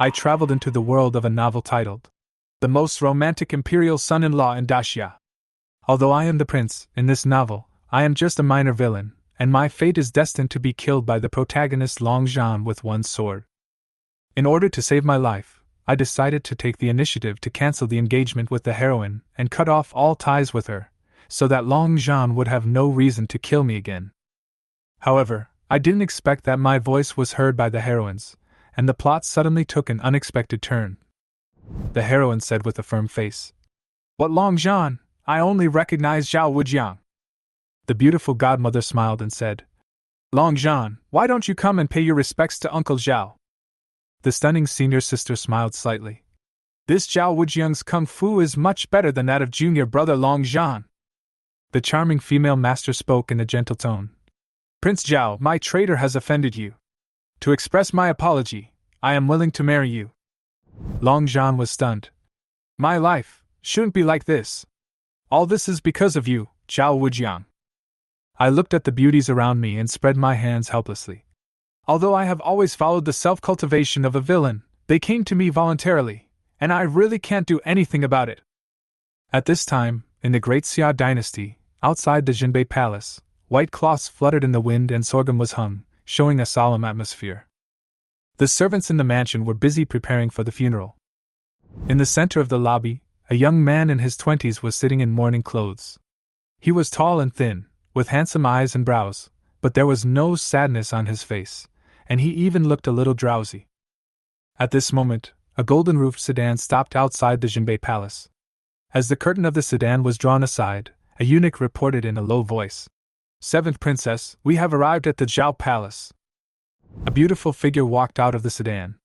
I traveled into the world of a novel titled The Most Romantic Imperial Son-in-law in Daxia. Although I am the prince, in this novel, I am just a minor villain, and my fate is destined to be killed by the protagonist Long Zhan with one sword. In order to save my life, I decided to take the initiative to cancel the engagement with the heroine and cut off all ties with her, so that Long Zhan would have no reason to kill me again. However, I didn't expect that my voice was heard by the heroines, and the plot suddenly took an unexpected turn. The heroine said with a firm face, "But Long Zhan, I only recognize Zhao Wujiang." The beautiful godmother smiled and said, "Long Zhan, why don't you come and pay your respects to Uncle Zhao?" The stunning senior sister smiled slightly. "This Zhao Wujiang's kung fu is much better than that of junior brother Long Zhan." The charming female master spoke in a gentle tone. "Prince Zhao, my traitor has offended you. To express my apology, I am willing to marry you." Long Zhan was stunned. "My life shouldn't be like this. All this is because of you, Zhao Wujiang." I looked at the beauties around me and spread my hands helplessly. Although I have always followed the self-cultivation of a villain, they came to me voluntarily, and I really can't do anything about it. At this time, in the Great Xia dynasty, outside the Jinbei Palace, white cloths fluttered in the wind and sorghum was hung, showing a solemn atmosphere. The servants in the mansion were busy preparing for the funeral. In the center of the lobby, a young man in his 20s was sitting in mourning clothes. He was tall and thin, with handsome eyes and brows, but there was no sadness on his face, and he even looked a little drowsy. At this moment, a golden-roofed sedan stopped outside the Jinbei Palace. As the curtain of the sedan was drawn aside, a eunuch reported in a low voice, "Seventh Princess, we have arrived at the Zhao Palace." A beautiful figure walked out of the sedan.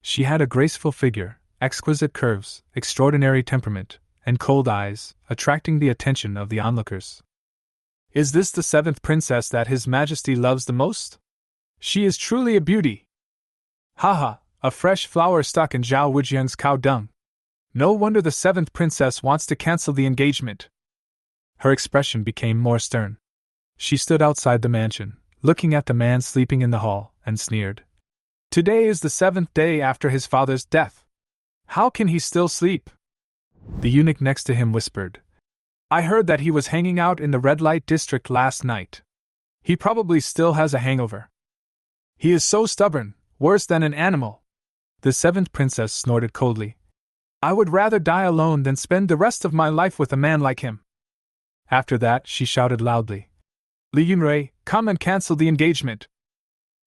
She had a graceful figure, exquisite curves, extraordinary temperament, and cold eyes, attracting the attention of the onlookers. "Is this the seventh princess that His Majesty loves the most? She is truly a beauty. Haha, a fresh flower stuck in Zhao Wujiang's cow dung. No wonder the seventh princess wants to cancel the engagement." Her expression became more stern. She stood outside the mansion, looking at the man sleeping in the hall, and sneered. "Today is the 7th day after his father's death. How can he still sleep?" The eunuch next to him whispered, "I heard that he was hanging out in the red light district last night. He probably still has a hangover. He is so stubborn, worse than an animal." The seventh princess snorted coldly. "I would rather die alone than spend the rest of my life with a man like him." After that, she shouted loudly, "Li Yunrui, come and cancel the engagement."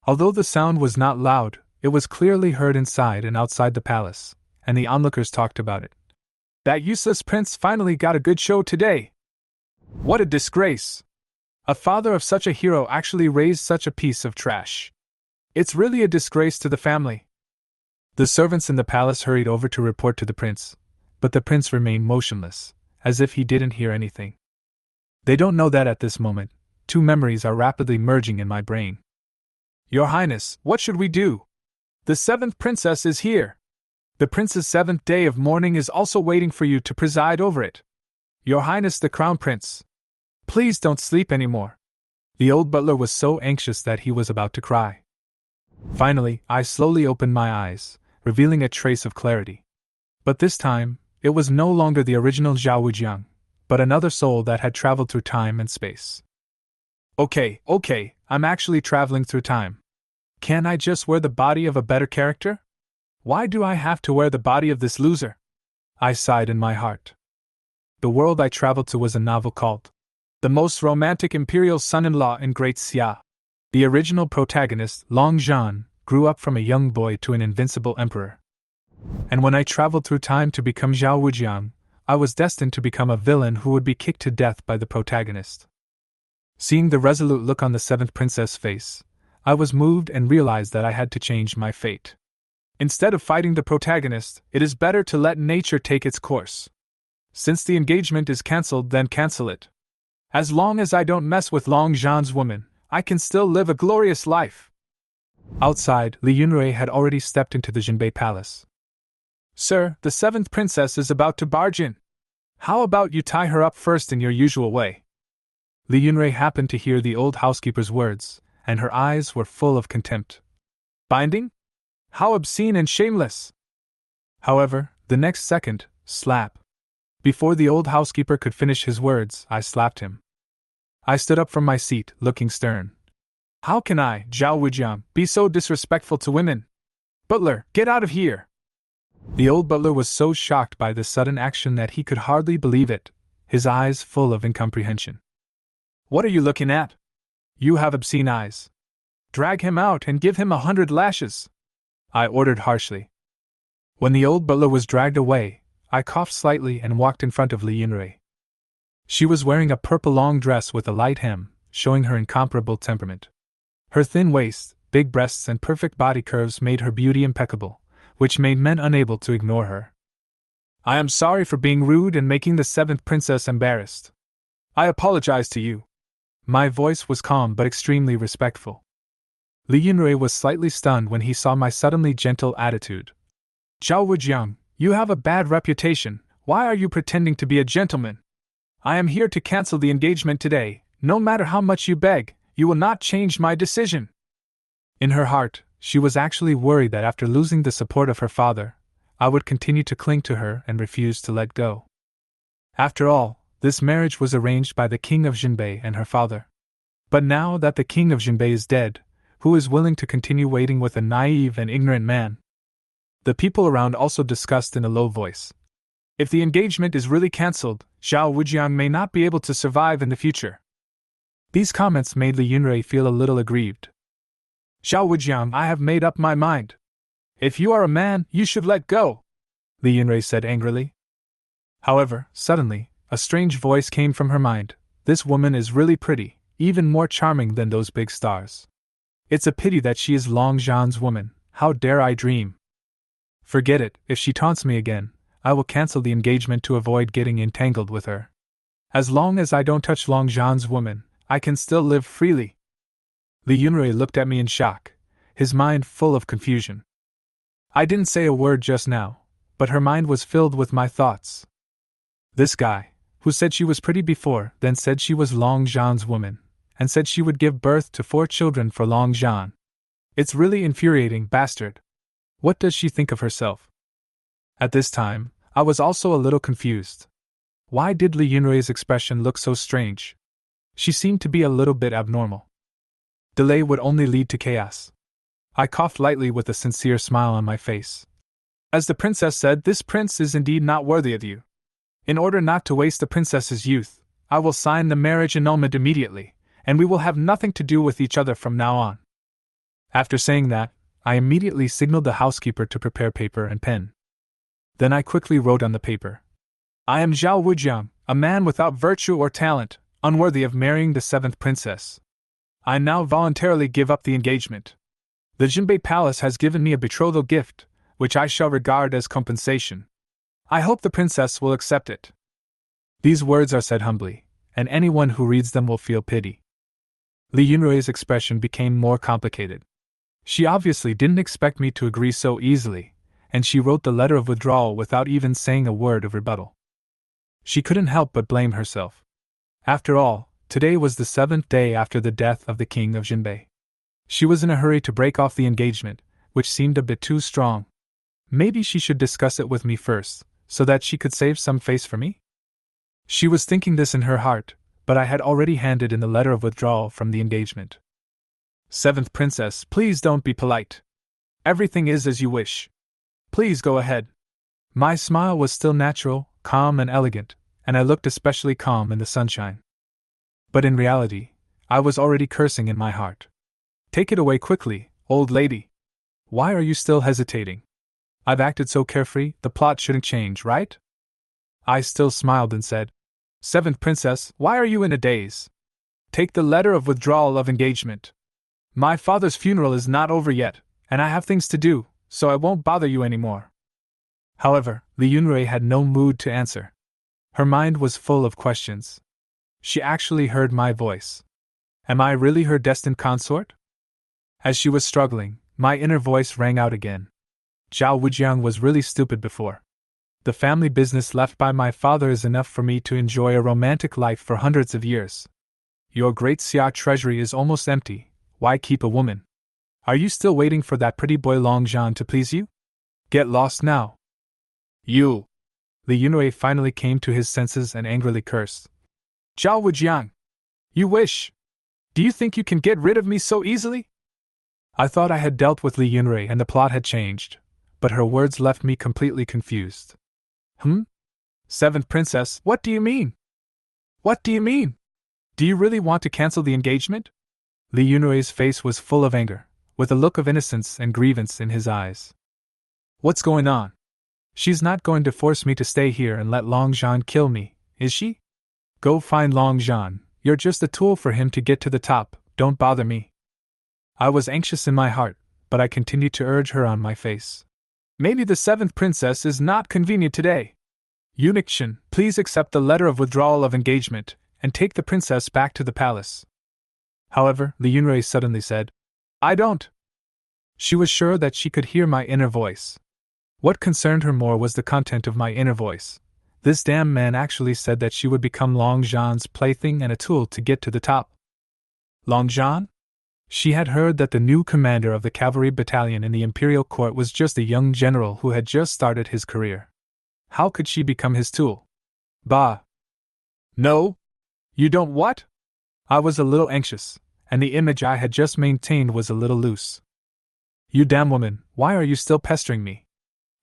Although the sound was not loud, it was clearly heard inside and outside the palace, and the onlookers talked about it. "That useless prince finally got a good show today. What a disgrace! A father of such a hero actually raised such a piece of trash. It's really a disgrace to the family." The servants in the palace hurried over to report to the prince, but the prince remained motionless, as if he didn't hear anything. They don't know that at this moment, two memories are rapidly merging in my brain. "Your Highness, what should we do? The seventh princess is here. The prince's 7th day of mourning is also waiting for you to preside over it. Your Highness the Crown Prince. Please don't sleep anymore." The old butler was so anxious that he was about to cry. Finally, I slowly opened my eyes, revealing a trace of clarity. But this time, it was no longer the original Zhao Wujiang, but another soul that had traveled through time and space. Okay, I'm actually traveling through time. Can't I just wear the body of a better character? Why do I have to wear the body of this loser? I sighed in my heart. The world I traveled to was a novel called The Most Romantic Imperial Son-in-law in Great Xia. The original protagonist, Long Zhan, grew up from a young boy to an invincible emperor. And when I traveled through time to become Zhao Wujiang, I was destined to become a villain who would be kicked to death by the protagonist. Seeing the resolute look on the seventh princess' face, I was moved and realized that I had to change my fate. Instead of fighting the protagonist, it is better to let nature take its course. Since the engagement is cancelled, then cancel it. As long as I don't mess with Long Zhan's woman, I can still live a glorious life. Outside, Li Yunrui had already stepped into the Jinbei Palace. "Sir, the seventh princess is about to barge in. How about you tie her up first in your usual way?" Li Yunrui happened to hear the old housekeeper's words, and her eyes were full of contempt. "Binding? How obscene and shameless! However, the next second, slap. Before the old housekeeper could finish his words, I slapped him. I stood up from my seat, looking stern. How can I, Zhao Wujiang, be so disrespectful to women? Butler, get out of here! The old butler was so shocked by this sudden action that he could hardly believe it, his eyes full of incomprehension. What are you looking at? You have obscene eyes. Drag him out and give him 100 lashes, I ordered harshly. When the old butler was dragged away, I coughed slightly and walked in front of Li Yunrui. She was wearing a purple long dress with a light hem, showing her incomparable temperament. Her thin waist, big breasts and perfect body curves made her beauty impeccable, which made men unable to ignore her. I am sorry for being rude and making the 7th princess embarrassed. I apologize to you. My voice was calm but extremely respectful. Li Yunrui was slightly stunned when he saw my suddenly gentle attitude. Zhao Wujiang, you have a bad reputation. Why are you pretending to be a gentleman? I am here to cancel the engagement today. No matter how much you beg, you will not change my decision. In her heart, she was actually worried that after losing the support of her father, I would continue to cling to her and refuse to let go. After all, this marriage was arranged by the king of Jinbei and her father. But now that the king of Jinbei is dead, who is willing to continue waiting with a naive and ignorant man? The people around also discussed in a low voice. If the engagement is really cancelled, Zhao Wujiang may not be able to survive in the future. These comments made Li Yunrui feel a little aggrieved. Zhao Wujiang, I have made up my mind. If you are a man, you should let go, Li Yunrui said angrily. However, suddenly, a strange voice came from her mind. This woman is really pretty, even more charming than those big stars. It's a pity that she is Long Zhan's woman. How dare I dream? Forget it, if she taunts me again, I will cancel the engagement to avoid getting entangled with her. As long as I don't touch Long Zhan's woman, I can still live freely. Li Yunrui looked at me in shock, his mind full of confusion. I didn't say a word just now, but her mind was filled with my thoughts. This guy, who said she was pretty before, then said she was Long Zhan's woman, and said she would give birth to 4 children for Long Zhan. It's really infuriating, bastard. What does she think of herself? At this time, I was also a little confused. Why did Li Yunrui's expression look so strange? She seemed to be a little bit abnormal. Delay would only lead to chaos. I coughed lightly with a sincere smile on my face. As the princess said, this prince is indeed not worthy of you. In order not to waste the princess's youth, I will sign the marriage annulment immediately, and we will have nothing to do with each other from now on. After saying that, I immediately signaled the housekeeper to prepare paper and pen. Then I quickly wrote on the paper. I am Zhao Wujiang, a man without virtue or talent, unworthy of marrying the 7th princess. I now voluntarily give up the engagement. The Jinbei Palace has given me a betrothal gift, which I shall regard as compensation. I hope the princess will accept it. These words are said humbly, and anyone who reads them will feel pity. Li Yunrui's expression became more complicated. She obviously didn't expect me to agree so easily, and she wrote the letter of withdrawal without even saying a word of rebuttal. She couldn't help but blame herself. After all, today was the 7th day after the death of the king of Jinbei. She was in a hurry to break off the engagement, which seemed a bit too strong. Maybe she should discuss it with me first, so that she could save some face for me? She was thinking this in her heart, but I had already handed in the letter of withdrawal from the engagement. 7th princess, please don't be polite. Everything is as you wish. Please go ahead. My smile was still natural, calm and elegant, and I looked especially calm in the sunshine. But in reality, I was already cursing in my heart. Take it away quickly, old lady. Why are you still hesitating? I've acted so carefree, the plot shouldn't change, right? I still smiled and said, 7th princess, why are you in a daze? Take the letter of withdrawal of engagement. My father's funeral is not over yet, and I have things to do, so I won't bother you anymore. However, Li Yunrui had no mood to answer. Her mind was full of questions. She actually heard my voice. Am I really her destined consort? As she was struggling, my inner voice rang out again. Zhao Wujiang was really stupid before. The family business left by my father is enough for me to enjoy a romantic life for hundreds of years. Your great Xia treasury is almost empty. Why keep a woman? Are you still waiting for that pretty boy Long Zhan to please you? Get lost now. You! Li Yunrui finally came to his senses and angrily cursed. Zhao Wujiang! You wish! Do you think you can get rid of me so easily? I thought I had dealt with Li Yunrui and the plot had changed, but her words left me completely confused. Seventh Princess, what do you mean? What do you mean? Do you really want to cancel the engagement? Li Yunrui's face was full of anger, with a look of innocence and grievance in his eyes. What's going on? She's not going to force me to stay here and let Long Zhan kill me, is she? Go find Long Zhan, you're just a tool for him to get to the top, don't bother me. I was anxious in my heart, but I continued to urge her on my face. Maybe the seventh princess is not convenient today. Eunuch Shin, please accept the letter of withdrawal of engagement, and take the princess back to the palace. However, Li Yunrui suddenly said, I don't. She was sure that she could hear my inner voice. What concerned her more was the content of my inner voice. This damn man actually said that she would become Long Zhan's plaything and a tool to get to the top. Long Zhan? She had heard that the new commander of the cavalry battalion in the imperial court was just a young general who had just started his career. How could she become his tool? Bah! No! You don't what? I was a little anxious, and the image I had just maintained was a little loose. You damn woman, why are you still pestering me?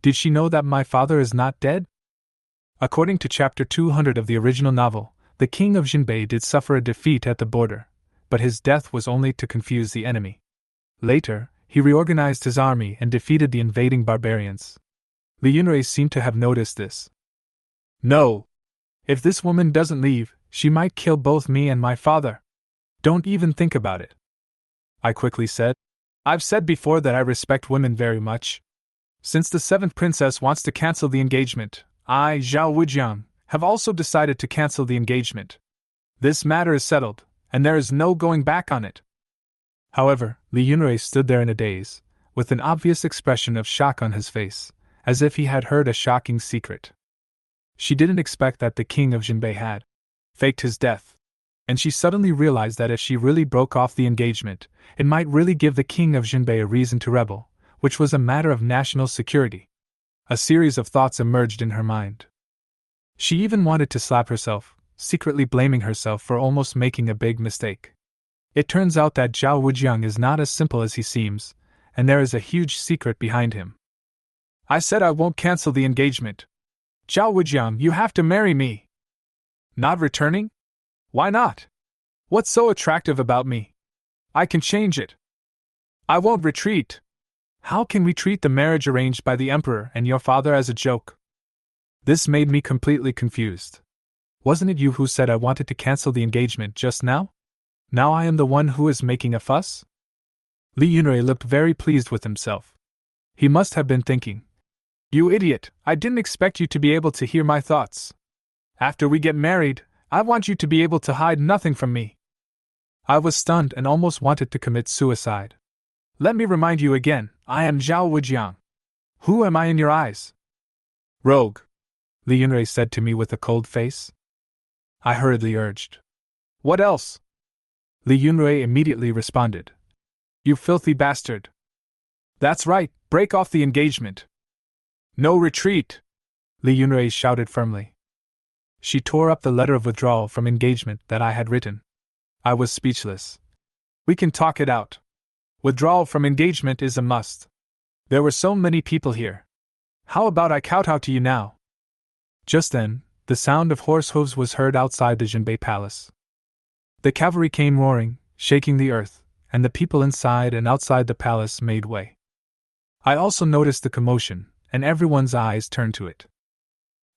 Did she know that my father is not dead? According to chapter 200 of the original novel, the king of Jinbei did suffer a defeat at the border, but his death was only to confuse the enemy. Later, he reorganized his army and defeated the invading barbarians. Li Yunrui seemed to have noticed this. No! If this woman doesn't leave, she might kill both me and my father. Don't even think about it. I quickly said. I've said before that I respect women very much. Since the seventh princess wants to cancel the engagement, I, Zhao Wujiang, have also decided to cancel the engagement. This matter is settled, and there is no going back on it. However, Li Yunrui stood there in a daze, with an obvious expression of shock on his face, as if he had heard a shocking secret. She didn't expect that the king of Jinbei had faked his death, and she suddenly realized that if she really broke off the engagement, it might really give the king of Jinbei a reason to rebel, which was a matter of national security. A series of thoughts emerged in her mind. She even wanted to slap herself, secretly blaming herself for almost making a big mistake. It turns out that Zhao Wujiang is not as simple as he seems, and there is a huge secret behind him. I said I won't cancel the engagement. Zhao Wujiang, you have to marry me. Not returning? Why not? What's so attractive about me? I can change it. I won't retreat. How can we treat the marriage arranged by the emperor and your father as a joke? This made me completely confused. Wasn't it you who said I wanted to cancel the engagement just now? Now I am the one who is making a fuss? Li Yunrui looked very pleased with himself. He must have been thinking, you idiot, I didn't expect you to be able to hear my thoughts. After we get married, I want you to be able to hide nothing from me. I was stunned and almost wanted to commit suicide. Let me remind you again, I am Zhao Wujiang. Who am I in your eyes? Rogue, Li Yunrui said to me with a cold face. I hurriedly urged. What else? Li Yunrui immediately responded. You filthy bastard. That's right, break off the engagement. No retreat, Li Yunrui shouted firmly. She tore up the letter of withdrawal from engagement that I had written. I was speechless. We can talk it out. Withdrawal from engagement is a must. There were so many people here. How about I kowtow to you now? Just then, the sound of horse hooves was heard outside the Jinbei palace. The cavalry came roaring, shaking the earth, and the people inside and outside the palace made way. I also noticed the commotion, and everyone's eyes turned to it.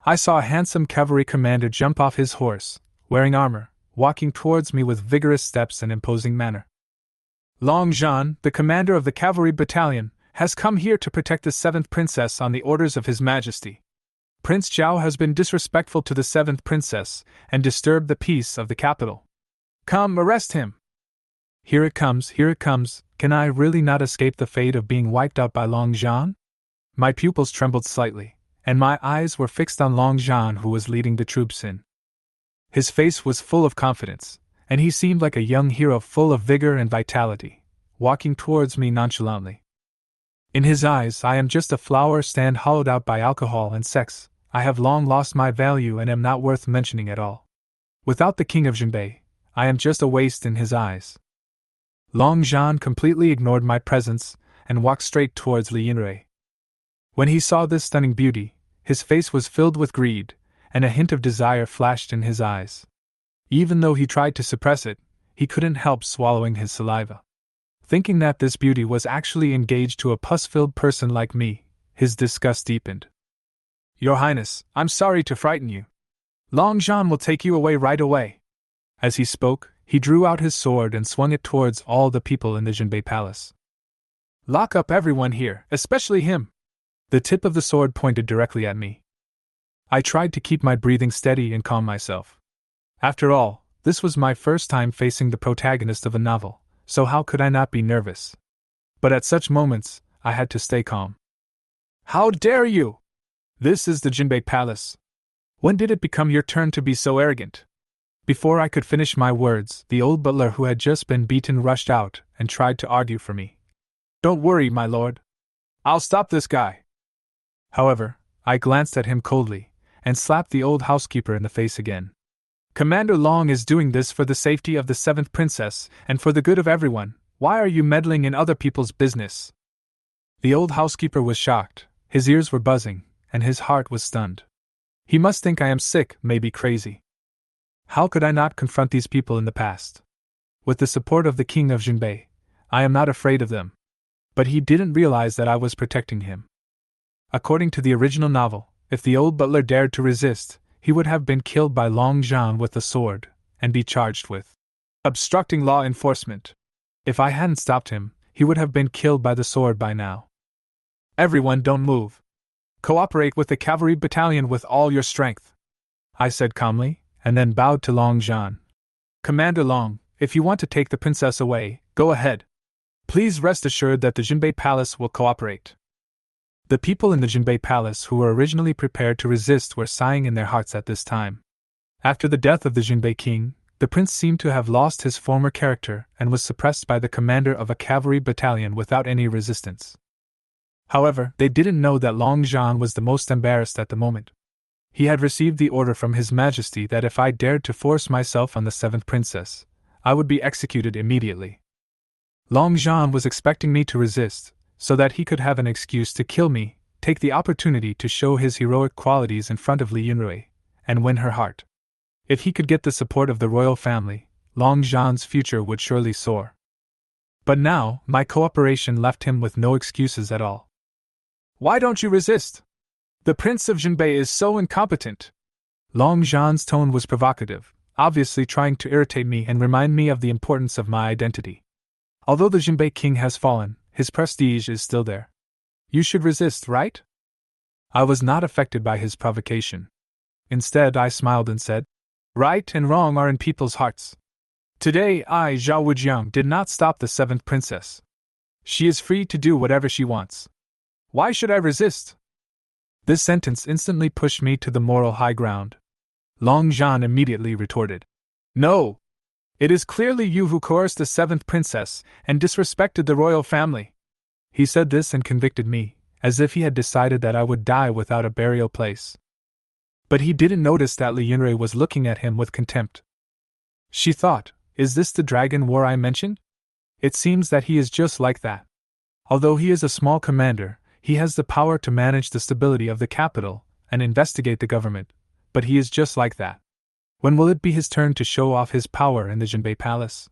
I saw a handsome cavalry commander jump off his horse, wearing armor, walking towards me with vigorous steps and imposing manner. Long Zhan, the commander of the cavalry battalion, has come here to protect the seventh princess on the orders of His Majesty. Prince Zhao has been disrespectful to the seventh princess and disturbed the peace of the capital. Come, arrest him! Here it comes, can I really not escape the fate of being wiped out by Long Zhan? My pupils trembled slightly, and my eyes were fixed on Long Zhan, who was leading the troops in. His face was full of confidence, and he seemed like a young hero full of vigor and vitality, walking towards me nonchalantly. In his eyes, I am just a flower stand hollowed out by alcohol and sex. I have long lost my value and am not worth mentioning at all. Without the king of Jinbei, I am just a waste in his eyes. Long Zhan completely ignored my presence and walked straight towards Li Yinrui. When he saw this stunning beauty, his face was filled with greed, and a hint of desire flashed in his eyes. Even though he tried to suppress it, he couldn't help swallowing his saliva. Thinking that this beauty was actually engaged to a pus-filled person like me, his disgust deepened. Your Highness, I'm sorry to frighten you. Long Zhan will take you away right away. As he spoke, he drew out his sword and swung it towards all the people in the Jinbei Palace. Lock up everyone here, especially him. The tip of the sword pointed directly at me. I tried to keep my breathing steady and calm myself. After all, this was my first time facing the protagonist of a novel, so how could I not be nervous? But at such moments, I had to stay calm. How dare you! This is the Jinbei Palace. When did it become your turn to be so arrogant? Before I could finish my words, the old butler who had just been beaten rushed out and tried to argue for me. Don't worry, my lord. I'll stop this guy. However, I glanced at him coldly and slapped the old housekeeper in the face again. Commander Long is doing this for the safety of the 7th princess and for the good of everyone. Why are you meddling in other people's business? The old housekeeper was shocked, his ears were buzzing, and his heart was stunned. He must think I am sick, maybe crazy. How could I not confront these people in the past? With the support of the king of Jinbei, I am not afraid of them. But he didn't realize that I was protecting him. According to the original novel, if the old butler dared to resist, he would have been killed by Long Zhan with a sword, and be charged with obstructing law enforcement. If I hadn't stopped him, he would have been killed by the sword by now. Everyone don't move. Cooperate with the cavalry battalion with all your strength, I said calmly, and then bowed to Long Zhan. Commander Long, if you want to take the princess away, go ahead. Please rest assured that the Jinbei Palace will cooperate. The people in the Jinbei Palace who were originally prepared to resist were sighing in their hearts at this time. After the death of the Jinbei king, the prince seemed to have lost his former character and was suppressed by the commander of a cavalry battalion without any resistance. However, they didn't know that Long Zhan was the most embarrassed at the moment. He had received the order from His Majesty that if I dared to force myself on the 7th princess, I would be executed immediately. Long Zhan was expecting me to resist, so that he could have an excuse to kill me, take the opportunity to show his heroic qualities in front of Li Yinrui, and win her heart. If he could get the support of the royal family, Long Zhan's future would surely soar. But now, my cooperation left him with no excuses at all. Why don't you resist? The Prince of Jinbei is so incompetent. Long Zhan's tone was provocative, obviously trying to irritate me and remind me of the importance of my identity. Although the Jinbei king has fallen, his prestige is still there. You should resist, right? I was not affected by his provocation. Instead, I smiled and said, right and wrong are in people's hearts. Today, I, Zhao Wujiang, did not stop the 7th princess. She is free to do whatever she wants. Why should I resist? This sentence instantly pushed me to the moral high ground. Long Zhan immediately retorted, no! It is clearly you who coerced the 7th princess and disrespected the royal family. He said this and convicted me, as if he had decided that I would die without a burial place. But he didn't notice that Li Yinrui was looking at him with contempt. She thought, is this the dragon war I mentioned? It seems that he is just like that. Although he is a small commander, he has the power to manage the stability of the capital and investigate the government, but he is just like that. When will it be his turn to show off his power in the Jinbei Palace?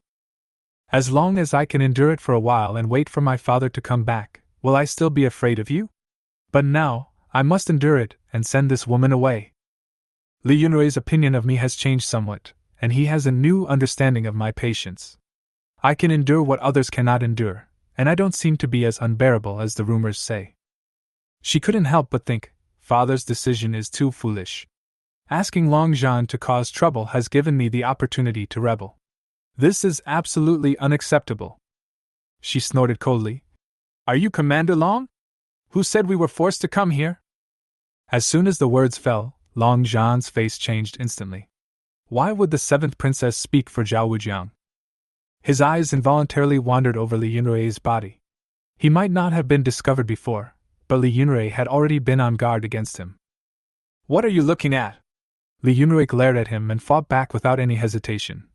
As long as I can endure it for a while and wait for my father to come back, will I still be afraid of you? But now, I must endure it and send this woman away. Li Yunrui's opinion of me has changed somewhat, and he has a new understanding of my patience. I can endure what others cannot endure, and I don't seem to be as unbearable as the rumors say. She couldn't help but think, father's decision is too foolish. Asking Long Zhan to cause trouble has given me the opportunity to rebel. This is absolutely unacceptable. She snorted coldly. Are you Commander Long? Who said we were forced to come here? As soon as the words fell, Long Zhan's face changed instantly. Why would the 7th princess speak for Zhao Wujiang? His eyes involuntarily wandered over Li Yunrui's body. He might not have been discovered before, but Li Yunrui had already been on guard against him. What are you looking at? Li Yunrui glared at him and fought back without any hesitation.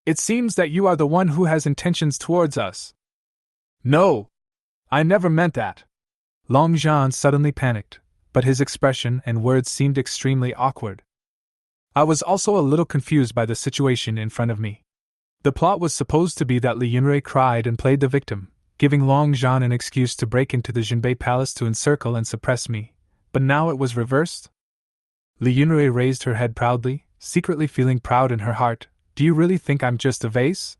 It seems that you are the one who has intentions towards us. No! I never meant that. Long Zhan suddenly panicked, but his expression and words seemed extremely awkward. I was also a little confused by the situation in front of me. The plot was supposed to be that Li Yunrui cried and played the victim, giving Long Zhan an excuse to break into the Jinbei palace to encircle and suppress me, but now it was reversed? Li Yunrui raised her head proudly, secretly feeling proud in her heart. Do you really think I'm just a vase?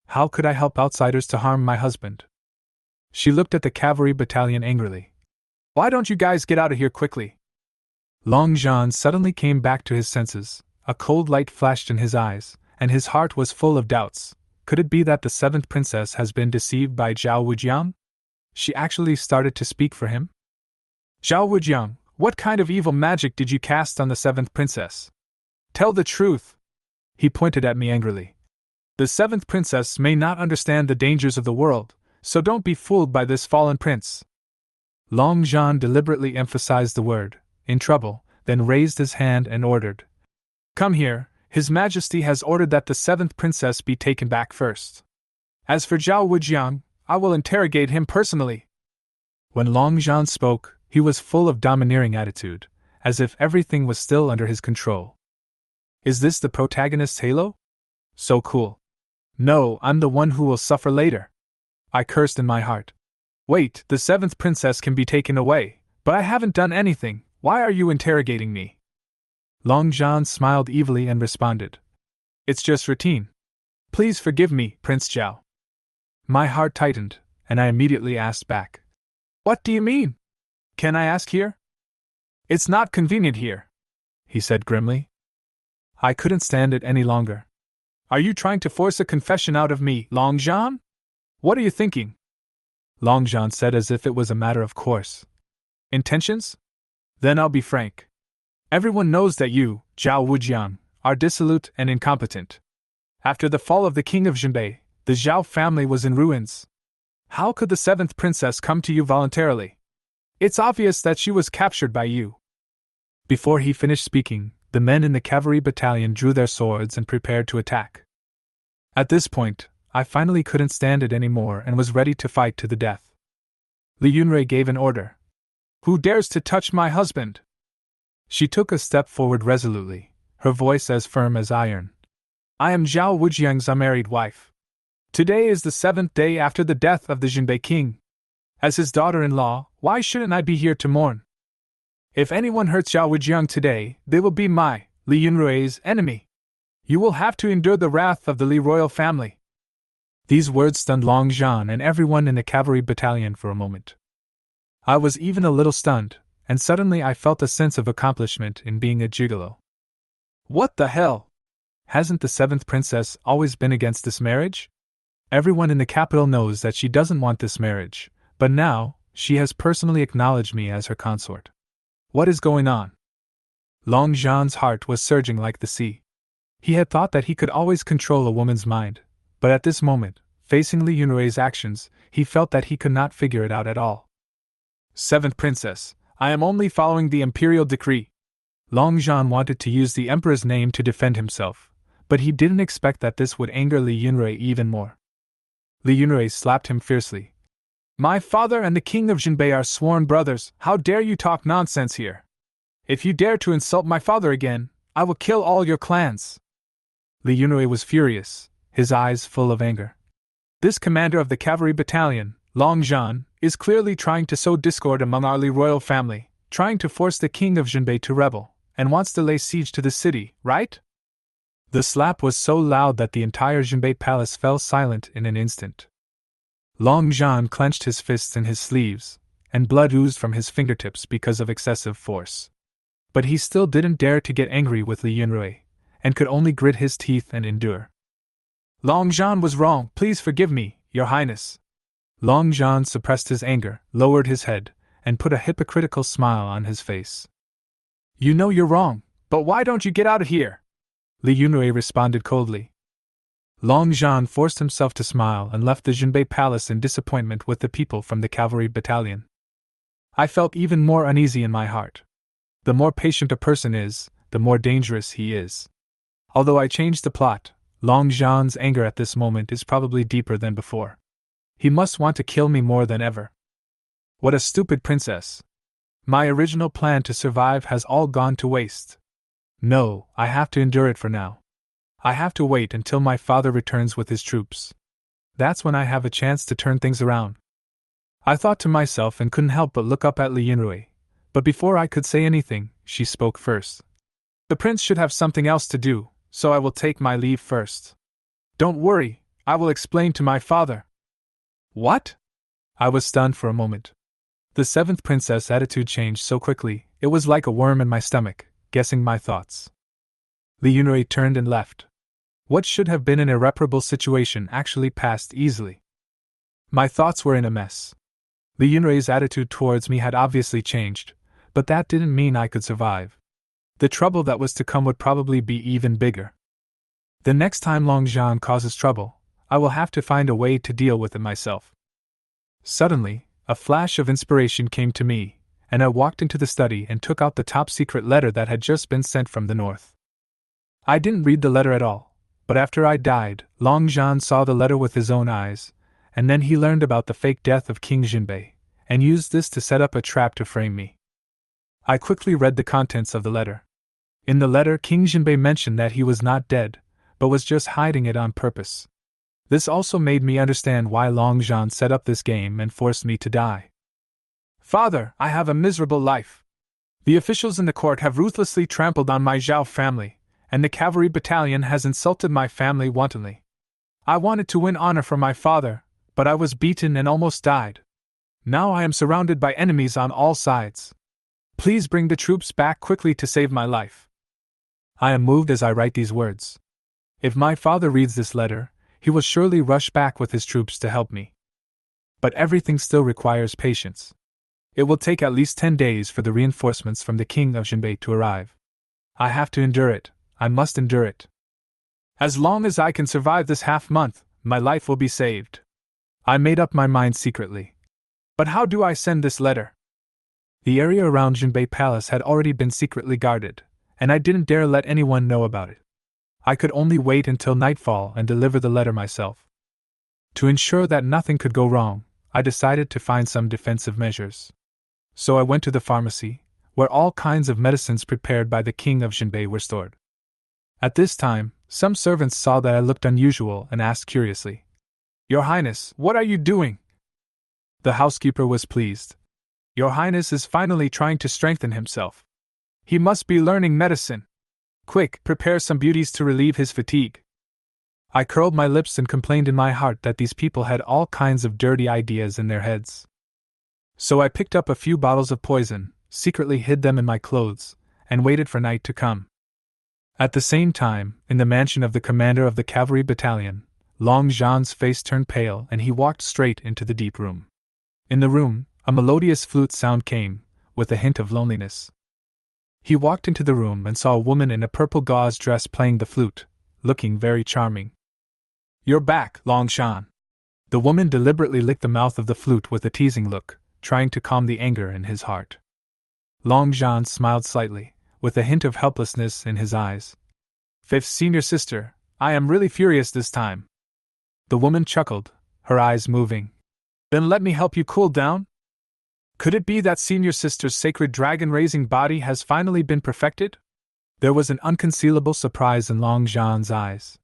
How could I help outsiders to harm my husband? She looked at the cavalry battalion angrily. Why don't you guys get out of here quickly? Long Zhan suddenly came back to his senses, a cold light flashed in his eyes, and his heart was full of doubts. Could it be that the seventh princess has been deceived by Zhao Wujiang? She actually started to speak for him? Zhao Wujiang, what kind of evil magic did you cast on the seventh princess? Tell the truth! He pointed at me angrily. The seventh princess may not understand the dangers of the world, so don't be fooled by this fallen prince. Long Zhan deliberately emphasized the word, in trouble, then raised his hand and ordered. Come here, His Majesty has ordered that the seventh princess be taken back first. As for Zhao Wujiang, I will interrogate him personally. When Long Zhan spoke, he was full of domineering attitude, as if everything was still under his control. Is this the protagonist's halo? So cool. No, I'm the one who will suffer later. I cursed in my heart. Wait, the seventh princess can be taken away, but I haven't done anything. Why are you interrogating me? Long Zhan smiled evilly and responded. It's just routine. Please forgive me, Prince Zhao. My heart tightened, and I immediately asked back. What do you mean? Can I ask here? It's not convenient here, he said grimly. I couldn't stand it any longer. Are you trying to force a confession out of me, Long Zhan? What are you thinking? Long Zhan said as if it was a matter of course. Intentions? Then I'll be frank. Everyone knows that you, Zhao Wujiang, are dissolute and incompetent. After the fall of the king of Jinbei, the Zhao family was in ruins. How could the seventh princess come to you voluntarily? It's obvious that she was captured by you. Before he finished speaking, the men in the cavalry battalion drew their swords and prepared to attack. At this point, I finally couldn't stand it anymore and was ready to fight to the death. Li Yunrui gave an order. Who dares to touch my husband? She took a step forward resolutely, her voice as firm as iron. I am Zhao Wujiang's unmarried wife. Today is the 7th day after the death of the Jinbei king. As his daughter-in-law, why shouldn't I be here to mourn? If anyone hurts Zhao Wujiang today, they will be Li Yunrui's enemy. You will have to endure the wrath of the Li royal family. These words stunned Long Zhan and everyone in the cavalry battalion for a moment. I was even a little stunned, and suddenly I felt a sense of accomplishment in being a gigolo. What the hell? Hasn't the seventh princess always been against this marriage? Everyone in the capital knows that she doesn't want this marriage, but now, she has personally acknowledged me as her consort. What is going on? Long Zhan's heart was surging like the sea. He had thought that he could always control a woman's mind, but at this moment, facing Li Yunrui's actions, he felt that he could not figure it out at all. Seventh princess, I am only following the imperial decree. Long Zhan wanted to use the emperor's name to defend himself, but he didn't expect that this would anger Li Yunrui even more. Li Yunrui slapped him fiercely. My father and the king of Jinbei are sworn brothers. How dare you talk nonsense here? If you dare to insult my father again, I will kill all your clans. Li Yunrui was furious, his eyes full of anger. This commander of the cavalry battalion, Long Zhan, is clearly trying to sow discord among our Li royal family, trying to force the king of Jinbei to rebel, and wants to lay siege to the city, right? The slap was so loud that the entire Jinbei palace fell silent in an instant. Long Zhan clenched his fists in his sleeves, and blood oozed from his fingertips because of excessive force. But he still didn't dare to get angry with Li Yunrui, and could only grit his teeth and endure. Long Zhan was wrong, please forgive me, Your Highness. Long Zhan suppressed his anger, lowered his head, and put a hypocritical smile on his face. You know you're wrong, but why don't you get out of here? Li Yunrui responded coldly. Long Zhan forced himself to smile and left the Jinbei Palace in disappointment with the people from the cavalry battalion. I felt even more uneasy in my heart. The more patient a person is, the more dangerous he is. Although I changed the plot, Long Zhan's anger at this moment is probably deeper than before. He must want to kill me more than ever. What a stupid princess. My original plan to survive has all gone to waste. No, I have to endure it for now. I have to wait until my father returns with his troops. That's when I have a chance to turn things around. I thought to myself and couldn't help but look up at Li Yinrui. But before I could say anything, she spoke first. The prince should have something else to do, so I will take my leave first. Don't worry, I will explain to my father. What? I was stunned for a moment. The seventh princess' attitude changed so quickly, it was like a worm in my stomach, guessing my thoughts. Li Yunrui turned and left. What should have been an irreparable situation actually passed easily. My thoughts were in a mess. Li Yunrui's attitude towards me had obviously changed, but that didn't mean I could survive. The trouble that was to come would probably be even bigger. The next time Long Zhan causes trouble, I will have to find a way to deal with it myself. Suddenly, a flash of inspiration came to me, and I walked into the study and took out the top-secret letter that had just been sent from the north. I didn't read the letter at all, but after I died, Long Zhan saw the letter with his own eyes, and then he learned about the fake death of King Jinbei, and used this to set up a trap to frame me. I quickly read the contents of the letter. In the letter, King Jinbei mentioned that he was not dead, but was just hiding it on purpose. This also made me understand why Long Zhan set up this game and forced me to die. Father, I have a miserable life. The officials in the court have ruthlessly trampled on my Zhao family, and the cavalry battalion has insulted my family wantonly. I wanted to win honor for my father, but I was beaten and almost died. Now I am surrounded by enemies on all sides. Please bring the troops back quickly to save my life. I am moved as I write these words. If my father reads this letter, he will surely rush back with his troops to help me. But everything still requires patience. It will take at least 10 days for the reinforcements from the king of Jinbei to arrive. I have to endure it. I must endure it. As long as I can survive this half-month, my life will be saved. I made up my mind secretly. But how do I send this letter? The area around Jinbei Palace had already been secretly guarded, and I didn't dare let anyone know about it. I could only wait until nightfall and deliver the letter myself. To ensure that nothing could go wrong, I decided to find some defensive measures. So I went to the pharmacy, where all kinds of medicines prepared by the king of Jinbei were stored. At this time, some servants saw that I looked unusual and asked curiously, "Your Highness, what are you doing?" The housekeeper was pleased. "Your Highness is finally trying to strengthen himself. He must be learning medicine. Quick, prepare some beauties to relieve his fatigue." I curled my lips and complained in my heart that these people had all kinds of dirty ideas in their heads. So I picked up a few bottles of poison, secretly hid them in my clothes, and waited for night to come. At the same time, in the mansion of the commander of the cavalry battalion, Long Zhan's face turned pale and he walked straight into the deep room. In the room, a melodious flute sound came, with a hint of loneliness. He walked into the room and saw a woman in a purple gauze dress playing the flute, looking very charming. "You're back, Long Zhan." The woman deliberately licked the mouth of the flute with a teasing look, trying to calm the anger in his heart. Long Zhan smiled slightly, with a hint of helplessness in his eyes. "Fifth senior sister, I am really furious this time." The woman chuckled, her eyes moving. "Then let me help you cool down? Could it be that senior sister's sacred dragon-raising body has finally been perfected?" There was an unconcealable surprise in Long Zhan's eyes.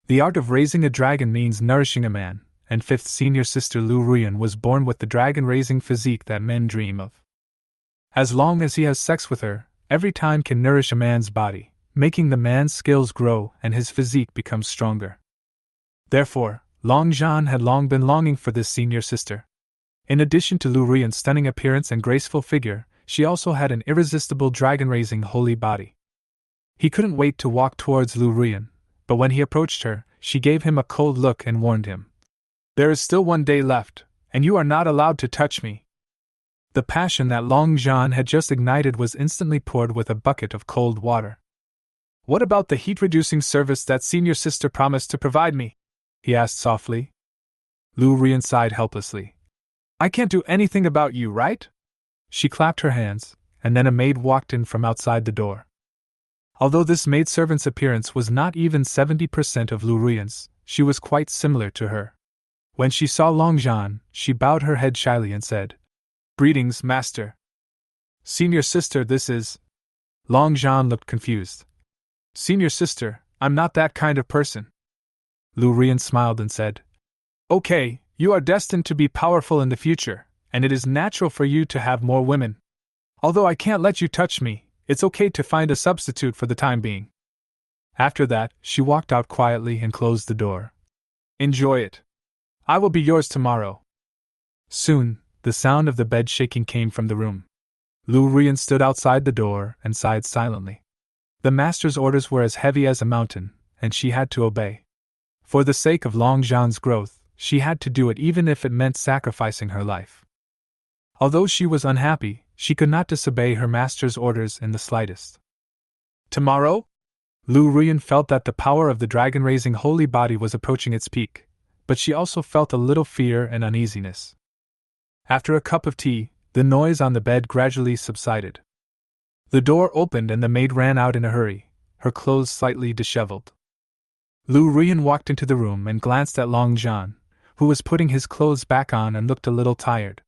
The art of raising a dragon means nourishing a man, and fifth senior sister Lu Ruan was born with the dragon-raising physique that men dream of. As long as he has sex with her, every time can nourish a man's body, making the man's skills grow and his physique become stronger. Therefore, Long Zhan had long been longing for this senior sister. In addition to Lu Ruan's stunning appearance and graceful figure, she also had an irresistible dragon-raising holy body. He couldn't wait to walk towards Lu Ruan, but when he approached her, she gave him a cold look and warned him. "There is still 1 day left, and you are not allowed to touch me." The passion that Long Zhan had just ignited was instantly poured with a bucket of cold water. What about the heat-reducing service that senior sister promised to provide me? He asked softly. Lu Ruan sighed helplessly. I can't do anything about you, right? She clapped her hands, and then a maid walked in from outside the door. Although this maidservant's appearance was not even 70% of Lu Ruan's, she was quite similar to her. When she saw Long Zhan, she bowed her head shyly and said, Greetings, master. Senior sister, this is. Long Zhan looked confused. Senior sister, I'm not that kind of person. Lu Ruan smiled and said, Okay, you are destined to be powerful in the future, and it is natural for you to have more women. Although I can't let you touch me, it's okay to find a substitute for the time being. After that, she walked out quietly and closed the door. Enjoy it. I will be yours tomorrow. Soon, the sound of the bed shaking came from the room. Lu Ruan stood outside the door and sighed silently. The master's orders were as heavy as a mountain, and she had to obey. For the sake of Long Zhan's growth, she had to do it even if it meant sacrificing her life. Although she was unhappy, she could not disobey her master's orders in the slightest. Tomorrow? Lu Ruan felt that the power of the dragon-raising holy body was approaching its peak, but she also felt a little fear and uneasiness. After a cup of tea, the noise on the bed gradually subsided. The door opened and the maid ran out in a hurry, her clothes slightly disheveled. Lu Ruan walked into the room and glanced at Long Zhan, who was putting his clothes back on and looked a little tired.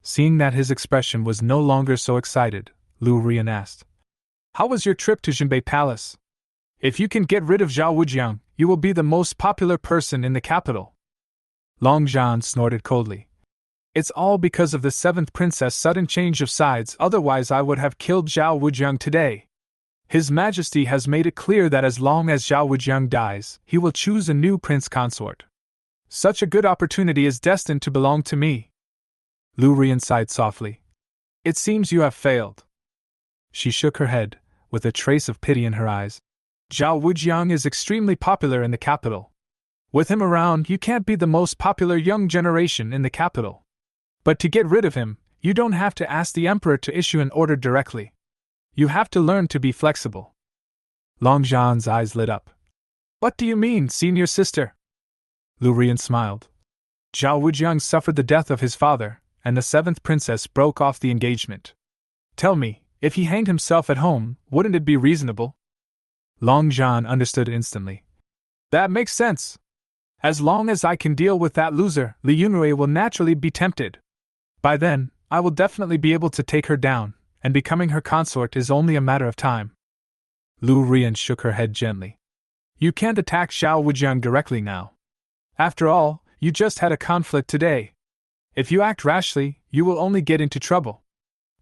Seeing that his expression was no longer so excited, Lu Ruan asked, How was your trip to Jinbei Palace? If you can get rid of Zhao Wujiang, you will be the most popular person in the capital. Long Zhan snorted coldly. It's all because of the 7th princess' sudden change of sides, otherwise I would have killed Zhao Wujiang today. His Majesty has made it clear that as long as Zhao Wujiang dies, he will choose a new prince consort. Such a good opportunity is destined to belong to me. Lu Ruan sighed softly. It seems you have failed. She shook her head, with a trace of pity in her eyes. Zhao Wujiang is extremely popular in the capital. With him around, you can't be the most popular young generation in the capital. But to get rid of him, you don't have to ask the emperor to issue an order directly. You have to learn to be flexible. Long Zhan's eyes lit up. What do you mean, senior sister? Lu Ruan smiled. Zhao Wujiang suffered the death of his father, and the 7th princess broke off the engagement. Tell me, if he hanged himself at home, wouldn't it be reasonable? Long Zhan understood instantly. That makes sense. As long as I can deal with that loser, Li Yunrui will naturally be tempted. By then, I will definitely be able to take her down, and becoming her consort is only a matter of time. Lu Ruan shook her head gently. You can't attack Zhao Wujiang directly now. After all, you just had a conflict today. If you act rashly, you will only get into trouble.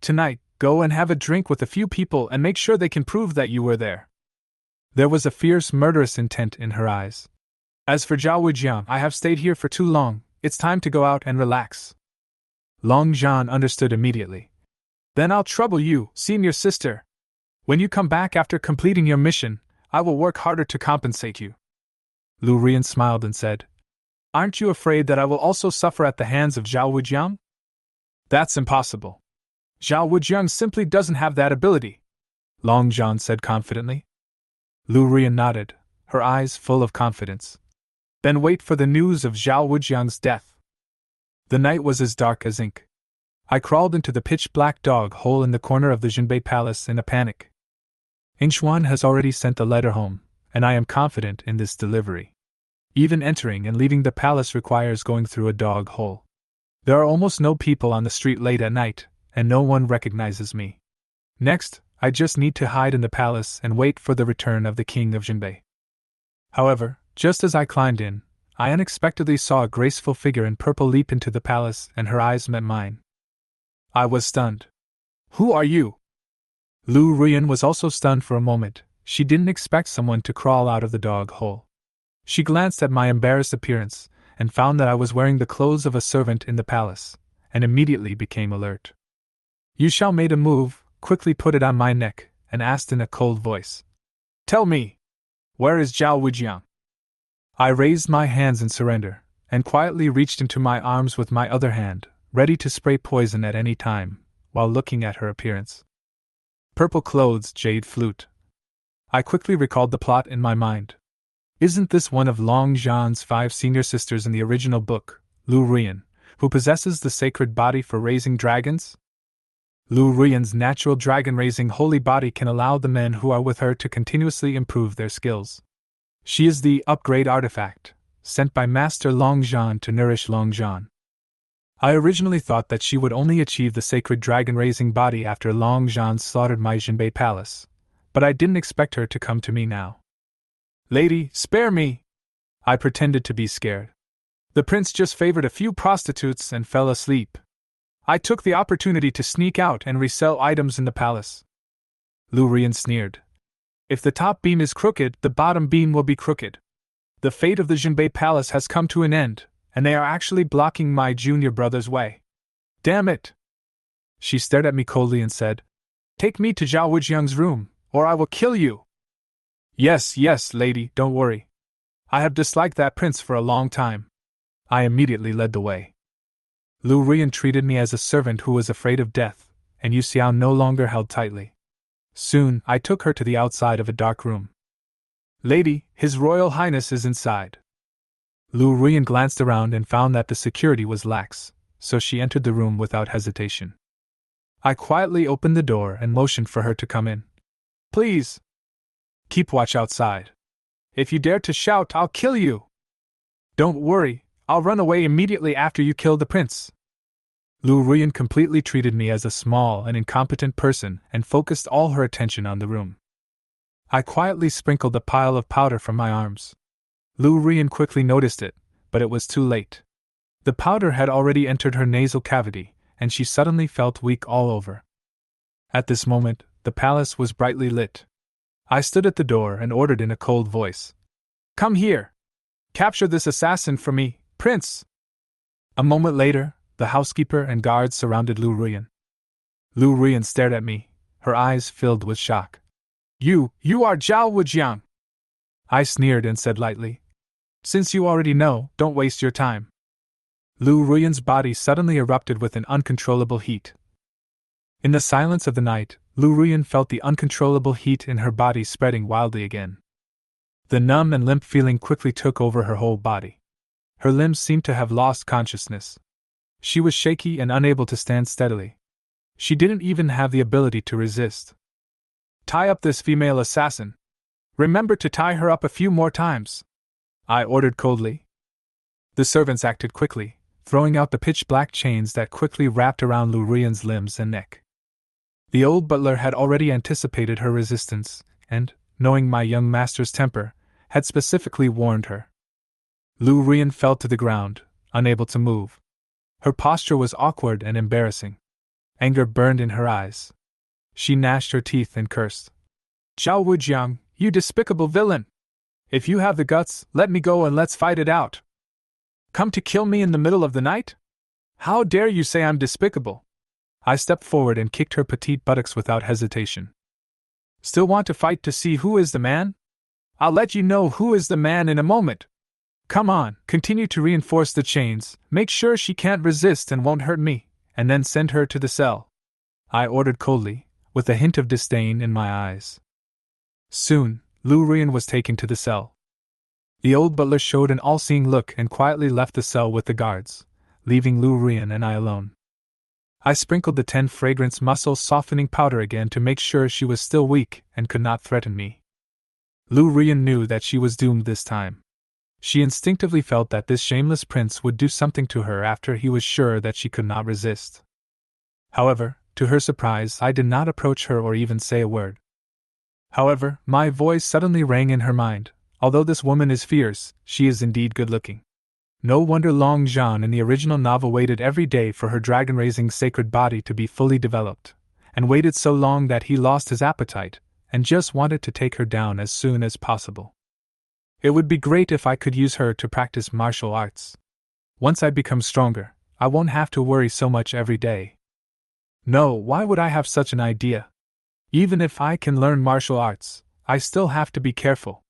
Tonight, go and have a drink with a few people and make sure they can prove that you were there. There was a fierce, murderous intent in her eyes. As for Zhao Wujiang, I have stayed here for too long, it's time to go out and relax. Long Zhan understood immediately. Then I'll trouble you, senior sister. When you come back after completing your mission, I will work harder to compensate you. Lu Ruan smiled and said, Aren't you afraid that I will also suffer at the hands of Zhao Wujiang? That's impossible. Zhao Wujiang simply doesn't have that ability, Long Zhan said confidently. Lu Ruan nodded, her eyes full of confidence. Then wait for the news of Zhao Wujiang's death. The night was as dark as ink. I crawled into the pitch-black dog hole in the corner of the Jinbei Palace in a panic. Inchuan has already sent the letter home, and I am confident in this delivery. Even entering and leaving the palace requires going through a dog hole. There are almost no people on the street late at night, and no one recognizes me. Next, I just need to hide in the palace and wait for the return of the king of Jinbei. However, just as I climbed in, I unexpectedly saw a graceful figure in purple leap into the palace and her eyes met mine. I was stunned. Who are you? Lu Ruan was also stunned for a moment. She didn't expect someone to crawl out of the dog hole. She glanced at my embarrassed appearance and found that I was wearing the clothes of a servant in the palace, and immediately became alert. Yu Xiao made a move, quickly put it on my neck, and asked in a cold voice, Tell me, where is Zhao Wujiang? I raised my hands in surrender, and quietly reached into my arms with my other hand, ready to spray poison at any time, while looking at her appearance. Purple clothes, jade flute. I quickly recalled the plot in my mind. Isn't this one of Long Zhan's 5 senior sisters in the original book, Lu Ruan, who possesses the sacred body for raising dragons? Lu Ruan's natural dragon-raising holy body can allow the men who are with her to continuously improve their skills. She is the upgrade artifact, sent by Master Long Zhan to nourish Long Zhan. I originally thought that she would only achieve the sacred dragon-raising body after Long Zhan slaughtered my Jinbei palace, but I didn't expect her to come to me now. Lady, spare me! I pretended to be scared. The prince just favored a few prostitutes and fell asleep. I took the opportunity to sneak out and resell items in the palace. Lu Ruan sneered. If the top beam is crooked, the bottom beam will be crooked. The fate of the Jinbei palace has come to an end, and they are actually blocking my junior brother's way. Damn it! She stared at me coldly and said, Take me to Zhao Wujiang's room, or I will kill you. Yes, lady, don't worry. I have disliked that prince for a long time. I immediately led the way. Lu Ruan treated me as a servant who was afraid of death, and Yu Xiao no longer held tightly. Soon, I took her to the outside of a dark room. Lady, His Royal Highness is inside. Lu Ruan glanced around and found that the security was lax, so she entered the room without hesitation. I quietly opened the door and motioned for her to come in. Please! Keep watch outside. If you dare to shout, I'll kill you! Don't worry, I'll run away immediately after you kill the prince. Lu Ruan completely treated me as a small and incompetent person and focused all her attention on the room. I quietly sprinkled a pile of powder from my arms. Lu Ruan quickly noticed it, but it was too late. The powder had already entered her nasal cavity, and she suddenly felt weak all over. At this moment, the palace was brightly lit. I stood at the door and ordered in a cold voice. Come here! Capture this assassin for me, Prince! A moment later, the housekeeper and guards surrounded Lu Ruan. Lu Ruan stared at me, her eyes filled with shock. You are Zhao Wujiang! I sneered and said lightly. Since you already know, don't waste your time. Lu Ruan's body suddenly erupted with an uncontrollable heat. In the silence of the night, Lu Ruan felt the uncontrollable heat in her body spreading wildly again. The numb and limp feeling quickly took over her whole body. Her limbs seemed to have lost consciousness. She was shaky and unable to stand steadily. She didn't even have the ability to resist. Tie up this female assassin. Remember to tie her up a few more times, I ordered coldly. The servants acted quickly, throwing out the pitch-black chains that quickly wrapped around Lu Ruan's limbs and neck. The old butler had already anticipated her resistance, and, knowing my young master's temper, had specifically warned her. Lu Ruan fell to the ground, unable to move. Her posture was awkward and embarrassing. Anger burned in her eyes. She gnashed her teeth and cursed. Zhao Wujiang, you despicable villain! If you have the guts, let me go and let's fight it out. Come to kill me in the middle of the night? How dare you say I'm despicable? I stepped forward and kicked her petite buttocks without hesitation. Still want to fight to see who is the man? I'll let you know who is the man in a moment. Come on, continue to reinforce the chains, make sure she can't resist and won't hurt me, and then send her to the cell, I ordered coldly, with a hint of disdain in my eyes. Soon, Lu Ruan was taken to the cell. The old butler showed an all-seeing look and quietly left the cell with the guards, leaving Lu Ruan and I alone. I sprinkled the 10 fragrance muscle-softening powder again to make sure she was still weak and could not threaten me. Lu Ruan knew that she was doomed this time. She instinctively felt that this shameless prince would do something to her after he was sure that she could not resist. However, to her surprise, I did not approach her or even say a word. However, my voice suddenly rang in her mind. Although this woman is fierce, she is indeed good-looking. No wonder Long Zhan in the original novel waited every day for her dragon-raising sacred body to be fully developed, and waited so long that he lost his appetite, and just wanted to take her down as soon as possible. It would be great if I could use her to practice martial arts. Once I become stronger, I won't have to worry so much every day. No, why would I have such an idea? Even if I can learn martial arts, I still have to be careful.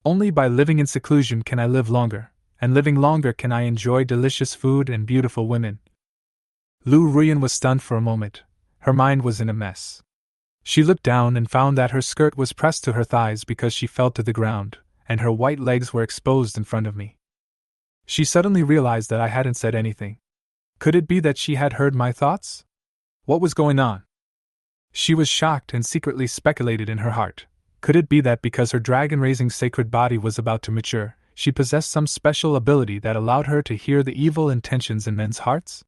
Only by living in seclusion can I live longer, and living longer can I enjoy delicious food and beautiful women. Lu Ruan was stunned for a moment. Her mind was in a mess. She looked down and found that her skirt was pressed to her thighs because she fell to the ground, and her white legs were exposed in front of me. She suddenly realized that I hadn't said anything. Could it be that she had heard my thoughts? What was going on? She was shocked and secretly speculated in her heart. Could it be that because her dragon-raising sacred body was about to mature, she possessed some special ability that allowed her to hear the evil intentions in men's hearts?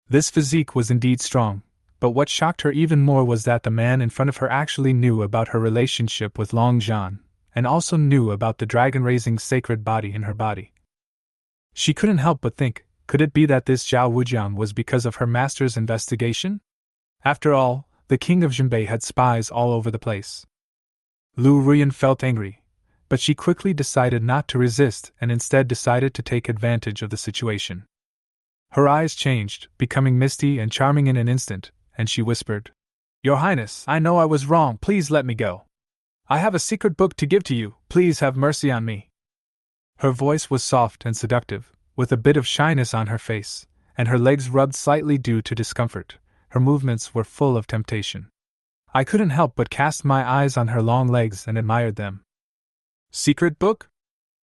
This physique was indeed strong, but what shocked her even more was that the man in front of her actually knew about her relationship with Long Zhan, and also knew about the dragon-raising sacred body in her body. She couldn't help but think, could it be that this Zhao Wujiang was because of her master's investigation? After all, the king of Jinbei had spies all over the place. Lu Ruan felt angry, but she quickly decided not to resist and instead decided to take advantage of the situation. Her eyes changed, becoming misty and charming in an instant, and she whispered, "Your Highness, I know I was wrong, please let me go. I have a secret book to give to you, please have mercy on me." Her voice was soft and seductive, with a bit of shyness on her face, and her legs rubbed slightly due to discomfort. Her movements were full of temptation. I couldn't help but cast my eyes on her long legs and admired them. "Secret book?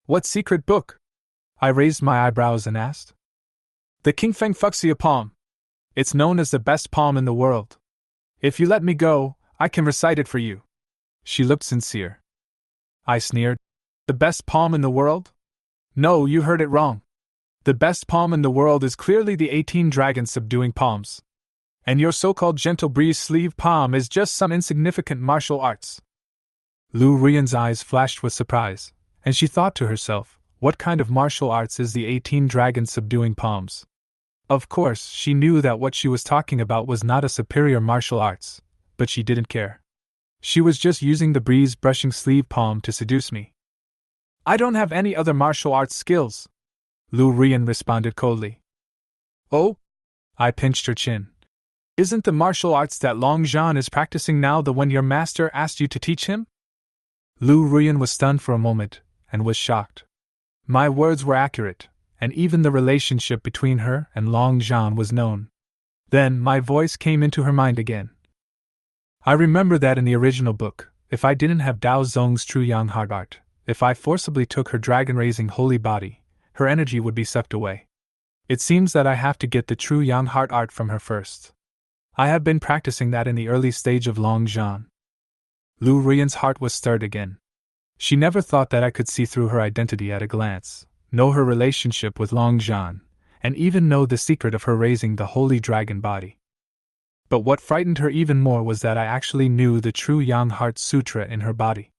What secret book?" I raised my eyebrows and asked. "The Qingfeng Fuxia palm. It's known as the best palm in the world. If you let me go, I can recite it for you." She looked sincere. I sneered. "The best palm in the world? No, you heard it wrong. The best palm in the world is clearly the 18 dragons subduing palms. And your so-called gentle breeze sleeve palm is just some insignificant martial arts." Lu Ruan's eyes flashed with surprise, and she thought to herself, what kind of martial arts is the 18 dragons subduing palms? Of course, she knew that what she was talking about was not a superior martial arts, but she didn't care. She was just using the breeze brushing sleeve palm to seduce me. "I don't have any other martial arts skills," Lu Ruan responded coldly. "Oh?" I pinched her chin. "Isn't the martial arts that Long Zhan is practicing now the one your master asked you to teach him?" Lu Ruan was stunned for a moment, and was shocked. My words were accurate, and even the relationship between her and Long Zhan was known. Then my voice came into her mind again. "I remember that in the original book, if I didn't have Dao Zong's true young heart art, if I forcibly took her dragon-raising holy body, her energy would be sucked away. It seems that I have to get the true young heart art from her first. I have been practicing that in the early stage of Long Zhan." Lu Ruan's heart was stirred again. She never thought that I could see through her identity at a glance, know her relationship with Long Zhan, and even know the secret of her raising the holy dragon body. But what frightened her even more was that I actually knew the true Yang Heart Sutra in her body.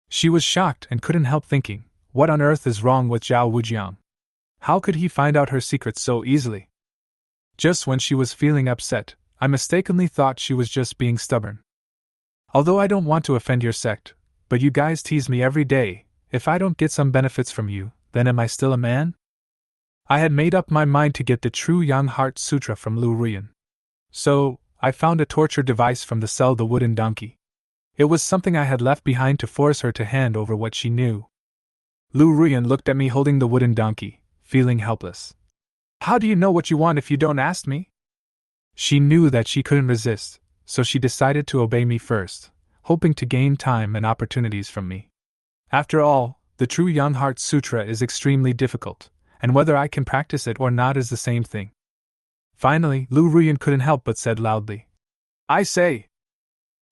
She was shocked and couldn't help thinking, what on earth is wrong with Zhao Wujiang? How could he find out her secrets so easily? Just when she was feeling upset, I mistakenly thought she was just being stubborn. "Although I don't want to offend your sect, but you guys tease me every day, if I don't get some benefits from you, then am I still a man?" I had made up my mind to get the true Yang Heart Sutra from Lu Ruan. So, I found a torture device from the cell, the wooden donkey. It was something I had left behind to force her to hand over what she knew. Lu Ruan looked at me holding the wooden donkey, feeling helpless. "How do you know what you want if you don't ask me?" She knew that she couldn't resist, so she decided to obey me first, hoping to gain time and opportunities from me. After all, the true Young Heart Sutra is extremely difficult, and whether I can practice it or not is the same thing. Finally, Lu Ruan couldn't help but said loudly, "I say!"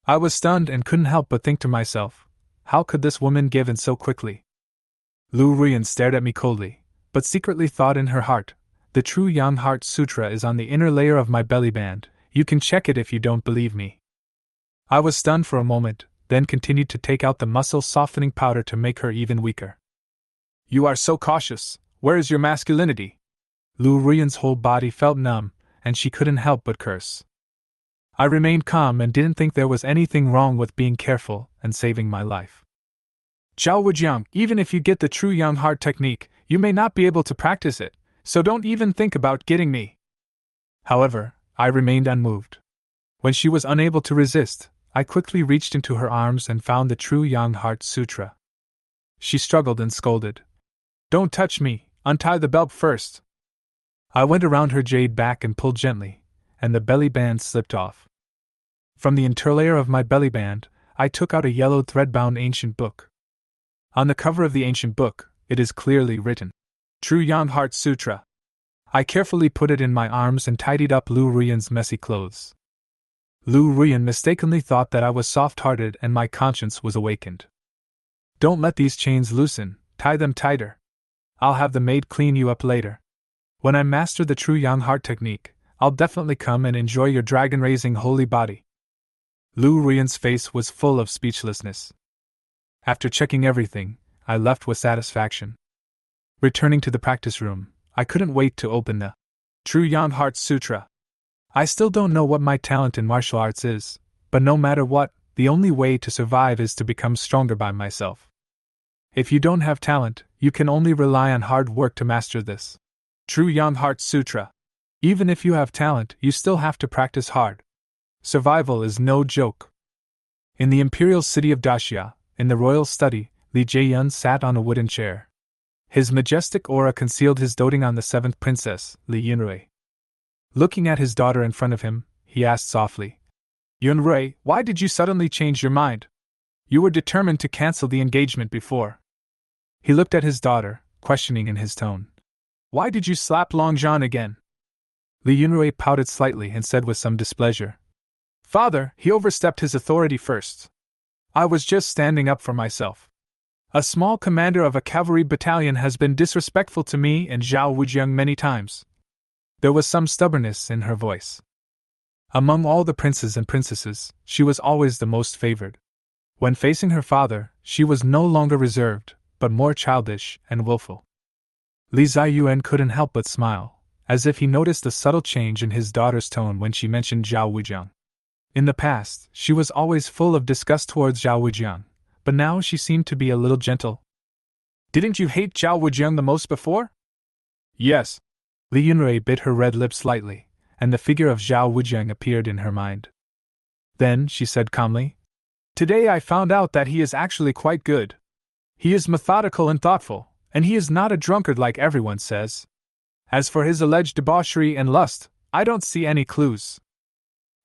I was stunned and couldn't help but think to myself, how could this woman give in so quickly? Lu Ruan stared at me coldly, but secretly thought in her heart, the true Young Heart Sutra is on the inner layer of my belly band, you can check it if you don't believe me. I was stunned for a moment, then continued to take out the muscle-softening powder to make her even weaker. "You are so cautious, where is your masculinity?" Lu Ruan's whole body felt numb, and she couldn't help but curse. I remained calm and didn't think there was anything wrong with being careful and saving my life. "Zhao Wujiang, even if you get the true Young Heart technique, you may not be able to practice it, so don't even think about getting me." However, I remained unmoved. When she was unable to resist, I quickly reached into her arms and found the true Young Heart Sutra. She struggled and scolded. "Don't touch me, untie the belt first." I went around her jade back and pulled gently, and the belly band slipped off. From the interlayer of my belly band, I took out a yellow thread-bound ancient book. On the cover of the ancient book, it is clearly written, True Yang Heart Sutra. I carefully put it in my arms and tidied up Lu Ruan's messy clothes. Lu Ruan mistakenly thought that I was soft-hearted and my conscience was awakened. Don't let these chains loosen, tie them tighter. I'll have the maid clean you up later. When I master the true Yang Heart technique, I'll definitely come and enjoy your dragon-raising holy body. Lu Ruan's face was full of speechlessness. After checking everything, I left with satisfaction. Returning to the practice room, I couldn't wait to open the True Yang Heart Sutra. I still don't know what my talent in martial arts is, but no matter what, the only way to survive is to become stronger by myself. If you don't have talent, you can only rely on hard work to master this True Yang Heart Sutra. Even if you have talent, you still have to practice hard. Survival is no joke. In the imperial city of Daxia, in the royal study, Li Jieyun sat on a wooden chair. His majestic aura concealed his doting on the seventh princess, Li Yunrui. Looking at his daughter in front of him, he asked softly, Yunrui, why did you suddenly change your mind? You were determined to cancel the engagement before. He looked at his daughter, questioning in his tone. Why did you slap Long Zhan again? Li Yunrui pouted slightly and said with some displeasure, Father, he overstepped his authority first. I was just standing up for myself. A small commander of a cavalry battalion has been disrespectful to me and Zhao Wujiang many times. There was some stubbornness in her voice. Among all the princes and princesses, she was always the most favored. When facing her father, she was no longer reserved, but more childish and willful. Li Ziyuan couldn't help but smile, as if he noticed a subtle change in his daughter's tone when she mentioned Zhao Wujiang. In the past, she was always full of disgust towards Zhao Wujiang, but now she seemed to be a little gentle. Didn't you hate Zhao Wujiang the most before? Yes. Li Yunrui bit her red lips slightly, and the figure of Zhao Wujiang appeared in her mind. Then she said calmly, Today I found out that he is actually quite good. He is methodical and thoughtful, and he is not a drunkard like everyone says. As for his alleged debauchery and lust, I don't see any clues.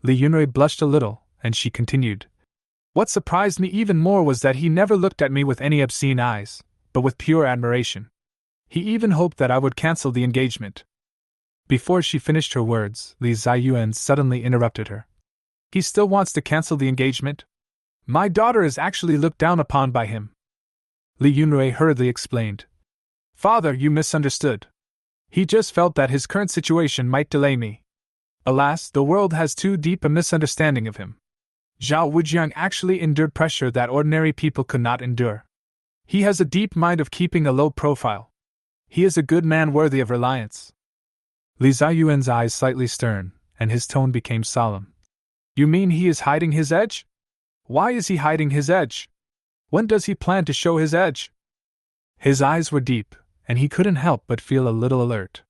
Li Yunrui blushed a little, and she continued, What surprised me even more was that he never looked at me with any obscene eyes, but with pure admiration. He even hoped that I would cancel the engagement. Before she finished her words, Li Ziyuan suddenly interrupted her. He still wants to cancel the engagement? My daughter is actually looked down upon by him. Li Yunrui hurriedly explained. Father, you misunderstood. He just felt that his current situation might delay me. Alas, the world has too deep a misunderstanding of him. Zhao Wujiang actually endured pressure that ordinary people could not endure. He has a deep mind of keeping a low profile. He is a good man worthy of reliance. Li Ziyuan's eyes slightly stern, and his tone became solemn. You mean he is hiding his edge? Why is he hiding his edge? When does he plan to show his edge? His eyes were deep, and he couldn't help but feel a little alert.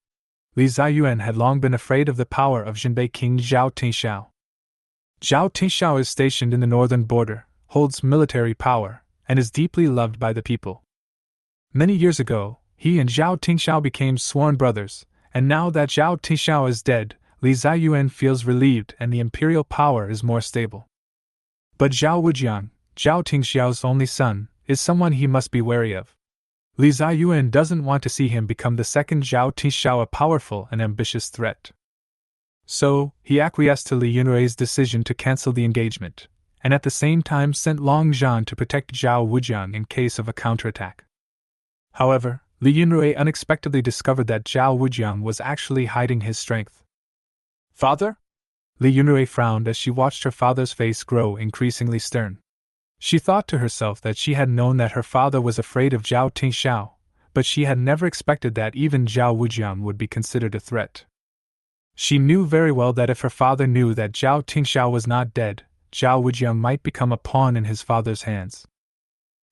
Li Ziyuan had long been afraid of the power of Jinbei King Zhao Tingxiao. Zhao Tingxiao is stationed in the northern border, holds military power, and is deeply loved by the people. Many years ago, he and Zhao Tingxiao became sworn brothers, and now that Zhao Tingxiao is dead, Li Ziyuan feels relieved and the imperial power is more stable. But Zhao Wujiang, Zhao Tingxiao's only son, is someone he must be wary of. Li Ziyuan doesn't want to see him become the second Zhao Tingxiao, a powerful and ambitious threat. So, he acquiesced to Li Yunrui's decision to cancel the engagement, and at the same time sent Long Zhan to protect Zhao Wujiang in case of a counterattack. However, Li Yunrui unexpectedly discovered that Zhao Wujiang was actually hiding his strength. Father? Li Yunrui frowned as she watched her father's face grow increasingly stern. She thought to herself that she had known that her father was afraid of Zhao Tingxiao, but she had never expected that even Zhao Wujiang would be considered a threat. She knew very well that if her father knew that Zhao Tingxiao was not dead, Zhao Wujiang might become a pawn in his father's hands.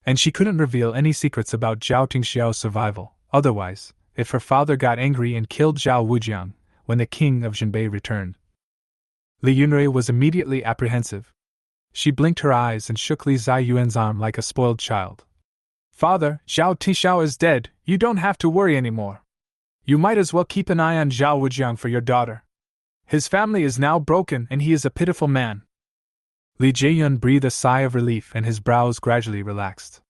And she couldn't reveal any secrets about Zhao Tingxiao's survival, otherwise, if her father got angry and killed Zhao Wujiang when the king of Jinbei returned. Li Yunrui was immediately apprehensive. She blinked her eyes and shook Li Ziyuan's arm like a spoiled child. Father, Zhao Tingxiao is dead, you don't have to worry anymore. You might as well keep an eye on Zhao Wujiang for your daughter. His family is now broken and he is a pitiful man. Li Jieyun breathed a sigh of relief and his brows gradually relaxed.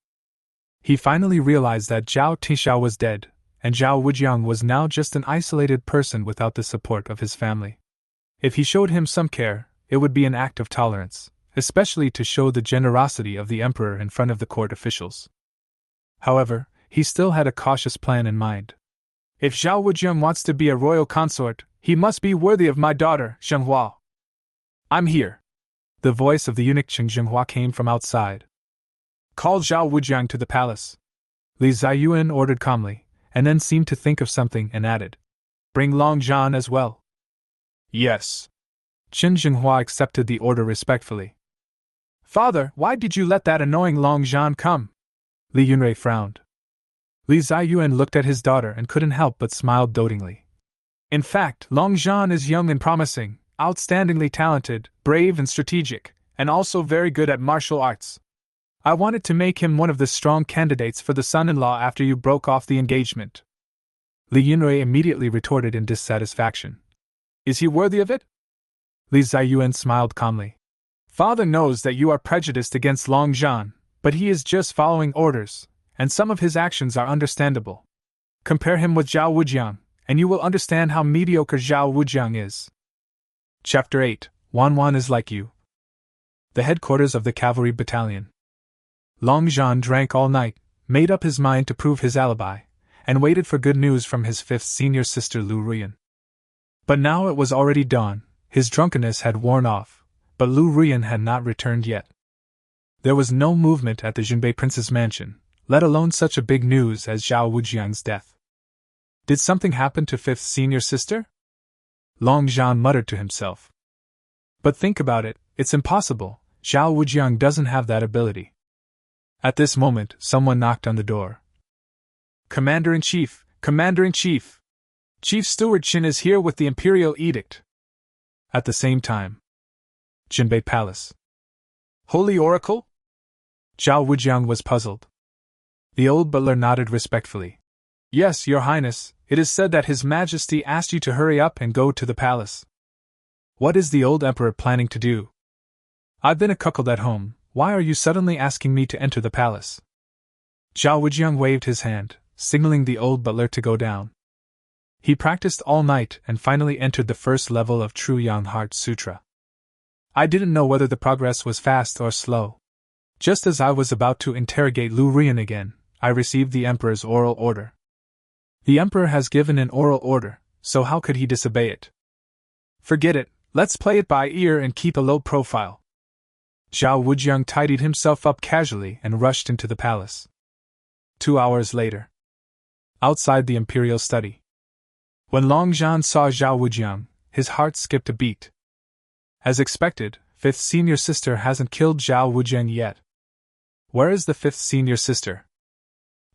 He finally realized that Zhao Tixiao was dead, and Zhao Wujiang was now just an isolated person without the support of his family. If he showed him some care, it would be an act of tolerance, especially to show the generosity of the emperor in front of the court officials. However, he still had a cautious plan in mind. If Zhao Wujiang wants to be a royal consort, he must be worthy of my daughter, Zhenghua. I'm here. The voice of the eunuch Zhenghua came from outside. Call Zhao Wujiang to the palace. Li Ziyuan ordered calmly, and then seemed to think of something and added, Bring Long Zhan as well. Yes. Zhenghua accepted the order respectfully. Father, why did you let that annoying Long Zhan come? Li Yunrui frowned. Li Ziyuan looked at his daughter and couldn't help but smiled dotingly. In fact, Long Zhan is young and promising, outstandingly talented, brave and strategic, and also very good at martial arts. I wanted to make him one of the strong candidates for the son-in-law after you broke off the engagement. Li Yunrui immediately retorted in dissatisfaction. Is he worthy of it? Li Ziyuan smiled calmly. Father knows that you are prejudiced against Long Zhan, but he is just following orders, and some of his actions are understandable. Compare him with Zhao Wujiang, and you will understand how mediocre Zhao Wujiang is. Chapter 8, Wan Wan is like you. The headquarters of the cavalry battalion. Long Zhan drank all night, made up his mind to prove his alibi, and waited for good news from his fifth senior sister Lu Ruan. But now it was already dawn, his drunkenness had worn off, but Lu Ruan had not returned yet. There was no movement at the Junbei prince's mansion, let alone such a big news as Zhao Wujiang's death. Did something happen to fifth senior sister? Long Zhan muttered to himself. But think about it, it's impossible, Zhao Wujiang doesn't have that ability. At this moment, someone knocked on the door. Commander-in-Chief, Commander-in-Chief! Chief Steward Qin is here with the Imperial Edict. At the same time. Jinbei Palace. Holy Oracle? Zhao Wujiang was puzzled. The old butler nodded respectfully. Yes, Your Highness, it is said that His Majesty asked you to hurry up and go to the palace. What is the old emperor planning to do? I've been a cuckold at home, why are you suddenly asking me to enter the palace? Zhao Wujiang waved his hand, signaling the old butler to go down. He practiced all night and finally entered the first level of True Yang Heart Sutra. I didn't know whether the progress was fast or slow. Just as I was about to interrogate Lu Ruan again, I received the Emperor's oral order. The Emperor has given an oral order, so how could he disobey it? Forget it, let's play it by ear and keep a low profile. Zhao Wujiang tidied himself up casually and rushed into the palace. 2 hours later. Outside the imperial study. When Long Zhan saw Zhao Wujiang, his heart skipped a beat. As expected, fifth senior sister hasn't killed Zhao Wujiang yet. Where is the fifth senior sister?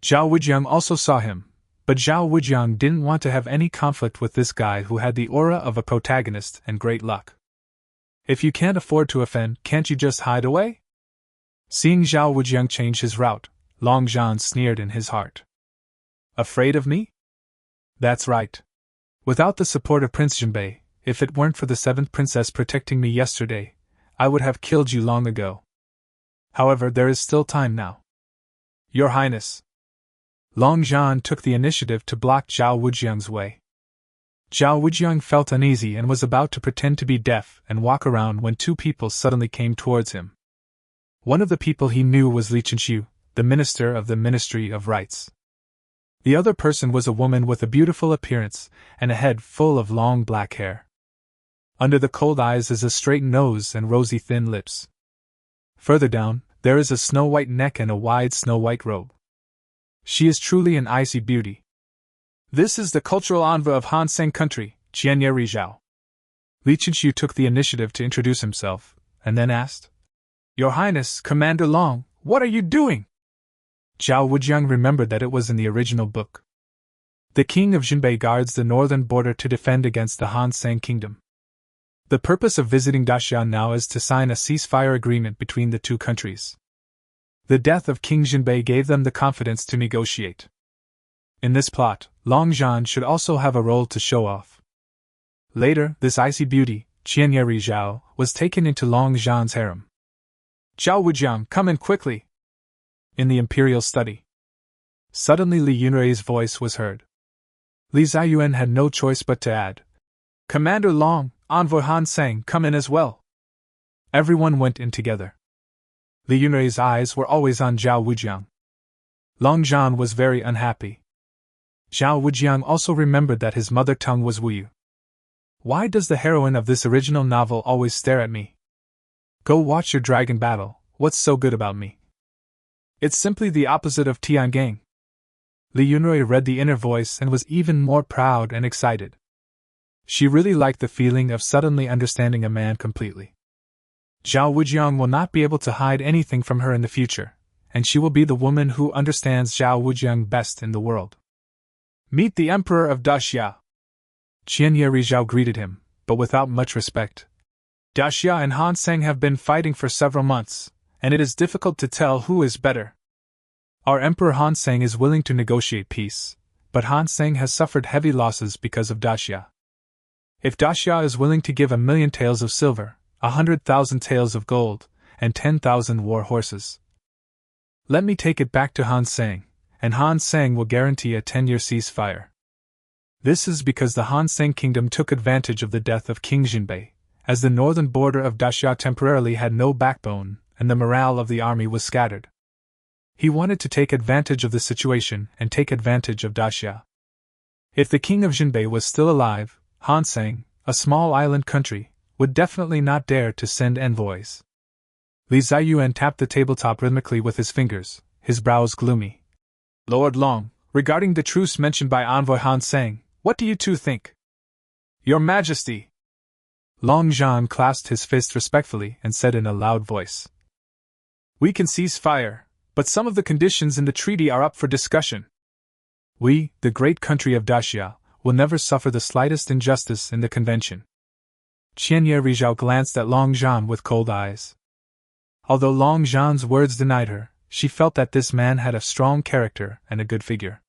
Zhao Wujiang also saw him, but Zhao Wujiang didn't want to have any conflict with this guy who had the aura of a protagonist and great luck. If you can't afford to offend, can't you just hide away? Seeing Zhao Wujiang change his route, Long Zhan sneered in his heart. Afraid of me? That's right. Without the support of Prince Jinbei, if it weren't for the seventh princess protecting me yesterday, I would have killed you long ago. However, there is still time now. Your Highness. Long Zhan took the initiative to block Zhao Wujiang's way. Zhao Wujiang felt uneasy and was about to pretend to be deaf and walk around when two people suddenly came towards him. One of the people he knew was Li Chenxiu, the minister of the Ministry of Rights. The other person was a woman with a beautiful appearance and a head full of long black hair. Under the cold eyes is a straight nose and rosy thin lips. Further down, there is a snow-white neck and a wide snow-white robe. She is truly an icy beauty. This is the cultural envoy of Han Seng country, Qianye Rizhao. Li Chenxiu took the initiative to introduce himself, and then asked, Your Highness, Commander Long, what are you doing? Zhao Wujiang remembered that it was in the original book. The king of Jinbei guards the northern border to defend against the Han Seng kingdom. The purpose of visiting Daxia now is to sign a ceasefire agreement between the two countries. The death of King Jinbei gave them the confidence to negotiate. In this plot, Long Zhan should also have a role to show off. Later, this icy beauty, Qianye Rizhao, was taken into Long Zhan's harem. Zhao Wujiang, come in quickly! In the imperial study. Suddenly Li Yunrui's voice was heard. Li Ziyuan had no choice but to add, Commander Long, Envoy Han Sang, come in as well. Everyone went in together. Li Yunrui's eyes were always on Zhao Wujiang. Long Zhan was very unhappy. Zhao Wujiang also remembered that his mother tongue was Wuyu. Why does the heroine of this original novel always stare at me? Go watch your dragon battle, what's so good about me? It's simply the opposite of Tiangang. Li Yunrui read the inner voice and was even more proud and excited. She really liked the feeling of suddenly understanding a man completely. Zhao Wujiang will not be able to hide anything from her in the future, and she will be the woman who understands Zhao Wujiang best in the world. Meet the Emperor of Daxia. Qianye Rizhao greeted him, but without much respect. Daxia and Han Sang have been fighting for several months, and it is difficult to tell who is better. Our Emperor Han Sang is willing to negotiate peace, but Han Sang has suffered heavy losses because of Daxia. If Daxia is willing to give 1,000,000 taels of silver, 100,000 taels of gold, and 10,000 war horses, let me take it back to Han Sang, and Han Sang will guarantee a 10-year ceasefire. This is because the Han Sang kingdom took advantage of the death of King Jinbei, as the northern border of Daxia temporarily had no backbone and the morale of the army was scattered. He wanted to take advantage of the situation and take advantage of Daxia. If the king of Jinbei was still alive, Han Sang, a small island country, would definitely not dare to send envoys. Li Ziyuan tapped the tabletop rhythmically with his fingers, his brows gloomy. Lord Long, regarding the truce mentioned by Envoy Han Sang, what do you two think? Your Majesty! Long Zhan clasped his fist respectfully and said in a loud voice. We can cease fire, but some of the conditions in the treaty are up for discussion. We, the great country of Daxia, will never suffer the slightest injustice in the convention. Qianye Rizhao glanced at Long Zhan with cold eyes. Although Long Zhan's words denied her, she felt that this man had a strong character and a good figure.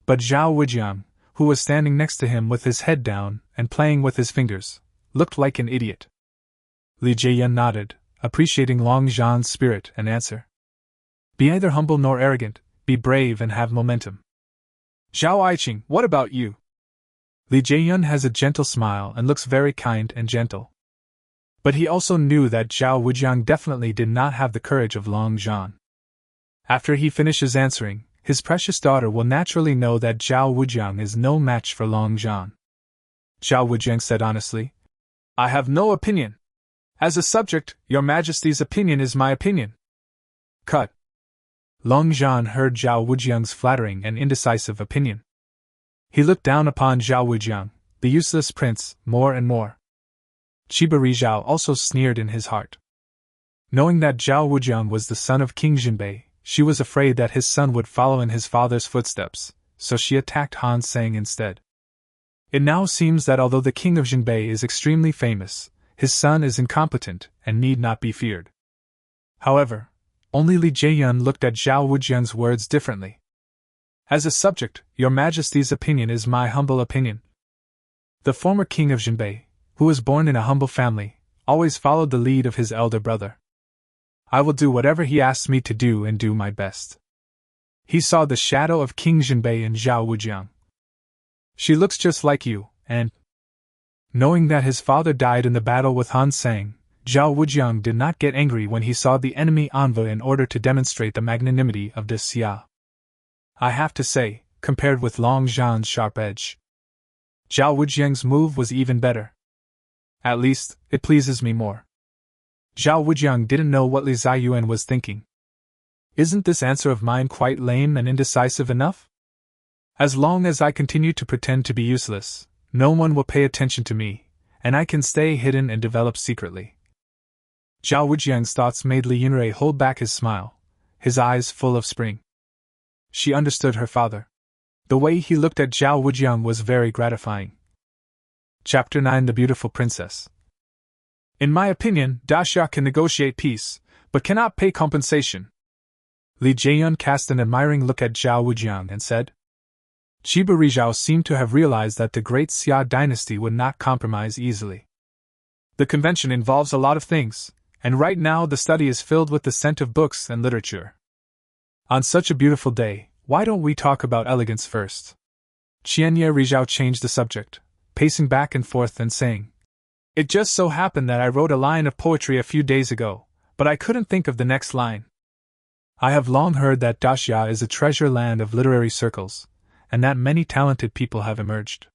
But Zhao Wujiang, who was standing next to him with his head down and playing with his fingers, looked like an idiot. Li Jian nodded, appreciating Long Zhan's spirit, and answer. Be neither humble nor arrogant, be brave and have momentum. Zhao Aiqing, what about you? Li Jian has a gentle smile and looks very kind and gentle. But he also knew that Zhao Wujiang definitely did not have the courage of Long Zhan. After he finishes answering, his precious daughter will naturally know that Zhao Wujiang is no match for Long Zhan. Zhao Wujiang said honestly, I have no opinion. As a subject, Your Majesty's opinion is my opinion. Cut. Long Zhan heard Zhao Wujiang's flattering and indecisive opinion. He looked down upon Zhao Wujiang, the useless prince, more and more. Chiba Rizhao also sneered in his heart. Knowing that Zhao Wujiang was the son of King Jinbei, she was afraid that his son would follow in his father's footsteps, so she attacked Han Sang instead. It now seems that although the king of Jinbei is extremely famous, his son is incompetent and need not be feared. However, only Li Jian looked at Zhao Wujiang's words differently. As a subject, Your Majesty's opinion is my humble opinion. The former king of Jinbei, who was born in a humble family, always followed the lead of his elder brother. I will do whatever he asks me to do and do my best. He saw the shadow of King Jinbei in Zhao Wujiang. She looks just like you, and... Knowing that his father died in the battle with Han Sang, Zhao Wujiang did not get angry when he saw the enemy envoy in order to demonstrate the magnanimity of Daxia. I have to say, compared with Long Zhan's sharp edge, Zhao Wujiang's move was even better. At least, it pleases me more. Zhao Wujiang didn't know what Li Ziyuan was thinking. Isn't this answer of mine quite lame and indecisive enough? As long as I continue to pretend to be useless, no one will pay attention to me, and I can stay hidden and develop secretly. Zhao Wujiang's thoughts made Li Yunrui hold back his smile, his eyes full of spring. She understood her father. The way he looked at Zhao Wujiang was very gratifying. Chapter 9: The Beautiful Princess. In my opinion, Daxia can negotiate peace, but cannot pay compensation. Li Jian cast an admiring look at Zhao Wujiang and said. Chiba Rizhao seemed to have realized that the great Xia dynasty would not compromise easily. The convention involves a lot of things, and right now the study is filled with the scent of books and literature. On such a beautiful day, why don't we talk about elegance first? Qianye Rizhao changed the subject, pacing back and forth and saying, "It just so happened that I wrote a line of poetry a few days ago, but I couldn't think of the next line. I have long heard that Daxia is a treasure land of literary circles, and that many talented people have emerged."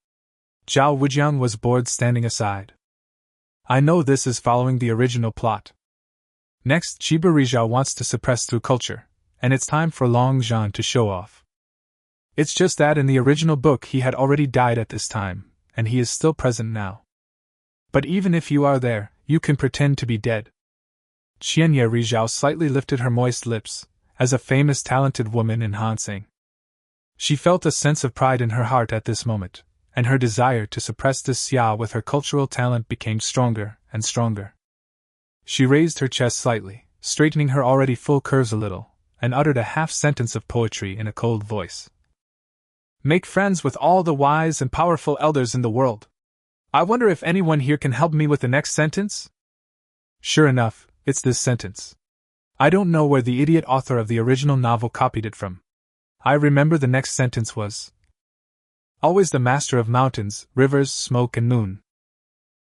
Zhao Wujiang was bored, standing aside. "I know this is following the original plot. Next, Chiba Rizhao wants to suppress through culture, and it's time for Long Zhan to show off. It's just that in the original book he had already died at this time, and he is still present now. But even if you are there, you can pretend to be dead." Qianye Rizhao slightly lifted her moist lips, as a famous talented woman in Hansing. She felt a sense of pride in her heart at this moment, and her desire to suppress this xia with her cultural talent became stronger and stronger. She raised her chest slightly, straightening her already full curves a little, and uttered a half-sentence of poetry in a cold voice. "Make friends with all the wise and powerful elders in the world. I wonder if anyone here can help me with the next sentence?" Sure enough, it's this sentence. I don't know where the idiot author of the original novel copied it from. I remember the next sentence was, "Always the master of mountains, rivers, smoke and moon."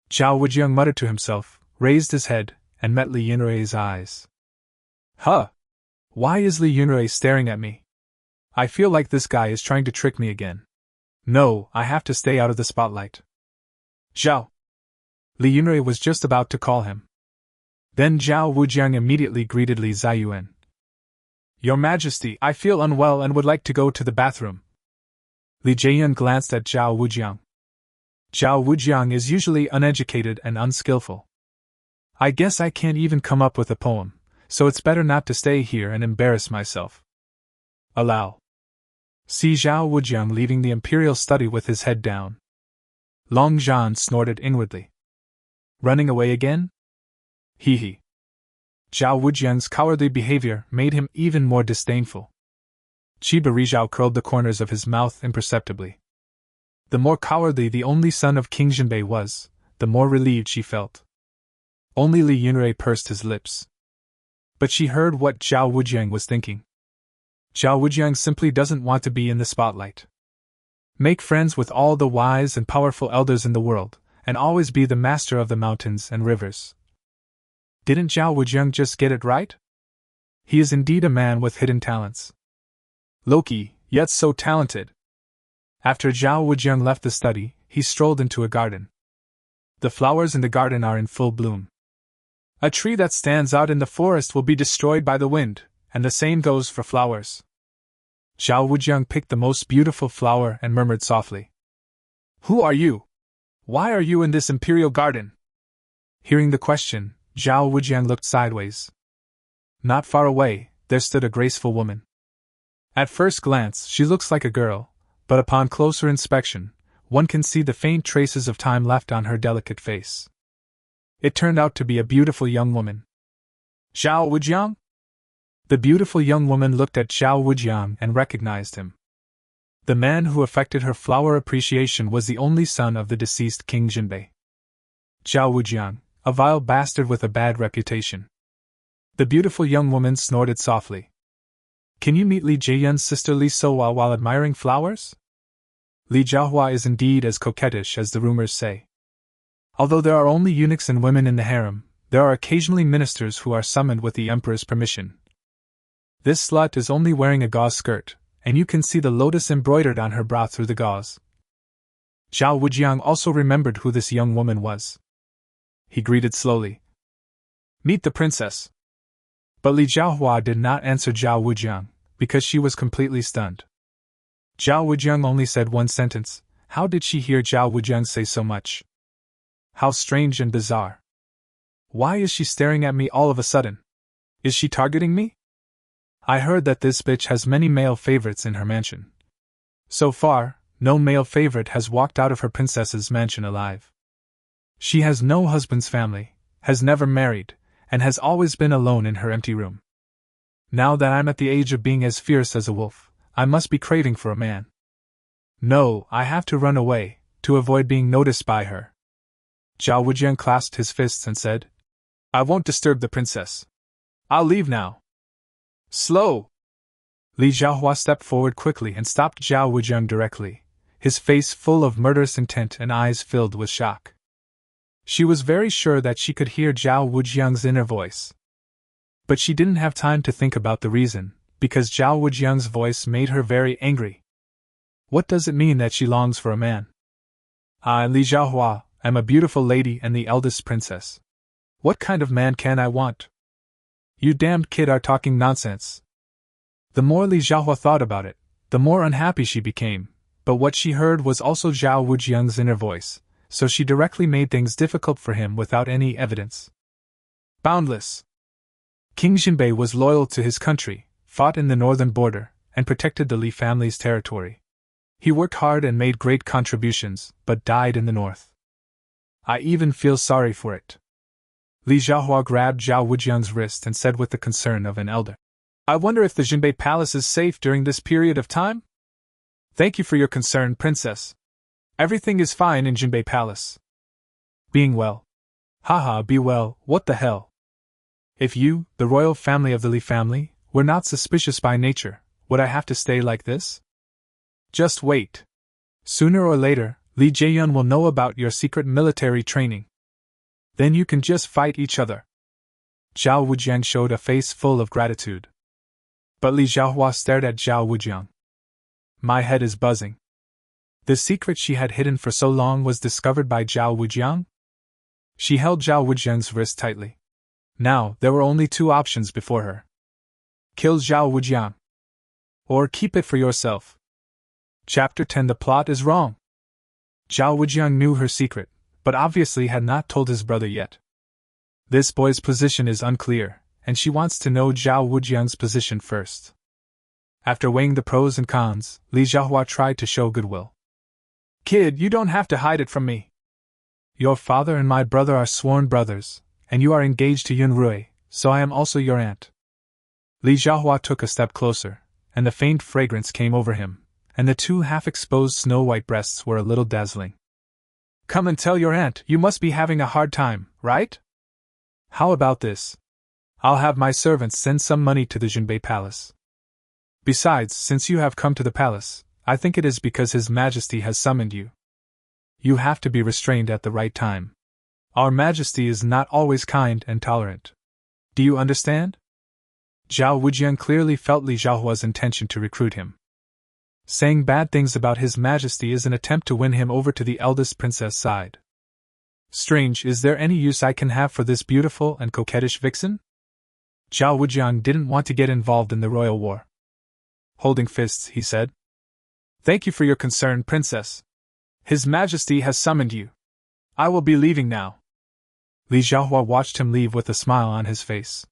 Zhao Wujiang muttered to himself, raised his head, and met Li Yunrui's eyes. Huh! Why is Li Yunrui staring at me? I feel like this guy is trying to trick me again. No, I have to stay out of the spotlight. Zhao! Li Yunrui was just about to call him. Then Zhao Wujiang immediately greeted Li Ziyuan. "Your Majesty, I feel unwell and would like to go to the bathroom." Li Jian glanced at Zhao Wujiang. Zhao Wujiang is usually uneducated and unskillful. "I guess I can't even come up with a poem, so it's better not to stay here and embarrass myself." Allow. See Zhao Wujiang leaving the imperial study with his head down. Long Zhan snorted inwardly. Running away again? Hee hee. Zhao Wujiang's cowardly behavior made him even more disdainful. Chiba Rizhao curled the corners of his mouth imperceptibly. The more cowardly the only son of King Jinbei was, the more relieved she felt. Only Li Yunrui pursed his lips. But she heard what Zhao Wujiang was thinking. Zhao Wujiang simply doesn't want to be in the spotlight. Make friends with all the wise and powerful elders in the world, and always be the master of the mountains and rivers. Didn't Zhao Wujiang just get it right? He is indeed a man with hidden talents. Loki, yet so talented. After Zhao Wujiang left the study, he strolled into a garden. The flowers in the garden are in full bloom. A tree that stands out in the forest will be destroyed by the wind, and the same goes for flowers. Zhao Wujiang picked the most beautiful flower and murmured softly. Who are you? Why are you in this imperial garden? Hearing the question, Zhao Wujiang looked sideways. Not far away, there stood a graceful woman. At first glance, she looks like a girl, but upon closer inspection, one can see the faint traces of time left on her delicate face. It turned out to be a beautiful young woman. Zhao Wujiang? The beautiful young woman looked at Zhao Wujiang and recognized him. The man who affected her flower appreciation was the only son of the deceased King Jinbei. Zhao Wujiang, a vile bastard with a bad reputation. The beautiful young woman snorted softly. Can you meet Li Jian's sister Li Sohua while admiring flowers? Li Jiahua is indeed as coquettish as the rumors say. Although there are only eunuchs and women in the harem, there are occasionally ministers who are summoned with the emperor's permission. This slut is only wearing a gauze skirt, and you can see the lotus embroidered on her brow through the gauze. Zhao Wujiang also remembered who this young woman was. He greeted slowly. Meet the princess. But Li Jiahua did not answer Zhao Wujiang, because she was completely stunned. Zhao Wujiang only said one sentence. How did she hear Zhao Wujiang say so much? How strange and bizarre. Why is she staring at me all of a sudden? Is she targeting me? I heard that this bitch has many male favorites in her mansion. So far, no male favorite has walked out of her princess's mansion alive. She has no husband's family, has never married, and has always been alone in her empty room. Now that I'm at the age of being as fierce as a wolf, I must be craving for a man. No, I have to run away, to avoid being noticed by her. Zhao Wujiang clasped his fists and said, I won't disturb the princess. I'll leave now. Slow! Li Xiaohua stepped forward quickly and stopped Zhao Wujiang directly, his face full of murderous intent and eyes filled with shock. She was very sure that she could hear Zhao Wujiang's inner voice. But she didn't have time to think about the reason, because Zhao Wujiang's voice made her very angry. What does it mean that she longs for a man? I, Li Xiaohua, am a beautiful lady and the eldest princess. What kind of man can I want? You damned kid are talking nonsense. The more Li Xiaohua thought about it, the more unhappy she became, but what she heard was also Zhao Wujiang's inner voice, so she directly made things difficult for him without any evidence. Boundless. King Jinbei was loyal to his country, fought in the northern border, and protected the Li family's territory. He worked hard and made great contributions, but died in the north. I even feel sorry for it. Li Xiaohua grabbed Zhao Wujiang's wrist and said with the concern of an elder. I wonder if the Jinbei Palace is safe during this period of time? Thank you for your concern, princess. Everything is fine in Jinbei Palace. Being well. Haha, be well, what the hell? If you, the royal family of the Li family, were not suspicious by nature, would I have to stay like this? Just wait. Sooner or later, Li Jieyun will know about your secret military training. Then you can just fight each other. Zhao Wujiang showed a face full of gratitude. But Li Xiaohua stared at Zhao Wujiang. My head is buzzing. The secret she had hidden for so long was discovered by Zhao Wujiang? She held Zhao Wujiang's wrist tightly. Now, there were only two options before her. Kill Zhao Wujiang. Or keep it for yourself. Chapter 10. The plot is wrong. Zhao Wujiang knew her secret, but obviously had not told his brother yet. This boy's position is unclear, and she wants to know Zhao Wujiang's position first. After weighing the pros and cons, Li Xiaohua tried to show goodwill. Kid, you don't have to hide it from me. Your father and my brother are sworn brothers, and you are engaged to Yun Rui, so I am also your aunt. Li Xiaohua took a step closer, and the faint fragrance came over him, and the two half-exposed snow-white breasts were a little dazzling. Come and tell your aunt you must be having a hard time, right? How about this? I'll have my servants send some money to the Jinbei Palace. Besides, since you have come to the palace, I think it is because His Majesty has summoned you. You have to be restrained at the right time. Our Majesty is not always kind and tolerant. Do you understand? Zhao Wujiang clearly felt Li Xiaohua's intention to recruit him. Saying bad things about His Majesty is an attempt to win him over to the eldest princess' side. Strange, is there any use I can have for this beautiful and coquettish vixen? Zhao Wujiang didn't want to get involved in the royal war. Holding fists, he said. Thank you for your concern, princess. His Majesty has summoned you. I will be leaving now. Li Xiaohua watched him leave with a smile on his face.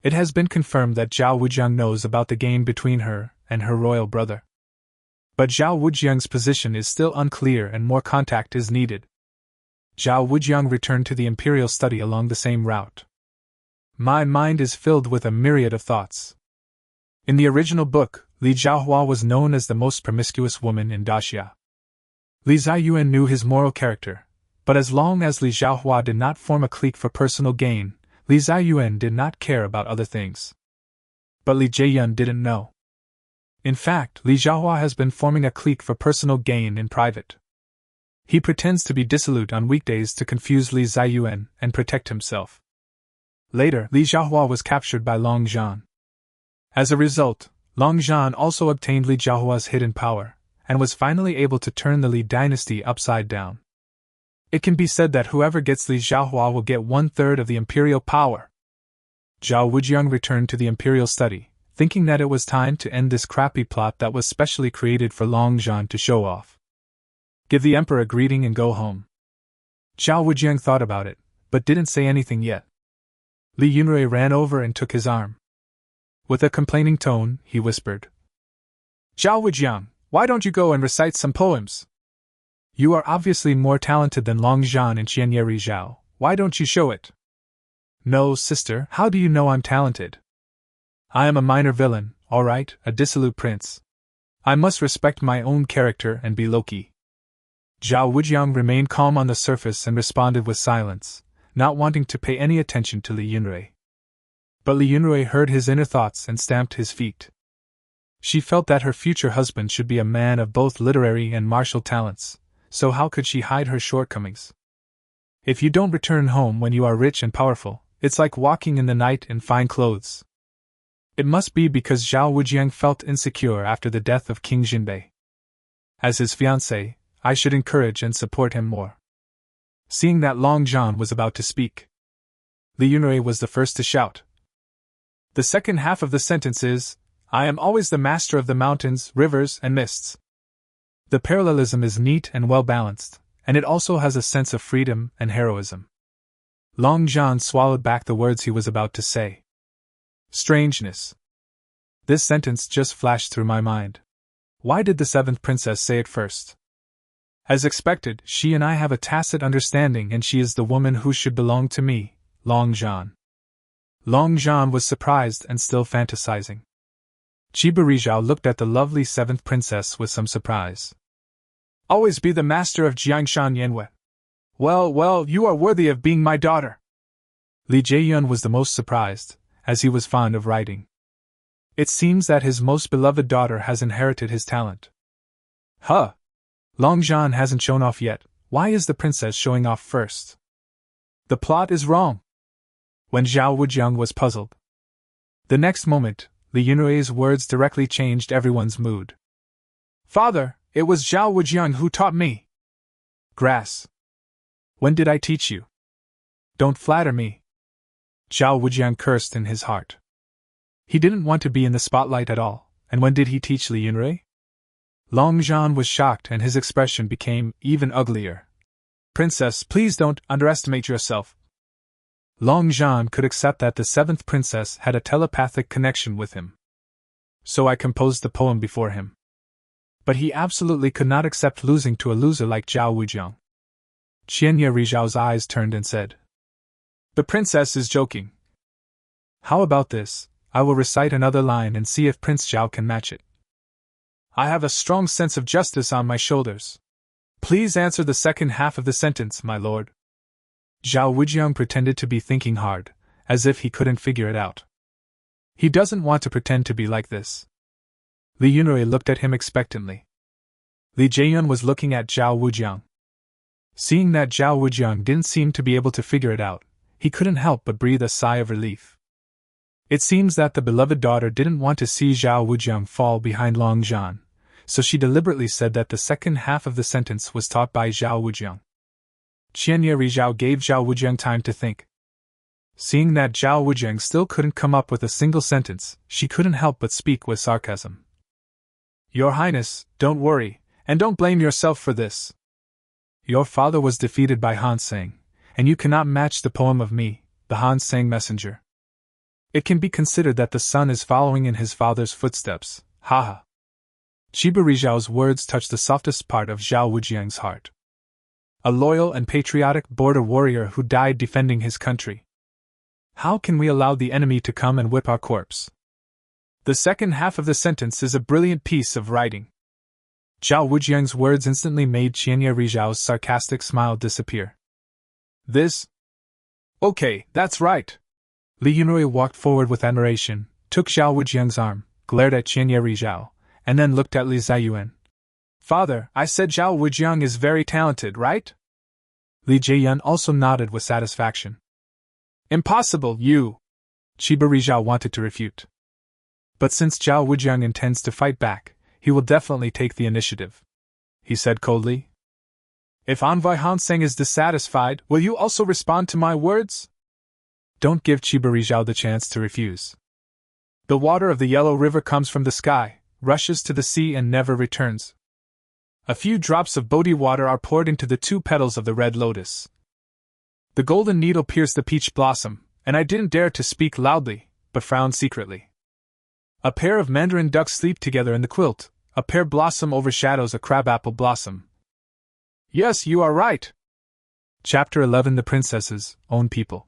It has been confirmed that Zhao Wujiang knows about the game between her and her royal brother. But Zhao Wujiang's position is still unclear and more contact is needed. Zhao Wujiang returned to the imperial study along the same route. My mind is filled with a myriad of thoughts. In the original book, Li Xiaohua was known as the most promiscuous woman in Daxia. Li Ziyuan knew his moral character, but as long as Li Xiaohua did not form a clique for personal gain, Li Ziyuan did not care about other things. But Li Jieyun didn't know. In fact, Li Xiaohua has been forming a clique for personal gain in private. He pretends to be dissolute on weekdays to confuse Li Ziyuan and protect himself. Later, Li Xiaohua was captured by Long Zhan. As a result, Long Zhan also obtained Li Xiaohua's hidden power, and was finally able to turn the Li dynasty upside down. It can be said that whoever gets Li Xiaohua will get 1/3 of the imperial power. Zhao Wujiang returned to the imperial study, thinking that it was time to end this crappy plot that was specially created for Long Zhan to show off. Give the emperor a greeting and go home. Zhao Wujiang thought about it, but didn't say anything yet. Li Yunrui ran over and took his arm. With a complaining tone, he whispered, Zhao Wujiang, why don't you go and recite some poems? You are obviously more talented than Long Zhan and Qianyeri Zhao, why don't you show it? No, sister, how do you know I'm talented? I am a minor villain, alright, a dissolute prince. I must respect my own character and be low-key. Zhao Wujiang remained calm on the surface and responded with silence, not wanting to pay any attention to Li Yunrui. But Li Yunrui heard his inner thoughts and stamped his feet. She felt that her future husband should be a man of both literary and martial talents, so how could she hide her shortcomings? If you don't return home when you are rich and powerful, it's like walking in the night in fine clothes. It must be because Zhao Wujiang felt insecure after the death of King Jinbei. As his fiancé, I should encourage and support him more. Seeing that Long Zhan was about to speak, Li Yunrui was the first to shout. The second half of the sentence is, I am always the master of the mountains, rivers, and mists. The parallelism is neat and well balanced, and it also has a sense of freedom and heroism. Long Zhan swallowed back the words he was about to say. Strangeness. This sentence just flashed through my mind. Why did the seventh princess say it first? As expected, she and I have a tacit understanding and she is the woman who should belong to me, Long Zhan. Long Zhan was surprised and still fantasizing. Zhao looked at the lovely seventh princess with some surprise. Always be the master of Jiangshan Yanwei. Well, you are worthy of being my daughter. Li Jieyun was the most surprised, as he was fond of writing. It seems that his most beloved daughter has inherited his talent. Huh! Long Zhan hasn't shown off yet, why is the princess showing off first? The plot is wrong. When Zhao Wujiang was puzzled. The next moment, Li Yunrui's words directly changed everyone's mood. Father, it was Zhao Wujiang who taught me. Grass. When did I teach you? Don't flatter me. Zhao Wujiang cursed in his heart. He didn't want to be in the spotlight at all, and when did he teach Li Yunrui? Long Zhan was shocked and his expression became even uglier. Princess, please don't underestimate yourself. Long Zhan could accept that the seventh princess had a telepathic connection with him. So I composed the poem before him. But he absolutely could not accept losing to a loser like Zhao Wujiang. Qianye Rizhao's eyes turned and said, The princess is joking. How about this? I will recite another line and see if Prince Zhao can match it. I have a strong sense of justice on my shoulders. Please answer the second half of the sentence, my lord. Zhao Wujiang pretended to be thinking hard, as if he couldn't figure it out. He doesn't want to pretend to be like this. Li Yunrui looked at him expectantly. Li Jieyun was looking at Zhao Wujiang. Seeing that Zhao Wujiang didn't seem to be able to figure it out, he couldn't help but breathe a sigh of relief. It seems that the beloved daughter didn't want to see Zhao Wujiang fall behind Long Zhan, so she deliberately said that the second half of the sentence was taught by Zhao Wujiang. Qianye Rizhao gave Zhao Wujiang time to think. Seeing that Zhao Wujiang still couldn't come up with a single sentence, she couldn't help but speak with sarcasm. Your Highness, don't worry, and don't blame yourself for this. Your father was defeated by Han Sang, and you cannot match the poem of me, the Han Sang messenger. It can be considered that the son is following in his father's footsteps, haha. Rizhao's words touched the softest part of Zhao Wujiang's heart. A loyal and patriotic border warrior who died defending his country. How can we allow the enemy to come and whip our corpse? The second half of the sentence is a brilliant piece of writing. Zhao Wujiang's words instantly made Qianye Rizhao's sarcastic smile disappear. This? Okay, that's right. Li Yunrui walked forward with admiration, took Zhao Wujiang's arm, glared at Qianye Rizhao, and then looked at Li Ziyuan. Father, I said Zhao Wujiang is very talented, right? Li Jieyun also nodded with satisfaction. Impossible, you! Rizhao wanted to refute. But since Zhao Wujiang intends to fight back, he will definitely take the initiative, he said coldly. If envoy Han Sang is dissatisfied, will you also respond to my words? Don't give Rizhao the chance to refuse. The water of the Yellow River comes from the sky, rushes to the sea and never returns. A few drops of Bodhi water are poured into the 2 petals of the red lotus. The golden needle pierced the peach blossom, and I didn't dare to speak loudly, but frowned secretly. A pair of mandarin ducks sleep together in the quilt, a pear blossom overshadows a crabapple blossom. Yes, you are right. Chapter 11 The Princess's Own People.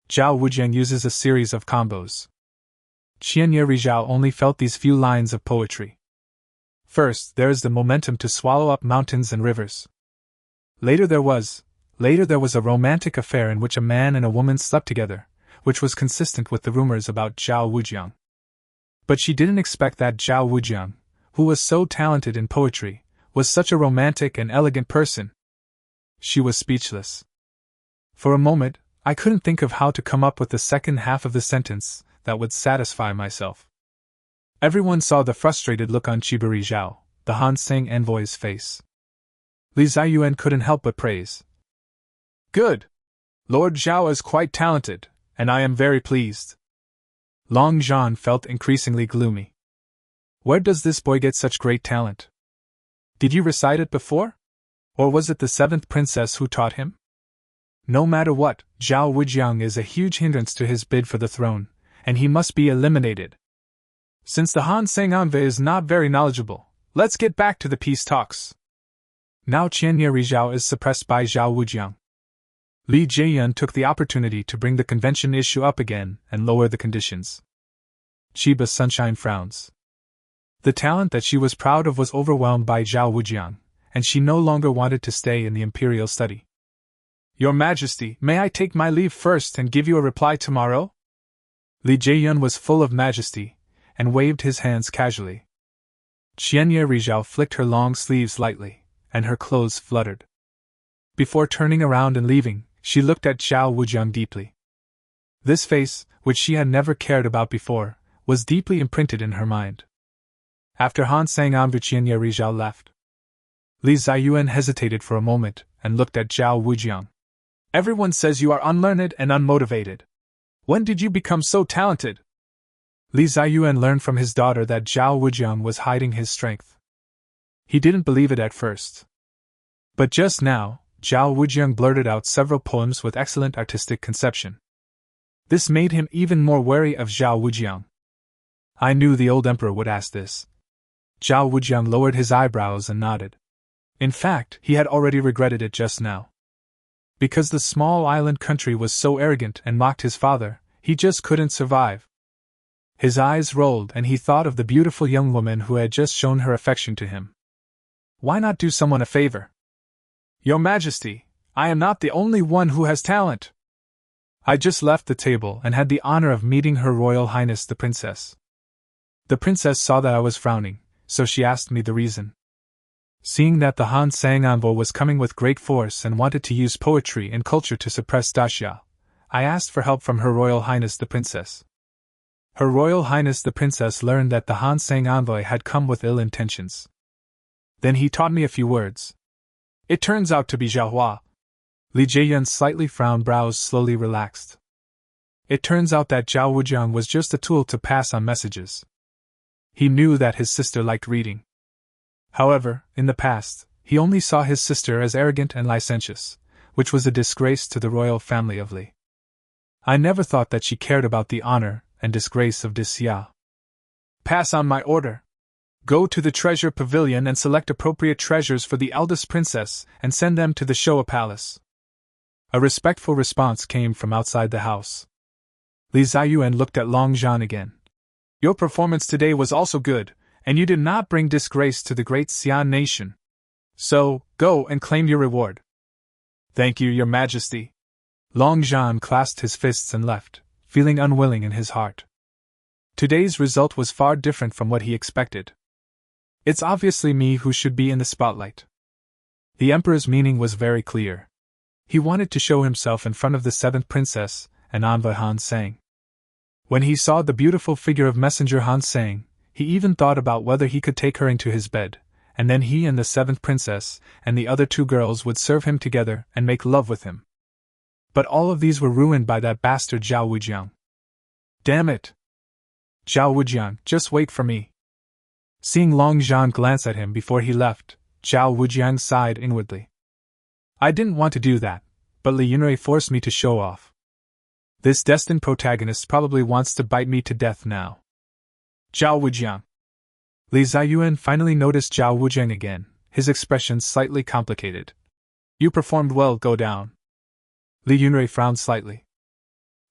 Zhao Wujiang uses a series of combos. Qianye Rizhao only felt these few lines of poetry. First, there is the momentum to swallow up mountains and rivers. Later there was, Later there was a romantic affair in which a man and a woman slept together, which was consistent with the rumors about Zhao Wujiang. But she didn't expect that Zhao Wujiang, who was so talented in poetry, was such a romantic and elegant person. She was speechless. For a moment, I couldn't think of how to come up with the second half of the sentence that would satisfy myself. Everyone saw the frustrated look on Qiberi Zhao, the Han Seng envoy's face. Li Ziyuan couldn't help but praise. Good! Lord Zhao is quite talented, and I am very pleased. Long Zhan felt increasingly gloomy. Where does this boy get such great talent? Did you recite it before? Or was it the seventh princess who taught him? No matter what, Zhao Wujiang is a huge hindrance to his bid for the throne, and he must be eliminated. Since the Han Seng envoy is not very knowledgeable, let's get back to the peace talks. Now Qianyeri Zhao is suppressed by Zhao Wujiang. Li Jieyun took the opportunity to bring the convention issue up again and lower the conditions. Chiba Sunshine frowns. The talent that she was proud of was overwhelmed by Zhao Wujiang, and she no longer wanted to stay in the imperial study. Your Majesty, may I take my leave first and give you a reply tomorrow? Li Jieyun was full of majesty, and waved his hands casually. Qianyeri Zhao flicked her long sleeves lightly, and her clothes fluttered. Before turning around and leaving, she looked at Zhao Wujiang deeply. This face, which she had never cared about before, was deeply imprinted in her mind. After Han Sang envoy Qianyeri Zhao left, Li Ziyuan hesitated for a moment and looked at Zhao Wujiang. Everyone says you are unlearned and unmotivated. When did you become so talented? Li Ziyuan learned from his daughter that Zhao Wujiang was hiding his strength. He didn't believe it at first. But just now, Zhao Wujiang blurted out several poems with excellent artistic conception. This made him even more wary of Zhao Wujiang. I knew the old emperor would ask this. Zhao Wujiang lowered his eyebrows and nodded. In fact, he had already regretted it just now. Because the small island country was so arrogant and mocked his father, he just couldn't survive. His eyes rolled and he thought of the beautiful young woman who had just shown her affection to him. Why not do someone a favor? Your Majesty, I am not the only one who has talent. I just left the table and had the honor of meeting Her Royal Highness the Princess. The princess saw that I was frowning, so she asked me the reason. Seeing that the Han Sang envoy was coming with great force and wanted to use poetry and culture to suppress Daxia, I asked for help from Her Royal Highness the Princess. Her Royal Highness the Princess learned that the Han Sang envoy had come with ill intentions. Then he taught me a few words. It turns out to be Zhaohua. Li Jieyun's slightly frowned brows slowly relaxed. It turns out that Zhao Wujiang was just a tool to pass on messages. He knew that his sister liked reading. However, in the past, he only saw his sister as arrogant and licentious, which was a disgrace to the royal family of Li. I never thought that she cared about the honor and disgrace of Daxia. Pass on my order. Go to the treasure pavilion and select appropriate treasures for the eldest princess and send them to the Showa Palace. A respectful response came from outside the house. Li Ziyuan looked at Long Zhan again. Your performance today was also good, and you did not bring disgrace to the great Xian nation. So, go and claim your reward. Thank you, Your Majesty. Long Zhan clasped his fists and left, feeling unwilling in his heart. Today's result was far different from what he expected. It's obviously me who should be in the spotlight. The Emperor's meaning was very clear. He wanted to show himself in front of the seventh princess, and envoy Han Sang. When he saw the beautiful figure of Messenger Han Sang, he even thought about whether he could take her into his bed, and then he and the seventh princess and the other two girls would serve him together and make love with him. But all of these were ruined by that bastard Zhao Wujiang. Damn it! Zhao Wujiang, just wait for me. Seeing Long Zhan glance at him before he left, Zhao Wujiang sighed inwardly. I didn't want to do that, but Li Yunrui forced me to show off. This destined protagonist probably wants to bite me to death now. Zhao Wujiang. Li Ziyuan finally noticed Zhao Wujiang again, his expression slightly complicated. You performed well, go down. Li Yunrui frowned slightly.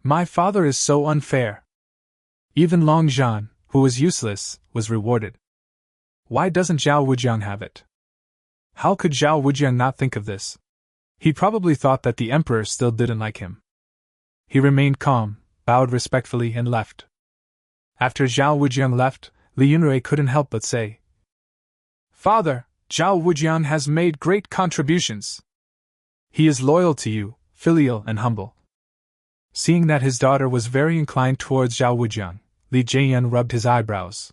My father is so unfair. Even Long Zhan, who was useless, was rewarded. Why doesn't Zhao Wujiang have it? How could Zhao Wujiang not think of this? He probably thought that the emperor still didn't like him. He remained calm, bowed respectfully, and left. After Zhao Wujiang left, Li Yunrui couldn't help but say, "Father, Zhao Wujiang has made great contributions. He is loyal to you, filial and humble." Seeing that his daughter was very inclined towards Zhao Wujiang, Li Jian rubbed his eyebrows.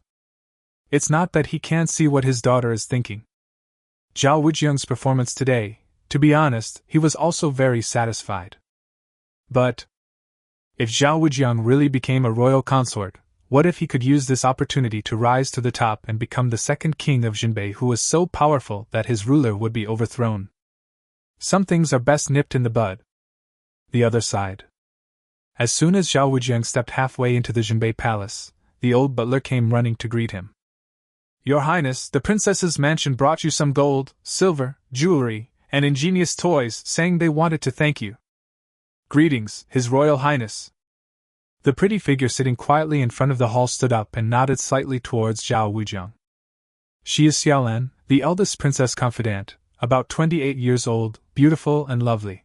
It's not that he can't see what his daughter is thinking. Zhao Wujiang's performance today, to be honest, he was also very satisfied. But if Zhao Wujiang really became a royal consort, what if he could use this opportunity to rise to the top and become the second king of Jinbei who was so powerful that his ruler would be overthrown? Some things are best nipped in the bud. The other side. As soon as Zhao Wujiang stepped halfway into the Jinbei palace, the old butler came running to greet him. "Your Highness, the princess's mansion brought you some gold, silver, jewelry, and ingenious toys, saying they wanted to thank you." "Greetings, His Royal Highness." The pretty figure sitting quietly in front of the hall stood up and nodded slightly towards Zhao Wujiang. She is Xiaolan, the eldest princess confidante, about 28 years old, beautiful and lovely.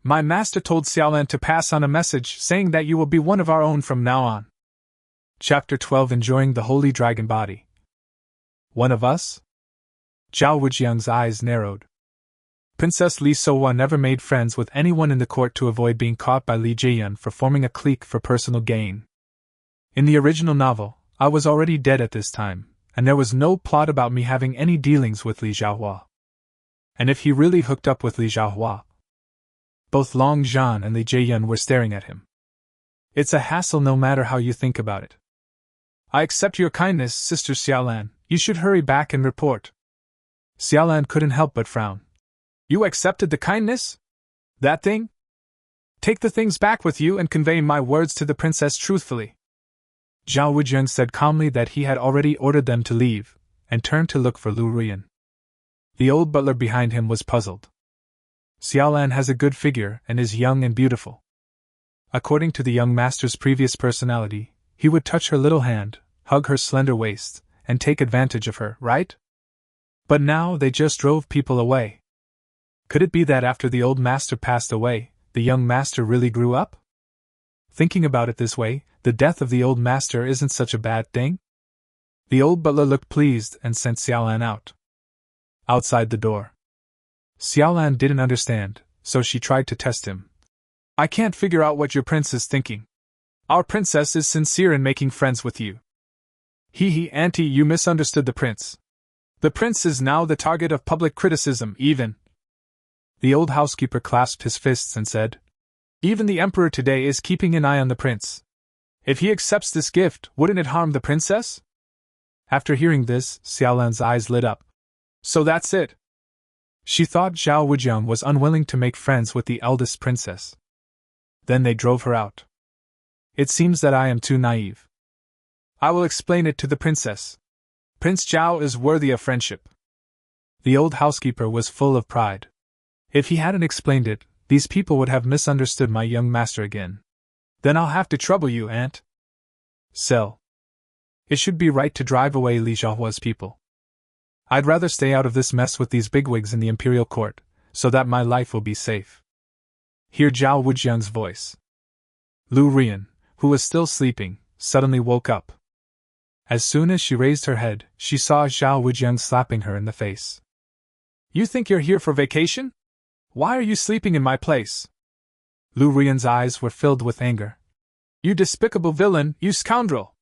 "My master told Xiaolan to pass on a message saying that you will be one of our own from now on." Chapter 12, Enjoying the Holy Dragon Body. One of us? Zhao Wujiang's eyes narrowed. Princess Li Sohua never made friends with anyone in the court to avoid being caught by Li Jian for forming a clique for personal gain. In the original novel, I was already dead at this time, and there was no plot about me having any dealings with Li Zhaohua. And if he really hooked up with Li Zhaohua? Both Long Zhan and Li Jian were staring at him. It's a hassle no matter how you think about it. "I accept your kindness, Sister Xiaolan. You should hurry back and report." Xiaolan couldn't help but frown. "You accepted the kindness? That thing? Take the things back with you and convey my words to the princess truthfully." Zhao Wujiang said calmly that he had already ordered them to leave, and turned to look for Lu Ruan. The old butler behind him was puzzled. Xiaolan has a good figure and is young and beautiful. According to the young master's previous personality, he would touch her little hand, hug her slender waist, and take advantage of her, right? But now they just drove people away. Could it be that after the old master passed away, the young master really grew up? Thinking about it this way, the death of the old master isn't such a bad thing? The old butler looked pleased and sent Xiaolan out. Outside the door, Xiaolan didn't understand, so she tried to test him. "I can't figure out what your prince is thinking. Our princess is sincere in making friends with you." Auntie, you misunderstood the prince. The prince is now the target of public criticism, even." The old housekeeper clasped his fists and said, "Even the emperor today is keeping an eye on the prince. If he accepts this gift, wouldn't it harm the princess?" After hearing this, Xiaolan's eyes lit up. So that's it. She thought Zhao Wujiang was unwilling to make friends with the eldest princess. Then they drove her out. "It seems that I am too naive. I will explain it to the princess. Prince Zhao is worthy of friendship." The old housekeeper was full of pride. If he hadn't explained it, these people would have misunderstood my young master again. "Then I'll have to trouble you, Aunt." "Sell. It should be right to drive away Li Zhaohua's people. I'd rather stay out of this mess with these bigwigs in the imperial court, so that my life will be safe." Hear Zhao Wujiang's voice. Lu Ruan, who was still sleeping, suddenly woke up. As soon as she raised her head, she saw Zhao Wujiang slapping her in the face. "You think you're here for vacation? Why are you sleeping in my place?" Lu Ruan's eyes were filled with anger. "You despicable villain, you scoundrel!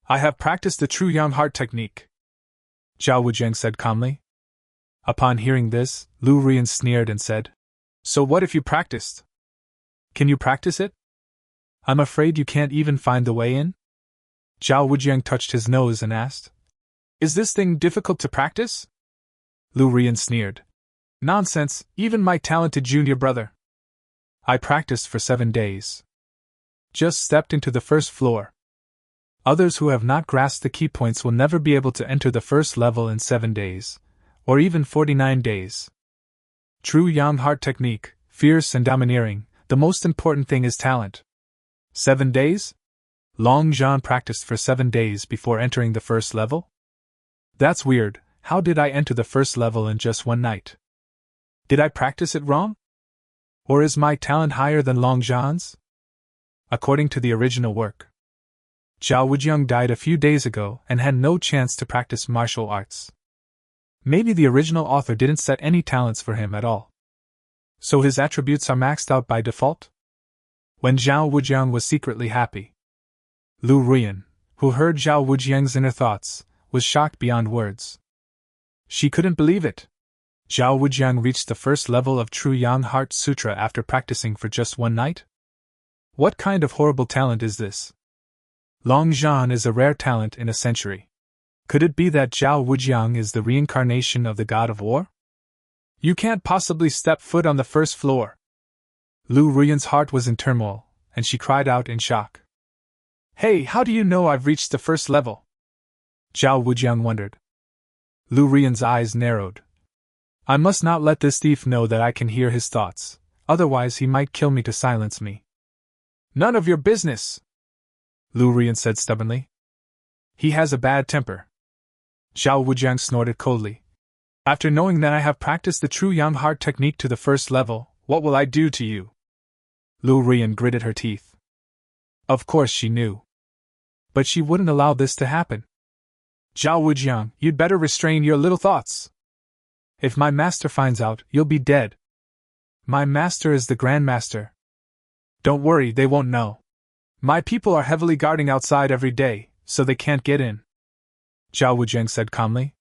I have practiced the true young heart technique," Zhao Wujiang said calmly. Upon hearing this, Lu Ruan sneered and said, "So what if you practiced? Can you practice it? I'm afraid you can't even find the way in?" Zhao Wujiang touched his nose and asked, "Is this thing difficult to practice?" Lu Ruan sneered. "Nonsense, even my talented junior brother. I practiced for 7 days. Just stepped into the first floor. Others who have not grasped the key points will never be able to enter the first level in 7 days, or even 49 days. True yang heart technique, fierce and domineering, the most important thing is talent. 7 days? Long Zhan practiced for 7 days before entering the first level? That's weird. How did I enter the first level in just one night?" Did I practice it wrong? Or is my talent higher than Long Zhan's? According to the original work, Zhao Wujiang died a few days ago and had no chance to practice martial arts. Maybe the original author didn't set any talents for him at all, so his attributes are maxed out by default? When Zhao Wujiang was secretly happy, Lu Ruan, who heard Zhao Wujiang's inner thoughts, was shocked beyond words. She couldn't believe it. Zhao Wujiang reached the first level of True Yang Heart Sutra after practicing for just one night? What kind of horrible talent is this? Long Zhan is a rare talent in a century. Could it be that Zhao Wujiang is the reincarnation of the god of war? You can't possibly step foot on the first floor. Lu Ruyan's heart was in turmoil, and she cried out in shock. Hey, how do you know I've reached the first level? Zhao Wujiang wondered. Lu Ruyan's eyes narrowed. I must not let this thief know that I can hear his thoughts, otherwise he might kill me to silence me. None of your business, Lu Ruan said stubbornly. He has a bad temper. Zhao Wujiang snorted coldly. After knowing that I have practiced the True Yang Heart technique to the first level, what will I do to you? Lu Ruan gritted her teeth. Of course she knew. But she wouldn't allow this to happen. Zhao Wujiang, you'd better restrain your little thoughts. If my master finds out, you'll be dead. My master is the Grandmaster. Don't worry, they won't know. My people are heavily guarding outside every day, so they can't get in. Zhao Wujiang said calmly.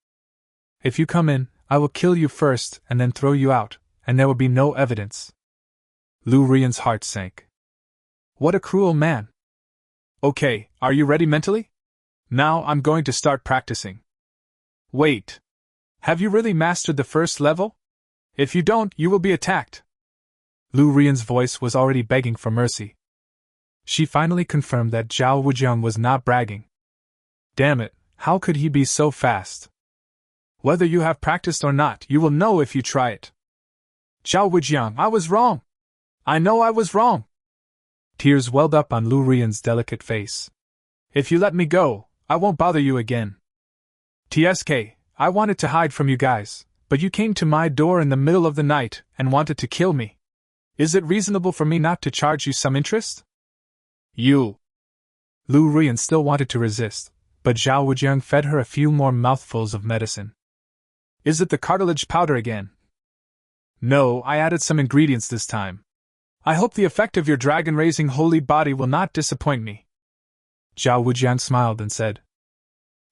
If you come in, I will kill you first and then throw you out, and there will be no evidence. Lu Ruyan's heart sank. What a cruel man. Okay, are you ready mentally? Now I'm going to start practicing. Wait. Have you really mastered the first level? If you don't, you will be attacked. Lu Ruyan's voice was already begging for mercy. She finally confirmed that Zhao Wujiang was not bragging. Damn it, how could he be so fast? Whether you have practiced or not, you will know if you try it. Zhao Wujiang, I was wrong. I know I was wrong. Tears welled up on Lu Ruyan's delicate face. If you let me go, I won't bother you again. TSK, I wanted to hide from you guys, but you came to my door in the middle of the night and wanted to kill me. Is it reasonable for me not to charge you some interest? You. Lu Ruyan still wanted to resist, but Zhao Wujiang fed her a few more mouthfuls of medicine. Is it the cartilage powder again? No, I added some ingredients this time. I hope the effect of your dragon-raising holy body will not disappoint me. Zhao Wujiang smiled and said.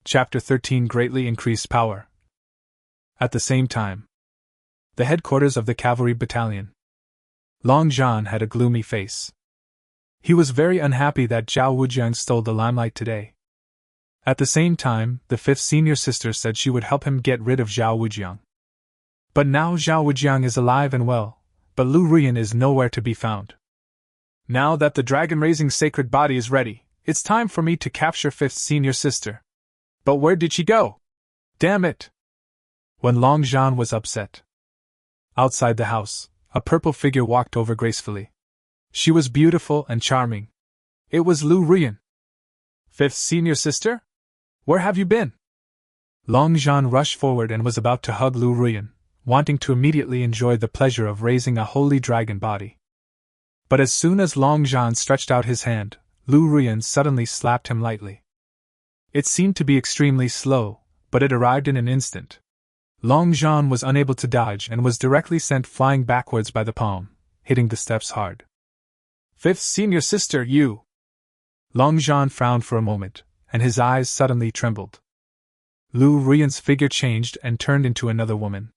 Chapter 13 Greatly Increased Power. At the same time, the headquarters of the cavalry battalion. Long Zhan had a gloomy face. He was very unhappy that Zhao Wujiang stole the limelight today. At the same time, the fifth senior sister said she would help him get rid of Zhao Wujiang. But now Zhao Wujiang is alive and well, but Lu Ruyan is nowhere to be found. Now that the dragon-raising sacred body is ready, it's time for me to capture fifth senior sister. But where did she go? Damn it! When Long Zhan was upset. Outside the house, a purple figure walked over gracefully. She was beautiful and charming. It was Lu Ruyan. Fifth senior sister? Where have you been? Long Zhan rushed forward and was about to hug Lu Ruyan, wanting to immediately enjoy the pleasure of raising a holy dragon body. But as soon as Long Zhan stretched out his hand, Lu Ruyan suddenly slapped him lightly. It seemed to be extremely slow, but it arrived in an instant. Long Zhan was unable to dodge and was directly sent flying backwards by the palm, hitting the steps hard. Fifth senior sister, you! Long Zhan frowned for a moment, and his eyes suddenly trembled. Lu Ruyan's figure changed and turned into another woman.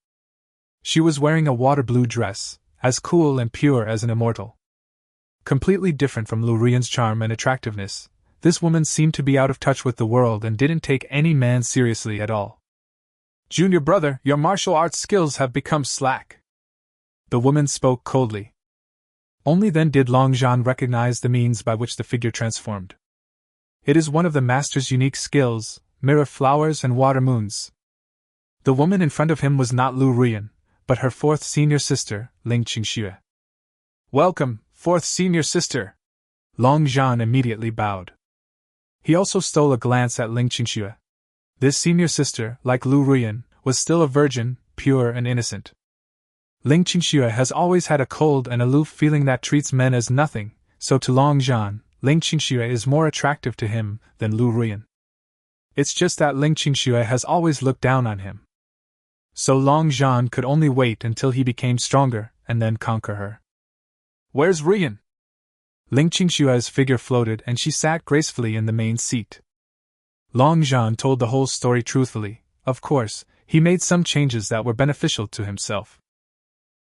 She was wearing a water blue dress, as cool and pure as an immortal. Completely different from Lu Ruyan's charm and attractiveness, this woman seemed to be out of touch with the world and didn't take any man seriously at all. Junior brother, your martial arts skills have become slack. The woman spoke coldly. Only then did Long Zhan recognize the means by which the figure transformed. It is one of the master's unique skills, mirror flowers and water moons. The woman in front of him was not Lu Ruyan, but her fourth senior sister, Ling Qingxue. Welcome, fourth senior sister. Long Zhan immediately bowed. He also stole a glance at Ling Qingxue. This senior sister, like Lu Ruyan, was still a virgin, pure and innocent. Ling Qingxue has always had a cold and aloof feeling that treats men as nothing, so to Long Zhan, Ling Qingxue is more attractive to him than Lu Ruan. It's just that Ling Qingxue has always looked down on him. So Long Zhan could only wait until he became stronger and then conquer her. Where's Ruan? Ling Qingxue's figure floated and she sat gracefully in the main seat. Long Zhan told the whole story truthfully. Of course, he made some changes that were beneficial to himself.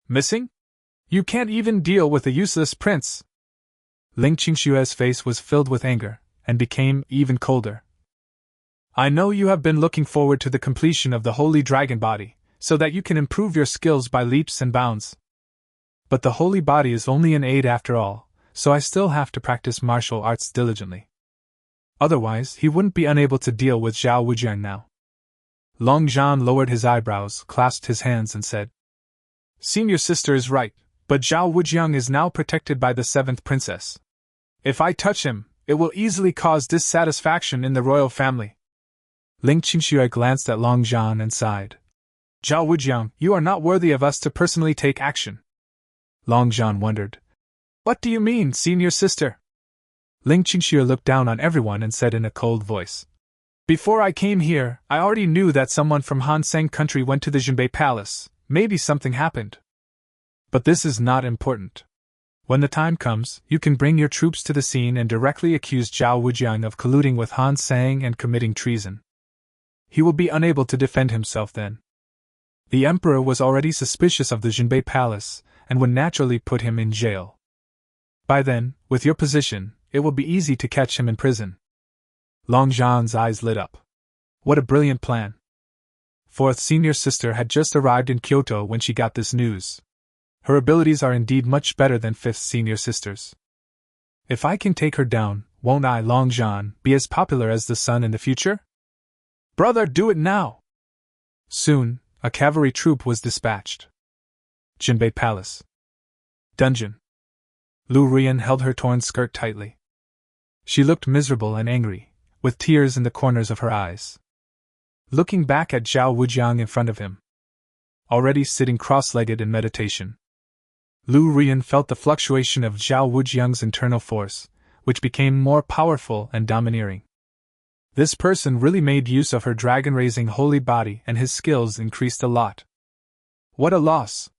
Missing? You can't even deal with a useless prince. Ling Qingxue's face was filled with anger, and became even colder. I know you have been looking forward to the completion of the Holy Dragon Body, so that you can improve your skills by leaps and bounds. But the Holy Body is only an aid after all, so I still have to practice martial arts diligently. Otherwise, he wouldn't be unable to deal with Zhao Wujiang now. Long Zhan lowered his eyebrows, clasped his hands and said, Senior sister is right, but Zhao Wujiang is now protected by the 7th princess. If I touch him, it will easily cause dissatisfaction in the royal family. Ling Qingxue glanced at Long Zhan and sighed. Zhao Wujiang, you are not worthy of us to personally take action. Long Zhan wondered. What do you mean, senior sister? Ling Qingxue looked down on everyone and said in a cold voice. Before I came here, I already knew that someone from Han Sang country went to the Jinbei Palace. Maybe something happened. But this is not important. When the time comes, you can bring your troops to the scene and directly accuse Zhao Wujiang of colluding with Han Sang and committing treason. He will be unable to defend himself then. The emperor was already suspicious of the Jinbei Palace, and would naturally put him in jail. By then, with your position, it will be easy to catch him in prison. Long Zhan's eyes lit up. What a brilliant plan. 4th senior sister had just arrived in Kyoto when she got this news. Her abilities are indeed much better than 5th senior sister's. If I can take her down, won't I, Long Zhan, be as popular as the sun in the future? Brother, do it now! Soon, a cavalry troop was dispatched. Jinbei Palace. Dungeon. Lu Ruan held her torn skirt tightly. She looked miserable and angry, with tears in the corners of her eyes. Looking back at Zhao Wujiang in front of him, already sitting cross-legged in meditation, Lu Ruan felt the fluctuation of Zhao Wujiang's internal force, which became more powerful and domineering. This person really made use of her dragon-raising holy body and his skills increased a lot. What a loss!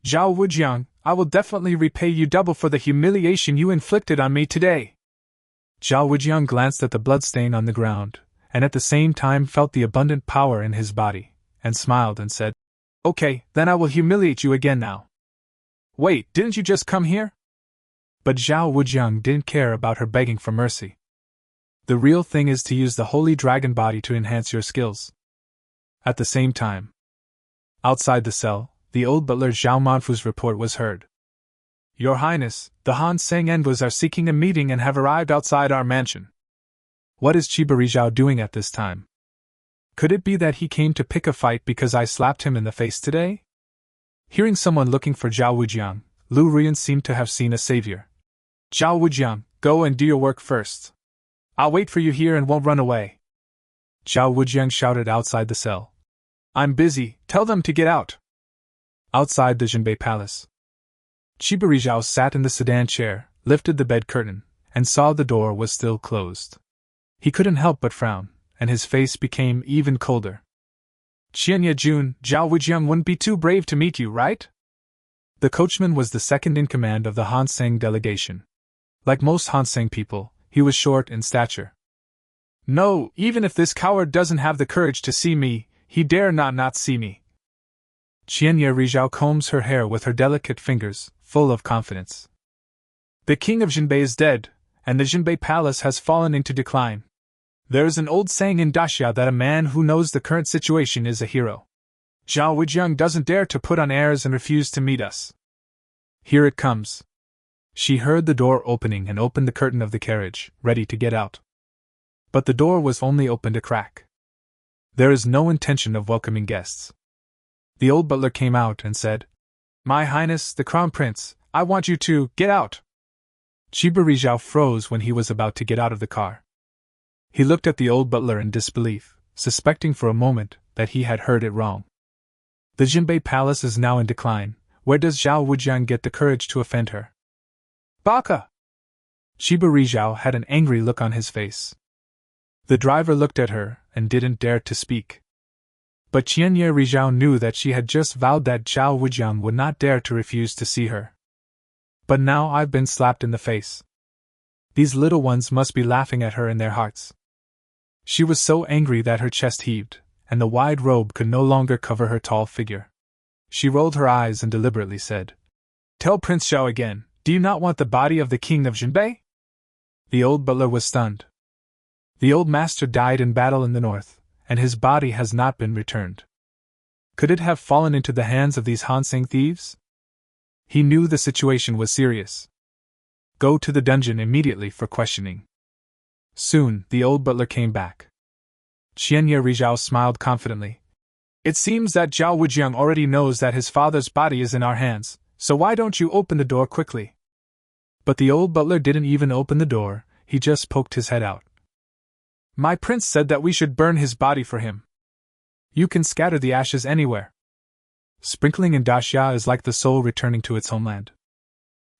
Zhao Wujiang, I will definitely repay you double for the humiliation you inflicted on me today. Zhao Wujiang glanced at the bloodstain on the ground, and at the same time felt the abundant power in his body, and smiled and said, Okay, then I will humiliate you again now. Wait, didn't you just come here? But Zhao Wujiang didn't care about her begging for mercy. The real thing is to use the holy dragon body to enhance your skills. At the same time, outside the cell, the old butler Zhao Manfu's report was heard. Your Highness, the Han Sang envoys are seeking a meeting and have arrived outside our mansion. What is Qiberi Zhao doing at this time? Could it be that he came to pick a fight because I slapped him in the face today? Hearing someone looking for Zhao Wujiang, Lu Ruan seemed to have seen a savior. Zhao Wujiang, go and do your work first. I'll wait for you here and won't run away. Zhao Wujiang shouted outside the cell. I'm busy, tell them to get out. Outside the Jinbei Palace, Qiberi Zhao sat in the sedan chair, lifted the bed curtain, and saw the door was still closed. He couldn't help but frown, and his face became even colder. Qianya Jun, Zhao Wujiang wouldn't be too brave to meet you, right? The coachman was the second in command of the Han Sang delegation. Like most Han Sang people, he was short in stature. No, even if this coward doesn't have the courage to see me, he dare not see me. Qianya Rizhao combs her hair with her delicate fingers, full of confidence. The king of Jinbei is dead, and the Jinbei Palace has fallen into decline. There is an old saying in Daxia that a man who knows the current situation is a hero. Zhao Wujiang doesn't dare to put on airs and refuse to meet us. Here it comes. She heard the door opening and opened the curtain of the carriage, ready to get out. But the door was only opened a crack. There is no intention of welcoming guests. The old butler came out and said, My Highness, the Crown Prince, I want you to get out. Qiberi Zhao froze when he was about to get out of the car. He looked at the old butler in disbelief, suspecting for a moment that he had heard it wrong. The Jinbei Palace is now in decline. Where does Zhao Wujiang get the courage to offend her? Baka! Shiba Rizhao had an angry look on his face. The driver looked at her and didn't dare to speak. But Qianye Rizhao knew that she had just vowed that Zhao Wujiang would not dare to refuse to see her. But now I've been slapped in the face. These little ones must be laughing at her in their hearts. She was so angry that her chest heaved, and the wide robe could no longer cover her tall figure. She rolled her eyes and deliberately said, "Tell Prince Zhao again, do you not want the body of the king of Jinbei?" The old butler was stunned. The old master died in battle in the north, and his body has not been returned. Could it have fallen into the hands of these Hanseng thieves? He knew the situation was serious. Go to the dungeon immediately for questioning. Soon, the old butler came back. Qianye Rizhao smiled confidently. It seems that Zhao Wujiang already knows that his father's body is in our hands, so why don't you open the door quickly? But the old butler didn't even open the door, he just poked his head out. My prince said that we should burn his body for him. You can scatter the ashes anywhere. Sprinkling in Daxia is like the soul returning to its homeland.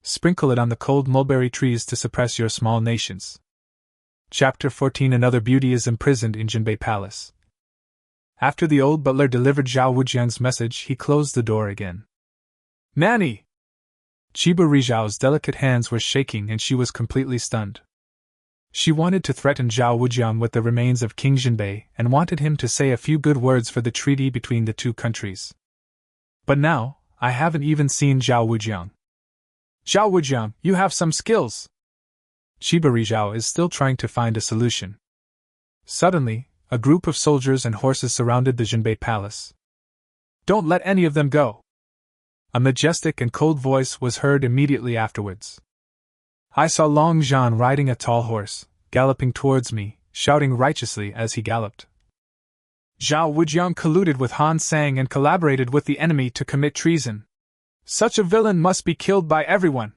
Sprinkle it on the cold mulberry trees to suppress your small nations. Chapter 14. Another beauty is imprisoned in Jinbei Palace. After the old butler delivered Zhao Wujiang's message, he closed the door again. Nanny! Shiba Rizhao's delicate hands were shaking and she was completely stunned. She wanted to threaten Zhao Wujiang with the remains of King Jinbei and wanted him to say a few good words for the treaty between the two countries. But now, I haven't even seen Zhao Wujiang. Zhao Wujiang, you have some skills! Shiba Rizhao is still trying to find a solution. Suddenly, a group of soldiers and horses surrounded the Jinbei Palace. Don't let any of them go! A majestic and cold voice was heard immediately afterwards. I saw Long Zhan riding a tall horse, galloping towards me, shouting righteously as he galloped. Zhao Wujiang colluded with Han Sang and collaborated with the enemy to commit treason. Such a villain must be killed by everyone.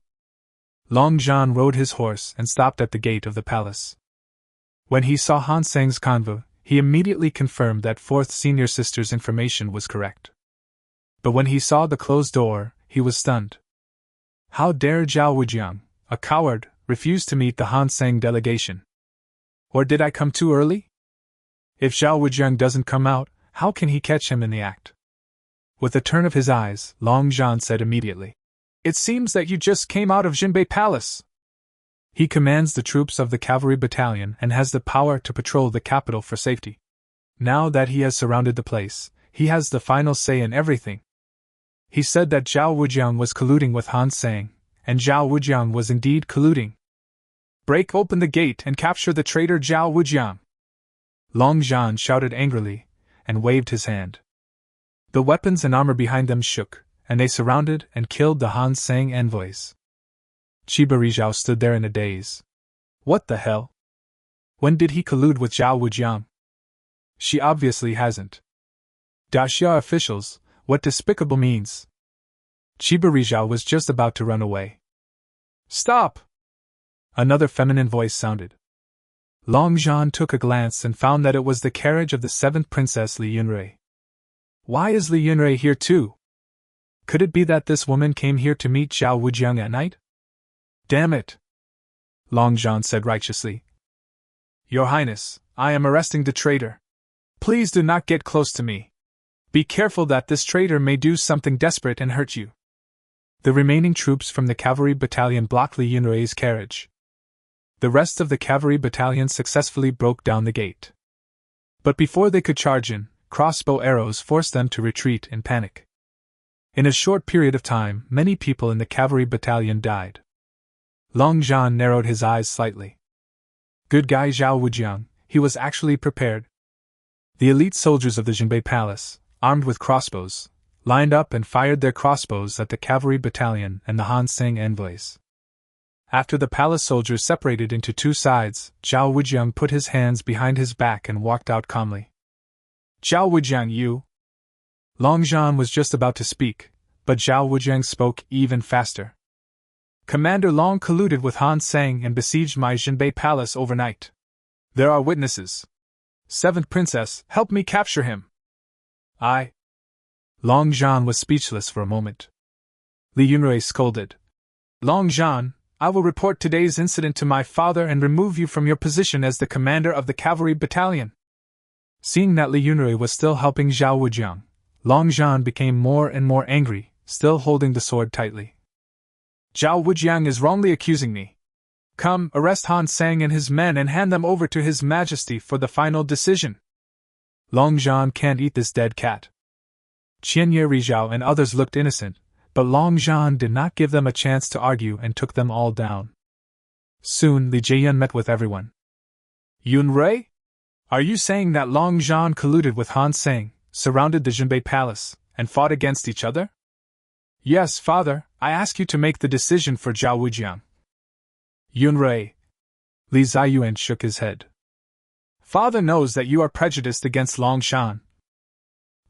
Long Zhan rode his horse and stopped at the gate of the palace. When he saw Han Sang's convoy, he immediately confirmed that fourth senior sister's information was correct. But when he saw the closed door, he was stunned. How dare Zhao Wujiang, a coward, refuse to meet the Han Sang delegation? Or did I come too early? If Zhao Wujiang doesn't come out, how can he catch him in the act? With a turn of his eyes, Long Zhan said immediately, It seems that you just came out of Jinbei Palace. He commands the troops of the cavalry battalion and has the power to patrol the capital for safety. Now that he has surrounded the place, he has the final say in everything. He said that Zhao Wujiang was colluding with Han Sang, and Zhao Wujiang was indeed colluding. Break open the gate and capture the traitor Zhao Wujiang! Long Zhan shouted angrily, and waved his hand. The weapons and armor behind them shook, and they surrounded and killed the Han Sang envoys. Shiba Rizhao stood there in a daze. What the hell? When did he collude with Zhao Wujiang? She obviously hasn't. Daxia officials, what despicable means! Shiba Rizhao was just about to run away. Stop! Another feminine voice sounded. Long Zhan took a glance and found that it was the carriage of the seventh princess Li Yunrui. Why is Li Yunrui here too? Could it be that this woman came here to meet Zhao Wujiang at night? Damn it! Long Zhan said righteously. Your Highness, I am arresting the traitor. Please do not get close to me. Be careful that this traitor may do something desperate and hurt you. The remaining troops from the cavalry battalion blocked Li Yunrui's carriage. The rest of the cavalry battalion successfully broke down the gate. But before they could charge in, crossbow arrows forced them to retreat in panic. In a short period of time, many people in the cavalry battalion died. Long Zhan narrowed his eyes slightly. Good guy Zhao Wujiang, he was actually prepared. The elite soldiers of the Jinbei Palace, armed with crossbows, lined up and fired their crossbows at the cavalry battalion and the Han Sang envoys. After the palace soldiers separated into two sides, Zhao Wujiang put his hands behind his back and walked out calmly. Zhao Wujiang, you! Long Zhan was just about to speak, but Zhao Wujiang spoke even faster. Commander Long colluded with Han Sang and besieged my Jinbei Palace overnight. There are witnesses. Seventh Princess, help me capture him! Long Zhan was speechless for a moment. Li Yunrui scolded. Long Zhan, I will report today's incident to my father and remove you from your position as the commander of the cavalry battalion. Seeing that Li Yunrui was still helping Zhao Wujiang, Long Zhan became more and more angry, still holding the sword tightly. Zhao Wujiang is wrongly accusing me. Come, arrest Han Sang and his men and hand them over to His Majesty for the final decision. Long Zhan can't eat this dead cat. Qianye Rizhao and others looked innocent, but Long Zhan did not give them a chance to argue and took them all down. Soon Li Jian met with everyone. Yunrui? Are you saying that Long Zhan colluded with Han Sang, surrounded the Jinbei Palace, and fought against each other? Yes, father, I ask you to make the decision for Zhao Wujiang. Yunrui. Li Ziyuan shook his head. Father knows that you are prejudiced against Long Zhan.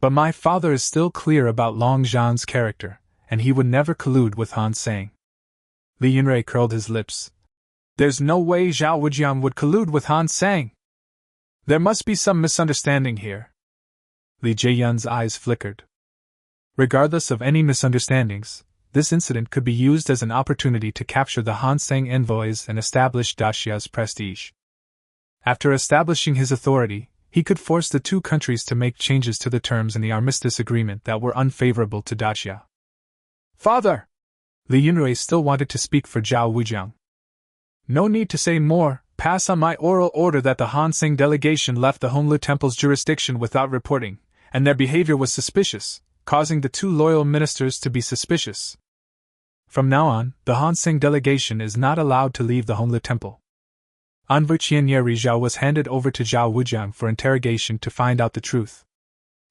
But my father is still clear about Long Zhan's character, and he would never collude with Han Sang. Li Yunrui curled his lips. There's no way Zhao Wujiang would collude with Han Sang. There must be some misunderstanding here. Li Jian's eyes flickered. Regardless of any misunderstandings, this incident could be used as an opportunity to capture the Han Sang envoys and establish Daxia's prestige. After establishing his authority, he could force the two countries to make changes to the terms in the armistice agreement that were unfavorable to Daxia. Father! Li Yunrui still wanted to speak for Zhao Wujiang. No need to say more, pass on my oral order that the Han Sang delegation left the Honglu Temple's jurisdiction without reporting, and their behavior was suspicious, causing the two loyal ministers to be suspicious. From now on, the Han Sang delegation is not allowed to leave the Honglu Temple. Envoy Qianye Rizhao was handed over to Zhao Wujiang for interrogation to find out the truth.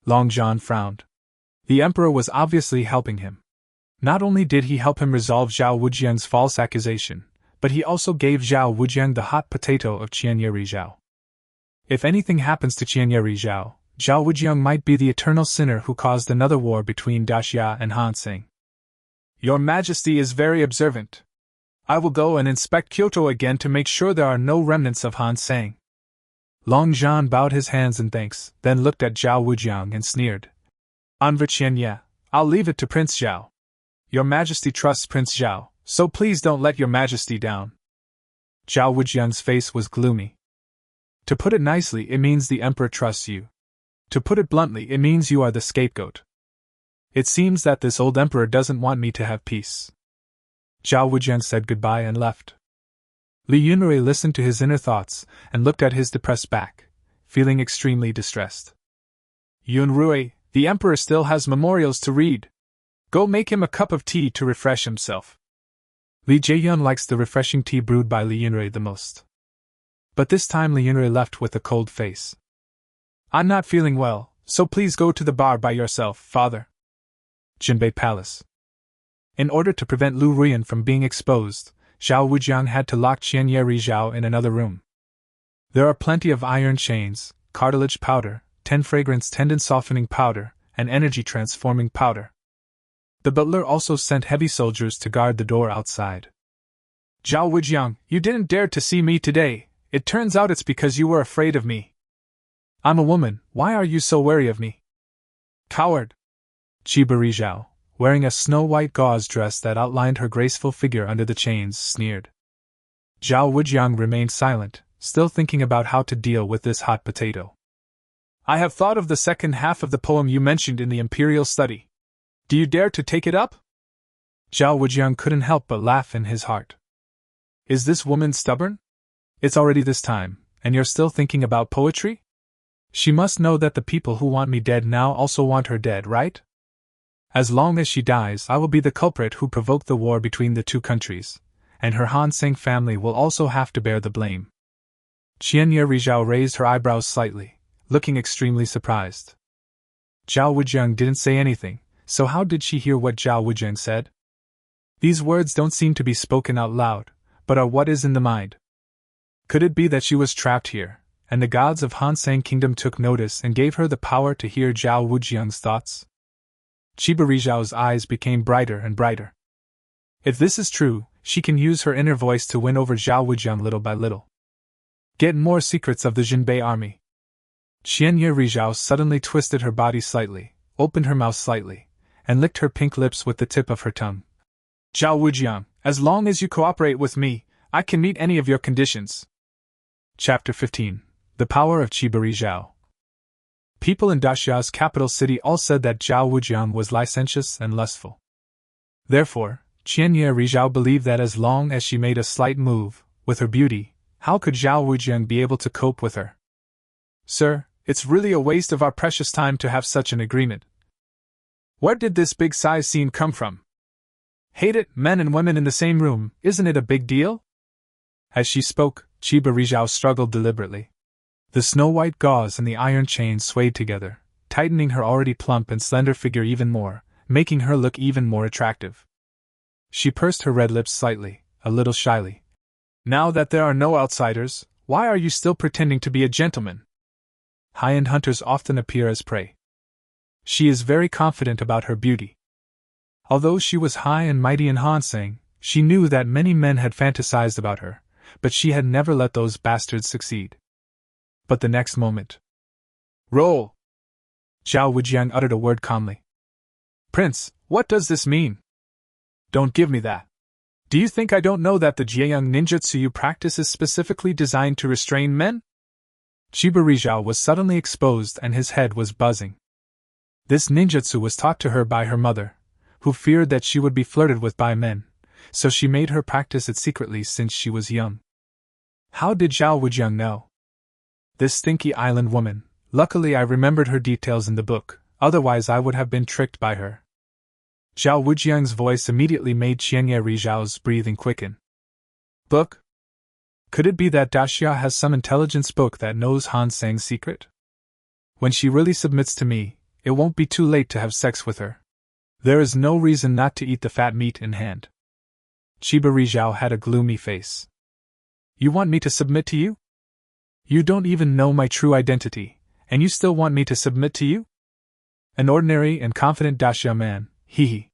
Long Zhan frowned. The emperor was obviously helping him. Not only did he help him resolve Zhao Wujiang's false accusation, but he also gave Zhao Wujiang the hot potato of Qianye Rizhao. If anything happens to Qianye Rizhao, Zhao Wujiang might be the eternal sinner who caused another war between Daxia and Han Sang. Your Majesty is very observant. I will go and inspect Kyoto again to make sure there are no remnants of Han Sang. Long Zhan bowed his hands in thanks, then looked at Zhao Wujiang and sneered. Envoy Qianye, I'll leave it to Prince Zhao. Your Majesty trusts Prince Zhao, so please don't let Your Majesty down. Zhao Wujiang's face was gloomy. To put it nicely, it means the Emperor trusts you. To put it bluntly, it means you are the scapegoat. It seems that this old Emperor doesn't want me to have peace. Zhao Wujiang said goodbye and left. Li Yunrui listened to his inner thoughts and looked at his depressed back, feeling extremely distressed. Yunrui, the Emperor still has memorials to read. Go make him a cup of tea to refresh himself. Li Jian likes the refreshing tea brewed by Li Yunrui the most. But this time Li Yunrui left with a cold face. I'm not feeling well, so please go to the bar by yourself, father. Jinbei Palace. In order to prevent Lu Ruan from being exposed, Zhao Wujiang had to lock Qianye Rizhao in another room. There are plenty of iron chains, cartilage powder, 10 fragrance tendon softening powder, and energy transforming powder. The butler also sent heavy soldiers to guard the door outside. Zhao Wujiang, you didn't dare to see me today. It turns out it's because you were afraid of me. I'm a woman, why are you so wary of me? Coward! Chiba Rizhao, wearing a snow-white gauze dress that outlined her graceful figure under the chains, sneered. Zhao Wujiang remained silent, still thinking about how to deal with this hot potato. I have thought of the second half of the poem you mentioned in the Imperial Study. Do you dare to take it up? Zhao Wujiang couldn't help but laugh in his heart. Is this woman stubborn? It's already this time, and you're still thinking about poetry? She must know that the people who want me dead now also want her dead, right? As long as she dies, I will be the culprit who provoked the war between the two countries, and her Han Sang family will also have to bear the blame. Qianye Rizhao raised her eyebrows slightly, looking extremely surprised. Zhao Wujiang didn't say anything, so how did she hear what Zhao Wujiang said? These words don't seem to be spoken out loud, but are what is in the mind. Could it be that she was trapped here, and the gods of Han Sang Kingdom took notice and gave her the power to hear Zhao Wujiang's thoughts? Chiba Rizhao's eyes became brighter and brighter. If this is true, she can use her inner voice to win over Zhao Wujiang little by little. Get more secrets of the Jinbei army. Qianye Rizhao suddenly twisted her body slightly, opened her mouth slightly, and licked her pink lips with the tip of her tongue. Zhao Wujiang, as long as you cooperate with me, I can meet any of your conditions. Chapter 15. The Power of Qibari Zhao. People in Daxia's capital city all said that Zhao Wujiang was licentious and lustful. Therefore, Qianye Zhao believed that as long as she made a slight move, with her beauty, how could Zhao Wujiang be able to cope with her? Sir, it's really a waste of our precious time to have such an agreement. Where did this big size scene come from? Hate it, men and women in the same room, isn't it a big deal? As she spoke, Qibari Zhao struggled deliberately. The snow-white gauze and the iron chain swayed together, tightening her already plump and slender figure even more, making her look even more attractive. She pursed her red lips slightly, a little shyly. Now that there are no outsiders, why are you still pretending to be a gentleman? High-end hunters often appear as prey. She is very confident about her beauty. Although she was high and mighty in Hansang, she knew that many men had fantasized about her, but she had never let those bastards succeed. But the next moment... Roll! Zhao Wujiang uttered a word calmly. Prince, what does this mean? Don't give me that. Do you think I don't know that the Jieyang ninjutsu you practice is specifically designed to restrain men? Qibari Zhao was suddenly exposed and his head was buzzing. This ninjutsu was taught to her by her mother, who feared that she would be flirted with by men, so she made her practice it secretly since she was young. How did Zhao Wujiang know? This stinky island woman. Luckily I remembered her details in the book, otherwise I would have been tricked by her. Zhao Wujiang's voice immediately made Qianye Zhao's breathing quicken. Book? Could it be that Daxia has some intelligence book that knows Han Sang's secret? When she really submits to me, it won't be too late to have sex with her. There is no reason not to eat the fat meat in hand. Qibari Zhao had a gloomy face. You want me to submit to you? You don't even know my true identity, and you still want me to submit to you? An ordinary and confident Daxia man, hee.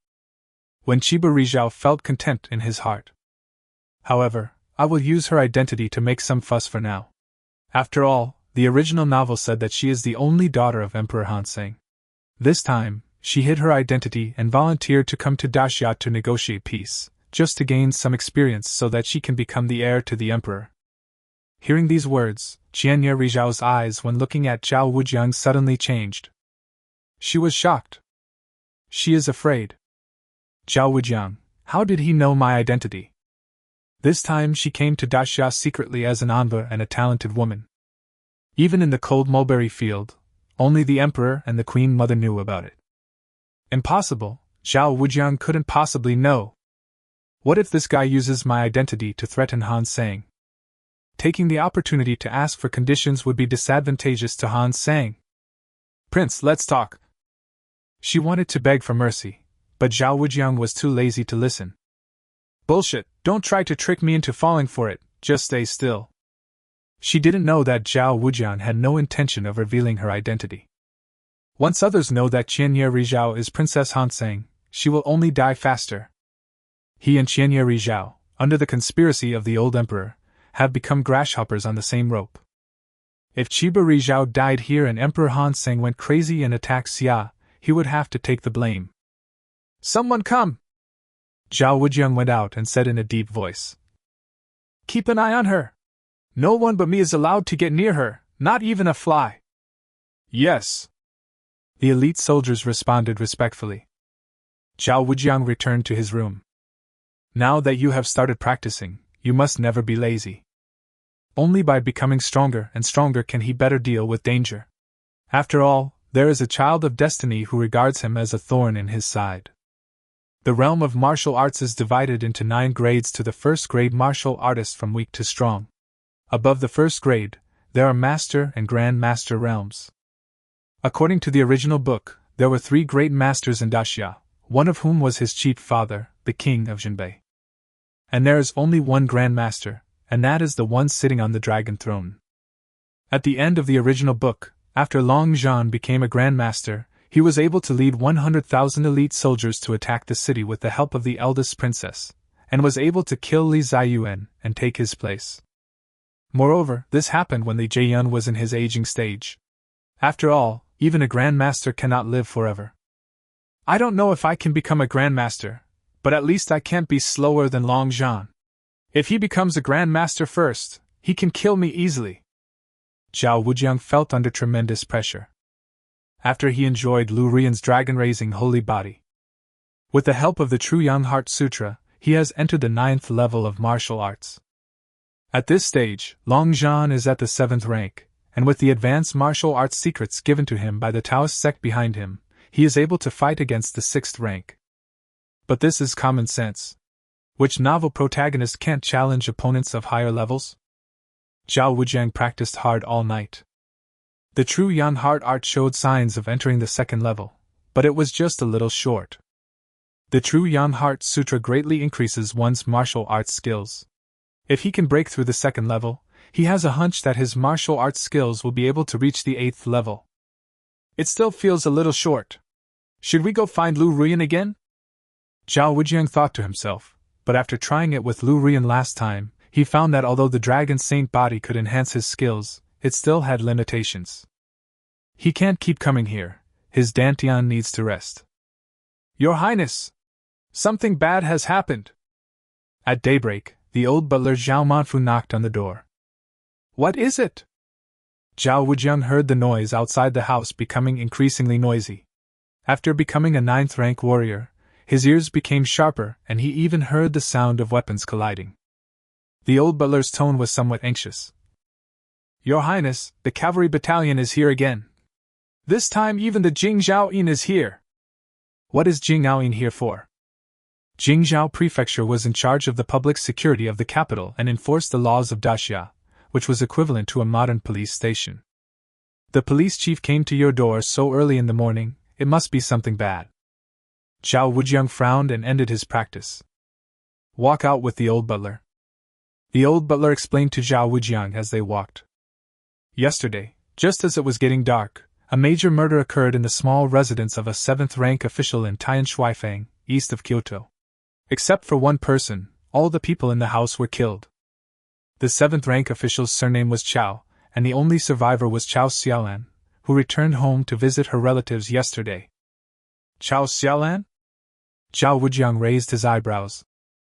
When Qibari Zhao felt contempt in his heart. However, I will use her identity to make some fuss for now. After all, the original novel said that she is the only daughter of Emperor Han Sang. This time, she hid her identity and volunteered to come to Daxia to negotiate peace, just to gain some experience so that she can become the heir to the emperor. Hearing these words, Qianye Zhao's eyes when looking at Zhao Wujiang suddenly changed. She was shocked. She is afraid. Zhao Wujiang, how did he know my identity? This time she came to Daxia secretly as an envoy and a talented woman. Even in the cold mulberry field, only the emperor and the queen mother knew about it. Impossible, Zhao Wujiang couldn't possibly know. What if this guy uses my identity to threaten Han Sang? Taking the opportunity to ask for conditions would be disadvantageous to Han Sang. Prince, let's talk. She wanted to beg for mercy, but Zhao Wujiang was too lazy to listen. Bullshit, don't try to trick me into falling for it, just stay still. She didn't know that Zhao Wujiang had no intention of revealing her identity. Once others know that Qianye Zhao is Princess Han Sang, she will only die faster. He and Qianye Zhao, under the conspiracy of the old emperor, have become grasshoppers on the same rope. If Qibari Zhao died here and Emperor Han Sang went crazy and attacked Xia, he would have to take the blame. Someone come! Zhao Wujiang went out and said in a deep voice. Keep an eye on her. No one but me is allowed to get near her, not even a fly. Yes. The elite soldiers responded respectfully. Zhao Wujiang returned to his room. Now that you have started practicing, you must never be lazy. Only by becoming stronger and stronger can he better deal with danger. After all, there is a child of destiny who regards him as a thorn in his side. The realm of martial arts is divided into 9 grades to the first grade martial artist from weak to strong. Above the first grade, there are master and grand master realms. According to the original book, there were 3 great masters in Daxia, one of whom was his chief father, the king of Jinbei. And there is only one Grand Master, and that is the one sitting on the dragon throne. At the end of the original book, after Long Zhan became a Grand Master, he was able to lead 100,000 elite soldiers to attack the city with the help of the eldest princess, and was able to kill Li Ziyuan and take his place. Moreover, this happened when Li Jieyun was in his aging stage. After all, Even a grandmaster cannot live forever. I don't know if I can become a grandmaster, but at least I can't be slower than Long Zhan. If he becomes a grandmaster first, he can kill me easily. Zhao Wujiang felt under tremendous pressure. After he enjoyed Lu Ruan's dragon-raising holy body. With the help of the True Young Heart Sutra, he has entered the 9th level of martial arts. At this stage, Long Zhan is at the 7th rank, and with the advanced martial arts secrets given to him by the Taoist sect behind him, he is able to fight against the 6th rank. But this is common sense. Which novel protagonist can't challenge opponents of higher levels? Zhao Wujiang practiced hard all night. The True Young Heart art showed signs of entering the 2nd level, but it was just a little short. The True Young Heart Sutra greatly increases one's martial arts skills. If he can break through the 2nd level, he has a hunch that his martial arts skills will be able to reach the 8th level. It still feels a little short. Should we go find Lu Ruan again? Zhao Wujiang thought to himself, but after trying it with Lu Ruan last time, he found that although the Dragon Saint body could enhance his skills, it still had limitations. He can't keep coming here, his Dantian needs to rest. Your Highness! Something bad has happened! At daybreak, the old butler Zhao Manfu knocked on the door. What is it? Zhao Wujiang heard the noise outside the house becoming increasingly noisy. After becoming a 9th rank warrior, his ears became sharper and he even heard the sound of weapons colliding. The old butler's tone was somewhat anxious. Your Highness, the cavalry battalion is here again. This time even the Jingzhaoyin is here. What is Jingzhaoyin here for? Jingzhou Prefecture was in charge of the public security of the capital and enforced the laws of Daxia, which was equivalent to a modern police station. The police chief came to your door so early in the morning, it must be something bad. Zhao Wujiang frowned and ended his practice. Walk out with the old butler. The old butler explained to Zhao Wujiang as they walked. Yesterday, just as it was getting dark, a major murder occurred in the small residence of a 7th rank official in Tianshuifang, east of Kyoto. Except for one person, all the people in the house were killed. The 7th rank official's surname was Chao, and the only survivor was Chao Xiaolan, who returned home to visit her relatives yesterday. Chao Xiaolan? Zhao Wujiang raised his eyebrows.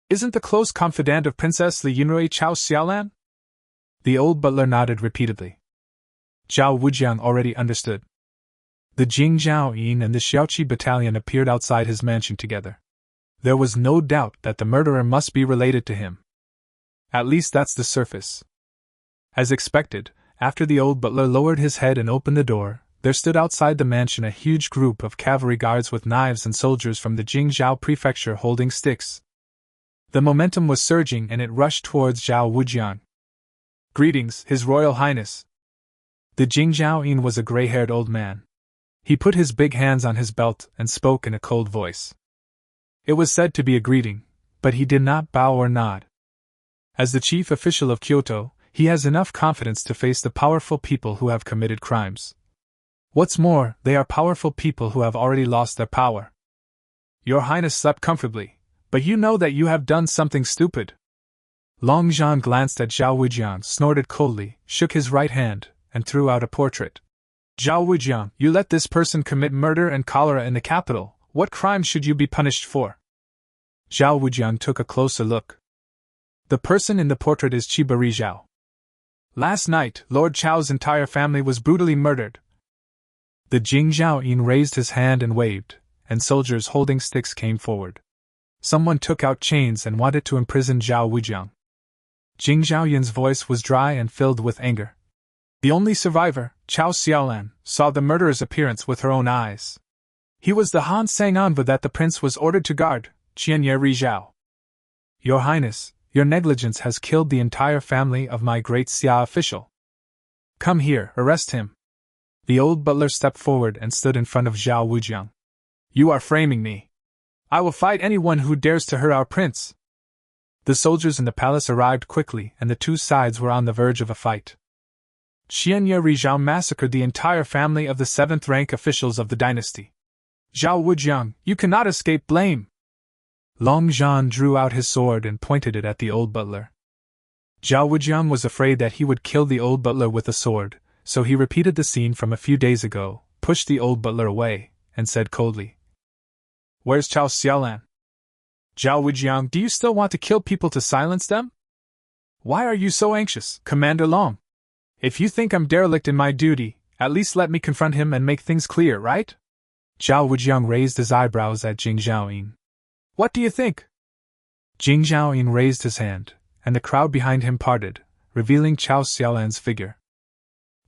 Isn't the close confidant of Princess Li Yunrui Chao Xiaolan? The old butler nodded repeatedly. Zhao Wujiang already understood. The Jingzhaoyin and the Xiaoqi battalion appeared outside his mansion together. There was no doubt that the murderer must be related to him. At least that's the surface. As expected, after the old butler lowered his head and opened the door, there stood outside the mansion a huge group of cavalry guards with knives and soldiers from the Jingzhou Prefecture holding sticks. The momentum was surging and it rushed towards Zhao Wujiang. Greetings, His Royal Highness. The Jingzhaoyin was a gray-haired old man. He put his big hands on his belt and spoke in a cold voice. It was said to be a greeting, but he did not bow or nod. As the chief official of Kyoto, he has enough confidence to face the powerful people who have committed crimes. What's more, they are powerful people who have already lost their power. Your Highness slept comfortably, but you know that you have done something stupid. Long Zhan glanced at Zhao Wujiang, snorted coldly, shook his right hand, and threw out a portrait. Zhao Wujiang, you let this person commit murder and cholera in the capital. What crime should you be punished for? Zhao Wujiang took a closer look. The person in the portrait is Qibari Zhao. Last night, Lord Chao's entire family was brutally murdered. The Jingzhaoyin raised his hand and waved, and soldiers holding sticks came forward. Someone took out chains and wanted to imprison Zhao Wujiang. Jingzhaoyin's voice was dry and filled with anger. The only survivor, Chao Xiaolan, saw the murderer's appearance with her own eyes. He was the Han Sang envoy that the prince was ordered to guard, Qianye Zhao. Your Highness, your negligence has killed the entire family of my great Xia official. Come here, arrest him. The old butler stepped forward and stood in front of Zhao Wujiang. You are framing me. I will fight anyone who dares to hurt our prince. The soldiers in the palace arrived quickly and the two sides were on the verge of a fight. Qianye Zhao massacred the entire family of the 7th rank officials of the dynasty. Zhao Wujiang, you cannot escape blame. Long Zhan drew out his sword and pointed it at the old butler. Zhao Wujiang was afraid that he would kill the old butler with a sword, so he repeated the scene from a few days ago, pushed the old butler away, and said coldly, "Where's Chao Xiaolan? Zhao Wujiang, do you still want to kill people to silence them? Why are you so anxious, Commander Long? If you think I'm derelict in my duty, at least let me confront him and make things clear, right?" Zhao Wujiang raised his eyebrows at Jing Zhaoyin. "What do you think?" Jing Zhaoyin raised his hand, and the crowd behind him parted, revealing Chao Xiaolan's figure.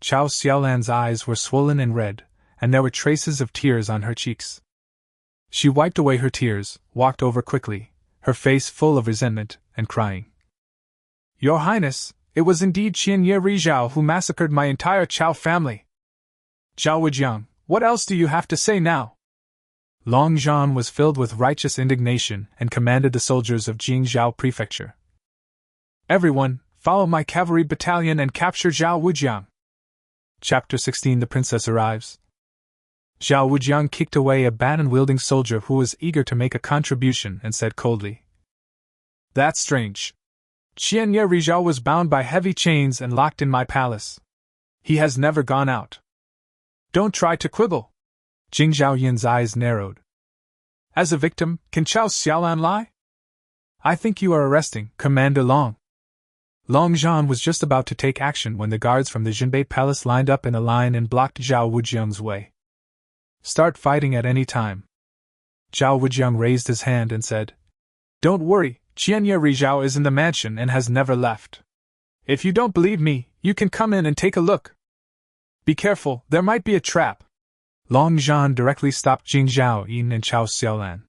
Chao Xiaolan's eyes were swollen and red, and there were traces of tears on her cheeks. She wiped away her tears, walked over quickly, her face full of resentment, and crying, "Your Highness, it was indeed Qianye Rizhao who massacred my entire Chao family. Zhao Wujiang, what else do you have to say now?" Long Zhan was filled with righteous indignation and commanded the soldiers of Jingzhou Prefecture, "Everyone, follow my cavalry battalion and capture Zhao Wujiang." Chapter 16 The Princess Arrives. Zhao Wujiang kicked away a baton-wielding soldier who was eager to make a contribution and said coldly, "That's strange. Qianye Rizhao was bound by heavy chains and locked in my palace. He has never gone out. Don't try to quibble." Jing Zhaoyin's eyes narrowed. "As a victim, can Chao Xiaolan lie? I think you are arresting Commander Long." Long Zhan was just about to take action when the guards from the Jinbei Palace lined up in a line and blocked Zhao Wujiang's way. "Start fighting at any time." Zhao Wujiang raised his hand and said, "Don't worry, Qianye Rizhao is in the mansion and has never left. If you don't believe me, you can come in and take a look. Be careful, there might be a trap." Long Zhan directly stopped Jing Zhaoyin and Chao Xiaolan.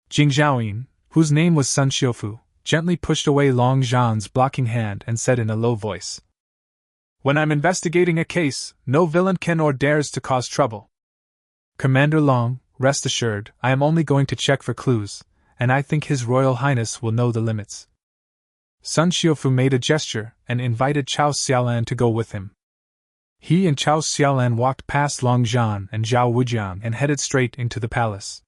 Jing Zhaoyin, whose name was Sun Xiufu, gently pushed away Long Zhan's blocking hand and said in a low voice, "When I'm investigating a case, no villain can or dares to cause trouble. Commander Long, rest assured, I am only going to check for clues, and I think His Royal Highness will know the limits." Sun Xiufu made a gesture and invited Chao Xiaolan to go with him. He and Chao Xiaolan walked past Long Zhan and Zhao Wujiang and headed straight into the palace.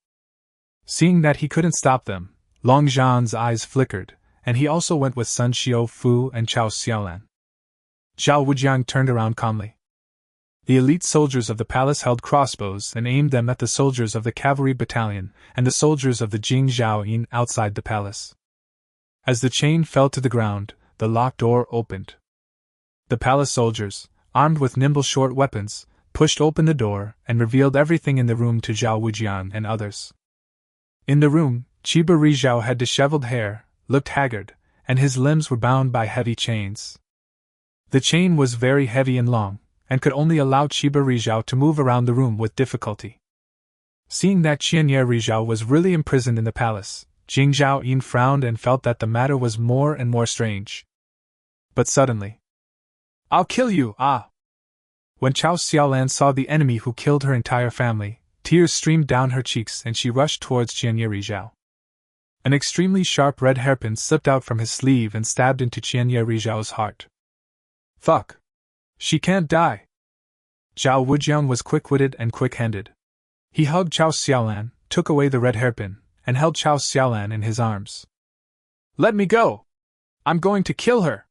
Seeing that he couldn't stop them, Long Zhan's eyes flickered, and he also went with Sun Xiufu and Chao Xiaolan. Zhao Wujiang turned around calmly. The elite soldiers of the palace held crossbows and aimed them at the soldiers of the cavalry battalion and the soldiers of the Jing Zhaoyin outside the palace. As the chain fell to the ground, the locked door opened. The palace soldiers, armed with nimble short weapons, pushed open the door and revealed everything in the room to Zhao Wujiang and others. In the room, Chiba Rizhao had disheveled hair, looked haggard, and his limbs were bound by heavy chains. The chain was very heavy and long, and could only allow Chiba Rizhao to move around the room with difficulty. Seeing that Qianye Rizhao was really imprisoned in the palace, Jing Zhaoyin frowned and felt that the matter was more and more strange. But suddenly, "I'll kill you, ah!" When Chao Xiaolan saw the enemy who killed her entire family, tears streamed down her cheeks and she rushed towards Qianye Rizhao. An extremely sharp red hairpin slipped out from his sleeve and stabbed into Qianye Rizhao's heart. "Fuck! She can't die!" Zhao Wujiang was quick-witted and quick-handed. He hugged Chao Xiaolan, took away the red hairpin, and held Chao Xiaolan in his arms. "Let me go! I'm going to kill her!"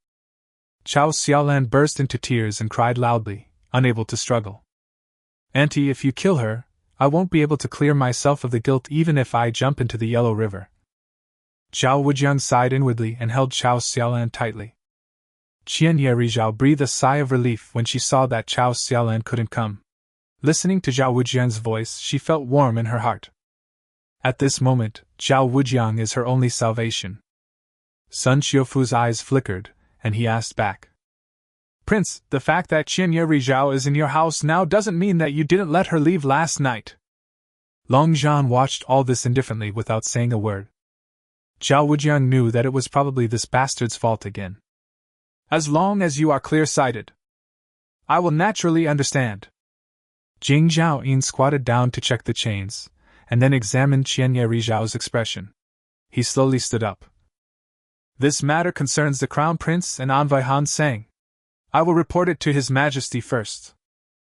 Chao Xiaolan burst into tears and cried loudly, unable to struggle. "Auntie, if you kill her, I won't be able to clear myself of the guilt even if I jump into the Yellow River." Zhao Wujiang sighed inwardly and held Chao Xiaolan tightly. Qianye Rizhao breathed a sigh of relief when she saw that Chao Xiaolan couldn't come. Listening to Zhao Wujiang's voice, she felt warm in her heart. At this moment, Zhao Wujiang is her only salvation. Sun Xiufu's eyes flickered, and he asked back, "Prince, the fact that Qianye Rizhao is in your house now doesn't mean that you didn't let her leave last night." Long Zhan watched all this indifferently without saying a word. Zhao Wujiang knew that it was probably this bastard's fault again. "As long as you are clear-sighted, I will naturally understand." Jing Zhaoyin squatted down to check the chains, and then examined Qianye Rizhao's expression. He slowly stood up. "This matter concerns the Crown Prince and Envoy Han Sang. I will report it to His Majesty first.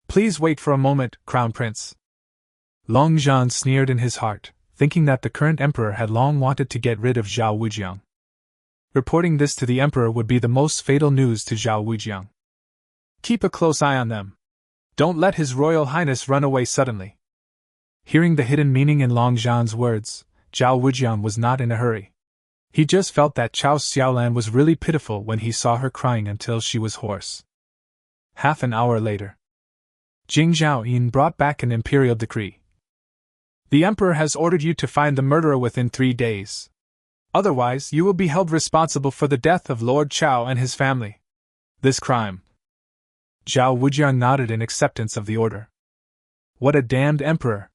Please wait for a moment, Crown Prince." Long Zhan sneered in his heart, thinking that the current emperor had long wanted to get rid of Zhao Wujiang. Reporting this to the emperor would be the most fatal news to Zhao Wujiang. "Keep a close eye on them. Don't let His Royal Highness run away suddenly. Hearing the hidden meaning in Long Zhan's words, Zhao Wujiang was not in a hurry. He just felt that Chao Xiaolan was really pitiful when he saw her crying until she was hoarse. Half an hour later, Jing Zhaoyin brought back an imperial decree. The Emperor has ordered you to find the murderer within 3 days. Otherwise, you will be held responsible for the death of Lord Chao and his family. This crime. Zhao Wujiang nodded in acceptance of the order. What a damned emperor!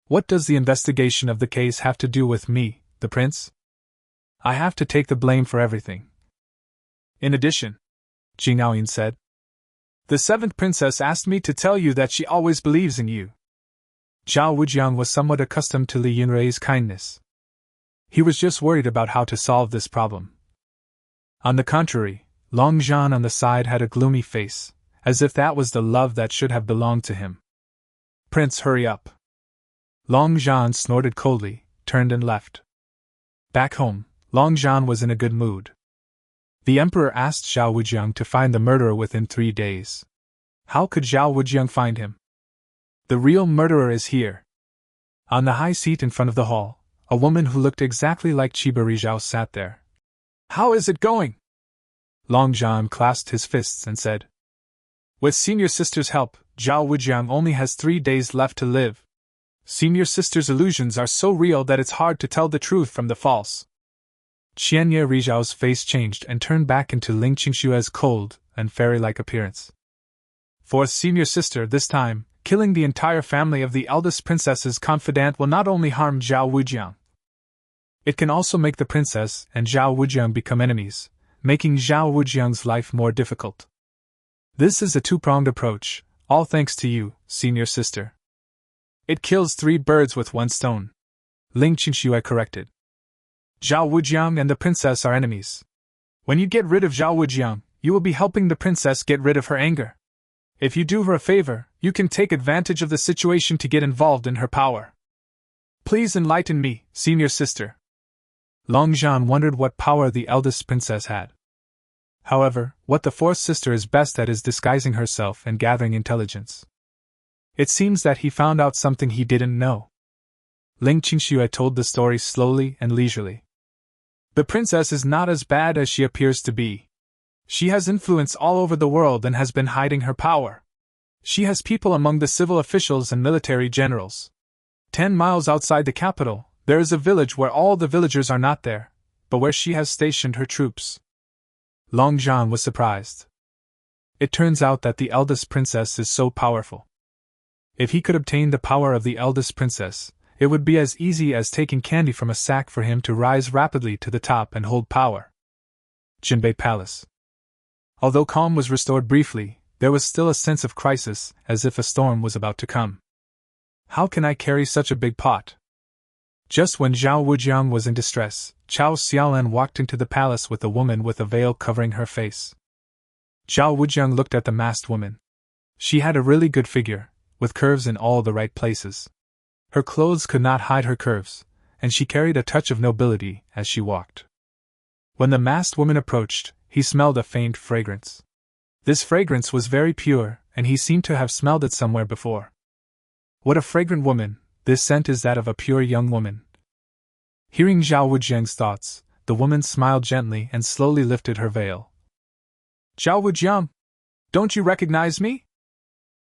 What does the investigation of the case have to do with me, the prince? I have to take the blame for everything. In addition, Jing Zhaoyin said, the 7th princess asked me to tell you that she always believes in you. Zhao Wujiang was somewhat accustomed to Li Yunrei's kindness. He was just worried about how to solve this problem. On the contrary, Long Zhan on the side had a gloomy face, as if that was the love that should have belonged to him. Prince, hurry up. Long Zhan snorted coldly, turned and left. Back home, Long Zhan was in a good mood. The Emperor asked Zhao Wujiang to find the murderer within 3 days. How could Zhao Wujiang find him? The real murderer is here. On the high seat in front of the hall, a woman who looked exactly like Qiberi Zhao sat there. How is it going? Long Zhan clasped his fists and said, with senior sister's help, Zhao Wujiang only has 3 days left to live. Senior sister's illusions are so real that it's hard to tell the truth from the false. Qianye Rizhao's face changed and turned back into Ling Qingshue's cold and fairy-like appearance. Fourth senior sister, this time, killing the entire family of the eldest princess's confidant will not only harm Zhao Wujiang. It can also make the princess and Zhao Wujiang become enemies, making Zhao Wujiang's life more difficult. This is a two-pronged approach, all thanks to you, senior sister. It kills 3 birds with 1 stone. Ling Qingxue corrected. Zhao Wujiang and the princess are enemies. When you get rid of Zhao Wujiang, you will be helping the princess get rid of her anger. If you do her a favor, you can take advantage of the situation to get involved in her power. Please enlighten me, senior sister. Long Zhan wondered what power the eldest princess had. However, what the 4th sister is best at is disguising herself and gathering intelligence. It seems that he found out something he didn't know. Ling Qingxue told the story slowly and leisurely. The princess is not as bad as she appears to be. She has influence all over the world and has been hiding her power. She has people among the civil officials and military generals. 10 miles outside the capital, there is a village where all the villagers are not there, but where she has stationed her troops. Long Zhan was surprised. It turns out that the eldest princess is so powerful. If he could obtain the power of the eldest princess, it would be as easy as taking candy from a sack for him to rise rapidly to the top and hold power. Jinbei Palace. Although calm was restored briefly, there was still a sense of crisis, as if a storm was about to come. How can I carry such a big pot? Just when Zhao Wujiang was in distress, Chao Xiaolan walked into the palace with a woman with a veil covering her face. Zhao Wujiang looked at the masked woman. She had a really good figure, with curves in all the right places. Her clothes could not hide her curves, and she carried a touch of nobility as she walked. When the masked woman approached, he smelled a faint fragrance. This fragrance was very pure, and he seemed to have smelled it somewhere before. What a fragrant woman! This scent is that of a pure young woman. Hearing Zhao Wujiang's thoughts, the woman smiled gently and slowly lifted her veil. Zhao Wujiang, don't you recognize me?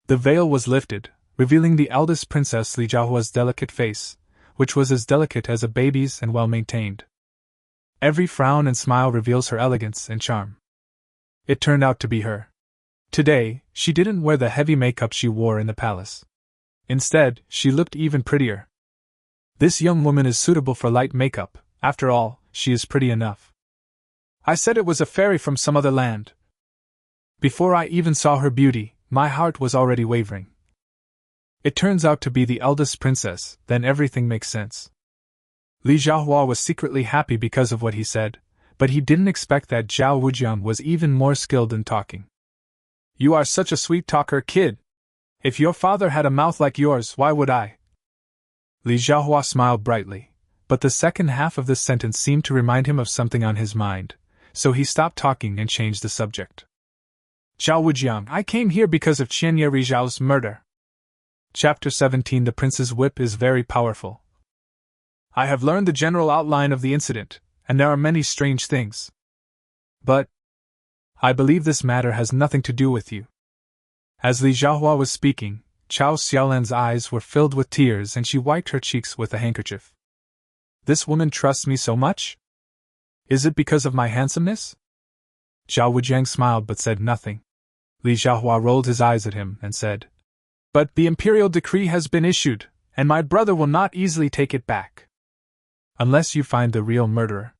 The veil was lifted, revealing the eldest princess Li Zhaohua's delicate face, which was as delicate as a baby's and well-maintained. Every frown and smile reveals her elegance and charm. It turned out to be her. Today, she didn't wear the heavy makeup she wore in the palace. Instead, she looked even prettier. This young woman is suitable for light makeup. After all, she is pretty enough. I said it was a fairy from some other land. Before I even saw her beauty, my heart was already wavering. It turns out to be the eldest princess, then everything makes sense. Li Zhaohua was secretly happy because of what he said, but he didn't expect that Zhao Wujiang was even more skilled in talking. You are such a sweet talker, kid. If your father had a mouth like yours, why would I? Li Zhaohua smiled brightly, but the second half of this sentence seemed to remind him of something on his mind, so he stopped talking and changed the subject. Zhao Wujiang, I came here because of Qianye Zhao's murder. Chapter 17. The Prince's Whip is very powerful. I have learned the general outline of the incident, and there are many strange things. But I believe this matter has nothing to do with you. As Li Xiaohua was speaking, Chao Xiaolan's eyes were filled with tears and she wiped her cheeks with a handkerchief. This woman trusts me so much? Is it because of my handsomeness? Zhao Wujiang smiled but said nothing. Li Xiaohua rolled his eyes at him and said, But the imperial decree has been issued, and my brother will not easily take it back. Unless you find the real murderer.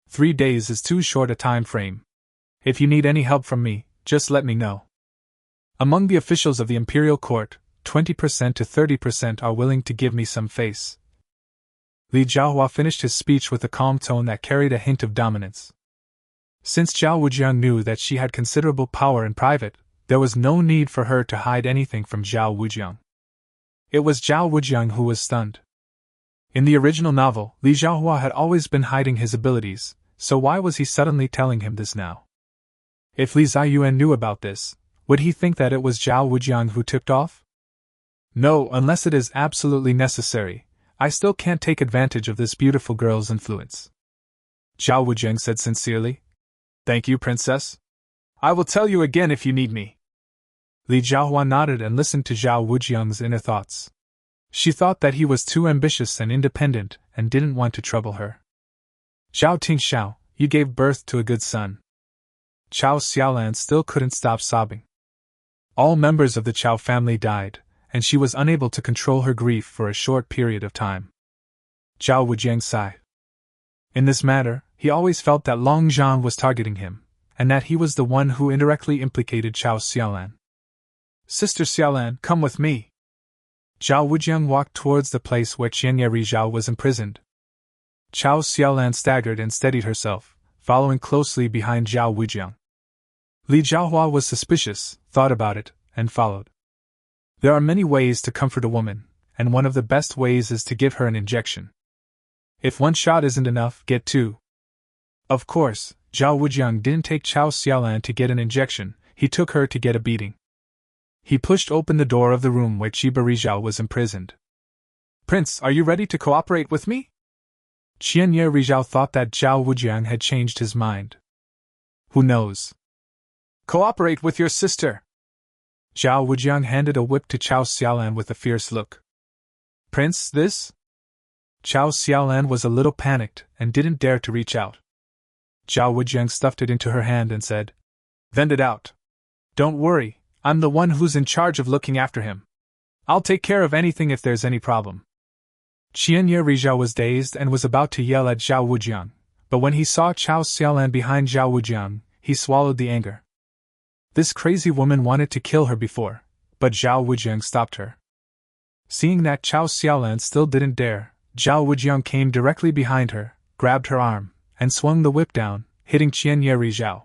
3 days is too short a time frame. If you need any help from me, just let me know. Among the officials of the imperial court, 20% to 30% are willing to give me some face. Li Xiaohua finished his speech with a calm tone that carried a hint of dominance. Since Zhao Wujiang knew that she had considerable power in private, there was no need for her to hide anything from Zhao Wujiang. It was Zhao Wujiang who was stunned. In the original novel, Li Xiaohua had always been hiding his abilities, so why was he suddenly telling him this now? If Li Ziyuan knew about this, would he think that it was Zhao Wujiang who tipped off? No, unless it is absolutely necessary, I still can't take advantage of this beautiful girl's influence. Zhao Wujiang said sincerely. Thank you, Princess. I will tell you again if you need me. Li Xiaohua nodded and listened to Zhao Wujiang's inner thoughts. She thought that he was too ambitious and independent and didn't want to trouble her. Zhao Tingxiao, you gave birth to a good son. Chao Xiaolan still couldn't stop sobbing. All members of the Chao family died, and she was unable to control her grief for a short period of time. Zhao Wujiang sighed. In this matter, he always felt that Long Zhan was targeting him, and that he was the one who indirectly implicated Chao Xiaolan. Sister Xiaolan, come with me. Zhao Wujiang walked towards the place where Qianye Zhao was imprisoned. Chao Xiaolan staggered and steadied herself, following closely behind Zhao Wujiang. Li Xiaohua was suspicious, thought about it, and followed. There are many ways to comfort a woman, and one of the best ways is to give her an injection. If one shot isn't enough, get two. Of course, Zhao Wujiang didn't take Chao Xiaolan to get an injection, he took her to get a beating. He pushed open the door of the room where Qiba Rizhao was imprisoned. Prince, are you ready to cooperate with me? Qianye Rizhao thought that Zhao Wujiang had changed his mind. Who knows? Cooperate with your sister. Zhao Wujiang handed a whip to Chao Xiaolan with a fierce look. Prince, this? Chao Xiaolan was a little panicked and didn't dare to reach out. Zhao Wujiang stuffed it into her hand and said, Vend it out. Don't worry, I'm the one who's in charge of looking after him. I'll take care of anything if there's any problem. Qianye Rizhao was dazed and was about to yell at Zhao Wujiang, but when he saw Chao Xiaolan behind Zhao Wujiang, he swallowed the anger. This crazy woman wanted to kill her before, but Zhao Wujiang stopped her. Seeing that Chao Xiaolan still didn't dare, Zhao Wujiang came directly behind her, grabbed her arm, and swung the whip down, hitting Qianye Rizhao.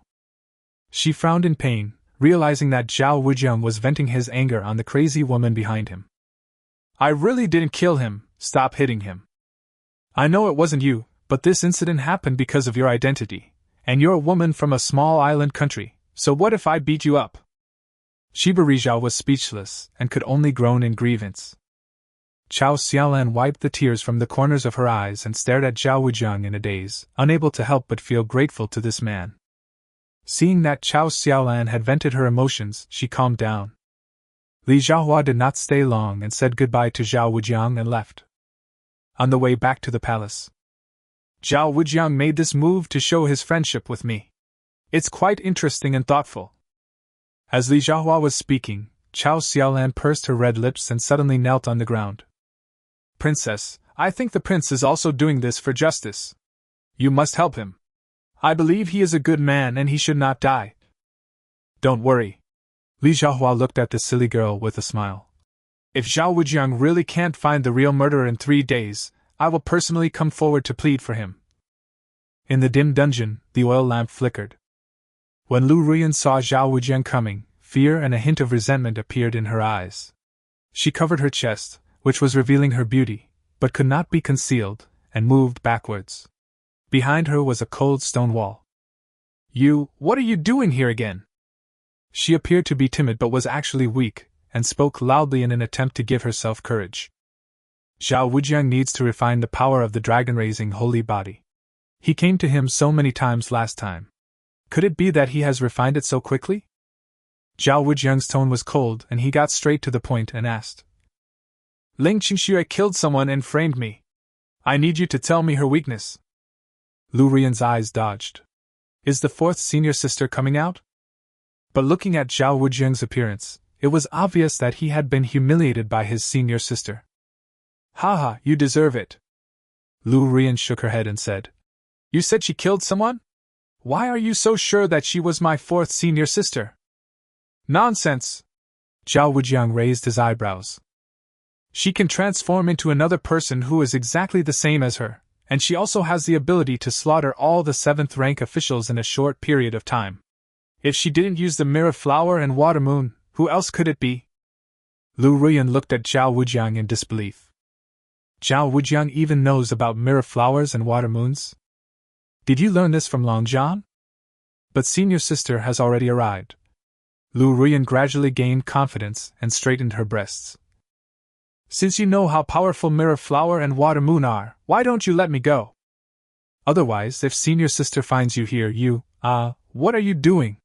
She frowned in pain, realizing that Zhao Wujiang was venting his anger on the crazy woman behind him. I really didn't kill him, stop hitting him. I know it wasn't you, but this incident happened because of your identity, and you're a woman from a small island country, so what if I beat you up? Qiba Rizhao was speechless and could only groan in grievance. Chao Xiaolan wiped the tears from the corners of her eyes and stared at Zhao Wujiang in a daze, unable to help but feel grateful to this man. Seeing that Chao Xiaolan had vented her emotions, she calmed down. Li Xiaohua did not stay long and said goodbye to Zhao Wujiang and left. On the way back to the palace, Zhao Wujiang made this move to show his friendship with me. It's quite interesting and thoughtful. As Li Xiaohua was speaking, Chao Xiaolan pursed her red lips and suddenly knelt on the ground. Princess, I think the prince is also doing this for justice. You must help him. I believe he is a good man and he should not die. Don't worry. Li Xiaohua looked at the silly girl with a smile. If Zhao Wujiang really can't find the real murderer in 3 days, I will personally come forward to plead for him. In the dim dungeon, the oil lamp flickered. When Lu Ruan saw Zhao Wujiang coming, fear and a hint of resentment appeared in her eyes. She covered her chest, which was revealing her beauty, but could not be concealed, and moved backwards. Behind her was a cold stone wall. What are you doing here again? She appeared to be timid but was actually weak, and spoke loudly in an attempt to give herself courage. Zhao Wujiang needs to refine the power of the dragon-raising holy body. He came to him so many times last time. Could it be that he has refined it so quickly? Zhao Wujiang's tone was cold, and he got straight to the point and asked. Ling Qingxue killed someone and framed me. I need you to tell me her weakness. Lu Ruan's eyes dodged. Is the fourth senior sister coming out? But looking at Zhao Wujiang's appearance, it was obvious that he had been humiliated by his senior sister. Haha, you deserve it. Lu Ruan shook her head and said. You said she killed someone? Why are you so sure that she was my fourth senior sister? Nonsense! Zhao Wujiang raised his eyebrows. She can transform into another person who is exactly the same as her, and she also has the ability to slaughter all the 7th rank officials in a short period of time. If she didn't use the mirror flower and water moon, who else could it be? Lu Ruan looked at Zhao Wujiang in disbelief. Zhao Wujiang even knows about mirror flowers and water moons? Did you learn this from Long Zhan? But senior sister has already arrived. Lu Ruan gradually gained confidence and straightened her breasts. Since you know how powerful mirror flower and water moon are, why don't you let me go? Otherwise, if senior sister finds you here, what are you doing?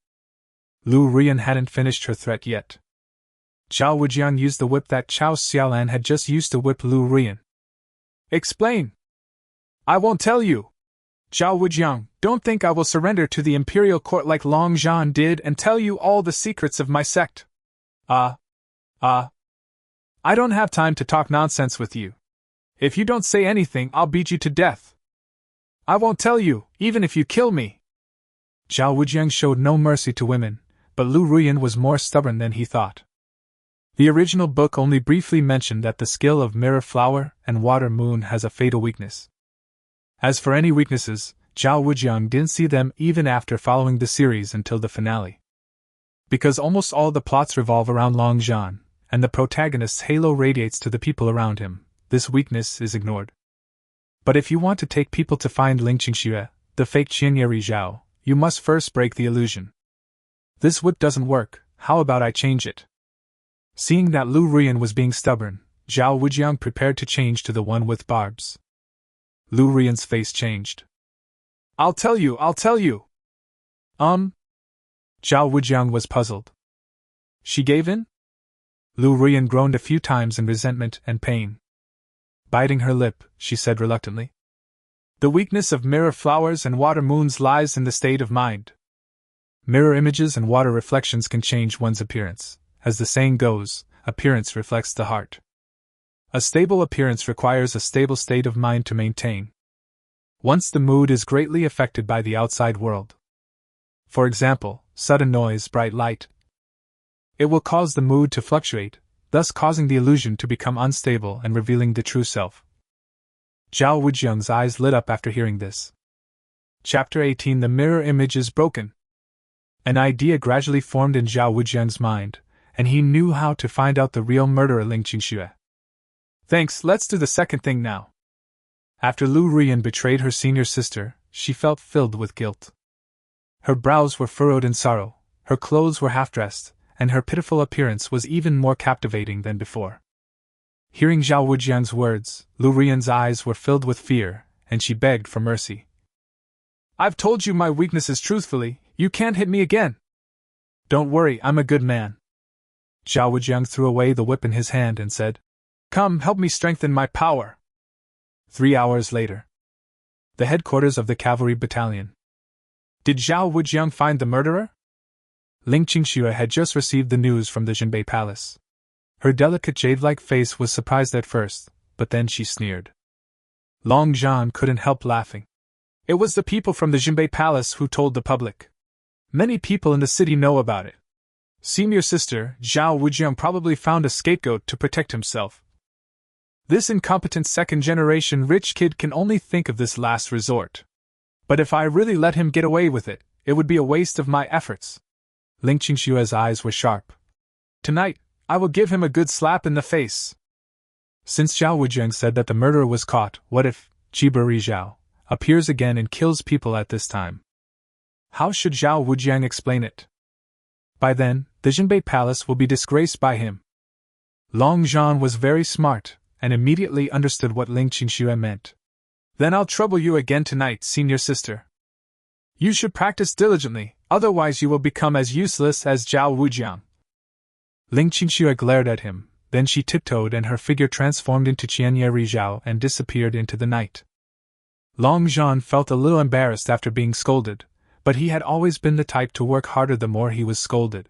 Lu Ruan hadn't finished her threat yet. Zhao Wujiang used the whip that Chao Xiaolan had just used to whip Lu Ruan. Explain! I won't tell you! Zhao Wujiang, don't think I will surrender to the imperial court like Long Zhan did and tell you all the secrets of my sect. I don't have time to talk nonsense with you. If you don't say anything, I'll beat you to death. I won't tell you, even if you kill me. Zhao Wujiang showed no mercy to women, but Lu Ruan was more stubborn than he thought. The original book only briefly mentioned that the skill of mirror flower and water moon has a fatal weakness. As for any weaknesses, Zhao Wujiang didn't see them even after following the series until the finale. Because almost all the plots revolve around Long Zhan, and the protagonist's halo radiates to the people around him, this weakness is ignored. But if you want to take people to find Ling Qingxue, the fake Qianyeri Zhao, you must first break the illusion. This whip doesn't work, how about I change it? Seeing that Lu Ruan was being stubborn, Zhao Wujiang prepared to change to the one with barbs. Lu Ruan's face changed. I'll tell you! Zhao Wujiang was puzzled. She gave in? Lu Ruan groaned a few times in resentment and pain. Biting her lip, she said reluctantly. The weakness of mirror flowers and water moons lies in the state of mind. Mirror images and water reflections can change one's appearance. As the saying goes, appearance reflects the heart. A stable appearance requires a stable state of mind to maintain. Once the mood is greatly affected by the outside world. For example, sudden noise, bright light. It will cause the mood to fluctuate, thus causing the illusion to become unstable and revealing the true self. Zhao Wujiang's eyes lit up after hearing this. Chapter 18 The mirror image is broken. An idea gradually formed in Zhao Wujiang's mind, and he knew how to find out the real murderer Ling Qingxue. Thanks, let's do the second thing now. After Lu Ruan betrayed her senior sister, she felt filled with guilt. Her brows were furrowed in sorrow, her clothes were half-dressed, and her pitiful appearance was even more captivating than before. Hearing Zhao Wujiang's words, Lu Ruan's eyes were filled with fear, and she begged for mercy. I've told you my weaknesses truthfully, you can't hit me again. Don't worry, I'm a good man. Zhao Wujiang threw away the whip in his hand and said, Come, help me strengthen my power. 3 hours later. The headquarters of the cavalry battalion. Did Zhao Wujiang find the murderer? Ling Qingxue had just received the news from the Jinbei Palace. Her delicate jade-like face was surprised at first, but then she sneered. Long Zhan couldn't help laughing. It was the people from the Jinbei Palace who told the public. Many people in the city know about it. Senior sister, Zhao Wujiang probably found a scapegoat to protect himself. This incompetent second-generation rich kid can only think of this last resort. But if I really let him get away with it, it would be a waste of my efforts. Ling Qingxue's eyes were sharp. Tonight, I will give him a good slap in the face. Since Zhao Wujiang said that the murderer was caught, what if Qiberi Zhao appears again and kills people at this time? How should Zhao Wujiang explain it? By then, the Jinbei Palace will be disgraced by him. Long Zhan was very smart, and immediately understood what Ling Qingxue meant. Then I'll trouble you again tonight, senior sister. You should practice diligently, otherwise you will become as useless as Zhao Wujiang. Ling Qingxue glared at him, then she tiptoed and her figure transformed into Qianye Zhao and disappeared into the night. Long Zhan felt a little embarrassed after being scolded, but he had always been the type to work harder the more he was scolded.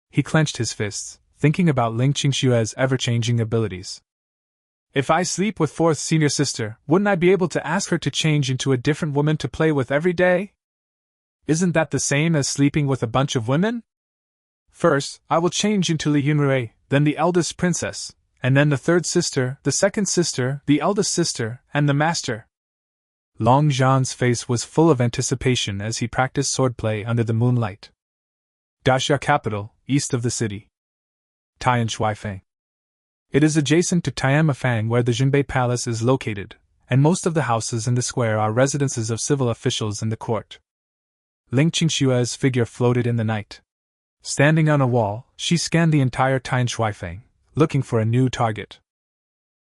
He clenched his fists, thinking about Ling Qingxue's ever-changing abilities. If I sleep with fourth senior sister, wouldn't I be able to ask her to change into a different woman to play with every day? Isn't that the same as sleeping with a bunch of women? First, I will change into Li Yunrui, then the eldest princess, and then the third sister, the second sister, the eldest sister, and the master. Long Zhan's face was full of anticipation as he practiced swordplay under the moonlight. Daxia capital, east of the city. Tianshuifang. It is adjacent to Tianmafang where the Jinbei Palace is located, and most of the houses in the square are residences of civil officials in the court. Ling Qingxue's figure floated in the night. Standing on a wall, she scanned the entire Tianshuifang, looking for a new target.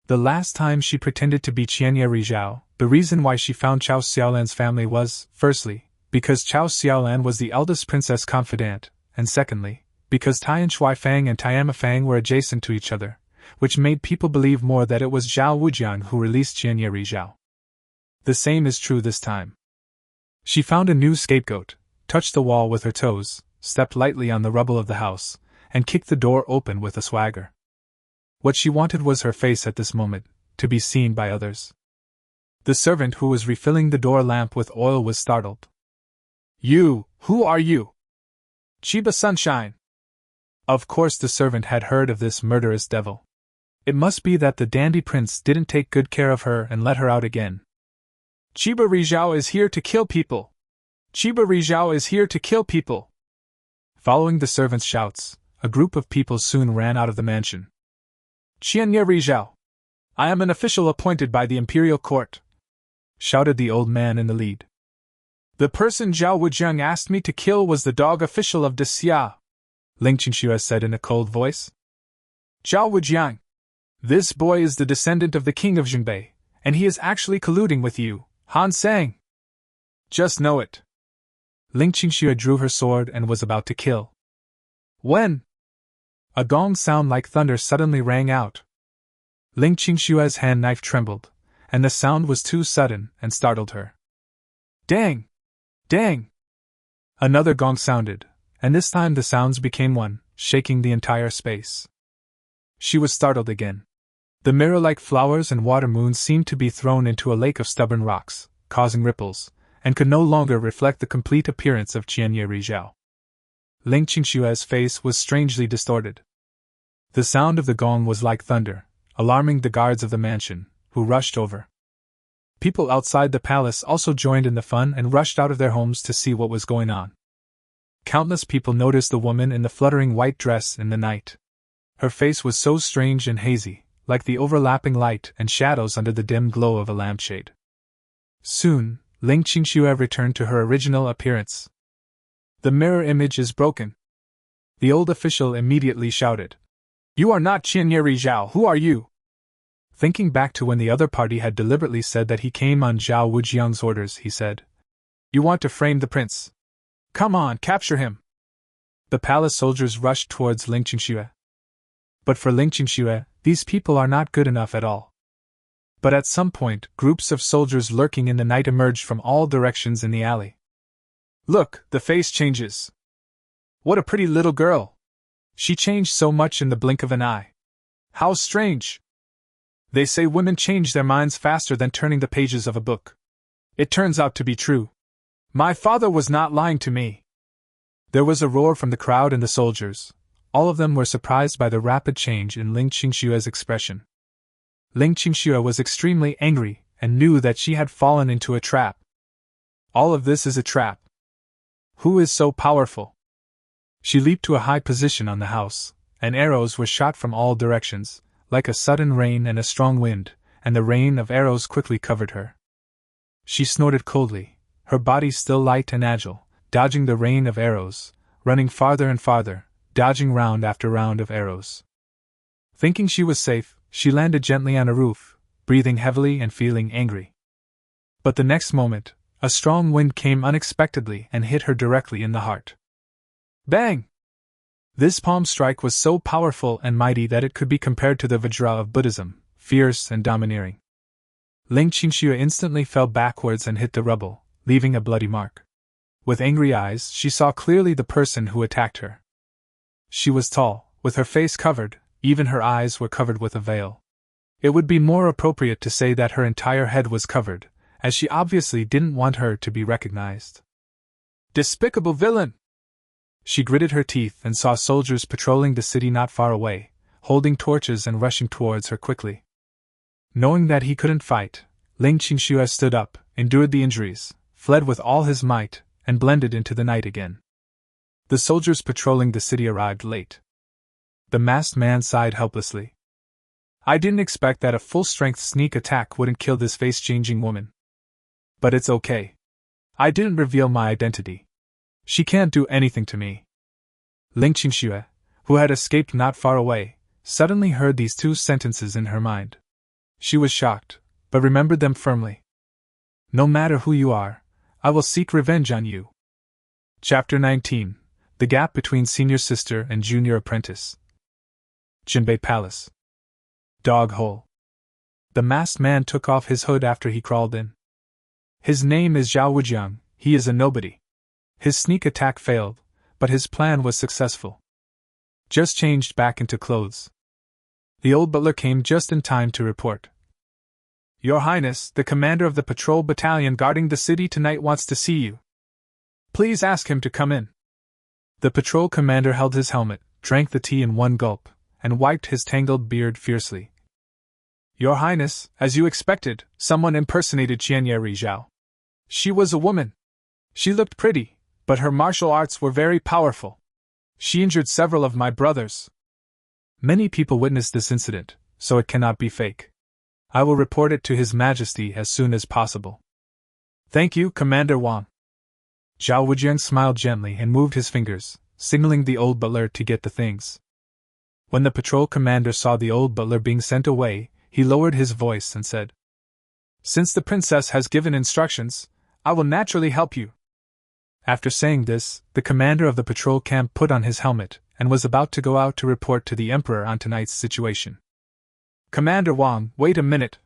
The last time she pretended to be Qianye Zhao, the reason why she found Chao Xiaolan's family was, firstly, because Chao Xiaolan was the eldest princess confidant, and secondly, because Tianshuifang and Tianmafang were adjacent to each other, which made people believe more that it was Zhao Wujiang who released Qianye Zhao. The same is true this time. She found a new scapegoat, touched the wall with her toes, stepped lightly on the rubble of the house, and kicked the door open with a swagger. What she wanted was her face at this moment, to be seen by others. The servant who was refilling the door lamp with oil was startled. You, who are you? Chiba Sunshine. Of course the servant had heard of this murderous devil. It must be that the dandy prince didn't take good care of her and let her out again. Chiba Zhao is here to kill people. Chiba Zhao is here to kill people. Following the servant's shouts, a group of people soon ran out of the mansion. Qianye Zhao. I am an official appointed by the imperial court, shouted the old man in the lead. The person Zhao Wujiang asked me to kill was the dog official of Daxia, Ling Qingxue said in a cold voice. Zhao Wujiang. This boy is the descendant of the king of Jinbei, and he is actually colluding with you, Han Sang. Just know it. Ling Qingxue drew her sword and was about to kill. When? A gong sound like thunder suddenly rang out. Ling Qingxue's hand knife trembled, and the sound was too sudden and startled her. Dang! Dang! Another gong sounded, and this time the sounds became one, shaking the entire space. She was startled again. The mirror-like flowers and water moons seemed to be thrown into a lake of stubborn rocks, causing ripples, and could no longer reflect the complete appearance of Qianye Zhao. Ling Qingxue's face was strangely distorted. The sound of the gong was like thunder, alarming the guards of the mansion, who rushed over. People outside the palace also joined in the fun and rushed out of their homes to see what was going on. Countless people noticed the woman in the fluttering white dress in the night. Her face was so strange and hazy, like the overlapping light and shadows under the dim glow of a lampshade. Soon, Ling Qingxue returned to her original appearance. The mirror image is broken. The old official immediately shouted. You are not Qianye Zhao, who are you? Thinking back to when the other party had deliberately said that he came on Zhao Wujiang's orders, he said, You want to frame the prince? Come on, capture him! The palace soldiers rushed towards Ling Qingxue. But for Ling Qingxue, these people are not good enough at all. But at some point, groups of soldiers lurking in the night emerged from all directions in the alley. Look, the face changes. What a pretty little girl! She changed so much in the blink of an eye. How strange! They say women change their minds faster than turning the pages of a book. It turns out to be true. My father was not lying to me. There was a roar from the crowd and the soldiers. All of them were surprised by the rapid change in Ling Qingxue's expression. Ling Qingxue was extremely angry and knew that she had fallen into a trap. All of this is a trap. Who is so powerful? She leaped to a high position on the house, and arrows were shot from all directions, like a sudden rain and a strong wind, and the rain of arrows quickly covered her. She snorted coldly, her body still light and agile, dodging the rain of arrows, running farther and farther, dodging round after round of arrows. Thinking she was safe, she landed gently on a roof, breathing heavily and feeling angry. But the next moment, a strong wind came unexpectedly and hit her directly in the heart. Bang! This palm strike was so powerful and mighty that it could be compared to the Vajra of Buddhism, fierce and domineering. Ling Qingxue instantly fell backwards and hit the rubble, leaving a bloody mark. With angry eyes, she saw clearly the person who attacked her. She was tall, with her face covered, even her eyes were covered with a veil. It would be more appropriate to say that her entire head was covered, as she obviously didn't want her to be recognized. Despicable villain! She gritted her teeth and saw soldiers patrolling the city not far away, holding torches and rushing towards her quickly. Knowing that he couldn't fight, Ling Qingxue stood up, endured the injuries, fled with all his might, and blended into the night again. The soldiers patrolling the city arrived late. The masked man sighed helplessly. I didn't expect that a full-strength sneak attack wouldn't kill this face-changing woman. But it's okay. I didn't reveal my identity. She can't do anything to me. Ling Qingxue, who had escaped not far away, suddenly heard these two sentences in her mind. She was shocked, but remembered them firmly. No matter who you are, I will seek revenge on you. Chapter 19. The Gap Between Senior Sister and Junior Apprentice. Jinbei Palace. Dog Hole. The masked man took off his hood after he crawled in. His name is Zhao Wujiang, he is a nobody. His sneak attack failed, but his plan was successful. Just changed back into clothes. The old butler came just in time to report. Your Highness, the commander of the patrol battalion guarding the city tonight wants to see you. Please ask him to come in. The patrol commander held his helmet, drank the tea in one gulp, and wiped his tangled beard fiercely. Your Highness, as you expected, someone impersonated Qianyeri Zhao. She was a woman. She looked pretty, but her martial arts were very powerful. She injured several of my brothers. Many people witnessed this incident, so it cannot be fake. I will report it to His Majesty as soon as possible. Thank you, Commander Wang. Zhao Wujiang smiled gently and moved his fingers, signaling the old butler to get the things. When the patrol commander saw the old butler being sent away, he lowered his voice and said, Since the princess has given instructions, I will naturally help you. After saying this, the commander of the patrol camp put on his helmet and was about to go out to report to the emperor on tonight's situation. Commander Wang, wait a minute.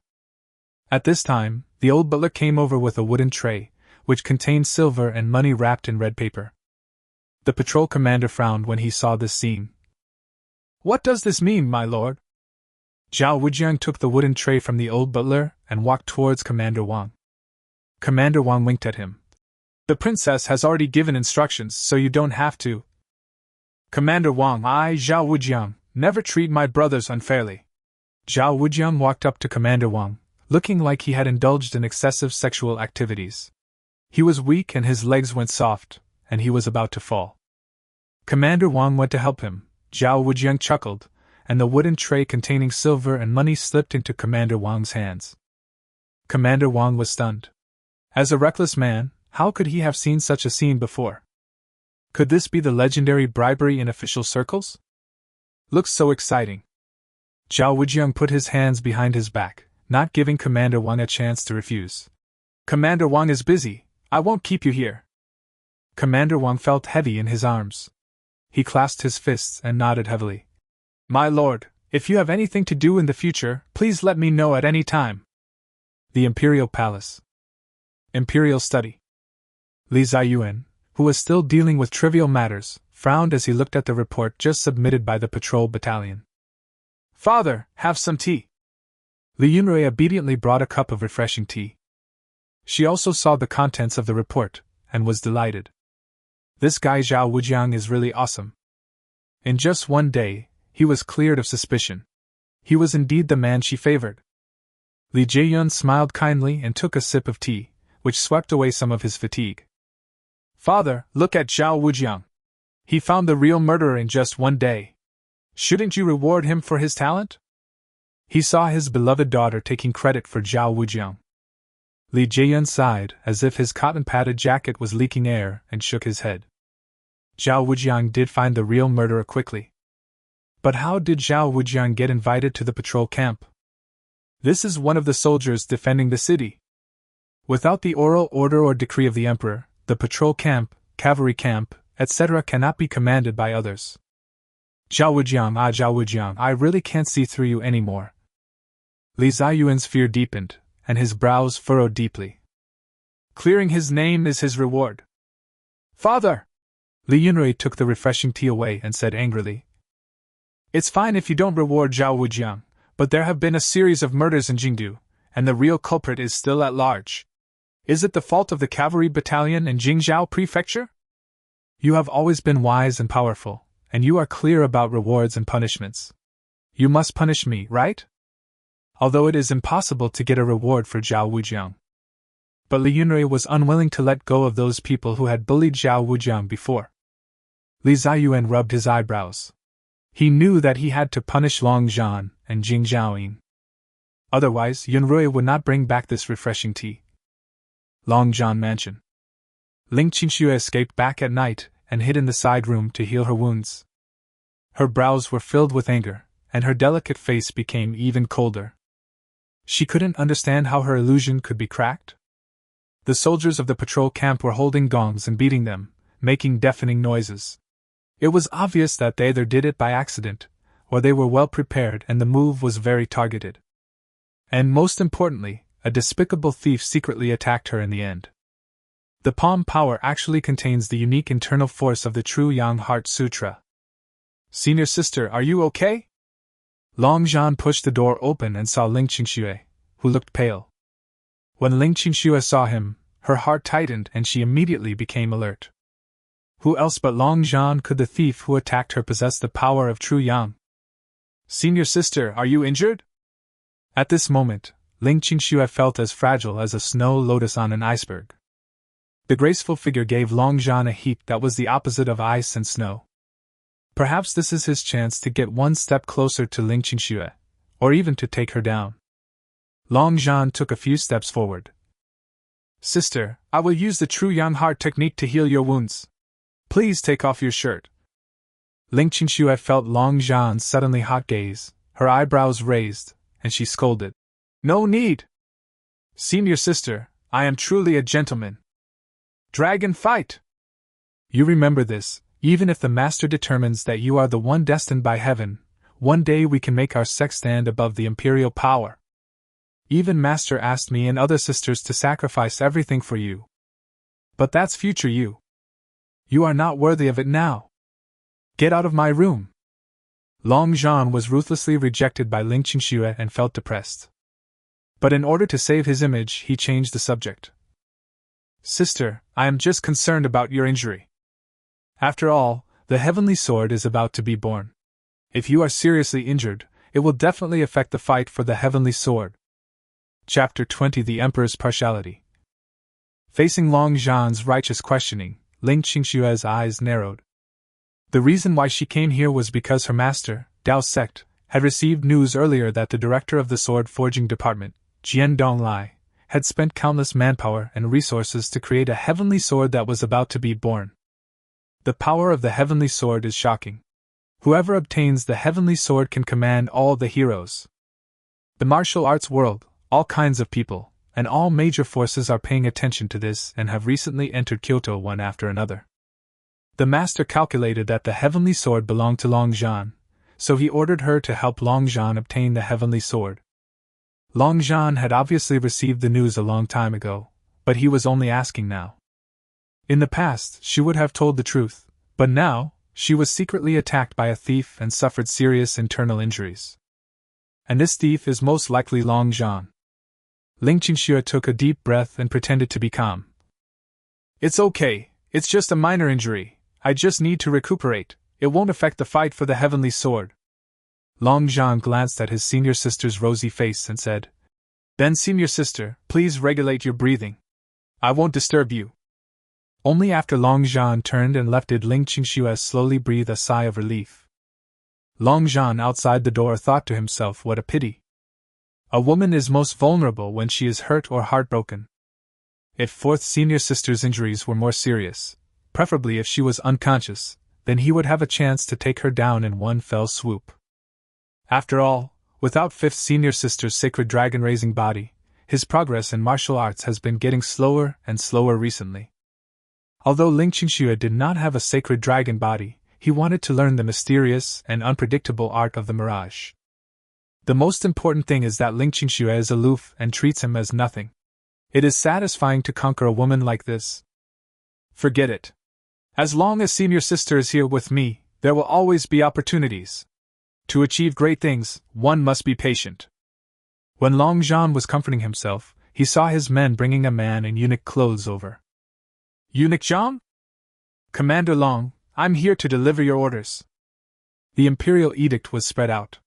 At this time, the old butler came over with a wooden tray, which contained silver and money wrapped in red paper. The patrol commander frowned when he saw this scene. What does this mean, my lord? Zhao Wujiang took the wooden tray from the old butler and walked towards Commander Wang. Commander Wang winked at him. The princess has already given instructions, so you don't have to. Commander Wang, I, Zhao Wujiang, never treat my brothers unfairly. Zhao Wujiang walked up to Commander Wang, looking like he had indulged in excessive sexual activities. He was weak and his legs went soft, and he was about to fall. Commander Wang went to help him. Zhao Wujiang chuckled, and the wooden tray containing silver and money slipped into Commander Wang's hands. Commander Wang was stunned. As a reckless man, how could he have seen such a scene before? Could this be the legendary bribery in official circles? Looks so exciting. Zhao Wujiang put his hands behind his back, not giving Commander Wang a chance to refuse. Commander Wang is busy, I won't keep you here. Commander Wang felt heavy in his arms. He clasped his fists and nodded heavily. My lord, if you have anything to do in the future, please let me know at any time. The Imperial Palace. Imperial Study. Li Ziyuan, who was still dealing with trivial matters, frowned as he looked at the report just submitted by the patrol battalion. Father, have some tea. Li Yunrui obediently brought a cup of refreshing tea. She also saw the contents of the report, and was delighted. This guy Zhao Wujiang is really awesome. In just one day, he was cleared of suspicion. He was indeed the man she favored. Li Jieyun smiled kindly and took a sip of tea, which swept away some of his fatigue. Father, look at Zhao Wujiang. He found the real murderer in just one day. Shouldn't you reward him for his talent? He saw his beloved daughter taking credit for Zhao Wujiang. Li Jieyun sighed, as if his cotton-padded jacket was leaking air, and shook his head. Zhao Wujiang did find the real murderer quickly. But how did Zhao Wujiang get invited to the patrol camp? This is one of the soldiers defending the city. Without the oral order or decree of the emperor, the patrol camp, cavalry camp, etc. cannot be commanded by others. Zhao Wujiang, I really can't see through you anymore. Li Ziyuan's fear deepened, and his brows furrowed deeply. Clearing his name is his reward. Father! Li Yunrui took the refreshing tea away and said angrily. It's fine if you don't reward Zhao Wujiang, but there have been a series of murders in Jingdu, and the real culprit is still at large. Is it the fault of the cavalry battalion in Jingzhou Prefecture? You have always been wise and powerful, and you are clear about rewards and punishments. You must punish me, right? Although it is impossible to get a reward for Zhao Wujiang. But Li Yunrui was unwilling to let go of those people who had bullied Zhao Wujiang before. Li Ziyuan rubbed his eyebrows. He knew that he had to punish Long Zhan and Jing Zhaoying. Otherwise, Yunrui would not bring back this refreshing tea. Long Zhan Mansion. Ling Qingxue escaped back at night and hid in the side room to heal her wounds. Her brows were filled with anger, and her delicate face became even colder. She couldn't understand how her illusion could be cracked. The soldiers of the patrol camp were holding gongs and beating them, making deafening noises. It was obvious that they either did it by accident, or they were well prepared and the move was very targeted. And most importantly, a despicable thief secretly attacked her in the end. The palm power actually contains the unique internal force of the True Yang Heart Sutra. Senior sister, are you okay? Long Zhan pushed the door open and saw Ling Qingxue, who looked pale. When Ling Qingxue saw him, her heart tightened and she immediately became alert. Who else but Long Zhan could the thief who attacked her possess the power of True Yang? Senior sister, are you injured? At this moment, Ling Qingxue felt as fragile as a snow lotus on an iceberg. The graceful figure gave Long Zhan a heat that was the opposite of ice and snow. Perhaps this is his chance to get one step closer to Ling Qingxue, or even to take her down. Long Zhan took a few steps forward. Sister, I will use the True Yang Heart technique to heal your wounds. Please take off your shirt. Ling Qingxue felt Long Zhan's suddenly hot gaze, her eyebrows raised, and she scolded. No need! Senior sister, I am truly a gentleman. Dragon fight! You remember this, even if the master determines that you are the one destined by heaven, one day we can make our sex stand above the imperial power. Even master asked me and other sisters to sacrifice everything for you. But that's future you. You are not worthy of it now. Get out of my room. Long Zhan was ruthlessly rejected by Ling Qingxue and felt depressed. But in order to save his image, he changed the subject. Sister, I am just concerned about your injury. After all, the heavenly sword is about to be born. If you are seriously injured, it will definitely affect the fight for the heavenly sword. Chapter 20 The Emperor's Partiality. Facing Long Zhan's righteous questioning, Ling Qingxue's eyes narrowed. The reason why she came here was because her master, Dao's sect, had received news earlier that the director of the sword forging department, Jian Donglai, had spent countless manpower and resources to create a heavenly sword that was about to be born. The power of the heavenly sword is shocking. Whoever obtains the heavenly sword can command all the heroes. The martial arts world, all kinds of people, and all major forces are paying attention to this and have recently entered Kyoto one after another. The master calculated that the heavenly sword belonged to Long Zhan, so he ordered her to help Long Zhan obtain the heavenly sword. Long Zhan had obviously received the news a long time ago, but he was only asking now. In the past, she would have told the truth, but now, she was secretly attacked by a thief and suffered serious internal injuries. And this thief is most likely Long Zhan. Ling Qingxue took a deep breath and pretended to be calm. It's okay, it's just a minor injury, I just need to recuperate, it won't affect the fight for the heavenly sword. Long Zhan glanced at his senior sister's rosy face and said, Then senior sister, please regulate your breathing. I won't disturb you. Only after Long Zhan turned and left did Ling Qingxue slowly breathe a sigh of relief. Long Zhan outside the door thought to himself, what a pity. A woman is most vulnerable when she is hurt or heartbroken. If fourth senior sister's injuries were more serious, preferably if she was unconscious, then he would have a chance to take her down in one fell swoop. After all, without fifth senior sister's sacred dragon-raising body, his progress in martial arts has been getting slower and slower recently. Although Ling Qingxue did not have a sacred dragon body, he wanted to learn the mysterious and unpredictable art of the mirage. The most important thing is that Ling Qingxue is aloof and treats him as nothing. It is satisfying to conquer a woman like this. Forget it. As long as senior sister is here with me, there will always be opportunities. To achieve great things, one must be patient. When Long Zhan was comforting himself, he saw his men bringing a man in eunuch clothes over. Eunuch Zhang? Commander Long, I'm here to deliver your orders. The imperial edict was spread out.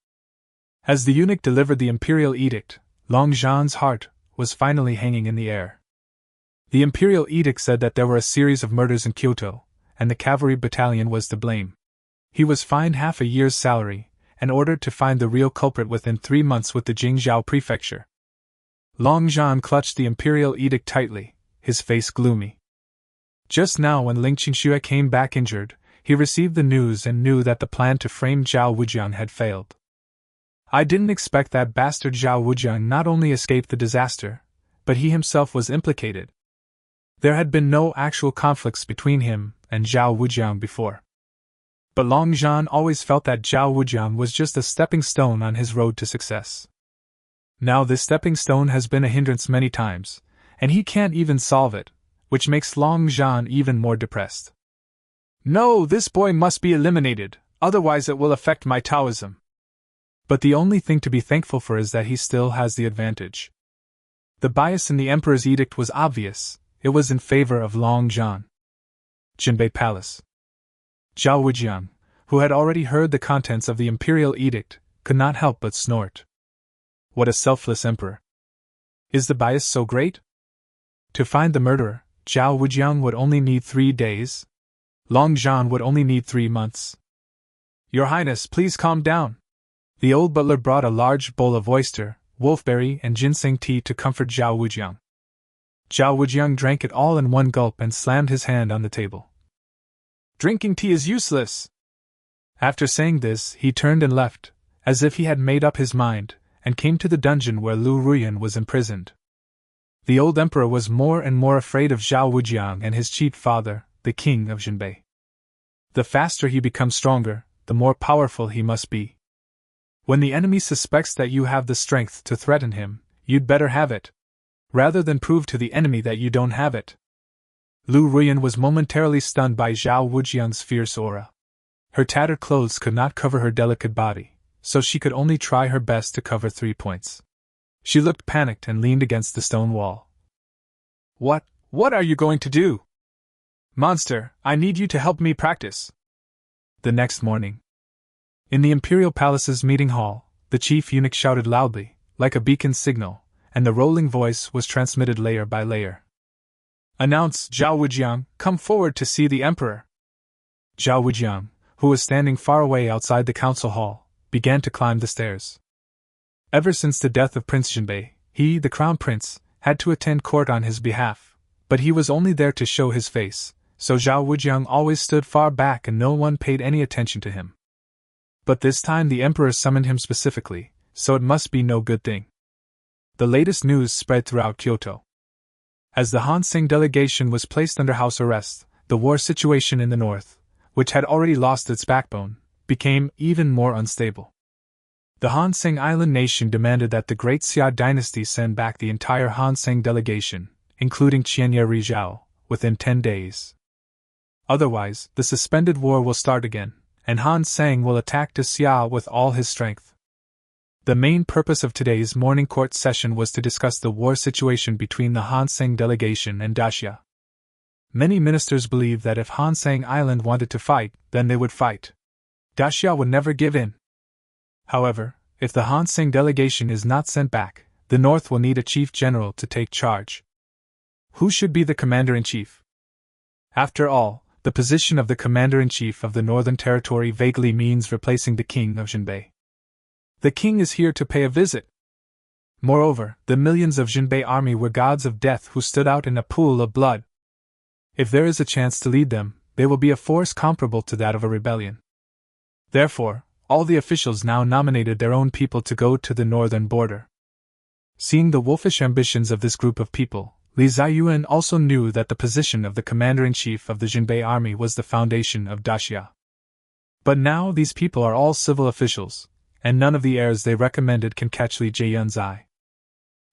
As the eunuch delivered the imperial edict, Long Zhan's heart was finally hanging in the air. The imperial edict said that there were a series of murders in Kyoto, and the cavalry battalion was to blame. He was fined half a year's salary, and ordered to find the real culprit within 3 months with the Jingzhou prefecture. Long Zhan clutched the imperial edict tightly, his face gloomy. Just now when Ling Qingxue came back injured, he received the news and knew that the plan to frame Zhao Wujiang had failed. I didn't expect that bastard Zhao Wujiang not only escaped the disaster, but he himself was implicated. There had been no actual conflicts between him and Zhao Wujiang before. But Long Zhan always felt that Zhao Wujiang was just a stepping stone on his road to success. Now this stepping stone has been a hindrance many times, and he can't even solve it, which makes Long Zhan even more depressed. No, this boy must be eliminated, otherwise it will affect my Taoism. But the only thing to be thankful for is that he still has the advantage. The bias in the Emperor's edict was obvious, it was in favor of Long Zhan. Jinbei Palace. Zhao Wujiang, who had already heard the contents of the imperial edict, could not help but snort. What a selfless emperor. Is the bias so great? To find the murderer, Zhao Wujiang would only need 3 days. Long Zhan would only need 3 months. Your Highness, please calm down. The old butler brought a large bowl of oyster, wolfberry and ginseng tea to comfort Zhao Wujiang. Zhao Wujiang drank it all in one gulp and slammed his hand on the table. Drinking tea is useless. After saying this, he turned and left, as if he had made up his mind, and came to the dungeon where Lu Ruan was imprisoned. The old emperor was more and more afraid of Zhao Wujiang and his cheat father, the king of Jinbei. The faster he becomes stronger, the more powerful he must be. When the enemy suspects that you have the strength to threaten him, you'd better have it, rather than prove to the enemy that you don't have it. Lu Ruan was momentarily stunned by Zhao Wujiang's fierce aura. Her tattered clothes could not cover her delicate body, so she could only try her best to cover 3 points. She looked panicked and leaned against the stone wall. What are you going to do? Monster, I need you to help me practice. The next morning. In the Imperial Palace's meeting hall, the chief eunuch shouted loudly, like a beacon signal, and the rolling voice was transmitted layer by layer. Announce, Zhao Wujiang, come forward to see the Emperor. Zhao Wujiang, who was standing far away outside the council hall, began to climb the stairs. Ever since the death of Prince Jinbei, he, the crown prince, had to attend court on his behalf, but he was only there to show his face, so Zhao Wujiang always stood far back and no one paid any attention to him. But this time the emperor summoned him specifically, so it must be no good thing. The latest news spread throughout Kyoto. As the Hanseng delegation was placed under house arrest, the war situation in the north, which had already lost its backbone, became even more unstable. The Hanseng Island nation demanded that the Great Xia dynasty send back the entire Hanseng delegation, including Qianye Rizhao, within 10 days. Otherwise, the suspended war will start again, and Han Sang will attack Daxia with all his strength. The main purpose of today's morning court session was to discuss the war situation between the Han Sang delegation and Daxia. Many ministers believed that if Han Sang Island wanted to fight, then they would fight. Daxia would never give in. However, if the Han Sang delegation is not sent back, the North will need a chief general to take charge. Who should be the commander-in-chief? After all, the position of the commander-in-chief of the Northern Territory vaguely means replacing the king of Jinbei. The king is here to pay a visit. Moreover, the millions of Jinbei army were gods of death who stood out in a pool of blood. If there is a chance to lead them, they will be a force comparable to that of a rebellion. Therefore, all the officials now nominated their own people to go to the northern border. Seeing the wolfish ambitions of this group of people, Li Ziyuan also knew that the position of the commander-in-chief of the Jinbei army was the foundation of Daxia. But now these people are all civil officials, and none of the heirs they recommended can catch Li Ziyuan's eye.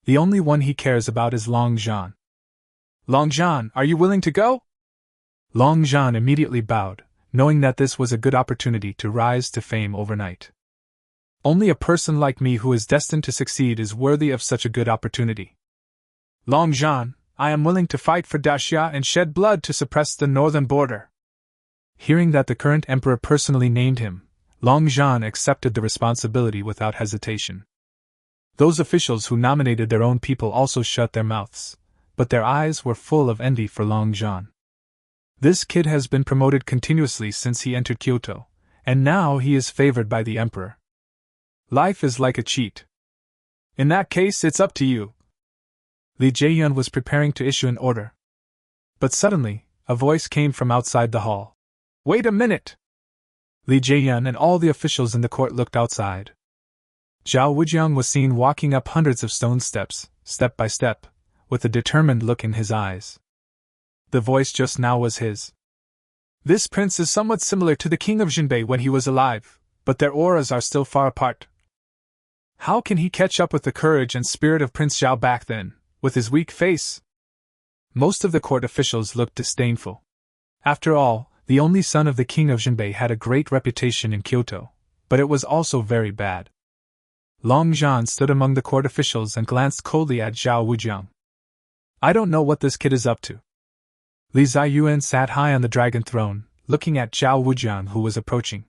The only one he cares about is Long Zhan. Long Zhan, are you willing to go? Long Zhan immediately bowed, knowing that this was a good opportunity to rise to fame overnight. Only a person like me who is destined to succeed is worthy of such a good opportunity. Long Zhan, I am willing to fight for Daxia and shed blood to suppress the northern border. Hearing that the current emperor personally named him, Long Zhan accepted the responsibility without hesitation. Those officials who nominated their own people also shut their mouths, but their eyes were full of envy for Long Zhan. This kid has been promoted continuously since he entered Kyoto, and now he is favored by the emperor. Life is like a cheat. In that case, it's up to you. Li Ziyuan was preparing to issue an order. But suddenly, a voice came from outside the hall. Wait a minute! Li Ziyuan and all the officials in the court looked outside. Zhao Wujiang was seen walking up hundreds of stone steps, step by step, with a determined look in his eyes. The voice just now was his. This prince is somewhat similar to the king of Jinbei when he was alive, but their auras are still far apart. How can he catch up with the courage and spirit of Prince Zhao back then, with his weak face? Most of the court officials looked disdainful. After all, the only son of the king of Jinbei had a great reputation in Kyoto, but it was also very bad. Long Zhan stood among the court officials and glanced coldly at Zhao Wujiang. I don't know what this kid is up to. Li Ziyuan sat high on the dragon throne, looking at Zhao Wujiang who was approaching.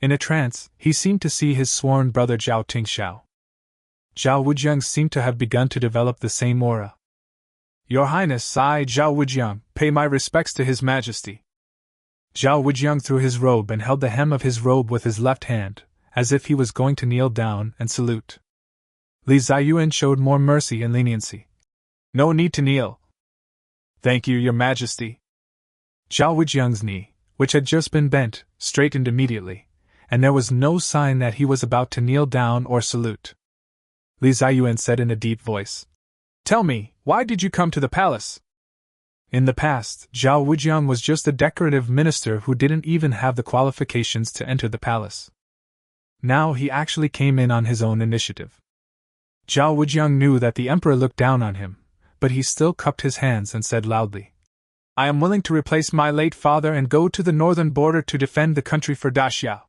In a trance, he seemed to see his sworn brother Zhao Tingxiao. Zhao Wujiang seemed to have begun to develop the same aura. Your Highness, I, Zhao Wujiang, pay my respects to His Majesty. Zhao Wujiang threw his robe and held the hem of his robe with his left hand, as if he was going to kneel down and salute. Li Ziyuan showed more mercy and leniency. No need to kneel. Thank you, Your Majesty. Zhao Wujiang's knee, which had just been bent, straightened immediately, and there was no sign that he was about to kneel down or salute. Li Ziyuan said in a deep voice, Tell me, why did you come to the palace? In the past, Zhao Wujiang was just a decorative minister who didn't even have the qualifications to enter the palace. Now he actually came in on his own initiative. Zhao Wujiang knew that the emperor looked down on him, but he still cupped his hands and said loudly, I am willing to replace my late father and go to the northern border to defend the country for Daxia.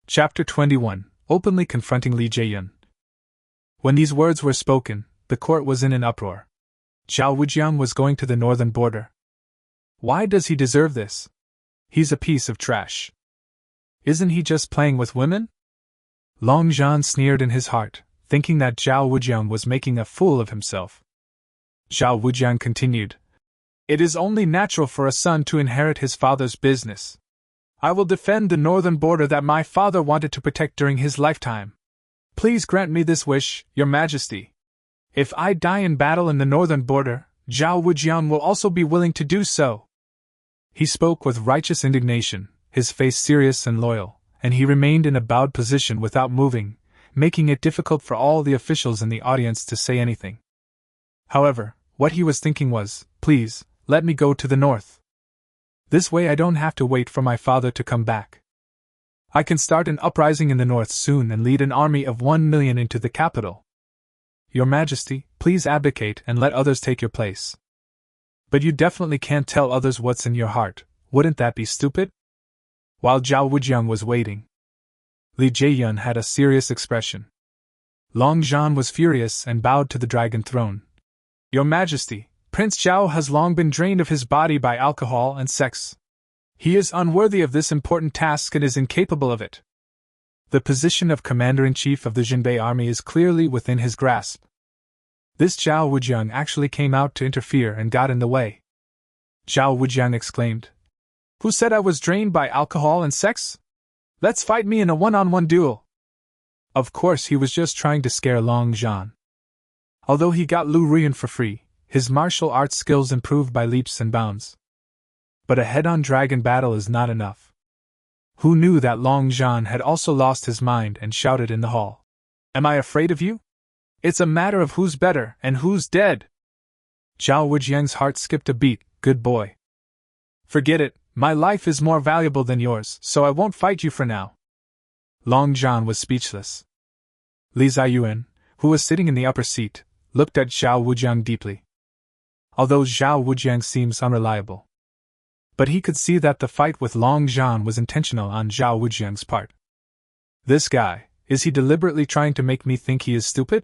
Chapter 21, Openly Confronting Li Ziyuan. When these words were spoken, the court was in an uproar. Zhao Wujiang was going to the northern border. Why does he deserve this? He's a piece of trash. Isn't he just playing with women? Long Zhan sneered in his heart, thinking that Zhao Wujiang was making a fool of himself. Zhao Wujiang continued, It is only natural for a son to inherit his father's business. I will defend the northern border that my father wanted to protect during his lifetime. Please grant me this wish, Your Majesty. If I die in battle in the northern border, Zhao Wujiang will also be willing to do so. He spoke with righteous indignation, his face serious and loyal, and he remained in a bowed position without moving, making it difficult for all the officials in the audience to say anything. However, what he was thinking was, Please, let me go to the north. This way I don't have to wait for my father to come back. I can start an uprising in the north soon and lead an army of 1 million into the capital. Your Majesty, please abdicate and let others take your place. But you definitely can't tell others what's in your heart, wouldn't that be stupid? While Zhao Wujiang was waiting, Li Ziyuan had a serious expression. Long Zhan was furious and bowed to the dragon throne. Your Majesty, Prince Zhao has long been drained of his body by alcohol and sex. He is unworthy of this important task and is incapable of it. The position of Commander-in-Chief of the Jinbei army is clearly within his grasp. This Zhao Wujiang actually came out to interfere and got in the way. Zhao Wujiang exclaimed, Who said I was drained by alcohol and sex? Let's fight me in a one-on-one duel. Of course he was just trying to scare Long Zhan. Although he got Lu Ruan for free, his martial arts skills improved by leaps and bounds. but a head-on dragon battle is not enough. Who knew that Long Zhan had also lost his mind and shouted in the hall, "Am I afraid of you? It's a matter of who's better and who's dead." Zhao Wujiang's heart skipped a beat. "Good boy. Forget it, my life is more valuable than yours, so I won't fight you for now." Long Zhan was speechless. Li Ziyuan, who was sitting in the upper seat, looked at Zhao Wujiang deeply. Although Zhao Wujiang seems unreliable, but he could see that the fight with Long Zhan was intentional on Zhao Wujiang's part. This guy, is he deliberately trying to make me think he is stupid?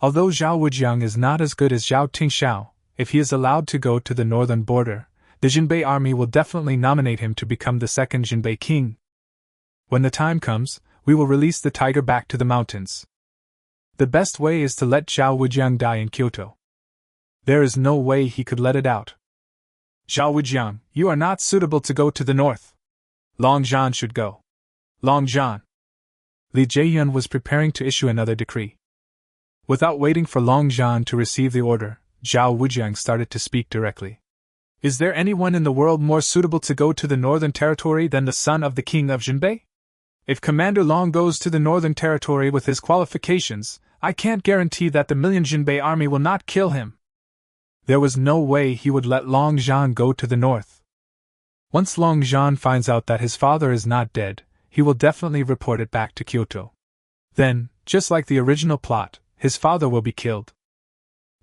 Although Zhao Wujiang is not as good as Zhao Tingxiao, if he is allowed to go to the northern border, the Jinbei army will definitely nominate him to become the second Jinbei king. When the time comes, we will release the tiger back to the mountains. The best way is to let Zhao Wujiang die in Kyoto. There is no way he could let it out. Zhao Wujiang, you are not suitable to go to the north. Long Zhan should go. Long Zhan. Li Ziyuan was preparing to issue another decree. Without waiting for Long Zhan to receive the order, Zhao Wujiang started to speak directly. Is there anyone in the world more suitable to go to the northern territory than the son of the king of Jinbei? If Commander Long goes to the northern territory with his qualifications, I can't guarantee that the million Jinbei army will not kill him. There was no way he would let Long Zhan go to the north. Once Long Zhan finds out that his father is not dead, he will definitely report it back to Kyoto. Then, just like the original plot, his father will be killed.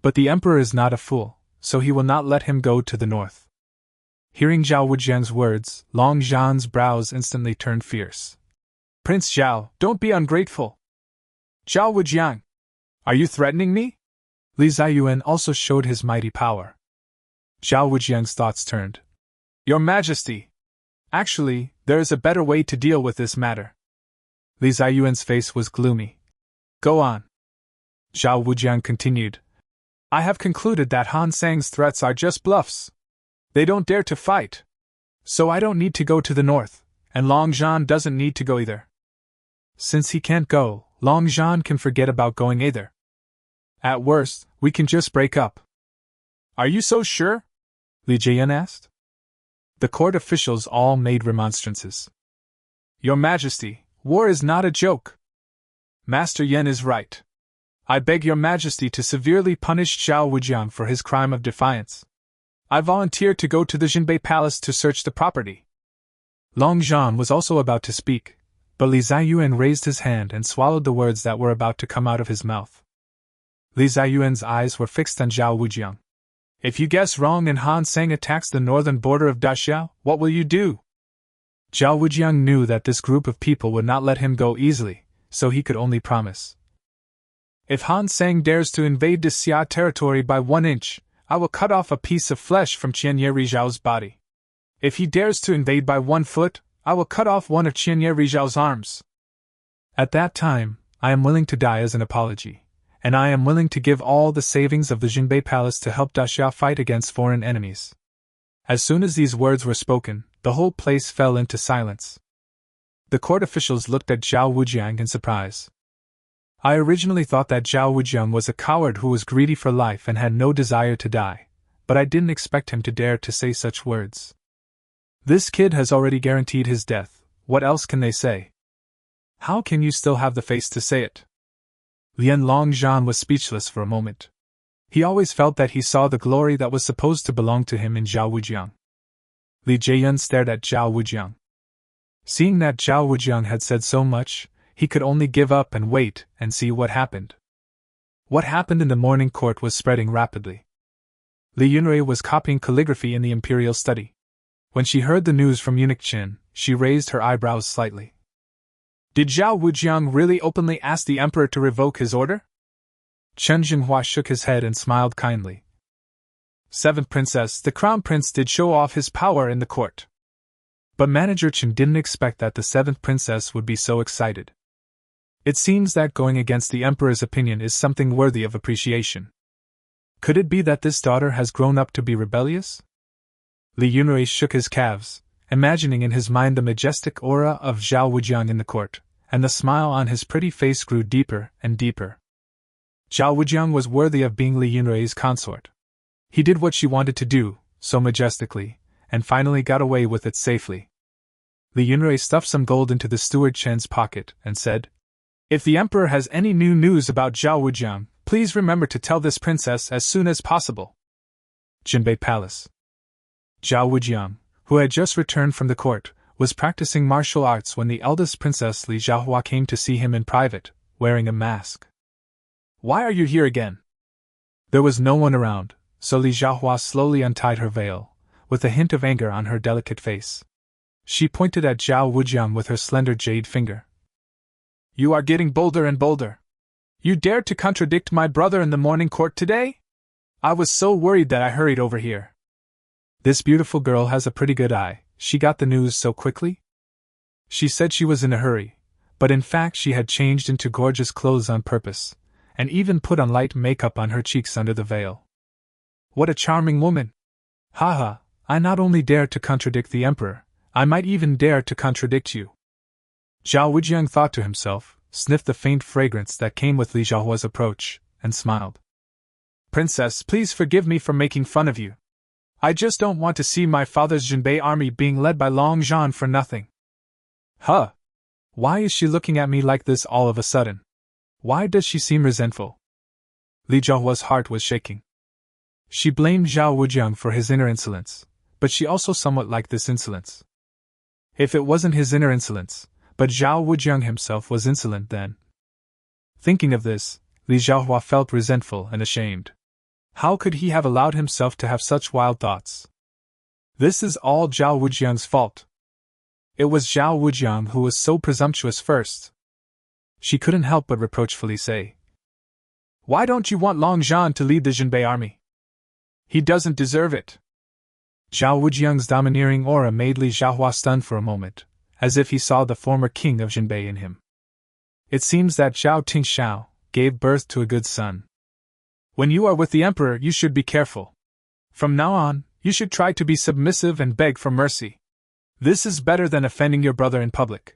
But the emperor is not a fool, so he will not let him go to the north. Hearing Zhao Wujiang's words, Long Zhan's brows instantly turned fierce. Prince Zhao, don't be ungrateful. Zhao Wujiang, are you threatening me? Li Ziyuan also showed his mighty power. Zhao Wujiang's thoughts turned. Your Majesty! Actually, there is a better way to deal with this matter. Li Ziyuan's face was gloomy. Go on. Zhao Wujiang continued. I have concluded that Han Sang's threats are just bluffs. They don't dare to fight. So I don't need to go to the north, and Long Zhan doesn't need to go either. Since he can't go, Long Zhan can forget about going either. At worst, we can just break up. Are you so sure? Li Ziyuan asked. The court officials all made remonstrances. Your Majesty, war is not a joke. Master Yen is right. I beg your Majesty to severely punish Zhao Wujiang for his crime of defiance. I volunteer to go to the Jinbei Palace to search the property. Long Zhan was also about to speak, but Li Ziyuan raised his hand and swallowed the words that were about to come out of his mouth. Li Ziyuan's eyes were fixed on Zhao Wujiang. If you guess wrong and Han Sang attacks the northern border of Daxia, what will you do? Zhao Wujiang knew that this group of people would not let him go easily, so he could only promise. If Han Sang dares to invade Daxia territory by 1 inch, I will cut off a piece of flesh from Qianye Rizhao's body. If he dares to invade by 1 foot, I will cut off one of Qianye Rizhao's arms. At that time, I am willing to die as an apology, and I am willing to give all the savings of the Jinbei Palace to help Daxia fight against foreign enemies. As soon as these words were spoken, the whole place fell into silence. The court officials looked at Zhao Wujiang in surprise. I originally thought that Zhao Wujiang was a coward who was greedy for life and had no desire to die, but I didn't expect him to dare to say such words. This kid has already guaranteed his death, what else can they say? How can you still have the face to say it? Lian Long Zhan was speechless for a moment. He always felt that he saw the glory that was supposed to belong to him in Zhao Wujiang. Li Ziyuan stared at Zhao Wujiang. Seeing that Zhao Wujiang had said so much, he could only give up and wait and see what happened. What happened in the morning court was spreading rapidly. Li Yunrui was copying calligraphy in the imperial study. When she heard the news from Eunuch Qin, she raised her eyebrows slightly. Did Zhao Wujiang really openly ask the emperor to revoke his order? Chen Jinghua shook his head and smiled kindly. 7th Princess, the Crown Prince did show off his power in the court. But Manager Chen didn't expect that the 7th Princess would be so excited. It seems that going against the Emperor's opinion is something worthy of appreciation. Could it be that this daughter has grown up to be rebellious? Li Yunrui shook his calves, imagining in his mind the majestic aura of Zhao Wujiang in the court, and the smile on his pretty face grew deeper and deeper. Zhao Wujiang was worthy of being Li Yunrui's consort. He did what she wanted to do, so majestically, and finally got away with it safely. Li Yunrui stuffed some gold into the steward Chen's pocket and said, "If the emperor has any new news about Zhao Wujiang, please remember to tell this princess as soon as possible." Jinbei Palace. Zhao Wujiang, who had just returned from the court, was practicing martial arts when the eldest princess Li Zhaohua came to see him in private, wearing a mask. "Why are you here again?" There was no one around, so Li Zhaohua slowly untied her veil, with a hint of anger on her delicate face. She pointed at Zhao Wujiang with her slender jade finger. "You are getting bolder and bolder. You dared to contradict my brother in the morning court today? I was so worried that I hurried over here." "This beautiful girl has a pretty good eye. She got the news so quickly?" She said she was in a hurry, but in fact she had changed into gorgeous clothes on purpose, and even put on light makeup on her cheeks under the veil. "What a charming woman! Haha, I not only dare to contradict the emperor, I might even dare to contradict you." Zhao Wujiang thought to himself, sniffed the faint fragrance that came with Li Zhaohua's approach, and smiled. "Princess, please forgive me for making fun of you. I just don't want to see my father's Jinbei army being led by Long Zhan for nothing." "Huh! Why is she looking at me like this all of a sudden? Why does she seem resentful?" Li Zhaohua's heart was shaking. She blamed Zhao Wujiang for his inner insolence, but she also somewhat liked this insolence. If it wasn't his inner insolence, but Zhao Wujiang himself was insolent then. Thinking of this, Li Zhaohua felt resentful and ashamed. How could he have allowed himself to have such wild thoughts? This is all Zhao Wujiang's fault. It was Zhao Wujiang who was so presumptuous first. She couldn't help but reproachfully say, "Why don't you want Long Zhan to lead the Jinbei army? He doesn't deserve it." Zhao Wujiang's domineering aura made Li Zhaohua stunned for a moment, as if he saw the former king of Jinbei in him. It seems that Zhao Tingxiao gave birth to a good son. "When you are with the emperor, you should be careful. From now on, you should try to be submissive and beg for mercy. This is better than offending your brother in public.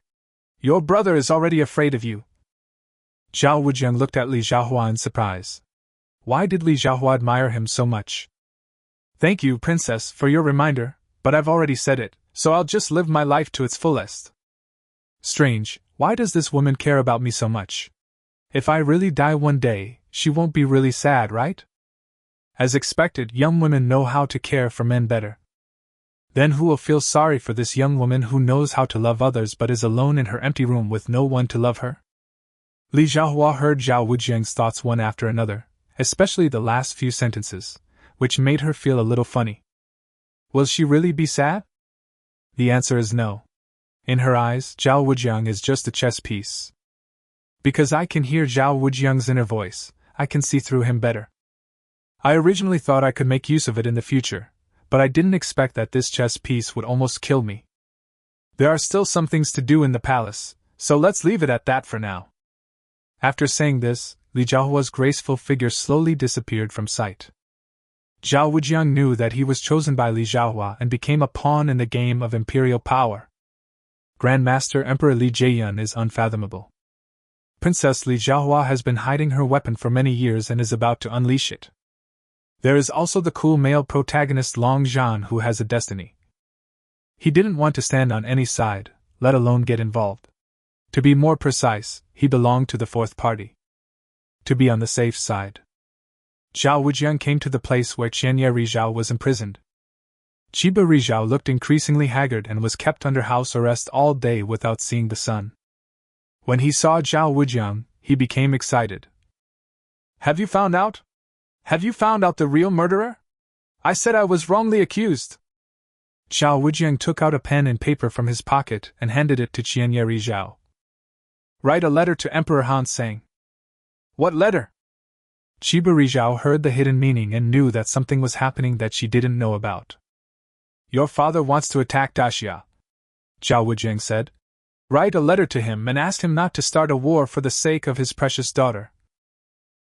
Your brother is already afraid of you." Zhao Wujiang looked at Li Zhaohua in surprise. Why did Li Zhaohua admire him so much? "Thank you, princess, for your reminder, but I've already said it, so I'll just live my life to its fullest." "Strange, why does this woman care about me so much? If I really die one day, she won't be really sad, right?" As expected, young women know how to care for men better. Then who will feel sorry for this young woman who knows how to love others but is alone in her empty room with no one to love her? Li Zhaohua heard Zhao Wujiang's thoughts one after another, especially the last few sentences, which made her feel a little funny. Will she really be sad? The answer is no. In her eyes, Zhao Wujiang is just a chess piece. Because I can hear Zhao Wujiang's inner voice, I can see through him better. I originally thought I could make use of it in the future, but I didn't expect that this chess piece would almost kill me. There are still some things to do in the palace, so let's leave it at that for now. After saying this, Li Zhaohua's graceful figure slowly disappeared from sight. Zhao Wujiang knew that he was chosen by Li Zhaohua and became a pawn in the game of imperial power. Grandmaster Emperor Li Jieyun is unfathomable. Princess Li Zhaohua has been hiding her weapon for many years and is about to unleash it. There is also the cool male protagonist Long Zhan who has a destiny. He didn't want to stand on any side, let alone get involved. To be more precise, he belonged to the fourth party. To be on the safe side. Zhao Wujiang came to the place where Qianye Rizhao was imprisoned. Chiba Rizhao looked increasingly haggard and was kept under house arrest all day without seeing the sun. When he saw Zhao Wujiang, he became excited. "Have you found out? Have you found out the real murderer? I said I was wrongly accused." Zhao Wujiang took out a pen and paper from his pocket and handed it to Qianye Rizhao. "Write a letter to Emperor Han Sang." "What letter?" Chiba Rizhao heard the hidden meaning and knew that something was happening that she didn't know about. "Your father wants to attack Daxia," Zhao Wujiang said. "Write a letter to him and ask him not to start a war for the sake of his precious daughter."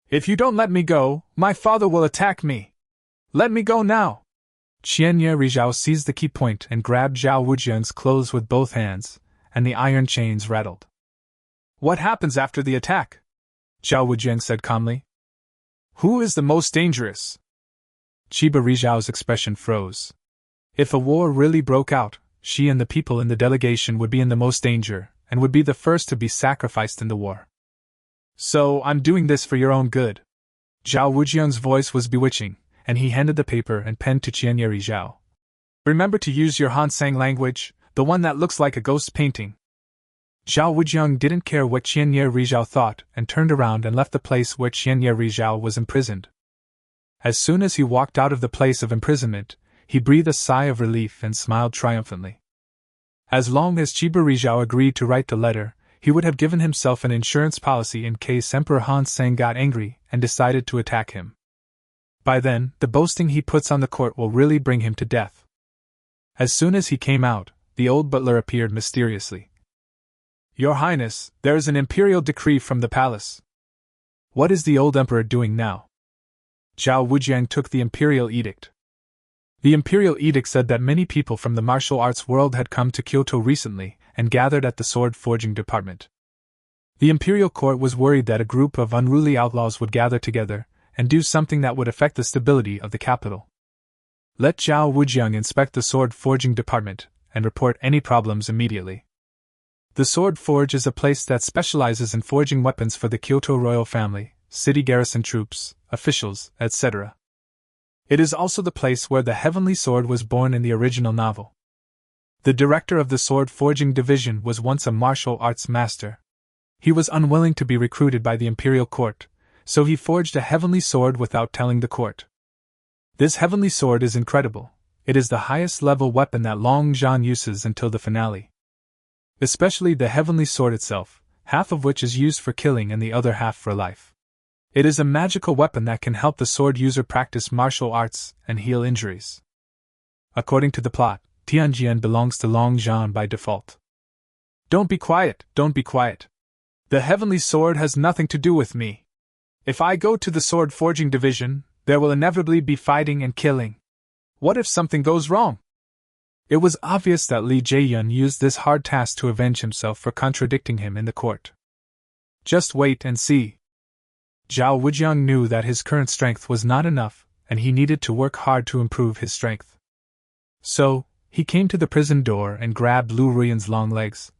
"If you don't let me go, my father will attack me. Let me go now." Qianye Rizhao seized the key point and grabbed Zhao Wujiang's clothes with both hands, and the iron chains rattled. "What happens after the attack?" Zhao Wujiang said calmly. "Who is the most dangerous?" Chiba Rizhao's expression froze. If a war really broke out, she and the people in the delegation would be in the most danger, and would be the first to be sacrificed in the war. So, I'm doing this for your own good. Zhao Wujiang's voice was bewitching, and he handed the paper and pen to Qianyeri Zhao. Remember to use your Hansang language, the one that looks like a ghost painting. Zhao Wujiang didn't care what Qianyeri Zhao thought and turned around and left the place where Qianyeri Zhao was imprisoned. As soon as he walked out of the place of imprisonment, he breathed a sigh of relief and smiled triumphantly. As long as Qiberi Zhao agreed to write the letter, he would have given himself an insurance policy in case Emperor Hansang got angry and decided to attack him. By then, the boasting he puts on the court will really bring him to death. As soon as he came out, the old butler appeared mysteriously. Your Highness, there is an imperial decree from the palace. What is the old emperor doing now? Zhao Wujiang took the imperial edict. The imperial edict said that many people from the martial arts world had come to Kyoto recently and gathered at the sword forging department. The imperial court was worried that a group of unruly outlaws would gather together and do something that would affect the stability of the capital. Let Zhao Wujiang inspect the sword forging department and report any problems immediately. The Sword Forge is a place that specializes in forging weapons for the Kyoto royal family, city garrison troops, officials, etc. It is also the place where the Heavenly Sword was born in the original novel. The director of the sword forging division was once a martial arts master. He was unwilling to be recruited by the imperial court, so he forged a heavenly sword without telling the court. This heavenly sword is incredible. It is the highest level weapon that Long Zhan uses until the finale. Especially the heavenly sword itself, half of which is used for killing and the other half for life. It is a magical weapon that can help the sword user practice martial arts and heal injuries. According to the plot, Tianjian belongs to Long Zhan by default. Don't be quiet, don't be quiet. The heavenly sword has nothing to do with me. If I go to the sword forging division, there will inevitably be fighting and killing. What if something goes wrong? It was obvious that Li Jieyun used this hard task to avenge himself for contradicting him in the court. Just wait and see. Zhao Wujiang knew that his current strength was not enough, and he needed to work hard to improve his strength. So, he came to the prison door and grabbed Lu Ruan's long legs.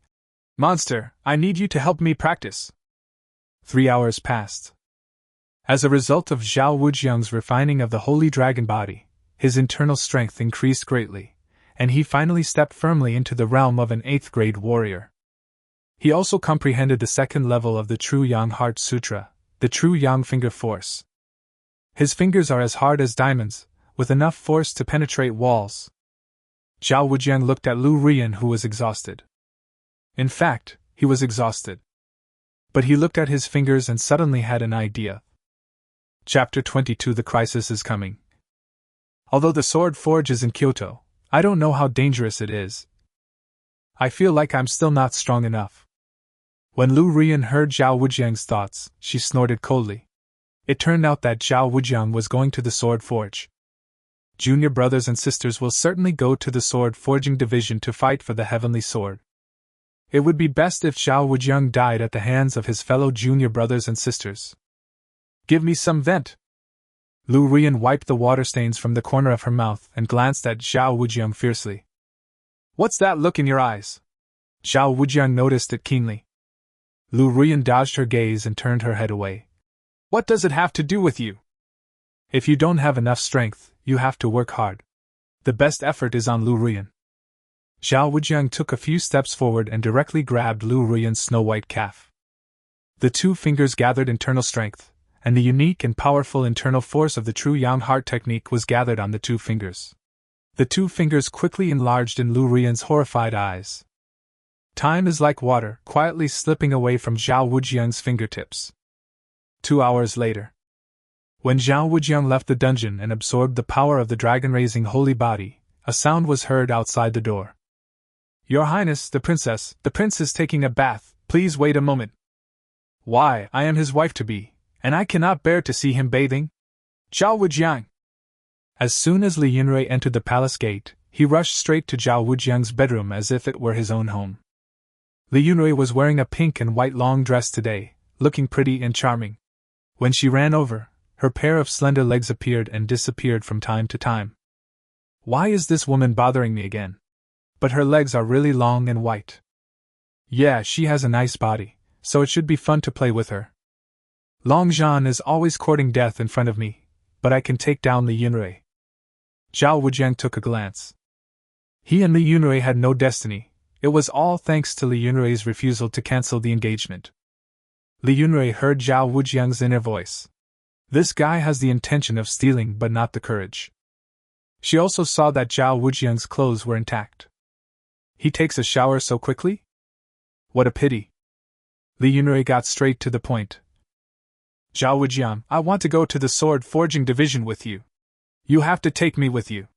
Monster, I need you to help me practice. 3 hours passed. As a result of Zhao Wujiang's refining of the holy dragon body, his internal strength increased greatly, and he finally stepped firmly into the realm of an 8th grade warrior. He also comprehended the second level of the True Yang Heart Sutra, the True Yang Finger Force. His fingers are as hard as diamonds, with enough force to penetrate walls. Zhao Wujiang looked at Lu Ruan, who was exhausted. In fact, he was exhausted. But he looked at his fingers and suddenly had an idea. Chapter 22: The Crisis is Coming. Although the sword forge is in Kyoto, I don't know how dangerous it is. I feel like I'm still not strong enough. When Lu Ruan heard Zhao Wujiang's thoughts, she snorted coldly. It turned out that Zhao Wujiang was going to the sword forge. Junior brothers and sisters will certainly go to the sword forging division to fight for the heavenly sword. It would be best if Zhao Wujiang died at the hands of his fellow junior brothers and sisters. Give me some vent. Lu Ruan wiped the water stains from the corner of her mouth and glanced at Zhao Wujiang fiercely. What's that look in your eyes? Zhao Wujiang noticed it keenly. Lu Ruan dodged her gaze and turned her head away. What does it have to do with you? If you don't have enough strength, you have to work hard. The best effort is on Lu Ruan. Zhao Wujiang took a few steps forward and directly grabbed Lu Ruan's snow-white calf. The two fingers gathered internal strength, and the unique and powerful internal force of the True Yang Heart technique was gathered on the two fingers. The two fingers quickly enlarged in Lu Ruan's horrified eyes. Time is like water, quietly slipping away from Zhao Wujiang's fingertips. 2 hours later. When Zhao Wujiang left the dungeon and absorbed the power of the dragon-raising holy body, a sound was heard outside the door. Your Highness, the prince is taking a bath, please wait a moment. Why, I am his wife-to-be, and I cannot bear to see him bathing. Zhao Wujiang. As soon as Li Yunrui entered the palace gate, he rushed straight to Zhao Wujiang's bedroom as if it were his own home. Li Yunrui was wearing a pink and white long dress today, looking pretty and charming. When she ran over, her pair of slender legs appeared and disappeared from time to time. Why is this woman bothering me again? But her legs are really long and white. Yeah, she has a nice body, so it should be fun to play with her. Long Zhan is always courting death in front of me, but I can take down Li Yunrui. Zhao Wujiang took a glance. He and Li Yunrui had no destiny. It was all thanks to Li Yunrui's refusal to cancel the engagement. Li Yunrui heard Zhao Wujiang's inner voice. This guy has the intention of stealing but not the courage. She also saw that Zhao Wujiang's clothes were intact. He takes a shower so quickly? What a pity. Li Yunrui got straight to the point. Zhao Wujiang, I want to go to the sword forging division with you. You have to take me with you.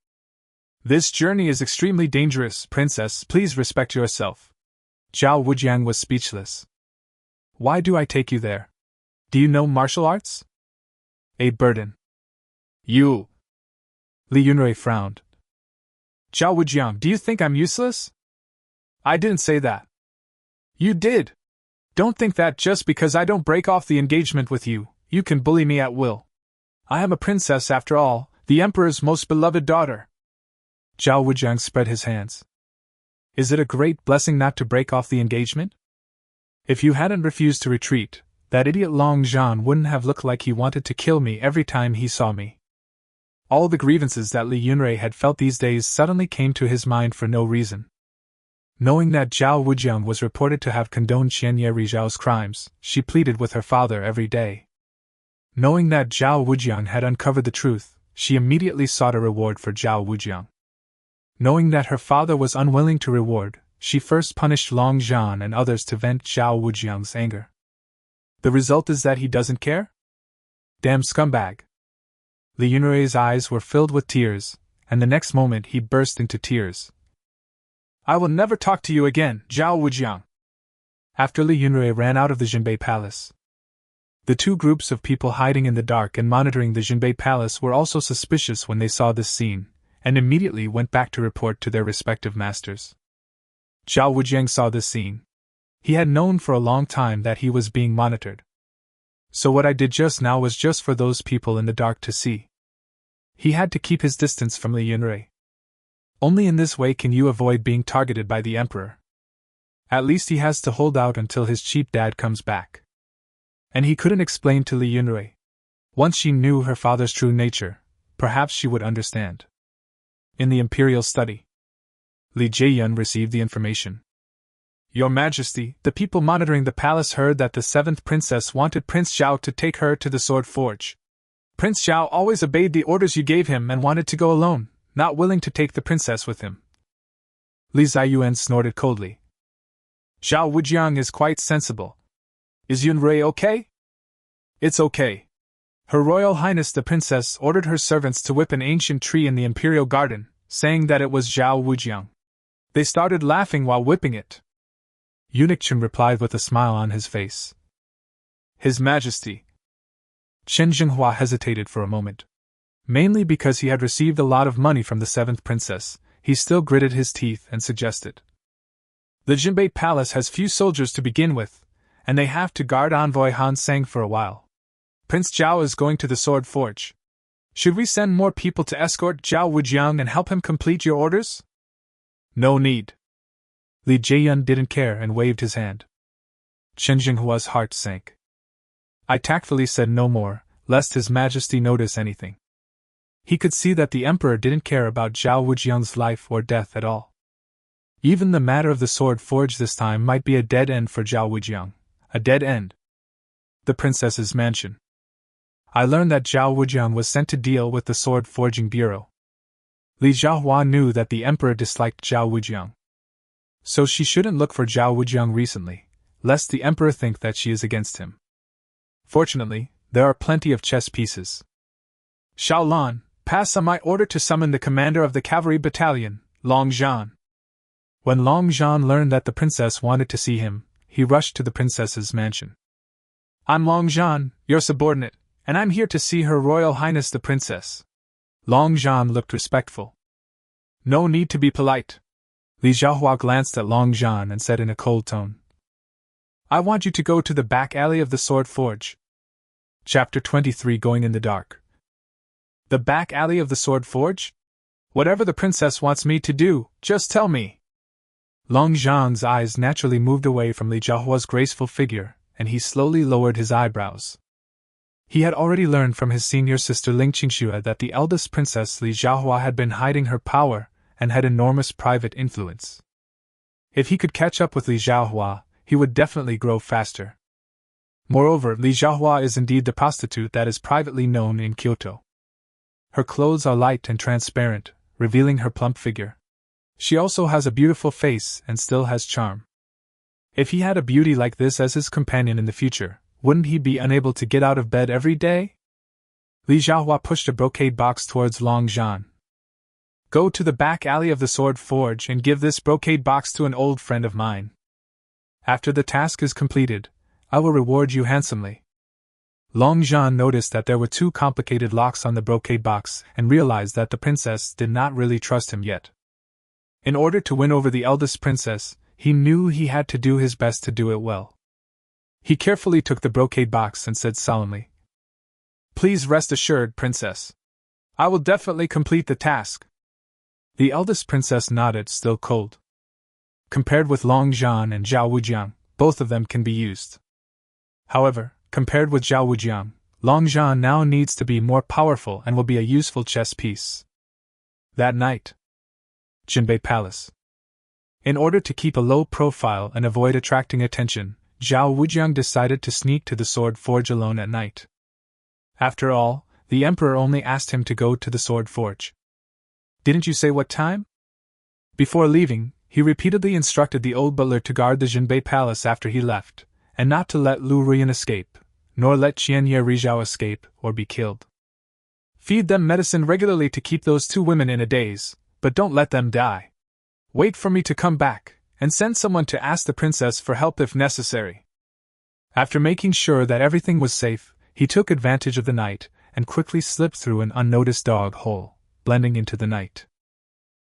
This journey is extremely dangerous, princess, please respect yourself. Zhao Wujiang was speechless. Why do I take you there? Do you know martial arts? A burden. You. Li Yunrui frowned. Zhao Wujiang, do you think I'm useless? I didn't say that. You did. Don't think that just because I don't break off the engagement with you, you can bully me at will. I am a princess after all, the emperor's most beloved daughter. Zhao Wujiang spread his hands. Is it a great blessing not to break off the engagement? If you hadn't refused to retreat, that idiot Long Zhan wouldn't have looked like he wanted to kill me every time he saw me. All the grievances that Li Yunrui had felt these days suddenly came to his mind for no reason. Knowing that Zhao Wujiang was reported to have condoned Xianye Rizhao's crimes, she pleaded with her father every day. Knowing that Zhao Wujiang had uncovered the truth, she immediately sought a reward for Zhao Wujiang. Knowing that her father was unwilling to reward, she first punished Long Zhan and others to vent Zhao Wujiang's anger. The result is that he doesn't care? Damn scumbag. Li Yunrui's eyes were filled with tears, and the next moment he burst into tears. I will never talk to you again, Zhao Wujiang. After Li Yunrui ran out of the Jinbei Palace. The two groups of people hiding in the dark and monitoring the Jinbei Palace were also suspicious when they saw this scene, and immediately went back to report to their respective masters. Zhao Wujiang saw this scene. He had known for a long time that he was being monitored. So what I did just now was just for those people in the dark to see. He had to keep his distance from Li Yunrui. Only in this way can you avoid being targeted by the emperor. At least he has to hold out until his cheap dad comes back. And he couldn't explain to Li Yunrui. Once she knew her father's true nature, perhaps she would understand. In the imperial study, Li Jieyun received the information. Your Majesty, the people monitoring the palace heard that the 7th princess wanted Prince Zhao to take her to the sword forge. Prince Zhao always obeyed the orders you gave him and wanted to go alone, not willing to take the princess with him. Li Ziyuan snorted coldly. Zhao Wujiang is quite sensible. Is Yunrui okay? It's okay. Her Royal Highness the Princess ordered her servants to whip an ancient tree in the Imperial Garden, saying that it was Zhao Wujiang. They started laughing while whipping it. Eunuch Chen replied with a smile on his face. His Majesty. Chen Jinghua hesitated for a moment. Mainly because he had received a lot of money from the 7th princess, he still gritted his teeth and suggested. The Jinbei Palace has few soldiers to begin with, and they have to guard envoy Han Sang for a while. Prince Zhao is going to the sword forge. Should we send more people to escort Zhao Wujiang and help him complete your orders? No need. Li Jieyun didn't care and waved his hand. Chen Jinghua's heart sank. I tactfully said no more, lest His Majesty notice anything. He could see that the Emperor didn't care about Zhao Wujiang's life or death at all. Even the matter of the sword forge this time might be a dead end for Zhao Wujiang. A dead end. The princess's mansion. I learned that Zhao Wujiang was sent to deal with the sword forging bureau. Li Zhaohua knew that the Emperor disliked Zhao Wujiang. So she shouldn't look for Zhao Wujiang recently, lest the Emperor think that she is against him. Fortunately, there are plenty of chess pieces. Shaolan, pass on my order to summon the commander of the cavalry battalion, Long Zhan. When Long Zhan learned that the princess wanted to see him, he rushed to the princess's mansion. I'm Long Zhan, your subordinate, and I'm here to see Her Royal Highness the Princess. Long Zhan looked respectful. No need to be polite. Li Zhaohua glanced at Long Zhan and said in a cold tone. I want you to go to the back alley of the sword forge. Chapter 23 Going in the Dark. The back alley of the sword forge? Whatever the princess wants me to do, just tell me. Long Zhan's eyes naturally moved away from Li Jiahua's graceful figure, and he slowly lowered his eyebrows. He had already learned from his senior sister Ling Qingxue that the eldest princess Li Jiahua had been hiding her power and had enormous private influence. If he could catch up with Li Jiahua, he would definitely grow faster. Moreover, Li Jiahua is indeed the prostitute that is privately known in Kyoto. Her clothes are light and transparent, revealing her plump figure. She also has a beautiful face and still has charm. If he had a beauty like this as his companion in the future, wouldn't he be unable to get out of bed every day? Li Jiahua pushed a brocade box towards Long Zhan. Go to the back alley of the Sword Forge and give this brocade box to an old friend of mine. After the task is completed, I will reward you handsomely. Long Zhan noticed that there were 2 complicated locks on the brocade box and realized that the princess did not really trust him yet. In order to win over the eldest princess, he knew he had to do his best to do it well. He carefully took the brocade box and said solemnly, Please rest assured, princess. I will definitely complete the task. The eldest princess nodded, still cold. Compared with Long Zhan and Zhao Wujiang, both of them can be used. However, compared with Zhao Wujiang, Long Zhan now needs to be more powerful and will be a useful chess piece. That night, Jinbei Palace. In order to keep a low profile and avoid attracting attention, Zhao Wujiang decided to sneak to the Sword Forge alone at night. After all, the emperor only asked him to go to the Sword Forge. Didn't you say what time? Before leaving, he repeatedly instructed the old butler to guard the Jinbei Palace after he left, and not to let Lu Ruan escape, nor let Qianye Rizhao escape or be killed. Feed them medicine regularly to keep those 2 women in a daze, but don't let them die. Wait for me to come back, and send someone to ask the princess for help if necessary. After making sure that everything was safe, he took advantage of the night and quickly slipped through an unnoticed dog hole, blending into the night.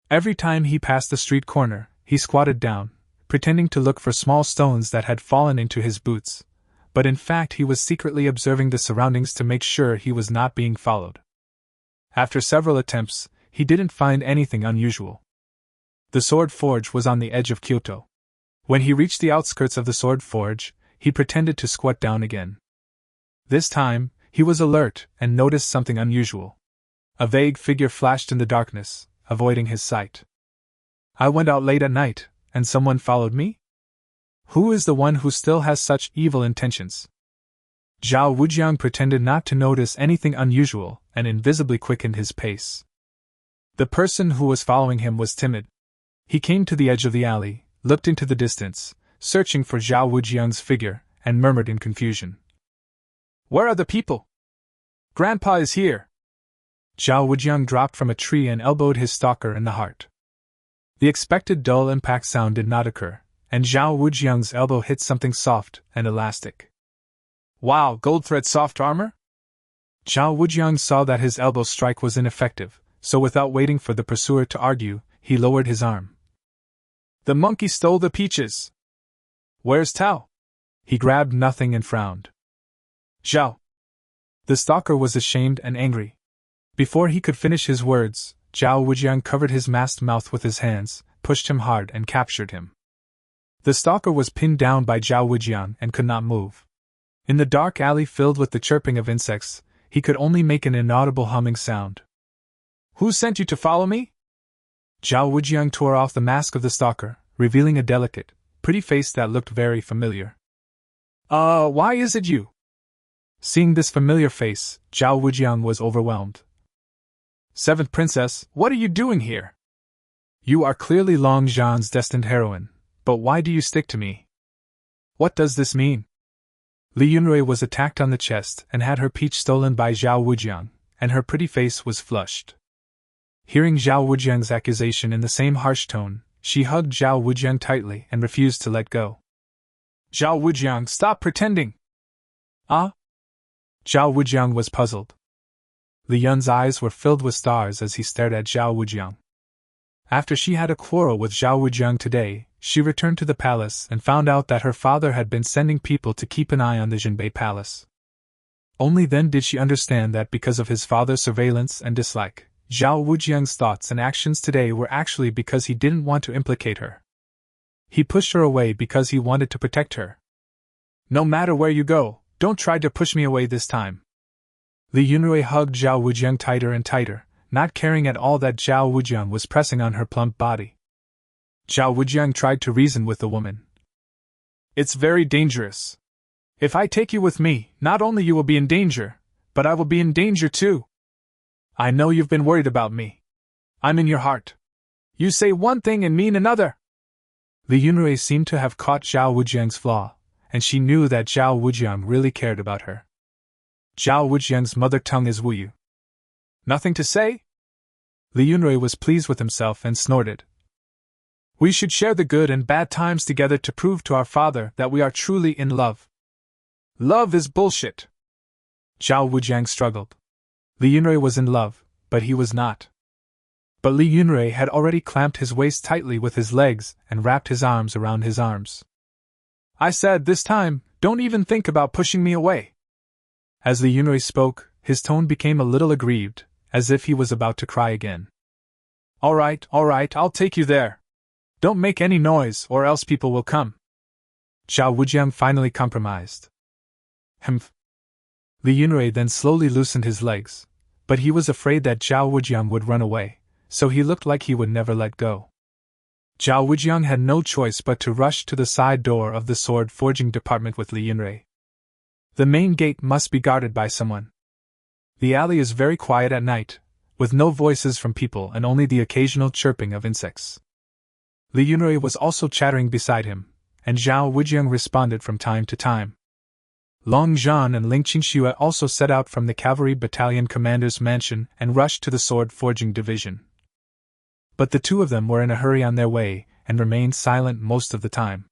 Every time he passed the street corner, he squatted down, pretending to look for small stones that had fallen into his boots, but in fact he was secretly observing the surroundings to make sure he was not being followed. After several attempts, he didn't find anything unusual. The Sword Forge was on the edge of Kyoto. When he reached the outskirts of the Sword Forge, he pretended to squat down again. This time, he was alert and noticed something unusual. A vague figure flashed in the darkness, avoiding his sight. I went out late at night, and someone followed me? Who is the one who still has such evil intentions? Zhao Wujiang pretended not to notice anything unusual and invisibly quickened his pace. The person who was following him was timid. He came to the edge of the alley, looked into the distance, searching for Zhao Wujiang's figure, and murmured in confusion. Where are the people? Grandpa is here. Zhao Wujiang dropped from a tree and elbowed his stalker in the heart. The expected dull impact sound did not occur, and Zhao Wujiang's elbow hit something soft and elastic. Wow, gold thread soft armor? Zhao Wujiang saw that his elbow strike was ineffective, so without waiting for the pursuer to argue, he lowered his arm. The monkey stole the peaches. Where's Tao? He grabbed nothing and frowned. Zhao. The stalker was ashamed and angry. Before he could finish his words, Zhao Wujiang covered his masked mouth with his hands, pushed him hard and captured him. The stalker was pinned down by Zhao Wujiang and could not move. In the dark alley filled with the chirping of insects, he could only make an inaudible humming sound. Who sent you to follow me? Zhao Wujiang tore off the mask of the stalker, revealing a delicate, pretty face that looked very familiar. Why is it you? Seeing this familiar face, Zhao Wujiang was overwhelmed. Seventh Princess, what are you doing here? You are clearly Long Zhan's destined heroine, but why do you stick to me? What does this mean? Li Yunrui was attacked on the chest and had her peach stolen by Zhao Wujiang, and her pretty face was flushed. Hearing Zhao Wujiang's accusation in the same harsh tone, she hugged Zhao Wujiang tightly and refused to let go. Zhao Wujiang, stop pretending! Ah? Zhao Wujiang was puzzled. Li Yun's eyes were filled with stars as he stared at Zhao Wujiang. After she had a quarrel with Zhao Wujiang today, she returned to the palace and found out that her father had been sending people to keep an eye on the Jinbei Palace. Only then did she understand that because of his father's surveillance and dislike, Zhao Wujiang's thoughts and actions today were actually because he didn't want to implicate her. He pushed her away because he wanted to protect her. No matter where you go, don't try to push me away this time. Li Yunrui hugged Zhao Wujiang tighter and tighter, not caring at all that Zhao Wujiang was pressing on her plump body. Zhao Wujiang tried to reason with the woman. It's very dangerous. If I take you with me, not only you will be in danger, but I will be in danger too. I know you've been worried about me. I'm in your heart. You say one thing and mean another. Li Yunrui seemed to have caught Zhao Wujiang's flaw, and she knew that Zhao Wujiang really cared about her. Zhao Wujiang's mother tongue is Wuyu. Nothing to say? Li Yunrui was pleased with himself and snorted. We should share the good and bad times together to prove to our father that we are truly in love. Love is bullshit. Zhao Wujiang struggled. Li Yunrui was in love, but he was not. But Li Yunrui had already clamped his waist tightly with his legs and wrapped his arms around his arms. I said this time, don't even think about pushing me away. As Li Yunrui spoke, his tone became a little aggrieved, as if he was about to cry again. All right, I'll take you there. Don't make any noise or else people will come. Zhao Wujiang finally compromised. Humph. Li Yunrui then slowly loosened his legs, but he was afraid that Zhao Wujiang would run away, so he looked like he would never let go. Zhao Wujiang had no choice but to rush to the side door of the sword forging department with Li Yunrui. The main gate must be guarded by someone. The alley is very quiet at night, with no voices from people and only the occasional chirping of insects. Li Yunrui was also chattering beside him, and Zhao Wujiang responded from time to time. Long Zhan and Ling Qingxue also set out from the cavalry battalion commander's mansion and rushed to the sword forging division. But the two of them were in a hurry on their way and remained silent most of the time.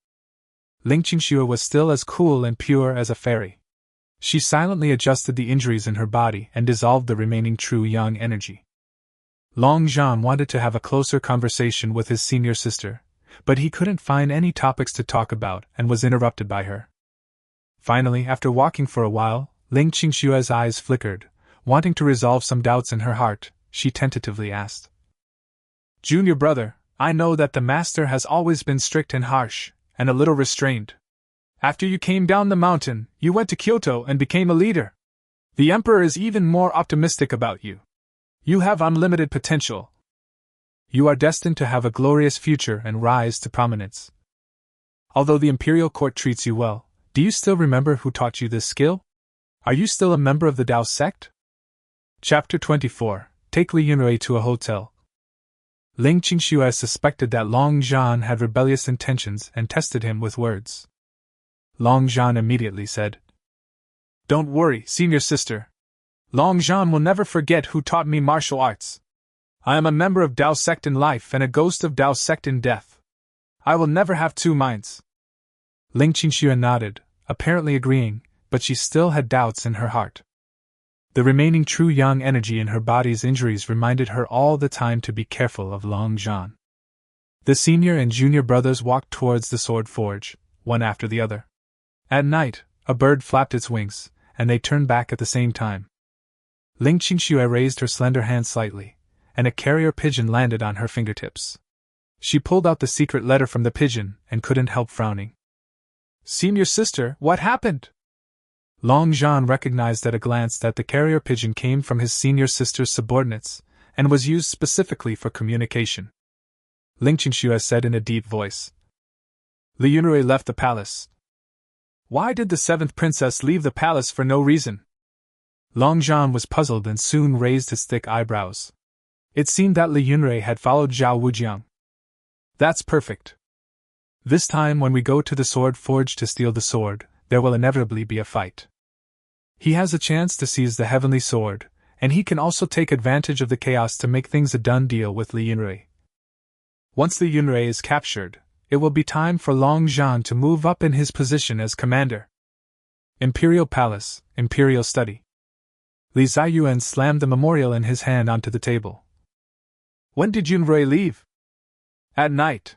Ling Qingxue was still as cool and pure as a fairy. She silently adjusted the injuries in her body and dissolved the remaining true yang energy. Long Zhan wanted to have a closer conversation with his senior sister, but he couldn't find any topics to talk about and was interrupted by her. Finally, after walking for a while, Ling Qingxue's eyes flickered. Wanting to resolve some doubts in her heart, she tentatively asked. Junior brother, I know that the master has always been strict and harsh, and a little restrained. After you came down the mountain, you went to Kyoto and became a leader. The emperor is even more optimistic about you. You have unlimited potential. You are destined to have a glorious future and rise to prominence. Although the imperial court treats you well, do you still remember who taught you this skill? Are you still a member of the Dao sect? Chapter 24. Take Li Yunrui to a hotel. Ling Qingxue suspected that Long Zhan had rebellious intentions and tested him with words. Long Zhan immediately said, Don't worry, senior sister. Long Zhan will never forget who taught me martial arts. I am a member of Dao sect in life and a ghost of Dao sect in death. I will never have two minds. Ling Qingxue nodded, apparently agreeing, but she still had doubts in her heart. The remaining true yang energy in her body's injuries reminded her all the time to be careful of Long Zhan. The senior and junior brothers walked towards the sword forge, one after the other. At night, a bird flapped its wings, and they turned back at the same time. Ling Qingxue raised her slender hand slightly, and a carrier pigeon landed on her fingertips. She pulled out the secret letter from the pigeon and couldn't help frowning. Senior sister, what happened? Long Zhan recognized at a glance that the carrier pigeon came from his senior sister's subordinates, and was used specifically for communication. Ling Qingxue said in a deep voice. Li Yunrui left the palace. Why did the seventh princess leave the palace for no reason? Long Zhan was puzzled and soon raised his thick eyebrows. It seemed that Li Yunrui had followed Zhao Wujiang. That's perfect. This time when we go to the sword forge to steal the sword, there will inevitably be a fight. He has a chance to seize the heavenly sword, and he can also take advantage of the chaos to make things a done deal with Li Yunrui. Once Li Yunrui is captured, it will be time for Long Zhan to move up in his position as commander. Imperial Palace, Imperial Study. Li Ziyuan slammed the memorial in his hand onto the table. When did Yunrui leave? At night.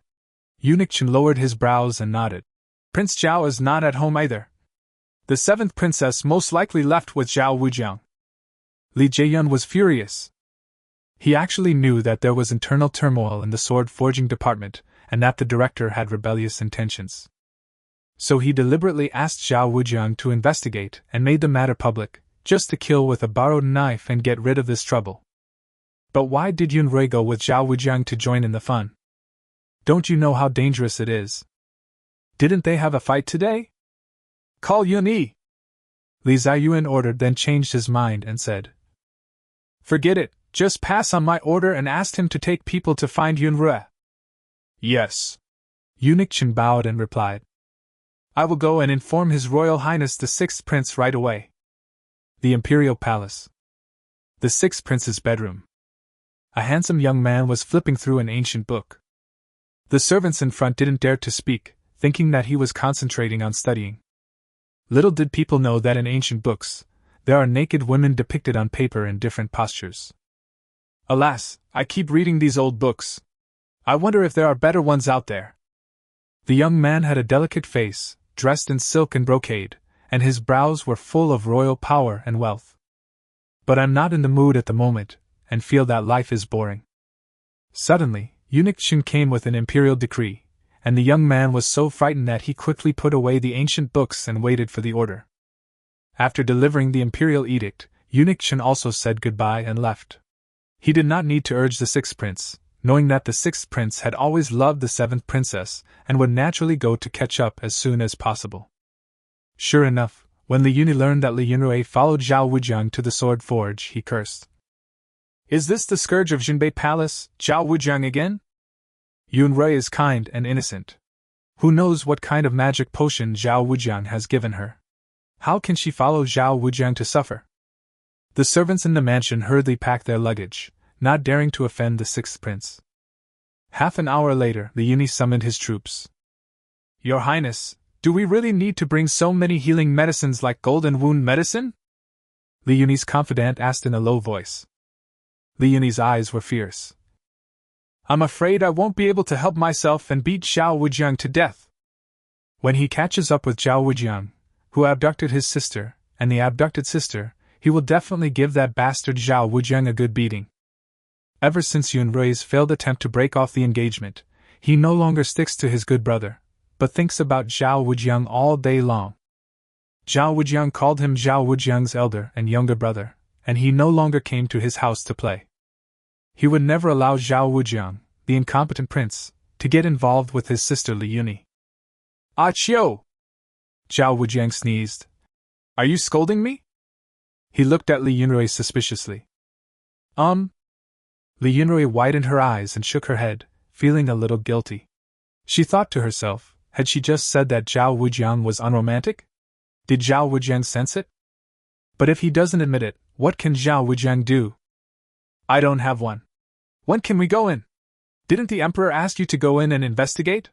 Eunuch Chen lowered his brows and nodded. Prince Zhao is not at home either. The seventh princess most likely left with Zhao Wujiang. Li Jieyun was furious. He actually knew that there was internal turmoil in the sword-forging department, and that the director had rebellious intentions. So he deliberately asked Zhao Wujiang to investigate and made the matter public, just to kill with a borrowed knife and get rid of this trouble. But why did Yunrui go with Zhao Wujiang to join in the fun? Don't you know how dangerous it is? Didn't they have a fight today? Call Yun-yi! Li Ziyuan ordered, then changed his mind and said, Forget it, just pass on my order and asked him to take people to find Yunrui. Yes. Eunuch Chen bowed and replied, I will go and inform His Royal Highness the Sixth Prince right away. The Imperial Palace. The Sixth Prince's bedroom. A handsome young man was flipping through an ancient book. The servants in front didn't dare to speak, thinking that he was concentrating on studying. Little did people know that in ancient books, there are naked women depicted on paper in different postures. Alas, I keep reading these old books. I wonder if there are better ones out there. The young man had a delicate face, dressed in silk and brocade, and his brows were full of royal power and wealth. But I'm not in the mood at the moment, and feel that life is boring. Suddenly, Eunuch Chen came with an imperial decree, and the young man was so frightened that he quickly put away the ancient books and waited for the order. After delivering the imperial edict, Eunuch Chen also said goodbye and left. He did not need to urge the Sixth Prince, knowing that the Sixth Prince had always loved the Seventh Princess and would naturally go to catch up as soon as possible. Sure enough, when Li Yuni learned that Li Yunrui followed Zhao Wujiang to the sword forge, he cursed. Is this the scourge of Jinbei Palace, Zhao Wujiang again? Yunrui is kind and innocent. Who knows what kind of magic potion Zhao Wujiang has given her? How can she follow Zhao Wujiang to suffer? The servants in the mansion hurriedly packed their luggage, not daring to offend the Sixth Prince. Half an hour later, Li Yuni summoned his troops. Your Highness, do we really need to bring so many healing medicines like golden wound medicine? Li Yuni's confidant asked in a low voice. Li Yuni's eyes were fierce. I'm afraid I won't be able to help myself and beat Zhao Wujiang to death. When he catches up with Zhao Wujiang, who abducted his sister, and the abducted sister, he will definitely give that bastard Zhao Wujiang a good beating. Ever since Yunrui's failed attempt to break off the engagement, he no longer sticks to his good brother, but thinks about Zhao Wujiang all day long. Zhao Wujiang called him Zhao Wujiang's elder and younger brother, and he no longer came to his house to play. He would never allow Zhao Wujiang, the incompetent prince, to get involved with his sister Li Yuni. Achio! Zhao Wujiang sneezed. Are you scolding me? He looked at Li Yunrui suspiciously. Li Yunrui widened her eyes and shook her head, feeling a little guilty. She thought to herself, had she just said that Zhao Wujiang was unromantic? Did Zhao Wujiang sense it? But if he doesn't admit it, what can Zhao Wujiang do? I don't have one. When can we go in? Didn't the Emperor ask you to go in and investigate?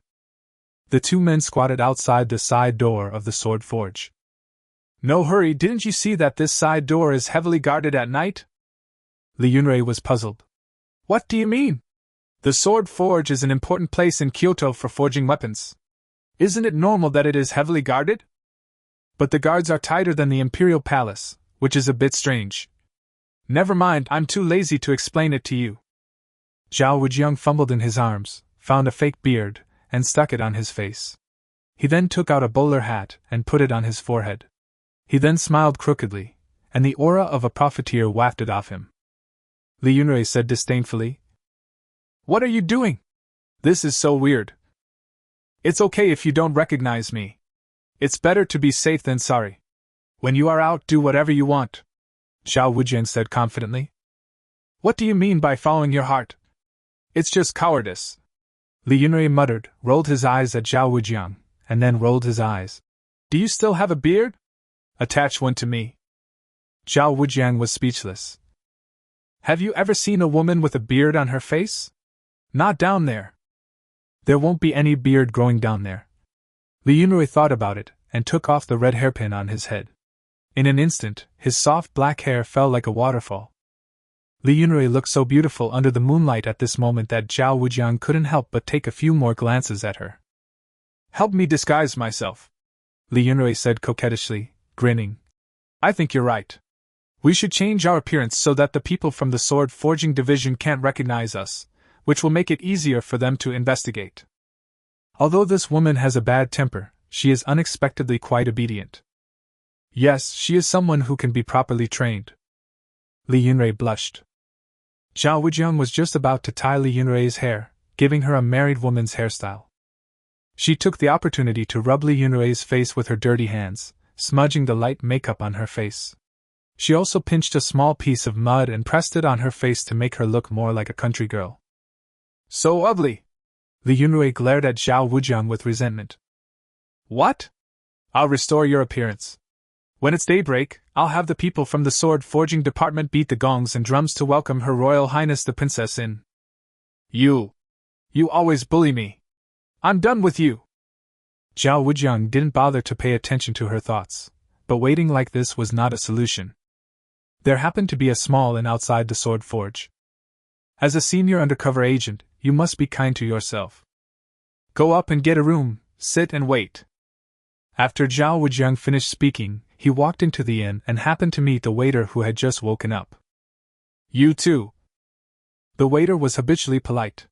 The two men squatted outside the side door of the sword forge. No hurry, didn't you see that this side door is heavily guarded at night? Li Yunrui was puzzled. What do you mean? The sword forge is an important place in Kyoto for forging weapons. Isn't it normal that it is heavily guarded? But the guards are tighter than the Imperial Palace, which is a bit strange. Never mind, I'm too lazy to explain it to you. Zhao Wujiang fumbled in his arms, found a fake beard, and stuck it on his face. He then took out a bowler hat and put it on his forehead. He then smiled crookedly, and the aura of a profiteer wafted off him. Li Yunrui said disdainfully, What are you doing? This is so weird. It's okay if you don't recognize me. It's better to be safe than sorry. When you are out, do whatever you want, Zhao Wujiang said confidently. What do you mean by following your heart? It's just cowardice. Li Yunrui muttered, rolled his eyes at Zhao Wujiang, and then rolled his eyes. Do you still have a beard? Attach one to me. Zhao Wujiang was speechless. Have you ever seen a woman with a beard on her face? Not down there. There won't be any beard growing down there. Li Yunrui thought about it, and took off the red hairpin on his head. In an instant, his soft black hair fell like a waterfall. Li Yunrui looked so beautiful under the moonlight at this moment that Zhao Wujiang couldn't help but take a few more glances at her. Help me disguise myself, Li Yunrui said coquettishly, grinning. I think you're right. We should change our appearance so that the people from the sword forging division can't recognize us, which will make it easier for them to investigate. Although this woman has a bad temper, she is unexpectedly quite obedient. Yes, she is someone who can be properly trained. Li Yunrui blushed. Zhao Wujiang was just about to tie Li Yunrui's hair, giving her a married woman's hairstyle. She took the opportunity to rub Li Yunrui's face with her dirty hands, smudging the light makeup on her face. She also pinched a small piece of mud and pressed it on her face to make her look more like a country girl. So ugly! Li Yunrui glared at Zhao Wujiang with resentment. What? I'll restore your appearance. When it's daybreak, I'll have the people from the sword forging department beat the gongs and drums to welcome Her Royal Highness the Princess in. You always bully me. I'm done with you. Zhao Wujiang didn't bother to pay attention to her thoughts, but waiting like this was not a solution. There happened to be a small inn outside the sword forge. As a senior undercover agent, you must be kind to yourself. Go up and get a room, sit and wait. After Zhao Wujiang finished speaking, he walked into the inn and happened to meet the waiter who had just woken up. You too. The waiter was habitually polite.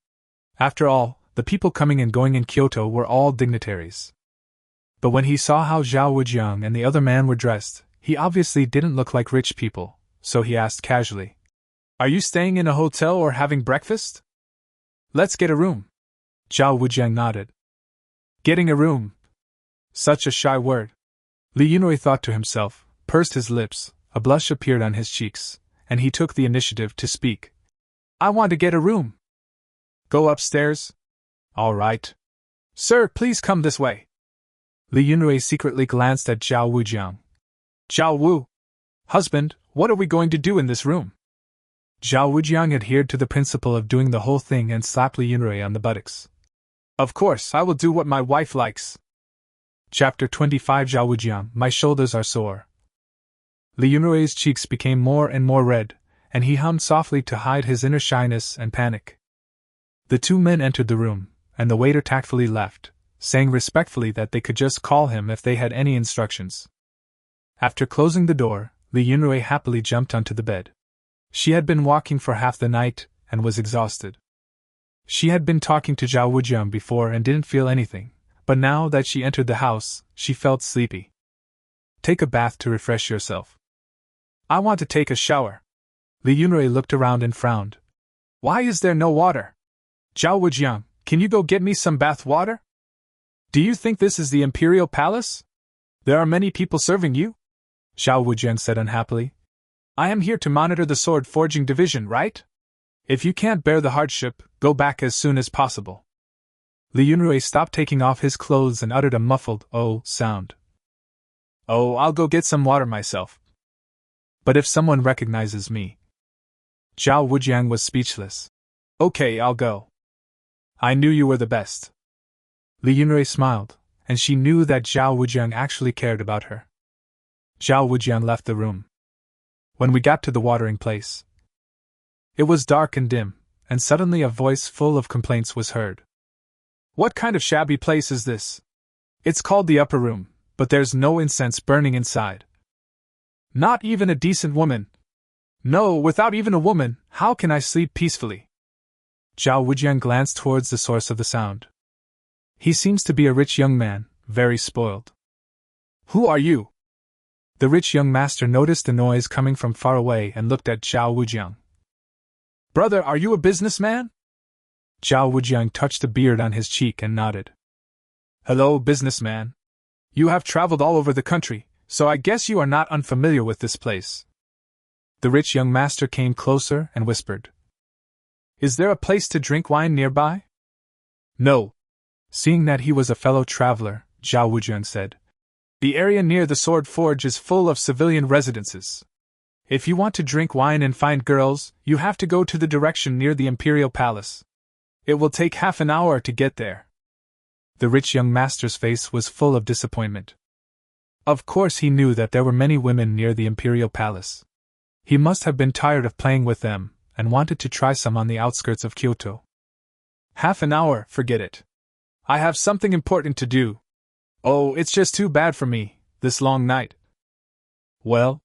After all, the people coming and going in Kyoto were all dignitaries. But when he saw how Zhao Wujiang and the other man were dressed, he obviously didn't look like rich people, so he asked casually, Are you staying in a hotel or having breakfast? Let's get a room. Zhao Wujiang nodded. Getting a room. Such a shy word. Li Yunrui thought to himself, pursed his lips, a blush appeared on his cheeks, and he took the initiative to speak. I want to get a room. Go upstairs? All right. Sir, please come this way. Li Yunrui secretly glanced at Zhao Wujiang. Zhao Wu! Husband, what are we going to do in this room? Zhao Wujiang adhered to the principle of doing the whole thing and slapped Li Yunrui on the buttocks. Of course, I will do what my wife likes. Chapter 25 Zhao Wujiang, my shoulders are sore. Li Yunrui's cheeks became more and more red, and he hummed softly to hide his inner shyness and panic. The two men entered the room, and the waiter tactfully left, saying respectfully that they could just call him if they had any instructions. After closing the door, Li Yunrui happily jumped onto the bed. She had been walking for half the night, and was exhausted. She had been talking to Zhao Wujiang before and didn't feel anything, but now that she entered the house, she felt sleepy. Take a bath to refresh yourself. I want to take a shower. Li Yunrui looked around and frowned. Why is there no water? Zhao Wujiang, can you go get me some bath water? Do you think this is the Imperial Palace? There are many people serving you? Zhao Wujiang said unhappily. I am here to monitor the sword forging division, right? If you can't bear the hardship, go back as soon as possible. Li Yunrui stopped taking off his clothes and uttered a muffled "oh" sound. Oh, I'll go get some water myself. But if someone recognizes me... Zhao Wujiang was speechless. Okay, I'll go. I knew you were the best. Li Yunrui smiled, and she knew that Zhao Wujiang actually cared about her. Zhao Wujiang left the room. When we got to the watering place, it was dark and dim, and suddenly a voice full of complaints was heard. What kind of shabby place is this? It's called the upper room, but there's no incense burning inside. Not even a decent woman. No, without even a woman, how can I sleep peacefully? Zhao Wujiang glanced towards the source of the sound. He seems to be a rich young man, very spoiled. Who are you? The rich young master noticed the noise coming from far away and looked at Zhao Wujiang. Brother, are you a businessman? Zhao Wujiang touched the beard on his cheek and nodded. Hello, businessman. You have traveled all over the country, so I guess you are not unfamiliar with this place. The rich young master came closer and whispered. Is there a place to drink wine nearby? No. Seeing that he was a fellow traveler, Zhao Wujiang said. The area near the sword forge is full of civilian residences. If you want to drink wine and find girls, you have to go to the direction near the Imperial Palace. It will take half an hour to get there. The rich young master's face was full of disappointment. Of course he knew that there were many women near the Imperial Palace. He must have been tired of playing with them, and wanted to try some on the outskirts of Kyoto. Half an hour, forget it. I have something important to do. Oh, it's just too bad for me, this long night. Well?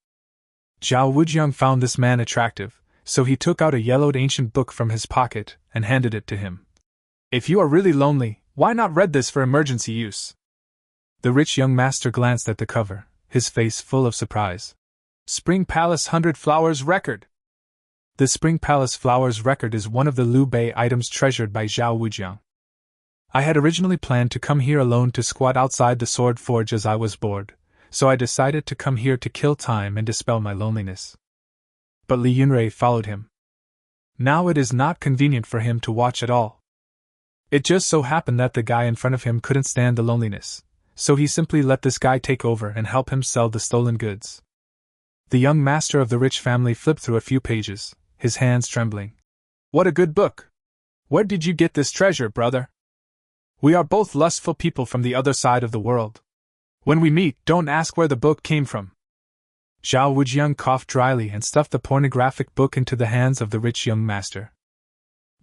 Zhao Wujiang found this man attractive, so he took out a yellowed ancient book from his pocket and handed it to him. If you are really lonely, why not read this for emergency use? The rich young master glanced at the cover, his face full of surprise. Spring Palace 100 Flowers Record. The Spring Palace Flowers Record is one of the Liu Bei items treasured by Zhao Wujiang. I had originally planned to come here alone to squat outside the sword forge as I was bored, so I decided to come here to kill time and dispel my loneliness. But Li Yunrui followed him. Now it is not convenient for him to watch at all. It just so happened that the guy in front of him couldn't stand the loneliness, so he simply let this guy take over and help him sell the stolen goods. The young master of the rich family flipped through a few pages, his hands trembling. What a good book! Where did you get this treasure, brother? We are both lustful people from the other side of the world. When we meet, don't ask where the book came from. Zhao Wujiang coughed dryly and stuffed the pornographic book into the hands of the rich young master.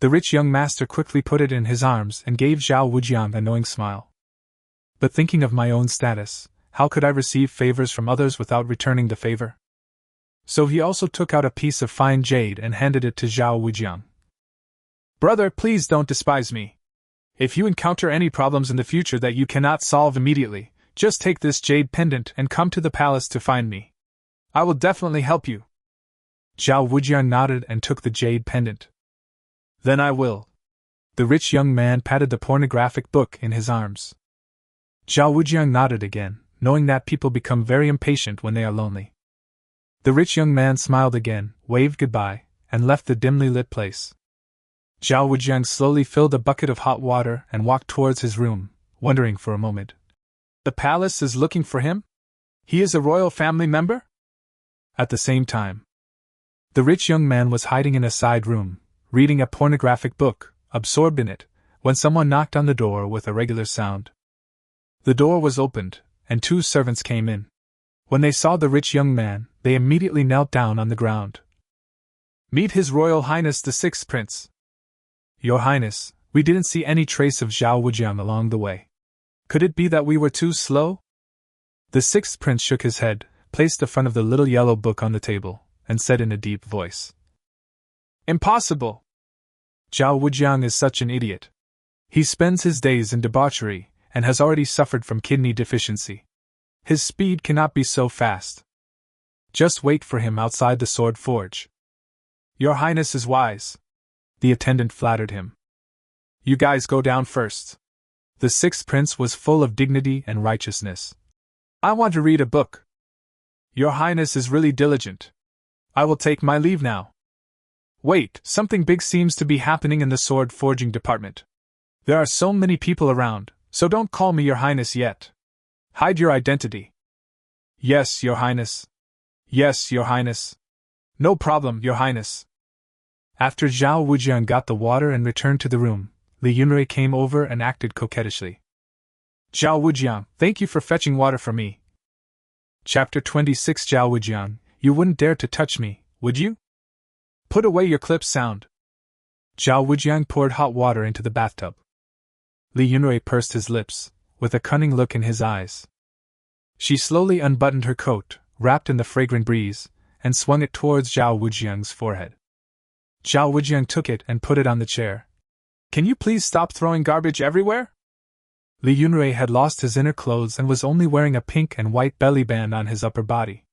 The rich young master quickly put it in his arms and gave Zhao Wujiang a knowing smile. But thinking of my own status, how could I receive favors from others without returning the favor? So he also took out a piece of fine jade and handed it to Zhao Wujiang. Brother, please don't despise me. If you encounter any problems in the future that you cannot solve immediately, just take this jade pendant and come to the palace to find me. I will definitely help you. Zhao Wujiang nodded and took the jade pendant. Then I will. The rich young man patted the pornographic book in his arms. Zhao Wujiang nodded again, knowing that people become very impatient when they are lonely. The rich young man smiled again, waved goodbye, and left the dimly lit place. Zhao Wujiang slowly filled a bucket of hot water and walked towards his room, wondering for a moment. The palace is looking for him? He is a royal family member? At the same time, the rich young man was hiding in a side room, reading a pornographic book, absorbed in it, when someone knocked on the door with a regular sound. The door was opened, and 2 servants came in. When they saw the rich young man, they immediately knelt down on the ground. Meet His Royal Highness the 6th Prince. Your Highness, we didn't see any trace of Zhao Wujiang along the way. Could it be that we were too slow? The 6th Prince shook his head, placed the front of the little yellow book on the table, and said in a deep voice. Impossible! Zhao Wujiang is such an idiot. He spends his days in debauchery, and has already suffered from kidney deficiency. His speed cannot be so fast. Just wait for him outside the sword forge. Your Highness is wise. The attendant flattered him. You guys go down first. The 6th Prince was full of dignity and righteousness. I want to read a book. Your Highness is really diligent. I will take my leave now. Wait, something big seems to be happening in the sword forging department. There are so many people around, so don't call me Your Highness yet. Hide your identity. Yes, Your Highness. Yes, Your Highness. No problem, Your Highness. After Zhao Wujiang got the water and returned to the room, Li Yunrui came over and acted coquettishly. Zhao Wujiang, thank you for fetching water for me. Chapter 26. Zhao Wujiang, you wouldn't dare to touch me, would you? Put away your clip sound. Zhao Wujiang poured hot water into the bathtub. Li Yunrui pursed his lips, with a cunning look in his eyes. She slowly unbuttoned her coat, wrapped in the fragrant breeze, and swung it towards Zhao Wujiang's forehead. Zhao Wujiang took it and put it on the chair. Can you please stop throwing garbage everywhere? Li Yunrui had lost his inner clothes and was only wearing a pink and white belly band on his upper body.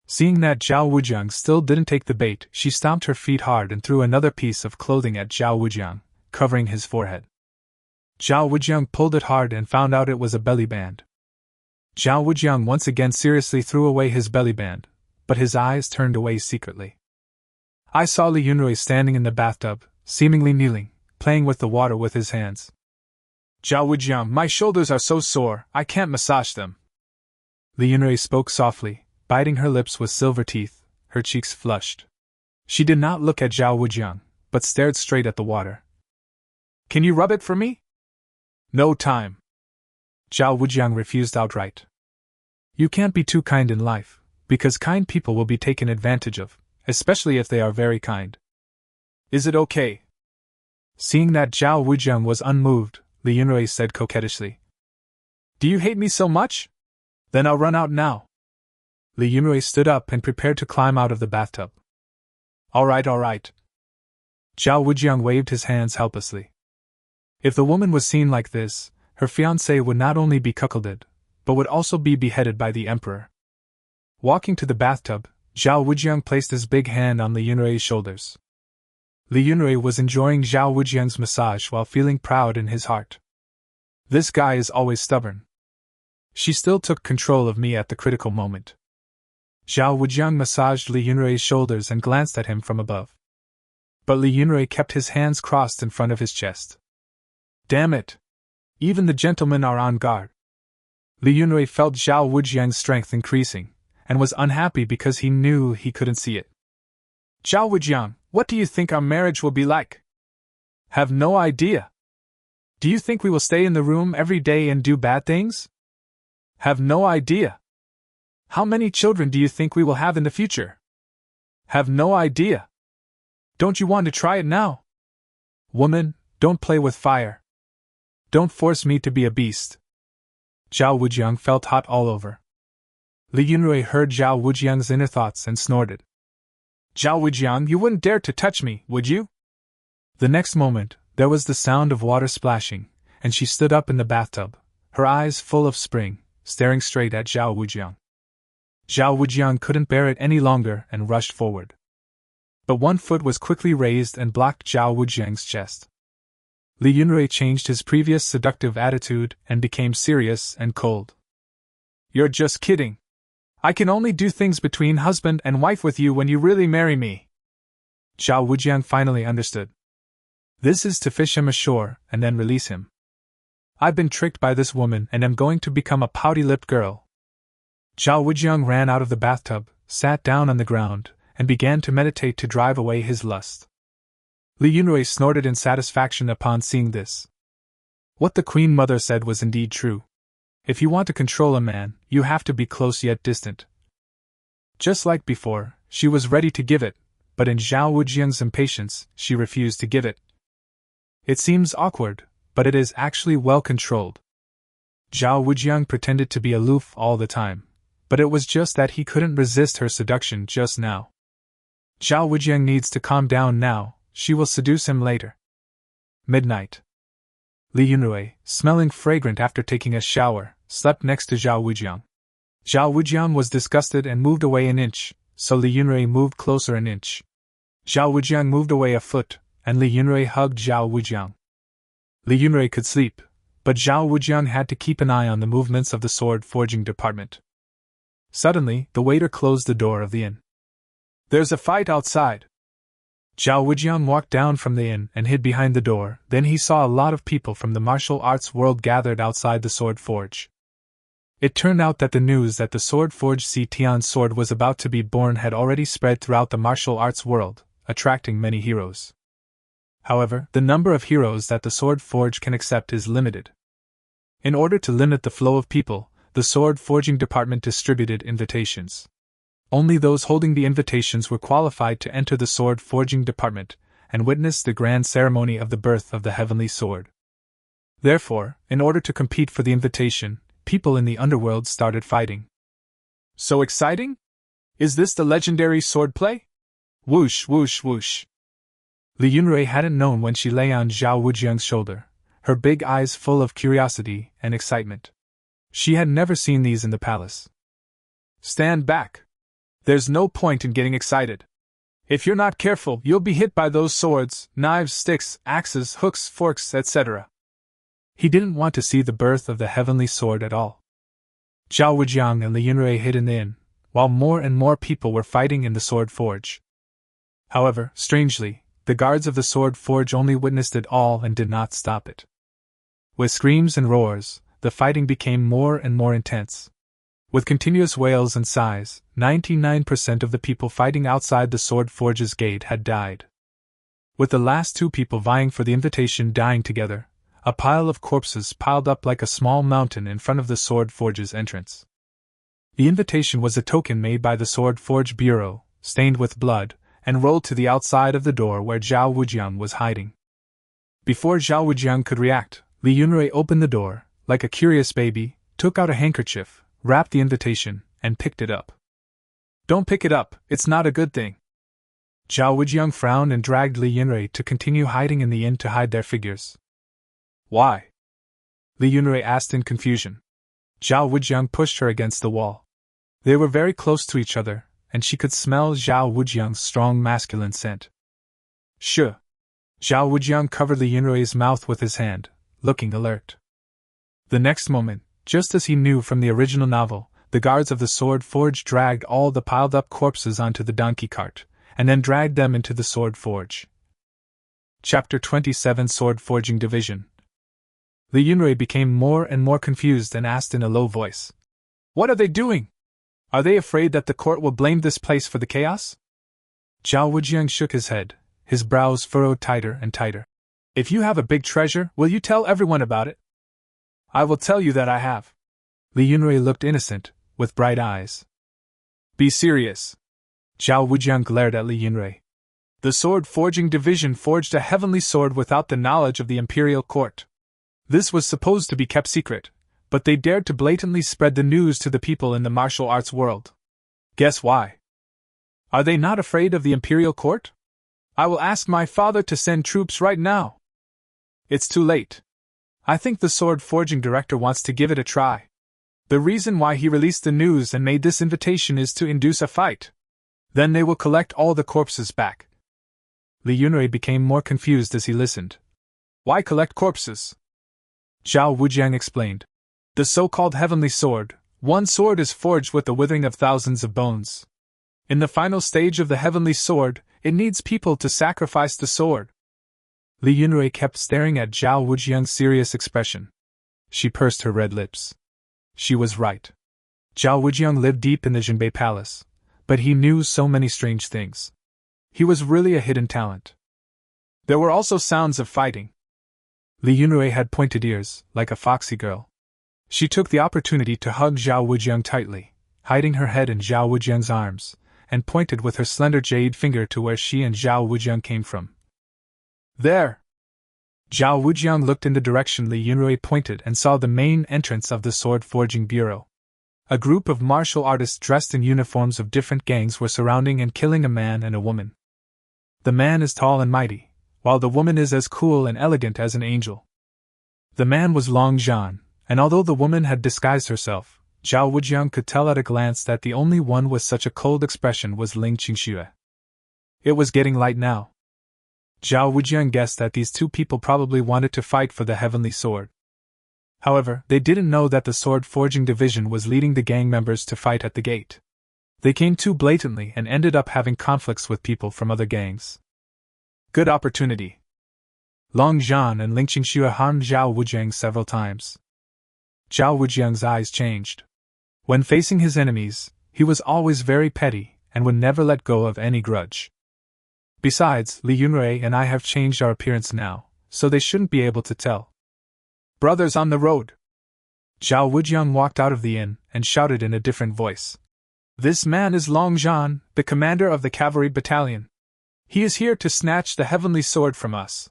Seeing that Zhao Wujiang still didn't take the bait, she stomped her feet hard and threw another piece of clothing at Zhao Wujiang, covering his forehead. Zhao Wujiang pulled it hard and found out it was a belly band. Zhao Wujiang once again seriously threw away his belly band, but his eyes turned away secretly. I saw Li Yunrui standing in the bathtub, seemingly kneeling, playing with the water with his hands. Zhao Wujiang, my shoulders are so sore, I can't massage them. Li Yunrui spoke softly, biting her lips with silver teeth, her cheeks flushed. She did not look at Zhao Wujiang, but stared straight at the water. Can you rub it for me? No time. Zhao Wujiang refused outright. You can't be too kind in life, because kind people will be taken advantage of, especially if they are very kind. Is it okay? Seeing that Zhao Wujiang was unmoved, Li Yunrui said coquettishly. Do you hate me so much? Then I'll run out now. Li Yunrui stood up and prepared to climb out of the bathtub. All right. Zhao Wujiang waved his hands helplessly. If the woman was seen like this, her fiancé would not only be cuckolded, but would also be beheaded by the emperor. Walking to the bathtub, Zhao Wujiang placed his big hand on Li Yunrui's shoulders. Li Yunrui was enjoying Zhao Wujiang's massage while feeling proud in his heart. This guy is always stubborn. She still took control of me at the critical moment. Zhao Wujiang massaged Li Yunrui's shoulders and glanced at him from above. But Li Yunrui kept his hands crossed in front of his chest. Damn it! Even the gentlemen are on guard. Li Yunrui felt Zhao Wujiang's strength increasing, and was unhappy because he knew he couldn't see it. Zhao Wujiang, what do you think our marriage will be like? Have no idea. Do you think we will stay in the room every day and do bad things? Have no idea. How many children do you think we will have in the future? Have no idea. Don't you want to try it now? Woman, don't play with fire. Don't force me to be a beast. Zhao Wujiang felt hot all over. Li Yunrui heard Zhao Wujiang's inner thoughts and snorted. Zhao Wujiang, you wouldn't dare to touch me, would you? The next moment, there was the sound of water splashing, and she stood up in the bathtub, her eyes full of spring, staring straight at Zhao Wujiang. Zhao Wujiang couldn't bear it any longer and rushed forward. But one foot was quickly raised and blocked Zhao Wujiang's chest. Li Yunrui changed his previous seductive attitude and became serious and cold. You're just kidding. I can only do things between husband and wife with you when you really marry me. Zhao Wujiang finally understood. This is to fish him ashore and then release him. I've been tricked by this woman and am going to become a pouty-lipped girl. Zhao Wujiang ran out of the bathtub, sat down on the ground, and began to meditate to drive away his lust. Li Yunrui snorted in satisfaction upon seeing this. What the Queen Mother said was indeed true. If you want to control a man, you have to be close yet distant. Just like before, she was ready to give it, but in Zhao Wujiang's impatience, she refused to give it. It seems awkward, but it is actually well controlled. Zhao Wujiang pretended to be aloof all the time, but it was just that he couldn't resist her seduction just now. Zhao Wujiang needs to calm down now, she will seduce him later. Midnight. Li Yunrui, smelling fragrant after taking a shower, slept next to Zhao Wujiang. Zhao Wujiang was disgusted and moved away an inch, so Li Yunrui moved closer an inch. Zhao Wujiang moved away a foot, and Li Yunrui hugged Zhao Wujiang. Li Yunrui could sleep, but Zhao Wujiang had to keep an eye on the movements of the sword forging department. Suddenly, the waiter closed the door of the inn. There's a fight outside. Zhao Wujiang walked down from the inn and hid behind the door. Then he saw a lot of people from the martial arts world gathered outside the sword forge. It turned out that the news that the sword forge Si Tian's sword was about to be born had already spread throughout the martial arts world, attracting many heroes. However, the number of heroes that the sword forge can accept is limited. In order to limit the flow of people, the sword forging department distributed invitations. Only those holding the invitations were qualified to enter the sword forging department and witness the grand ceremony of the birth of the heavenly sword. Therefore, in order to compete for the invitation, people in the underworld started fighting. So exciting? Is this the legendary swordplay? Whoosh, whoosh, whoosh. Li Yunrui hadn't known when she lay on Zhao Wujiang's shoulder, her big eyes full of curiosity and excitement. She had never seen these in the palace. Stand back. There's no point in getting excited. If you're not careful, you'll be hit by those swords, knives, sticks, axes, hooks, forks, etc. He didn't want to see the birth of the heavenly sword at all. Zhao Wujiang and Li Yunrui hid in the inn, while more and more people were fighting in the sword forge. However, strangely, the guards of the sword forge only witnessed it all and did not stop it. With screams and roars, the fighting became more and more intense. With continuous wails and sighs, 99% of the people fighting outside the sword forge's gate had died. With the last two people vying for the invitation dying together, a pile of corpses piled up like a small mountain in front of the sword forge's entrance. The invitation was a token made by the sword forge bureau, stained with blood, and rolled to the outside of the door where Zhao Wujiang was hiding. Before Zhao Wujiang could react, Li Yunrui opened the door, like a curious baby, took out a handkerchief, wrapped the invitation, and picked it up. Don't pick it up, it's not a good thing. Zhao Wujiang frowned and dragged Li Yunrui to continue hiding in the inn to hide their figures. Why? Li Yunrui asked in confusion. Zhao Wujiang pushed her against the wall. They were very close to each other, and she could smell Zhao Wujiang's strong masculine scent. Sure. Zhao Wujiang covered Li Yunrui's mouth with his hand, looking alert. The next moment, just as he knew from the original novel, the guards of the Sword Forge dragged all the piled-up corpses onto the donkey cart, and then dragged them into the Sword Forge. Chapter 27 Sword Forging Division. Li Yunrui became more and more confused and asked in a low voice. What are they doing? Are they afraid that the court will blame this place for the chaos? Zhao Wujiang shook his head, his brows furrowed tighter and tighter. If you have a big treasure, will you tell everyone about it? I will tell you that I have. Li Yunrui looked innocent, with bright eyes. Be serious. Zhao Wujiang glared at Li Yunrui. The Sword Forging Division forged a heavenly sword without the knowledge of the Imperial Court. This was supposed to be kept secret, but they dared to blatantly spread the news to the people in the martial arts world. Guess why? Are they not afraid of the Imperial Court? I will ask my father to send troops right now. It's too late. I think the sword forging director wants to give it a try. The reason why he released the news and made this invitation is to induce a fight. Then they will collect all the corpses back. Li Yunrui became more confused as he listened. Why collect corpses? Zhao Wujiang explained. The so-called heavenly sword, one sword is forged with the withering of thousands of bones. In the final stage of the heavenly sword, it needs people to sacrifice the sword. Li Yunrui kept staring at Zhao Wujiang's serious expression. She pursed her red lips. She was right. Zhao Wujiang lived deep in the Jinbei Palace, but he knew so many strange things. He was really a hidden talent. There were also sounds of fighting. Li Yunrui had pointed ears, like a foxy girl. She took the opportunity to hug Zhao Wujiang tightly, hiding her head in Zhao Wujiang's arms, and pointed with her slender jade finger to where she and Zhao Wujiang came from. There! Zhao Wujiang looked in the direction Li Yunrui pointed and saw the main entrance of the Sword Forging Bureau. A group of martial artists dressed in uniforms of different gangs were surrounding and killing a man and a woman. The man is tall and mighty, while the woman is as cool and elegant as an angel. The man was Long Zhan, and although the woman had disguised herself, Zhao Wujiang could tell at a glance that the only one with such a cold expression was Ling Qingxue. It was getting light now. Zhao Wujiang guessed that these two people probably wanted to fight for the heavenly sword. However, they didn't know that the Sword Forging Division was leading the gang members to fight at the gate. They came too blatantly and ended up having conflicts with people from other gangs. Good opportunity. Long Zhan and Ling Qingxue harmed Zhao Wujiang several times. Zhao Wujiang's eyes changed. When facing his enemies, he was always very petty and would never let go of any grudge. Besides, Li Yunrui and I have changed our appearance now, so they shouldn't be able to tell. Brothers on the road! Zhao Wujiang walked out of the inn and shouted in a different voice. This man is Long Zhan, the commander of the cavalry battalion. He is here to snatch the heavenly sword from us.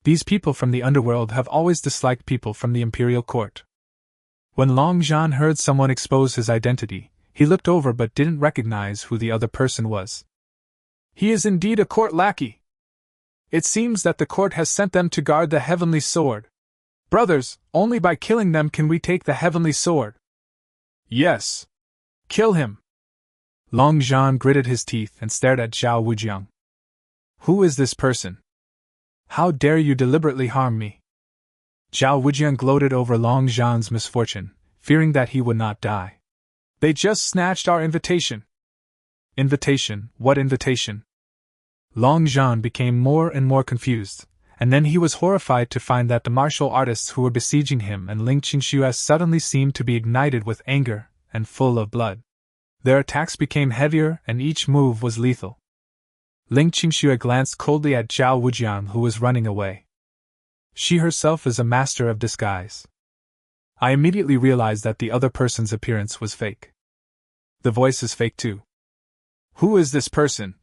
These people from the underworld have always disliked people from the imperial court. When Long Zhan heard someone expose his identity, he looked over but didn't recognize who the other person was. He is indeed a court lackey. It seems that the court has sent them to guard the heavenly sword. Brothers, only by killing them can we take the heavenly sword. Yes. Kill him. Long Zhan gritted his teeth and stared at Zhao Wujiang. Who is this person? How dare you deliberately harm me? Zhao Wujiang gloated over Long Zhan's misfortune, fearing that he would not die. They just snatched our invitation. Invitation? What invitation? Long Zhan became more and more confused, and then he was horrified to find that the martial artists who were besieging him and Ling Qingxue suddenly seemed to be ignited with anger and full of blood. Their attacks became heavier and each move was lethal. Ling Qingxue glanced coldly at Zhao Wujiang, who was running away. She herself is a master of disguise. I immediately realized that the other person's appearance was fake. The voice is fake too. Who is this person?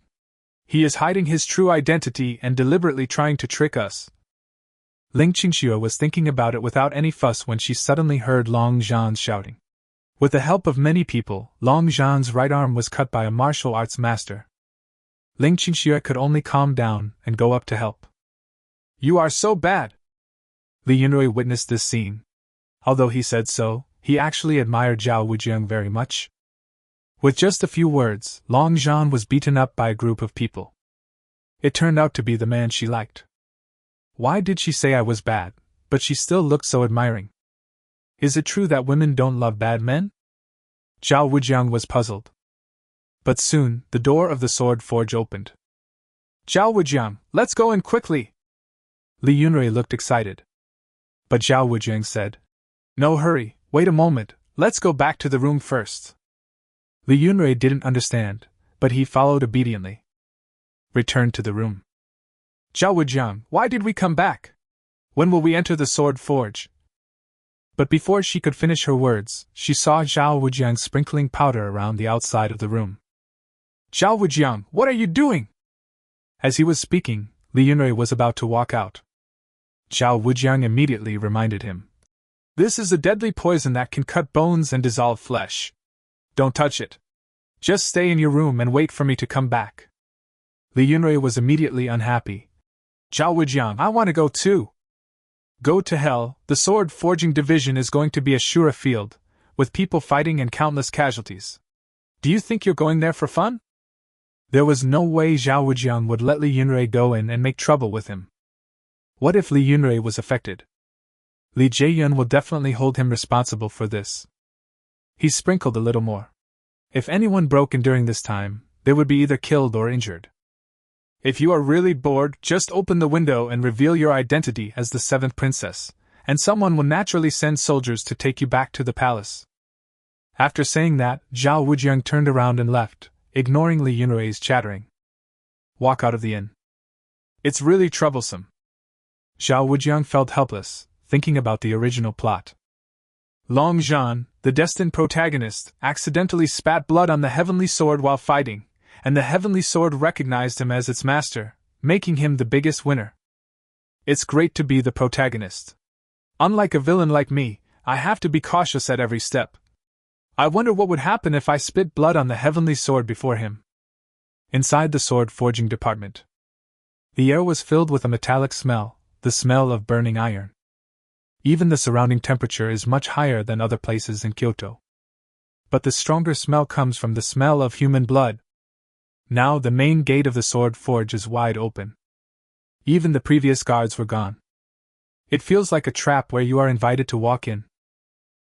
He is hiding his true identity and deliberately trying to trick us. Ling Qingxue was thinking about it without any fuss when she suddenly heard Long Zhan shouting. With the help of many people, Long Zhan's right arm was cut by a martial arts master. Ling Qingxue could only calm down and go up to help. "You are so bad!" Li Yunrui witnessed this scene. Although he said so, he actually admired Zhao Wujiang very much. With just a few words, Long Zhan was beaten up by a group of people. It turned out to be the man she liked. Why did she say I was bad, but she still looked so admiring? Is it true that women don't love bad men? Zhao Wujiang was puzzled. But soon, the door of the sword forge opened. "Zhao Wujiang, let's go in quickly!" Li Yunrui looked excited. But Zhao Wujiang said, "No hurry, wait a moment, let's go back to the room first." Li Yunrui didn't understand, but he followed obediently. Returned to the room. "Zhao Wujiang, why did we come back? When will we enter the sword forge?" But before she could finish her words, she saw Zhao Wujiang sprinkling powder around the outside of the room. "Zhao Wujiang, what are you doing?" As he was speaking, Li Yunrui was about to walk out. Zhao Wujiang immediately reminded him. "This is a deadly poison that can cut bones and dissolve flesh. Don't touch it. Just stay in your room and wait for me to come back." Li Yunrui was immediately unhappy. "Zhao Wujiang, I want to go too." "Go to hell, the sword forging division is going to be a Shura field, with people fighting and countless casualties. Do you think you're going there for fun?" There was no way Zhao Wujiang would let Li Yunrui go in and make trouble with him. What if Li Yunrui was affected? Li Jieyun will definitely hold him responsible for this. He sprinkled a little more. If anyone broke in during this time, they would be either killed or injured. "If you are really bored, just open the window and reveal your identity as the seventh princess, and someone will naturally send soldiers to take you back to the palace." After saying that, Zhao Wujiang turned around and left, ignoring Li Yunrui's chattering. Walk out of the inn. It's really troublesome. Zhao Wujiang felt helpless, thinking about the original plot. Long Zhan, the destined protagonist, accidentally spat blood on the heavenly sword while fighting, and the heavenly sword recognized him as its master, making him the biggest winner. It's great to be the protagonist. Unlike a villain like me, I have to be cautious at every step. I wonder what would happen if I spit blood on the heavenly sword before him. Inside the sword forging department, the air was filled with a metallic smell, the smell of burning iron. Even the surrounding temperature is much higher than other places in Kyoto. But the stronger smell comes from the smell of human blood. Now the main gate of the sword forge is wide open. Even the previous guards were gone. It feels like a trap where you are invited to walk in.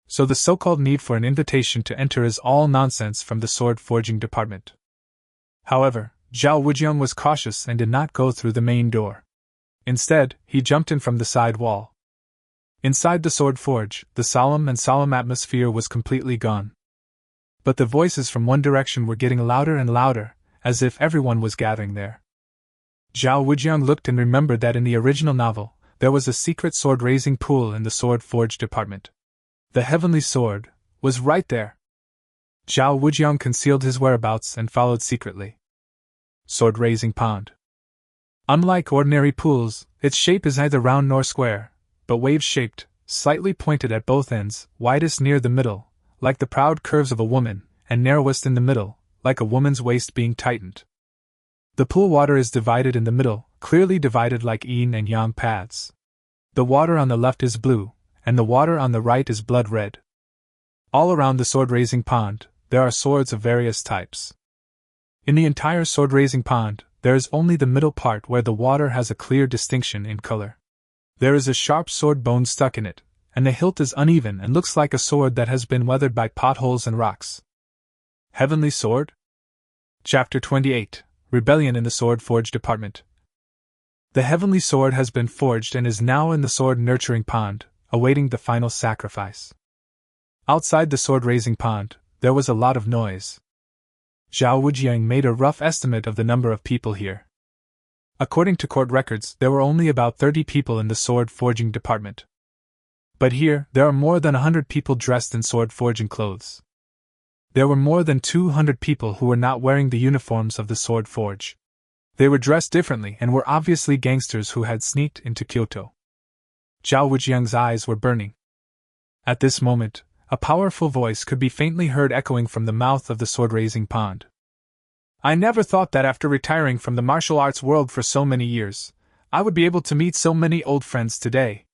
So the so-called need for an invitation to enter is all nonsense from the sword forging department. However, Zhao Wujiang was cautious and did not go through the main door. Instead, he jumped in from the side wall. Inside the sword forge, the solemn atmosphere was completely gone. But the voices from one direction were getting louder and louder, as if everyone was gathering there. Zhao Wujiang looked and remembered that in the original novel, there was a secret sword-raising pool in the sword forge department. The heavenly sword was right there. Zhao Wujiang concealed his whereabouts and followed secretly. Sword-raising pond. Unlike ordinary pools, its shape is neither round nor square, but wave-shaped, slightly pointed at both ends, widest near the middle, like the proud curves of a woman, and narrowest in the middle, like a woman's waist being tightened. The pool water is divided in the middle, clearly divided like yin and yang paths. The water on the left is blue, and the water on the right is blood red. All around the sword-raising pond, there are swords of various types. In the entire sword-raising pond, there is only the middle part where the water has a clear distinction in color. There is a sharp sword bone stuck in it, and the hilt is uneven and looks like a sword that has been weathered by potholes and rocks. Heavenly Sword? Chapter 28, Rebellion in the Sword Forge Department. The heavenly sword has been forged and is now in the sword-nurturing pond, awaiting the final sacrifice. Outside the sword-raising pond, there was a lot of noise. Zhao Wujiang made a rough estimate of the number of people here. According to court records, there were only about 30 people in the sword forging department. But here, there are more than 100 people dressed in sword forging clothes. There were more than 200 people who were not wearing the uniforms of the sword forge. They were dressed differently and were obviously gangsters who had sneaked into Kyoto. Zhao Wujiang's eyes were burning. At this moment, a powerful voice could be faintly heard echoing from the mouth of the sword-raising pond. I never thought that after retiring from the martial arts world for so many years, I would be able to meet so many old friends today.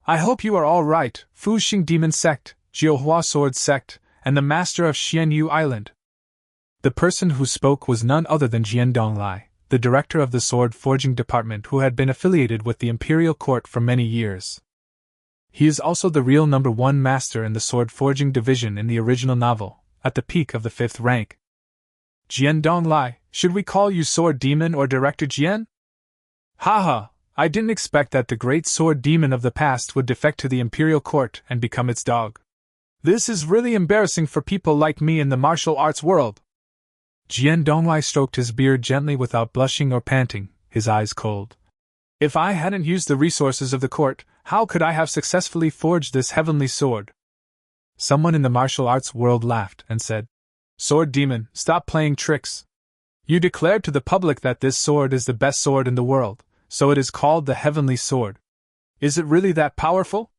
I hope you are all right, Fuxing Demon Sect, Jiuhua Sword Sect, and the Master of Xianyu Island. The person who spoke was none other than Jian Donglai, the director of the sword forging department who had been affiliated with the Imperial Court for many years. He is also the real #1 master in the sword forging division in the original novel, at the peak of the 5th rank. Jian Donglai, should we call you Sword Demon or Director Jian? Haha, I didn't expect that the great sword demon of the past would defect to the Imperial Court and become its dog. This is really embarrassing for people like me in the martial arts world. Jian Donglai stroked his beard gently without blushing or panting, his eyes cold. If I hadn't used the resources of the court, how could I have successfully forged this heavenly sword? Someone in the martial arts world laughed and said, Sword Demon, stop playing tricks. You declared to the public that this sword is the best sword in the world, so it is called the Heavenly Sword. Is it really that powerful?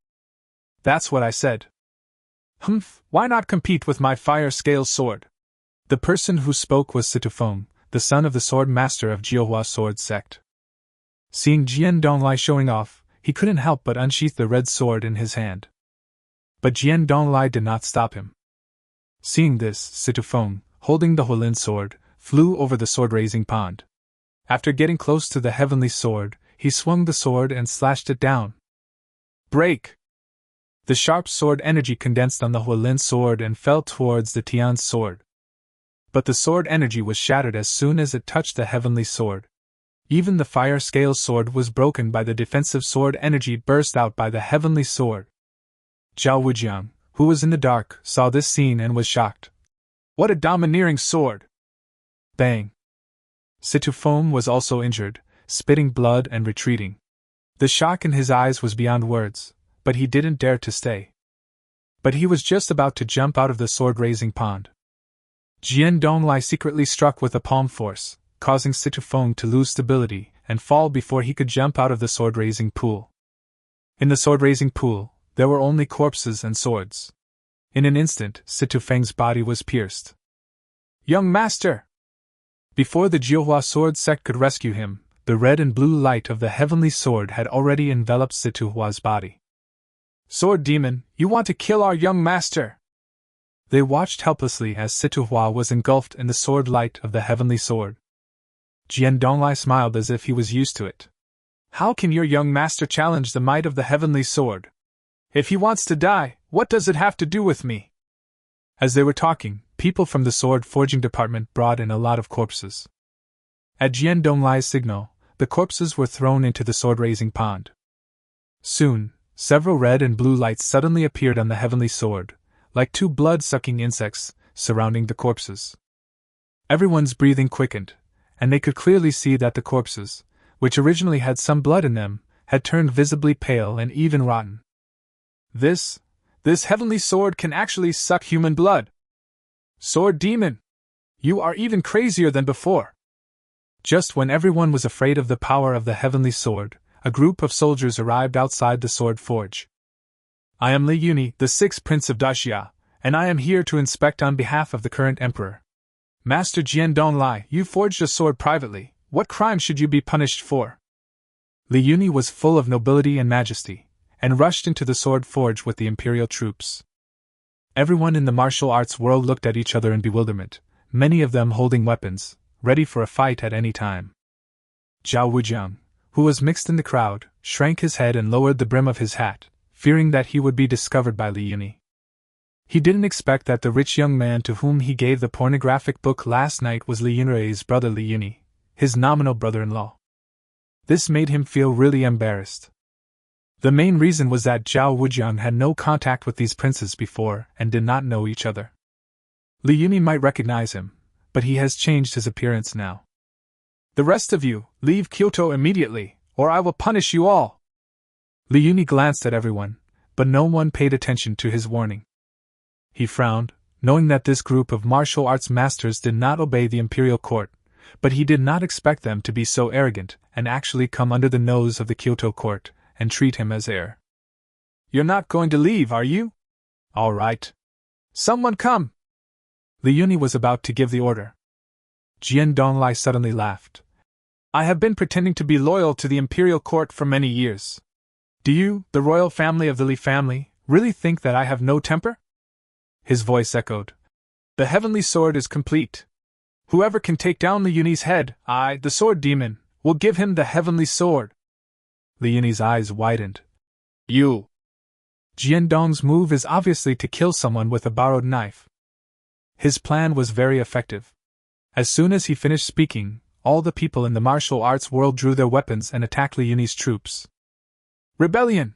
That's what I said. Humph, why not compete with my fire scale sword? The person who spoke was Situfeng, the son of the sword master of Jiuhua Sword Sect. Seeing Jian Donglai showing off, he couldn't help but unsheath the red sword in his hand. But Jian Donglai did not stop him. Seeing this, Situfeng, holding the Huolin sword, flew over the sword-raising pond. After getting close to the heavenly sword, he swung the sword and slashed it down. Break! The sharp sword energy condensed on the Huolin sword and fell towards the Tian's sword. But the sword energy was shattered as soon as it touched the heavenly sword. Even the fire scale sword was broken by the defensive sword energy burst out by the heavenly sword. Zhao Wujiang, who was in the dark, saw this scene and was shocked. What a domineering sword! Bang! Situfeng was also injured, spitting blood and retreating. The shock in his eyes was beyond words, but he didn't dare to stay. But he was just about to jump out of the sword-raising pond. Jian Donglai secretly struck with a palm force, causing Situfeng to lose stability and fall before he could jump out of the sword-raising pool. In the sword-raising pool, there were only corpses and swords. In an instant, Situfeng's body was pierced. Young master! Before the Jiuhua sword sect could rescue him, the red and blue light of the heavenly sword had already enveloped Situhua's body. Sword demon, you want to kill our young master! They watched helplessly as Situhua was engulfed in the sword light of the heavenly sword. Jian Donglai smiled as if he was used to it. How can your young master challenge the might of the heavenly sword? If he wants to die, what does it have to do with me? As they were talking, people from the sword forging department brought in a lot of corpses. At Jian Donglai's signal, the corpses were thrown into the sword-raising pond. Soon, several red and blue lights suddenly appeared on the heavenly sword, like two blood-sucking insects, surrounding the corpses. Everyone's breathing quickened, and they could clearly see that the corpses, which originally had some blood in them, had turned visibly pale and even rotten. This heavenly sword can actually suck human blood. Sword demon! You are even crazier than before! Just when everyone was afraid of the power of the heavenly sword, a group of soldiers arrived outside the sword forge. I am Li Yuni, the 6th Prince of Daxia, and I am here to inspect on behalf of the current emperor. Master Jian Donglai, you forged a sword privately. What crime should you be punished for? Li Yuni was full of nobility and majesty, and rushed into the sword forge with the imperial troops. Everyone in the martial arts world looked at each other in bewilderment, many of them holding weapons, ready for a fight at any time. Zhao Wujiang, who was mixed in the crowd, shrank his head and lowered the brim of his hat, fearing that he would be discovered by Li Yuni. He didn't expect that the rich young man to whom he gave the pornographic book last night was Li Yunrei's brother Li Yuni, his nominal brother-in-law. This made him feel really embarrassed. The main reason was that Zhao Wujiang had no contact with these princes before and did not know each other. Li Yuni might recognize him, but he has changed his appearance now. The rest of you, leave Kyoto immediately, or I will punish you all! Li Yuni glanced at everyone, but no one paid attention to his warning. He frowned, knowing that this group of martial arts masters did not obey the imperial court, but he did not expect them to be so arrogant and actually come under the nose of the Kyoto court and treat him as heir. You're not going to leave, are you? All right, Someone come! Li Yuni was about to give the order. Jian Donglai suddenly laughed. I have been pretending to be loyal to the imperial court for many years. Do you, the royal family of the Li family, really think that I have no temper? His voice echoed. The heavenly sword is complete. Whoever can take down Li Yuni's head, I, the sword demon, will give him the heavenly sword. Li Yuni's eyes widened. You! Jian Dong's move is obviously to kill someone with a borrowed knife. His plan was very effective. As soon as he finished speaking, all the people in the martial arts world drew their weapons and attacked Li Yuni's troops. Rebellion!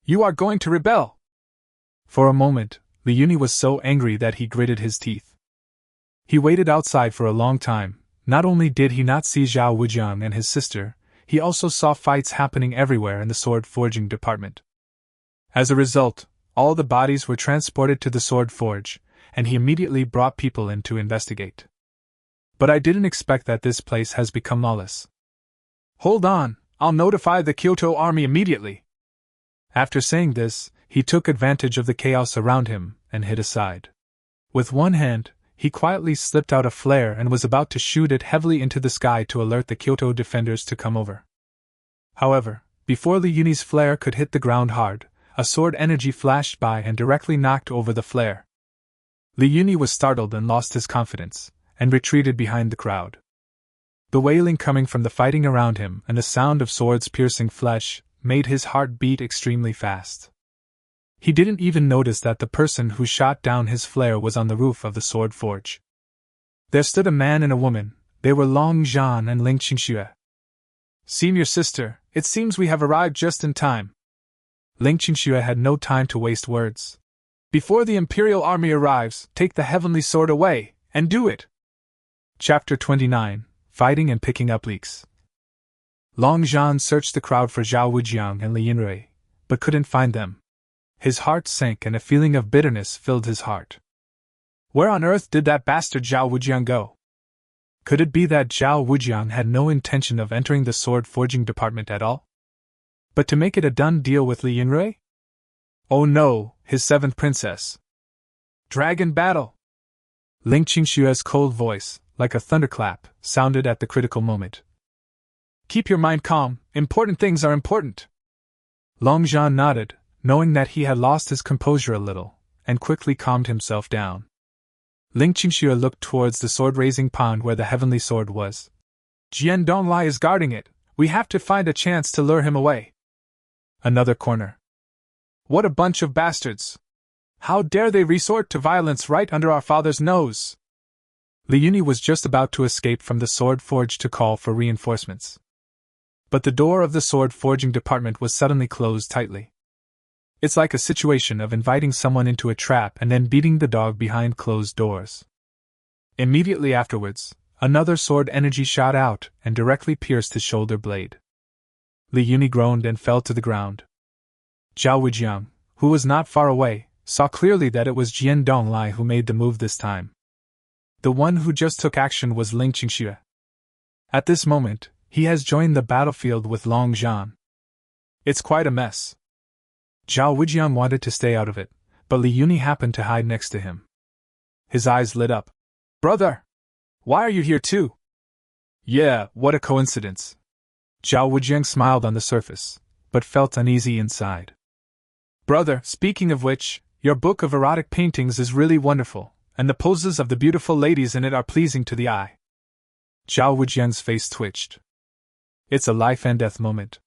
You are going to rebel! For a moment, Li Yuni was so angry that he gritted his teeth. He waited outside for a long time. Not only did he not see Zhao Wujiang and his sister, he also saw fights happening everywhere in the sword forging department. As a result, all the bodies were transported to the sword forge, and he immediately brought people in to investigate. But I didn't expect that this place has become lawless. Hold on, I'll notify the Kyoto army immediately. After saying this, he took advantage of the chaos around him and hid aside. With one hand, he quietly slipped out a flare and was about to shoot it heavily into the sky to alert the Kyoto defenders to come over. However, before Li Yuni's flare could hit the ground hard, a sword energy flashed by and directly knocked over the flare. Li Yuni was startled and lost his confidence, and retreated behind the crowd. The wailing coming from the fighting around him and the sound of swords piercing flesh made his heart beat extremely fast. He didn't even notice that the person who shot down his flare was on the roof of the sword forge. There stood a man and a woman. They were Long Zhan and Ling Qingxue. Senior sister, it seems we have arrived just in time. Ling Qingxue had no time to waste words. Before the imperial army arrives, take the heavenly sword away, and do it! Chapter 29, Fighting and Picking Up Leaks. Long Zhan searched the crowd for Zhao Wujiang and Li Yunrui, but couldn't find them. His heart sank and a feeling of bitterness filled his heart. Where on earth did that bastard Zhao Wujiang go? Could it be that Zhao Wujiang had no intention of entering the sword forging department at all? But to make it a done deal with Li Yunrui? Oh no, his seventh princess. Dragon battle! Ling Qingxue's cold voice, like a thunderclap, sounded at the critical moment. Keep your mind calm, important things are important. Long Zhan nodded, knowing that he had lost his composure a little, and quickly calmed himself down. Ling Qingxue looked towards the sword-raising pond where the heavenly sword was. Jian Donglai is guarding it, we have to find a chance to lure him away. Another corner. What a bunch of bastards! How dare they resort to violence right under our father's nose? Li Yuni was just about to escape from the sword forge to call for reinforcements. But the door of the sword forging department was suddenly closed tightly. It's like a situation of inviting someone into a trap and then beating the dog behind closed doors. Immediately afterwards, another sword energy shot out and directly pierced his shoulder blade. Li Yuni groaned and fell to the ground. Zhao Wujiang, who was not far away, saw clearly that it was Jian Donglai who made the move this time. The one who just took action was Ling Qingxue. At this moment, he has joined the battlefield with Long Zhan. It's quite a mess. Zhao Wujiang wanted to stay out of it, but Li Yuni happened to hide next to him. His eyes lit up. Brother! Why are you here too? Yeah, what a coincidence. Zhao Wujiang smiled on the surface, but felt uneasy inside. Brother, speaking of which, your book of erotic paintings is really wonderful, and the poses of the beautiful ladies in it are pleasing to the eye. Zhao Wujiang's face twitched. It's a life and death moment.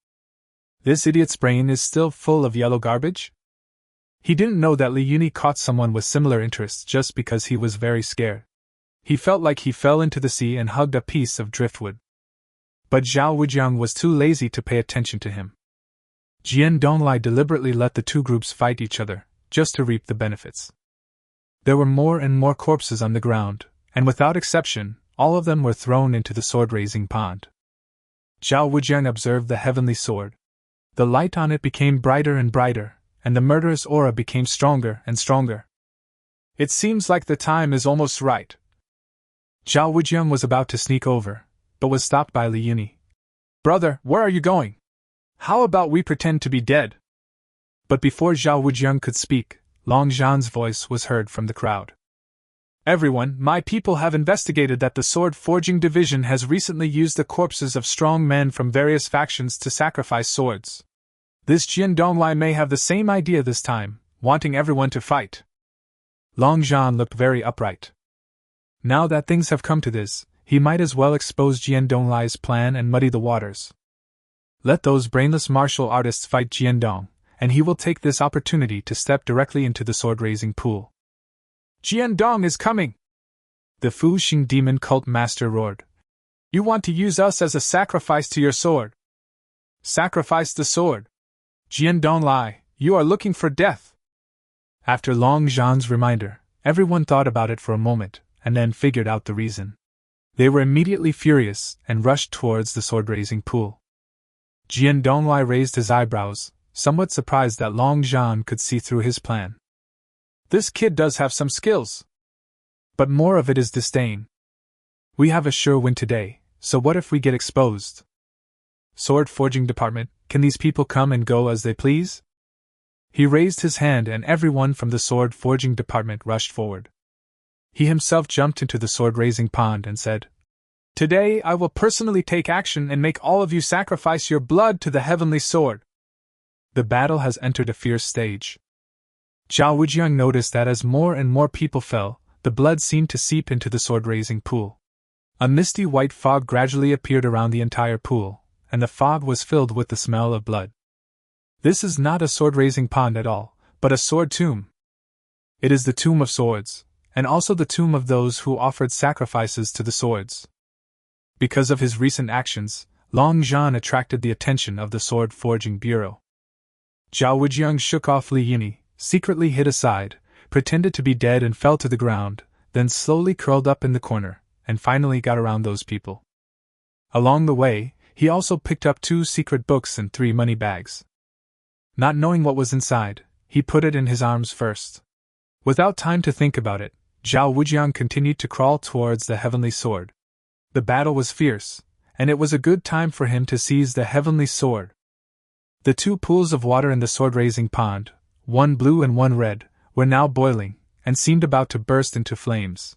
This idiot's brain is still full of yellow garbage? He didn't know that Li Yuni caught someone with similar interests just because he was very scared. He felt like he fell into the sea and hugged a piece of driftwood. But Zhao Wujiang was too lazy to pay attention to him. Jian Donglai deliberately let the two groups fight each other, just to reap the benefits. There were more and more corpses on the ground, and without exception, all of them were thrown into the sword-raising pond. Zhao Wujiang observed the heavenly sword. The light on it became brighter and brighter, and the murderous aura became stronger and stronger. It seems like the time is almost right. Zhao Wujiang was about to sneak over, but was stopped by Li Yuni. Brother, where are you going? How about we pretend to be dead? But before Zhao Wujiang could speak, Long Zhan's voice was heard from the crowd. Everyone, my people have investigated that the sword forging division has recently used the corpses of strong men from various factions to sacrifice swords. This Jian Donglai may have the same idea this time, wanting everyone to fight. Long Zhan looked very upright. Now that things have come to this, he might as well expose Jian Donglai's plan and muddy the waters. Let those brainless martial artists fight Jian Dong, and he will take this opportunity to step directly into the sword-raising pool. Jian Dong is coming! The Fu Xing demon cult master roared. You want to use us as a sacrifice to your sword? Sacrifice the sword! Jian Donglai, you are looking for death! After Long Zhan's reminder, everyone thought about it for a moment, and then figured out the reason. They were immediately furious and rushed towards the sword-raising pool. Jian Donglai raised his eyebrows, somewhat surprised that Long Zhan could see through his plan. This kid does have some skills. But more of it is disdain. We have a sure win today, so what if we get exposed? Sword forging department, can these people come and go as they please? He raised his hand and everyone from the sword forging department rushed forward. He himself jumped into the sword-raising pond and said, Today I will personally take action and make all of you sacrifice your blood to the heavenly sword. The battle has entered a fierce stage. Zhao Wujiang noticed that as more and more people fell, the blood seemed to seep into the sword-raising pool. A misty white fog gradually appeared around the entire pool, and the fog was filled with the smell of blood. This is not a sword-raising pond at all, but a sword tomb. It is the tomb of swords, and also the tomb of those who offered sacrifices to the swords. Because of his recent actions, Long Zhan attracted the attention of the Sword Forging Bureau. Zhao Wujiang shook off Li Yini, secretly hid aside, pretended to be dead and fell to the ground, then slowly curled up in the corner, and finally got around those people. Along the way, he also picked up 2 secret books and 3 money bags. Not knowing what was inside, he put it in his arms first. Without time to think about it, Zhao Wujiang continued to crawl towards the heavenly sword. The battle was fierce, and it was a good time for him to seize the heavenly sword. The 2 pools of water in the sword-raising pond, one blue and one red, were now boiling, and seemed about to burst into flames.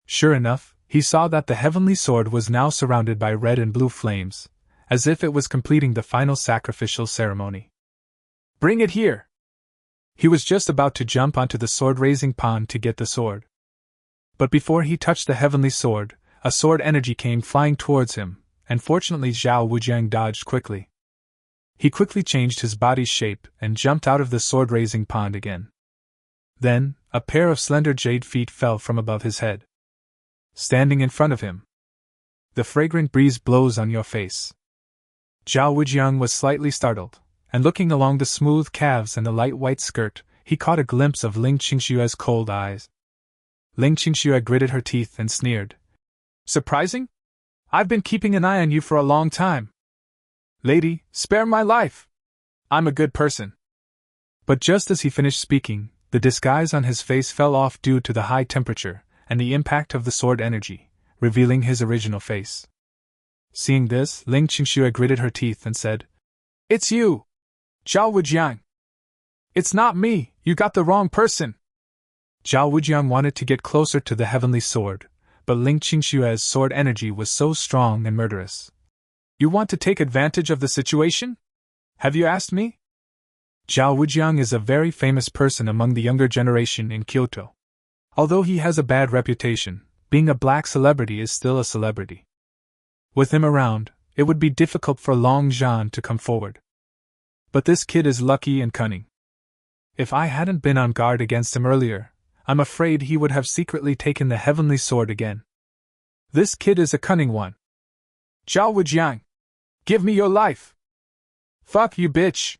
Sure enough, he saw that the heavenly sword was now surrounded by red and blue flames, as if it was completing the final sacrificial ceremony. Bring it here! He was just about to jump onto the sword-raising pond to get the sword. But before he touched the heavenly sword, a sword energy came flying towards him, and fortunately Zhao Wujiang dodged quickly. He quickly changed his body's shape and jumped out of the sword-raising pond again. Then, a pair of slender jade feet fell from above his head. Standing in front of him. The fragrant breeze blows on your face. Zhao Wujiang was slightly startled, and looking along the smooth calves and the light white skirt, he caught a glimpse of Ling Qingshue's cold eyes. Ling Qingxue gritted her teeth and sneered. Surprising? I've been keeping an eye on you for a long time. Lady, spare my life! I'm a good person. But just as he finished speaking, the disguise on his face fell off due to the high temperature and the impact of the sword energy, revealing his original face. Seeing this, Ling Qingxue gritted her teeth and said, It's you! Zhao Wujiang! It's not me, you got the wrong person! Zhao Wujiang wanted to get closer to the heavenly sword, but Ling Qingshue's sword energy was so strong and murderous. You want to take advantage of the situation? Have you asked me? Zhao Wujiang is a very famous person among the younger generation in Kyoto. Although he has a bad reputation, being a black celebrity is still a celebrity. With him around, it would be difficult for Long Zhan to come forward. But this kid is lucky and cunning. If I hadn't been on guard against him earlier, I'm afraid he would have secretly taken the heavenly sword again. This kid is a cunning one. Zhao Wujiang, give me your life! Fuck you, bitch!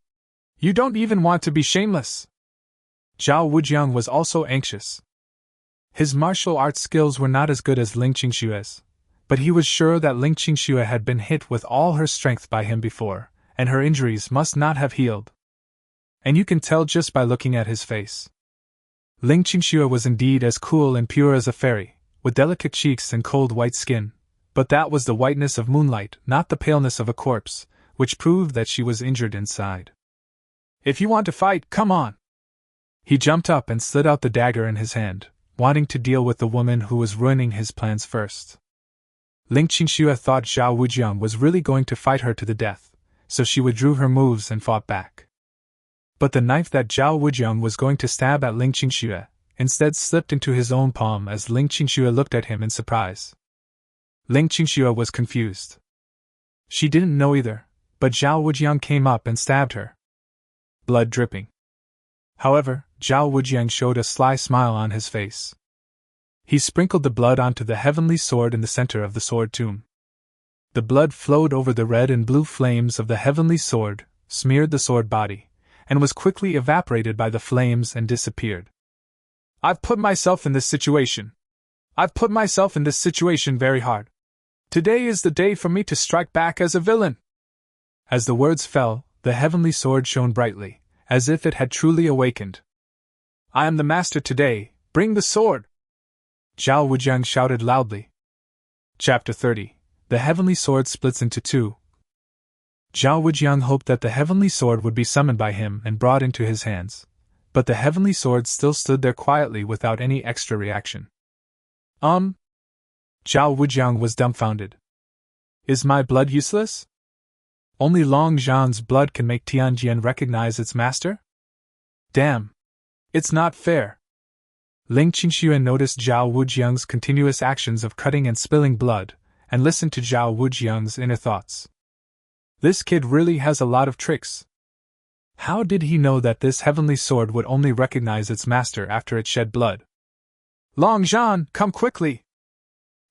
You don't even want to be shameless! Zhao Wujiang was also anxious. His martial arts skills were not as good as Ling Qingshue's, but he was sure that Ling Qingxue had been hit with all her strength by him before, and her injuries must not have healed. And you can tell just by looking at his face. Ling Qingxue was indeed as cool and pure as a fairy, with delicate cheeks and cold white skin, but that was the whiteness of moonlight, not the paleness of a corpse, which proved that she was injured inside. If you want to fight, come on! He jumped up and slid out the dagger in his hand, wanting to deal with the woman who was ruining his plans first. Ling Qingxue thought Zhao Wujiang was really going to fight her to the death, so she withdrew her moves and fought back. But the knife that Zhao Wujiang was going to stab at Ling Qingxue instead slipped into his own palm as Ling Qingxue looked at him in surprise. Ling Qingxue was confused. She didn't know either, but Zhao Wujiang came up and stabbed her. Blood dripping. However, Zhao Wujiang showed a sly smile on his face. He sprinkled the blood onto the heavenly sword in the center of the sword tomb. The blood flowed over the red and blue flames of the heavenly sword, smeared the sword body, and was quickly evaporated by the flames and disappeared. I've put myself in this situation. I've put myself in this situation very hard. Today is the day for me to strike back as a villain. As the words fell, the heavenly sword shone brightly, as if it had truly awakened. I am the master today, bring the sword! Zhao Wujiang shouted loudly. Chapter 30. The heavenly sword splits into two. Zhao Wujiang hoped that the heavenly sword would be summoned by him and brought into his hands, but the heavenly sword still stood there quietly without any extra reaction. Zhao Wujiang was dumbfounded. Is my blood useless? Only Long Zhan's blood can make Tianjian recognize its master? Damn. It's not fair. Ling Qingxue noticed Zhao Wujiang's continuous actions of cutting and spilling blood, and listened to Zhao Wujiang's inner thoughts. This kid really has a lot of tricks. How did he know that this heavenly sword would only recognize its master after it shed blood? Long Zhan, come quickly!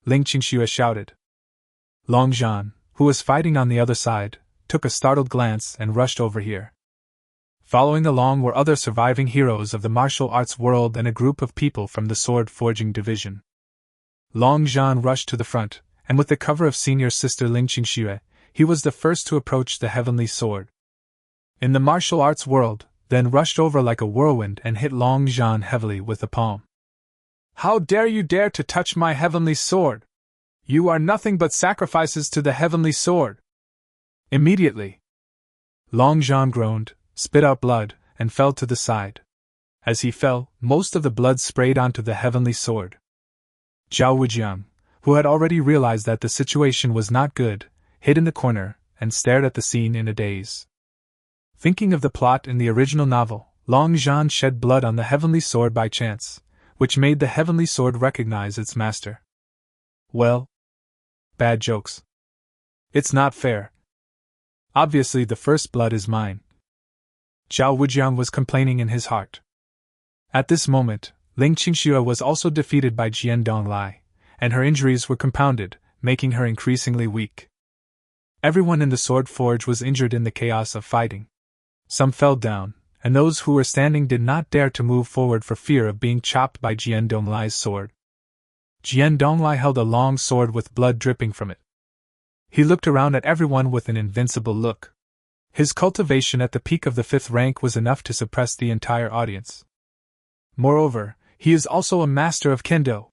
Ling Qingxue shouted. Long Zhan, who was fighting on the other side, took a startled glance and rushed over here. Following along were other surviving heroes of the martial arts world and a group of people from the sword forging division. Long Zhan rushed to the front, and with the cover of senior sister Ling Qingxue, he was the first to approach the heavenly sword. In the martial arts world, then rushed over like a whirlwind and hit Long Zhan heavily with the palm. How dare you dare to touch my heavenly sword? You are nothing but sacrifices to the heavenly sword. Immediately, Long Zhan groaned, spit out blood, and fell to the side. As he fell, most of the blood sprayed onto the heavenly sword. Zhao Wujiang, who had already realized that the situation was not good, hid in the corner and stared at the scene in a daze. Thinking of the plot in the original novel, Long Zhan shed blood on the heavenly sword by chance, which made the heavenly sword recognize its master. Well, bad jokes. It's not fair. Obviously the first blood is mine. Zhao Wujiang was complaining in his heart. At this moment, Ling Qingxue was also defeated by Jian Donglai, and her injuries were compounded, making her increasingly weak. Everyone in the sword forge was injured in the chaos of fighting. Some fell down, and those who were standing did not dare to move forward for fear of being chopped by Jian Donglai's sword. Jian Donglai held a long sword with blood dripping from it. He looked around at everyone with an invincible look. His cultivation at the peak of the 5th rank was enough to suppress the entire audience. Moreover, he is also a master of kendo.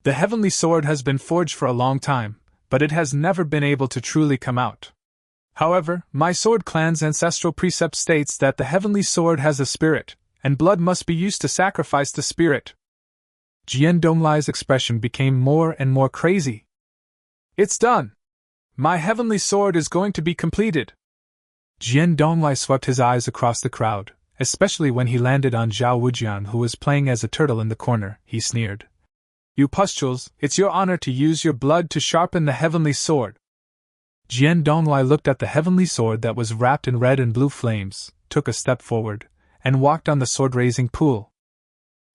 The heavenly sword has been forged for a long time, but it has never been able to truly come out. However, my sword clan's ancestral precept states that the heavenly sword has a spirit, and blood must be used to sacrifice the spirit. Jian Donglai's expression became more and more crazy. It's done! My heavenly sword is going to be completed! Jian Donglai swept his eyes across the crowd, especially when he landed on Zhao Wujiang, who was playing as a turtle in the corner. He sneered. You pustules, it's your honor to use your blood to sharpen the heavenly sword. Jian Donglai looked at the heavenly sword that was wrapped in red and blue flames, took a step forward, and walked on the sword-raising pool.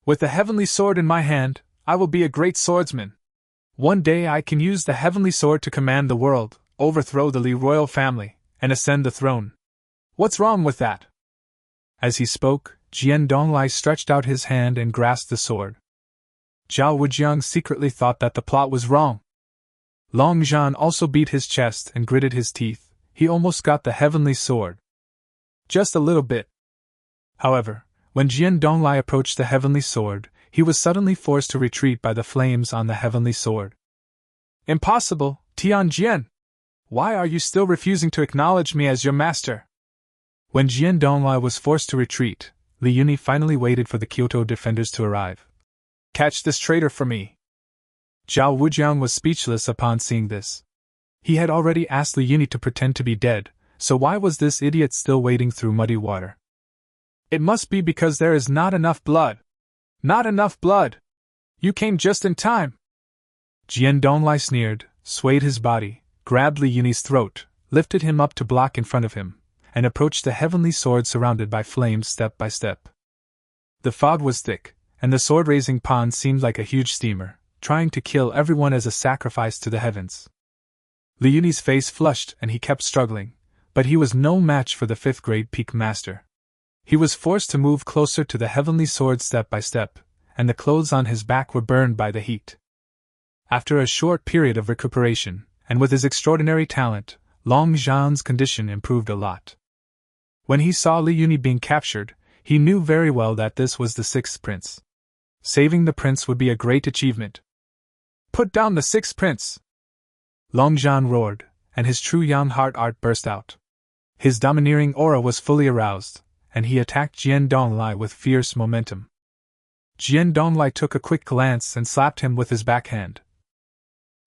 With the heavenly sword in my hand, I will be a great swordsman. One day I can use the heavenly sword to command the world, overthrow the Li royal family, and ascend the throne. What's wrong with that? As he spoke, Jian Donglai stretched out his hand and grasped the sword. Zhao Wujiang secretly thought that the plot was wrong. Long Zhan also beat his chest and gritted his teeth. He almost got the heavenly sword. Just a little bit. However, when Jian Donglai approached the heavenly sword, he was suddenly forced to retreat by the flames on the heavenly sword. Impossible, Tianjian! Why are you still refusing to acknowledge me as your master? When Jian Donglai was forced to retreat, Li Yuni finally waited for the Kyoto defenders to arrive. Catch this traitor for me! Zhao Wujiang was speechless upon seeing this. He had already asked Li Yuni to pretend to be dead, so why was this idiot still wading through muddy water? It must be because there is not enough blood. Not enough blood! You came just in time! Jian Donglai sneered, swayed his body, grabbed Li Yuni's throat, lifted him up to block in front of him, and approached the heavenly sword surrounded by flames step by step. The fog was thick, and the sword-raising pond seemed like a huge steamer, trying to kill everyone as a sacrifice to the heavens. Li Yuni's face flushed and he kept struggling, but he was no match for the 5th grade peak master. He was forced to move closer to the heavenly sword step by step, and the clothes on his back were burned by the heat. After a short period of recuperation, and with his extraordinary talent, Long Zhan's condition improved a lot. When he saw Li Yuni being captured, he knew very well that this was the 6th prince. Saving the prince would be a great achievement. Put down the 6th prince! Long Zhan roared, and his true young heart art burst out. His domineering aura was fully aroused, and he attacked Jian Donglai with fierce momentum. Jian Donglai took a quick glance and slapped him with his backhand.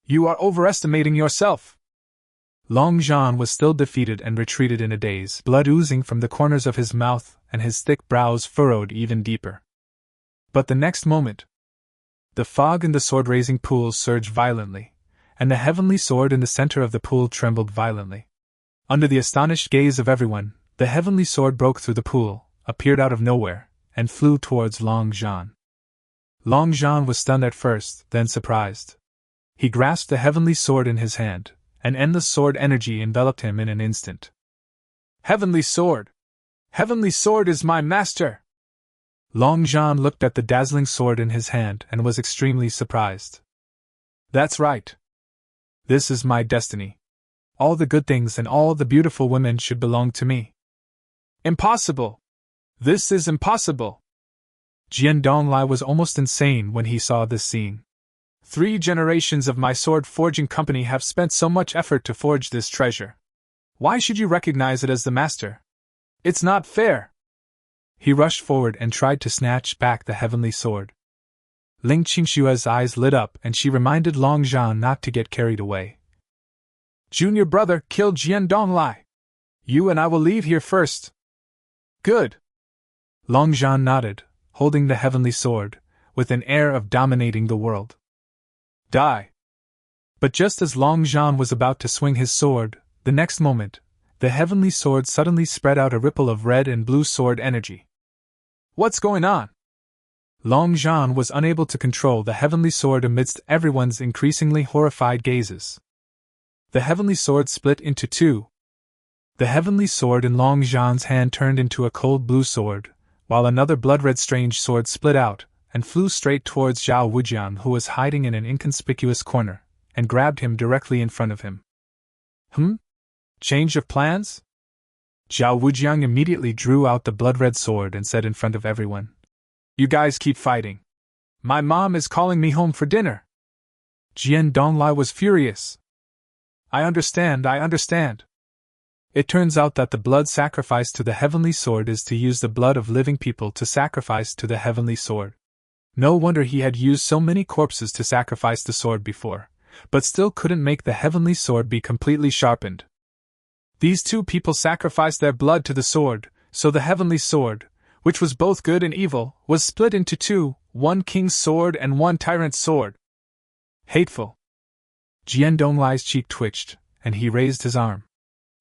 You are overestimating yourself! Long Zhan was still defeated and retreated in a daze, blood oozing from the corners of his mouth and his thick brows furrowed even deeper. But the next moment, the fog in the sword-raising pool surged violently, and the heavenly sword in the center of the pool trembled violently. Under the astonished gaze of everyone, the heavenly sword broke through the pool, appeared out of nowhere, and flew towards Long Zhan. Long Zhan was stunned at first, then surprised. He grasped the heavenly sword in his hand, and endless sword energy enveloped him in an instant. Heavenly sword! Heavenly sword is my master! Long Zhan looked at the dazzling sword in his hand and was extremely surprised. That's right. This is my destiny. All the good things and all the beautiful women should belong to me. Impossible! This is impossible! Jian Donglai was almost insane when he saw this scene. 3 generations of my sword forging company have spent so much effort to forge this treasure. Why should you recognize it as the master? It's not fair! He rushed forward and tried to snatch back the heavenly sword. Ling Qingshua's eyes lit up and she reminded Long Zhan not to get carried away. Junior brother, kill Jian Donglai! You and I will leave here first. Good! Long Zhan nodded, holding the heavenly sword, with an air of dominating the world. Die! But just as Long Zhan was about to swing his sword, the next moment, the heavenly sword suddenly spread out a ripple of red and blue sword energy. What's going on? Long Zhan was unable to control the heavenly sword amidst everyone's increasingly horrified gazes. The heavenly sword split into 2. The heavenly sword in Long Zhan's hand turned into a cold blue sword, while another blood-red strange sword split out and flew straight towards Zhao Wujiang, who was hiding in an inconspicuous corner, and grabbed him directly in front of him. Change of plans? Zhao Wujiang immediately drew out the blood-red sword and said in front of everyone, You guys keep fighting. My mom is calling me home for dinner. Jian Donglai was furious. I understand. It turns out that the blood sacrificed to the heavenly sword is to use the blood of living people to sacrifice to the heavenly sword. No wonder he had used so many corpses to sacrifice the sword before, but still couldn't make the heavenly sword be completely sharpened. These 2 people sacrificed their blood to the sword, so the heavenly sword, which was both good and evil, was split into 2, 1 king's sword and 1 tyrant's sword. Hateful. Jian Donglai's cheek twitched, and he raised his arm.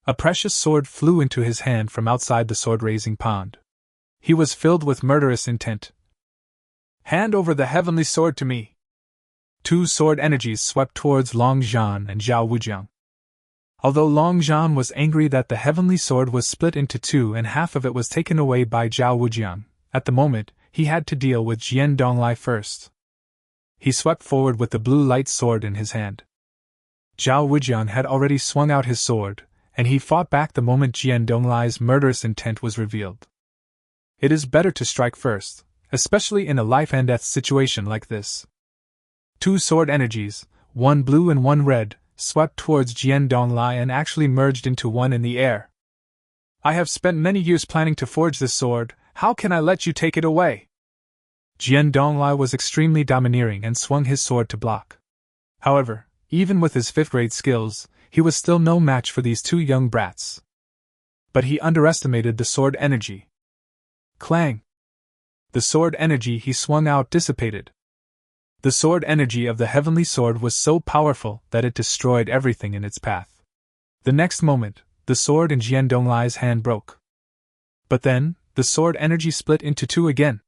A precious sword flew into his hand from outside the sword-raising pond. He was filled with murderous intent. Hand over the heavenly sword to me. 2 sword energies swept towards Long Zhan and Zhao Wujiang. Although Long Zhan was angry that the heavenly sword was split into 2 and half of it was taken away by Zhao Wujiang, at the moment, he had to deal with Jian Donglai first. He swept forward with the blue light sword in his hand. Zhao Wujiang had already swung out his sword, and he fought back the moment Jian Donglai's murderous intent was revealed. It is better to strike first, especially in a life-and-death situation like this. 2 sword energies, 1 blue and 1 red, swept towards Jian Donglai and actually merged into 1 in the air. I have spent many years planning to forge this sword, How can I let you take it away? Jian Donglai was extremely domineering and swung his sword to block. However, even with his 5th-grade skills, he was still no match for these two young brats. But he underestimated the sword energy. Clang! The sword energy he swung out dissipated. The sword energy of the heavenly sword was so powerful that it destroyed everything in its path. The next moment, the sword in Jian Donglai's hand broke. But then, the sword energy split into two again.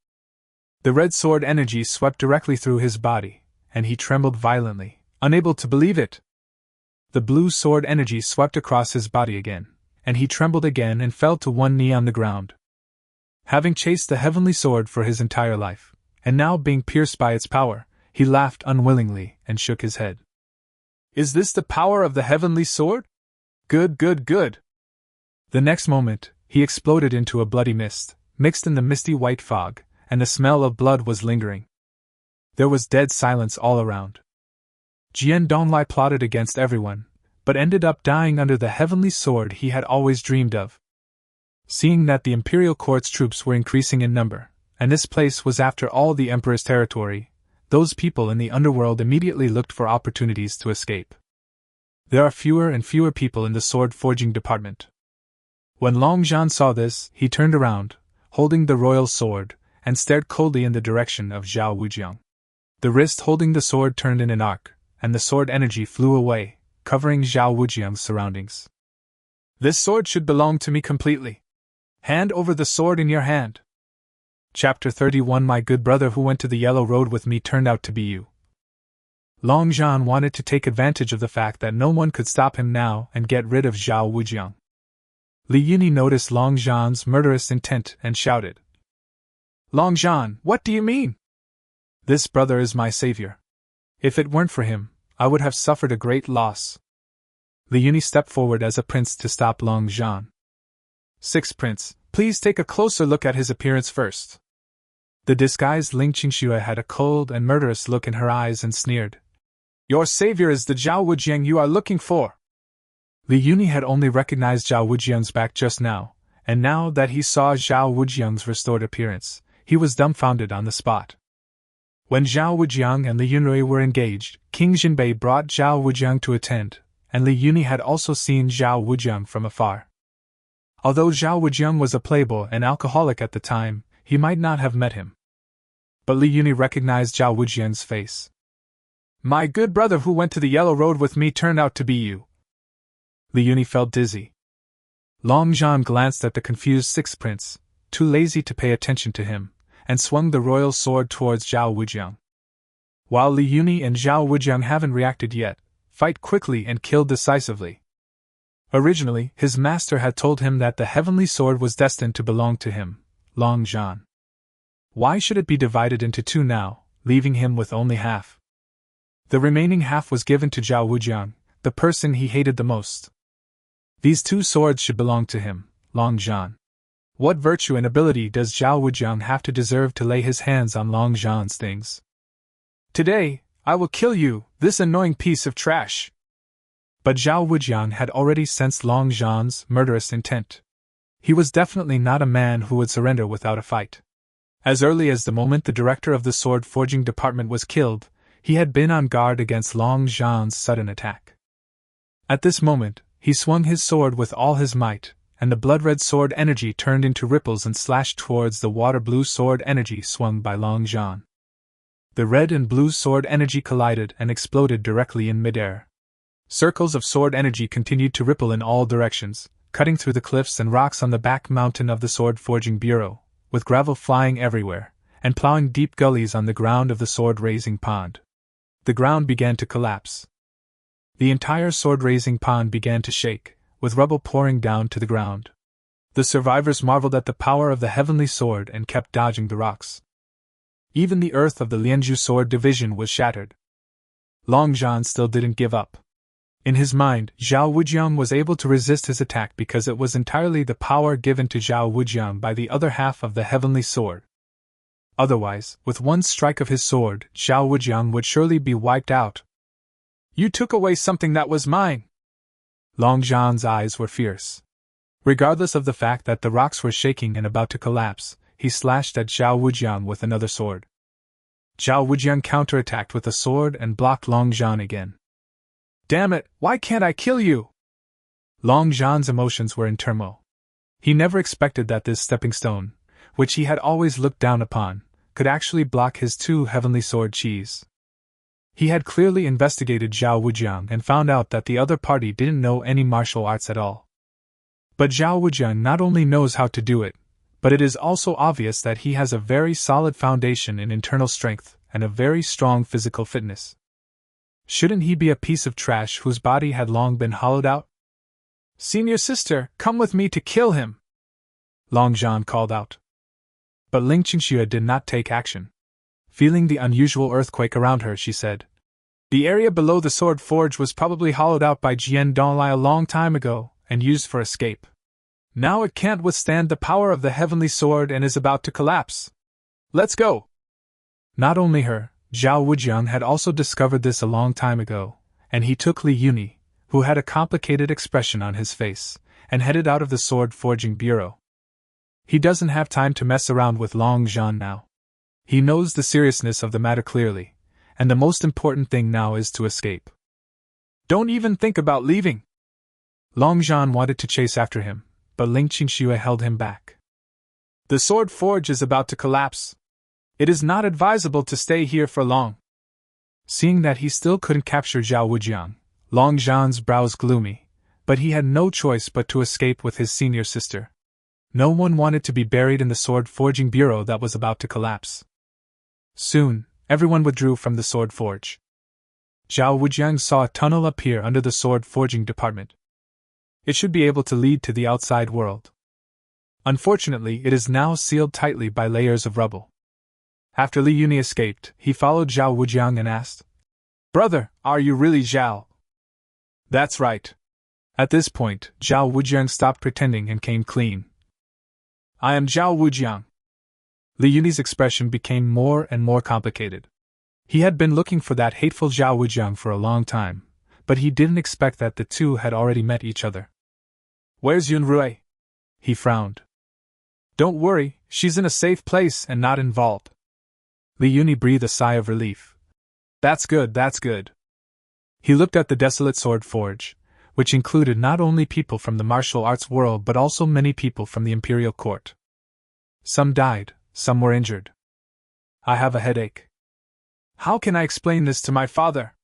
The red sword energy swept directly through his body, and he trembled violently, unable to believe it. The blue sword energy swept across his body again, and he trembled again and fell to one knee on the ground. Having chased the heavenly sword for his entire life, and now being pierced by its power, he laughed unwillingly and shook his head. Is this the power of the heavenly sword? Good, good, good! The next moment, he exploded into a bloody mist, mixed in the misty white fog, and the smell of blood was lingering. There was dead silence all around. Jian Donglai plotted against everyone, but ended up dying under the heavenly sword he had always dreamed of. Seeing that the imperial court's troops were increasing in number, and this place was after all the emperor's territory, those people in the underworld immediately looked for opportunities to escape. There are fewer and fewer people in the sword-forging department. When Long Zhan saw this, he turned around, holding the royal sword, and stared coldly in the direction of Zhao Wujiang. The wrist holding the sword turned in an arc, and the sword energy flew away, covering Zhao Wujiang's surroundings. This sword should belong to me completely. Hand over the sword in your hand. Chapter 31 My good brother who went to the yellow road with me turned out to be you. Long Zhan wanted to take advantage of the fact that no one could stop him now and get rid of Zhao Wujiang. Li Yuni noticed Long Zhan's murderous intent and shouted, Long Zhan, what do you mean? This brother is my savior. If it weren't for him, I would have suffered a great loss. Li Yuni stepped forward as a prince to stop Long Zhan. 6th Prince, please take a closer look at his appearance first. The disguised Ling Qingxue had a cold and murderous look in her eyes and sneered. Your savior is the Zhao Wujiang you are looking for. Li Yuni had only recognized Zhao Wujiang's back just now, and now that he saw Zhao Wujiang's restored appearance, he was dumbfounded on the spot. When Zhao Wujiang and Li Yunrui were engaged, King Jinbei brought Zhao Wujiang to attend, and Li Yuni had also seen Zhao Wujiang from afar. Although Zhao Wujiang was a playboy and alcoholic at the time, he might not have met him. But Li Yuni recognized Zhao Wujiang's face. My good brother who went to the yellow road with me turned out to be you. Li Yuni felt dizzy. Long Zhan glanced at the confused 6th Prince, too lazy to pay attention to him, and swung the royal sword towards Zhao Wujiang. While Li Yuni and Zhao Wujiang haven't reacted yet, fight quickly and kill decisively. Originally, his master had told him that the heavenly sword was destined to belong to him, Long Zhan. Why should it be divided into two now, leaving him with only half? The remaining half was given to Zhao Wujiang, the person he hated the most. These two swords should belong to him, Long Zhan. What virtue and ability does Zhao Wujiang have to deserve to lay his hands on Long Zhan's things? Today, I will kill you, this annoying piece of trash. But Zhao Wujiang had already sensed Long Zhan's murderous intent. He was definitely not a man who would surrender without a fight. As early as the moment the director of the sword-forging department was killed, he had been on guard against Long Zhan's sudden attack. At this moment, he swung his sword with all his might, and the blood-red sword energy turned into ripples and slashed towards the water-blue sword energy swung by Long Zhan. The red and blue sword energy collided and exploded directly in midair. Circles of sword energy continued to ripple in all directions, cutting through the cliffs and rocks on the back mountain of the sword-forging bureau, with gravel flying everywhere, and plowing deep gullies on the ground of the sword-raising pond. The ground began to collapse. The entire sword-raising pond began to shake, with rubble pouring down to the ground. The survivors marveled at the power of the heavenly sword and kept dodging the rocks. Even the earth of the Lianzhu sword division was shattered. Long Zhan still didn't give up. In his mind, Zhao Wujiang was able to resist his attack because it was entirely the power given to Zhao Wujiang by the other half of the heavenly sword. Otherwise, with one strike of his sword, Zhao Wujiang would surely be wiped out. You took away something that was mine! Long Zhan's eyes were fierce. Regardless of the fact that the rocks were shaking and about to collapse, he slashed at Zhao Wujiang with another sword. Zhao Wujiang counterattacked with a sword and blocked Long Zhan again. Damn it, why can't I kill you? Long Zhan's emotions were in turmoil. He never expected that this stepping stone, which he had always looked down upon, could actually block his two heavenly sword chis. He had clearly investigated Zhao Wujiang and found out that the other party didn't know any martial arts at all. But Zhao Wujiang not only knows how to do it, but it is also obvious that he has a very solid foundation in internal strength and a very strong physical fitness. Shouldn't he be a piece of trash whose body had long been hollowed out? Senior sister, come with me to kill him! Long Zhan called out. But Ling Qingxue did not take action. Feeling the unusual earthquake around her, she said, "The area below the sword forge was probably hollowed out by Jian Donglai a long time ago and used for escape. Now it can't withstand the power of the heavenly sword and is about to collapse. Let's go!" Not only her, Zhao Wujiang had also discovered this a long time ago, and he took Li Yuni, who had a complicated expression on his face, and headed out of the sword forging bureau. He doesn't have time to mess around with Long Zhan now. He knows the seriousness of the matter clearly, and the most important thing now is to escape. Don't even think about leaving! Long Zhan wanted to chase after him, but Ling Qingxue held him back. The sword forge is about to collapse. It is not advisable to stay here for long. Seeing that he still couldn't capture Zhao Wujiang, Long Zhan's brows gloomy, but he had no choice but to escape with his senior sister. No one wanted to be buried in the sword forging bureau that was about to collapse. Soon, everyone withdrew from the sword forge. Zhao Wujiang saw a tunnel appear under the sword forging department. It should be able to lead to the outside world. Unfortunately, it is now sealed tightly by layers of rubble. After Li Yuni escaped, he followed Zhao Wujiang and asked, "Brother, are you really Zhao?" "That's right." At this point, Zhao Wujiang stopped pretending and came clean. "I am Zhao Wujiang." Li Yuni's expression became more and more complicated. He had been looking for that hateful Zhao Wujiang for a long time, but he didn't expect that the two had already met each other. "Where's Yunrui?" He frowned. "Don't worry, she's in a safe place and not involved." Li Yuni breathed a sigh of relief. That's good, that's good." He looked at the desolate sword forge, which included not only people from the martial arts world but also many people from the imperial court. Some died, some were injured. "I have a headache. How can I explain this to my father?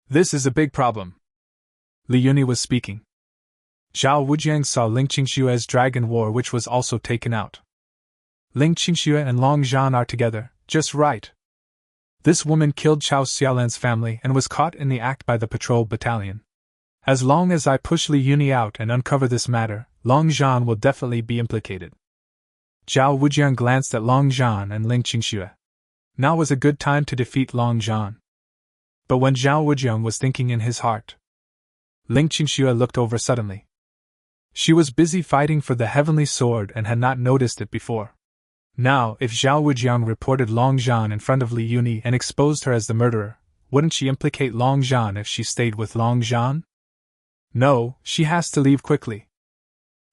This is a big problem." Li Yuni was speaking. Zhao Wujiang saw Ling Qingxue's dragon war, which was also taken out. Ling Qingxue and Long Zhan are together, just right. This woman killed Chao Xiaolan's family and was caught in the act by the patrol battalion. As long as I push Li Yuni out and uncover this matter, Long Zhan will definitely be implicated. Zhao Wujiang glanced at Long Zhan and Ling Qingxue. Now was a good time to defeat Long Zhan. But when Zhao Wujiang was thinking in his heart, Ling Qingxue looked over suddenly. She was busy fighting for the heavenly sword and had not noticed it before. Now, if Zhao Wujiang reported Long Zhan in front of Li Yuni and exposed her as the murderer, wouldn't she implicate Long Zhan if she stayed with Long Zhan? No, she has to leave quickly.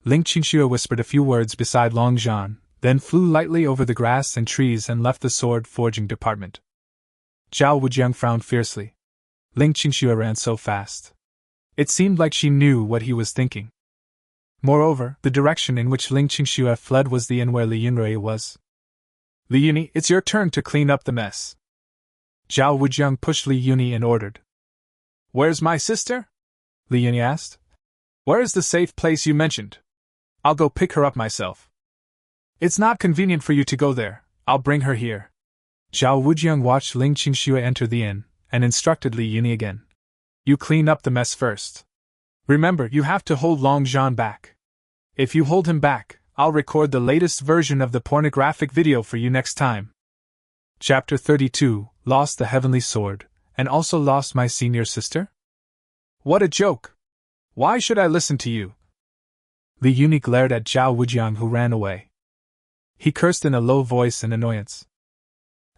Ling Qingxue whispered a few words beside Long Zhan, then flew lightly over the grass and trees and left the sword forging department. Zhao Wujiang frowned fiercely. Ling Qingxue ran so fast. It seemed like she knew what he was thinking. Moreover, the direction in which Ling Qingxue fled was the inn where Li Yunrui was. "Li Yuni, it's your turn to clean up the mess." Zhao Wujiang pushed Li Yuni and ordered. "Where's my sister?" Li Yuni asked. "Where is the safe place you mentioned? I'll go pick her up myself." "It's not convenient for you to go there, I'll bring her here." Zhao Wujiang watched Ling Qingxue enter the inn, and instructed Li Yuni again. "You clean up the mess first. Remember, you have to hold Long Zhan back. If you hold him back, I'll record the latest version of the pornographic video for you next time." Chapter 32, Lost the Heavenly Sword, and also lost my senior sister? What a joke! Why should I listen to you? Li Yuni glared at Zhao Wujiang, who ran away. He cursed in a low voice in annoyance.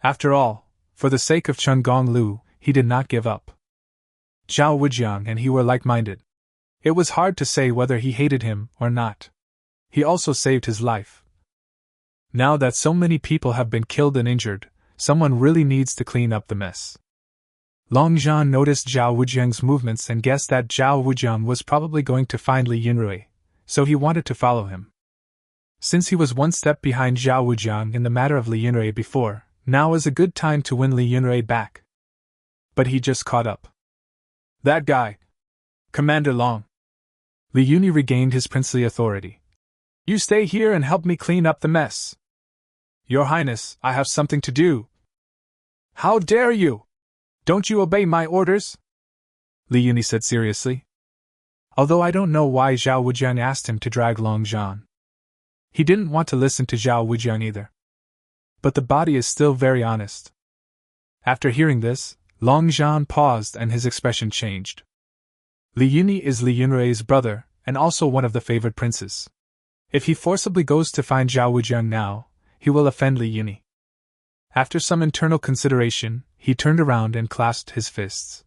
After all, for the sake of Chen Gonglu, he did not give up. Zhao Wujiang and he were like-minded. It was hard to say whether he hated him or not. He also saved his life. Now that so many people have been killed and injured, someone really needs to clean up the mess. Long Zhan noticed Zhao Wujiang's movements and guessed that Zhao Wujiang was probably going to find Li Yunrui, so he wanted to follow him. Since he was one step behind Zhao Wujiang in the matter of Li Yunrui before, now was a good time to win Li Yunrui back. But he just caught up. That guy! Commander Long! Li Yunrui regained his princely authority. You stay here and help me clean up the mess. Your Highness, I have something to do. How dare you! Don't you obey my orders? Li Yunrui said seriously. Although I don't know why Zhao Wujiang asked him to drag Long Zhan. He didn't want to listen to Zhao Wujiang either. But the body is still very honest. After hearing this, Long Zhan paused and his expression changed. Li Yunrui is Li Yunrui's brother, and also one of the favored princes. If he forcibly goes to find Zhao Wujiang now, he will offend Li Yunrui. After some internal consideration, he turned around and clasped his fists.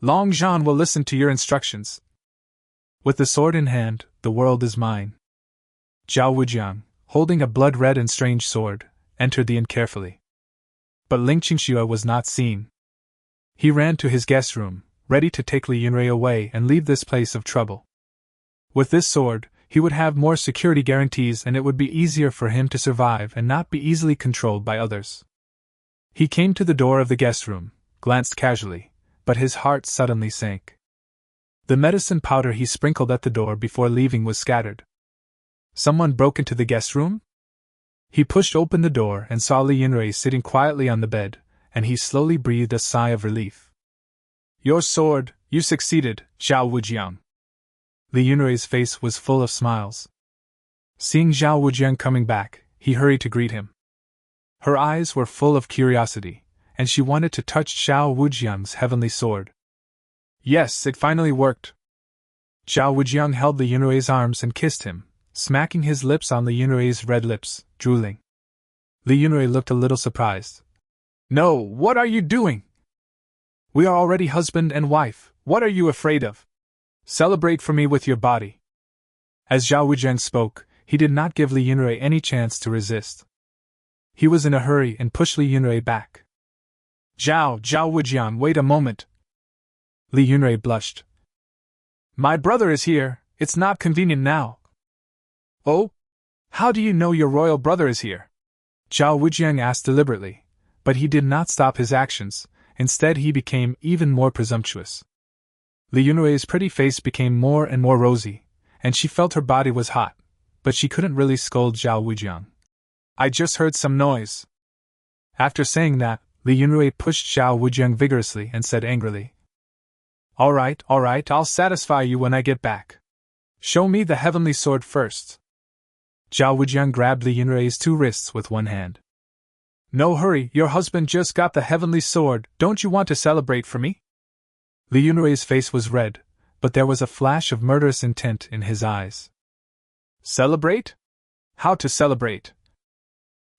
Long Zhan will listen to your instructions. With the sword in hand, the world is mine. Zhao Wujiang, holding a blood-red and strange sword, entered the inn carefully. But Ling Qingxue was not seen. He ran to his guest room, ready to take Li Yunrui away and leave this place of trouble. With this sword, he would have more security guarantees and it would be easier for him to survive and not be easily controlled by others. He came to the door of the guest room, glanced casually, but his heart suddenly sank. The medicine powder he sprinkled at the door before leaving was scattered. Someone broke into the guest room? He pushed open the door and saw Li Yunrui sitting quietly on the bed, and he slowly breathed a sigh of relief. Your sword, you succeeded, Zhao Wujiang. Li Yunrui's face was full of smiles. Seeing Zhao Wujiang coming back, he hurried to greet him. Her eyes were full of curiosity, and she wanted to touch Zhao Wujiang's heavenly sword. Yes, it finally worked. Zhao Wujiang held Li Yunrui's arms and kissed him, smacking his lips on Li Yunrui's red lips, drooling. Li Yunrui looked a little surprised. No, what are you doing? We are already husband and wife, what are you afraid of? Celebrate for me with your body. As Zhao Wujiang spoke, he did not give Li Yunrui any chance to resist. He was in a hurry and pushed Li Yunrui back. Zhao Wujiang, wait a moment. Li Yunrui blushed. My brother is here, it's not convenient now. Oh? How do you know your royal brother is here? Zhao Wujiang asked deliberately, but he did not stop his actions, instead he became even more presumptuous. Li Yunrui's pretty face became more and more rosy, and she felt her body was hot, but she couldn't really scold Zhao Wujiang. I just heard some noise. After saying that, Li Yunrui pushed Zhao Wujiang vigorously and said angrily, All right, I'll satisfy you when I get back. Show me the heavenly sword first. Zhao Wujiang grabbed Li Yunrui's two wrists with one hand. No hurry, your husband just got the heavenly sword, don't you want to celebrate for me? Li Yunrui's face was red, but there was a flash of murderous intent in his eyes. Celebrate? How to celebrate?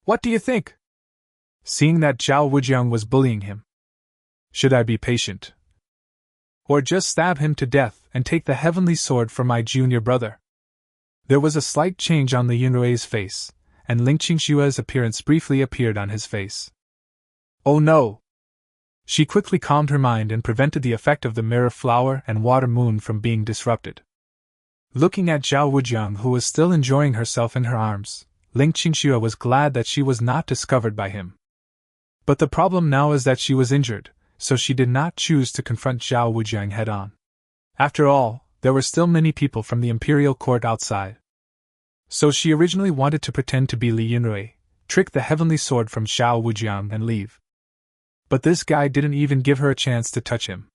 What do you think? Seeing that Zhao Wujiang was bullying him. Should I be patient? Or just stab him to death and take the heavenly sword for my junior brother? There was a slight change on Li Yunrui's face, and Ling Qingshue's appearance briefly appeared on his face. Oh no! She quickly calmed her mind and prevented the effect of the mirror flower and water moon from being disrupted. Looking at Zhao Wujiang, who was still enjoying herself in her arms, Ling Qingxue was glad that she was not discovered by him. But the problem now is that she was injured, so she did not choose to confront Zhao Wujiang head-on. After all, there were still many people from the imperial court outside. So she originally wanted to pretend to be Li Yunrui, trick the heavenly sword from Zhao Wujiang and leave. But this guy didn't even give her a chance to touch him.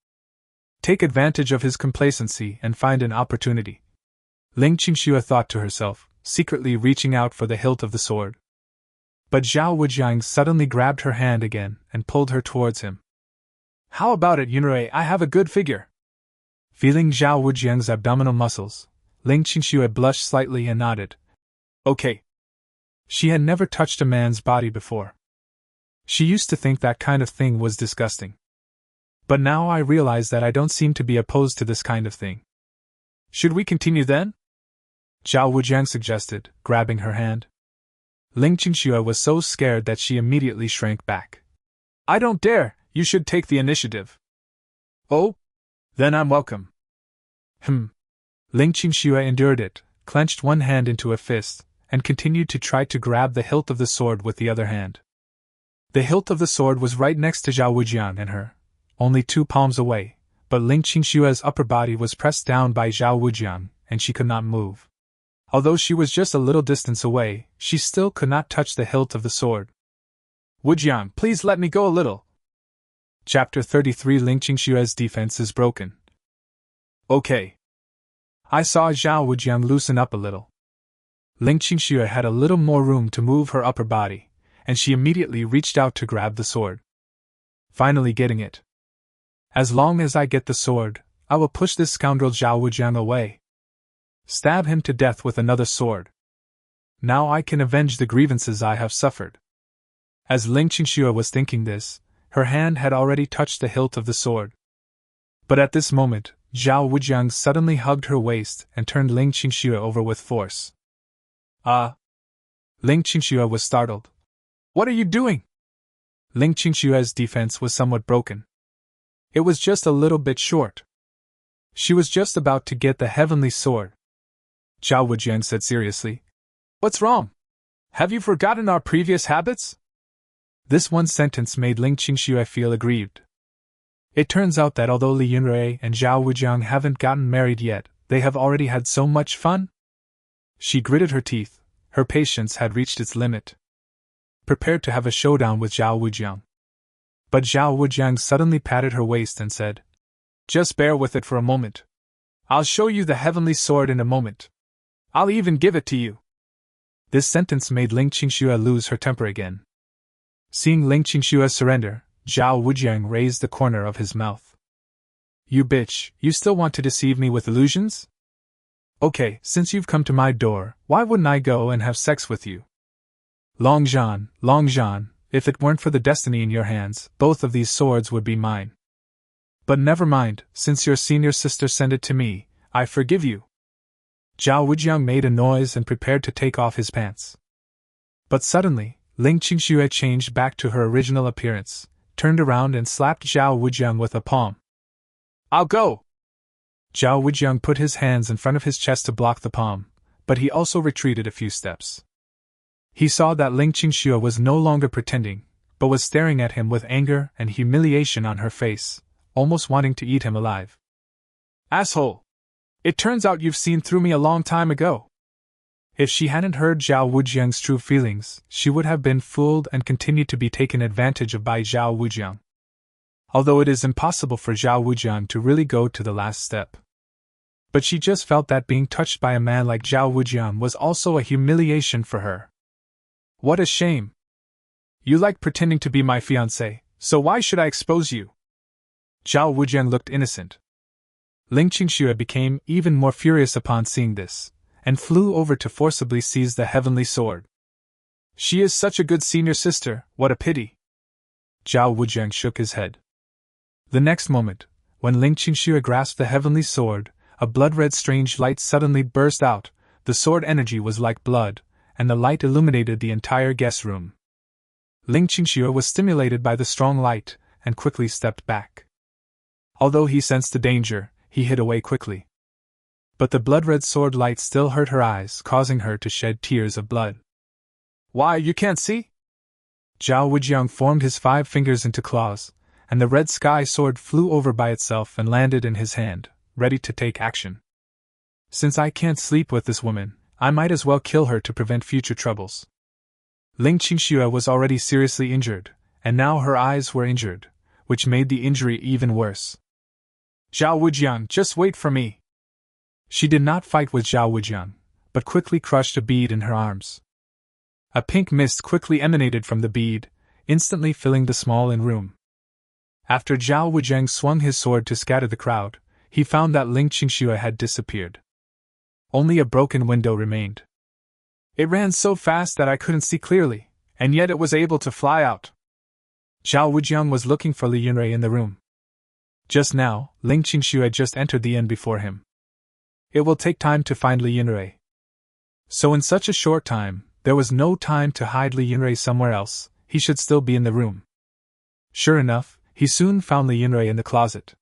Take advantage of his complacency and find an opportunity. Ling Qingxue thought to herself, secretly reaching out for the hilt of the sword. But Zhao Wujiang suddenly grabbed her hand again and pulled her towards him. How about it, Yunrui? I have a good figure. Feeling Zhao Wujiang's abdominal muscles, Ling Qingxue blushed slightly and nodded. Okay. She had never touched a man's body before. She used to think that kind of thing was disgusting. But now I realize that I don't seem to be opposed to this kind of thing. Should we continue then? Zhao Wujiang suggested, grabbing her hand. Ling Qingxue was so scared that she immediately shrank back. I don't dare, you should take the initiative. Oh? Then I'm welcome. Ling Qingxue endured it, clenched one hand into a fist, and continued to try to grab the hilt of the sword with the other hand. The hilt of the sword was right next to Zhao Wujiang and her, only 2 palms away, but Ling Qingxue's upper body was pressed down by Zhao Wujiang, and she could not move. Although she was just a little distance away, she still could not touch the hilt of the sword. Wujiang, please let me go a little. Chapter 33 Ling Qingxue's defense is broken. Okay. I saw Zhao Wujiang loosen up a little. Ling Qingxue had a little more room to move her upper body, and she immediately reached out to grab the sword. Finally getting it. As long as I get the sword, I will push this scoundrel Zhao Wujiang away. Stab him to death with another sword. Now I can avenge the grievances I have suffered. As Ling Qingxue was thinking this, her hand had already touched the hilt of the sword. But at this moment, Zhao Wujiang suddenly hugged her waist and turned Ling Qingxue over with force. Ling Qingxue was startled. What are you doing? Ling Qingxue's defense was somewhat broken. It was just a little bit short. She was just about to get the heavenly sword. Zhao Wujiang said seriously. What's wrong? Have you forgotten our previous habits? This one sentence made Ling Qingxue feel aggrieved. It turns out that although Li Yunrui and Zhao Wujiang haven't gotten married yet, they have already had so much fun. She gritted her teeth, her patience had reached its limit. Prepared to have a showdown with Zhao Wujiang. But Zhao Wujiang suddenly patted her waist and said, Just bear with it for a moment. I'll show you the heavenly sword in a moment. I'll even give it to you. This sentence made Ling Qingxue lose her temper again. Seeing Ling Qingxue surrender, Zhao Wujiang raised the corner of his mouth. You bitch, you still want to deceive me with illusions? Okay, since you've come to my door, why wouldn't I go and have sex with you? Long Zhan, if it weren't for the destiny in your hands, both of these swords would be mine. But never mind, since your senior sister sent it to me, I forgive you. Zhao Wujiang made a noise and prepared to take off his pants. But suddenly, Ling Qingxue changed back to her original appearance, turned around and slapped Zhao Wujiang with a palm. I'll go! Zhao Wujiang put his hands in front of his chest to block the palm, but he also retreated a few steps. He saw that Ling Qingxue was no longer pretending, but was staring at him with anger and humiliation on her face, almost wanting to eat him alive. Asshole! It turns out you've seen through me a long time ago. If she hadn't heard Zhao Wujiang's true feelings, she would have been fooled and continued to be taken advantage of by Zhao Wujiang. Although it is impossible for Zhao Wujiang to really go to the last step. But she just felt that being touched by a man like Zhao Wujiang was also a humiliation for her. What a shame. You like pretending to be my fiancé, so why should I expose you? Zhao Wujiang looked innocent. Ling Qingxue became even more furious upon seeing this, and flew over to forcibly seize the heavenly sword. She is such a good senior sister, what a pity. Zhao Wujiang shook his head. The next moment, when Ling Qingxue grasped the heavenly sword, a blood-red strange light suddenly burst out. The sword energy was like blood, and the light illuminated the entire guest room. Ling Qingxue was stimulated by the strong light, and quickly stepped back. Although he sensed the danger, he hid away quickly. But the blood-red sword light still hurt her eyes, causing her to shed tears of blood. Why, you can't see? Zhao Wujiang formed his 5 fingers into claws, and the red sky sword flew over by itself and landed in his hand, ready to take action. Since I can't sleep with this woman, I might as well kill her to prevent future troubles. Ling Qingxue was already seriously injured, and now her eyes were injured, which made the injury even worse. Zhao Wujiang, just wait for me. She did not fight with Zhao Wujiang, but quickly crushed a bead in her arms. A pink mist quickly emanated from the bead, instantly filling the small inn room. After Zhao Wujiang swung his sword to scatter the crowd, he found that Ling Qingxue had disappeared. Only a broken window remained. It ran so fast that I couldn't see clearly, and yet it was able to fly out. Zhao Wujiang was looking for Li Yunrui in the room. Just now, Ling Qingxue had just entered the inn before him. It will take time to find Li Yunrui. So in such a short time, There was no time to hide Li Yunrui somewhere else, he should still be in the room. Sure enough, he soon found Li Yunrui in the closet.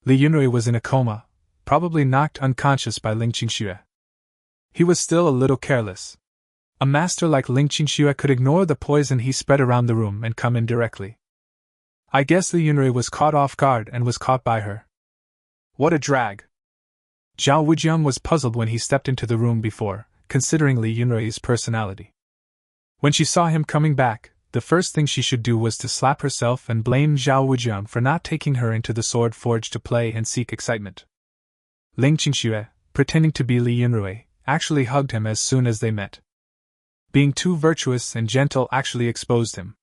Li Yunrui was in a coma, probably knocked unconscious by Ling Qingxue. He was still a little careless. A master like Ling Qingxue could ignore the poison he spread around the room and come in directly. I guess Li Yunrui was caught off guard and was caught by her. What a drag! Zhao Wujiang was puzzled when he stepped into the room before, considering Li Yunrui's personality. When she saw him coming back, the first thing she should do was to slap herself and blame Zhao Wujiang for not taking her into the sword forge to play and seek excitement. Ling Qingxue, pretending to be Li Yunrui, actually hugged him as soon as they met. Being too virtuous and gentle actually exposed him.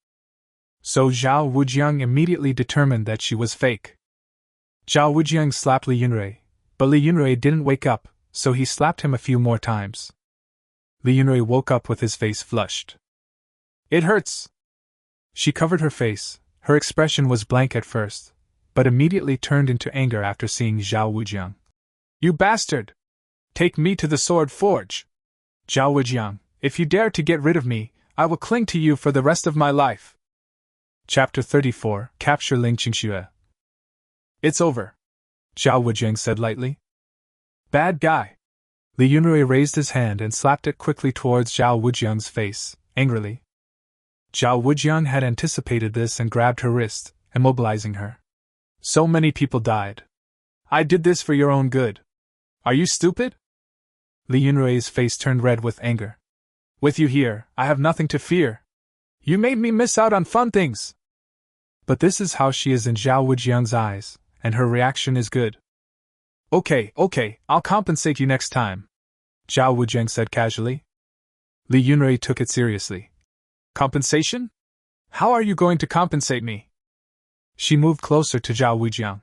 So Zhao Wujiang immediately determined that she was fake. Zhao Wujiang slapped Li Yunrui, but Li Yunrui didn't wake up, so he slapped him a few more times. Li Yunrui woke up with his face flushed. It hurts! She covered her face. Her expression was blank at first, but immediately turned into anger after seeing Zhao Wujiang. You bastard! Take me to the sword forge! Zhao Wujiang, if you dare to get rid of me, I will cling to you for the rest of my life. Chapter 34, Capture Ling Qingxue. It's over, Zhao Wujiang said lightly. Bad guy. Li Yunrui raised his hand and slapped it quickly towards Zhao Wujiang's face, angrily. Zhao Wujiang had anticipated this and grabbed her wrist, immobilizing her. So many people died. I did this for your own good. Are you stupid? Li Yunrui's face turned red with anger. With you here, I have nothing to fear. You made me miss out on fun things. But this is how she is in Zhao Wujiang's eyes, and her reaction is good. Okay, I'll compensate you next time, Zhao Wujiang said casually. Li Yunrui took it seriously. Compensation? How are you going to compensate me? She moved closer to Zhao Wujiang.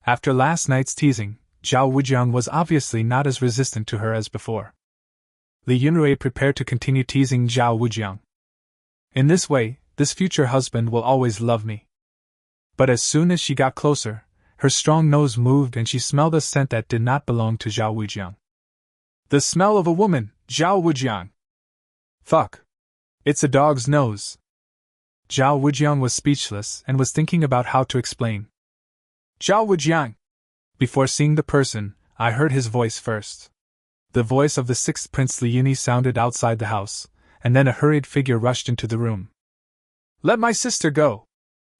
After last night's teasing, Zhao Wujiang was obviously not as resistant to her as before. Li Yunrui prepared to continue teasing Zhao Wujiang. In this way, this future husband will always love me. But as soon as she got closer, her strong nose moved and she smelled a scent that did not belong to Zhao Wujiang. The smell of a woman, Zhao Wujiang. Fuck. It's a dog's nose. Zhao Wujiang was speechless and was thinking about how to explain. Zhao Wujiang. Before seeing the person, I heard his voice first. The voice of the sixth Prince Li Yuni sounded outside the house, and then a hurried figure rushed into the room. Let my sister go!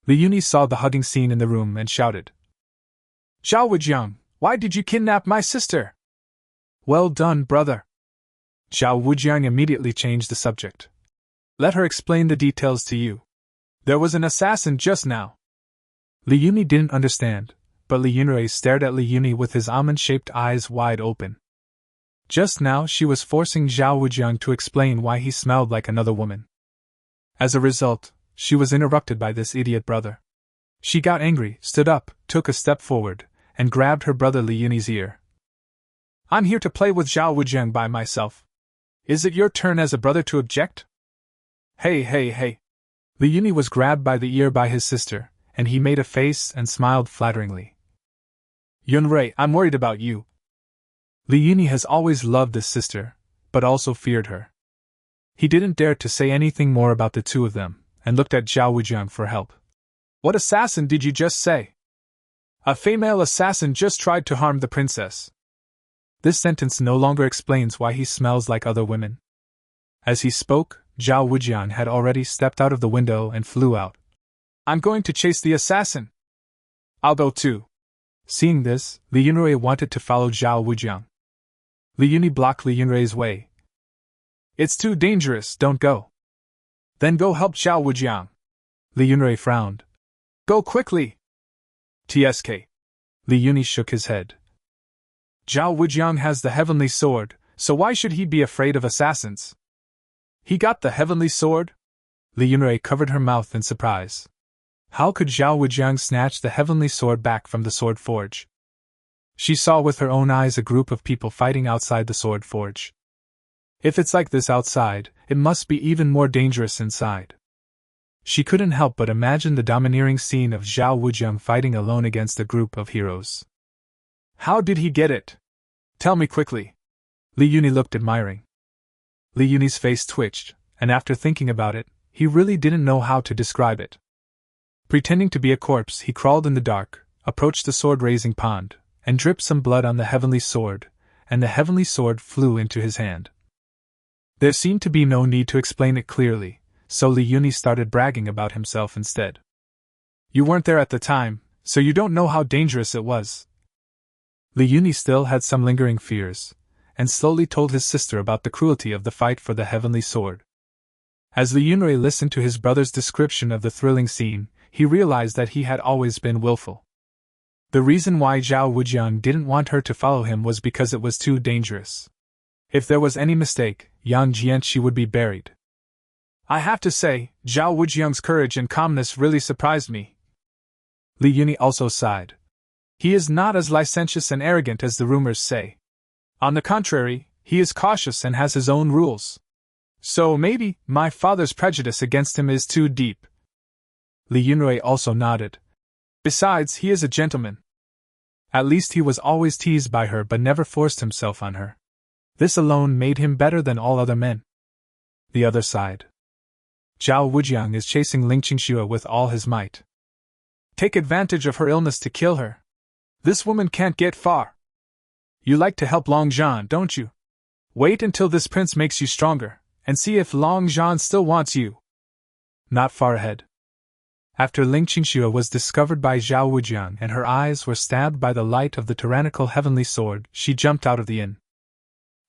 Li Yuni saw the hugging scene in the room and shouted. Zhao Wujiang, why did you kidnap my sister? Well done, brother. Zhao Wujiang immediately changed the subject. Let her explain the details to you. There was an assassin just now. Li Yuni didn't understand, but Li Yunrui stared at Li Yuni with his almond-shaped eyes wide open. Just now she was forcing Zhao Wujiang to explain why he smelled like another woman. As a result, she was interrupted by this idiot brother. She got angry, stood up, took a step forward, and grabbed her brother Li Yuni's ear. I'm here to play with Zhao Wujiang by myself. Is it your turn as a brother to object? Hey. Li Yuni was grabbed by the ear by his sister, and he made a face and smiled flatteringly. Yunrui, I'm worried about you. Li Yuni has always loved his sister, but also feared her. He didn't dare to say anything more about the two of them, and looked at Zhao Wujiang for help. What assassin did you just say? A female assassin just tried to harm the princess. This sentence no longer explains why he smells like other women. As he spoke, Zhao Wujiang had already stepped out of the window and flew out. I'm going to chase the assassin. I'll go too. Seeing this, Li Yunrui wanted to follow Zhao Wujiang. Li Yuni blocked Li Yunrui's way. It's too dangerous, don't go. Then go help Zhao Wujiang. Li Yunrui frowned. Go quickly. TSK. Li Yuni shook his head. Zhao Wujiang has the heavenly sword, so why should he be afraid of assassins? He got the heavenly sword? Li Yunrui covered her mouth in surprise. How could Zhao Wujiang snatch the heavenly sword back from the sword forge? She saw with her own eyes a group of people fighting outside the sword forge. If it's like this outside, it must be even more dangerous inside. She couldn't help but imagine the domineering scene of Zhao Wujiang fighting alone against a group of heroes. How did he get it? Tell me quickly. Li Yuni looked admiring. Li Yuni's face twitched, and after thinking about it, he really didn't know how to describe it. Pretending to be a corpse, he crawled in the dark, approached the sword-raising pond, and dripped some blood on the heavenly sword, and the heavenly sword flew into his hand. There seemed to be no need to explain it clearly, so Li Yuni started bragging about himself instead. You weren't there at the time, so you don't know how dangerous it was. Li Yuni still had some lingering fears, and slowly told his sister about the cruelty of the fight for the heavenly sword. As Li Yunrui listened to his brother's description of the thrilling scene, he realized that he had always been willful. The reason why Zhao Wujiang didn't want her to follow him was because it was too dangerous. If there was any mistake, Yang Jianqi would be buried. I have to say, Zhao Wujiang's courage and calmness really surprised me. Li Yuni also sighed. He is not as licentious and arrogant as the rumors say. On the contrary, he is cautious and has his own rules. So maybe my father's prejudice against him is too deep. Li Yunrui also nodded. Besides, he is a gentleman. At least he was always teased by her but never forced himself on her. This alone made him better than all other men. The other sighed. Zhao Wujiang is chasing Ling Qingxue with all his might. Take advantage of her illness to kill her. This woman can't get far. You like to help Long Zhan, don't you? Wait until this prince makes you stronger, and see if Long Zhan still wants you. Not far ahead. After Ling Qingxue was discovered by Zhao Wujiang and her eyes were stabbed by the light of the tyrannical heavenly sword, she jumped out of the inn.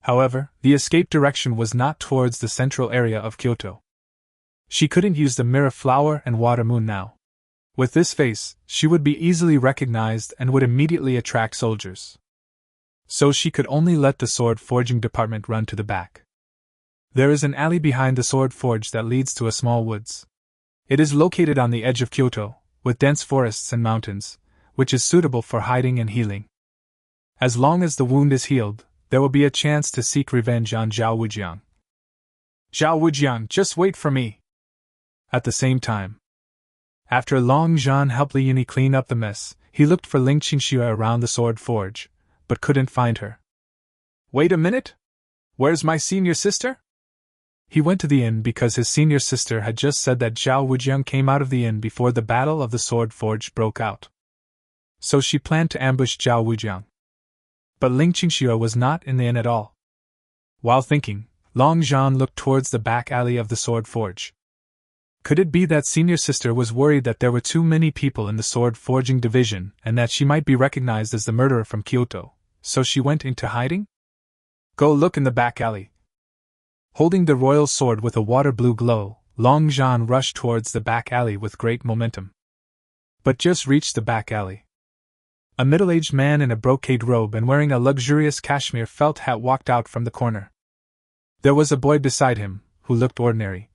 However, the escape direction was not towards the central area of Kyoto. She couldn't use the mirror flower and water moon now. With this face, she would be easily recognized and would immediately attract soldiers. So she could only let the sword forging department run to the back. There is an alley behind the sword forge that leads to a small woods. It is located on the edge of Kyoto, with dense forests and mountains, which is suitable for hiding and healing. As long as the wound is healed, there will be a chance to seek revenge on Zhao Wujiang. Zhao Wujiang, just wait for me. At the same time, after Long Zhan helped Li Yuni clean up the mess, he looked for Ling Qingxue around the sword forge, but couldn't find her. Wait a minute? Where's my senior sister? He went to the inn because his senior sister had just said that Zhao Wujiang came out of the inn before the battle of the sword forge broke out. So she planned to ambush Zhao Wujiang. But Ling Qingxue was not in the inn at all. While thinking, Long Zhan looked towards the back alley of the sword forge. Could it be that senior sister was worried that there were too many people in the sword forging division and that she might be recognized as the murderer from Kyoto, so she went into hiding? Go look in the back alley. Holding the royal sword with a water-blue glow, Long Zhan rushed towards the back alley with great momentum. But just reached the back alley. A middle-aged man in a brocade robe and wearing a luxurious cashmere felt hat walked out from the corner. There was a boy beside him, who looked ordinary.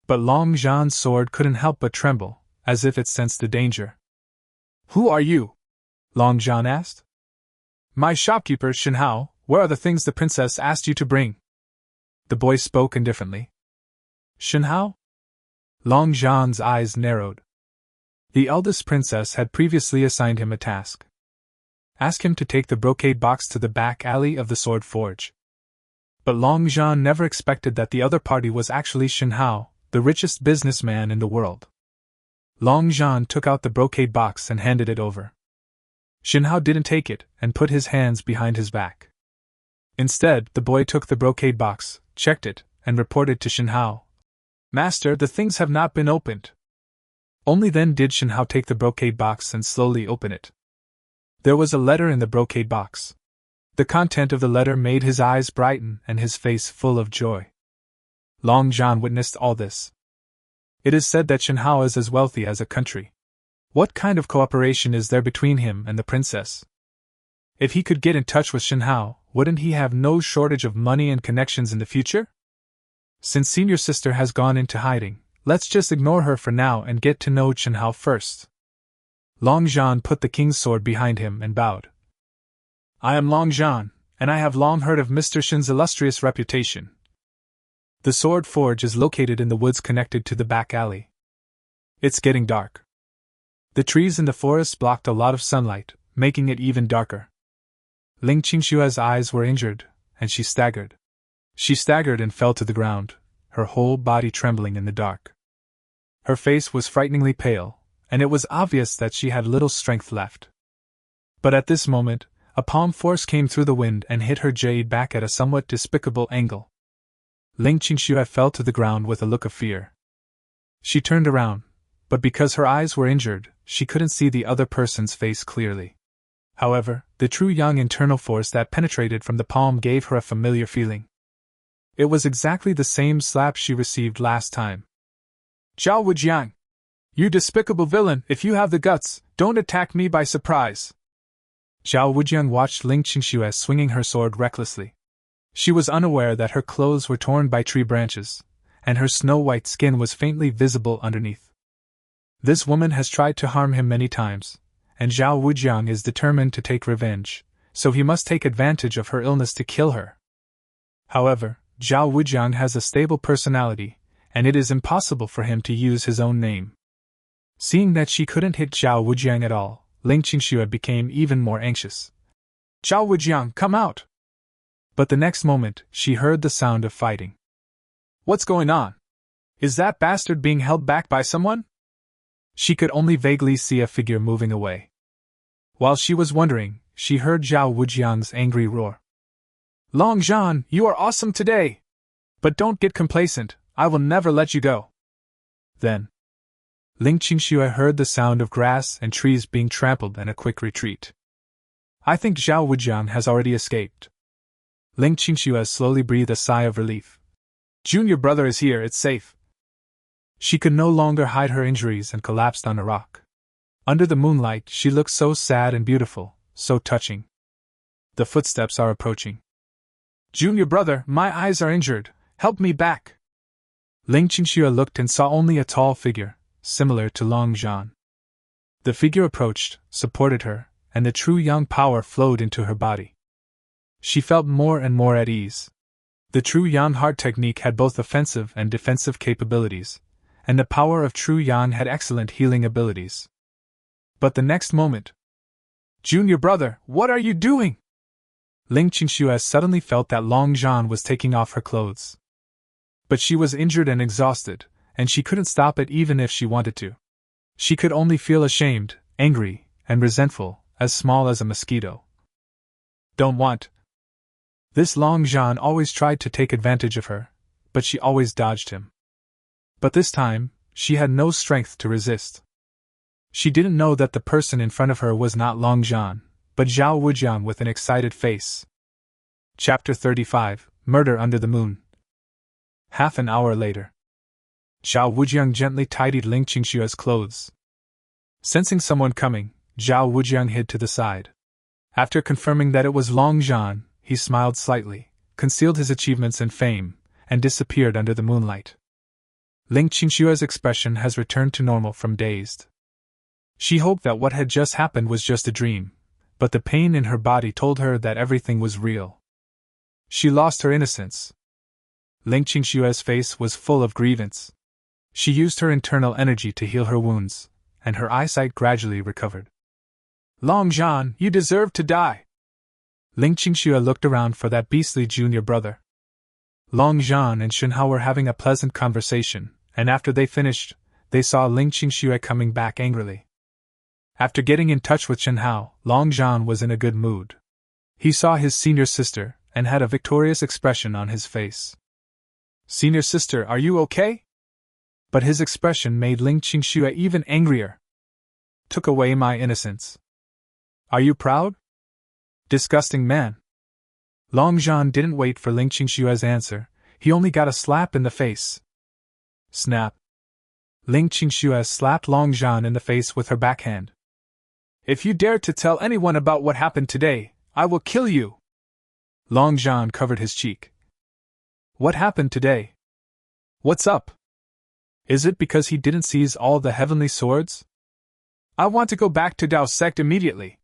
But Long Zhan's sword couldn't help but tremble, as if it sensed the danger. Who are you? Long Zhan asked. My shopkeeper, Shenhao. Where are the things the princess asked you to bring? The boy spoke indifferently. Shenhao? Long Zhan's eyes narrowed. The eldest princess had previously assigned him a task. Ask him to take the brocade box to the back alley of the sword forge. But Long Zhan never expected that the other party was actually Shenhao, the richest businessman in the world. Long Zhan took out the brocade box and handed it over. Shenhao didn't take it and put his hands behind his back. Instead, the boy took the brocade box, checked it, and reported to Shenhao. Master, the things have not been opened. Only then did Shenhao take the brocade box and slowly open it. There was a letter in the brocade box. The content of the letter made his eyes brighten and his face full of joy. Long Zhan witnessed all this. It is said that Shenhao is as wealthy as a country. What kind of cooperation is there between him and the princess? If he could get in touch with Shenhao, wouldn't he have no shortage of money and connections in the future? Since senior sister has gone into hiding, let's just ignore her for now and get to know Shenhao first. Long Zhan put the king's sword behind him and bowed. I am Long Zhan, and I have long heard of Mr. Shen's illustrious reputation. The sword forge is located in the woods connected to the back alley. It's getting dark. The trees in the forest blocked a lot of sunlight, making it even darker. Ling Qingxue's eyes were injured, and she staggered. She staggered and fell to the ground, her whole body trembling in the dark. Her face was frighteningly pale, and it was obvious that she had little strength left. But at this moment, a palm force came through the wind and hit her jade back at a somewhat despicable angle. Ling Qingxue fell to the ground with a look of fear. She turned around, but because her eyes were injured, she couldn't see the other person's face clearly. However, the true young internal force that penetrated from the palm gave her a familiar feeling. It was exactly the same slap she received last time. Zhao Wujiang! You despicable villain, if you have the guts, don't attack me by surprise! Zhao Wujiang watched Ling Qingxue swinging her sword recklessly. She was unaware that her clothes were torn by tree branches, and her snow-white skin was faintly visible underneath. This woman has tried to harm him many times, and Zhao Wujiang is determined to take revenge, so he must take advantage of her illness to kill her. However, Zhao Wujiang has a stable personality, and it is impossible for him to use his own name. Seeing that she couldn't hit Zhao Wujiang at all, Ling Qingxue became even more anxious. Zhao Wujiang, come out! But the next moment, she heard the sound of fighting. What's going on? Is that bastard being held back by someone? She could only vaguely see a figure moving away. While she was wondering, she heard Zhao Wujiang's angry roar. Long Zhan, you are awesome today! But don't get complacent, I will never let you go. Then, Ling Qingxue heard the sound of grass and trees being trampled and a quick retreat. I think Zhao Wujiang has already escaped. Ling Qingxue slowly breathed a sigh of relief. Junior brother is here, it's safe. She could no longer hide her injuries and collapsed on a rock. Under the moonlight, she looked so sad and beautiful, so touching. The footsteps are approaching. Junior brother, my eyes are injured, help me back. Ling Qingxue looked and saw only a tall figure, similar to Long Zhan. The figure approached, supported her, and the true young power flowed into her body. She felt more and more at ease. The true Yan heart technique had both offensive and defensive capabilities, and the power of true Yan had excellent healing abilities. But the next moment, Junior brother, what are you doing? Ling Qingxue suddenly felt that Long Zhan was taking off her clothes. But she was injured and exhausted, and she couldn't stop it even if she wanted to. She could only feel ashamed, angry, and resentful, as small as a mosquito. Don't want. This Long Zhan always tried to take advantage of her, but she always dodged him. But this time, she had no strength to resist. She didn't know that the person in front of her was not Long Zhan, but Zhao Wujiang with an excited face. Chapter 35, Murder Under the Moon. Half an hour later. Zhao Wujiang gently tidied Ling Qingxue's clothes. Sensing someone coming, Zhao Wujiang hid to the side. After confirming that it was Long Zhan, he smiled slightly, concealed his achievements and fame, and disappeared under the moonlight. Ling Qingxue's expression has returned to normal from dazed. She hoped that what had just happened was just a dream, but the pain in her body told her that everything was real. She lost her innocence. Ling Qingxue's face was full of grievance. She used her internal energy to heal her wounds, and her eyesight gradually recovered. Long Zhan, you deserve to die! Ling Qingxue looked around for that beastly junior brother. Long Zhan and Shenhao were having a pleasant conversation, and after they finished, they saw Ling Qingxue coming back angrily. After getting in touch with Shenhao, Long Zhan was in a good mood. He saw his senior sister, and had a victorious expression on his face. Senior sister, are you okay? But his expression made Ling Qingxue even angrier. Took away my innocence. Are you proud? Disgusting man. Long Zhan didn't wait for Ling Qingxue's answer, he only got a slap in the face. Snap. Ling Qingxue slapped Long Zhan in the face with her backhand. If you dare to tell anyone about what happened today, I will kill you. Long Zhan covered his cheek. What happened today? What's up? Is it because he didn't seize all the heavenly swords? I want to go back to Dao sect immediately.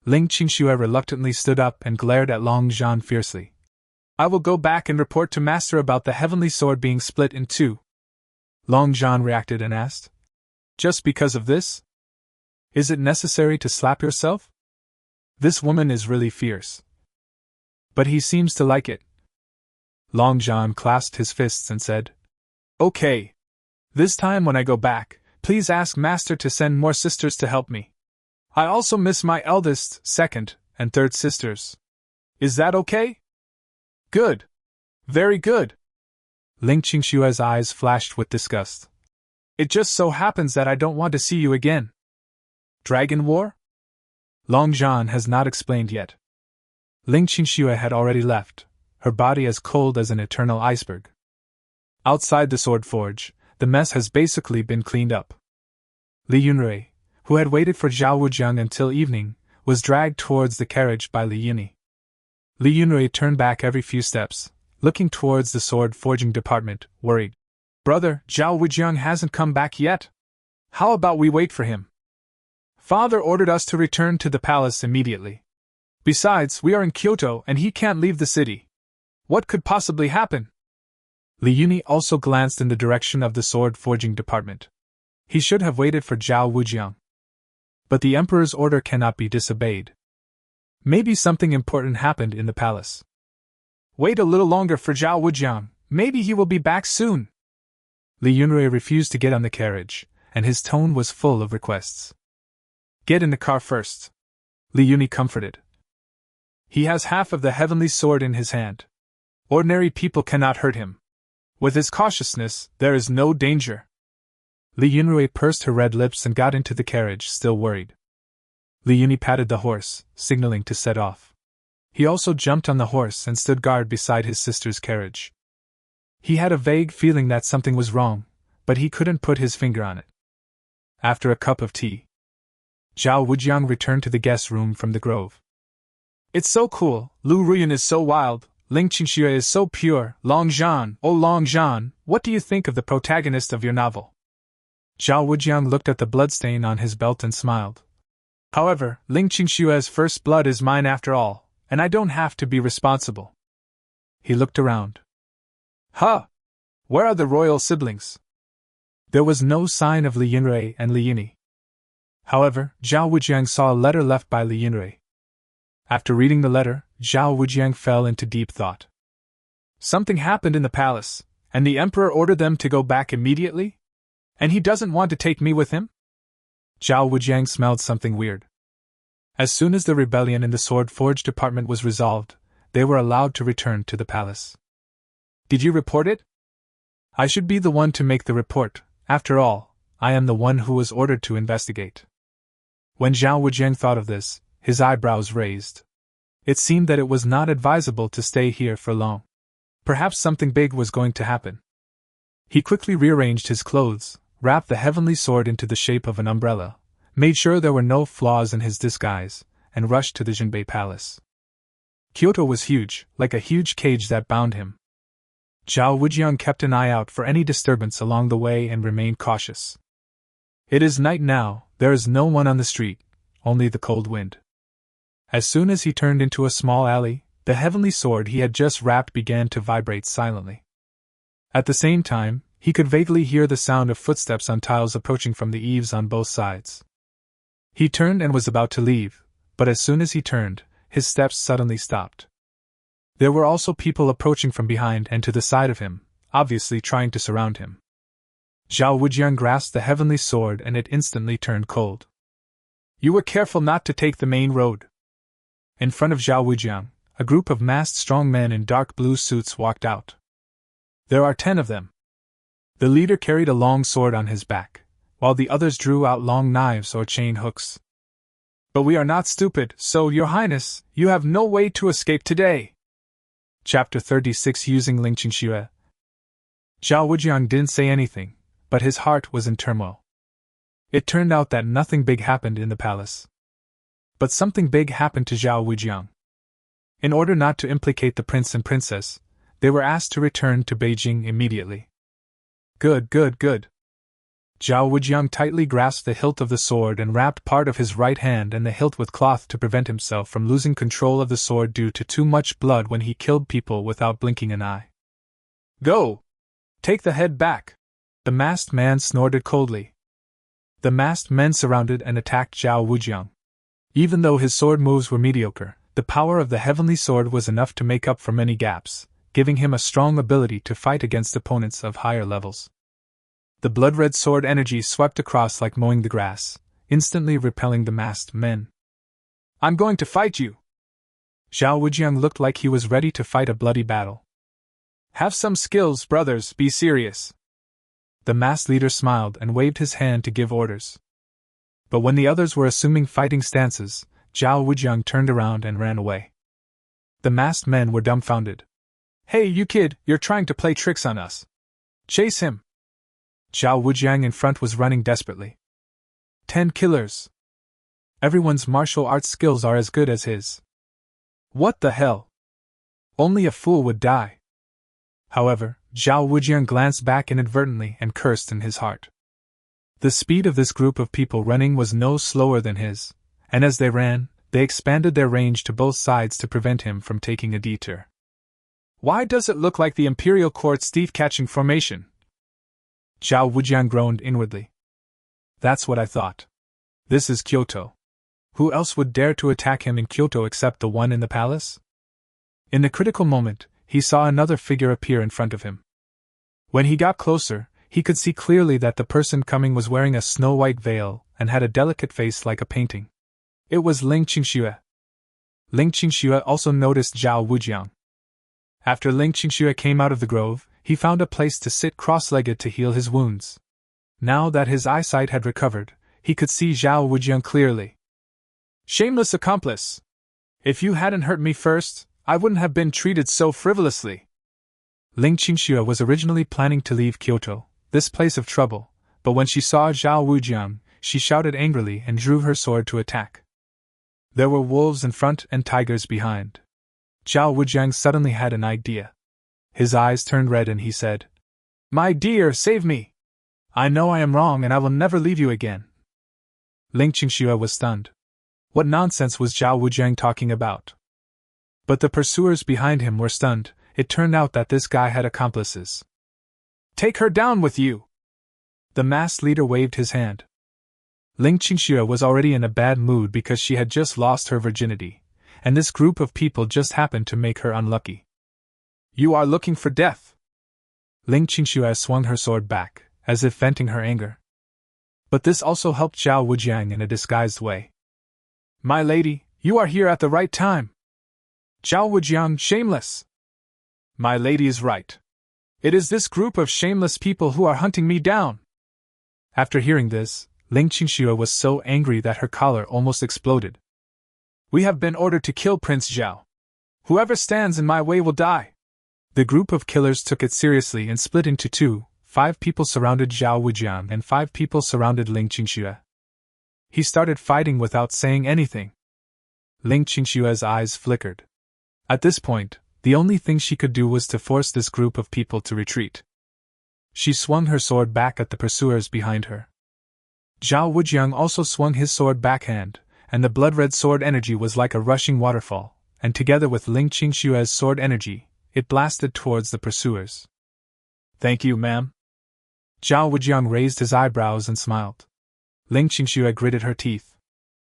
Ling Qingxue reluctantly stood up and glared at Long Zhan fiercely. I will go back and report to Master about the heavenly sword being split in two. Long Zhan reacted and asked. Just because of this? Is it necessary to slap yourself? This woman is really fierce. But he seems to like it. Long Zhan clasped his fists and said, "Okay. This time when I go back, please ask Master to send more sisters to help me. I also miss my eldest, second, and third sisters. Is that okay?" "Good. Very good." Ling Qingshua's eyes flashed with disgust. "It just so happens that I don't want to see you again." "Dragon War?" Long Zhan has not explained yet. Ling Qingxue had already left, her body as cold as an eternal iceberg. Outside the sword forge, the mess has basically been cleaned up. Li Yunrui, who had waited for Zhao Wujiang until evening, was dragged towards the carriage by Li Yuni. Li Yunrui turned back every few steps, looking towards the sword forging department, worried. "Brother, Zhao Wujiang hasn't come back yet? How about we wait for him? Father ordered us to return to the palace immediately. Besides, we are in Kyoto and he can't leave the city. What could possibly happen?" Li Yuni also glanced in the direction of the sword forging department. He should have waited for Zhao Wujiang. But the emperor's order cannot be disobeyed. Maybe something important happened in the palace. "Wait a little longer for Zhao Wujiang, maybe he will be back soon." Li Yunrui refused to get on the carriage, and his tone was full of requests. "Get in the car first," Li Yuni comforted. "He has half of the heavenly sword in his hand. Ordinary people cannot hurt him. With his cautiousness, there is no danger." Li Yunrui pursed her red lips and got into the carriage, still worried. Li Yuni patted the horse, signaling to set off. He also jumped on the horse and stood guard beside his sister's carriage. He had a vague feeling that something was wrong, but he couldn't put his finger on it. After a cup of tea, Zhao Wujiang returned to the guest room from the grove. "It's so cool, Lu Ruan is so wild, Ling Qingxue is so pure, Long Zhan, oh Long Zhan, what do you think of the protagonist of your novel?" Zhao Wujiang looked at the bloodstain on his belt and smiled. "However, Ling Qingshue's first blood is mine after all, and I don't have to be responsible." He looked around. "Huh! Where are the royal siblings?" There was no sign of Li Yunrui and Li Yuni. However, Zhao Wujiang saw a letter left by Li Yunrui. After reading the letter, Zhao Wujiang fell into deep thought. Something happened in the palace, and the emperor ordered them to go back immediately? And he doesn't want to take me with him? Zhao Wujiang smelled something weird. As soon as the rebellion in the sword forge department was resolved, they were allowed to return to the palace. "Did you report it?" "I should be the one to make the report. After all, I am the one who was ordered to investigate." When Zhao Wujiang thought of this, his eyebrows raised. It seemed that it was not advisable to stay here for long. Perhaps something big was going to happen. He quickly rearranged his clothes, wrapped the heavenly sword into the shape of an umbrella, made sure there were no flaws in his disguise, and rushed to the Jinbei Palace. Kyoto was huge, like a huge cage that bound him. Zhao Wujiang kept an eye out for any disturbance along the way and remained cautious. It is night now, there is no one on the street, only the cold wind. As soon as he turned into a small alley, the heavenly sword he had just wrapped began to vibrate silently. At the same time, he could vaguely hear the sound of footsteps on tiles approaching from the eaves on both sides. He turned and was about to leave, but as soon as he turned, his steps suddenly stopped. There were also people approaching from behind and to the side of him, obviously trying to surround him. Zhao Wujiang grasped the heavenly sword and it instantly turned cold. "You were careful not to take the main road." In front of Zhao Wujiang, a group of masked strong men in dark blue suits walked out. There are 10 of them. The leader carried a long sword on his back, while the others drew out long knives or chain hooks. "But we are not stupid, so, Your Highness, you have no way to escape today." Chapter 36 Using Ling Qingxue. Zhao Wujiang didn't say anything, but his heart was in turmoil. It turned out that nothing big happened in the palace. But something big happened to Zhao Wujiang. In order not to implicate the prince and princess, they were asked to return to Beijing immediately. Good. Zhao Wujiang tightly grasped the hilt of the sword and wrapped part of his right hand and the hilt with cloth to prevent himself from losing control of the sword due to too much blood when he killed people without blinking an eye. "Go! Take the head back!" the masked man snorted coldly. The masked men surrounded and attacked Zhao Wujiang. Even though his sword moves were mediocre, the power of the heavenly sword was enough to make up for many gaps, giving him a strong ability to fight against opponents of higher levels. The blood-red sword energy swept across like mowing the grass, instantly repelling the masked men. "I'm going to fight you!" Zhao Wujiang looked like he was ready to fight a bloody battle. "Have some skills, brothers, be serious." The masked leader smiled and waved his hand to give orders. But when the others were assuming fighting stances, Zhao Wujiang turned around and ran away. The masked men were dumbfounded. "Hey, you kid, you're trying to play tricks on us. Chase him!" Zhao Wujiang in front was running desperately. 10 killers. Everyone's martial arts skills are as good as his. What the hell? Only a fool would die. However, Zhao Wujiang glanced back inadvertently and cursed in his heart. The speed of this group of people running was no slower than his, and as they ran, they expanded their range to both sides to prevent him from taking a detour. "Why does it look like the Imperial Court's thief-catching formation?" Zhao Wujiang groaned inwardly. "That's what I thought. This is Kyoto. Who else would dare to attack him in Kyoto except the one in the palace?" In the critical moment, he saw another figure appear in front of him. When he got closer, he could see clearly that the person coming was wearing a snow-white veil and had a delicate face like a painting. It was Ling Qingxue. Ling Qingxue also noticed Zhao Wujiang. After Ling Qingxue came out of the grove, he found a place to sit cross-legged to heal his wounds. Now that his eyesight had recovered, he could see Zhao Wujiang clearly. "Shameless accomplice! If you hadn't hurt me first, I wouldn't have been treated so frivolously." Ling Qingxue was originally planning to leave Kyoto, this place of trouble, but when she saw Zhao Wujiang, she shouted angrily and drew her sword to attack. There were wolves in front and tigers behind. Zhao Wujiang suddenly had an idea. His eyes turned red and he said, "My dear, save me! I know I am wrong and I will never leave you again." Ling Qingxue was stunned. What nonsense was Zhao Wujiang talking about? But the pursuers behind him were stunned. It turned out that this guy had accomplices. "Take her down with you!" The masked leader waved his hand. Ling Qingxue was already in a bad mood because she had just lost her virginity, and this group of people just happened to make her unlucky. "You are looking for death!" Ling Qingxue swung her sword back, as if venting her anger. But this also helped Zhao Wujiang in a disguised way. "My lady, you are here at the right time!" "Zhao Wujiang, shameless!" "My lady is right. It is this group of shameless people who are hunting me down." After hearing this, Ling Qingxue was so angry that her collar almost exploded. "We have been ordered to kill Prince Zhao. Whoever stands in my way will die." The group of killers took it seriously and split into two. 5 people surrounded Zhao Wujiang and 5 people surrounded Ling Qingxue. He started fighting without saying anything. Ling Qingxue's eyes flickered. At this point, the only thing she could do was to force this group of people to retreat. She swung her sword back at the pursuers behind her. Zhao Wujiang also swung his sword backhand, and the blood-red sword energy was like a rushing waterfall, and together with Ling Qingxue's sword energy, it blasted towards the pursuers. "Thank you, ma'am." Zhao Wujiang raised his eyebrows and smiled. Ling Qingxue gritted her teeth.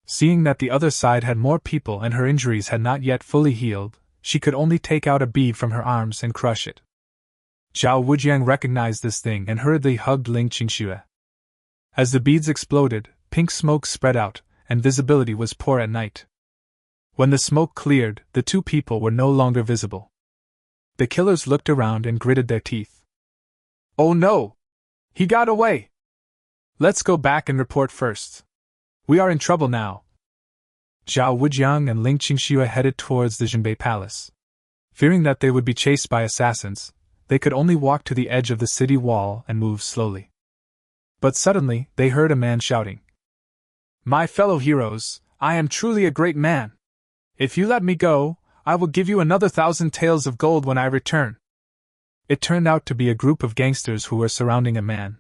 Seeing that the other side had more people and her injuries had not yet fully healed, she could only take out a bead from her arms and crush it. Zhao Wujiang recognized this thing and hurriedly hugged Ling Qingxue. As the beads exploded, pink smoke spread out, and visibility was poor at night. When the smoke cleared, the 2 people were no longer visible. The killers looked around and gritted their teeth. "Oh no! He got away! Let's go back and report first. We are in trouble now." Zhao Wujiang and Ling Qingxue headed towards the Zhenbei Palace. Fearing that they would be chased by assassins, they could only walk to the edge of the city wall and move slowly. But suddenly, they heard a man shouting, "My fellow heroes, I am truly a great man. If you let me go, I will give you another 1,000 taels of gold when I return." It turned out to be a group of gangsters who were surrounding a man.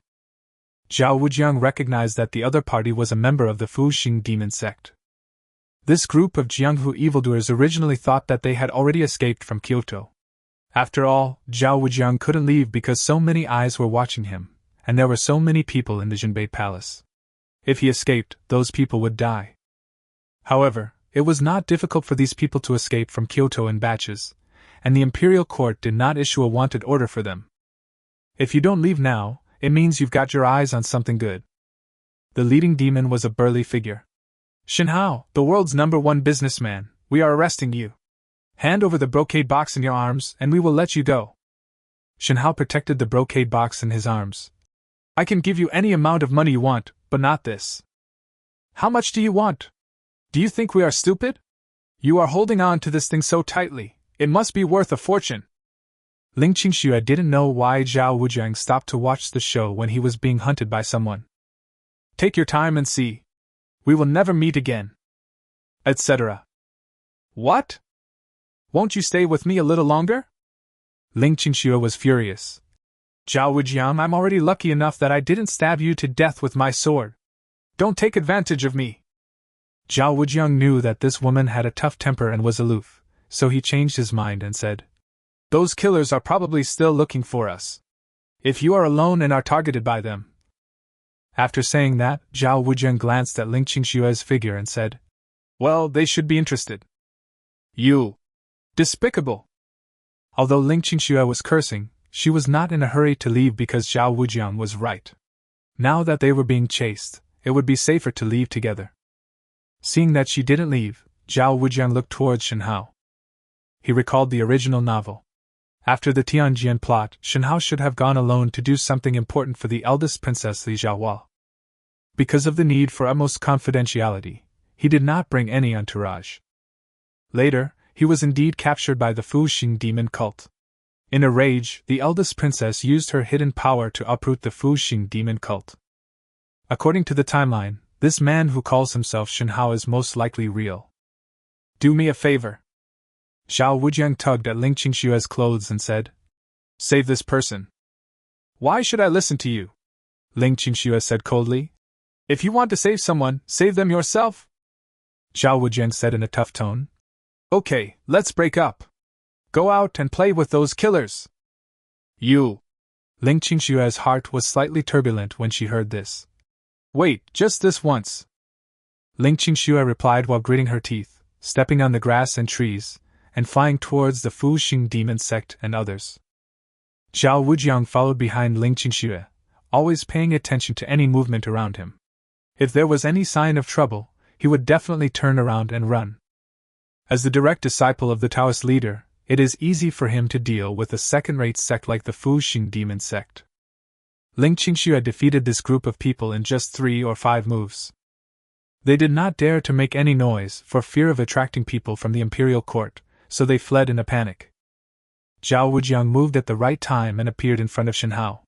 Zhao Wujiang recognized that the other party was a member of the Fuxing demon sect. This group of Jianghu evildoers originally thought that they had already escaped from Kyoto. After all, Zhao Wujiang couldn't leave because so many eyes were watching him, and there were so many people in the Zhenbei Palace. If he escaped, those people would die. However, it was not difficult for these people to escape from Kyoto in batches, and the imperial court did not issue a wanted order for them. If you don't leave now, it means you've got your eyes on something good. The leading demon was a burly figure. Shenhao, the world's #1 businessman, we are arresting you. Hand over the brocade box in your arms and we will let you go. Shenhao protected the brocade box in his arms. I can give you any amount of money you want, but not this. How much do you want? Do you think we are stupid? You are holding on to this thing so tightly, it must be worth a fortune. Ling Qingxue didn't know why Zhao Wujiang stopped to watch the show when he was being hunted by someone. Take your time and see. We will never meet again. Etc. What? Won't you stay with me a little longer? Ling Qingxue was furious. Zhao Wujiang, I'm already lucky enough that I didn't stab you to death with my sword. Don't take advantage of me. Zhao Wujiang knew that this woman had a tough temper and was aloof, so he changed his mind and said, Those killers are probably still looking for us. If you are alone and are targeted by them. After saying that, Zhao Wujiang glanced at Ling Qingxue's figure and said, Well, they should be interested. You! Despicable! Although Ling Qingxue was cursing, she was not in a hurry to leave because Zhao Wujiang was right. Now that they were being chased, it would be safer to leave together. Seeing that she didn't leave, Zhao Wujiang looked towards Shenhao. He recalled the original novel. After the Tianjian plot, Shenhao should have gone alone to do something important for the eldest princess Li Zhaohua. Because of the need for utmost confidentiality, he did not bring any entourage. Later, he was indeed captured by the Fuxing demon cult. In a rage, the eldest princess used her hidden power to uproot the Fuxing demon cult. According to the timeline, this man who calls himself Shenhao is most likely real. Do me a favor. Zhao Wujiang tugged at Ling Qingxue's clothes and said, Save this person. Why should I listen to you? Ling Qingxue said coldly. If you want to save someone, save them yourself. Zhao Wujiang said in a tough tone. Okay, let's break up. Go out and play with those killers. You. Ling Qingxue's heart was slightly turbulent when she heard this. Wait, just this once. Ling Qingxue replied while gritting her teeth, stepping on the grass and trees, and flying towards the Fuxing demon sect and others. Zhao Wujiang followed behind Ling Qingxue, always paying attention to any movement around him. If there was any sign of trouble, he would definitely turn around and run. As the direct disciple of the Taoist leader, it is easy for him to deal with a second-rate sect like the Fuxing demon sect. Ling Qingxue defeated this group of people in just 3 or 5 moves. They did not dare to make any noise for fear of attracting people from the imperial court, so they fled in a panic. Zhao Wujiang moved at the right time and appeared in front of Shenhao.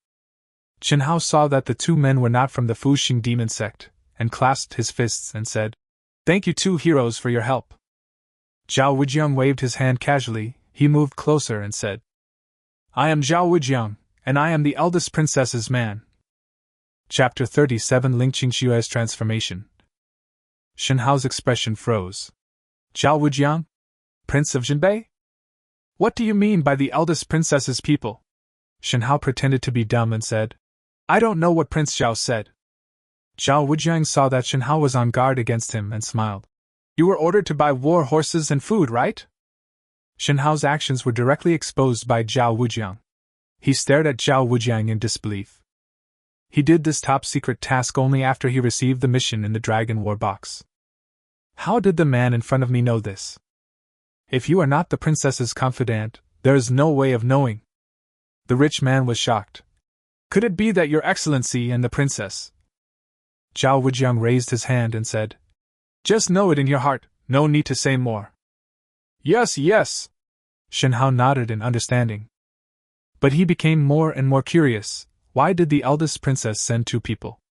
Shenhao saw that the two men were not from the Fuxing demon sect, and clasped his fists and said, Thank you two heroes for your help. Zhao Wujiang waved his hand casually. He moved closer and said, I am Zhao Wujiang, and I am the eldest princess's man. Chapter 37 Ling Qingxue's Transformation. Shenhao's expression froze. Zhao Wujiang? Prince of Jinbei? What do you mean by the eldest princess's people? Shenhao pretended to be dumb and said, I don't know what Prince Zhao said. Zhao Wujiang saw that Shenhao was on guard against him and smiled. You were ordered to buy war horses and food, right? Shenhao's actions were directly exposed by Zhao Wujiang. He stared at Zhao Wujiang in disbelief. He did this top-secret task only after he received the mission in the Dragon War box. How did the man in front of me know this? If you are not the princess's confidant, there is no way of knowing. The rich man was shocked. Could it be that your excellency and the princess? Zhao Wujiang raised his hand and said, Just know it in your heart, no need to say more. Yes, yes. Shenhao nodded in understanding. But he became more and more curious. Why did the eldest princess send 2 people?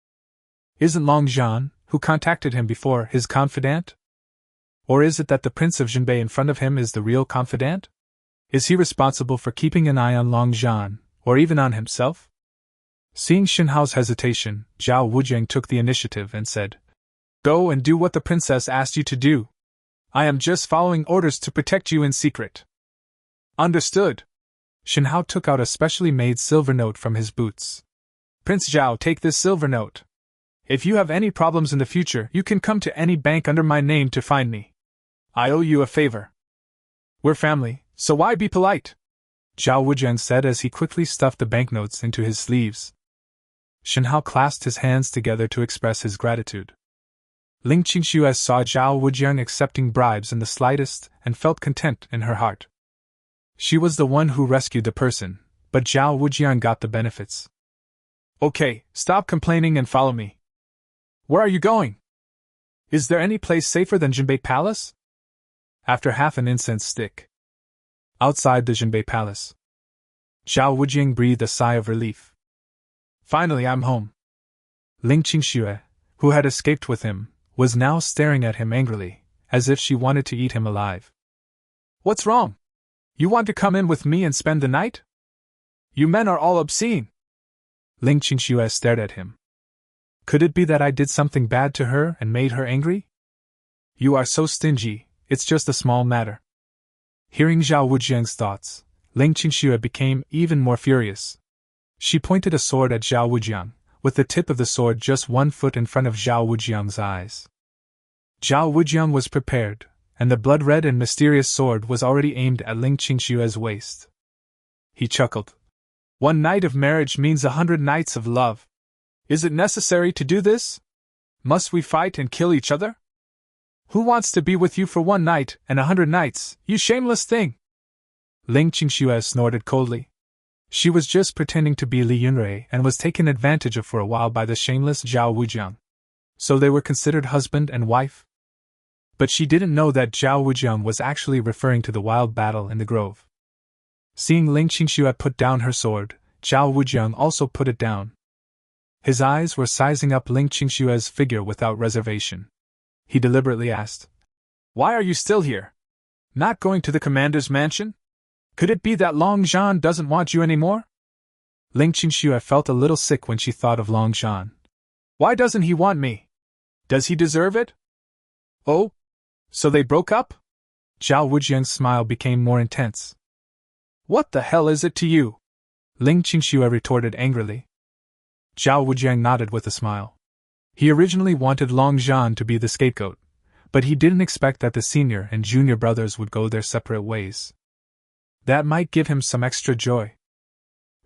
Isn't Long Zhan, who contacted him before, his confidant? Or is it that the Prince of Jinbei in front of him is the real confidant? Is he responsible for keeping an eye on Long Zhan, or even on himself? Seeing Shenhao's hesitation, Zhao Wujiang took the initiative and said, Go and do what the princess asked you to do. I am just following orders to protect you in secret. Understood. Shenhao took out a specially made silver note from his boots. Prince Zhao, take this silver note. If you have any problems in the future, you can come to any bank under my name to find me. I owe you a favor. We're family, So why be polite? Zhao Wujiang said as he quickly stuffed the banknotes into his sleeves. Shen Hao clasped his hands together to express his gratitude. Ling Qingxue saw Zhao Wujiang accepting bribes in the slightest and felt content in her heart. She was the one who rescued the person, but Zhao Wujiang got the benefits. Okay, stop complaining and follow me. Where are you going? Is there any place safer than Jinbei Palace? After half an incense stick. Outside the Jinbei Palace. Zhao Wujiang breathed a sigh of relief. Finally, I'm home. Ling Qingxue, who had escaped with him, was now staring at him angrily, as if she wanted to eat him alive. What's wrong? You want to come in with me and spend the night? You men are all obscene. Ling Qingxue stared at him. Could it be that I did something bad to her and made her angry? You are so stingy, it's just a small matter. Hearing Zhao Wujiang's thoughts, Ling Qingxue became even more furious. She pointed a sword at Zhao Wujiang, with the tip of the sword just 1 foot in front of Zhao Wujiang's eyes. Zhao Wujiang was prepared, and the blood-red and mysterious sword was already aimed at Ling Qingxue's waist. He chuckled. 1 night of marriage means 100 nights of love. Is it necessary to do this? Must we fight and kill each other? Who wants to be with you for 1 night and 100 nights, you shameless thing? Ling Qingxue snorted coldly. She was just pretending to be Li Yunrui and was taken advantage of for a while by the shameless Zhao Wujiang. So they were considered husband and wife? But she didn't know that Zhao Wujiang was actually referring to the wild battle in the grove. Seeing Ling Qingxue put down her sword, Zhao Wujiang also put it down. His eyes were sizing up Ling Qingxue's figure without reservation. He deliberately asked, Why are you still here? Not going to the commander's mansion? Could it be that Long Zhan doesn't want you anymore? Ling Qingxue felt a little sick when she thought of Long Zhan. Why doesn't he want me? Does he deserve it? Oh? So they broke up? Zhao Wujiang's smile became more intense. What the hell is it to you? Ling Qingxue retorted angrily. Zhao Wujiang nodded with a smile. He originally wanted Long Zhan to be the scapegoat, but he didn't expect that the senior and junior brothers would go their separate ways. That might give him some extra joy.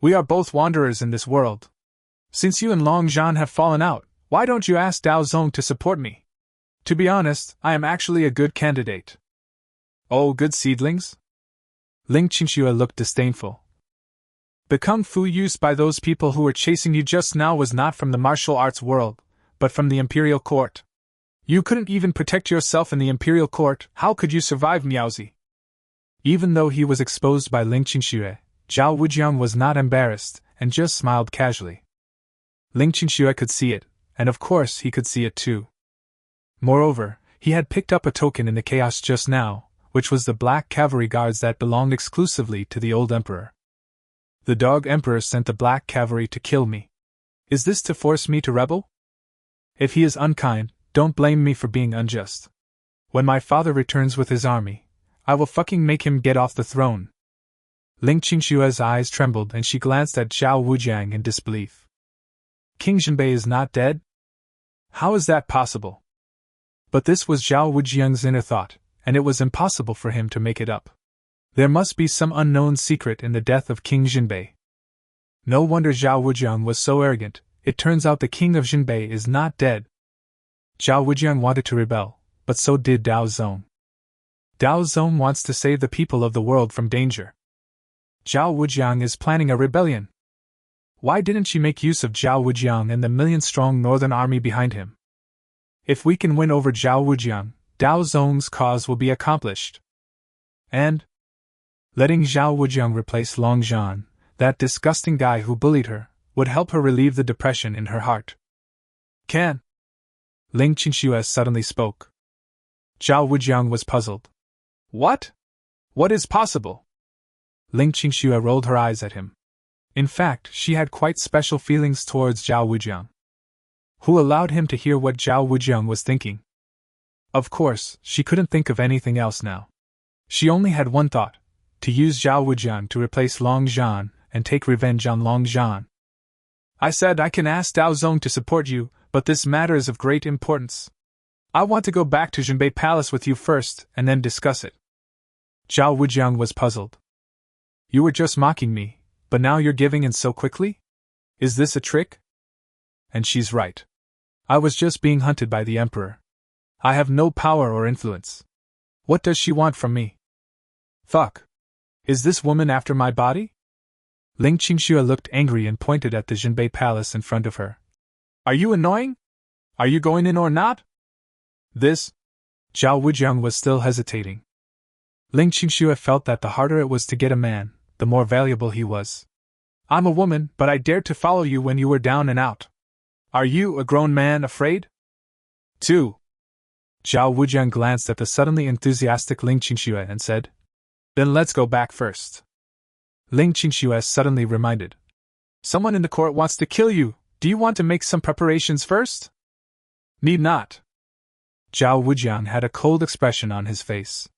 We are both wanderers in this world. Since you and Long Zhan have fallen out, why don't you ask Dao Zong to support me? To be honest, I am actually a good candidate. Oh, good seedlings? Ling Qingxue looked disdainful. The kung fu used by those people who were chasing you just now was not from the martial arts world, but from the imperial court. You couldn't even protect yourself in the imperial court, how could you survive, Miaozi? Even though he was exposed by Ling Qingxue, Zhao Wujiang was not embarrassed, and just smiled casually. Ling Qingxue could see it, and of course he could see it too. Moreover, he had picked up a token in the chaos just now, which was the black cavalry guards that belonged exclusively to the old emperor. The dog emperor sent the black cavalry to kill me. Is this to force me to rebel? If he is unkind, don't blame me for being unjust. When my father returns with his army, I will fucking make him get off the throne. Ling Qingxue's eyes trembled and she glanced at Zhao Wujiang in disbelief. King Jinbei is not dead? How is that possible? But this was Zhao Wujiang's inner thought, and it was impossible for him to make it up. There must be some unknown secret in the death of King Jinbei. No wonder Zhao Wujiang was so arrogant. It turns out the king of Jinbei is not dead. Zhao Wujiang wanted to rebel, but so did Dao Zong. Dao Zong wants to save the people of the world from danger. Zhao Wujiang is planning a rebellion. Why didn't she make use of Zhao Wujiang and the million-strong northern army behind him? If we can win over Zhao Wujiang, Dao Zong's cause will be accomplished. And letting Zhao Wujiang replace Long Zhan, that disgusting guy who bullied her, would help her relieve the depression in her heart. Can? Ling Qingxue suddenly spoke. Zhao Wujiang was puzzled. What? What is possible? Ling Qingxue rolled her eyes at him. In fact, she had quite special feelings towards Zhao Wujiang. Who allowed him to hear what Zhao Wujiang was thinking? Of course, she couldn't think of anything else now. She only had one thought, to use Zhao Wujiang to replace Long Zhan and take revenge on Long Zhan. I said I can ask Dao Zong to support you, but this matter is of great importance. I want to go back to Jinbei Palace with you first and then discuss it. Zhao Wujiang was puzzled. You were just mocking me, but now you're giving in so quickly? Is this a trick? And she's right. I was just being hunted by the Emperor. I have no power or influence. What does she want from me? Fuck. Is this woman after my body? Ling Qingxue looked angry and pointed at the Jinbei Palace in front of her. Are you annoying? Are you going in or not? This? Zhao Wujiang was still hesitating. Ling Qingxue felt that the harder it was to get a man, the more valuable he was. I'm a woman, but I dared to follow you when you were down and out. Are you, a grown man, afraid? 2. Zhao Wujiang glanced at the suddenly enthusiastic Ling Qingxue and said, Then let's go back first. Ling Qingxue suddenly reminded. Someone in the court wants to kill you. Do you want to make some preparations first? Need not. Zhao Wujiang had a cold expression on his face.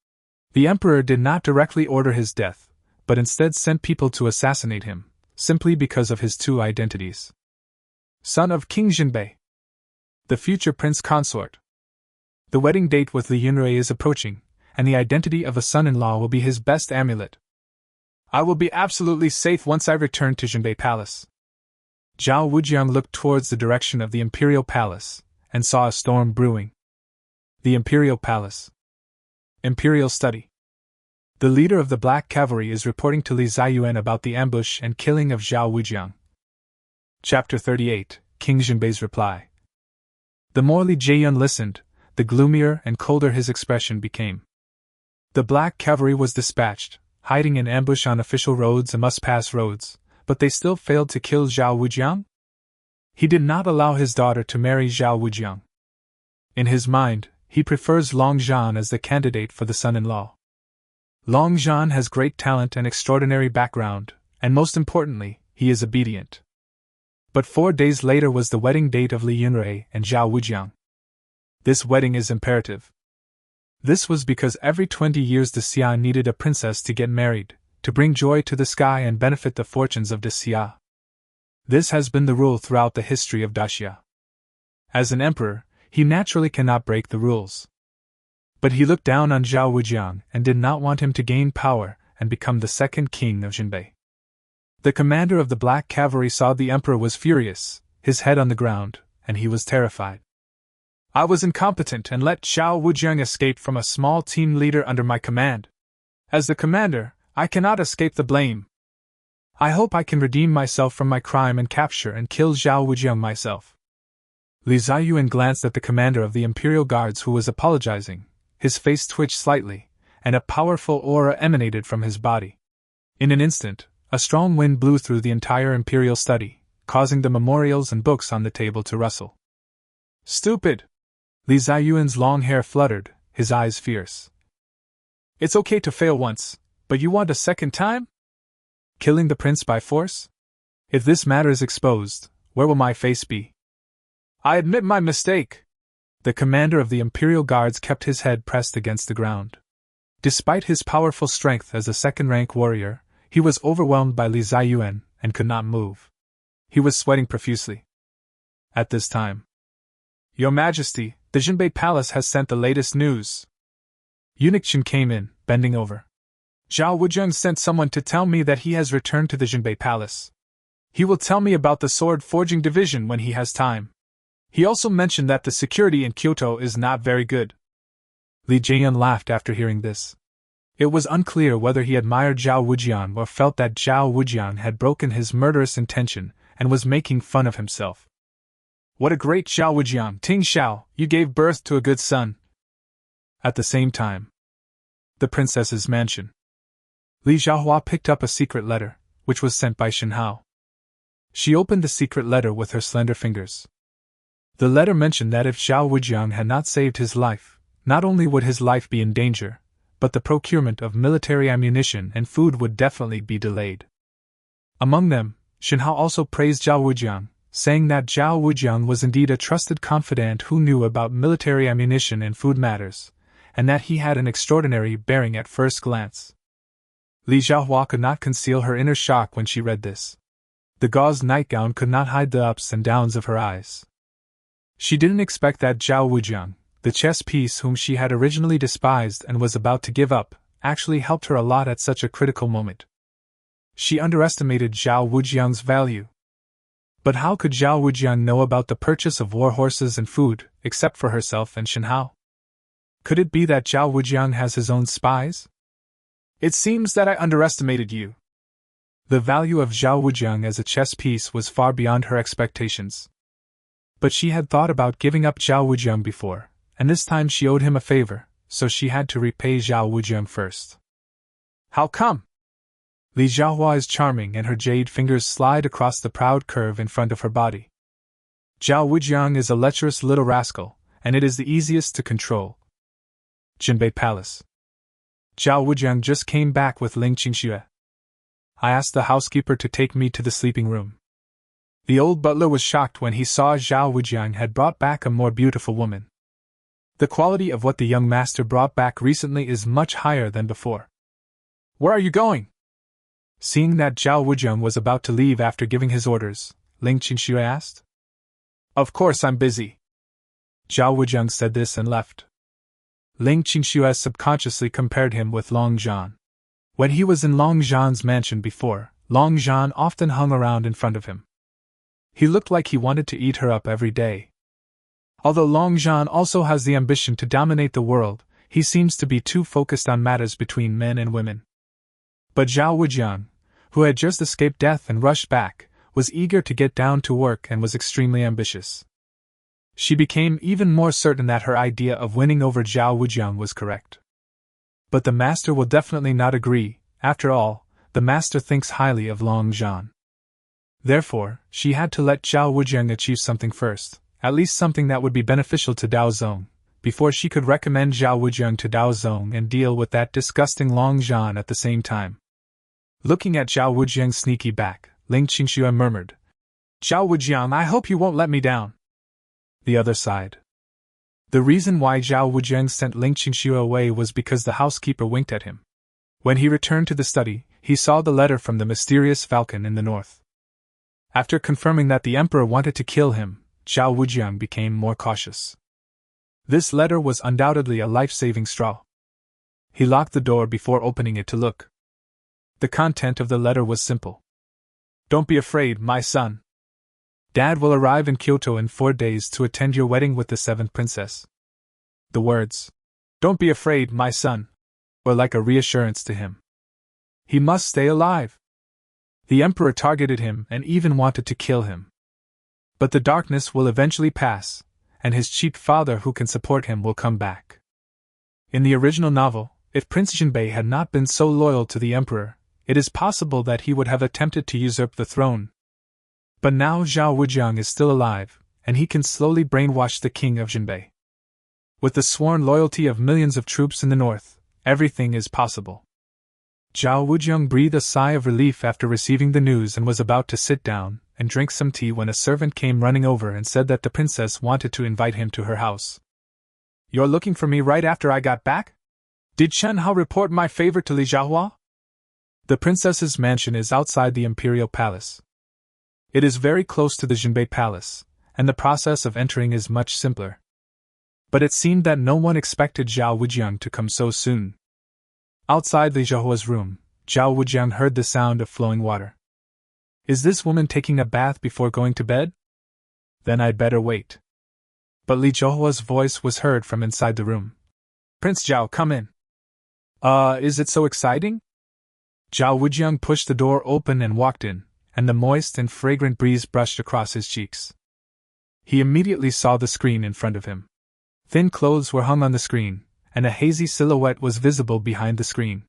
The Emperor did not directly order his death, but instead sent people to assassinate him, simply because of his 2 identities. Son of King Jinbei. The future prince consort. The wedding date with Li Yunrui is approaching, and the identity of a son-in-law will be his best amulet. I will be absolutely safe once I return to Jinbei Palace. Zhao Wujiang looked towards the direction of the Imperial Palace, and saw a storm brewing. The Imperial Palace. Imperial Study. The leader of the Black Cavalry is reporting to Li Ziyuan about the ambush and killing of Zhao Wujiang. Chapter 38, King Jinbei's Reply. The more Li Ziyuan listened, the gloomier and colder his expression became. The Black Cavalry was dispatched, hiding in ambush on official roads and must-pass roads, but they still failed to kill Zhao Wujiang? He did not allow his daughter to marry Zhao Wujiang. In his mind, he prefers Long Zhan as the candidate for the son-in-law. Long Zhan has great talent and extraordinary background, and most importantly, he is obedient. But 4 days later was the wedding date of Li Yunrui and Zhao Wujiang. This wedding is imperative. This was because every 20 years Daxia needed a princess to get married, to bring joy to the sky and benefit the fortunes of Daxia. This has been the rule throughout the history of Daxia. As an emperor, he naturally cannot break the rules. But he looked down on Zhao Wujiang and did not want him to gain power and become the second king of Jinbei. The commander of the Black Cavalry saw the emperor was furious, his head on the ground, and he was terrified. I was incompetent and let Zhao Wujiang escape from a small team leader under my command. As the commander, I cannot escape the blame. I hope I can redeem myself from my crime and capture and kill Zhao Wujiang myself. Li Ziyuan glanced at the commander of the Imperial Guards who was apologizing. His face twitched slightly, and a powerful aura emanated from his body. In an instant, a strong wind blew through the entire Imperial study, causing the memorials and books on the table to rustle. Stupid! Li Ziyuan's long hair fluttered, his eyes fierce. It's okay to fail once, but you want a second time? Killing the prince by force? If this matter is exposed, where will my face be? I admit my mistake. The commander of the Imperial Guards kept his head pressed against the ground. Despite his powerful strength as a second-rank warrior, he was overwhelmed by Li Ziyuan and could not move. He was sweating profusely. At this time, Your Majesty, the Jinbei Palace has sent the latest news. Eunuch Chen came in, bending over. Zhao Wujiang sent someone to tell me that he has returned to the Jinbei Palace. He will tell me about the sword-forging division when he has time. He also mentioned that the security in Kyoto is not very good. Li Ziyuan laughed after hearing this. It was unclear whether he admired Zhao Wujiang or felt that Zhao Wujiang had broken his murderous intention and was making fun of himself. What a great Zhao Wujiang, Ting Xiao, you gave birth to a good son. At the same time, the princess's mansion. Li Xiaohua picked up a secret letter, which was sent by Shen Hao. She opened the secret letter with her slender fingers. The letter mentioned that if Zhao Wujiang had not saved his life, not only would his life be in danger, but the procurement of military ammunition and food would definitely be delayed. Among them, Shen Hao also praised Zhao Wujiang, saying that Zhao Wujiang was indeed a trusted confidant who knew about military ammunition and food matters, and that he had an extraordinary bearing at first glance. Li Xiaohua could not conceal her inner shock when she read this. The gauze nightgown could not hide the ups and downs of her eyes. She didn't expect that Zhao Wujiang, the chess piece whom she had originally despised and was about to give up, actually helped her a lot at such a critical moment. She underestimated Zhao Wujiang's value. But how could Zhao Wujiang know about the purchase of war horses and food, except for herself and Shen Hao? Could it be that Zhao Wujiang has his own spies? It seems that I underestimated you. The value of Zhao Wujiang as a chess piece was far beyond her expectations. But she had thought about giving up Zhao Wujiang before, and this time she owed him a favor, so she had to repay Zhao Wujiang first. How come? Li Xiaohua is charming and her jade fingers slide across the proud curve in front of her body. Zhao Wujiang is a lecherous little rascal, and it is the easiest to control. Jinbei Palace. Zhao Wujiang just came back with Ling Qingxue. I asked the housekeeper to take me to the sleeping room. The old butler was shocked when he saw Zhao Wujiang had brought back a more beautiful woman. The quality of what the young master brought back recently is much higher than before. Where are you going? Seeing that Zhao Wujiang was about to leave after giving his orders, Ling Qingxue asked. Of course I'm busy. Zhao Wujiang said this and left. Ling Qingxue subconsciously compared him with Long Zhan. When he was in Long Zhan's mansion before, Long Zhan often hung around in front of him. He looked like he wanted to eat her up every day. Although Long Zhan also has the ambition to dominate the world, he seems to be too focused on matters between men and women. But Zhao Wujiang, who had just escaped death and rushed back, was eager to get down to work and was extremely ambitious. She became even more certain that her idea of winning over Zhao Wujiang was correct. But the master will definitely not agree. After all, the master thinks highly of Long Zhan. Therefore, she had to let Zhao Wujiang achieve something first, at least something that would be beneficial to Dao Zong, before she could recommend Zhao Wujiang to Dao Zong and deal with that disgusting Long Zhan at the same time. Looking at Zhao Wujiang's sneaky back, Ling Qingxue murmured, Zhao Wujiang, I hope you won't let me down. The other sighed. The reason why Zhao Wujiang sent Ling Qingxue away was because the housekeeper winked at him. When he returned to the study, he saw the letter from the mysterious falcon in the north. After confirming that the emperor wanted to kill him, Zhao Wujiang became more cautious. This letter was undoubtedly a life-saving straw. He locked the door before opening it to look. The content of the letter was simple. Don't be afraid, my son. Dad will arrive in Kyoto in 4 days to attend your wedding with the 7th princess. The words, "Don't be afraid, my son," were like a reassurance to him. He must stay alive. The emperor targeted him and even wanted to kill him. But the darkness will eventually pass, and his cheap father who can support him will come back. In the original novel, if Prince Jinbei had not been so loyal to the emperor, it is possible that he would have attempted to usurp the throne. But now Zhao Wujiang is still alive, and he can slowly brainwash the king of Jinbei. With the sworn loyalty of millions of troops in the north, everything is possible. Zhao Wujiang breathed a sigh of relief after receiving the news and was about to sit down and drink some tea when a servant came running over and said that the princess wanted to invite him to her house. You're looking for me right after I got back? Did Chen Hao report my favor to Li Xiaohua? The princess's mansion is outside the imperial palace. It is very close to the Jinbei Palace, and the process of entering is much simpler. But it seemed that no one expected Zhao Wujiang to come so soon. Outside Li Xiaohua's room, Zhao Wujiang heard the sound of flowing water. Is this woman taking a bath before going to bed? Then I'd better wait. But Li Xiaohua's voice was heard from inside the room. Prince Zhao, come in. Is it so exciting? Zhao Wujiang pushed the door open and walked in, and the moist and fragrant breeze brushed across his cheeks. He immediately saw the screen in front of him. Thin clothes were hung on the screen, and a hazy silhouette was visible behind the screen.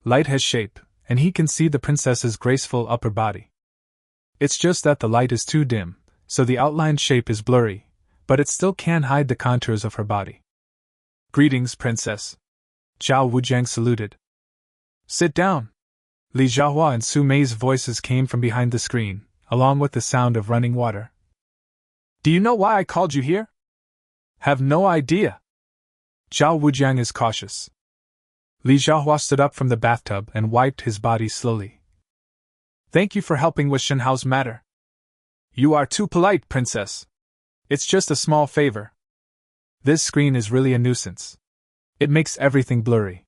Light has shape, and he can see the princess's graceful upper body. It's just that the light is too dim, so the outlined shape is blurry, but it still can hide the contours of her body. Greetings, princess. Zhao Wujiang saluted. Sit down. Li Xiaohua and Su Mei's voices came from behind the screen, along with the sound of running water. Do you know why I called you here? Have no idea. Zhao Wujiang is cautious. Li Xiaohua stood up from the bathtub and wiped his body slowly. Thank you for helping with Shen Hao's matter. You are too polite, princess. It's just a small favor. This screen is really a nuisance. It makes everything blurry.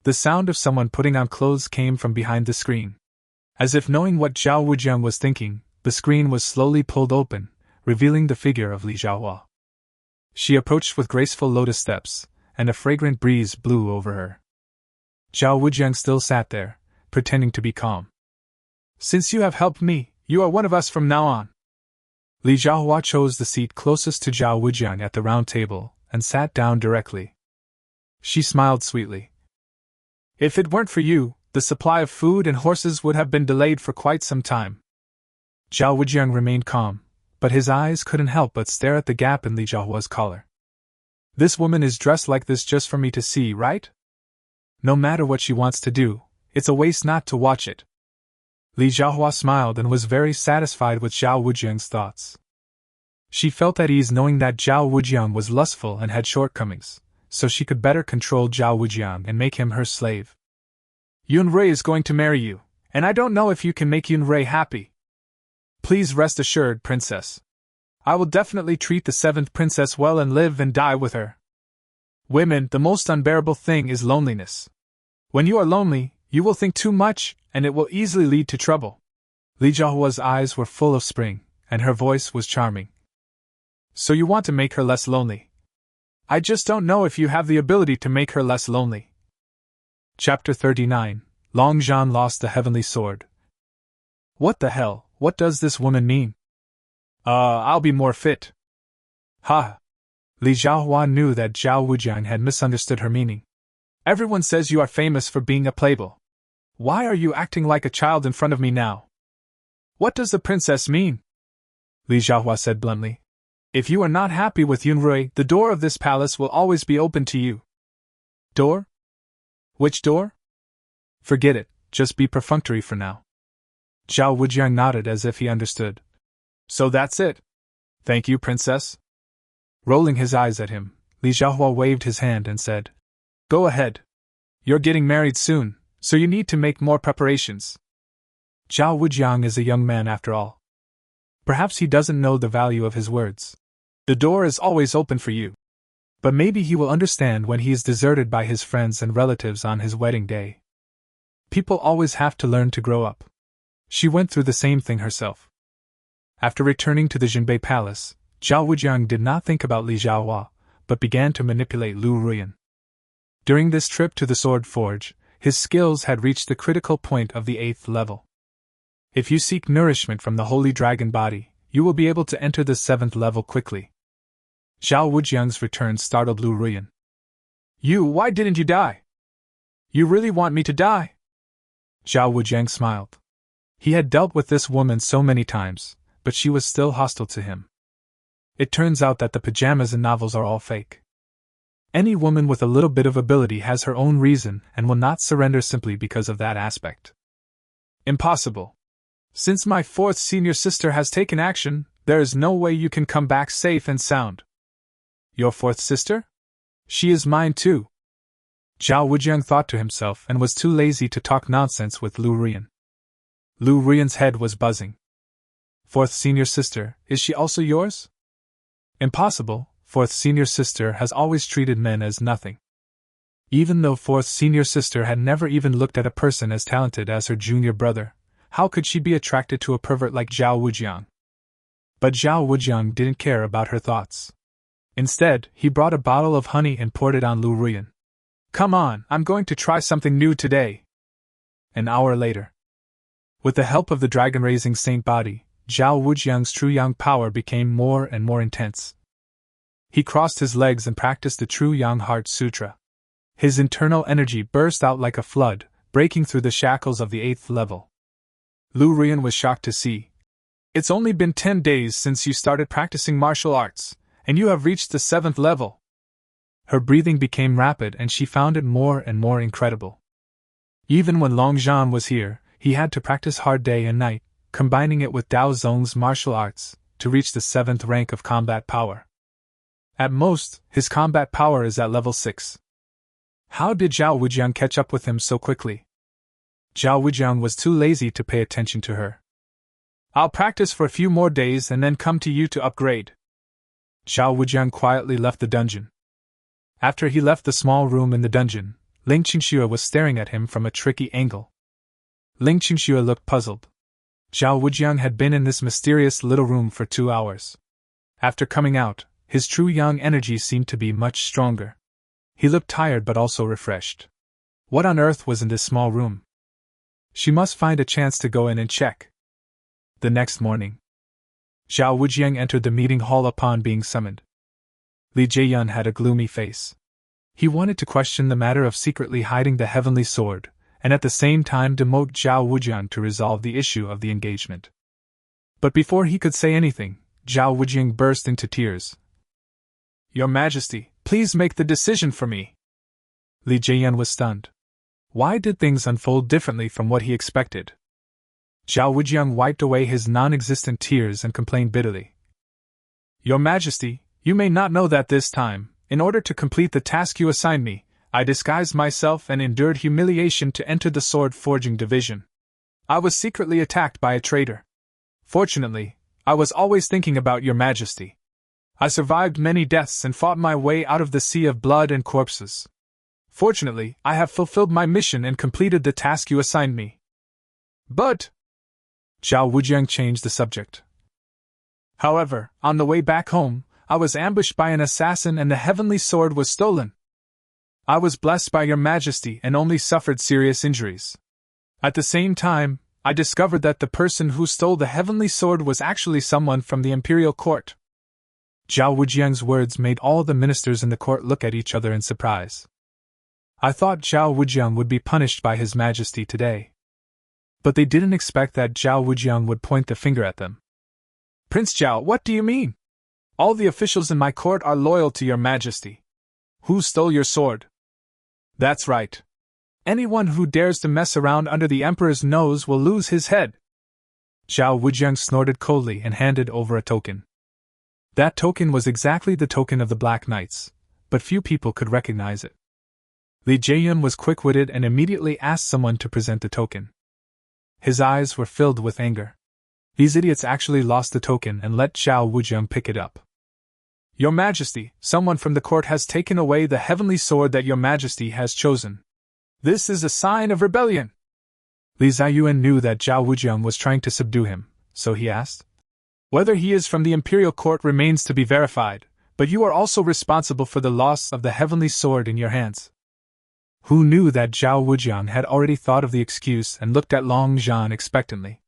The sound of someone putting on clothes came from behind the screen. As if knowing what Zhao Wujiang was thinking, the screen was slowly pulled open, revealing the figure of Li Zhaohua. She approached with graceful lotus steps, and a fragrant breeze blew over her. Zhao Wujiang still sat there, pretending to be calm. "Since you have helped me, you are one of us from now on." Li Zhaohua chose the seat closest to Zhao Wujiang at the round table, and sat down directly. She smiled sweetly. "If it weren't for you, the supply of food and horses would have been delayed for quite some time." Zhao Wujiang remained calm, but his eyes couldn't help but stare at the gap in Li Zhaohua's collar. "This woman is dressed like this just for me to see, right? No matter what she wants to do, it's a waste not to watch it." Li Zhaohua smiled and was very satisfied with Zhao Wujiang's thoughts. She felt at ease knowing that Zhao Wujiang was lustful and had shortcomings, so she could better control Zhao Wujiang and make him her slave. "Yunrui is going to marry you, and I don't know if you can make Yunrui happy. Please rest assured, princess. I will definitely treat the 7th princess well and live and die with her. Women, the most unbearable thing is loneliness. When you are lonely, you will think too much, and it will easily lead to trouble." Li Zhaohua's eyes were full of spring, and her voice was charming. "So you want to make her less lonely? I just don't know if you have the ability to make her less lonely." Chapter 39, Long Zhan lost the heavenly sword. "What the hell, what does this woman mean? I'll be more fit." Ha! Li Zhaohua knew that Zhao Wujiang had misunderstood her meaning. "Everyone says you are famous for being a playboy. Why are you acting like a child in front of me now? What does the princess mean?" Li Zhaohua said bluntly. "If you are not happy with Yunrui, the door of this palace will always be open to you." "Door? Which door?" "Forget it, just be perfunctory for now." Zhao Wujiang nodded as if he understood. "So that's it. Thank you, princess." Rolling his eyes at him, Li Zhaohua waved his hand and said, "Go ahead. You're getting married soon, so you need to make more preparations." Zhao Wujiang is a young man after all. Perhaps he doesn't know the value of his words. The door is always open for you. But maybe he will understand when he is deserted by his friends and relatives on his wedding day. People always have to learn to grow up. She went through the same thing herself. After returning to the Jinbei Palace, Zhao Wujiang did not think about Li Zhaohua, but began to manipulate Lu Ruan. During this trip to the Sword Forge, his skills had reached the critical point of the 8th level. If you seek nourishment from the Holy Dragon Body, you will be able to enter the 7th level quickly. Zhao Wujiang's return startled Lu Ruan. Why didn't you die? You really want me to die?" Zhao Wujiang smiled. He had dealt with this woman so many times, but she was still hostile to him. It turns out that the pajamas in novels are all fake. Any woman with a little bit of ability has her own reason and will not surrender simply because of that aspect. "Impossible. Since my 4th senior sister has taken action, there is no way you can come back safe and sound." "Your 4th sister? She is mine too." Zhao Wujiang thought to himself and was too lazy to talk nonsense with Lu Ruan. Lu Ruan's head was buzzing. "4th senior sister, is she also yours?" "Impossible, 4th senior sister has always treated men as nothing." Even though 4th senior sister had never even looked at a person as talented as her junior brother, how could she be attracted to a pervert like Zhao Wujiang? But Zhao Wujiang didn't care about her thoughts. Instead, he brought a bottle of honey and poured it on Lu Ruan. "Come on, I'm going to try something new today." An hour later. With the help of the dragon-raising saint body, Zhao Wujiang's true yang power became more and more intense. He crossed his legs and practiced the True Yang Heart Sutra. His internal energy burst out like a flood, breaking through the shackles of the 8th level. Lu Ruan was shocked to see. "It's only been 10 days since you started practicing martial arts, and you have reached the 7th level." Her breathing became rapid and she found it more and more incredible. Even when Long Zhan was here, he had to practice hard day and night, combining it with Dao Zong's martial arts, to reach the 7th rank of combat power. At most, his combat power is at level 6. How did Zhao Wujiang catch up with him so quickly? Zhao Wujiang was too lazy to pay attention to her. "I'll practice for a few more days and then come to you to upgrade." Zhao Wujiang quietly left the dungeon. After he left the small room in the dungeon, Ling Qingxue was staring at him from a tricky angle. Ling Qingxue looked puzzled. Zhao Wujiang had been in this mysterious little room for 2 hours. After coming out, his true yang energy seemed to be much stronger. He looked tired but also refreshed. What on earth was in this small room? She must find a chance to go in and check. The next morning, Zhao Wujiang entered the meeting hall upon being summoned. Li Jieyun had a gloomy face. He wanted to question the matter of secretly hiding the heavenly sword, and at the same time demote Zhao Wujiang to resolve the issue of the engagement. But before he could say anything, Zhao Wujiang burst into tears. "Your Majesty, please make the decision for me." Li Jieyun was stunned. Why did things unfold differently from what he expected? Zhao Wujiang wiped away his non-existent tears and complained bitterly. "Your Majesty, you may not know that this time, in order to complete the task you assigned me, I disguised myself and endured humiliation to enter the sword-forging division. I was secretly attacked by a traitor. Fortunately, I was always thinking about your Majesty. I survived many deaths and fought my way out of the sea of blood and corpses. Fortunately, I have fulfilled my mission and completed the task you assigned me. But..." Zhao Wujiang changed the subject. "However, on the way back home, I was ambushed by an assassin and the heavenly sword was stolen. I was blessed by your Majesty and only suffered serious injuries. At the same time, I discovered that the person who stole the heavenly sword was actually someone from the imperial court." Zhao Wujiang's words made all the ministers in the court look at each other in surprise. I thought Zhao Wujiang would be punished by His Majesty today. But they didn't expect that Zhao Wujiang would point the finger at them. "Prince Zhao, what do you mean? All the officials in my court are loyal to your Majesty. Who stole your sword?" "That's right. Anyone who dares to mess around under the Emperor's nose will lose his head." Zhao Wujiang snorted coldly and handed over a token. That token was exactly the token of the Black Knights, but few people could recognize it. Li Jieyun was quick-witted and immediately asked someone to present the token. His eyes were filled with anger. These idiots actually lost the token and let Zhao Wujiang pick it up. "Your Majesty, someone from the court has taken away the heavenly sword that your Majesty has chosen. This is a sign of rebellion." Li Ziyuan knew that Zhao Wujiang was trying to subdue him, so he asked, "Whether he is from the imperial court remains to be verified, but you are also responsible for the loss of the heavenly sword in your hands." Who knew that Zhao Wujiang had already thought of the excuse and looked at Long Zhan expectantly.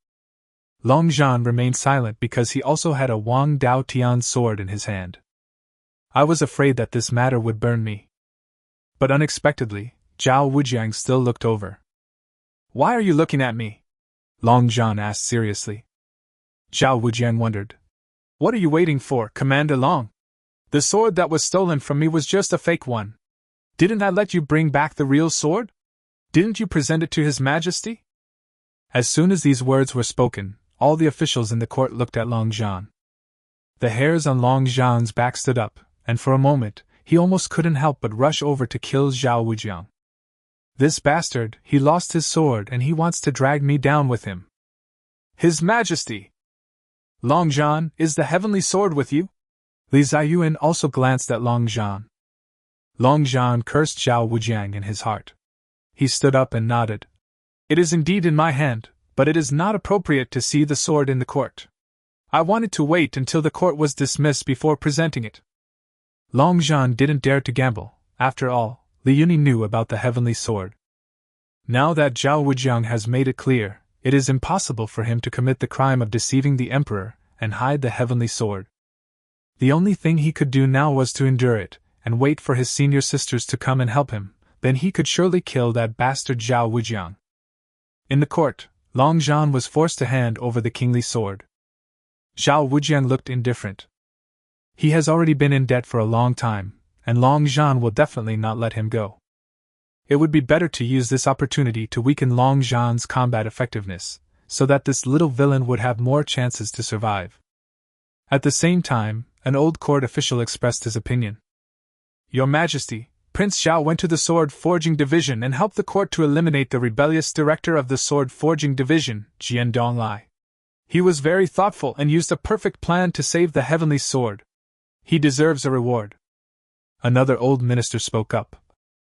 Long Zhan remained silent because he also had a Wang Dao Tian sword in his hand. "I was afraid that this matter would burn me." But unexpectedly, Zhao Wujiang still looked over. "Why are you looking at me?" Long Zhan asked seriously. Zhao Wujiang wondered. "What are you waiting for, Commander Long? The sword that was stolen from me was just a fake one. Didn't I let you bring back the real sword? Didn't you present it to His Majesty?" As soon as these words were spoken, all the officials in the court looked at Long Zhan. The hairs on Long Zhan's back stood up, and for a moment, he almost couldn't help but rush over to kill Zhao Wujiang. "This bastard, he lost his sword and he wants to drag me down with him." "His Majesty! Long Zhan, is the heavenly sword with you?" Li Ziyuan also glanced at Long Zhan. Long Zhan cursed Zhao Wujiang in his heart. He stood up and nodded. "It is indeed in my hand, but it is not appropriate to see the sword in the court. I wanted to wait until the court was dismissed before presenting it." Long Zhan didn't dare to gamble. After all, Li Yuni knew about the heavenly sword. Now that Zhao Wujiang has made it clear, it is impossible for him to commit the crime of deceiving the Emperor and hide the heavenly sword. The only thing he could do now was to endure it, and wait for his senior sisters to come and help him, then he could surely kill that bastard Zhao Wujiang. In the court, Long Zhan was forced to hand over the kingly sword. Zhao Wujiang looked indifferent. He has already been in debt for a long time, and Long Zhan will definitely not let him go. It would be better to use this opportunity to weaken Long Zhan's combat effectiveness, so that this little villain would have more chances to survive. At the same time, an old court official expressed his opinion. "Your Majesty, Prince Zhao went to the sword-forging division and helped the court to eliminate the rebellious director of the sword-forging division, Jian Donglai. He was very thoughtful and used a perfect plan to save the heavenly sword. He deserves a reward." Another old minister spoke up.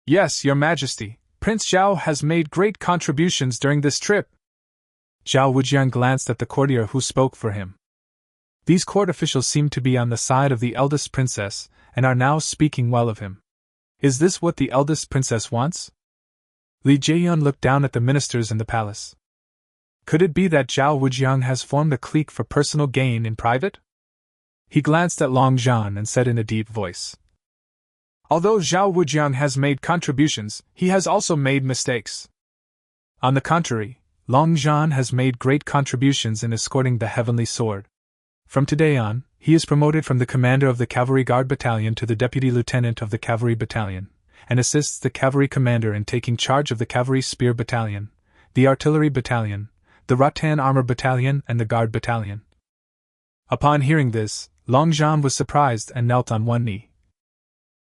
Yes, Your Majesty, Prince Zhao has made great contributions during this trip. Zhao Wujiang glanced at the courtier who spoke for him. These court officials seem to be on the side of the eldest princess, and are now speaking well of him. Is this what the eldest princess wants? Li Jieyun looked down at the ministers in the palace. Could it be that Zhao Wujiang has formed a clique for personal gain in private? He glanced at Long Zhan and said in a deep voice. Although Zhao Wujiang has made contributions, he has also made mistakes. On the contrary, Long Zhan has made great contributions in escorting the Heavenly Sword. From today on, he is promoted from the commander of the Cavalry Guard Battalion to the Deputy Lieutenant of the Cavalry Battalion, and assists the Cavalry Commander in taking charge of the Cavalry Spear Battalion, the Artillery Battalion, the Rattan Armor Battalion and the Guard Battalion. Upon hearing this, Long Zhan was surprised and knelt on one knee.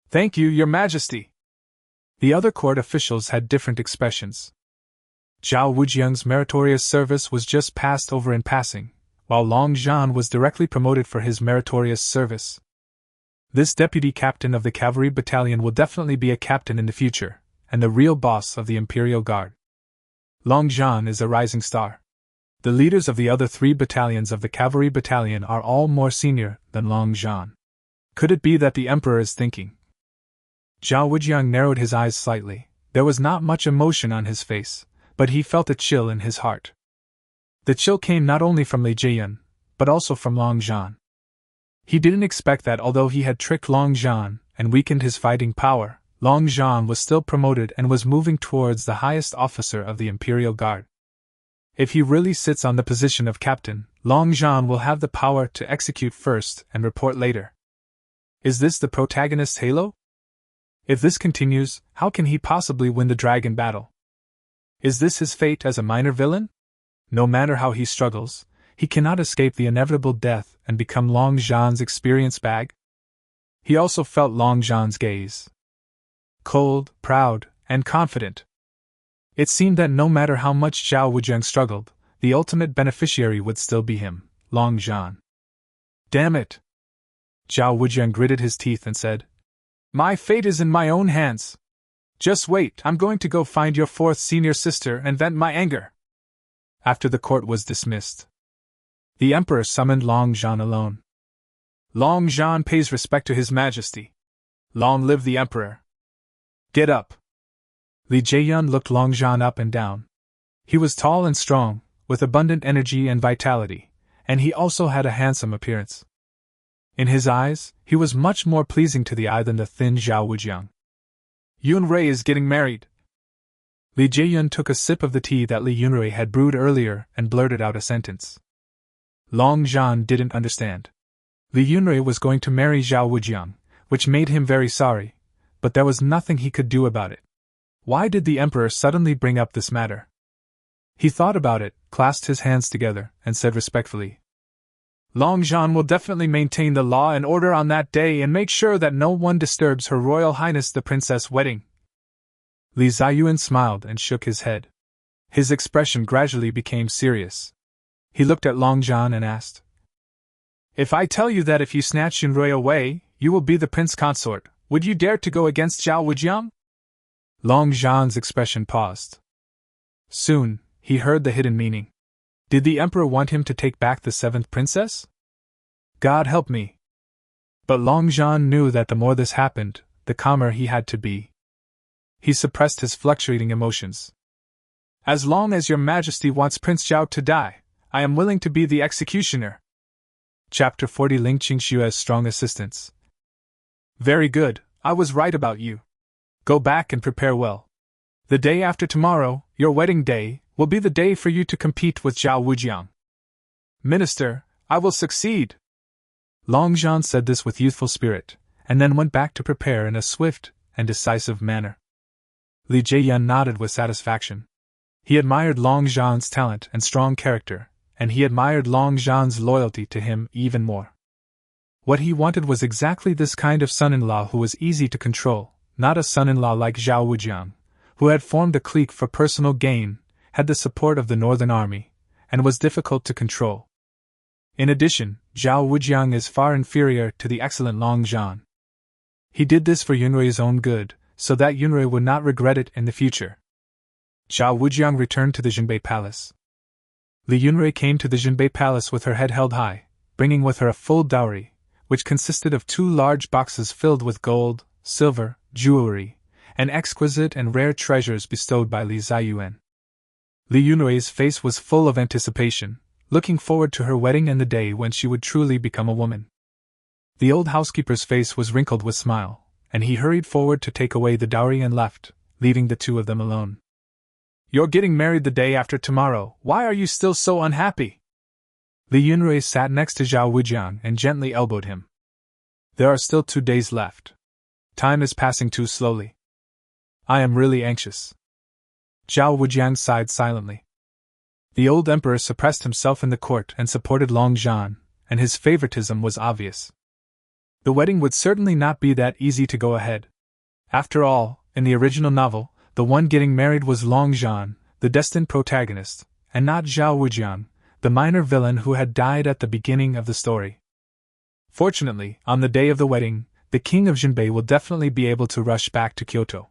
Thank you, Your Majesty. The other court officials had different expressions. Zhao Wujiang's meritorious service was just passed over in passing, while Long Zhan was directly promoted for his meritorious service. This deputy captain of the cavalry battalion will definitely be a captain in the future, and the real boss of the Imperial Guard. Long Zhan is a rising star. The leaders of the other 3 battalions of the cavalry battalion are all more senior than Long Zhan. Could it be that the emperor is thinking? Zhao Wujiang narrowed his eyes slightly. There was not much emotion on his face, but he felt a chill in his heart. The chill came not only from Li Jieyun, but also from Long Zhan. He didn't expect that although he had tricked Long Zhan and weakened his fighting power, Long Zhan was still promoted and was moving towards the highest officer of the Imperial Guard. If he really sits on the position of captain, Long Zhan will have the power to execute first and report later. Is this the protagonist's halo? If this continues, how can he possibly win the dragon battle? Is this his fate as a minor villain? No matter how he struggles, he cannot escape the inevitable death and become Long Zhan's experience bag. He also felt Long Zhan's gaze. Cold, proud, and confident. It seemed that no matter how much Zhao Wujiang struggled, the ultimate beneficiary would still be him, Long Zhan. Damn it! Zhao Wujiang gritted his teeth and said, My fate is in my own hands. Just wait, I'm going to go find your 4th senior sister and vent my anger. After the court was dismissed, the emperor summoned Long Zhan alone. Long Zhan pays respect to His Majesty. Long live the emperor. Get up. Li Jieyun looked Long Zhan up and down. He was tall and strong, with abundant energy and vitality, and he also had a handsome appearance. In his eyes, he was much more pleasing to the eye than the thin Zhao Wujiang. Yunrui is getting married. Li Jieyun took a sip of the tea that Li Yunrui had brewed earlier and blurted out a sentence. Long Zhan didn't understand. Li Yunrui was going to marry Zhao Wujiang, which made him very sorry, but there was nothing he could do about it. Why did the emperor suddenly bring up this matter? He thought about it, clasped his hands together, and said respectfully, Long Zhan will definitely maintain the law and order on that day and make sure that no one disturbs Her Royal Highness the Princess' wedding. Li Ziyuan smiled and shook his head. His expression gradually became serious. He looked at Long Zhan and asked, If I tell you that if you snatch Yunrui away, you will be the prince consort, would you dare to go against Zhao Wujiang? Long Zhan's expression paused. Soon, he heard the hidden meaning. Did the emperor want him to take back the 7th princess? God help me. But Long Zhan knew that the more this happened, the calmer he had to be. He suppressed his fluctuating emotions. As long as Your Majesty wants Prince Zhao to die, I am willing to be the executioner. Chapter 40 Ling Qingshua's Strong Assistance. Very good, I was right about you. Go back and prepare well. The day after tomorrow, your wedding day, will be the day for you to compete with Zhao Wujiang. Minister, I will succeed. Long Zhan said this with youthful spirit, and then went back to prepare in a swift and decisive manner. Li Jieyun nodded with satisfaction. He admired Long Zhan's talent and strong character, and he admired Long Zhan's loyalty to him even more. What he wanted was exactly this kind of son-in-law who was easy to control, not a son-in-law like Zhao Wujiang, who had formed a clique for personal gain, had the support of the Northern Army, and was difficult to control. In addition, Zhao Wujiang is far inferior to the excellent Long Zhan. He did this for Yunrui's own good, so that Yunrui would not regret it in the future. Zhao Wujiang returned to the Jinbei Palace. Li Yunrui came to the Jinbei Palace with her head held high, bringing with her a full dowry, which consisted of 2 large boxes filled with gold, silver, jewelry, and exquisite and rare treasures bestowed by Li Ziyuan. Li Yunrui's face was full of anticipation, looking forward to her wedding and the day when she would truly become a woman. The old housekeeper's face was wrinkled with smile, and he hurried forward to take away the dowry and left, leaving the 2 of them alone. "You're getting married the day after tomorrow, why are you still so unhappy?" Li Yunrui sat next to Zhao Wujiang and gently elbowed him. "There are still 2 days left. Time is passing too slowly. I am really anxious." Zhao Wujiang sighed silently. The old emperor suppressed himself in the court and supported Long Zhan, and his favoritism was obvious. The wedding would certainly not be that easy to go ahead. After all, in the original novel, the one getting married was Long Zhan, the destined protagonist, and not Zhao Wujiang, the minor villain who had died at the beginning of the story. Fortunately, on the day of the wedding, the king of Jinbei will definitely be able to rush back to Kyoto.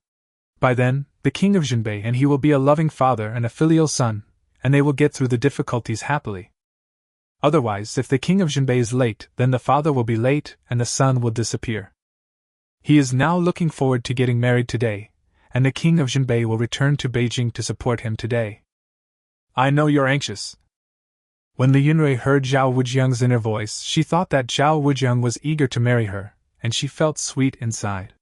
By then, the king of Jinbei and he will be a loving father and a filial son, and they will get through the difficulties happily. Otherwise, if the king of Jinbei is late, then the father will be late and the son will disappear. He is now looking forward to getting married today, and the king of Jinbei will return to Beijing to support him today. "I know you're anxious." When Li Yunrui heard Zhao Wujiang's inner voice, she thought that Zhao Wujiang was eager to marry her, and she felt sweet inside.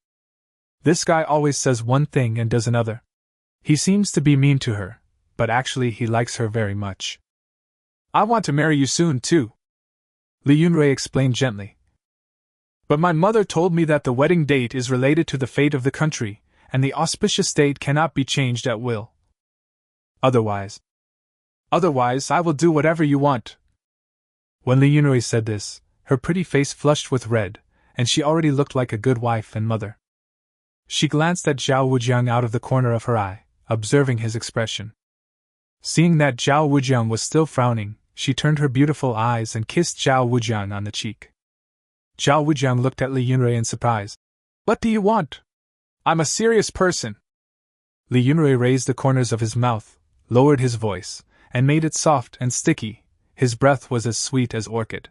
This guy always says one thing and does another. He seems to be mean to her, but actually he likes her very much. "I want to marry you soon, too," Li Yunrui explained gently. "But my mother told me that the wedding date is related to the fate of the country, and the auspicious date cannot be changed at will. Otherwise, I will do whatever you want." When Li Yunrui said this, her pretty face flushed with red, and she already looked like a good wife and mother. She glanced at Zhao Wujiang out of the corner of her eye, observing his expression. Seeing that Zhao Wujiang was still frowning, she turned her beautiful eyes and kissed Zhao Wujiang on the cheek. Zhao Wujiang looked at Li Yunrui in surprise. "What do you want? I'm a serious person." Li Yunrui raised the corners of his mouth, lowered his voice, and made it soft and sticky. His breath was as sweet as orchid.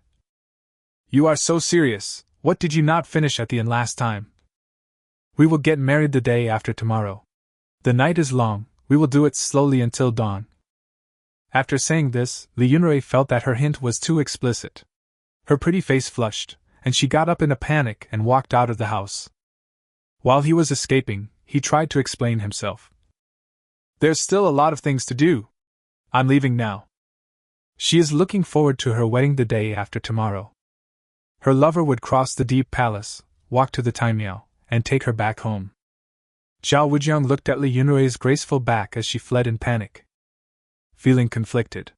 "You are so serious, what did you not finish at the inn last time? We will get married the day after tomorrow. The night is long, we will do it slowly until dawn." After saying this, Li Yunrui felt that her hint was too explicit. Her pretty face flushed, and she got up in a panic and walked out of the house. While he was escaping, he tried to explain himself. "There's still a lot of things to do. I'm leaving now." She is looking forward to her wedding the day after tomorrow. Her lover would cross the deep palace, walk to the taimiao, and take her back home. Zhao Wujiang looked at Li Yunrui's graceful back as she fled in panic, feeling conflicted.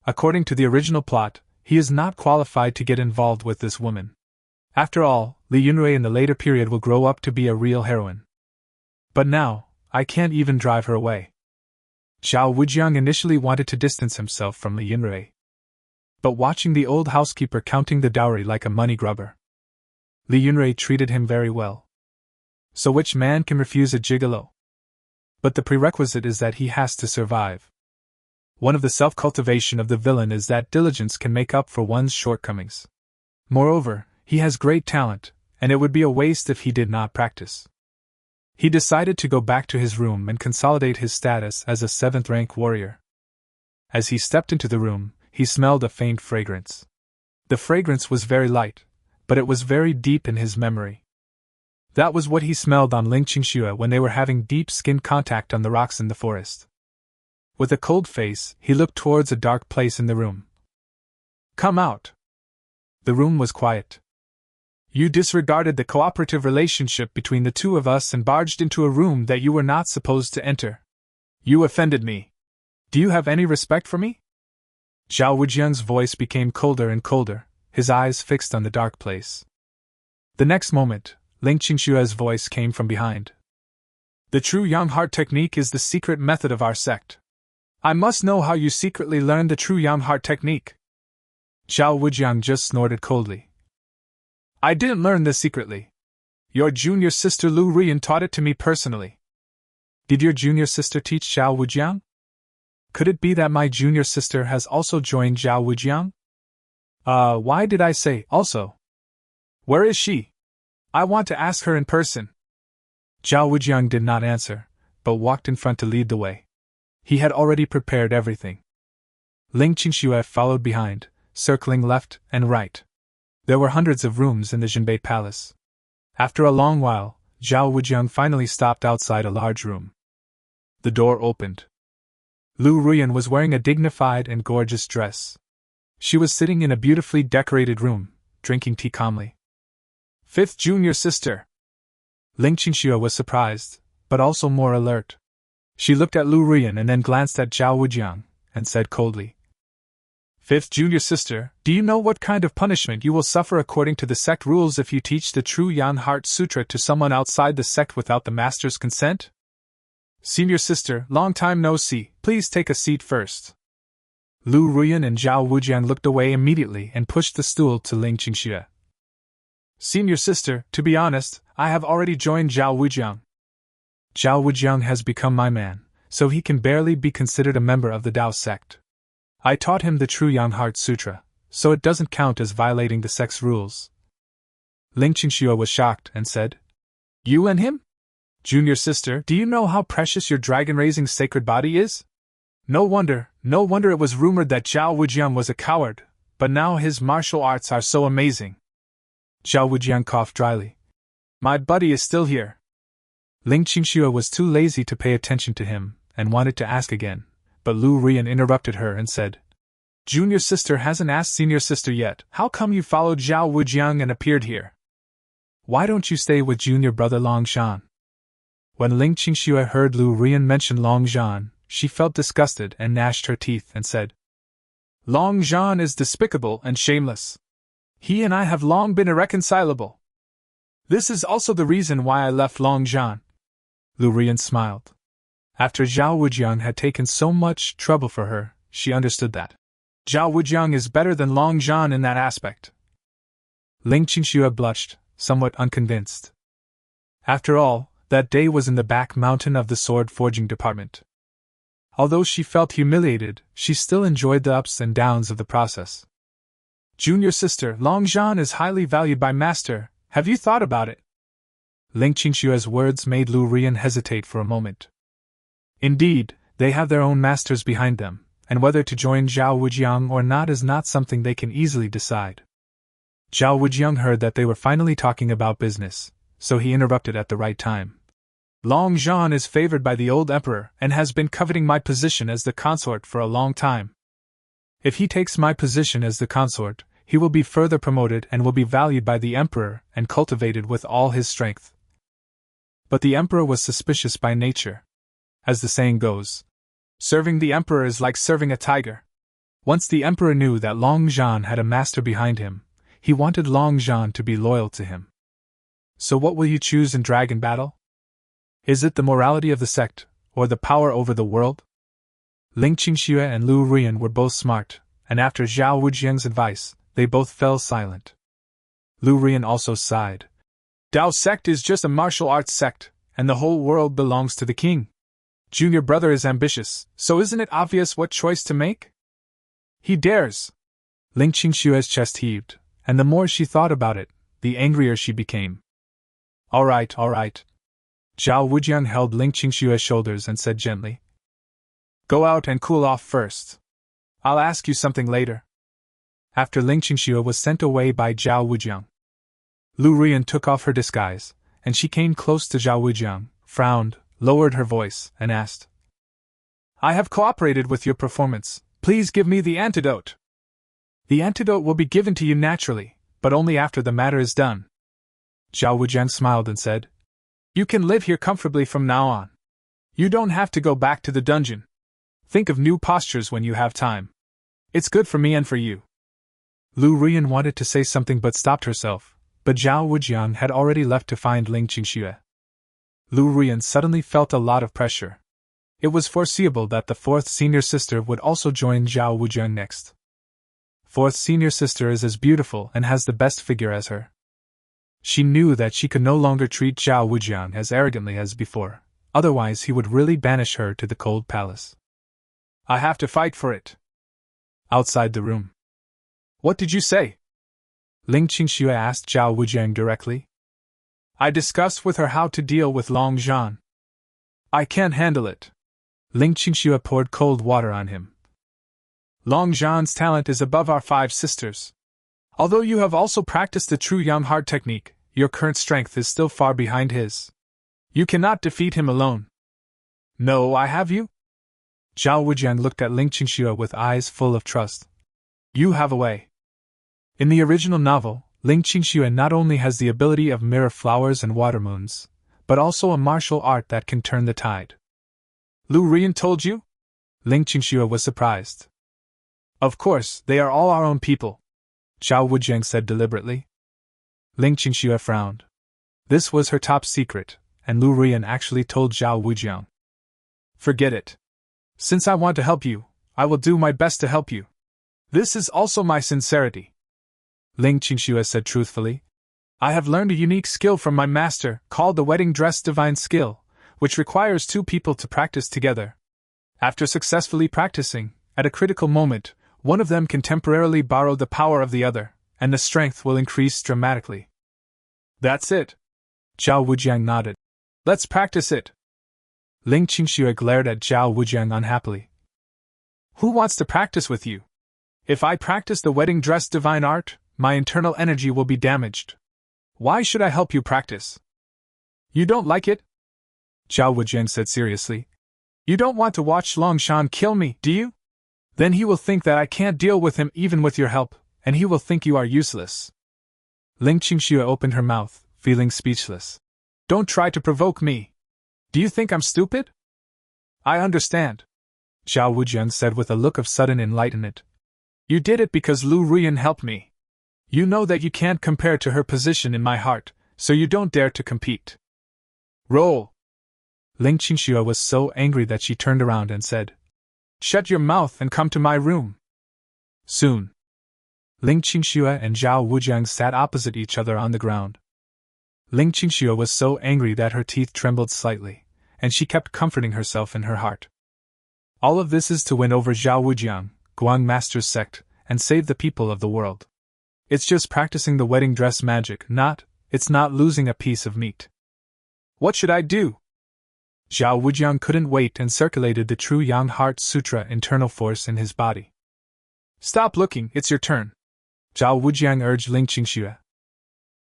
According to the original plot, he is not qualified to get involved with this woman. After all, Li Yunrui in the later period will grow up to be a real heroine. But now, I can't even drive her away. Zhao Wujiang initially wanted to distance himself from Li Yunrui. But watching the old housekeeper counting the dowry like a money grubber, Li Yunrui treated him very well. So which man can refuse a gigolo? But the prerequisite is that he has to survive. One of the self-cultivation of the villain is that diligence can make up for one's shortcomings. Moreover, he has great talent, and it would be a waste if he did not practice. He decided to go back to his room and consolidate his status as a 7th-rank warrior. As he stepped into the room, he smelled a faint fragrance. The fragrance was very light, but it was very deep in his memory. That was what he smelled on Ling Qingxue when they were having deep skin contact on the rocks in the forest. With a cold face, he looked towards a dark place in the room. "Come out." The room was quiet. "You disregarded the cooperative relationship between the 2 of us and barged into a room that you were not supposed to enter. You offended me. Do you have any respect for me?" Zhao Wujiang's voice became colder and colder, his eyes fixed on the dark place. The next moment, Ling Qingxue's voice came from behind. "The true young heart technique is the secret method of our sect. I must know how you secretly learned the true young heart technique." Zhao Wujiang just snorted coldly. "I didn't learn this secretly. Your junior sister Lu Ruan taught it to me personally. Did your junior sister teach Zhao Wujiang? Could it be that my junior sister has also joined Zhao Wujiang? Why did I say also? Where is she? I want to ask her in person. Zhao Wujiang did not answer, but walked in front to lead the way. He had already prepared everything. Ling Qingxue followed behind, circling left and right. There were hundreds of rooms in the Jinbei Palace. After a long while, Zhao Wujiang finally stopped outside a large room. The door opened. Lu Ruan was wearing a dignified and gorgeous dress. She was sitting in a beautifully decorated room, drinking tea calmly. Fifth junior sister. Ling Qingxue was surprised, but also more alert. She looked at Lu Ruan and then glanced at Zhao Wujiang, and said coldly, Fifth junior sister, do you know what kind of punishment you will suffer according to the sect rules if you teach the true Yan Heart Sutra to someone outside the sect without the master's consent? Senior sister, long time no see, please take a seat first. Lu Ruan and Zhao Wujiang looked away immediately and pushed the stool to Ling Qingxue. Senior sister, to be honest, I have already joined Zhao Wujiang. Zhao Wujiang has become my man, so he can barely be considered a member of the Dao sect. I taught him the true Yang Heart Sutra, so it doesn't count as violating the sect's rules. Ling Qingxue was shocked and said, You and him? Junior sister, do you know how precious your dragon-raising sacred body is? No wonder it was rumored that Zhao Wujiang was a coward, but now his martial arts are so amazing. Zhao Wujiang coughed dryly. My buddy is still here. Ling Qingxue was too lazy to pay attention to him, and wanted to ask again, but Lu Ruan interrupted her and said, Junior sister hasn't asked senior sister yet, how come you followed Zhao Wujiang and appeared here? Why don't you stay with junior brother Long Zhan? When Ling Qingxue heard Lu Ruan mention Long Zhan, she felt disgusted and gnashed her teeth and said, Long Zhan is despicable and shameless. He and I have long been irreconcilable. This is also the reason why I left Long Zhan. Lu Ruan smiled. After Zhao Wujiang had taken so much trouble for her, she understood that Zhao Wujiang is better than Long Zhan in that aspect. Ling Qingxue blushed, somewhat unconvinced. After all, that day was in the back mountain of the sword forging department. Although she felt humiliated, she still enjoyed the ups and downs of the process. Junior sister, Long Zhan is highly valued by master, have you thought about it? Ling Qingxue's words made Lu Ruan hesitate for a moment. Indeed, they have their own masters behind them, and whether to join Zhao Wujiang or not is not something they can easily decide. Zhao Wujiang heard that they were finally talking about business, so he interrupted at the right time. Long Zhan is favored by the old emperor and has been coveting my position as the consort for a long time. If he takes my position as the consort, he will be further promoted and will be valued by the emperor and cultivated with all his strength. But the emperor was suspicious by nature. As the saying goes, serving the emperor is like serving a tiger. Once the emperor knew that Long Zhan had a master behind him, he wanted Long Zhan to be loyal to him. So what will you choose in dragon battle? Is it the morality of the sect, or the power over the world? Ling Qingxue and Lu Ruan were both smart, and after Zhao Wujiang's advice, they both fell silent. Lu Ruan also sighed. Dao sect is just a martial arts sect, and the whole world belongs to the king. Junior brother is ambitious, so isn't it obvious what choice to make? He dares. Ling Qingxue's chest heaved, and the more she thought about it, the angrier she became. All right. Zhao Wujiang held Ling Qingxue's shoulders and said gently, Go out and cool off first. I'll ask you something later. After Ling Qingxue was sent away by Zhao Wujiang, Lu Ruan took off her disguise, and she came close to Zhao Wujiang, frowned, lowered her voice, and asked, I have cooperated with your performance, please give me the antidote. The antidote will be given to you naturally, but only after the matter is done. Zhao Wujiang smiled and said, You can live here comfortably from now on. You don't have to go back to the dungeon. Think of new postures when you have time. It's good for me and for you. Lu Ruan wanted to say something but stopped herself, but Zhao Wujiang had already left to find Ling Qingxue. Lu Ruan suddenly felt a lot of pressure. It was foreseeable that the fourth senior sister would also join Zhao Wujiang next. Fourth senior sister is as beautiful and has the best figure as her. She knew that she could no longer treat Zhao Wujiang as arrogantly as before, otherwise he would really banish her to the cold palace. I have to fight for it. Outside the room. What did you say? Ling Qingxue asked Zhao Wujiang directly. I discussed with her how to deal with Long Zhan. I can't handle it. Ling Qingxue poured cold water on him. Long Zhan's talent is above our 5 sisters. Although you have also practiced the true young heart technique, your current strength is still far behind his. You cannot defeat him alone. No, I have you? Zhao Wujiang looked at Ling Qingxue with eyes full of trust. You have a way. In the original novel, Ling Qingxue not only has the ability of mirror flowers and water moons, but also a martial art that can turn the tide. Lu Ruan told you? Ling Qingxue was surprised. Of course, they are all our own people, Zhao Wujiang said deliberately. Ling Qingxue frowned. This was her top secret, and Lu Ruan actually told Zhao Wujiang. Forget it. Since I want to help you, I will do my best to help you. This is also my sincerity. Ling Qingxue said truthfully. I have learned a unique skill from my master, called the wedding dress divine skill, which requires 2 people to practice together. After successfully practicing, at a critical moment, one of them can temporarily borrow the power of the other, and the strength will increase dramatically. That's it. Zhao Wujiang nodded. Let's practice it. Ling Qingxue glared at Zhao Wujiang unhappily. Who wants to practice with you? If I practice the wedding dress divine art, my internal energy will be damaged. Why should I help you practice? You don't like it? Zhao Wujiang said seriously. You don't want to watch Long Zhan kill me, do you? Then he will think that I can't deal with him even with your help, and he will think you are useless. Ling Qingxue opened her mouth, feeling speechless. Don't try to provoke me. Do you think I'm stupid? I understand, Zhao Wujiang said with a look of sudden enlightenment. You did it because Lu Ruan helped me. You know that you can't compare to her position in my heart, so you don't dare to compete. Roll! Ling Qingxue was so angry that she turned around and said, Shut your mouth and come to my room. Soon. Ling Qingxue and Zhao Wujiang sat opposite each other on the ground. Ling Qingxue was so angry that her teeth trembled slightly, and she kept comforting herself in her heart. All of this is to win over Zhao Wujiang, Guang Master's sect, and save the people of the world. It's just practicing the wedding dress magic, it's not losing a piece of meat. What should I do? Zhao Wujiang couldn't wait and circulated the true Yang Heart Sutra internal force in his body. Stop looking, it's your turn, Zhao Wujiang urged Ling Qingxue.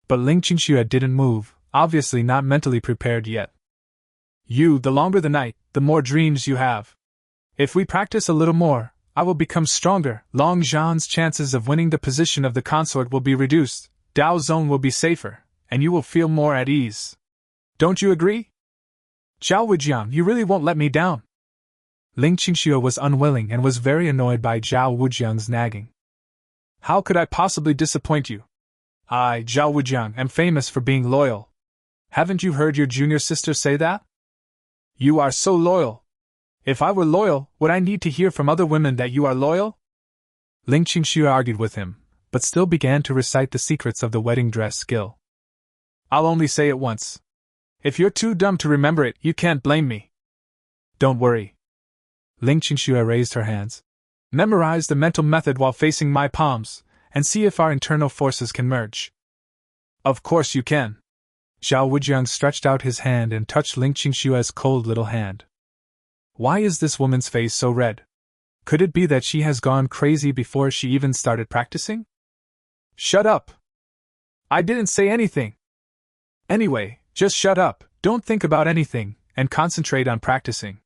But Ling Qingxue didn't move, obviously not mentally prepared yet. The longer the night, the more dreams you have. If we practice a little more, I will become stronger. Long Zhan's chances of winning the position of the consort will be reduced, Dao's zone will be safer, and you will feel more at ease. Don't you agree? Zhao Wujiang, you really won't let me down. Ling Qingxue was unwilling and was very annoyed by Zhao Wujiang's nagging. How could I possibly disappoint you? I, Zhao Wujiang, am famous for being loyal. Haven't you heard your junior sister say that? You are so loyal. If I were loyal, would I need to hear from other women that you are loyal? Ling Qingxue argued with him, but still began to recite the secrets of the wedding dress skill. I'll only say it once. If you're too dumb to remember it, you can't blame me. Don't worry. Ling Qingxue raised her hands. Memorize the mental method while facing my palms, and see if our internal forces can merge. Of course you can. Zhao Wujiang stretched out his hand and touched Ling Qingxue's cold little hand. Why is this woman's face so red? Could it be that she has gone crazy before she even started practicing? Shut up! I didn't say anything. Anyway, just shut up, don't think about anything, and concentrate on practicing.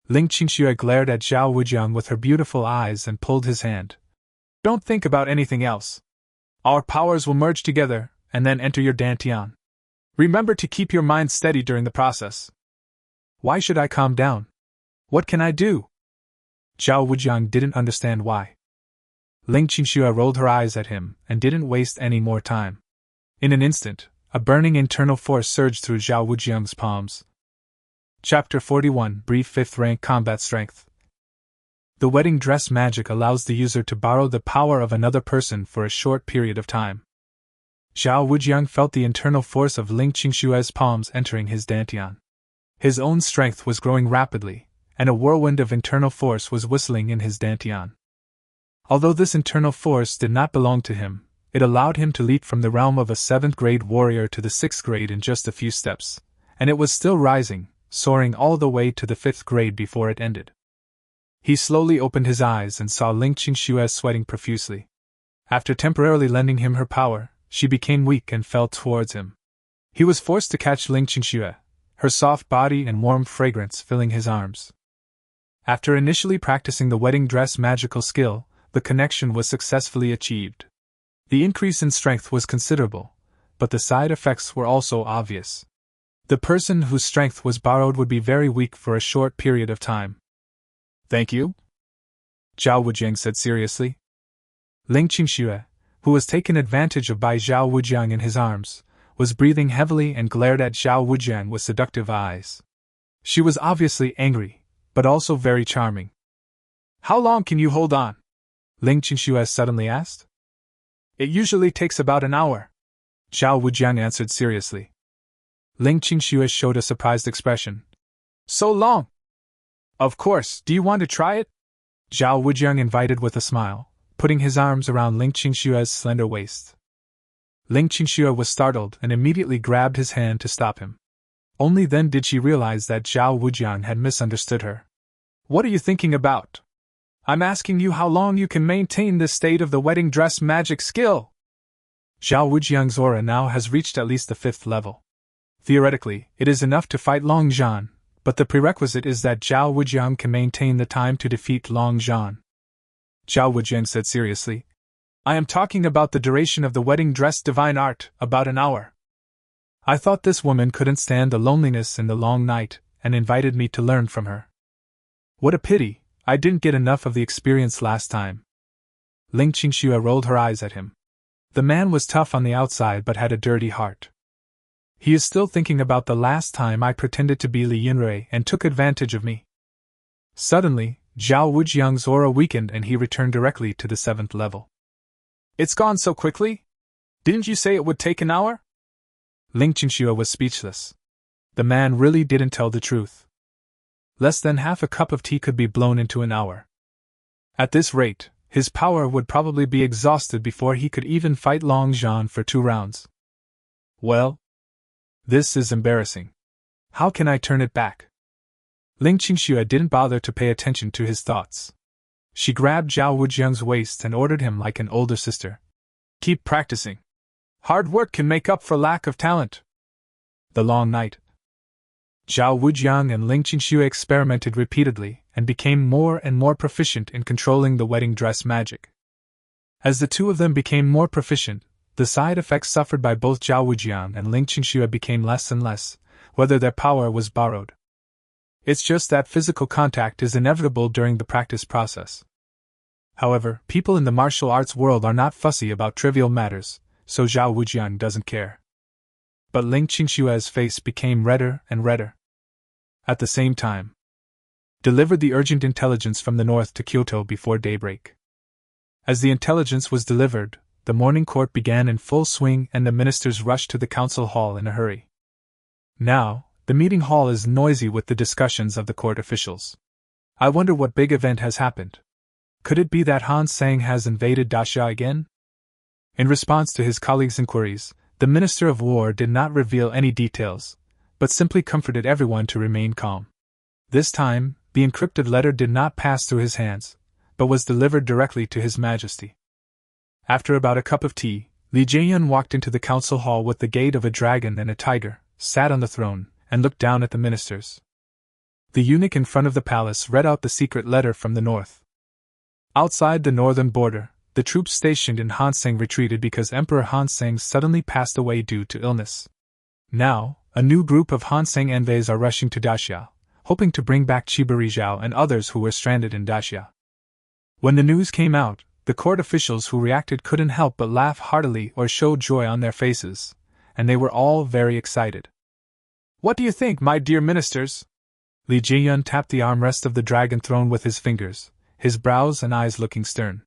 Ling Qingxue glared at Zhao Wujiang with her beautiful eyes and pulled his hand. Don't think about anything else. Our powers will merge together, and then enter your dantian. Remember to keep your mind steady during the process. Why should I calm down? What can I do? Zhao Wujiang didn't understand why. Ling Qingxue rolled her eyes at him and didn't waste any more time. In an instant, a burning internal force surged through Zhao Wujiang's palms. Chapter 41 Brief 5th Rank Combat Strength. The wedding dress magic allows the user to borrow the power of another person for a short period of time. Zhao Wujiang felt the internal force of Ling Qingshue's palms entering his dantian. His own strength was growing rapidly, and a whirlwind of internal force was whistling in his dantian. Although this internal force did not belong to him, it allowed him to leap from the realm of a 7th grade warrior to the 6th grade in just a few steps, and it was still rising, soaring all the way to the 5th grade before it ended. He slowly opened his eyes and saw Ling Qingxue sweating profusely. After temporarily lending him her power, she became weak and fell towards him. He was forced to catch Ling Qingxue, her soft body and warm fragrance filling his arms. After initially practicing the wedding dress magical skill, the connection was successfully achieved. The increase in strength was considerable, but the side effects were also obvious. The person whose strength was borrowed would be very weak for a short period of time. "Thank you?" Zhao Wujiang said seriously. Ling Qingxue, who was taken advantage of by Zhao Wujiang in his arms, was breathing heavily and glared at Zhao Wujiang with seductive eyes. She was obviously angry, but also very charming. "How long can you hold on?" Ling Qingxue suddenly asked. "It usually takes about an hour," Zhao Wujiang answered seriously. Ling Qingxue showed a surprised expression. "So long?" "Of course, do you want to try it?" Zhao Wujiang invited with a smile, putting his arms around Ling Qingxue's slender waist. Ling Qingxue was startled and immediately grabbed his hand to stop him. Only then did she realize that Zhao Wujiang had misunderstood her. "What are you thinking about? I'm asking you how long you can maintain this state of the wedding dress magic skill." Zhao Wujiang's aura now has reached at least the 5th level. Theoretically, it is enough to fight Long Zhan, but the prerequisite is that Zhao Wujiang can maintain the time to defeat Long Zhan. Zhao Wujiang said seriously, "I am talking about the duration of the wedding dress divine art, about an hour." I thought this woman couldn't stand the loneliness in the long night, and invited me to learn from her. What a pity, I didn't get enough of the experience last time. Ling Qingxue rolled her eyes at him. The man was tough on the outside but had a dirty heart. He is still thinking about the last time I pretended to be Li Yinrui and took advantage of me. Suddenly, Zhao Wujiang's aura weakened and he returned directly to the 7th level. "It's gone so quickly? Didn't you say it would take an hour?" Ling Qingxue was speechless. The man really didn't tell the truth. Less than half a cup of tea could be blown into an hour. At this rate, his power would probably be exhausted before he could even fight Long Zhan for 2 rounds. Well, this is embarrassing. How can I turn it back? Ling Qingxue didn't bother to pay attention to his thoughts. She grabbed Zhao Wujiang's waist and ordered him like an older sister. "Keep practicing. Hard work can make up for lack of talent." The long night. Zhao Wujiang and Ling Qingxue experimented repeatedly and became more and more proficient in controlling the wedding dress magic. As the two of them became more proficient, the side effects suffered by both Zhao Wujiang and Ling Qingxue became less and less, whether their power was borrowed. It's just that physical contact is inevitable during the practice process. However, people in the martial arts world are not fussy about trivial matters, so Zhao Wujiang doesn't care. But Ling Qingxue's face became redder and redder. At the same time, delivered the urgent intelligence from the north to Kyoto before daybreak. As the intelligence was delivered, the morning court began in full swing and the ministers rushed to the council hall in a hurry. Now, the meeting hall is noisy with the discussions of the court officials. I wonder what big event has happened. Could it be that Han Sang has invaded Daxia again? In response to his colleagues' inquiries, the Minister of War did not reveal any details, but simply comforted everyone to remain calm. This time, the encrypted letter did not pass through his hands, but was delivered directly to His Majesty. After about a cup of tea, Li Jianyun walked into the council hall with the gait of a dragon and a tiger, sat on the throne, and looked down at the ministers. The eunuch in front of the palace read out the secret letter from the north. Outside the northern border, the troops stationed in Hanseng retreated because Emperor Hanseng suddenly passed away due to illness. Now, a new group of Hanseng envoys are rushing to Daxia, hoping to bring back Qiberi Zhao and others who were stranded in Daxia. When the news came out, the court officials who reacted couldn't help but laugh heartily or show joy on their faces, and they were all very excited. "What do you think, my dear ministers?" Li Jianyun tapped the armrest of the dragon throne with his fingers, his brows and eyes looking stern.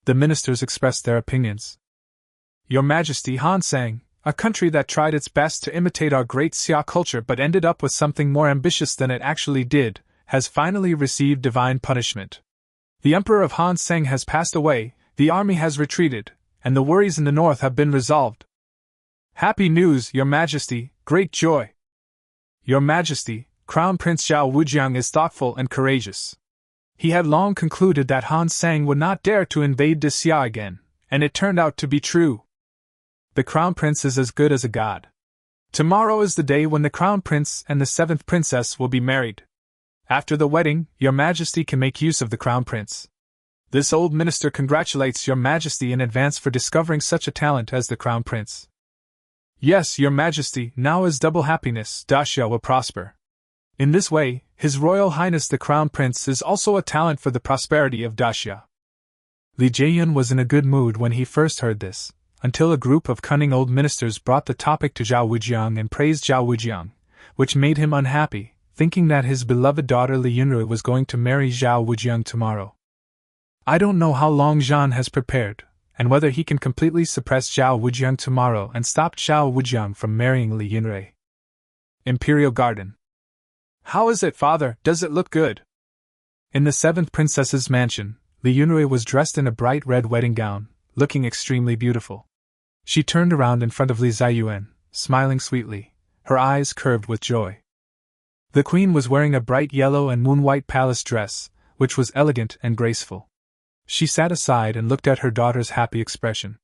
The ministers expressed their opinions. Your Majesty, Han sang, a country that tried its best to imitate our great Xia culture but ended up with something more ambitious than it actually did, has finally received divine punishment. The Emperor of Han Seng has passed away, the army has retreated, and the worries in the north have been resolved. Happy news, Your Majesty, great joy! Your Majesty, Crown Prince Zhao Wujiang is thoughtful and courageous. He had long concluded that Han Seng would not dare to invade Daxia again, and it turned out to be true. The Crown Prince is as good as a god. Tomorrow is the day when the Crown Prince and the 7th Princess will be married. After the wedding, Your Majesty can make use of the Crown Prince. This old minister congratulates Your Majesty in advance for discovering such a talent as the Crown Prince. Yes, Your Majesty, now is double happiness, Daxia will prosper. In this way, His Royal Highness the Crown Prince is also a talent for the prosperity of Daxia. Li Jieyun was in a good mood when he first heard this, until a group of cunning old ministers brought the topic to Zhao Wujiang and praised Zhao Wujiang, which made him unhappy, thinking that his beloved daughter Li Yunrui was going to marry Zhao Wujiang tomorrow. I don't know how Long Zhan has prepared, and whether he can completely suppress Zhao Wujiang tomorrow and stop Zhao Wujiang from marrying Li Yunrui. Imperial Garden. How is it, father? Does it look good? In the 7th princess's mansion, Li Yunrui was dressed in a bright red wedding gown, looking extremely beautiful. She turned around in front of Li Ziyuan, smiling sweetly, her eyes curved with joy. The queen was wearing a bright yellow and moon-white palace dress, which was elegant and graceful. She sat aside and looked at her daughter's happy expression.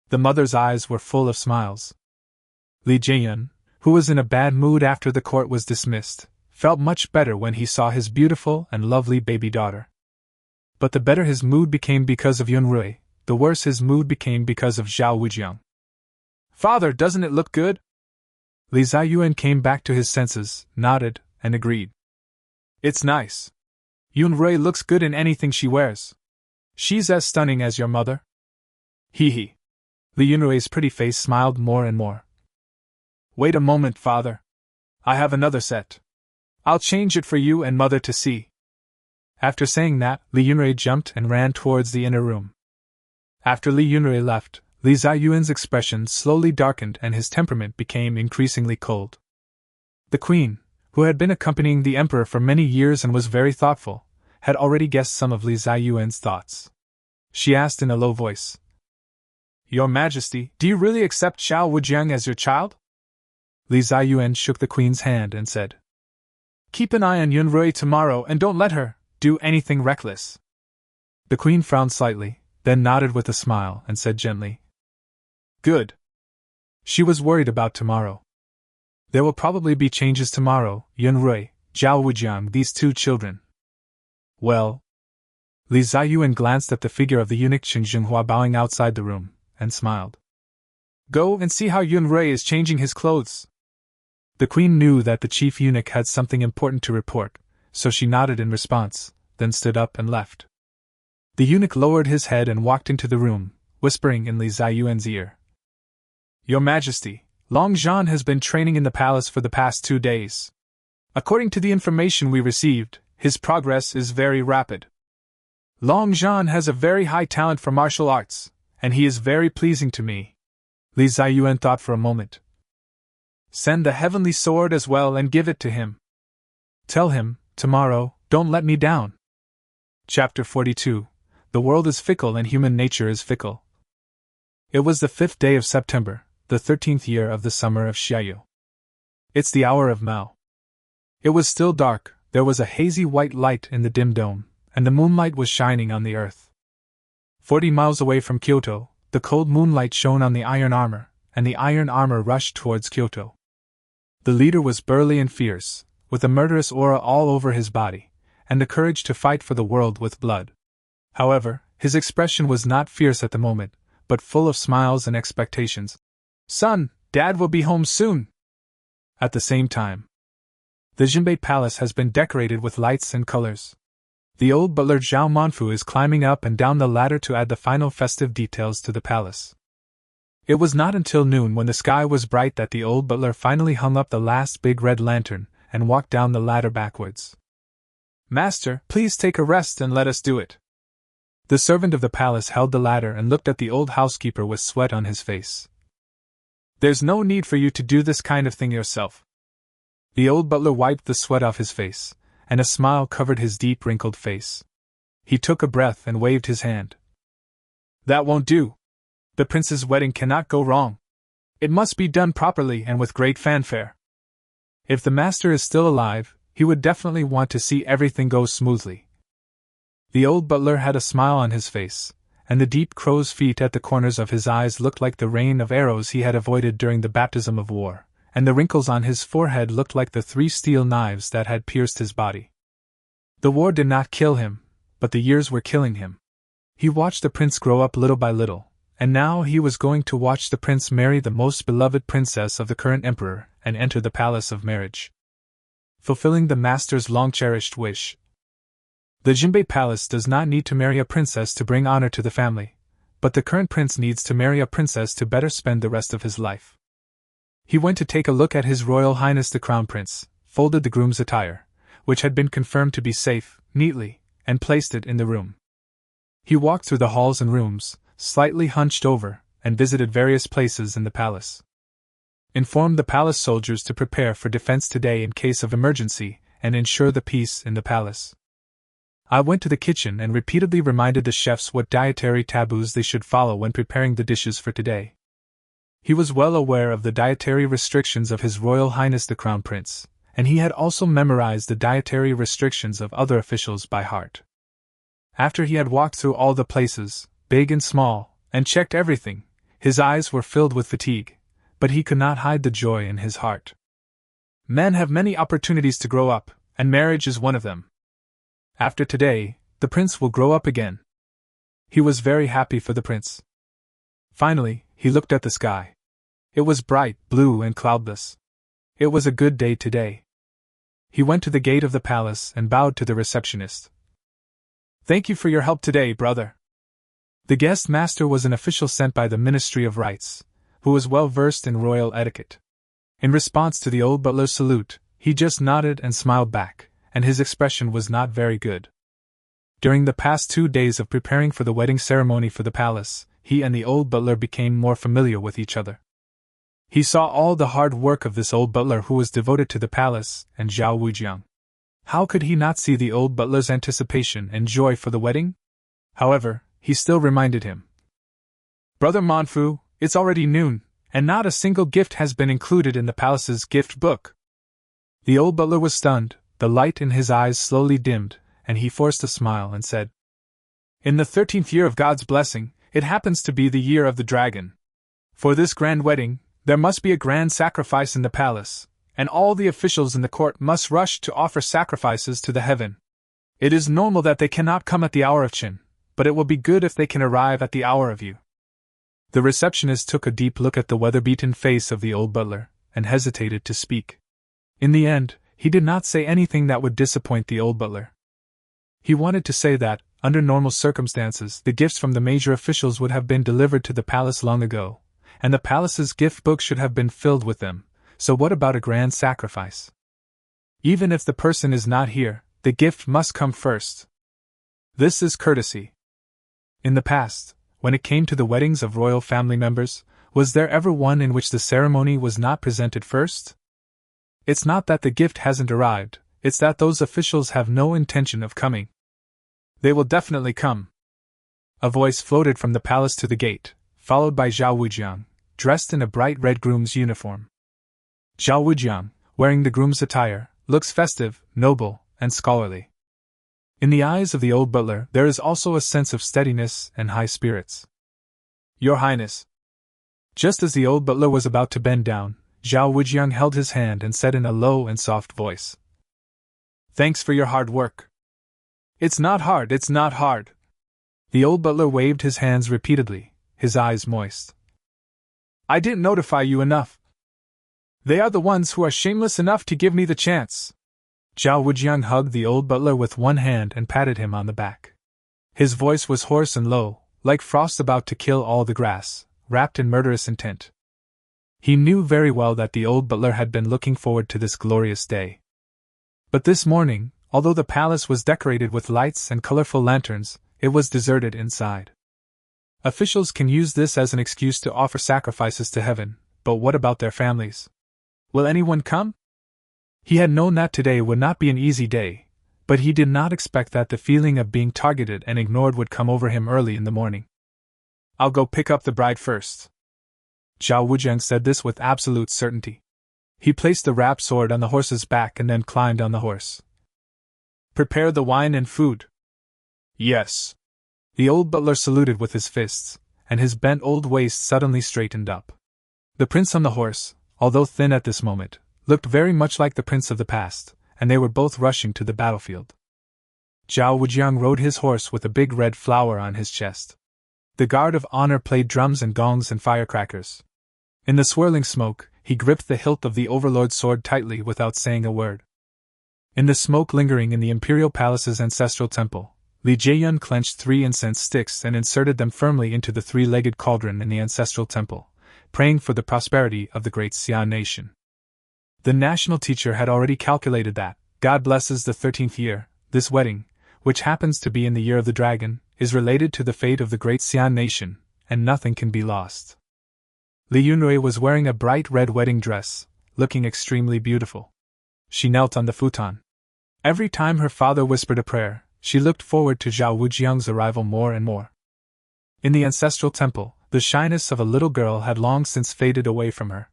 The mother's eyes were full of smiles. Li Jieyun, who was in a bad mood after the court was dismissed, felt much better when he saw his beautiful and lovely baby daughter. But the better his mood became because of Yunrui, the worse his mood became because of Zhao Wujiang. Father, doesn't it look good? Li Ziyuan came back to his senses, nodded, and agreed. It's nice. Yunrui looks good in anything she wears. She's as stunning as your mother. Hee hee. Li Yunrui's pretty face smiled more and more. Wait a moment, father. I have another set. I'll change it for you and mother to see. After saying that, Li Yunrui jumped and ran towards the inner room. After Li Yunrui left, Li Ziyuan's expression slowly darkened and his temperament became increasingly cold. The queen, who had been accompanying the emperor for many years and was very thoughtful, had already guessed some of Li Ziyuan's thoughts. She asked in a low voice, Your Majesty, do you really accept Zhao Wujiang as your child? Li Ziyuan shook the queen's hand and said, Keep an eye on Yunrui tomorrow and don't let her do anything reckless. The queen frowned slightly, then nodded with a smile and said gently, Good. She was worried about tomorrow. There will probably be changes tomorrow, Yunrui, Zhao Wujiang, these two children. Well. Li Ziyuan glanced at the figure of the eunuch Qin Jinghua bowing outside the room, and smiled. Go and see how Yunrui is changing his clothes. The queen knew that the chief eunuch had something important to report, so she nodded in response, then stood up and left. The eunuch lowered his head and walked into the room, whispering in Li Ziyuan's ear. Your Majesty, Long Zhan has been training in the palace for the past 2 days. According to the information we received, his progress is very rapid. Long Zhan has a very high talent for martial arts, and he is very pleasing to me. Li Ziyuan thought for a moment. Send the heavenly sword as well and give it to him. Tell him, tomorrow, don't let me down. Chapter 42. The world is fickle and human nature is fickle. It was the 5th day of September, the 13th year of the summer of Xiaoyu. It's the hour of Mao. It was still dark, there was a hazy white light in the dim dome, and the moonlight was shining on the earth. 40 miles away from Kyoto, the cold moonlight shone on the iron armor, and the iron armor rushed towards Kyoto. The leader was burly and fierce, with a murderous aura all over his body, and the courage to fight for the world with blood. However, his expression was not fierce at the moment, but full of smiles and expectations. Son, Dad will be home soon. At the same time, the Jinbei Palace has been decorated with lights and colors. The old butler Zhao Manfu is climbing up and down the ladder to add the final festive details to the palace. It was not until noon when the sky was bright that the old butler finally hung up the last big red lantern and walked down the ladder backwards. Master, please take a rest and let us do it. The servant of the palace held the ladder and looked at the old housekeeper with sweat on his face. "There's no need for you to do this kind of thing yourself." The old butler wiped the sweat off his face, and a smile covered his deep wrinkled face. He took a breath and waved his hand. "That won't do. The prince's wedding cannot go wrong. It must be done properly and with great fanfare. If the master is still alive, he would definitely want to see everything go smoothly." The old butler had a smile on his face, and the deep crow's feet at the corners of his eyes looked like the rain of arrows he had avoided during the baptism of war, and the wrinkles on his forehead looked like the 3 steel knives that had pierced his body. The war did not kill him, but the years were killing him. He watched the prince grow up little by little, and now he was going to watch the prince marry the most beloved princess of the current emperor and enter the palace of marriage, fulfilling the master's long-cherished wish. The Jinbei Palace does not need to marry a princess to bring honor to the family, but the current prince needs to marry a princess to better spend the rest of his life. He went to take a look at His Royal Highness the Crown Prince, folded the groom's attire, which had been confirmed to be safe, neatly, and placed it in the room. He walked through the halls and rooms, slightly hunched over, and visited various places in the palace. Informed the palace soldiers to prepare for defense today in case of emergency, and ensure the peace in the palace. I went to the kitchen and repeatedly reminded the chefs what dietary taboos they should follow when preparing the dishes for today. He was well aware of the dietary restrictions of His Royal Highness the Crown Prince, and he had also memorized the dietary restrictions of other officials by heart. After he had walked through all the places, big and small, and checked everything, his eyes were filled with fatigue, but he could not hide the joy in his heart. Men have many opportunities to grow up, and marriage is one of them. After today, the prince will grow up again. He was very happy for the prince. Finally, he looked at the sky. It was bright, blue, and cloudless. It was a good day today. He went to the gate of the palace and bowed to the receptionist. "Thank you for your help today, brother." The guest master was an official sent by the Ministry of Rights, who was well versed in royal etiquette. In response to the old butler's salute, he just nodded and smiled back, and his expression was not very good. During the past 2 days of preparing for the wedding ceremony for the palace, he and the old butler became more familiar with each other. He saw all the hard work of this old butler who was devoted to the palace and Zhao Wujiang. How could he not see the old butler's anticipation and joy for the wedding? However, he still reminded him. "Brother Monfu, it's already noon, and not a single gift has been included in the palace's gift book." The old butler was stunned, the light in his eyes slowly dimmed, and he forced a smile and said, "In the 13th year of God's blessing, it happens to be the year of the dragon. For this grand wedding, there must be a grand sacrifice in the palace, and all the officials in the court must rush to offer sacrifices to the heaven. It is normal that they cannot come at the hour of Qin, but it will be good if they can arrive at the hour of Yu." The receptionist took a deep look at the weather-beaten face of the old butler, and hesitated to speak. In the end, he did not say anything that would disappoint the old butler. He wanted to say that, under normal circumstances, the gifts from the major officials would have been delivered to the palace long ago, and the palace's gift book should have been filled with them, so what about a grand sacrifice? Even if the person is not here, the gift must come first. This is courtesy. In the past, when it came to the weddings of royal family members, was there ever one in which the ceremony was not presented first? It's not that the gift hasn't arrived, it's that those officials have no intention of coming. They will definitely come. A voice floated from the palace to the gate, followed by Zhao Wujiang, dressed in a bright red groom's uniform. Zhao Wujiang, wearing the groom's attire, looks festive, noble, and scholarly. In the eyes of the old butler there is also a sense of steadiness and high spirits. "Your Highness." Just as the old butler was about to bend down, Zhao Wujiang held his hand and said in a low and soft voice, "Thanks for your hard work." "It's not hard, it's not hard." The old butler waved his hands repeatedly, his eyes moist. "I didn't notify you enough. They are the ones who are shameless enough to give me the chance." Zhao Wujiang hugged the old butler with one hand and patted him on the back. His voice was hoarse and low, like frost about to kill all the grass, wrapped in murderous intent. He knew very well that the old butler had been looking forward to this glorious day. But this morning, although the palace was decorated with lights and colorful lanterns, it was deserted inside. Officials can use this as an excuse to offer sacrifices to heaven, but what about their families? Will anyone come? He had known that today would not be an easy day, but he did not expect that the feeling of being targeted and ignored would come over him early in the morning. I'll go pick up the bride first. Zhao Wujiang said this with absolute certainty. He placed the wrapped sword on the horse's back and then climbed on the horse. Prepare the wine and food. Yes. The old butler saluted with his fists, and his bent old waist suddenly straightened up. The prince on the horse, although thin at this moment, looked very much like the prince of the past, and they were both rushing to the battlefield. Zhao Wujiang rode his horse with a big red flower on his chest. The guard of honor played drums and gongs and firecrackers. In the swirling smoke, he gripped the hilt of the overlord's sword tightly without saying a word. In the smoke lingering in the imperial palace's ancestral temple, Li Jieyun clenched 3 incense sticks and inserted them firmly into the 3-legged cauldron in the ancestral temple, praying for the prosperity of the great Xian nation. The national teacher had already calculated that, God blesses the 13th year, this wedding, which happens to be in the year of the dragon, is related to the fate of the great Xian nation, and nothing can be lost. Li Yunrui was wearing a bright red wedding dress, looking extremely beautiful. She knelt on the futon. Every time her father whispered a prayer, she looked forward to Zhao Wujiang's arrival more and more. In the ancestral temple, the shyness of a little girl had long since faded away from her.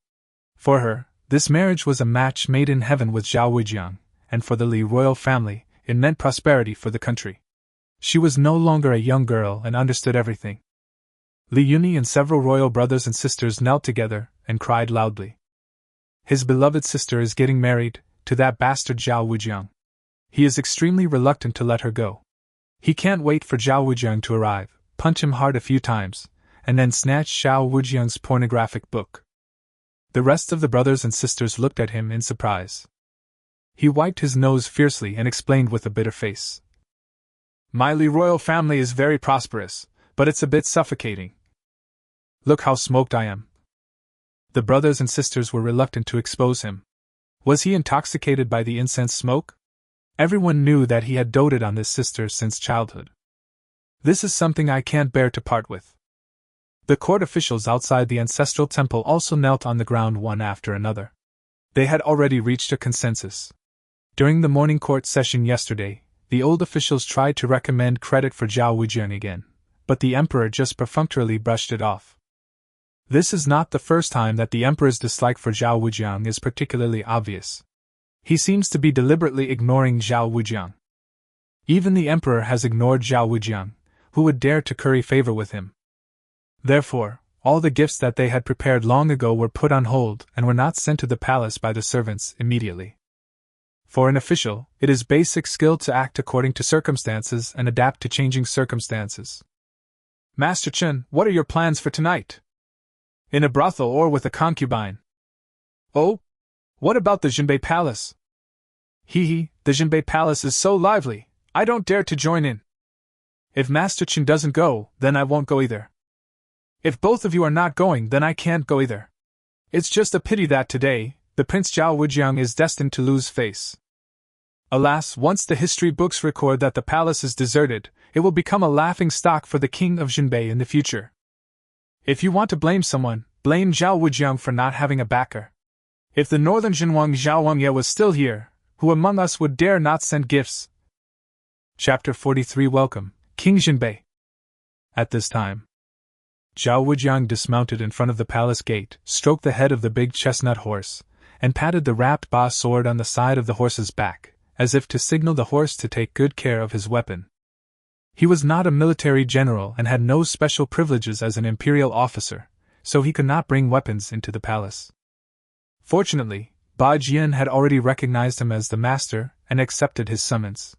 For her, this marriage was a match made in heaven with Zhao Wujiang, and for the Li royal family, it meant prosperity for the country. She was no longer a young girl and understood everything. Li Yuni and several royal brothers and sisters knelt together and cried loudly. His beloved sister is getting married to that bastard Zhao Wujiang. He is extremely reluctant to let her go. He can't wait for Zhao Wujiang to arrive, punch him hard a few times, and then snatch Zhao Wujiang's pornographic book. The rest of the brothers and sisters looked at him in surprise. He wiped his nose fiercely and explained with a bitter face. My Li royal family is very prosperous, but it's a bit suffocating. Look how smoked I am. The brothers and sisters were reluctant to expose him. Was he intoxicated by the incense smoke? Everyone knew that he had doted on this sister since childhood. This is something I can't bear to part with. The court officials outside the ancestral temple also knelt on the ground one after another. They had already reached a consensus. During the morning court session yesterday, the old officials tried to recommend credit for Zhao Wujiang again, but the emperor just perfunctorily brushed it off. This is not the first time that the emperor's dislike for Zhao Wujiang is particularly obvious. He seems to be deliberately ignoring Zhao Wujiang. Even the emperor has ignored Zhao Wujiang, who would dare to curry favor with him. Therefore, all the gifts that they had prepared long ago were put on hold and were not sent to the palace by the servants immediately. For an official, it is basic skill to act according to circumstances and adapt to changing circumstances. Master Chen, what are your plans for tonight? In a brothel or with a concubine? Oh? What about the Jinbei Palace? The Jinbei Palace is so lively, I don't dare to join in. If Master Chen doesn't go, then I won't go either. If both of you are not going, then I can't go either. It's just a pity that today, the Prince Zhao Wujiang is destined to lose face. Alas, once the history books record that the palace is deserted, it will become a laughing stock for the king of Jinbei in the future. If you want to blame someone, blame Zhao Wujiang for not having a backer. If the northern Jinwang Zhao Wangye was still here, who among us would dare not send gifts? Chapter 43 Welcome, King Jinbei. At this time, Zhao Wujiang dismounted in front of the palace gate, stroked the head of the big chestnut horse, and patted the wrapped ba sword on the side of the horse's back, as if to signal the horse to take good care of his weapon. He was not a military general and had no special privileges as an imperial officer, so he could not bring weapons into the palace. Fortunately, Ba Jian had already recognized him as the master and accepted his summons.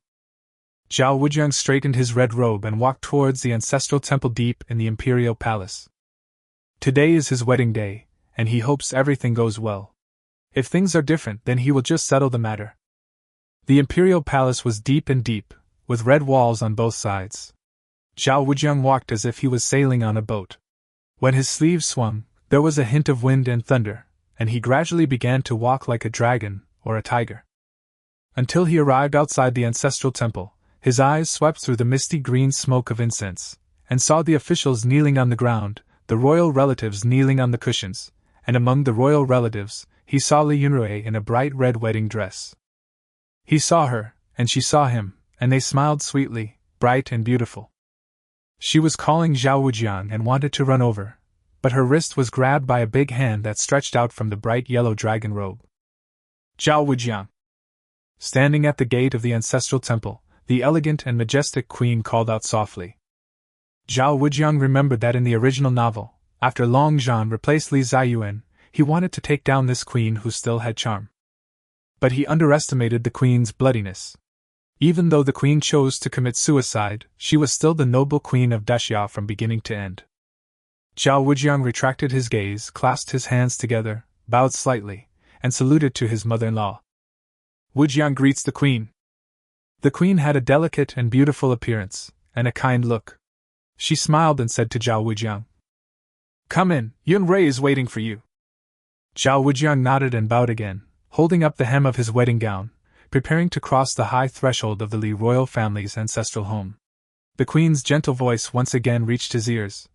Zhao Wujiang straightened his red robe and walked towards the ancestral temple deep in the imperial palace. Today is his wedding day, and he hopes everything goes well. If things are different, then he will just settle the matter. The imperial palace was deep and deep, with red walls on both sides. Zhao Wujiang walked as if he was sailing on a boat. When his sleeves swung, there was a hint of wind and thunder, and he gradually began to walk like a dragon or a tiger. Until he arrived outside the ancestral temple, his eyes swept through the misty green smoke of incense, and saw the officials kneeling on the ground, the royal relatives kneeling on the cushions, and among the royal relatives, he saw Li Yunrui in a bright red wedding dress. He saw her, and she saw him, and they smiled sweetly, bright and beautiful. She was calling Zhao Wujiang and wanted to run over, but her wrist was grabbed by a big hand that stretched out from the bright yellow dragon robe. Zhao Wujiang! Standing at the gate of the ancestral temple, the elegant and majestic queen called out softly. Zhao Wujiang remembered that in the original novel, after Long Zhan replaced Li Ziyuan, he wanted to take down this queen who still had charm. But he underestimated the queen's bloodiness. Even though the queen chose to commit suicide, she was still the noble queen of Daxia from beginning to end. Zhao Wujiang retracted his gaze, clasped his hands together, bowed slightly, and saluted to his mother-in-law. Wujiang greets the queen. The queen had a delicate and beautiful appearance, and a kind look. She smiled and said to Zhao Wujiang, "Come in, Yunrui is waiting for you." Zhao Wujiang nodded and bowed again, holding up the hem of his wedding gown, preparing to cross the high threshold of the Li royal family's ancestral home. The queen's gentle voice once again reached his ears.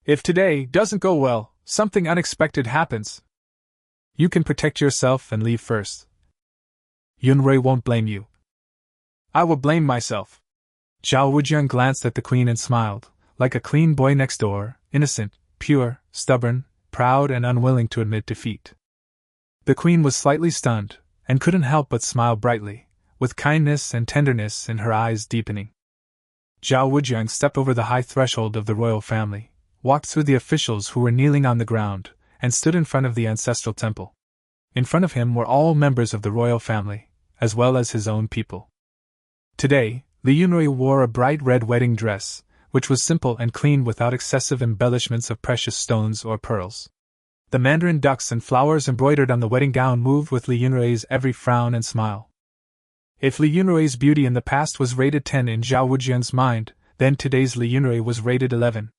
"If today doesn't go well, something unexpected happens. You can protect yourself and leave first. Yunrui won't blame you. I will blame myself." Zhao Wujiang glanced at the queen and smiled, like a clean boy next door, innocent, pure, stubborn, proud and unwilling to admit defeat. The queen was slightly stunned, and couldn't help but smile brightly, with kindness and tenderness in her eyes deepening. Zhao Wujiang stepped over the high threshold of the royal family, walked through the officials who were kneeling on the ground, and stood in front of the ancestral temple. In front of him were all members of the royal family, as well as his own people. Today, Li Yunrui wore a bright red wedding dress, which was simple and clean without excessive embellishments of precious stones or pearls. The mandarin ducks and flowers embroidered on the wedding gown moved with Li Yunrui's every frown and smile. If Li Yunrui's beauty in the past was rated 10 in Zhao Wujiang's mind, then today's Li Yunrui was rated 11.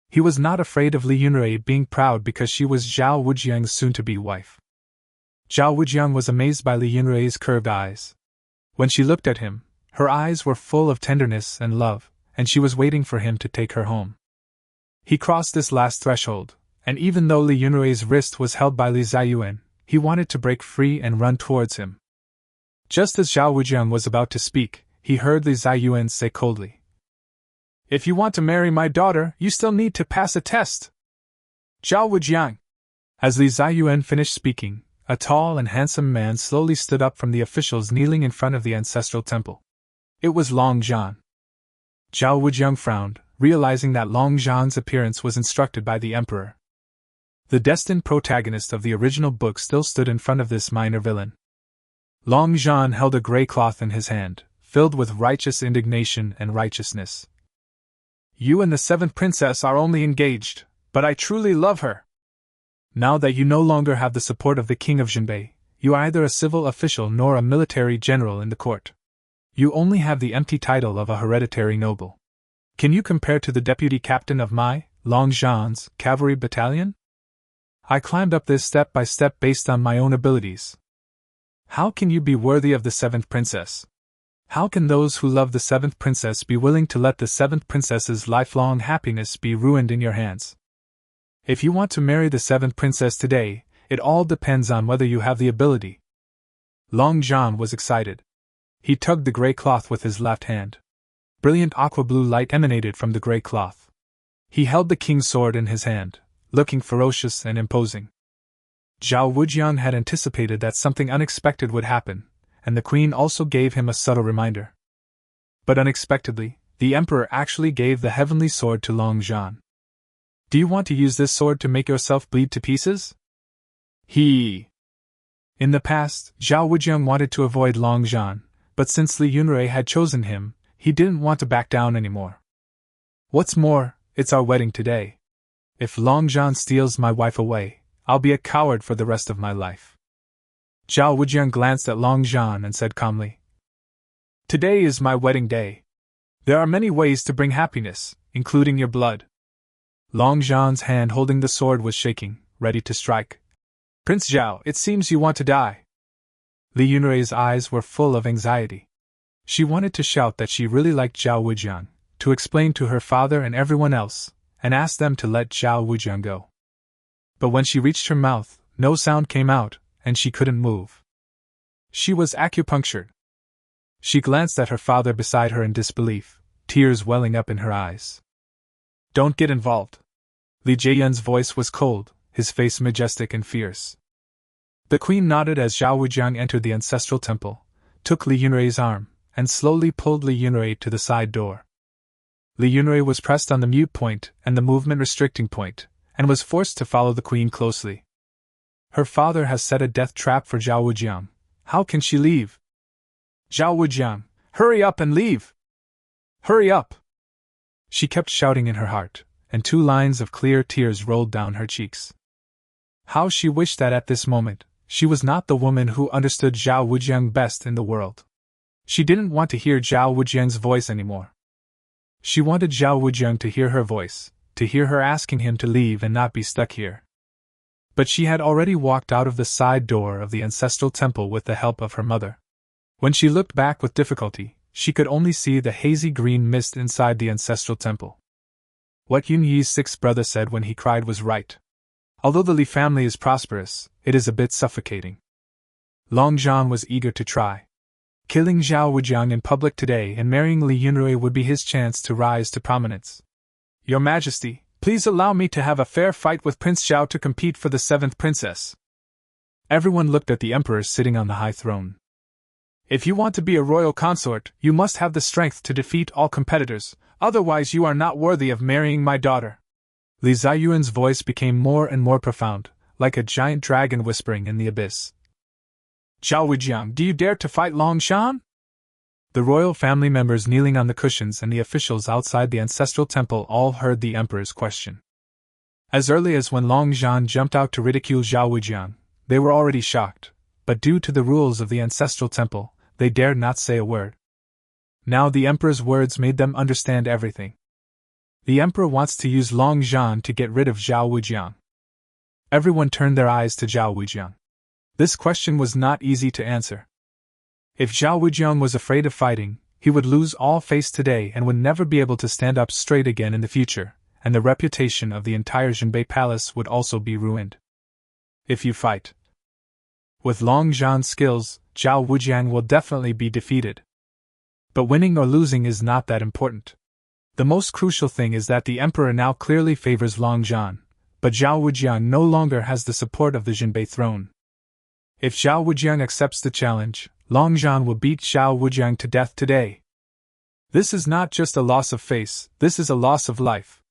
He was not afraid of Li Yunrui being proud because she was Zhao Wujiang's soon-to-be wife. Zhao Wujiang was amazed by Li Yunrui's curved eyes. When she looked at him, her eyes were full of tenderness and love, and she was waiting for him to take her home. He crossed this last threshold, and even though Li Yunrui's wrist was held by Li Ziyuan, he wanted to break free and run towards him. Just as Zhao Wujiang was about to speak, he heard Li Ziyuan say coldly, "If you want to marry my daughter, you still need to pass a test." Zhao Wujiang. As Li Ziyuan finished speaking, a tall and handsome man slowly stood up from the officials kneeling in front of the ancestral temple. It was Long Zhan. Zhao Wujiang frowned, realizing that Long Zhan's appearance was instructed by the emperor. The destined protagonist of the original book still stood in front of this minor villain. Long Zhan held a gray cloth in his hand, filled with righteous indignation and righteousness. "You and the seventh princess are only engaged, but I truly love her. Now that you no longer have the support of the king of Zhenbei, you are either a civil official nor a military general in the court. You only have the empty title of a hereditary noble. Can you compare to the deputy captain of my, Long Zhan's, cavalry battalion? I climbed up this step by step based on my own abilities. How can you be worthy of the seventh princess? How can those who love the seventh princess be willing to let the seventh princess's lifelong happiness be ruined in your hands? If you want to marry the seventh princess today, it all depends on whether you have the ability." Long Zhan was excited. He tugged the gray cloth with his left hand. Brilliant aqua-blue light emanated from the gray cloth. He held the king's sword in his hand, looking ferocious and imposing. Zhao Wujiang had anticipated that something unexpected would happen, and the queen also gave him a subtle reminder. But unexpectedly, the emperor actually gave the heavenly sword to Long Zhan. "Do you want to use this sword to make yourself bleed to pieces?" In the past, Zhao Wujiang wanted to avoid Long Zhan, but since Li Yunrui had chosen him, he didn't want to back down anymore. "What's more, it's our wedding today. If Long Zhan steals my wife away, I'll be a coward for the rest of my life." Zhao Wujiang glanced at Long Zhan and said calmly, "Today is my wedding day. There are many ways to bring happiness, including your blood." Long Zhan's hand holding the sword was shaking, ready to strike. "Prince Zhao, it seems you want to die." Li Yunrui's eyes were full of anxiety. She wanted to shout that she really liked Zhao Wujiang, to explain to her father and everyone else, and ask them to let Zhao Wujiang go. But when she reached her mouth, no sound came out, and she couldn't move. She was acupunctured. She glanced at her father beside her in disbelief, tears welling up in her eyes. Don't get involved. Li Jian's voice was cold, his face majestic and fierce. The queen nodded as Zhao Wujiang entered the ancestral temple, took Li Yunrui's arm, and slowly pulled Li Yunrui to the side door. Li Yunrui was pressed on the mute point and the movement restricting point, and was forced to follow the queen closely. Her father has set a death trap for Zhao Wujiang. How can she leave? Zhao Wujiang, hurry up and leave! Hurry up! She kept shouting in her heart, and 2 lines of clear tears rolled down her cheeks. How she wished that at this moment, she was not the woman who understood Zhao Wujiang best in the world. She didn't want to hear Zhao Wujiang's voice anymore. She wanted Zhao Wujiang to hear her voice, to hear her asking him to leave and not be stuck here. But she had already walked out of the side door of the ancestral temple with the help of her mother. When she looked back with difficulty, she could only see the hazy green mist inside the ancestral temple. What Yun Yi's 6th brother said when he cried was right. Although the Li family is prosperous, it is a bit suffocating. Long Zhan was eager to try. Killing Zhao Wujiang in public today and marrying Li Yunrui would be his chance to rise to prominence. Your Majesty, please allow me to have a fair fight with Prince Zhao to compete for the 7th princess. Everyone looked at the emperor sitting on the high throne. If you want to be a royal consort, you must have the strength to defeat all competitors, otherwise you are not worthy of marrying my daughter. Li Ziyuan's voice became more and more profound, like a giant dragon whispering in the abyss. Zhao Wujiang, do you dare to fight Long Zhan? The royal family members kneeling on the cushions and the officials outside the ancestral temple all heard the emperor's question. As early as when Long Zhan jumped out to ridicule Zhao Wujiang, they were already shocked, but due to the rules of the ancestral temple, they dared not say a word. Now the emperor's words made them understand everything. The emperor wants to use Long Zhan to get rid of Zhao Wujiang. Everyone turned their eyes to Zhao Wujiang. This question was not easy to answer. If Zhao Wujiang was afraid of fighting, he would lose all face today and would never be able to stand up straight again in the future, and the reputation of the entire Jinbei Palace would also be ruined. If you fight with Long Zhan's skills, Zhao Wujiang will definitely be defeated. But winning or losing is not that important. The most crucial thing is that the emperor now clearly favors Long Zhan, but Zhao Wujiang no longer has the support of the Jinbei throne. If Zhao Wujiang accepts the challenge, Long Zhan will beat Zhao Wujiang to death today. This is not just a loss of face, this is a loss of life.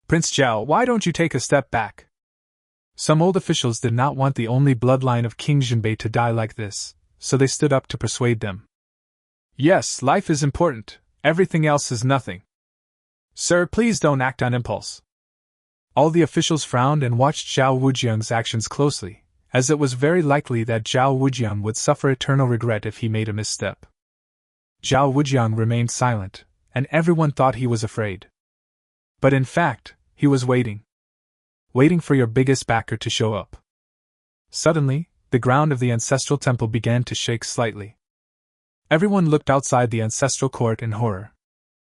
Prince Zhao, why don't you take a step back? Some old officials did not want the only bloodline of King Jinbei to die like this, so they stood up to persuade them. Yes, life is important, everything else is nothing. Sir, please don't act on impulse. All the officials frowned and watched Zhao Wujiang's actions closely, as it was very likely that Zhao Wujiang would suffer eternal regret if he made a misstep. Zhao Wujiang remained silent, and everyone thought he was afraid. But in fact, he was waiting. Waiting for your biggest backer to show up. Suddenly, the ground of the ancestral temple began to shake slightly. Everyone looked outside the ancestral court in horror.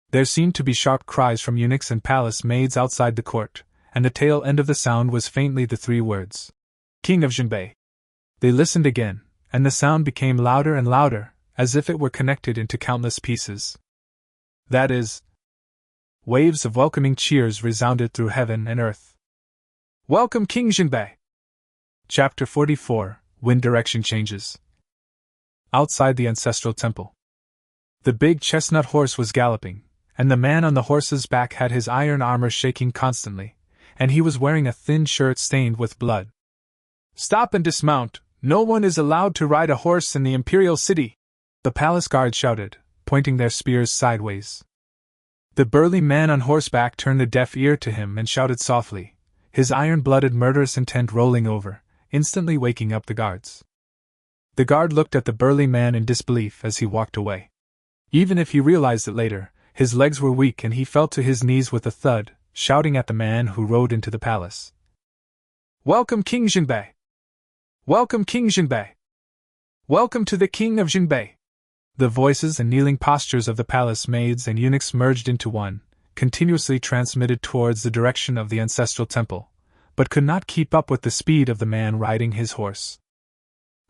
There seemed to be sharp cries from eunuchs and palace maids outside the court, and the tail end of the sound was faintly the 3 words, King of Jinbei. They listened again, and the sound became louder and louder, as if it were connected into countless pieces. That is, waves of welcoming cheers resounded through heaven and earth. Welcome King Jinbei! Chapter 44, Wind Direction Changes. Outside the ancestral temple. The big chestnut horse was galloping, and the man on the horse's back had his iron armor shaking constantly, and he was wearing a thin shirt stained with blood. Stop and dismount, no one is allowed to ride a horse in the imperial city, the palace guard shouted, pointing their spears sideways. The burly man on horseback turned a deaf ear to him and shouted softly, his iron-blooded murderous intent rolling over, instantly waking up the guards. The guard looked at the burly man in disbelief as he walked away. Even if he realized it later, his legs were weak and he fell to his knees with a thud, shouting at the man who rode into the palace. Welcome King Jinbei! Welcome King Jinbei! Welcome to the King of Jinbei! The voices and kneeling postures of the palace maids and eunuchs merged into one, continuously transmitted towards the direction of the ancestral temple, but could not keep up with the speed of the man riding his horse.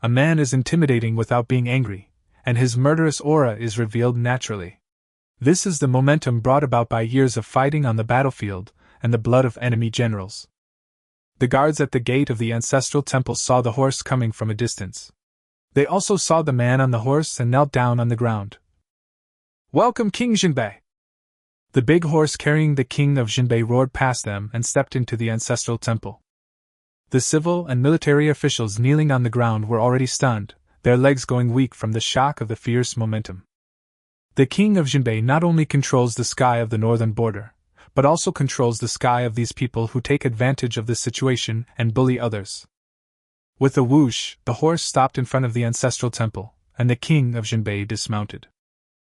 A man is intimidating without being angry, and his murderous aura is revealed naturally. This is the momentum brought about by years of fighting on the battlefield and the blood of enemy generals. The guards at the gate of the ancestral temple saw the horse coming from a distance. They also saw the man on the horse and knelt down on the ground. "Welcome, King Jinbei!" The big horse carrying the king of Jinbei roared past them and stepped into the ancestral temple. The civil and military officials kneeling on the ground were already stunned, their legs going weak from the shock of the fierce momentum. The king of Jinbei not only controls the sky of the northern border, but also controls the sky of these people who take advantage of this situation and bully others. With a whoosh, the horse stopped in front of the ancestral temple, and the king of Jinbei dismounted.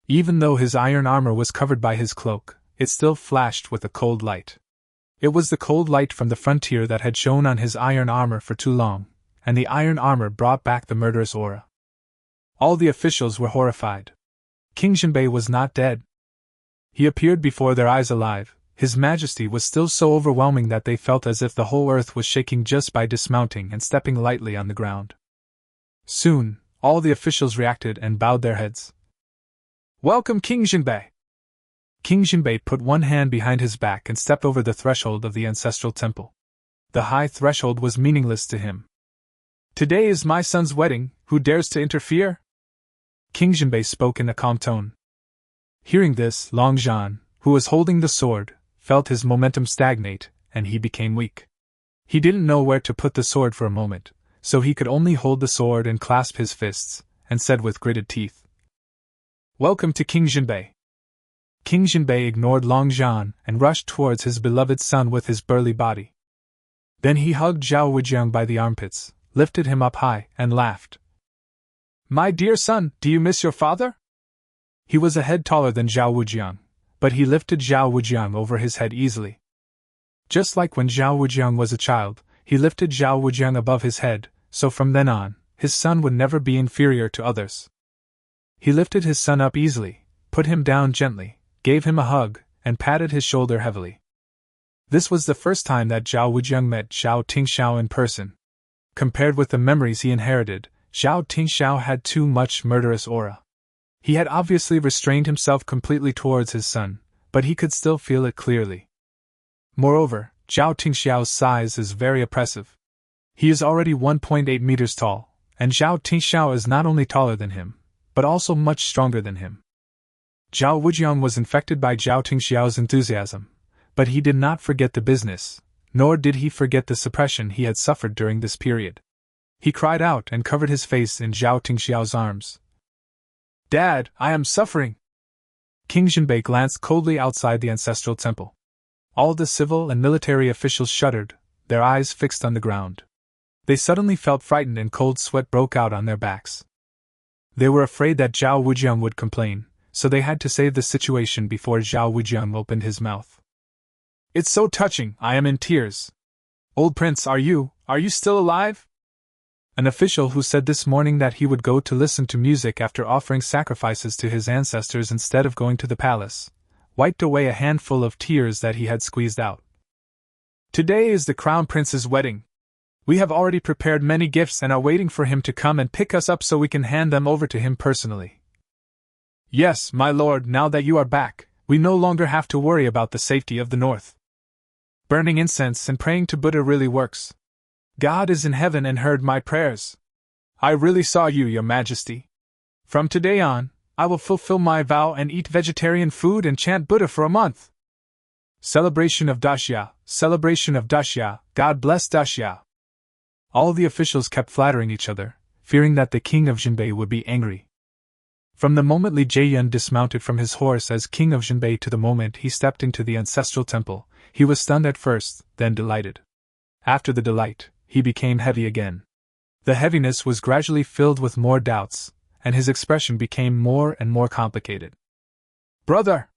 Even though his iron armor was covered by his cloak, it still flashed with a cold light. It was the cold light from the frontier that had shone on his iron armor for too long, and the iron armor brought back the murderous aura. All the officials were horrified. King Jinbei was not dead. He appeared before their eyes alive. His majesty was still so overwhelming that they felt as if the whole earth was shaking just by dismounting and stepping lightly on the ground. Soon, all the officials reacted and bowed their heads. "Welcome, King Jinbei!" King Jinbei put one hand behind his back and stepped over the threshold of the ancestral temple. The high threshold was meaningless to him. "Today is my son's wedding, who dares to interfere?" King Jinbei spoke in a calm tone. Hearing this, Long Zhan, who was holding the sword, felt his momentum stagnate, and he became weak. He didn't know where to put the sword for a moment, so he could only hold the sword and clasp his fists, and said with gritted teeth, "Welcome to King Jinbei." King Jinbei ignored Long Zhan and rushed towards his beloved son with his burly body. Then he hugged Zhao Wujiang by the armpits, lifted him up high, and laughed. "My dear son, do you miss your father?" He was a head taller than Zhao Wujiang, but he lifted Zhao Wujiang over his head easily. Just like when Zhao Wujiang was a child, he lifted Zhao Wujiang above his head, so from then on, his son would never be inferior to others. He lifted his son up easily, put him down gently, gave him a hug, and patted his shoulder heavily. This was the first time that Zhao Wujiang met Zhao Tingxiao in person. Compared with the memories he inherited, Zhao Tingxiao had too much murderous aura. He had obviously restrained himself completely towards his son, but he could still feel it clearly. Moreover, Zhao Tingxiao's size is very oppressive. He is already 1.8 meters tall, and Zhao Tingxiao is not only taller than him, but also much stronger than him. Zhao Wujiang was infected by Zhao Tingxiao's enthusiasm, but he did not forget the business, nor did he forget the suppression he had suffered during this period. He cried out and covered his face in Zhao Tingxiao's arms. "Dad, I am suffering!" King Jinbei glanced coldly outside the ancestral temple. All the civil and military officials shuddered, their eyes fixed on the ground. They suddenly felt frightened and cold sweat broke out on their backs. They were afraid that Zhao Wujiang would complain, so they had to save the situation before Zhao Wujiang opened his mouth. "It's so touching, I am in tears. Old prince, are you still alive?" An official who said this morning that he would go to listen to music after offering sacrifices to his ancestors instead of going to the palace, wiped away a handful of tears that he had squeezed out. "Today is the crown prince's wedding. We have already prepared many gifts and are waiting for him to come and pick us up so we can hand them over to him personally." "Yes, my lord, now that you are back, we no longer have to worry about the safety of the north. Burning incense and praying to Buddha really works. God is in heaven and heard my prayers. I really saw you, your majesty. From today on, I will fulfill my vow and eat vegetarian food and chant Buddha for a month. Celebration of Daxia, celebration of Daxia, God bless Daxia." All the officials kept flattering each other, fearing that the king of Jinbei would be angry. From the moment Li Jieyun dismounted from his horse as king of Jinbei to the moment he stepped into the ancestral temple, he was stunned at first, then delighted. After the delight, he became heavy again. The heaviness was gradually filled with more doubts, and his expression became more and more complicated. "Brother!"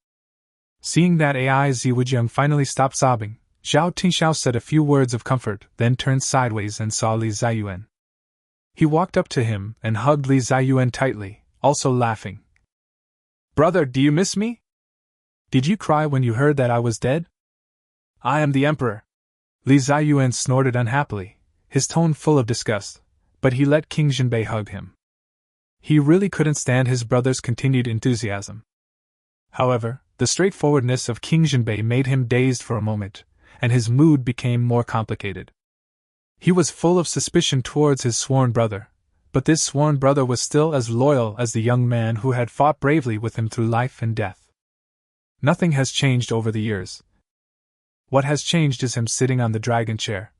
Seeing that Zhao Wujiang finally stopped sobbing, Zhao Tingxiao said a few words of comfort, then turned sideways and saw Li Ziyuan. He walked up to him and hugged Li Ziyuan tightly, also laughing, Brother, do you miss me? Did you cry when you heard that I was dead? I am the Emperor. Li Ziyuan snorted unhappily, his tone full of disgust, but he let King Jinbei hug him. He really couldn't stand his brother's continued enthusiasm. However, the straightforwardness of King Jinbei made him dazed for a moment, and his mood became more complicated. He was full of suspicion towards his sworn brother, but this sworn brother was still as loyal as the young man who had fought bravely with him through life and death. Nothing has changed over the years. What has changed is him sitting on the dragon chair.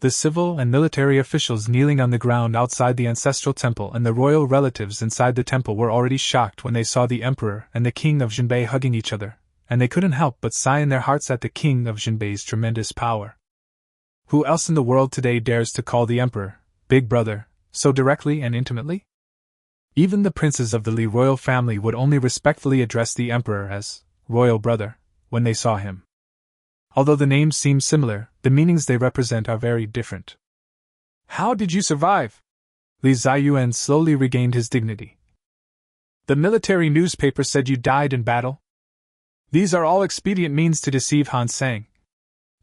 The civil and military officials kneeling on the ground outside the ancestral temple and the royal relatives inside the temple were already shocked when they saw the emperor and the king of Jinbei hugging each other, and they couldn't help but sigh in their hearts at the king of Jinbei's tremendous power. Who else in the world today dares to call the emperor Big Brother so directly and intimately? Even the princes of the Li royal family would only respectfully address the emperor as Royal Brother when they saw him. Although the names seem similar, the meanings they represent are very different. How did you survive? Li Ziyuan slowly regained his dignity. The military newspaper said you died in battle. These are all expedient means to deceive Han Sang.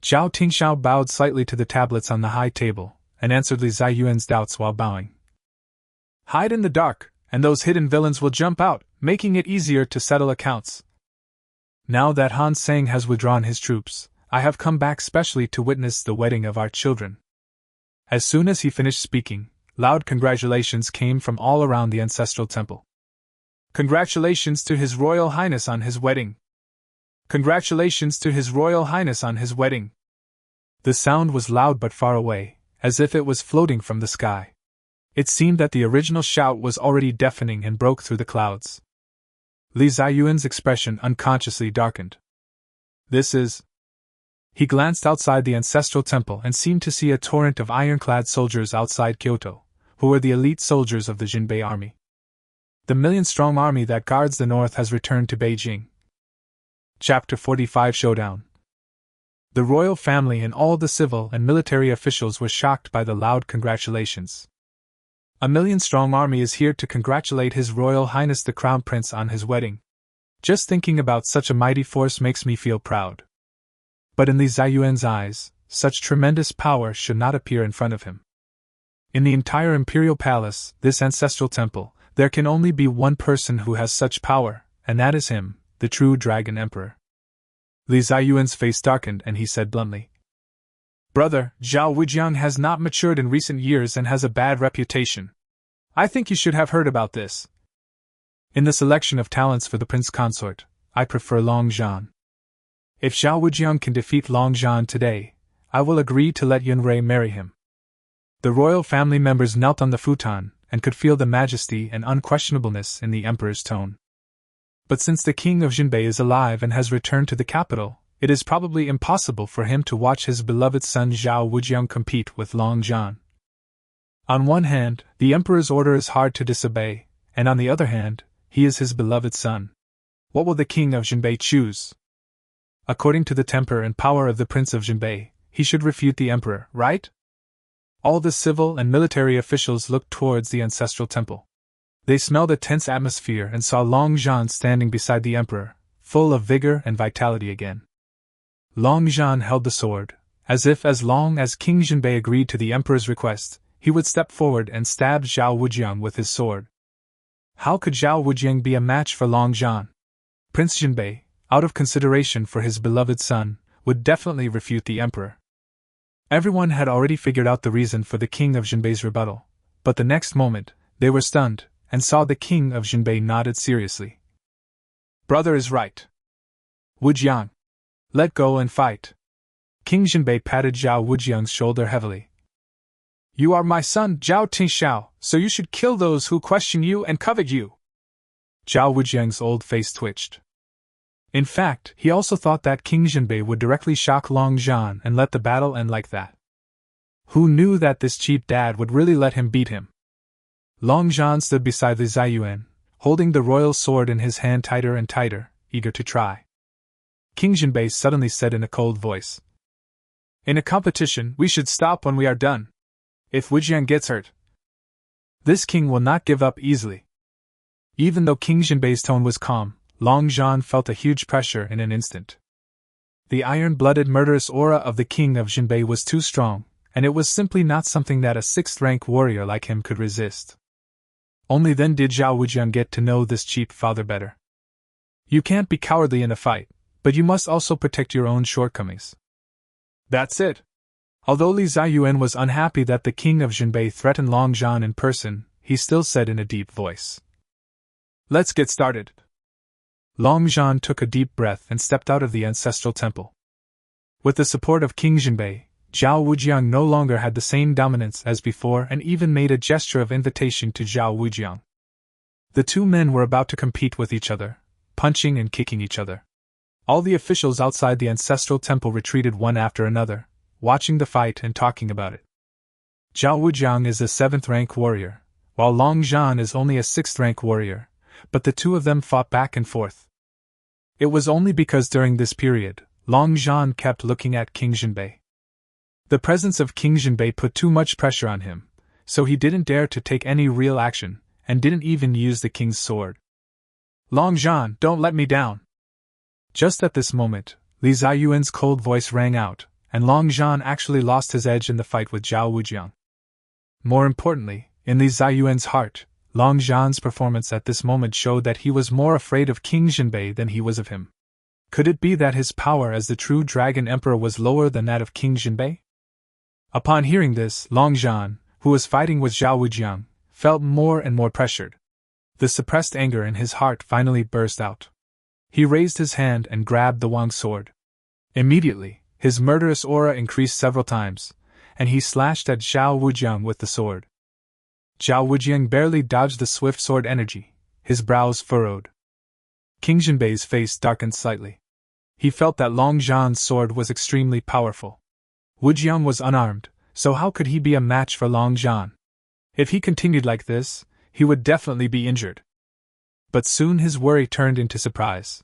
Zhao Tingxiao bowed slightly to the tablets on the high table, and answered Li Ziyuan's doubts while bowing. Hide in the dark, and those hidden villains will jump out, making it easier to settle accounts. Now that Han Sang has withdrawn his troops, I have come back specially to witness the wedding of our children. As soon as he finished speaking, loud congratulations came from all around the ancestral temple. Congratulations to His Royal Highness on his wedding! Congratulations to His Royal Highness on his wedding! The sound was loud but far away, as if it was floating from the sky. It seemed that the original shout was already deafening and broke through the clouds. Li Ziyuan's expression unconsciously darkened. This is... He glanced outside the ancestral temple and seemed to see a torrent of ironclad soldiers outside Kyoto, who were the elite soldiers of the Jinbei army. The million-strong army that guards the north has returned to Beijing. Chapter 45 Showdown. The royal family and all the civil and military officials were shocked by the loud congratulations. A million-strong army is here to congratulate His Royal Highness the Crown Prince on his wedding. Just thinking about such a mighty force makes me feel proud. But in Li Ziyuan's eyes, such tremendous power should not appear in front of him. In the entire imperial palace, this ancestral temple, there can only be one person who has such power, and that is him, the true Dragon Emperor. Li Ziyuan's face darkened and he said bluntly, Brother, Zhao Wujiang has not matured in recent years and has a bad reputation. I think you should have heard about this. In the selection of talents for the prince consort, I prefer Long Zhan. If Zhao Wujiang can defeat Long Zhan today, I will agree to let Yunrei marry him. The royal family members knelt on the futon and could feel the majesty and unquestionableness in the emperor's tone. But since the king of Jinbei is alive and has returned to the capital, it is probably impossible for him to watch his beloved son Zhao Wujiang compete with Long Zhan. On one hand, the emperor's order is hard to disobey, and on the other hand, he is his beloved son. What will the king of Jinbei choose? According to the temper and power of the Prince of Jinbei, he should refute the emperor, right? All the civil and military officials looked towards the ancestral temple. They smelled a tense atmosphere and saw Long Zhan standing beside the emperor, full of vigor and vitality again. Long Zhan held the sword, as if as long as King Jinbei agreed to the emperor's request, he would step forward and stab Zhao Wujiang with his sword. How could Zhao Wujiang be a match for Long Zhan? Prince Jinbei, out of consideration for his beloved son, would definitely refute the emperor. Everyone had already figured out the reason for the king of Jinbei's rebuttal, but the next moment, they were stunned, and saw the king of Jinbei nodded seriously. Brother is right. Wujiang, let go and fight. King Jinbei patted Zhao Wujiang's shoulder heavily. You are my son, Zhao Tingxiao, so you should kill those who question you and covet you. Zhao Wujiang's old face twitched. In fact, he also thought that King Jinbei would directly shock Long Zhan and let the battle end like that. Who knew that this cheap dad would really let him beat him? Long Zhan stood beside Li Ziyuan, holding the royal sword in his hand tighter and tighter, eager to try. King Jinbei suddenly said in a cold voice, In a competition, we should stop when we are done. If Wujiang gets hurt, this king will not give up easily. Even though King Jinbei's tone was calm, Long Zhan felt a huge pressure in an instant. The iron-blooded murderous aura of the king of Jinbei was too strong, and it was simply not something that a 6th-rank warrior like him could resist. Only then did Zhao Wujiang get to know this cheap father better. You can't be cowardly in a fight, but you must also protect your own shortcomings. That's it. Although Li Ziyuan was unhappy that the king of Jinbei threatened Long Zhan in person, he still said in a deep voice, "Let's get started." Long Zhan took a deep breath and stepped out of the ancestral temple. With the support of King Jinbei, Zhao Wujiang no longer had the same dominance as before and even made a gesture of invitation to Zhao Wujiang. The two men were about to compete with each other, punching and kicking each other. All the officials outside the ancestral temple retreated one after another, watching the fight and talking about it. Zhao Wujiang is a 7th-rank warrior, while Long Zhan is only a 6th-rank warrior, but the two of them fought back and forth. It was only because during this period, Long Zhan kept looking at King Jinbei. The presence of King Jinbei put too much pressure on him, so he didn't dare to take any real action, and didn't even use the king's sword. "Long Zhan, don't let me down!" Just at this moment, Li Ziyuan's cold voice rang out, and Long Zhan actually lost his edge in the fight with Zhao Wujiang. More importantly, in Li Ziyuan's heart, Long Zhan's performance at this moment showed that he was more afraid of King Jinbei than he was of him. Could it be that his power as the true Dragon Emperor was lower than that of King Jinbei? Upon hearing this, Long Zhan, who was fighting with Zhao Wujiang, felt more and more pressured. The suppressed anger in his heart finally burst out. He raised his hand and grabbed the Wang sword. Immediately, his murderous aura increased several times, and he slashed at Zhao Wujiang with the sword. Zhao Wujiang barely dodged the swift sword energy, his brows furrowed. King Jinbei's face darkened slightly. He felt that Long Zhan's sword was extremely powerful. Wujiang was unarmed, so how could he be a match for Long Zhan? If he continued like this, he would definitely be injured. But soon his worry turned into surprise.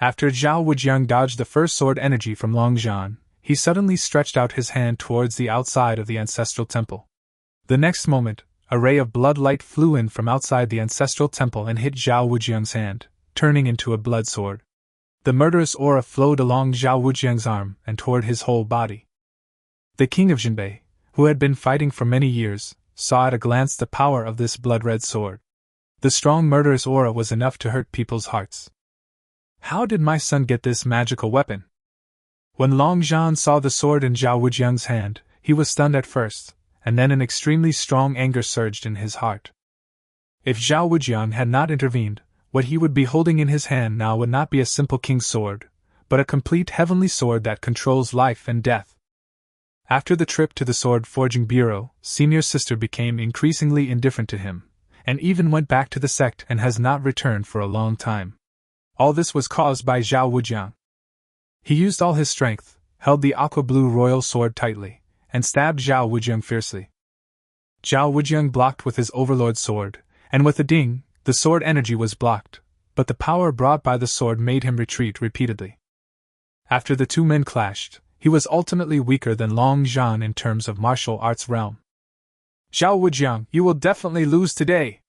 After Zhao Wujiang dodged the first sword energy from Long Zhan, he suddenly stretched out his hand towards the outside of the ancestral temple. The next moment, a ray of blood light flew in from outside the ancestral temple and hit Zhao Wujiang's hand, turning into a blood sword. The murderous aura flowed along Zhao Wujiang's arm and toward his whole body. The king of Jinbei, who had been fighting for many years, saw at a glance the power of this blood-red sword. The strong murderous aura was enough to hurt people's hearts. How did my son get this magical weapon? When Long Zhan saw the sword in Zhao Wujiang's hand, he was stunned at first, and then an extremely strong anger surged in his heart. If Zhao Wujiang had not intervened, what he would be holding in his hand now would not be a simple king's sword, but a complete heavenly sword that controls life and death. After the trip to the sword forging bureau, Senior Sister became increasingly indifferent to him, and even went back to the sect and has not returned for a long time. All this was caused by Zhao Wujiang. He used all his strength, held the aqua-blue royal sword tightly, and stabbed Zhao Wujiang fiercely. Zhao Wujiang blocked with his overlord sword, and with a ding, the sword energy was blocked, but the power brought by the sword made him retreat repeatedly. After the two men clashed, he was ultimately weaker than Long Zhan in terms of martial arts realm. "Zhao Wujiang, you will definitely lose today!"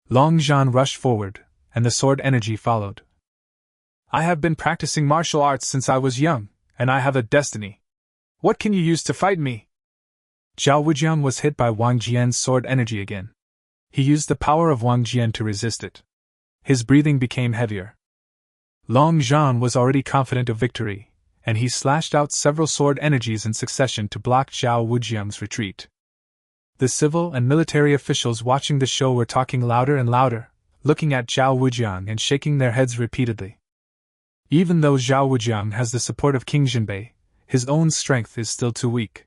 Long Zhan rushed forward, and the sword energy followed. "I have been practicing martial arts since I was young, and I have a destiny. What can you use to fight me?" Zhao Wujiang was hit by Wang Jian's sword energy again. He used the power of Wang Jian to resist it. His breathing became heavier. Long Zhan was already confident of victory, and he slashed out several sword energies in succession to block Zhao Wujiang's retreat. The civil and military officials watching the show were talking louder and louder, looking at Zhao Wujiang and shaking their heads repeatedly. Even though Zhao Wujiang has the support of King Jinbei, his own strength is still too weak.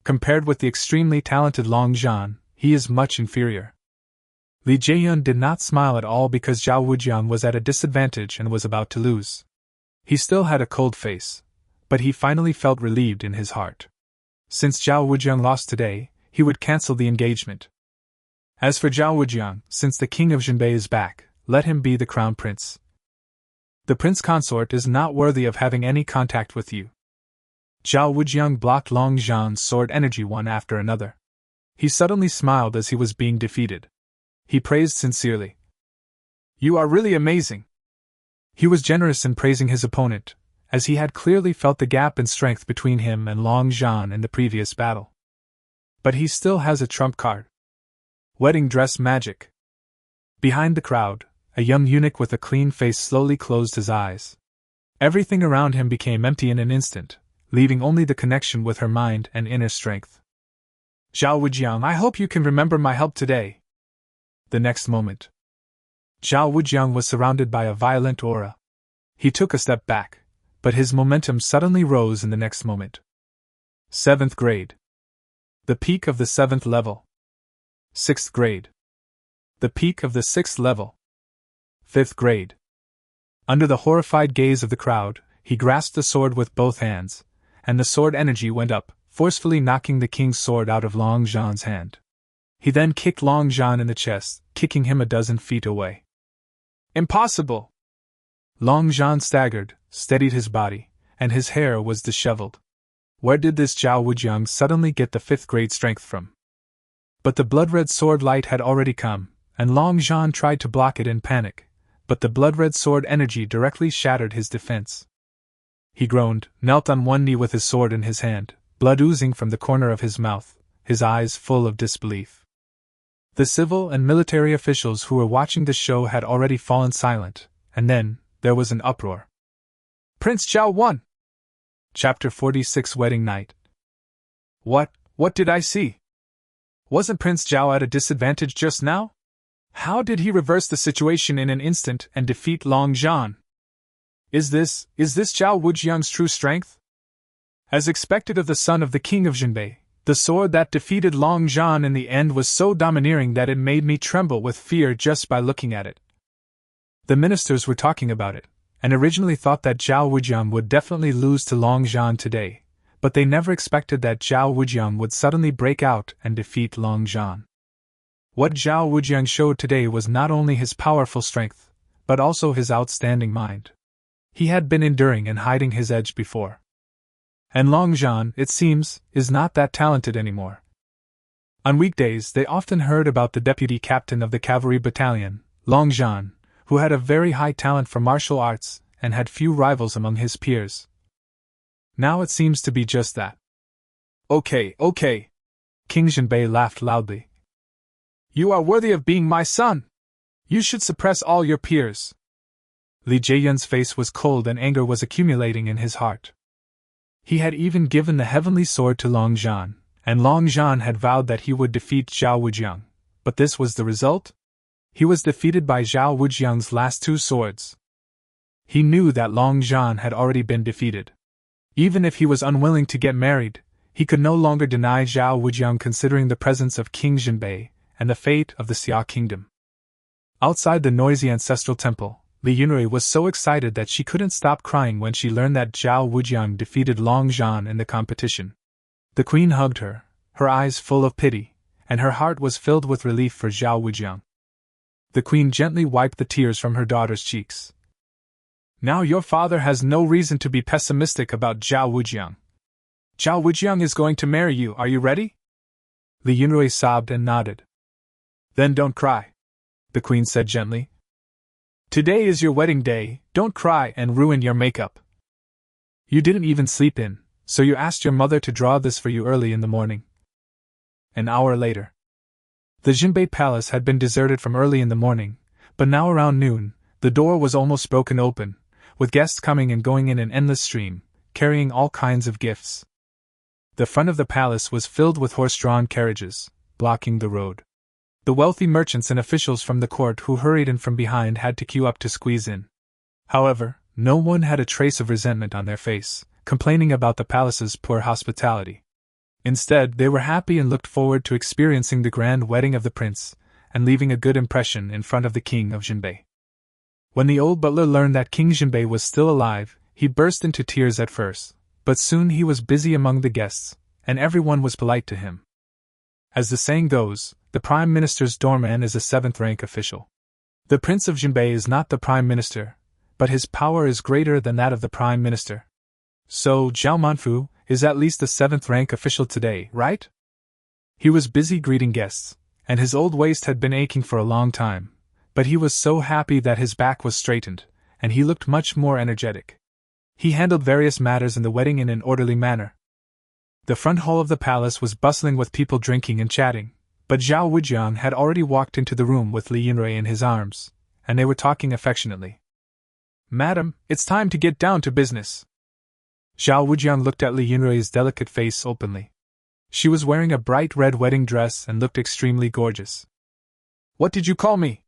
Compared with the extremely talented Long Zhan, he is much inferior. Li Jieyun did not smile at all because Zhao Wujiang was at a disadvantage and was about to lose. He still had a cold face, but he finally felt relieved in his heart. Since Zhao Wujiang lost today, he would cancel the engagement. As for Zhao Wujiang, since the king of Jinbei is back, let him be the crown prince. The prince consort is not worthy of having any contact with you. Zhao Wujiang blocked Long Zhan's sword energy one after another. He suddenly smiled as he was being defeated. He praised sincerely. You are really amazing. He was generous in praising his opponent, as he had clearly felt the gap in strength between him and Long Zhan in the previous battle. But he still has a trump card. Wedding dress magic. Behind the crowd, a young eunuch with a clean face slowly closed his eyes. Everything around him became empty in an instant, leaving only the connection with her mind and inner strength. Zhao Wujiang, I hope you can remember my help today. The next moment, Zhao Wujiang was surrounded by a violent aura. He took a step back, but his momentum suddenly rose in the next moment. 7th grade. The peak of the 7th level. 6th grade. The peak of the 6th level. 5th grade. Under the horrified gaze of the crowd, he grasped the sword with both hands, and the sword energy went up, forcefully knocking the king's sword out of Long Zhan's hand. He then kicked Long Zhan in the chest, kicking him a dozen feet away. Impossible! Long Zhan staggered, steadied his body, and his hair was disheveled. Where did this Zhao Wujiang suddenly get the 5th grade strength from? But the blood-red sword light had already come, and Long Zhan tried to block it in panic, but the blood-red sword energy directly shattered his defense. He groaned, knelt on one knee with his sword in his hand, blood oozing from the corner of his mouth, his eyes full of disbelief. The civil and military officials who were watching the show had already fallen silent, and then, there was an uproar. Prince Zhao won! Chapter 46 Wedding Night. What did I see? Wasn't Prince Zhao at a disadvantage just now? How did he reverse the situation in an instant and defeat Long Zhan? Is this Zhao Wujiang's true strength? As expected of the son of the king of Jinbei, the sword that defeated Long Zhan in the end was so domineering that it made me tremble with fear just by looking at it. The ministers were talking about it, and originally thought that Zhao Wujiang would definitely lose to Long Zhan today, but they never expected that Zhao Wujiang would suddenly break out and defeat Long Zhan. What Zhao Wujiang showed today was not only his powerful strength, but also his outstanding mind. He had been enduring and hiding his edge before. And Long Zhan, it seems, is not that talented anymore. On weekdays they often heard about the deputy captain of the cavalry battalion, Long Zhan, who had a very high talent for martial arts and had few rivals among his peers. Now it seems to be just that. Okay. King Jinbei laughed loudly. You are worthy of being my son! You should suppress all your peers. Li Jieyun's face was cold and anger was accumulating in his heart. He had even given the heavenly sword to Long Zhan, and Long Zhan had vowed that he would defeat Zhao Wujiang, but this was the result? He was defeated by Zhao Wujiang's last 2 swords. He knew that Long Zhan had already been defeated. Even if he was unwilling to get married, he could no longer deny Zhao Wujiang considering the presence of King Jinbei and the fate of the Xia kingdom. Outside the noisy ancestral temple, Li Yunrui was so excited that she couldn't stop crying when she learned that Zhao Wujiang defeated Long Zhan in the competition. The queen hugged her, her eyes full of pity, and her heart was filled with relief for Zhao Wujiang. The queen gently wiped the tears from her daughter's cheeks. Now your father has no reason to be pessimistic about Zhao Wujiang. Zhao Wujiang is going to marry you, are you ready? Li Yunrui sobbed and nodded. Then don't cry, the queen said gently. Today is your wedding day, don't cry and ruin your makeup. You didn't even sleep in, so you asked your mother to draw this for you early in the morning. An hour later. The Jinbei palace had been deserted from early in the morning, but now around noon, the door was almost broken open, with guests coming and going in an endless stream, carrying all kinds of gifts. The front of the palace was filled with horse-drawn carriages, blocking the road. The wealthy merchants and officials from the court who hurried in from behind had to queue up to squeeze in. However, no one had a trace of resentment on their face, complaining about the palace's poor hospitality. Instead, they were happy and looked forward to experiencing the grand wedding of the prince, and leaving a good impression in front of the king of Jinbei. When the old butler learned that King Jinbei was still alive, he burst into tears at first, but soon he was busy among the guests, and everyone was polite to him. As the saying goes, the Prime Minister's doorman is a 7th-rank official. The Prince of Jinbei is not the Prime Minister, but his power is greater than that of the Prime Minister. So Zhao Manfu is at least a 7th-rank official today, right? He was busy greeting guests, and his old waist had been aching for a long time, but he was so happy that his back was straightened, and he looked much more energetic. He handled various matters in the wedding in an orderly manner. The front hall of the palace was bustling with people drinking and chatting, but Zhao Wujiang had already walked into the room with Li Yunrui in his arms, and they were talking affectionately. "Madam, it's time to get down to business." Zhao Wujiang looked at Li Yunrui's delicate face openly. She was wearing a bright red wedding dress and looked extremely gorgeous. "What did you call me?"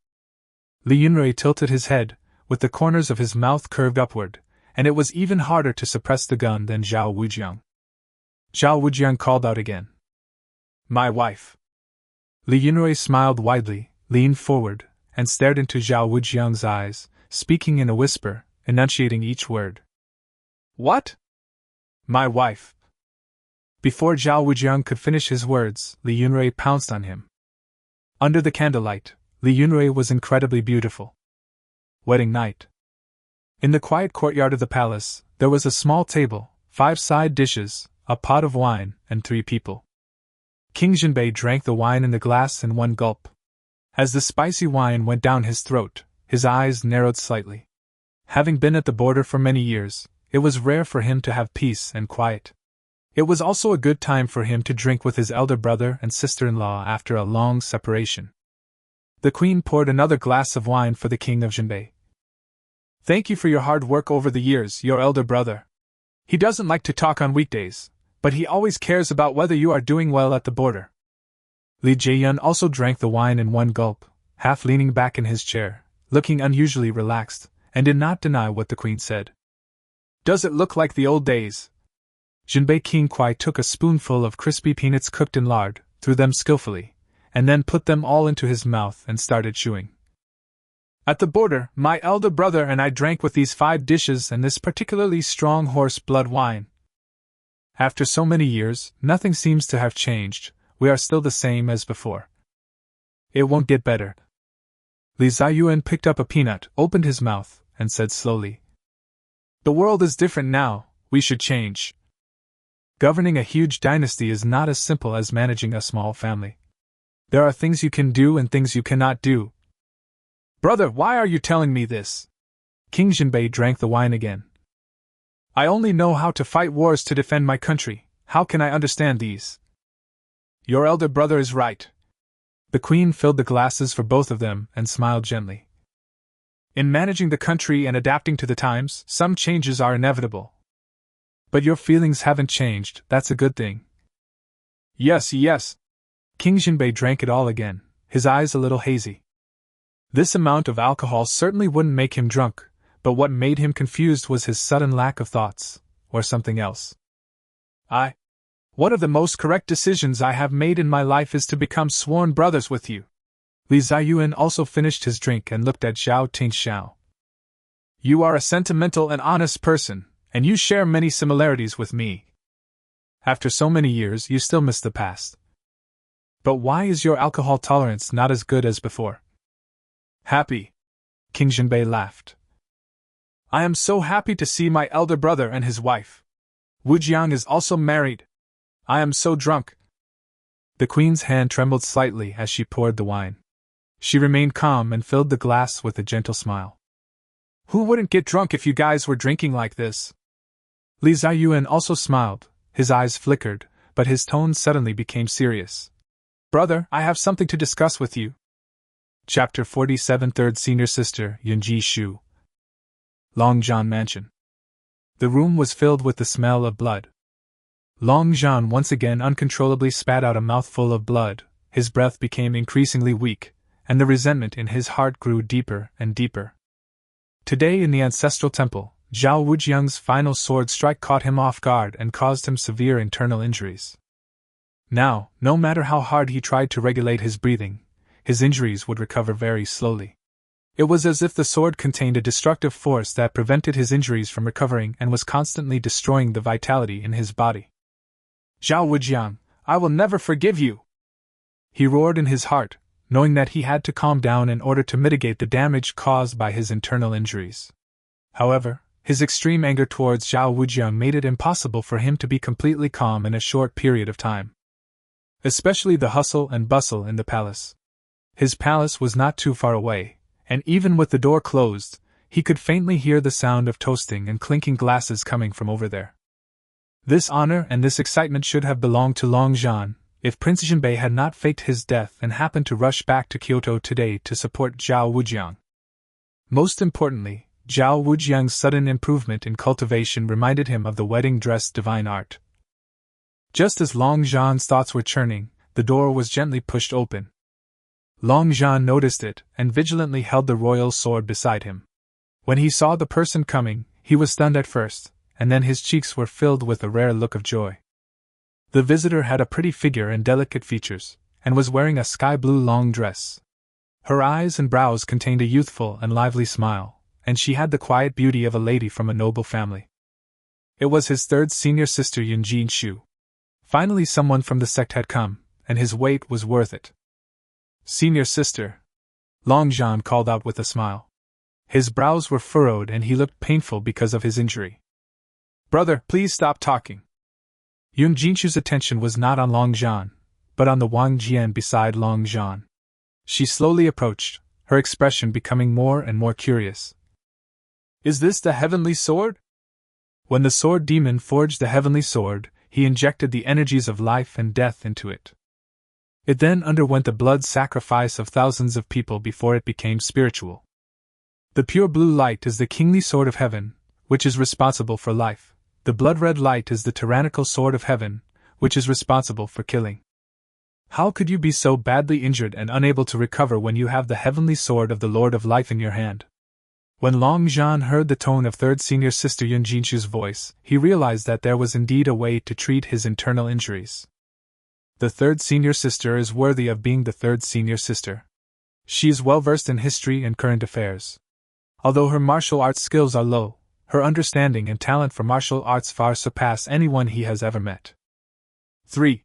Li Yunrui tilted his head, with the corners of his mouth curved upward, and it was even harder to suppress the gun than Zhao Wujiang. Zhao Wujiang called out again. "My wife." Li Yunrui smiled widely, leaned forward, and stared into Zhao Wujiang's eyes, speaking in a whisper, enunciating each word. "What?" "My wife." Before Zhao Wujiang could finish his words, Li Yunrui pounced on him. Under the candlelight, Li Yunrui was incredibly beautiful. Wedding night. In the quiet courtyard of the palace, there was a small table, 5 side dishes, a pot of wine, and 3 people. King Jinbei drank the wine in the glass in one gulp. As the spicy wine went down his throat, his eyes narrowed slightly. Having been at the border for many years, it was rare for him to have peace and quiet. It was also a good time for him to drink with his elder brother and sister-in-law after a long separation. The queen poured another glass of wine for the king of Jinbei. "Thank you for your hard work over the years, your elder brother. He doesn't like to talk on weekdays, but he always cares about whether you are doing well at the border." Li Jieyun also drank the wine in one gulp, half leaning back in his chair, looking unusually relaxed, and did not deny what the queen said. "Does it look like the old days?" Jinbei King Kwai took a spoonful of crispy peanuts cooked in lard, threw them skillfully, and then put them all into his mouth and started chewing. "At the border, my elder brother and I drank with these 5 dishes and this particularly strong horse blood wine. After so many years, nothing seems to have changed, we are still the same as before. It won't get better." Li Ziyuan picked up a peanut, opened his mouth, and said slowly, "The world is different now, we should change. Governing a huge dynasty is not as simple as managing a small family. There are things you can do and things you cannot do." "Brother, why are you telling me this?" King Jinbei drank the wine again. "I only know how to fight wars to defend my country, how can I understand these?" "Your elder brother is right." The queen filled the glasses for both of them and smiled gently. "In managing the country and adapting to the times, some changes are inevitable. But your feelings haven't changed, that's a good thing." "Yes, yes." King Jinbei drank it all again, his eyes a little hazy. This amount of alcohol certainly wouldn't make him drunk, but what made him confused was his sudden lack of thoughts, or something else. One of the most correct decisions I have made in my life is to become sworn brothers with you." Li Ziyuan also finished his drink and looked at Zhao Tingxiao. "You are a sentimental and honest person, and you share many similarities with me. After so many years, you still miss the past. But why is your alcohol tolerance not as good as before?" "Happy." King Jinbei laughed. "I am so happy to see my elder brother and his wife. Wujiang is also married. I am so drunk." The queen's hand trembled slightly as she poured the wine. She remained calm and filled the glass with a gentle smile. "Who wouldn't get drunk if you guys were drinking like this?" Li Ziyuan also smiled, his eyes flickered, but his tone suddenly became serious. "Brother, I have something to discuss with you." Chapter 47 Third Senior Sister, Yunji Shu. Long Zhan Mansion. The room was filled with the smell of blood. Long Zhan once again uncontrollably spat out a mouthful of blood, his breath became increasingly weak, and the resentment in his heart grew deeper and deeper. Today in the ancestral temple, Zhao Wujiang's final sword strike caught him off guard and caused him severe internal injuries. Now, no matter how hard he tried to regulate his breathing, his injuries would recover very slowly. It was as if the sword contained a destructive force that prevented his injuries from recovering and was constantly destroying the vitality in his body. "Zhao Wujiang, I will never forgive you!" He roared in his heart, knowing that he had to calm down in order to mitigate the damage caused by his internal injuries. However, his extreme anger towards Zhao Wujiang made it impossible for him to be completely calm in a short period of time. Especially the hustle and bustle in the palace. His palace was not too far away, and even with the door closed, he could faintly hear the sound of toasting and clinking glasses coming from over there. This honor and this excitement should have belonged to Long Zhan, if Prince Jinbei had not faked his death and happened to rush back to Kyoto today to support Zhao Wujiang. Most importantly, Zhao Wujiang's sudden improvement in cultivation reminded him of the wedding dress divine art. Just as Long Zhan's thoughts were churning, the door was gently pushed open. Long Zhan noticed it and vigilantly held the royal sword beside him. When he saw the person coming, he was stunned at first, and then his cheeks were filled with a rare look of joy. The visitor had a pretty figure and delicate features, and was wearing a sky-blue long dress. Her eyes and brows contained a youthful and lively smile, and she had the quiet beauty of a lady from a noble family. It was his third senior sister Yunjin Shu. Finally someone from the sect had come, and his wait was worth it. "Senior sister," Long Zhan called out with a smile. His brows were furrowed and he looked painful because of his injury. "Brother, please stop talking." Yun Jinshu's attention was not on Long Zhan, but on the Wang Jian beside Long Zhan. She slowly approached, her expression becoming more and more curious. "Is this the heavenly sword?" When the sword demon forged the heavenly sword, he injected the energies of life and death into it. It then underwent the blood sacrifice of thousands of people before it became spiritual. The pure blue light is the kingly sword of heaven, which is responsible for life. The blood-red light is the tyrannical sword of heaven, which is responsible for killing. How could you be so badly injured and unable to recover when you have the heavenly sword of the Lord of Life in your hand? When Long Zhan heard the tone of third senior sister Yun Jinshu's voice, he realized that there was indeed a way to treat his internal injuries. The third senior sister is worthy of being the third senior sister. She is well versed in history and current affairs. Although her martial arts skills are low, her understanding and talent for martial arts far surpass anyone he has ever met. 3.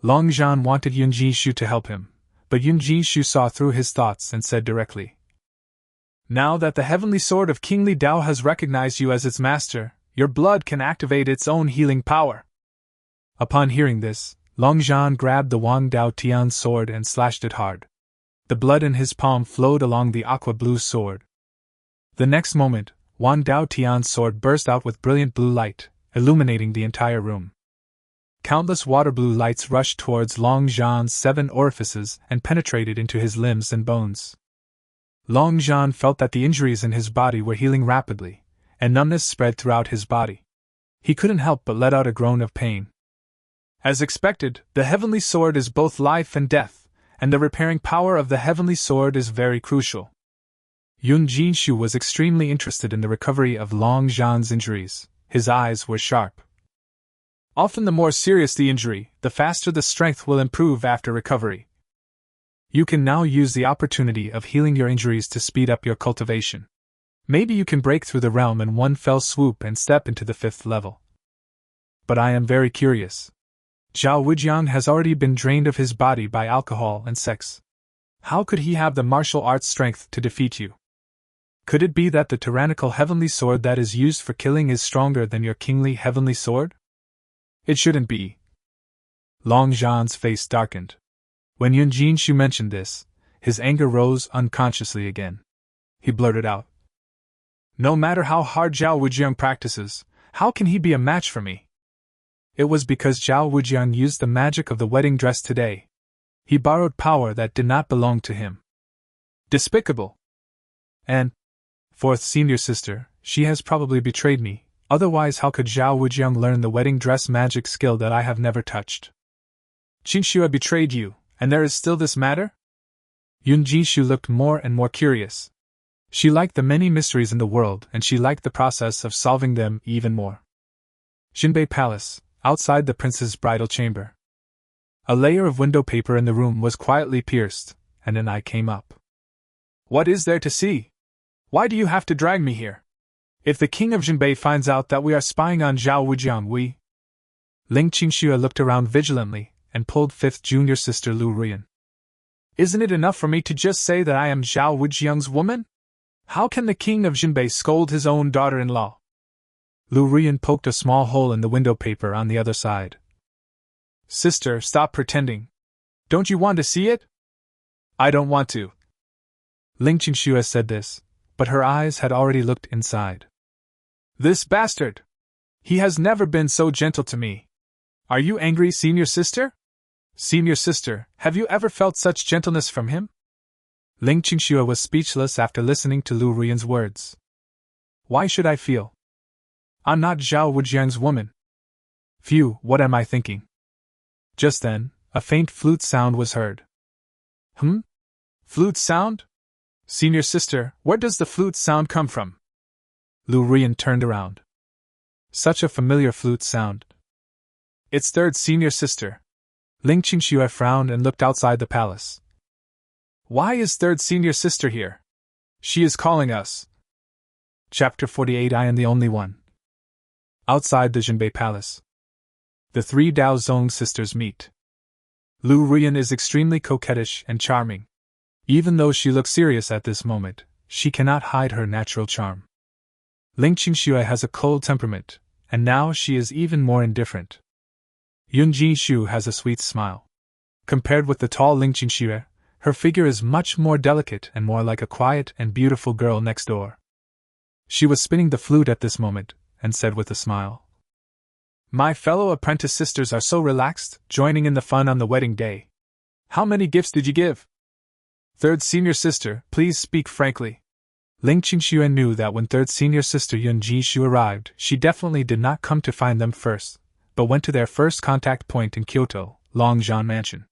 Long Zhan wanted Yun Jinshu to help him, but Yun Jinshu saw through his thoughts and said directly, "Now that the heavenly sword of Kingly Dao has recognized you as its master, your blood can activate its own healing power." Upon hearing this, Long Zhan grabbed the Wang Dao Tian's sword and slashed it hard. The blood in his palm flowed along the aqua-blue sword. The next moment, Wang Dao Tian's sword burst out with brilliant blue light, illuminating the entire room. Countless water-blue lights rushed towards Long Zhan's 7 orifices and penetrated into his limbs and bones. Long Zhan felt that the injuries in his body were healing rapidly, and numbness spread throughout his body. He couldn't help but let out a groan of pain. As expected, the heavenly sword is both life and death, and the repairing power of the heavenly sword is very crucial. Yun Jinshu was extremely interested in the recovery of Long Zhan's injuries. His eyes were sharp. Often the more serious the injury, the faster the strength will improve after recovery. You can now use the opportunity of healing your injuries to speed up your cultivation. Maybe you can break through the realm in one fell swoop and step into the 5th level. But I am very curious. Zhao Wujiang has already been drained of his body by alcohol and sex. How could he have the martial arts strength to defeat you? Could it be that the tyrannical heavenly sword that is used for killing is stronger than your kingly heavenly sword? It shouldn't be. Long Zhan's face darkened. When Yun Jinshu mentioned this, his anger rose unconsciously again. He blurted out, "No matter how hard Zhao Wujiang practices, how can he be a match for me?" It was because Zhao Wujiang used the magic of the wedding dress today. He borrowed power that did not belong to him. Despicable! And, 4th senior sister, she has probably betrayed me, otherwise how could Zhao Wujiang learn the wedding dress magic skill that I have never touched? Jinshu betrayed you, and there is still this matter? Yun Jinshu looked more and more curious. She liked the many mysteries in the world and she liked the process of solving them even more. Jinbei Palace, outside the prince's bridal chamber. A layer of window paper in the room was quietly pierced, and an eye came up. "What is there to see? Why do you have to drag me here? If the king of Jinbei finds out that we are spying on Zhao Wujiang, we—" Ling Qingxue looked around vigilantly and pulled 5th junior sister Lu Ruan. "Isn't it enough for me to just say that I am Zhao Wujiang's woman? How can the king of Jinbei scold his own daughter-in-law?" Lu Ruan poked a small hole in the window paper on the other side. "Sister, stop pretending. Don't you want to see it?" "I don't want to." Ling Qingxue said this, but her eyes had already looked inside. This bastard! He has never been so gentle to me. Are you angry, senior sister? Senior sister, have you ever felt such gentleness from him? Ling Qingxue was speechless after listening to Lu Ruan's words. Why should I feel? I'm not Zhao Wujiang's woman. Phew, what am I thinking? Just then, a faint flute sound was heard. Flute sound? Senior sister, where does the flute sound come from? Lu Ruan turned around. Such a familiar flute sound. It's third senior sister. Ling Qingxue frowned and looked outside the palace. Why is third senior sister here? She is calling us. Chapter 48 I am the only one. Outside the Jinbei Palace. The three Dao Zong sisters meet. Lu Ruan is extremely coquettish and charming. Even though she looks serious at this moment, she cannot hide her natural charm. Ling Qingxue has a cold temperament, and now she is even more indifferent. Yun Jinshu has a sweet smile. Compared with the tall Ling Qingxue, her figure is much more delicate and more like a quiet and beautiful girl next door. She was spinning the flute at this moment, and said with a smile, My fellow apprentice sisters are so relaxed, joining in the fun on the wedding day. How many gifts did you give? Third senior sister, please speak frankly. Ling Qingxue knew that when third senior sister Yun Jinshu arrived, she definitely did not come to find them first, but went to their first contact point in Kyoto, Long Zhan Mansion.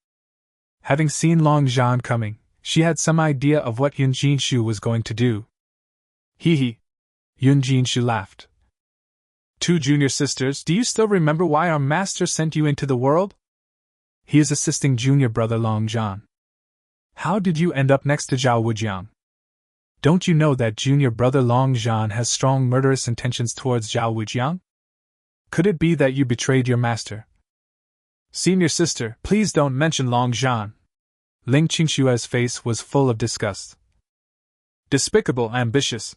Having seen Long Zhan coming, she had some idea of what Yun Jinshu was going to do. Hee hee. Yun Jinshu laughed. Two junior sisters, do you still remember why our master sent you into the world? He is assisting junior brother Long Zhan. How did you end up next to Zhao Wujiang? Don't you know that junior brother Long Zhan has strong murderous intentions towards Zhao Wujiang? Could it be that you betrayed your master? Senior sister, please don't mention Long Zhan. Ling Qingxue's face was full of disgust. Despicable, ambitious.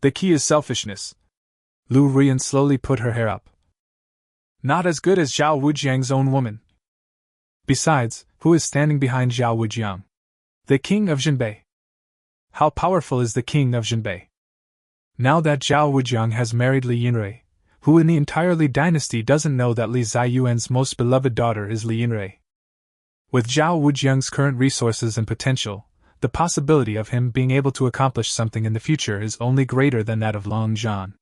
The key is selfishness. Lu Ruan slowly put her hair up. Not as good as Zhao Wujiang's own woman. Besides, who is standing behind Zhao Wujiang? The king of Jinbei. How powerful is the king of Jinbei? Now that Zhao Wujiang has married Li Yinrui, who in the entire Li dynasty doesn't know that Li Ziyuan's most beloved daughter is Li Yinrui? With Zhao Wujiang's current resources and potential, the possibility of him being able to accomplish something in the future is only greater than that of Long Zhan.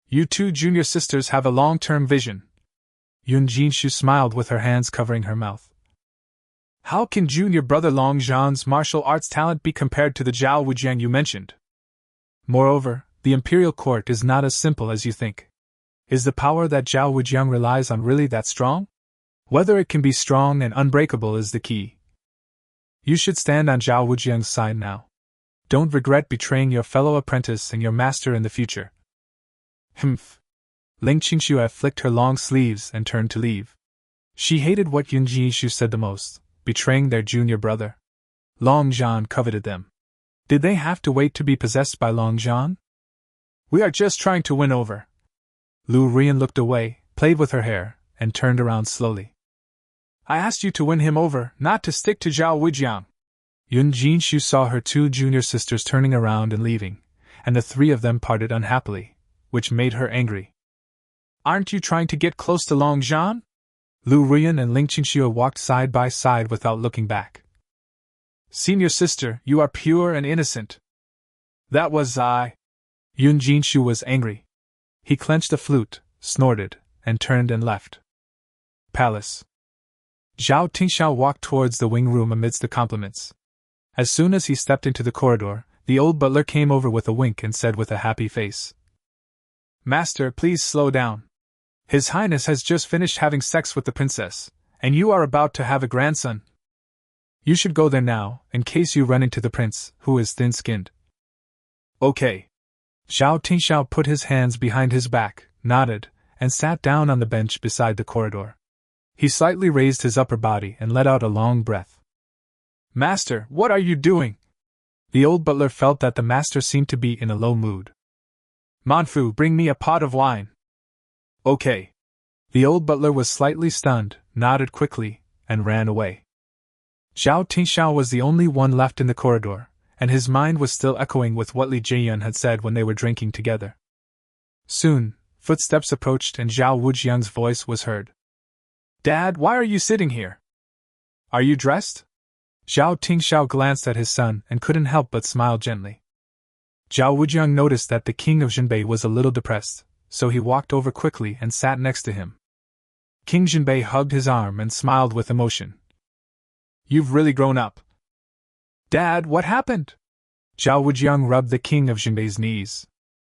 You two junior sisters have a long-term vision. Yun Jinshu smiled with her hands covering her mouth. How can junior brother Long Zhan's martial arts talent be compared to the Zhao Wujiang you mentioned? Moreover, the imperial court is not as simple as you think. Is the power that Zhao Wujiang relies on really that strong? Whether it can be strong and unbreakable is the key. You should stand on Zhao Wujiang's side now. Don't regret betraying your fellow apprentice and your master in the future. Humph. Ling Qingxue flicked her long sleeves and turned to leave. She hated what Yun Jinshu said the most, betraying their junior brother. Long Zhan coveted them. Did they have to wait to be possessed by Long Zhan? We are just trying to win over. Lu Ruan looked away, played with her hair, and turned around slowly. I asked you to win him over, not to stick to Zhao Wujiang. Yun Jinshu saw her two junior sisters turning around and leaving, and the three of them parted unhappily, which made her angry. Aren't you trying to get close to Long Zhan? Lu Ruan and Ling Qingxue walked side by side without looking back. Senior sister, you are pure and innocent. That was I. Yun Jinshu was angry. He clenched the flute, snorted, and turned and left. Palace. Zhao Tingxiao walked towards the wing room amidst the compliments. As soon as he stepped into the corridor, the old butler came over with a wink and said with a happy face, Master, please slow down. His Highness has just finished having sex with the princess, and you are about to have a grandson. You should go there now, in case you run into the prince, who is thin-skinned. Okay. Zhao Tingxiao put his hands behind his back, nodded, and sat down on the bench beside the corridor. He slightly raised his upper body and let out a long breath. Master, what are you doing? The old butler felt that the master seemed to be in a low mood. Manfu, bring me a pot of wine. Okay. The old butler was slightly stunned, nodded quickly, and ran away. Zhao Tingxiao was the only one left in the corridor, and his mind was still echoing with what Li Jieyun had said when they were drinking together. Soon, footsteps approached and Zhao Wujiang's voice was heard. "Dad, why are you sitting here? Are you dressed?" Zhao Tingxiao glanced at his son and couldn't help but smile gently. Zhao Wujiang noticed that the king of Jinbei was a little depressed, so he walked over quickly and sat next to him. King Jinbei hugged his arm and smiled with emotion. "You've really grown up." "Dad, what happened?" Zhao Wujiang rubbed the king of Jinbei's knees.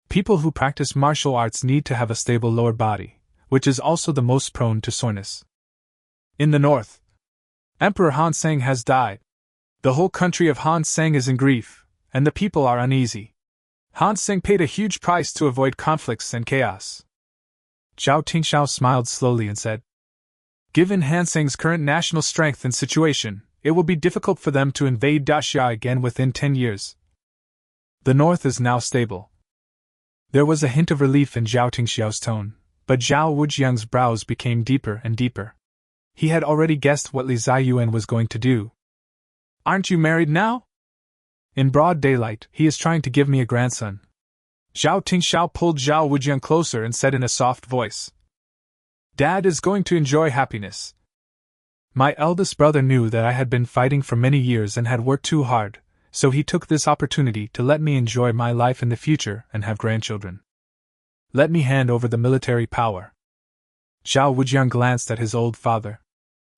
People who practice martial arts need to have a stable lower body, which is also the most prone to soreness. In the north, Emperor Han Seng has died. The whole country of Han Seng is in grief, and the people are uneasy. Han Seng paid a huge price to avoid conflicts and chaos. Zhao Tingxiao smiled slowly and said, "Given Han Seng's current national strength and situation, it will be difficult for them to invade Daxia again within 10 years. The north is now stable." There was a hint of relief in Zhao Tingxiao's tone, but Zhao Wujiang's brows became deeper and deeper. He had already guessed what Li Ziyuan was going to do. "Aren't you married now?" "In broad daylight, he is trying to give me a grandson." Zhao Tingxiao pulled Zhao Wujiang closer and said in a soft voice, "Dad is going to enjoy happiness. My eldest brother knew that I had been fighting for many years and had worked too hard, so he took this opportunity to let me enjoy my life in the future and have grandchildren. Let me hand over the military power." Zhao Wujiang glanced at his old father.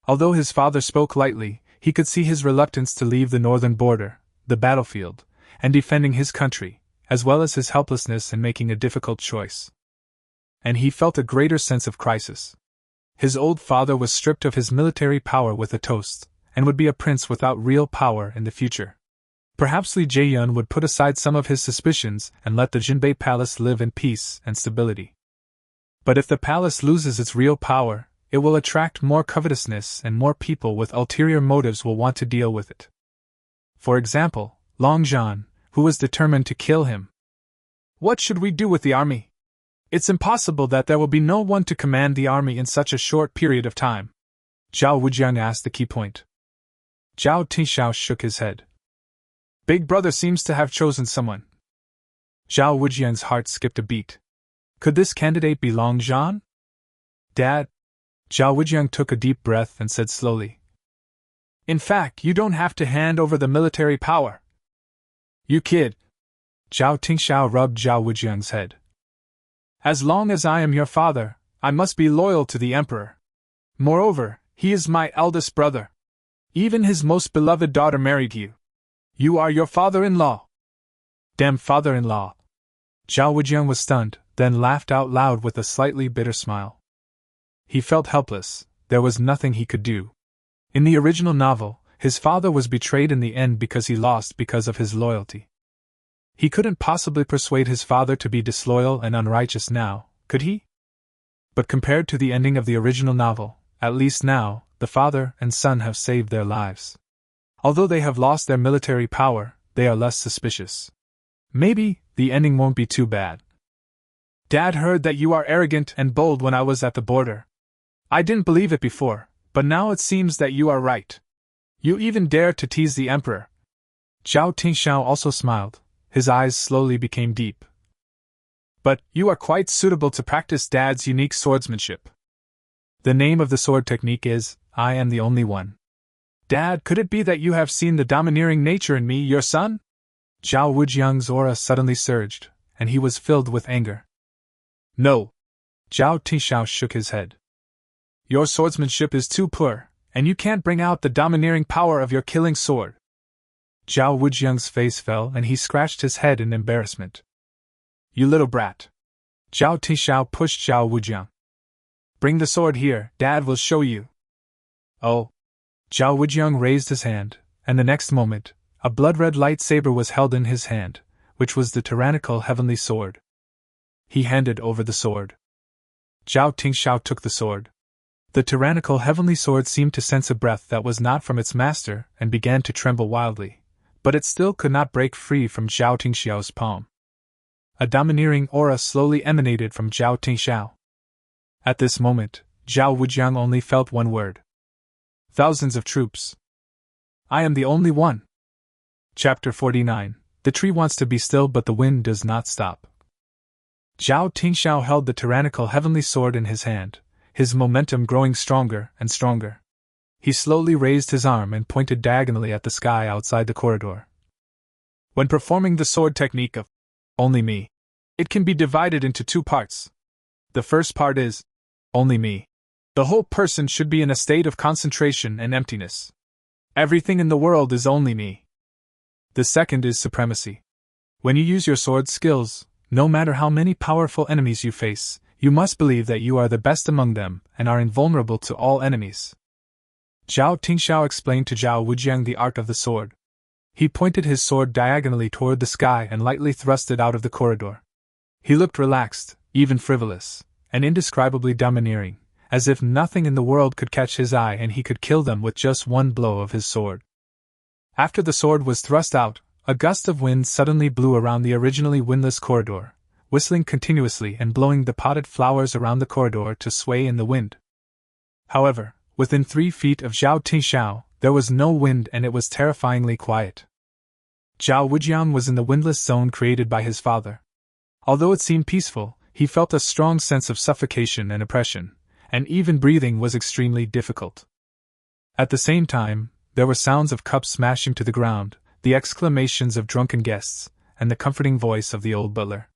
Although his father spoke lightly, he could see his reluctance to leave the northern border, the battlefield, and defending his country, as well as his helplessness in making a difficult choice. And he felt a greater sense of crisis. His old father was stripped of his military power with a toast, and would be a prince without real power in the future. Perhaps Li Jieyun would put aside some of his suspicions and let the Jinbei Palace live in peace and stability. But if the palace loses its real power, it will attract more covetousness and more people with ulterior motives will want to deal with it. For example, Long Zhan, who was determined to kill him. "What should we do with the army? It's impossible that there will be no one to command the army in such a short period of time." Zhao Wujiang asked the key point. Zhao Tingxiao shook his head. "Big brother seems to have chosen someone." Zhao Wujiang's heart skipped a beat. Could this candidate be Long Zhan? "Dad," Zhao Wujiang took a deep breath and said slowly, "In fact, you don't have to hand over the military power." "You kid." Zhao Tingxiao rubbed Zhao Wujiang's head. "As long as I am your father, I must be loyal to the emperor. Moreover, he is my eldest brother. Even his most beloved daughter married you. You are your father-in-law." "Damn father-in-law." Zhao Wujiang was stunned, then laughed out loud with a slightly bitter smile. He felt helpless. There was nothing he could do. In the original novel, his father was betrayed in the end because he lost because of his loyalty. He couldn't possibly persuade his father to be disloyal and unrighteous now, could he? But compared to the ending of the original novel, at least now, the father and son have saved their lives. Although they have lost their military power, they are less suspicious. Maybe the ending won't be too bad. "Dad heard that you are arrogant and bold when I was at the border. I didn't believe it before, but now it seems that you are right. You even dare to tease the emperor." Zhao Tingxiao also smiled. His eyes slowly became deep. "But you are quite suitable to practice Dad's unique swordsmanship. The name of the sword technique is, I am the only one. Dad, could it be that you have seen the domineering nature in me, your son?" Zhao Wujiang's aura suddenly surged, and he was filled with anger. "No." Zhao Tingxiao shook his head. "Your swordsmanship is too poor, and you can't bring out the domineering power of your killing sword." Zhao Wujiang's face fell and he scratched his head in embarrassment. "You little brat." Zhao Tingxiao pushed Zhao Wujiang. "Bring the sword here, Dad will show you." "Oh." Zhao Wujiang raised his hand, and the next moment, a blood-red lightsaber was held in his hand, which was the tyrannical heavenly sword. He handed over the sword. Zhao Tingxiao took the sword. The tyrannical heavenly sword seemed to sense a breath that was not from its master and began to tremble wildly, but it still could not break free from Zhao Tingxiao's palm. A domineering aura slowly emanated from Zhao Tingxiao. At this moment, Zhao Wujiang only felt one word. "Thousands of troops. I am the only one." Chapter 49. The tree wants to be still but the wind does not stop. Zhao Tingxiao held the tyrannical heavenly sword in his hand, his momentum growing stronger and stronger. He slowly raised his arm and pointed diagonally at the sky outside the corridor. When performing the sword technique of only me, it can be divided into two parts. The first part is only me. The whole person should be in a state of concentration and emptiness. Everything in the world is only me. The second is supremacy. When you use your sword skills, no matter how many powerful enemies you face, you must believe that you are the best among them and are invulnerable to all enemies. Zhao Tingxiao explained to Zhao Wujiang the art of the sword. He pointed his sword diagonally toward the sky and lightly thrust it out of the corridor. He looked relaxed, even frivolous, and indescribably domineering, as if nothing in the world could catch his eye and he could kill them with just one blow of his sword. After the sword was thrust out, a gust of wind suddenly blew around the originally windless corridor, whistling continuously and blowing the potted flowers around the corridor to sway in the wind. However, within 3 feet of Zhao Tingxiao, there was no wind and it was terrifyingly quiet. Zhao Wujiang was in the windless zone created by his father. Although it seemed peaceful, he felt a strong sense of suffocation and oppression, and even breathing was extremely difficult. At the same time, there were sounds of cups smashing to the ground, the exclamations of drunken guests, and the comforting voice of the old butler.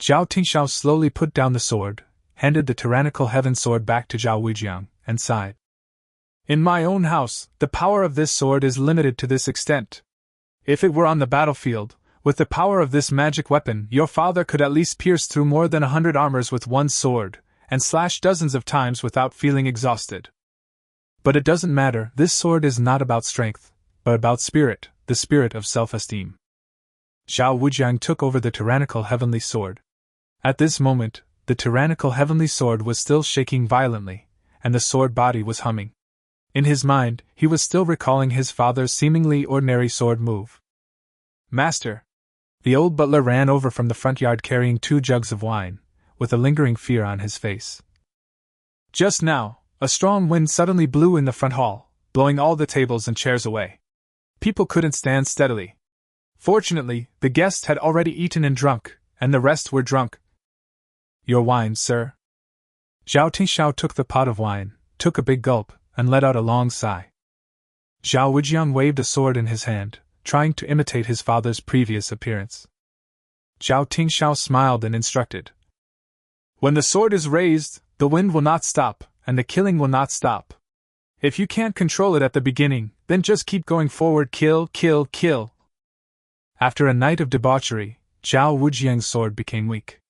Zhao Tingxiao slowly put down the sword, handed the tyrannical heaven sword back to Zhao Wujiang, and sighed. In my own house, the power of this sword is limited to this extent. If it were on the battlefield, with the power of this magic weapon, your father could at least pierce through more than 100 armors with one sword, and slash dozens of times without feeling exhausted. But it doesn't matter, this sword is not about strength, but about spirit, the spirit of self-esteem. Zhao Wujiang took over the tyrannical heavenly sword. At this moment, the tyrannical heavenly sword was still shaking violently, and the sword body was humming. In his mind, he was still recalling his father's seemingly ordinary sword move. Master! The old butler ran over from the front yard carrying 2 jugs of wine, with a lingering fear on his face. Just now, a strong wind suddenly blew in the front hall, blowing all the tables and chairs away. People couldn't stand steadily. Fortunately, the guests had already eaten and drunk, and the rest were drunk. Your wine, sir. Zhao Tingxiao took the pot of wine, took a big gulp, and let out a long sigh. Zhao Wujiang waved a sword in his hand, trying to imitate his father's previous appearance. Zhao Tingxiao smiled and instructed. When the sword is raised, the wind will not stop, and the killing will not stop. If you can't control it at the beginning, then just keep going forward, kill, kill, kill. After a night of debauchery, Zhao Wujiang's sword became weak.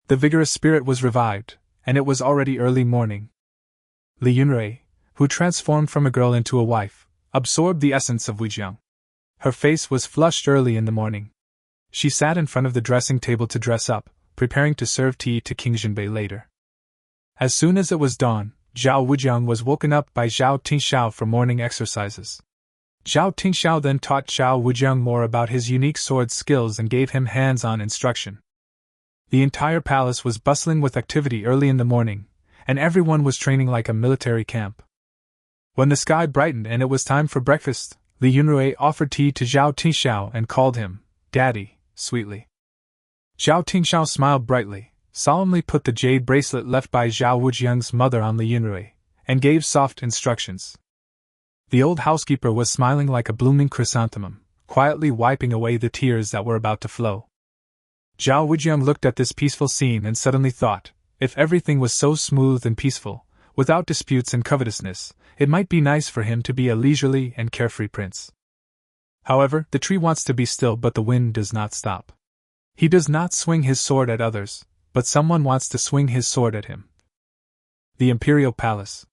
The vigorous spirit was revived, and it was already early morning. Li Yunrui, who transformed from a girl into a wife, absorbed the essence of Wujiang. Her face was flushed early in the morning. She sat in front of the dressing table to dress up, preparing to serve tea to King Jinbei later. As soon as it was dawn, Zhao Wujiang was woken up by Zhao Tingxiao for morning exercises. Zhao Tingxiao then taught Zhao Wujiang more about his unique sword skills and gave him hands-on instruction. The entire palace was bustling with activity early in the morning, and everyone was training like a military camp. When the sky brightened and it was time for breakfast, Li Yunrui offered tea to Zhao Tingxiao and called him Daddy, sweetly. Zhao Tingxiao smiled brightly, solemnly put the jade bracelet left by Zhao Wujiang's mother on Li Yunrui, and gave soft instructions. The old housekeeper was smiling like a blooming chrysanthemum, quietly wiping away the tears that were about to flow. Zhao Wujiang looked at this peaceful scene and suddenly thought, if everything was so smooth and peaceful, without disputes and covetousness, it might be nice for him to be a leisurely and carefree prince. However, the tree wants to be still but the wind does not stop. He does not swing his sword at others, but someone wants to swing his sword at him. The Imperial Palace.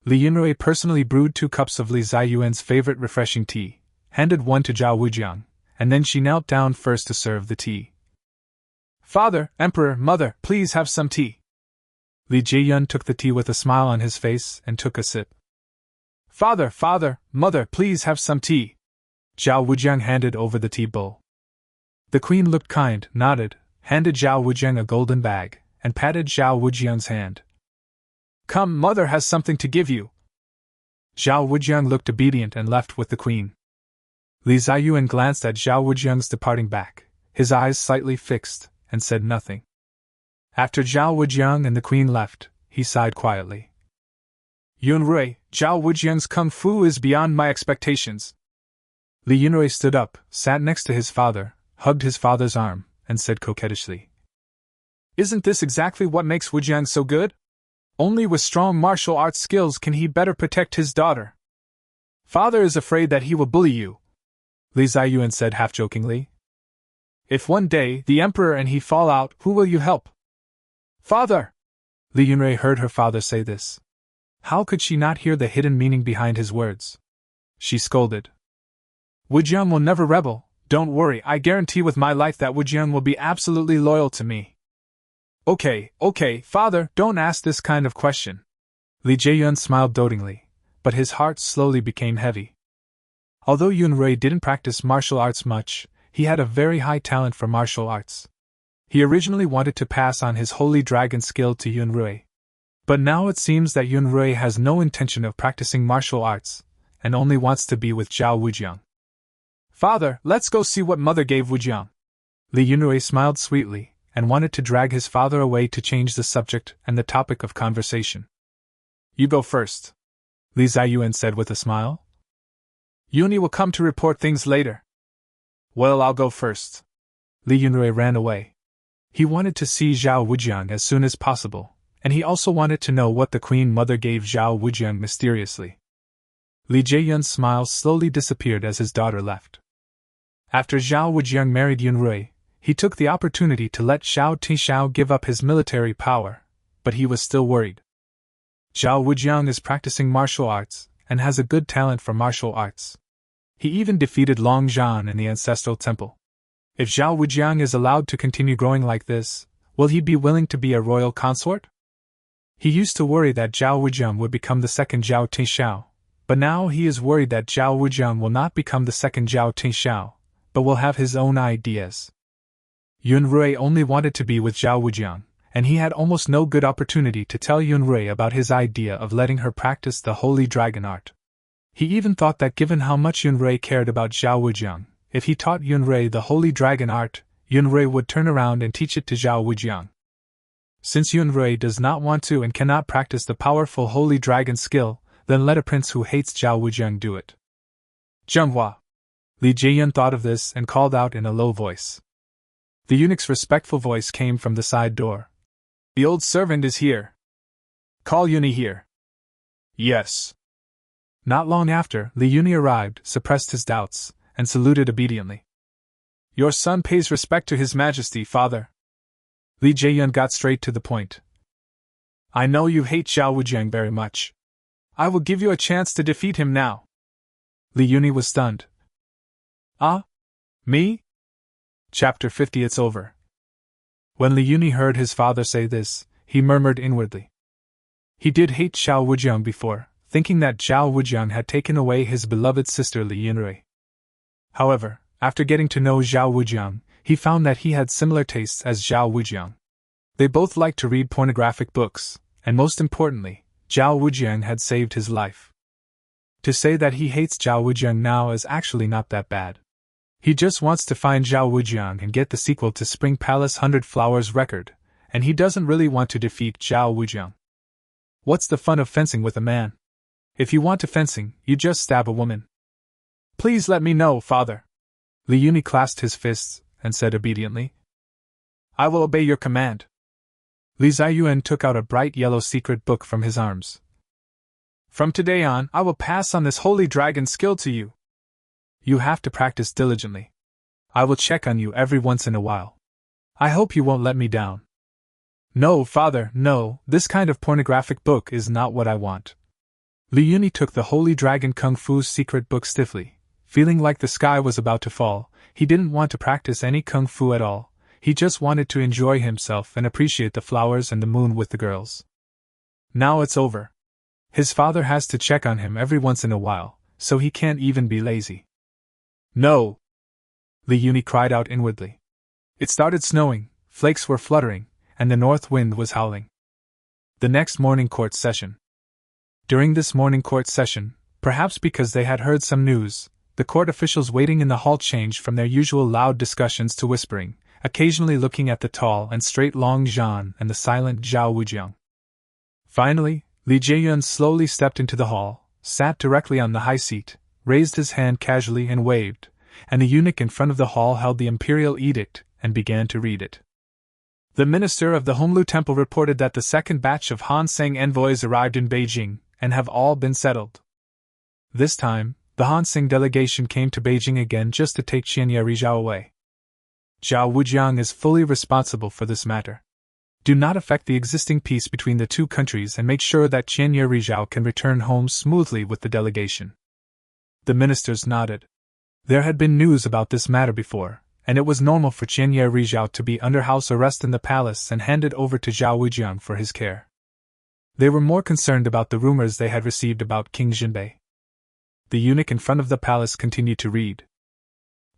Li Yunrui personally brewed 2 cups of Li Ziyuan's favorite refreshing tea, handed one to Zhao Wujiang, and then she knelt down first to serve the tea. Father, Emperor, Mother, please have some tea. Li Ziyuan took the tea with a smile on his face and took a sip. Father, Mother, please have some tea. Zhao Wujiang handed over the tea bowl. The queen looked kind, nodded, handed Zhao Wujiang a golden bag, and patted Zhao Wujiang's hand. Come, Mother has something to give you. Zhao Wujiang looked obedient and left with the queen. Li Ziyuan glanced at Zhao Wujiang's departing back, his eyes slightly fixed, and said nothing. After Zhao Wujiang and the queen left, he sighed quietly. Yunrui, Zhao Wujiang's kung fu is beyond my expectations. Li Yunrui stood up, sat next to his father, hugged his father's arm, and said coquettishly, "Isn't this exactly what makes Wujiang so good? Only with strong martial arts skills can he better protect his daughter. Father is afraid that he will bully you," Li Ziyuan said half-jokingly. "If one day the emperor and he fall out, who will you help?" "Father!" Li Yunrui heard her father say this. How could she not hear the hidden meaning behind his words? She scolded. "Wujiang will never rebel, don't worry, I guarantee with my life that Wujiang will be absolutely loyal to me." Okay, father, don't ask this kind of question." Li Jieyuan smiled dotingly, but his heart slowly became heavy. Although Yunrui didn't practice martial arts much, he had a very high talent for martial arts. He originally wanted to pass on his holy dragon skill to Yunrui. But now it seems that Yunrui has no intention of practicing martial arts, and only wants to be with Zhao Wujiang. "Father, let's go see what mother gave Wujiang." Li Yunrui smiled sweetly, and wanted to drag his father away to change the subject and the topic of conversation. "You go first," Li Ziyuan said with a smile. "Yuni will come to report things later." "Well, I'll go first." Li Yunrui ran away. He wanted to see Zhao Wujiang as soon as possible, and he also wanted to know what the queen mother gave Zhao Wujiang mysteriously. Li Jieyuan's smile slowly disappeared as his daughter left. After Zhao Wujiang married Yunrui, he took the opportunity to let Xiao Tishao give up his military power, but he was still worried. Zhao Wujiang is practicing martial arts, and has a good talent for martial arts. He even defeated Long Zhan in the ancestral temple. If Zhao Wujiang is allowed to continue growing like this, will he be willing to be a royal consort? He used to worry that Zhao Wujiang would become the second Zhao Tishao, but now he is worried that Zhao Wujiang will not become the second Zhao Tishao, but will have his own ideas. Yunrui only wanted to be with Zhao Wujiang, and he had almost no good opportunity to tell Yunrui about his idea of letting her practice the holy dragon art. He even thought that given how much Yunrui cared about Zhao Wujiang, if he taught Yunrui the holy dragon art, Yunrui would turn around and teach it to Zhao Wujiang. Since Yunrui does not want to and cannot practice the powerful holy dragon skill, then let a prince who hates Zhao Wujiang do it. "Zhenghua!" Li Jieyuan thought of this and called out in a low voice. The eunuch's respectful voice came from the side door. "The old servant is here. Call Yuni here." "Yes." Not long after, Li Yuni arrived, suppressed his doubts, and saluted obediently. "Your son pays respect to His Majesty, father." Li Jieyuan got straight to the point. "I know you hate Zhao Wujiang very much. I will give you a chance to defeat him now." Li Yuni was stunned. "Ah? Me?" Chapter 50. It's over. When Li Yuni heard his father say this, he murmured inwardly. He did hate Zhao Wujiang before, thinking that Zhao Wujiang had taken away his beloved sister Li Yunrui. However, after getting to know Zhao Wujiang, he found that he had similar tastes as Zhao Wujiang. They both liked to read pornographic books, and most importantly, Zhao Wujiang had saved his life. To say that he hates Zhao Wujiang now is actually not that bad. He just wants to find Zhao Wujiang and get the sequel to Spring Palace 100 Flowers record, and he doesn't really want to defeat Zhao Wujiang. What's the fun of fencing with a man? If you want to fencing, you just stab a woman. "Please let me know, father." Li Yuni clasped his fists and said obediently. "I will obey your command." Li Ziyuan took out a bright yellow secret book from his arms. "From today on, I will pass on this holy dragon skill to you. You have to practice diligently. I will check on you every once in a while. I hope you won't let me down." "No, father, no, this kind of pornographic book is not what I want." Li Yuni took the Holy Dragon Kung Fu's secret book stiffly. Feeling like the sky was about to fall, he didn't want to practice any Kung Fu at all, he just wanted to enjoy himself and appreciate the flowers and the moon with the girls. Now it's over. His father has to check on him every once in a while, so he can't even be lazy. "No!" Li Yuni cried out inwardly. It started snowing, flakes were fluttering, and the north wind was howling. The next morning court session. During this morning court session, perhaps because they had heard some news, the court officials waiting in the hall changed from their usual loud discussions to whispering, occasionally looking at the tall and straight Long Zhan and the silent Zhao Wujiang. Finally, Li Jieyuan slowly stepped into the hall, sat directly on the high seat, raised his hand casually and waved, and the eunuch in front of the hall held the imperial edict and began to read it. The minister of the Honglu Temple reported that the second batch of Han Seng envoys arrived in Beijing and have all been settled. This time, the Han Seng delegation came to Beijing again just to take Qianye Rizhao away. Zhao Wujiang is fully responsible for this matter. Do not affect the existing peace between the two countries and make sure that Qianye Rizhao can return home smoothly with the delegation. The ministers nodded. There had been news about this matter before, and it was normal for Qianye Rizhao to be under house arrest in the palace and handed over to Zhao Wujiang for his care. They were more concerned about the rumors they had received about King Jinbei. The eunuch in front of the palace continued to read.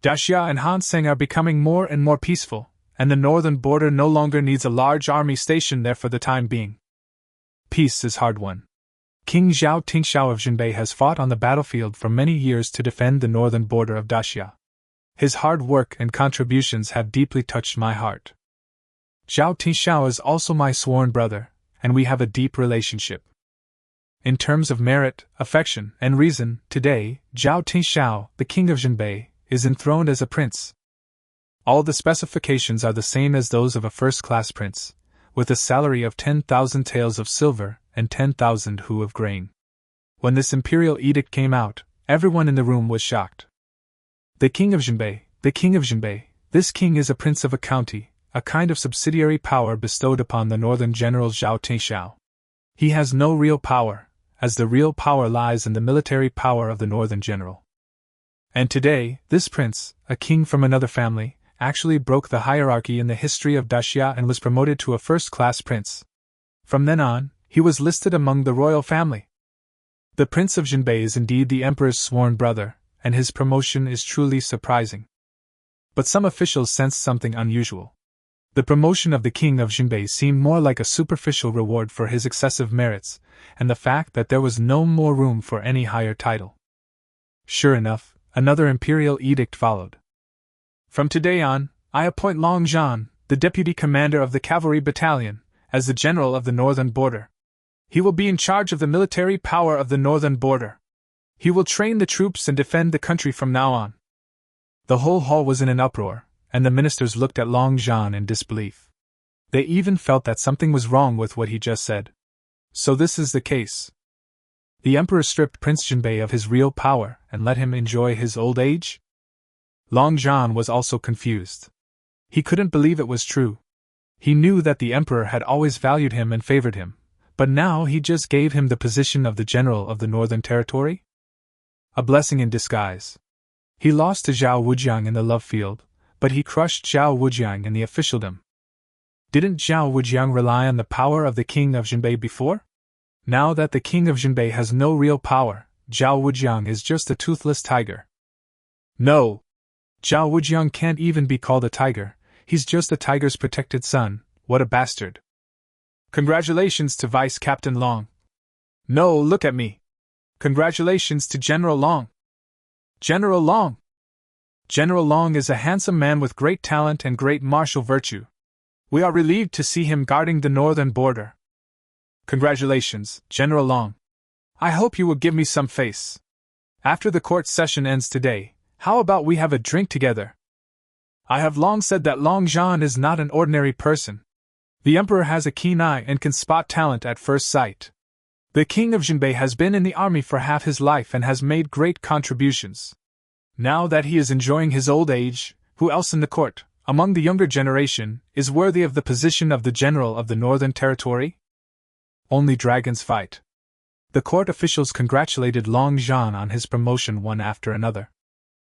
Daxia and Han Seng are becoming more and more peaceful, and the northern border no longer needs a large army stationed there for the time being. Peace is hard-won. King Zhao Tingxiao of Jinbei has fought on the battlefield for many years to defend the northern border of Daxia. His hard work and contributions have deeply touched my heart. Zhao Tingxiao is also my sworn brother, and we have a deep relationship. In terms of merit, affection, and reason, today, Zhao Tingxiao, the king of Jinbei, is enthroned as a prince. All the specifications are the same as those of a first-class prince, with a salary of 10,000 taels of silver and 10,000 hu of grain. When this imperial edict came out, everyone in the room was shocked. The king of Jinbei, the king of Jinbei, this king is a prince of a county, a kind of subsidiary power bestowed upon the northern general Zhao Tingxiao. He has no real power, as the real power lies in the military power of the northern general. And today, this prince, a king from another family, actually broke the hierarchy in the history of Daxia and was promoted to a first-class prince. From then on, he was listed among the royal family. The Prince of Jinbei is indeed the emperor's sworn brother, and his promotion is truly surprising. But some officials sensed something unusual. The promotion of the king of Jinbei seemed more like a superficial reward for his excessive merits, and the fact that there was no more room for any higher title. Sure enough, another imperial edict followed. From today on, I appoint Long Zhan, the deputy commander of the cavalry battalion, as the general of the northern border. He will be in charge of the military power of the northern border. He will train the troops and defend the country from now on. The whole hall was in an uproar, and the ministers looked at Long Zhan in disbelief. They even felt that something was wrong with what he just said. So this is the case. The emperor stripped Prince Jinbei of his real power and let him enjoy his old age? Long Zhan was also confused. He couldn't believe it was true. He knew that the emperor had always valued him and favored him, but now he just gave him the position of the general of the northern territory? A blessing in disguise. He lost to Zhao Wujiang in the love field, but he crushed Zhao Wujiang in the officialdom. Didn't Zhao Wujiang rely on the power of the king of Jinbei before? Now that the king of Jinbei has no real power, Zhao Wujiang is just a toothless tiger. No! Zhao Wujiang can't even be called a tiger, he's just a tiger's protected son. What a bastard. Congratulations to Vice Captain Long. No, look at me. Congratulations to General Long. General Long! General Long is a handsome man with great talent and great martial virtue. We are relieved to see him guarding the northern border. Congratulations, General Long. I hope you will give me some face. After the court session ends today, how about we have a drink together? I have long said that Long Zhan is not an ordinary person. The emperor has a keen eye and can spot talent at first sight. The king of Jinbei has been in the army for half his life and has made great contributions. Now that he is enjoying his old age, who else in the court, among the younger generation, is worthy of the position of the general of the northern territory? Only dragons fight. The court officials congratulated Long Zhan on his promotion one after another.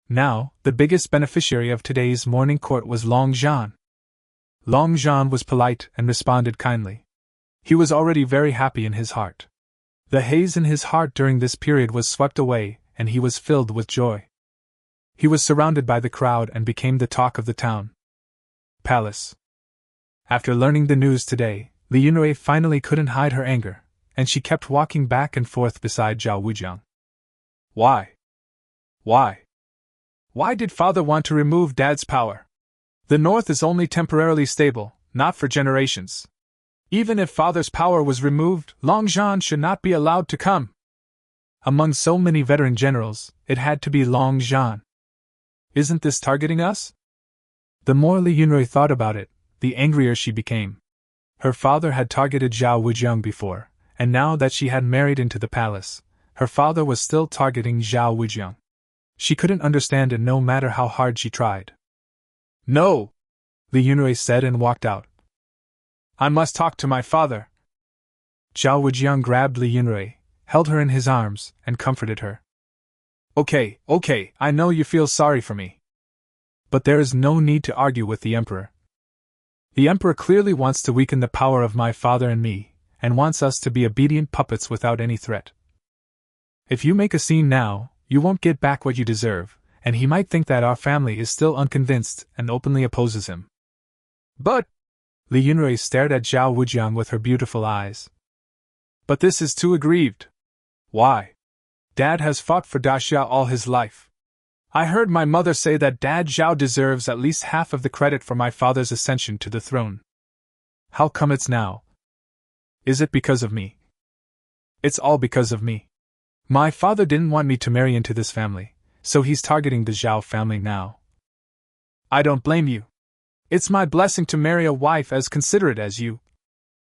Now, the biggest beneficiary of today's morning court was Long Zhan. Long Zhan was polite and responded kindly. He was already very happy in his heart. The haze in his heart during this period was swept away, and he was filled with joy. He was surrounded by the crowd and became the talk of the town. Palace. After learning the news today, Li Yunrui finally couldn't hide her anger, and she kept walking back and forth beside Zhao Wujiang. Why? Why? Why did father want to remove dad's power? The north is only temporarily stable, not for generations. Even if father's power was removed, Long Zhan should not be allowed to come. Among so many veteran generals, it had to be Long Zhan. Isn't this targeting us? The more Li Yunrui thought about it, the angrier she became. Her father had targeted Zhao Wujiang before, and now that she had married into the palace, her father was still targeting Zhao Wujiang. She couldn't understand it no matter how hard she tried. No! Li Yunrui said and walked out. I must talk to my father. Zhao Wujiang grabbed Li Yunrui, held her in his arms, and comforted her. Okay, I know you feel sorry for me. But there is no need to argue with the Emperor. The Emperor clearly wants to weaken the power of my father and me, and wants us to be obedient puppets without any threat. If you make a scene now, you won't get back what you deserve, and he might think that our family is still unconvinced and openly opposes him. But Li Yunrui stared at Zhao Wujiang with her beautiful eyes. But this is too aggrieved. Why? Dad has fought for Daxia all his life. I heard my mother say that Dad Zhao deserves at least half of the credit for my father's ascension to the throne. How come it's now? Is it because of me? It's all because of me. My father didn't want me to marry into this family, so he's targeting the Zhao family now. I don't blame you. It's my blessing to marry a wife as considerate as you,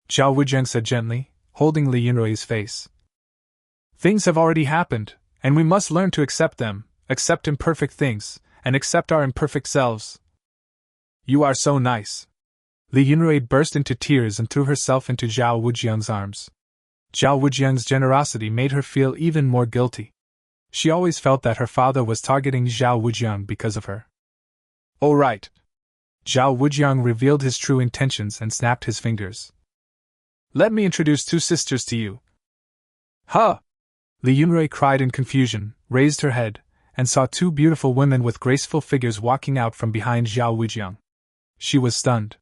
Zhao Wujiang said gently, holding Li Yunrui's face. Things have already happened, and we must learn to accept them, accept imperfect things, and accept our imperfect selves. You are so nice. Li Yunrui burst into tears and threw herself into Zhao Wujiang's arms. Zhao Wujiang's generosity made her feel even more guilty. She always felt that her father was targeting Zhao Wujiang because of her. All right. Zhao Wujiang revealed his true intentions and snapped his fingers. Let me introduce two sisters to you. Huh! Li Yunrui cried in confusion, raised her head, and saw two beautiful women with graceful figures walking out from behind Zhao Wujiang. She was stunned.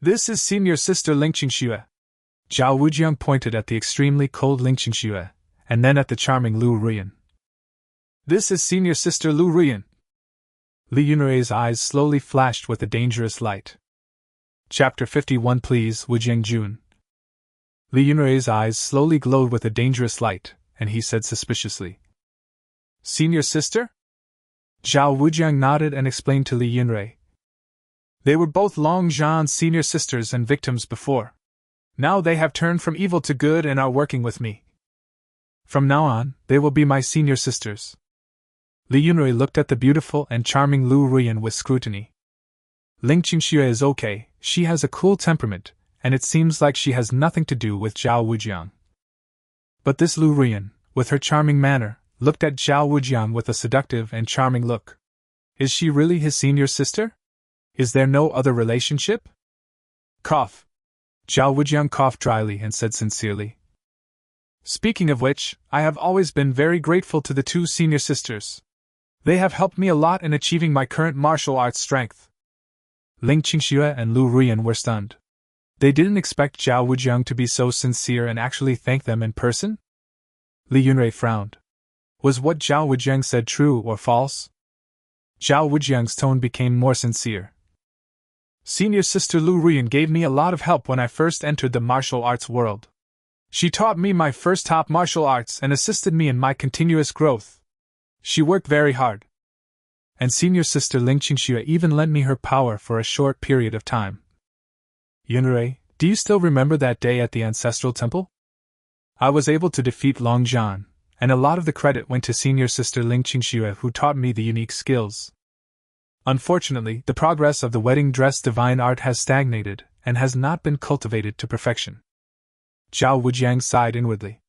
This is senior sister Ling Qingxue. Zhao Wujiang pointed at the extremely cold Ling Qingxue, and then at the charming Lu Ruan. This is senior sister Lu Ruan. Li Yunrui's eyes slowly flashed with a dangerous light. Chapter 51. Please, Wujiang Jun. Li Yunrui's eyes slowly glowed with a dangerous light, and he said suspiciously. Senior sister? Zhao Wujiang nodded and explained to Li Yunrui. They were both Long Zhan's senior sisters and victims before. Now they have turned from evil to good and are working with me. From now on, they will be my senior sisters. Li Yunrui looked at the beautiful and charming Lu Ruan with scrutiny. Ling Qingxue is okay, she has a cool temperament, and it seems like she has nothing to do with Zhao Wujiang. But this Lu Ruan, with her charming manner, looked at Zhao Wujiang with a seductive and charming look. Is she really his senior sister? Is there no other relationship? Cough. Zhao Wujiang coughed dryly and said sincerely. Speaking of which, I have always been very grateful to the two senior sisters. They have helped me a lot in achieving my current martial arts strength. Ling Qingxue and Lu Ruan were stunned. They didn't expect Zhao Wujiang to be so sincere and actually thank them in person. Li Yunrui frowned. Was what Zhao Wujiang said true or false? Zhao Wujiang's tone became more sincere. Senior sister Lu Ruan gave me a lot of help when I first entered the martial arts world. She taught me my first top martial arts and assisted me in my continuous growth. She worked very hard. And senior sister Ling Qingxue even lent me her power for a short period of time. Yunrui, do you still remember that day at the ancestral temple? I was able to defeat Long Zhan, and a lot of the credit went to senior sister Ling Qingxue who taught me the unique skills. Unfortunately, the progress of the wedding dress divine art has stagnated, and has not been cultivated to perfection. Zhao Wujiang sighed inwardly.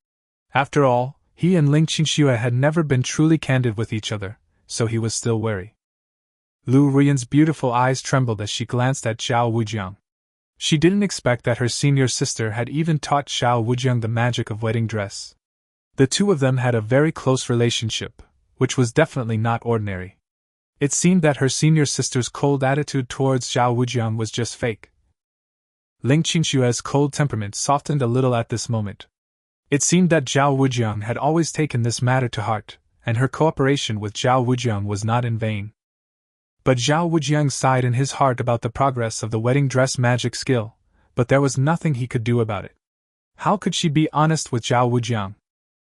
After all, he and Ling Qingxue had never been truly candid with each other, so he was still wary. Lu Ruan's beautiful eyes trembled as she glanced at Zhao Wujiang. She didn't expect that her senior sister had even taught Zhao Wujiang the magic of wedding dress. The two of them had a very close relationship, which was definitely not ordinary. It seemed that her senior sister's cold attitude towards Zhao Wujiang was just fake. Ling Qingxue's cold temperament softened a little at this moment. It seemed that Zhao Wujiang had always taken this matter to heart, and her cooperation with Zhao Wujiang was not in vain. But Zhao Wujiang sighed in his heart about the progress of the wedding dress magic skill, but there was nothing he could do about it. How could she be honest with Zhao Wujiang?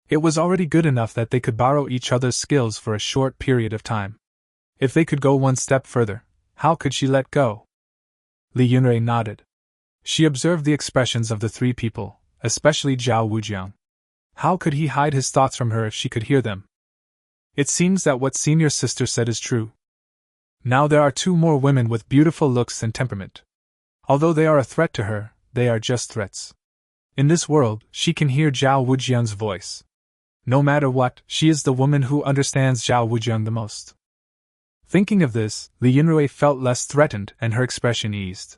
It was already good enough that they could borrow each other's skills for a short period of time. If they could go one step further, how could she let go? Li Yunrui nodded. She observed the expressions of the three people, especially Zhao Wujiang. How could he hide his thoughts from her if she could hear them? It seems that what senior sister said is true. Now there are two more women with beautiful looks and temperament. Although they are a threat to her, they are just threats. In this world, she can hear Zhao Wujiang's voice. No matter what, she is the woman who understands Zhao Wujiang the most. Thinking of this, Li Yunrui felt less threatened and her expression eased.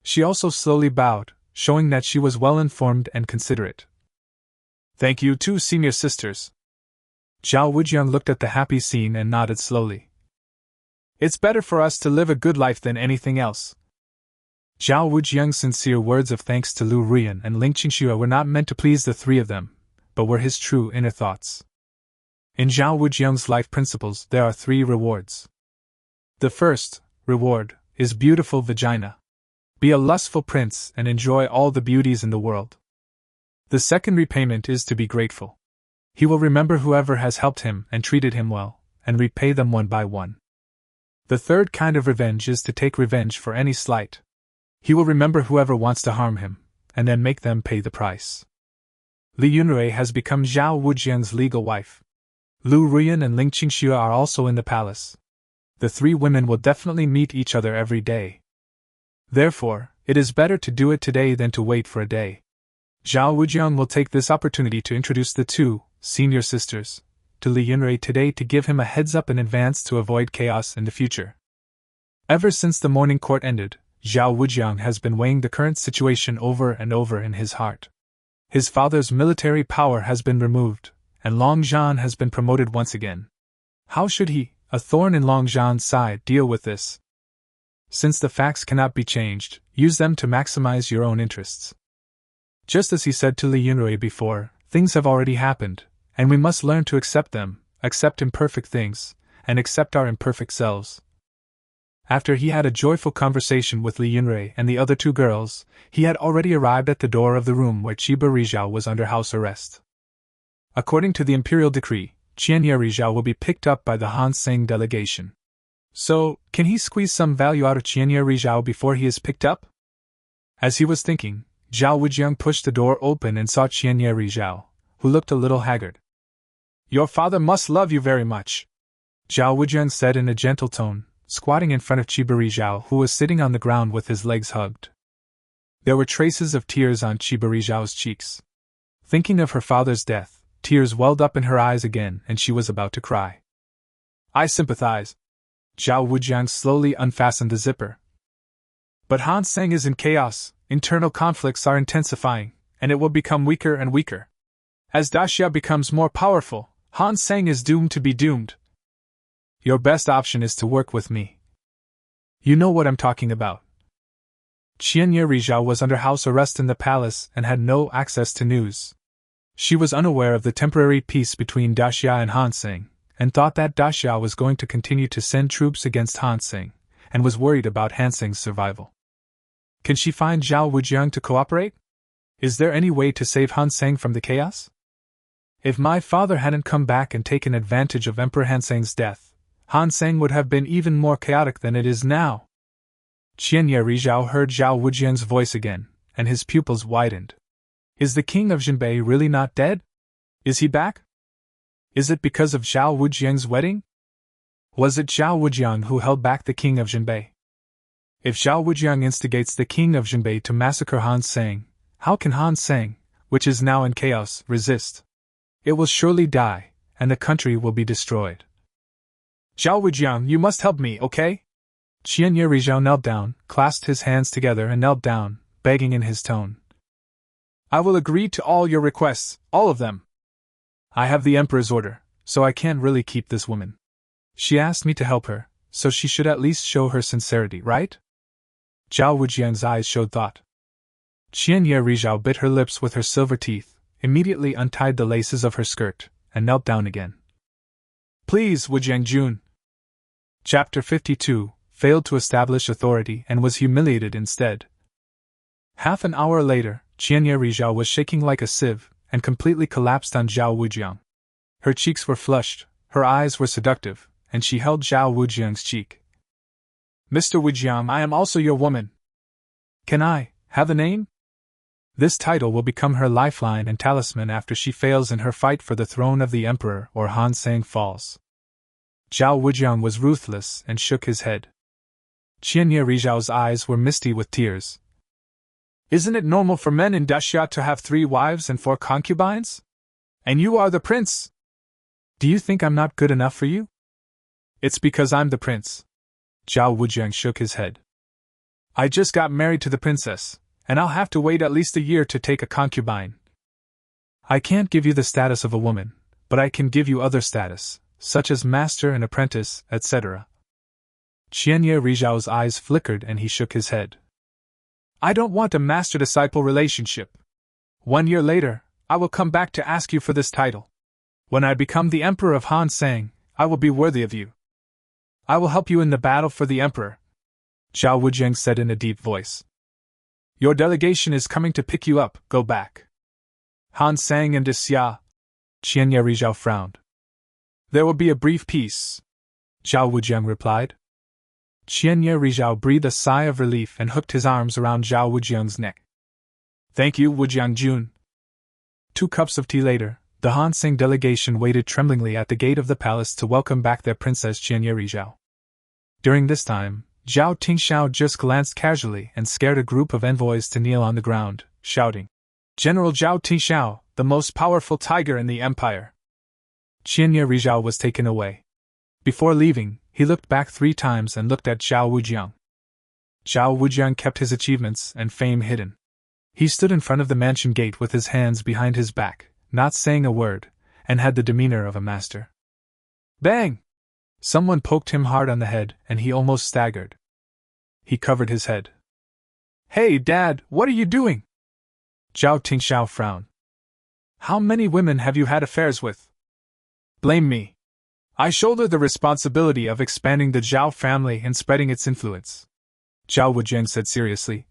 She also slowly bowed, showing that she was well informed and considerate. Thank you, two senior sisters. Zhao Wujiang looked at the happy scene and nodded slowly. It's better for us to live a good life than anything else. Zhao Wujiang's sincere words of thanks to Lu Ruan and Ling Qingxue were not meant to please the three of them, but were his true inner thoughts. In Zhao Wujiang's life principles there are three rewards. The first reward is beautiful vagina. Be a lustful prince and enjoy all the beauties in the world. The second repayment is to be grateful. He will remember whoever has helped him and treated him well, and repay them one by one. The third kind of revenge is to take revenge for any slight. He will remember whoever wants to harm him, and then make them pay the price. Li Yunrui has become Zhao Wujiang's legal wife. Lu Ruan and Ling Qingxue are also in the palace. The three women will definitely meet each other every day. Therefore, it is better to do it today than to wait for a day. Zhao Wujiang will take this opportunity to introduce the two senior sisters to Li Yunrui today to give him a heads up in advance to avoid chaos in the future. Ever since the morning court ended, Zhao Wujiang has been weighing the current situation over and over in his heart. His father's military power has been removed, and Long Zhan has been promoted once again. How should he, a thorn in Long Zhan's side, deal with this? Since the facts cannot be changed, use them to maximize your own interests. Just as he said to Li Yunrui before, things have already happened, and we must learn to accept them, accept imperfect things, and accept our imperfect selves. After he had a joyful conversation with Li Yunrui and the other two girls, he had already arrived at the door of the room where Qiba Rizhao was under house arrest. According to the imperial decree, Qianye Rizhao will be picked up by the Han Seng delegation. So, can he squeeze some value out of Qianye Rizhao before he is picked up? As he was thinking, Zhao Wujiang pushed the door open and saw Qianye Rizhao, who looked a little haggard. Your father must love you very much, Zhao Wujiang said in a gentle tone, squatting in front of Qiba Rizhao, who was sitting on the ground with his legs hugged. There were traces of tears on Qiba Rizhao's cheeks. Thinking of her father's death, tears welled up in her eyes again and she was about to cry. I sympathize. Zhao Wujiang slowly unfastened the zipper. But Han Seng is in chaos, internal conflicts are intensifying, and it will become weaker and weaker. As Daxia becomes more powerful, Han Seng is doomed to be doomed. Your best option is to work with me. You know what I'm talking about. Qianye Rizhao was under house arrest in the palace and had no access to news. She was unaware of the temporary peace between Daxia and Han Seng, and thought that Daxia was going to continue to send troops against Han Seng, and was worried about Han Seng's survival. Can she find Zhao Wujiang to cooperate? Is there any way to save Han Seng from the chaos? If my father hadn't come back and taken advantage of Emperor Han Seng's death, Han Seng would have been even more chaotic than it is now. Qianye Rizhao heard Zhao Wujiang's voice again, and his pupils widened. Is the king of Jinbei really not dead? Is he back? Is it because of Zhao Wujiang's wedding? Was it Zhao Wujiang who held back the king of Jinbei? If Zhao Wujiang instigates the king of Jinbei to massacre Han Seng, how can Han Seng, which is now in chaos, resist? It will surely die, and the country will be destroyed. Zhao Wujiang, you must help me, okay? Qianye Rizhao knelt down, clasped his hands together and knelt down, begging in his tone. I will agree to all your requests, all of them. I have the emperor's order, so I can't really keep this woman. She asked me to help her, so she should at least show her sincerity, right? Zhao Wujiang's eyes showed thought. Qianye Rizhao bit her lips with her silver teeth, immediately untied the laces of her skirt, and knelt down again. Please, Wujiang Jun. Chapter 52, failed to establish authority and was humiliated instead. Half an hour later, Qianye Rizhao was shaking like a sieve and completely collapsed on Zhao Wujiang. Her cheeks were flushed, her eyes were seductive, and she held Zhao Wujiang's cheek. Mr. Wujiang, I am also your woman. Can I have a name? This title will become her lifeline and talisman after she fails in her fight for the throne of the emperor or Han Sang falls. Zhao Wujiang was ruthless and shook his head. Qianye Rizhao's eyes were misty with tears. Isn't it normal for men in Daxia to have 3 wives and 4 concubines? And you are the prince! Do you think I'm not good enough for you? It's because I'm the prince. Zhao Wujiang shook his head. I just got married to the princess, and I'll have to wait at least a year to take a concubine. I can't give you the status of a woman, but I can give you other status, such as master and apprentice, etc. Qianye Rizhao's eyes flickered and he shook his head. I don't want a master-disciple relationship. 1 year later, I will come back to ask you for this title. When I become the emperor of Han Sang, I will be worthy of you. I will help you in the battle for the emperor, Zhao Wujiang said in a deep voice. Your delegation is coming to pick you up, go back. Han Sang and Daxia. Qianye Rizhao frowned. There will be a brief peace, Zhao Wujiang replied. Qianye Rizhao breathed a sigh of relief and hooked his arms around Zhao Wujiang's neck. Thank you, Wujiang Jun. 2 cups of tea later, the Han Sang delegation waited tremblingly at the gate of the palace to welcome back their princess Qianye Rizhao. During this time, Zhao Tingxiao just glanced casually and scared a group of envoys to kneel on the ground, shouting, General Zhao Tingxiao, the most powerful tiger in the empire. Qianye Rizhao was taken away. Before leaving, he looked back 3 times and looked at Zhao Wujiang. Zhao Wujiang kept his achievements and fame hidden. He stood in front of the mansion gate with his hands behind his back, not saying a word, and had the demeanor of a master. Bang! Someone poked him hard on the head, and he almost staggered. He covered his head. Hey, Dad, what are you doing? Zhao Tingxiao frowned. How many women have you had affairs with? Blame me. I shoulder the responsibility of expanding the Zhao family and spreading its influence, Zhao Wujiang said seriously.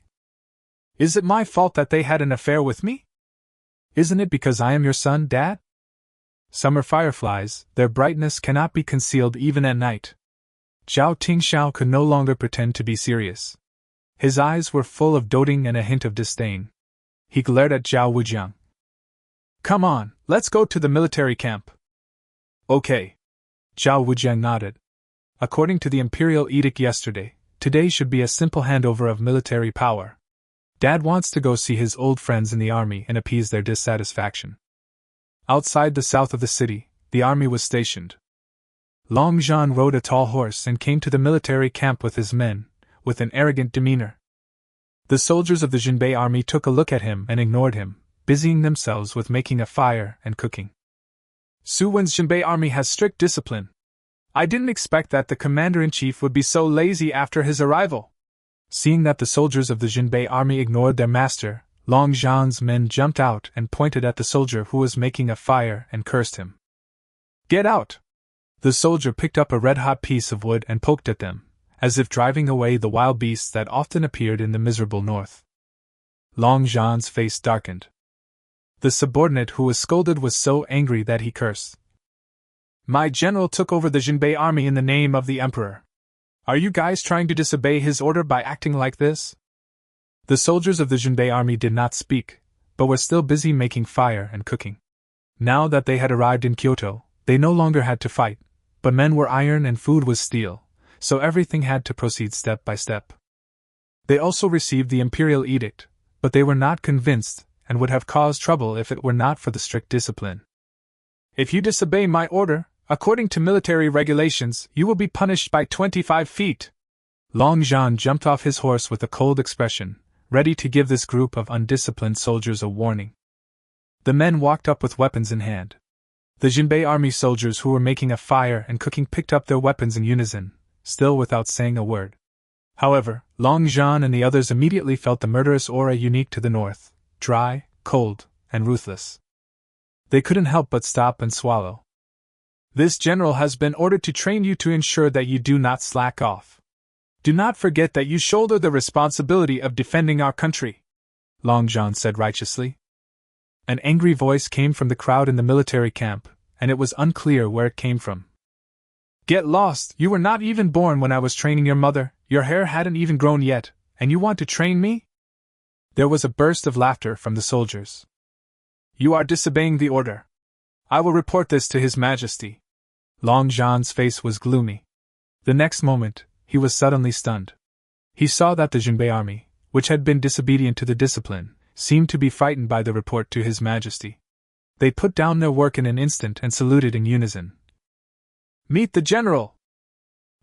Is it my fault that they had an affair with me? Isn't it because I am your son, Dad? Summer fireflies, their brightness cannot be concealed even at night. Zhao Tingxiao could no longer pretend to be serious. His eyes were full of doting and a hint of disdain. He glared at Zhao Wujiang. Come on, let's go to the military camp. Okay. Zhao Wujiang nodded. According to the imperial edict yesterday, today should be a simple handover of military power. Dad wants to go see his old friends in the army and appease their dissatisfaction. Outside the south of the city, the army was stationed. Long Zhan rode a tall horse and came to the military camp with his men, with an arrogant demeanor. The soldiers of the Jinbei army took a look at him and ignored him, busying themselves with making a fire and cooking. Su Wen's Jinbei army has strict discipline. I didn't expect that the commander-in-chief would be so lazy after his arrival. Seeing that the soldiers of the Jinbei army ignored their master, Long Zhan's men jumped out and pointed at the soldier who was making a fire and cursed him. Get out! The soldier picked up a red-hot piece of wood and poked at them, as if driving away the wild beasts that often appeared in the miserable north. Long Zhan's face darkened. The subordinate who was scolded was so angry that he cursed. My general took over the Jinbei army in the name of the emperor. Are you guys trying to disobey his order by acting like this? The soldiers of the Jinbei army did not speak, but were still busy making fire and cooking. Now that they had arrived in Kyoto, they no longer had to fight, but men were iron and food was steel, so everything had to proceed step by step. They also received the imperial edict, but they were not convinced, and would have caused trouble if it were not for the strict discipline. If you disobey my order, according to military regulations, you will be punished by 25 feet. Long Zhan jumped off his horse with a cold expression, ready to give this group of undisciplined soldiers a warning. The men walked up with weapons in hand. The Jinbei army soldiers who were making a fire and cooking picked up their weapons in unison, still without saying a word. However, Long Zhan and the others immediately felt the murderous aura unique to the north, dry, cold, and ruthless. They couldn't help but stop and swallow. This general has been ordered to train you to ensure that you do not slack off. Do not forget that you shoulder the responsibility of defending our country, Long Zhan said righteously. An angry voice came from the crowd in the military camp, and it was unclear where it came from. Get lost, you were not even born when I was training your mother, your hair hadn't even grown yet, and you want to train me? There was a burst of laughter from the soldiers. You are disobeying the order. I will report this to His Majesty. Long Zhan's face was gloomy. The next moment, he was suddenly stunned. He saw that the Jinbei army, which had been disobedient to the discipline, seemed to be frightened by the report to His Majesty. They put down their work in an instant and saluted in unison. Meet the general!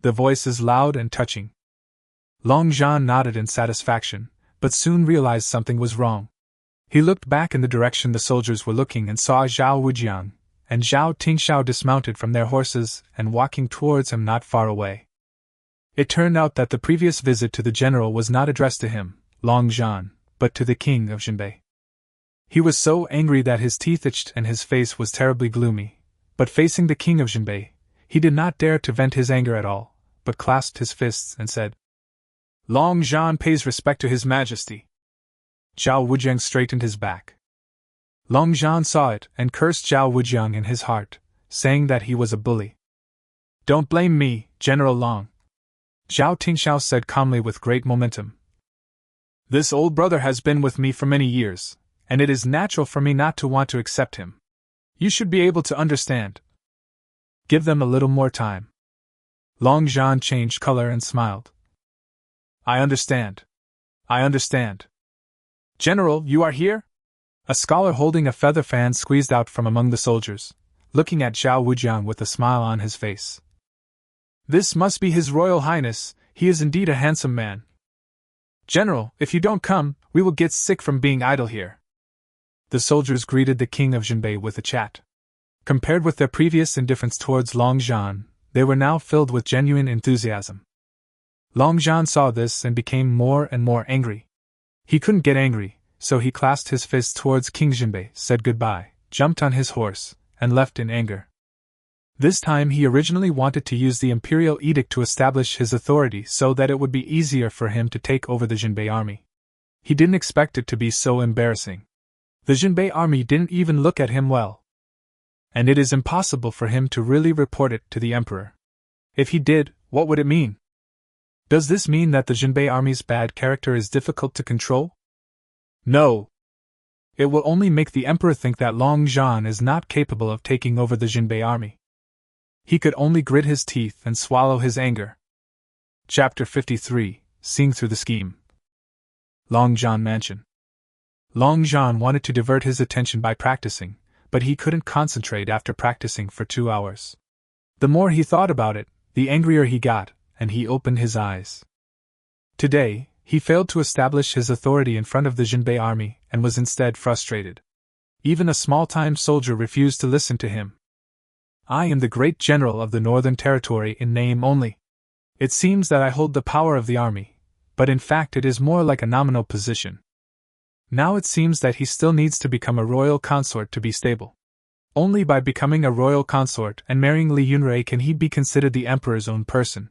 The voice is loud and touching. Long Zhan nodded in satisfaction, but soon realized something was wrong. He looked back in the direction the soldiers were looking and saw Zhao Wujiang and Zhao Tingxiao dismounted from their horses and walking towards him not far away. It turned out that the previous visit to the general was not addressed to him, Long Zhan, but to the king of Jinbei. He was so angry that his teeth itched and his face was terribly gloomy, but facing the king of Jinbei, he did not dare to vent his anger at all, but clasped his fists and said, Long Zhan pays respect to His Majesty. Zhao Wujiang straightened his back. Long Zhan saw it and cursed Zhao Wujiang in his heart, saying that he was a bully. Don't blame me, General Long. Zhao Tingxiao said calmly with great momentum. This old brother has been with me for many years, and it is natural for me not to want to accept him. You should be able to understand. Give them a little more time. Long Zhan changed color and smiled. I understand. I understand. General, you are here? A scholar holding a feather fan squeezed out from among the soldiers, looking at Zhao Wujiang with a smile on his face. This must be His Royal Highness, he is indeed a handsome man. General, if you don't come, we will get sick from being idle here. The soldiers greeted the king of Jinbei with a chat. Compared with their previous indifference towards Long Zhan, they were now filled with genuine enthusiasm. Long Zhan saw this and became more and more angry. He couldn't get angry, so he clasped his fist towards King Jinbei, said goodbye, jumped on his horse, and left in anger. This time he originally wanted to use the imperial edict to establish his authority so that it would be easier for him to take over the Jinbei army. He didn't expect it to be so embarrassing. The Jinbei army didn't even look at him well. And it is impossible for him to really report it to the emperor. If he did, what would it mean? Does this mean that the Jinbei army's bad character is difficult to control? No. It will only make the emperor think that Long Zhan is not capable of taking over the Jinbei army. He could only grit his teeth and swallow his anger. Chapter 53, Seeing Through the Scheme. Long Zhan Mansion. Long Zhan wanted to divert his attention by practicing, but he couldn't concentrate after practicing for 2 hours. The more he thought about it, the angrier he got, and he opened his eyes. Today, he failed to establish his authority in front of the Jinbei army and was instead frustrated. Even a small-time soldier refused to listen to him. I am the great general of the Northern Territory in name only. It seems that I hold the power of the army, but in fact it is more like a nominal position. Now it seems that he still needs to become a royal consort to be stable. Only by becoming a royal consort and marrying Li Yunrui can he be considered the emperor's own person.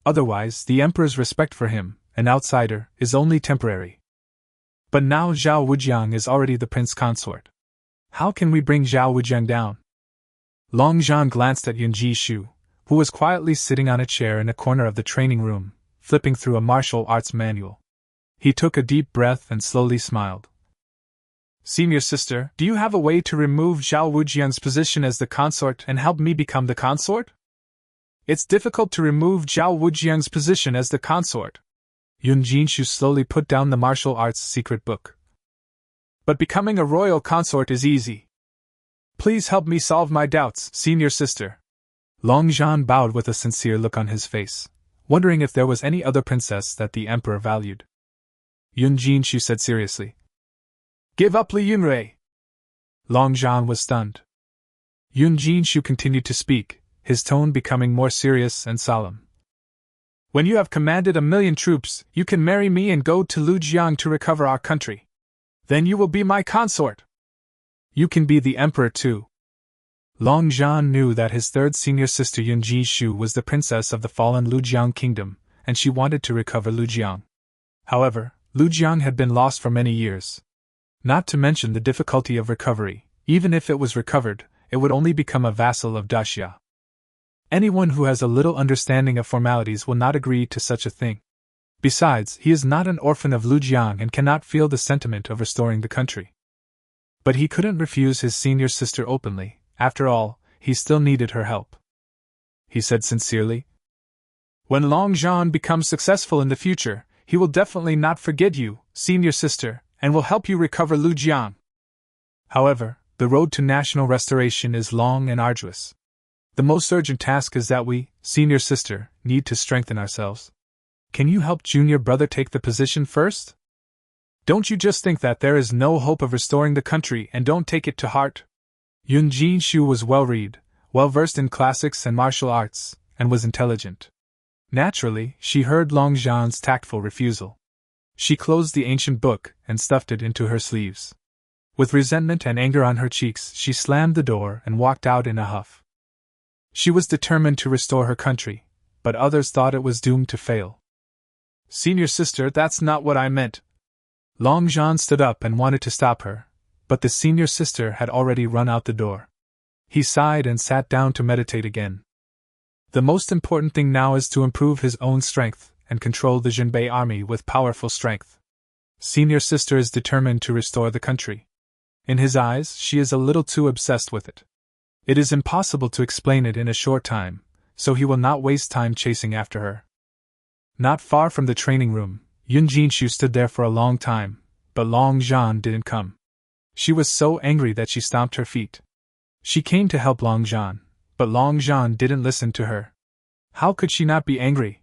Otherwise, the emperor's respect for him, an outsider, is only temporary. But now Zhao Wujiang is already the prince consort. How can we bring Zhao Wujiang down? Long Zhan glanced at Yun Jishu, who was quietly sitting on a chair in a corner of the training room, flipping through a martial arts manual. He took a deep breath and slowly smiled. Senior sister, do you have a way to remove Zhao Wujiang's position as the consort and help me become the consort? It's difficult to remove Zhao Wujiang's position as the consort. Yun Jinshu slowly put down the martial arts secret book. But becoming a royal consort is easy. Please help me solve my doubts, senior sister. Long Zhan bowed with a sincere look on his face, wondering if there was any other princess that the emperor valued. Yun Jinshu said seriously. Give up Li Yunrui. Long Zhan was stunned. Yun Jinshu continued to speak, his tone becoming more serious and solemn. When you have commanded 1,000,000 troops, you can marry me and go to Lujiang to recover our country. Then you will be my consort. You can be the emperor too. Long Zhan knew that his third senior sister Yun Jishu was the princess of the fallen Lu Jiang kingdom, and she wanted to recover Lu Jiang. However, Lu Jiang had been lost for many years. Not to mention the difficulty of recovery. Even if it was recovered, it would only become a vassal of Daxia. Anyone who has a little understanding of formalities will not agree to such a thing. Besides, he is not an orphan of Lu Jiang and cannot feel the sentiment of restoring the country. But he couldn't refuse his senior sister openly. After all, he still needed her help. He said sincerely, "When Long Zhan becomes successful in the future, he will definitely not forget you, senior sister, and will help you recover Lu Jiang. However, the road to national restoration is long and arduous. The most urgent task is that we, senior sister, need to strengthen ourselves. Can you help junior brother take the position first? Don't you just think that there is no hope of restoring the country and don't take it to heart?" Yun Jishu was well-read, well-versed in classics and martial arts, and was intelligent. Naturally, she heard Long Zhan's tactful refusal. She closed the ancient book and stuffed it into her sleeves. With resentment and anger on her cheeks, she slammed the door and walked out in a huff. She was determined to restore her country, but others thought it was doomed to fail. "Senior sister, that's not what I meant." Long Zhan stood up and wanted to stop her, but the senior sister had already run out the door. He sighed and sat down to meditate again. The most important thing now is to improve his own strength and control the Jinbei army with powerful strength. Senior sister is determined to restore the country. In his eyes, she is a little too obsessed with it. It is impossible to explain it in a short time, so he will not waste time chasing after her. Not far from the training room, Yun Jinshu stood there for a long time, but Long Zhan didn't come. She was so angry that she stomped her feet. She came to help Long Zhan, but Long Zhan didn't listen to her. How could she not be angry?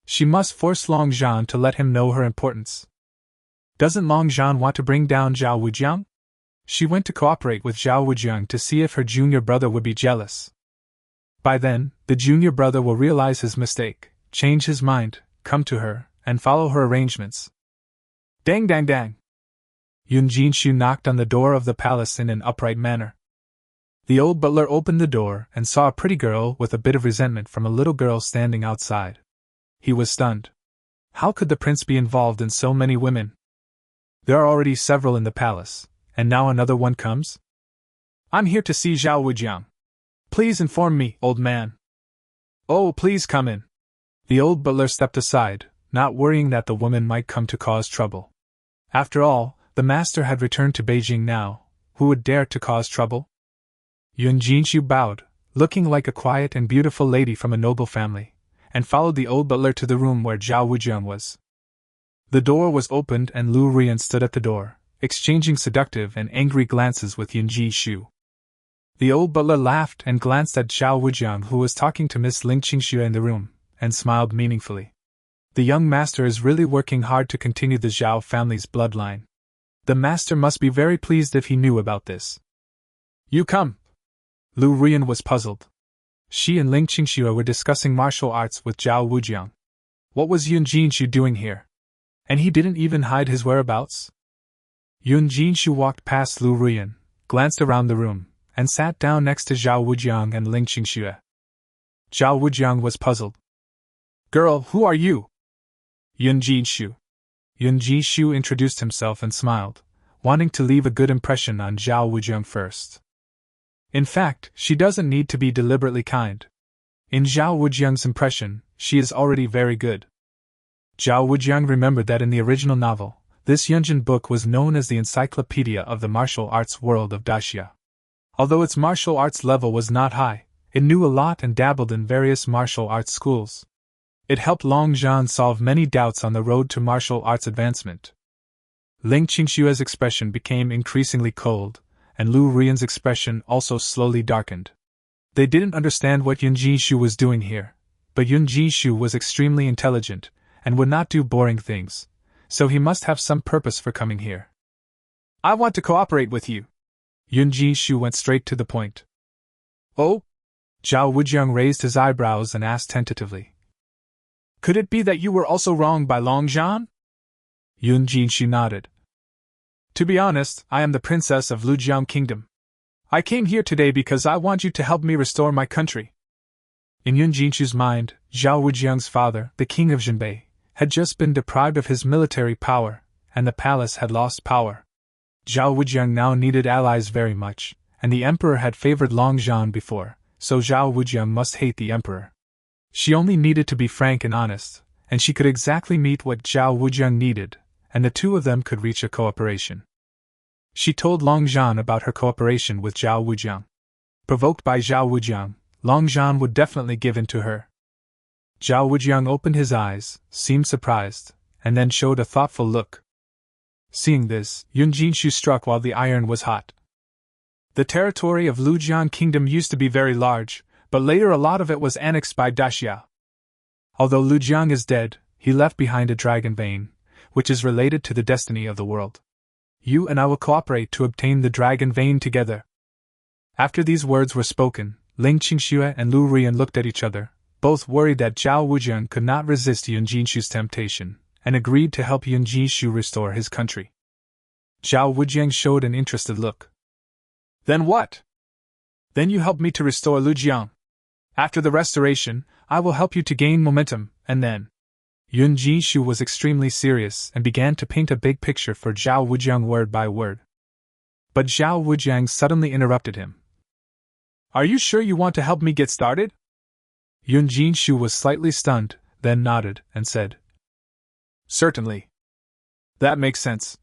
She must force Long Zhan to let him know her importance. Doesn't Long Zhan want to bring down Zhao Wujiang? She went to cooperate with Zhao Wujiang to see if her junior brother would be jealous. By then, the junior brother will realize his mistake, change his mind, come to her, and follow her arrangements. Dang dang dang! Yun Jinshu knocked on the door of the palace in an upright manner. The old butler opened the door and saw a pretty girl with a bit of resentment from a little girl standing outside. He was stunned. How could the prince be involved in so many women? There are already several in the palace, and now another one comes? "I'm here to see Zhao Wujiang. Please inform me, old man." "Oh, please come in." The old butler stepped aside, not worrying that the woman might come to cause trouble. After all, the master had returned to Beijing now. Who would dare to cause trouble? Yun Jinshu bowed, looking like a quiet and beautiful lady from a noble family, and followed the old butler to the room where Zhao Wujiang was. The door was opened and Lu Ruan stood at the door, exchanging seductive and angry glances with Yun Jishu. The old butler laughed and glanced at Zhao Wujiang, who was talking to Miss Ling Qingxue in the room, and smiled meaningfully. The young master is really working hard to continue the Zhao family's bloodline. The master must be very pleased if he knew about this. "You come." Lu Ruan was puzzled. She and Ling Qingxue were discussing martial arts with Zhao Wujiang. What was Yun Jinshu doing here? And he didn't even hide his whereabouts? Yun Jinshu walked past Lu Ruan, glanced around the room, and sat down next to Zhao Wujiang and Ling Qingxue. Zhao Wujiang was puzzled. "Girl, who are you?" "Yun Jinshu." Yun Jishu introduced himself and smiled, wanting to leave a good impression on Zhao Wujiang first. In fact, she doesn't need to be deliberately kind. In Zhao Wujiang's impression, she is already very good. Zhao Wujiang remembered that in the original novel, this Yunjin book was known as the Encyclopedia of the Martial Arts World of Daxia. Although its martial arts level was not high, it knew a lot and dabbled in various martial arts schools. It helped Long Zhan solve many doubts on the road to martial arts advancement. Ling Qingxue's expression became increasingly cold, and Lu Ruan's expression also slowly darkened. They didn't understand what Yun Jishu was doing here, but Yun Jishu was extremely intelligent, and would not do boring things, so he must have some purpose for coming here. "I want to cooperate with you." Yun Jishu went straight to the point. "Oh?" Zhao Wujiang raised his eyebrows and asked tentatively. "Could it be that you were also wronged by Long Zhan?" Yun Jishu nodded. "To be honest, I am the princess of Lu Jiang Kingdom. I came here today because I want you to help me restore my country. In Yun Jinshu's mind, Zhao Wujiang's father, the king of Jinbei, had just been deprived of his military power, and the palace had lost power. Zhao Wujiang now needed allies very much, and the emperor had favored Long Zhan before, so Zhao Wujiang must hate the emperor. She only needed to be frank and honest, and she could exactly meet what Zhao Wujiang needed, and the two of them could reach a cooperation. She told Long Zhan about her cooperation with Zhao Wujiang. Provoked by Zhao Wujiang, Long Zhan would definitely give in to her. Zhao Wujiang opened his eyes, seemed surprised, and then showed a thoughtful look. Seeing this, Yun Jinshu struck while the iron was hot. The territory of Lu Zhan Kingdom used to be very large, but later a lot of it was annexed by Daxia. Although Lu Jiang is dead, he left behind a dragon vein, which is related to the destiny of the world. You and I will cooperate to obtain the dragon vein together. After these words were spoken, Ling Qingxue and Lu Ruan looked at each other, both worried that Zhao Wujiang could not resist Yun Jinshu's temptation, and agreed to help Yun Jinshu restore his country. Zhao Wujiang showed an interested look. Then what? Then you help me to restore Lu Jiang. After the restoration, I will help you to gain momentum, and then... Yun Jinshu was extremely serious and began to paint a big picture for Zhao Wujiang word by word. But Zhao Wujiang suddenly interrupted him. Are you sure you want to help me get started? Yun Jinshu was slightly stunned, then nodded and said, Certainly. That makes sense.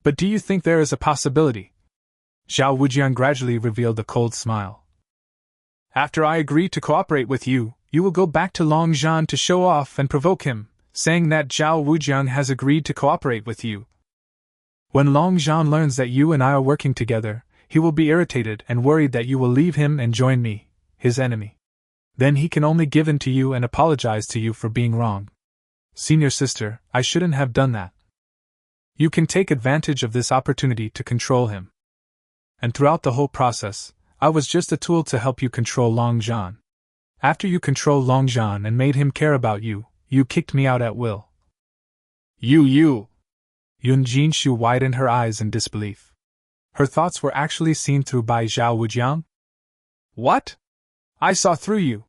But do you think there is a possibility? Zhao Wujiang gradually revealed a cold smile. After I agree to cooperate with you, you will go back to Long Zhan to show off and provoke him, saying that Zhao Wujiang has agreed to cooperate with you. When Long Zhan learns that you and I are working together, he will be irritated and worried that you will leave him and join me, his enemy. Then he can only give in to you and apologize to you for being wrong. Senior sister, I shouldn't have done that. You can take advantage of this opportunity to control him. And throughout the whole process, I was just a tool to help you control Long Zhan. After you controlled Long Zhan and made him care about you, you kicked me out at will. You! Yun Jinshu widened her eyes in disbelief. Her thoughts were actually seen through by Zhao Wujiang? What? I saw through you.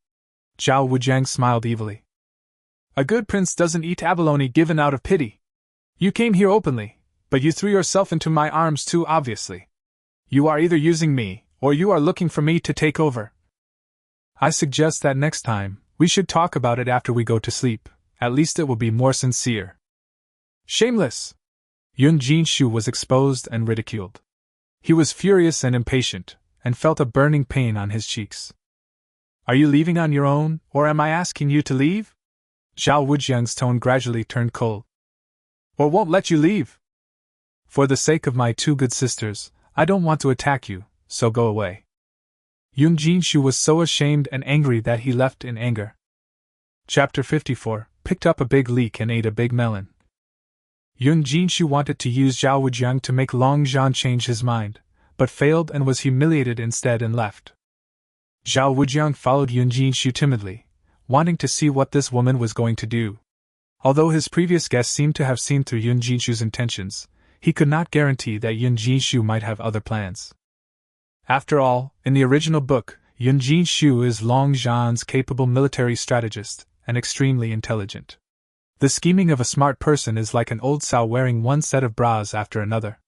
Zhao Wujiang smiled evilly. A good prince doesn't eat abalone given out of pity. You came here openly, but you threw yourself into my arms too obviously. You are either using me, or you are looking for me to take over. I suggest that next time, we should talk about it after we go to sleep, at least it will be more sincere. Shameless! Yun Jinshu was exposed and ridiculed. He was furious and impatient, and felt a burning pain on his cheeks. Are you leaving on your own, or am I asking you to leave? Zhao Wujiang's tone gradually turned cold. Or won't let you leave? For the sake of my two good sisters, I don't want to attack you, so go away. Yun Jinshu was so ashamed and angry that he left in anger. Chapter 54, picked up a big leek and ate a big melon. Yun Jinshu wanted to use Zhao Wujiang to make Long Zhan change his mind, but failed and was humiliated instead and left. Zhao Wujiang followed Yun Jinshu timidly, wanting to see what this woman was going to do. Although his previous guest seemed to have seen through Yun Jinshu's intentions, he could not guarantee that Yun Jinshu might have other plans. After all, in the original book, Yun Jinshu is Long Zhan's capable military strategist, and extremely intelligent. The scheming of a smart person is like an old sow wearing one set of bras after another.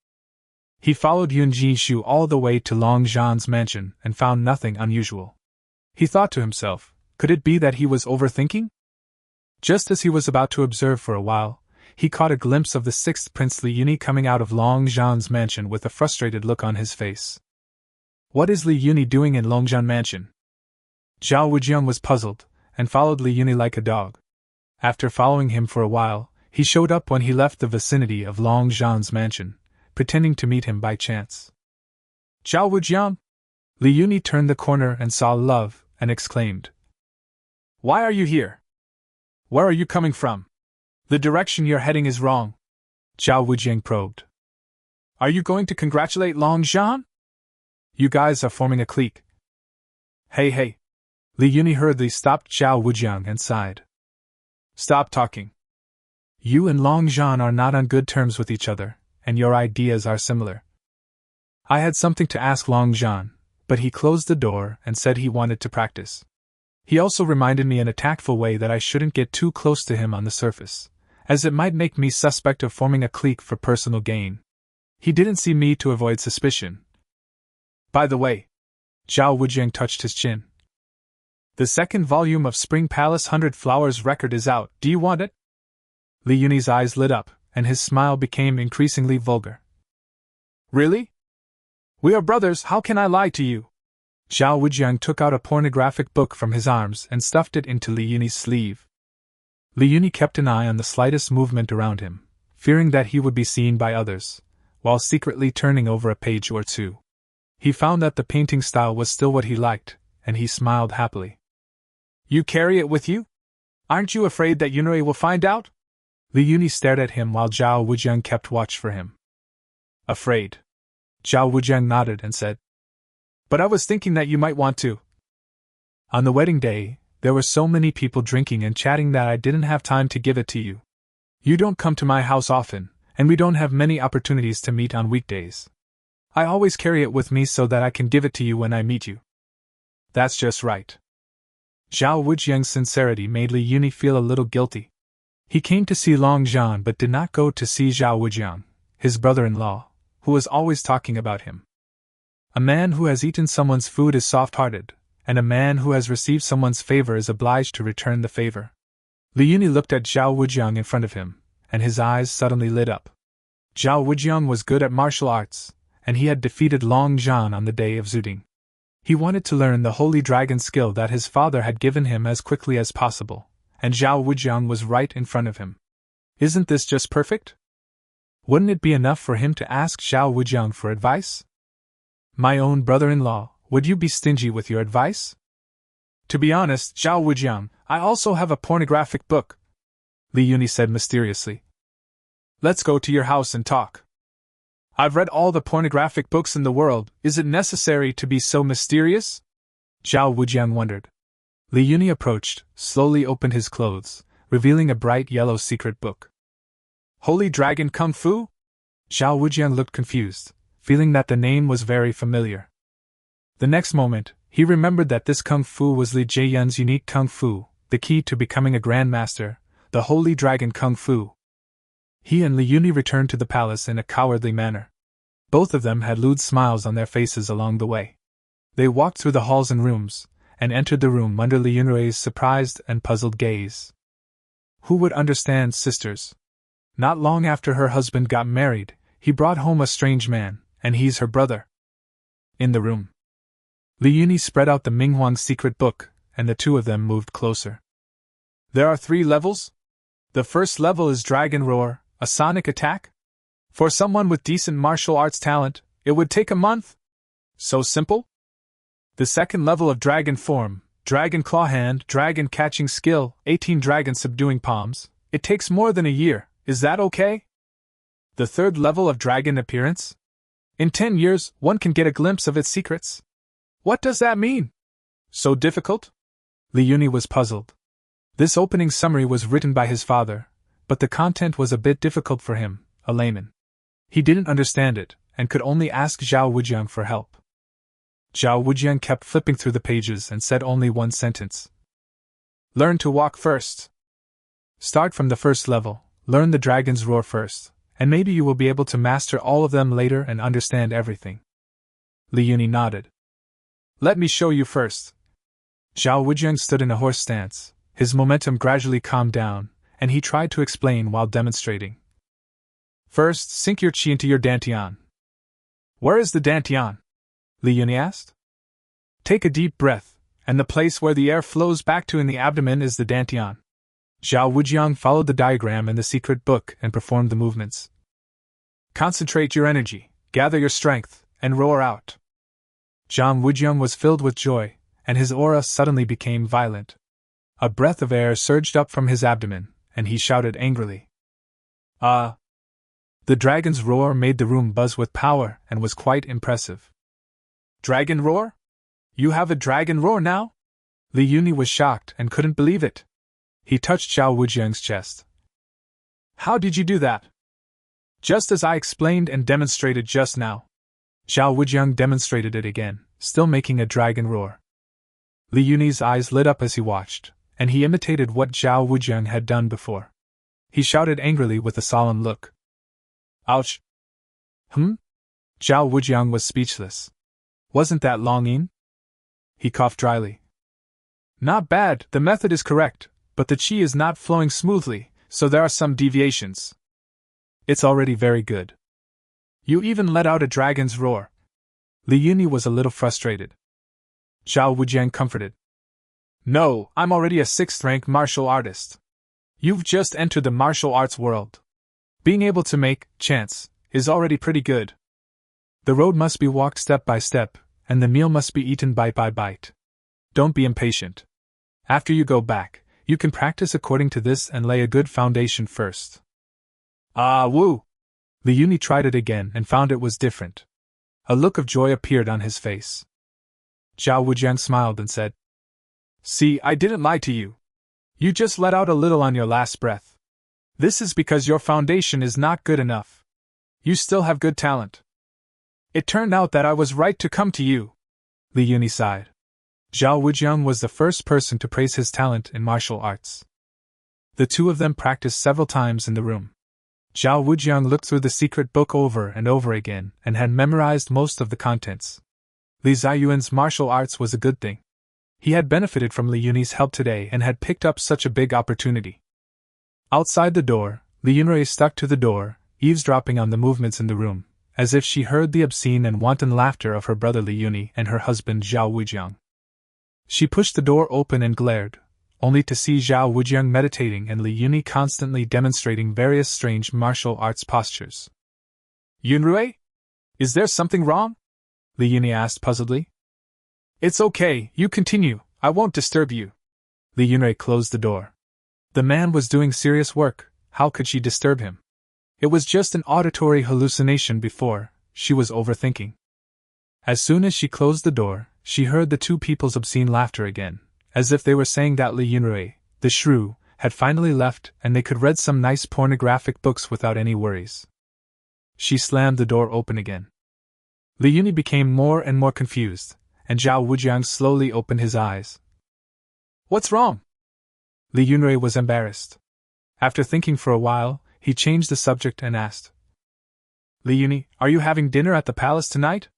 He followed Yun Jinshu all the way to Long Zhan's mansion and found nothing unusual. He thought to himself, could it be that he was overthinking? Just as he was about to observe for a while, he caught a glimpse of the sixth Prince Li Yuni coming out of Long Zhan's mansion with a frustrated look on his face. What is Li Yuni doing in Long Zhan mansion? Zhao Wujiang was puzzled, and followed Li Yuni like a dog. After following him for a while, he showed up when he left the vicinity of Long Zhan's mansion, pretending to meet him by chance. Zhao Wujiang? Li Yuni turned the corner and saw Love, and exclaimed. Why are you here? Where are you coming from? The direction you're heading is wrong. Zhao Wujiang probed. Are you going to congratulate Long Zhan? You guys are forming a clique. Hey. Li Yuni hurriedly stopped Zhao Wujiang and sighed. Stop talking. You and Long Zhan are not on good terms with each other, and your ideas are similar. I had something to ask Long Zhan, but he closed the door and said he wanted to practice. He also reminded me in a tactful way that I shouldn't get too close to him on the surface, as it might make me suspect of forming a clique for personal gain. He didn't see me to avoid suspicion. By the way, Zhao Wujiang touched his chin. The second volume of Spring Palace 100 Flowers record is out. Do you want it? Li Yuni's eyes lit up, and his smile became increasingly vulgar. Really? We are brothers, how can I lie to you? Zhao Wujiang took out a pornographic book from his arms and stuffed it into Li Yuni's sleeve. Li Yuni kept an eye on the slightest movement around him, fearing that he would be seen by others, while secretly turning over a page or two. He found that the painting style was still what he liked, and he smiled happily. You carry it with you? Aren't you afraid that Yunrei will find out? Li Yuni stared at him while Zhao Wujiang kept watch for him. Afraid? Zhao Wujiang nodded and said, But I was thinking that you might want to. On the wedding day, there were so many people drinking and chatting that I didn't have time to give it to you. You don't come to my house often, and we don't have many opportunities to meet on weekdays. I always carry it with me so that I can give it to you when I meet you. That's just right. Zhao Wujiang's sincerity made Li Yuni feel a little guilty. He came to see Long Zhan but did not go to see Zhao Wujiang, his brother-in-law, who was always talking about him. A man who has eaten someone's food is soft-hearted, and a man who has received someone's favor is obliged to return the favor. Li Yuni looked at Zhao Wujiang in front of him, and his eyes suddenly lit up. Zhao Wujiang was good at martial arts, and he had defeated Long Zhan on the day of Zuding. He wanted to learn the holy dragon skill that his father had given him as quickly as possible, and Zhao Wujiang was right in front of him. Isn't this just perfect? Wouldn't it be enough for him to ask Zhao Wujiang for advice? My own brother-in-law, would you be stingy with your advice? To be honest, Zhao Wujiang, I also have a pornographic book, Li Yuni said mysteriously. Let's go to your house and talk. I've read all the pornographic books in the world, is it necessary to be so mysterious? Zhao Wujiang wondered. Li Yuni approached, slowly opened his clothes, revealing a bright yellow secret book. Holy Dragon Kung Fu? Zhao Wujiang looked confused, feeling that the name was very familiar. The next moment, he remembered that this Kung Fu was Li Jian's unique Kung Fu, the key to becoming a Grandmaster, the Holy Dragon Kung Fu. He and Li Yuni returned to the palace in a cowardly manner. Both of them had lewd smiles on their faces along the way. They walked through the halls and rooms, and entered the room under Li Yunrei's surprised and puzzled gaze. Who would understand sisters? Not long after her husband got married, he brought home a strange man, and he's her brother. In the room, Li Yuni spread out the Minghuang's secret book, and the two of them moved closer. There are 3 levels? The first level is Dragon Roar, a sonic attack? For someone with decent martial arts talent, it would take a month? So simple? The second level of Dragon Form, Dragon Claw Hand, Dragon Catching Skill, 18 Dragon Subduing Palms, it takes more than a year, is that okay? The third level of Dragon Appearance? In 10 years, one can get a glimpse of its secrets. What does that mean? So difficult? Li Yuni was puzzled. This opening summary was written by his father, but the content was a bit difficult for him, a layman. He didn't understand it, and could only ask Zhao Wujiang for help. Zhao Wujiang kept flipping through the pages and said only one sentence. Learn to walk first. Start from the first level, learn the Dragon's Roar first, and maybe you will be able to master all of them later and understand everything. Li Yuni nodded. Let me show you first. Zhao Wujiang stood in a horse stance, his momentum gradually calmed down, and he tried to explain while demonstrating. First, sink your chi into your dantian. Where is the dantian? Li Yuni asked. Take a deep breath, and the place where the air flows back to in the abdomen is the dantian. Zhao Wujiang followed the diagram in the secret book and performed the movements. Concentrate your energy, gather your strength, and roar out. Zhao Wujiang was filled with joy, and his aura suddenly became violent. A breath of air surged up from his abdomen, and he shouted angrily. The dragon's roar made the room buzz with power and was quite impressive. Dragon roar? You have a dragon roar now? Li Yuni was shocked and couldn't believe it. He touched Zhao Wujiang's chest. How did you do that? Just as I explained and demonstrated just now. Zhao Wujiang demonstrated it again, still making a dragon roar. Li Yuni's eyes lit up as he watched, and he imitated what Zhao Wujiang had done before. He shouted angrily with a solemn look. Ouch! Zhao Wujiang was speechless. Wasn't that Long Zhan? He coughed dryly. Not bad, the method is correct, but the qi is not flowing smoothly, so there are some deviations. It's already very good. You even let out a dragon's roar. Li Yuni was a little frustrated. Zhao Wujiang comforted. No, I'm already a 6th-rank martial artist. You've just entered the martial arts world. Being able to make chance is already pretty good. The road must be walked step by step, and the meal must be eaten bite by bite. Don't be impatient. After you go back, you can practice according to this and lay a good foundation first. Ah, woo! Li Yuni tried it again and found it was different. A look of joy appeared on his face. Zhao Wujiang smiled and said, See, I didn't lie to you. You just let out a little on your last breath. This is because your foundation is not good enough. You still have good talent. It turned out that I was right to come to you. Li Yuni sighed. Zhao Wujiang was the first person to praise his talent in martial arts. The two of them practiced several times in the room. Zhao Wujiang looked through the secret book over and over again and had memorized most of the contents. Li Ziyuan's martial arts was a good thing. He had benefited from Li Yuni's help today and had picked up such a big opportunity. Outside the door, Li Yunrui stuck to the door, eavesdropping on the movements in the room, as if she heard the obscene and wanton laughter of her brother Li Yuni and her husband Zhao Wujiang. She pushed the door open and glared, only to see Zhao Wujiang meditating and Li Yuni constantly demonstrating various strange martial arts postures. Yunrui? Is there something wrong? Li Yuni asked puzzledly. It's okay, you continue, I won't disturb you. Li Yunrui closed the door. The man was doing serious work, how could she disturb him? It was just an auditory hallucination before, she was overthinking. As soon as she closed the door, she heard the two people's obscene laughter again, as if they were saying that Li Yunrui, the shrew, had finally left and they could read some nice pornographic books without any worries. She slammed the door open again. Li Yuni became more and more confused, and Zhao Wujiang slowly opened his eyes. What's wrong? Li Yunrui was embarrassed. After thinking for a while, he changed the subject and asked, Li Yuni, are you having dinner at the palace tonight?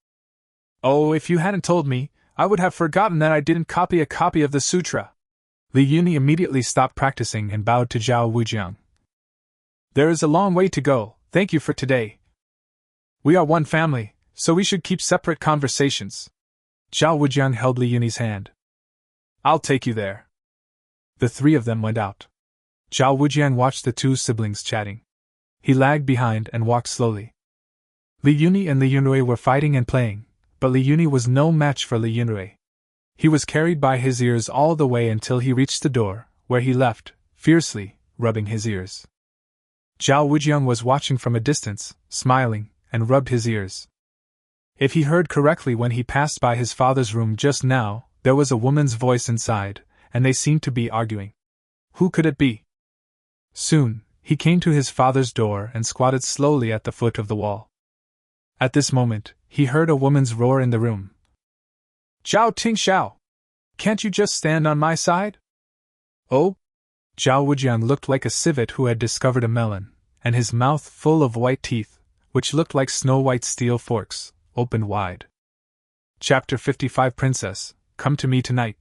Oh, if you hadn't told me, I would have forgotten that I didn't copy a copy of the sutra. Li Yuni immediately stopped practicing and bowed to Zhao Wujiang. There is a long way to go, thank you for today. We are one family, so we should keep separate conversations. Zhao Wujiang held Li Yuni's hand. I'll take you there. The three of them went out. Zhao Wujiang watched the two siblings chatting. He lagged behind and walked slowly. Li Yuni and Li Yunrui were fighting and playing, but Li Yuni was no match for Li Yunrui. He was carried by his ears all the way until he reached the door, where he left, fiercely, rubbing his ears. Zhao Wujiang was watching from a distance, smiling, and rubbed his ears. If he heard correctly when he passed by his father's room just now, there was a woman's voice inside, and they seemed to be arguing. Who could it be? Soon, he came to his father's door and squatted slowly at the foot of the wall. At this moment, he heard a woman's roar in the room. Zhao Tingxiao! Can't you just stand on my side? Oh? Zhao Wujiang looked like a civet who had discovered a melon, and his mouth full of white teeth, which looked like snow-white steel forks, opened wide. Chapter 55 Princess, come to me tonight.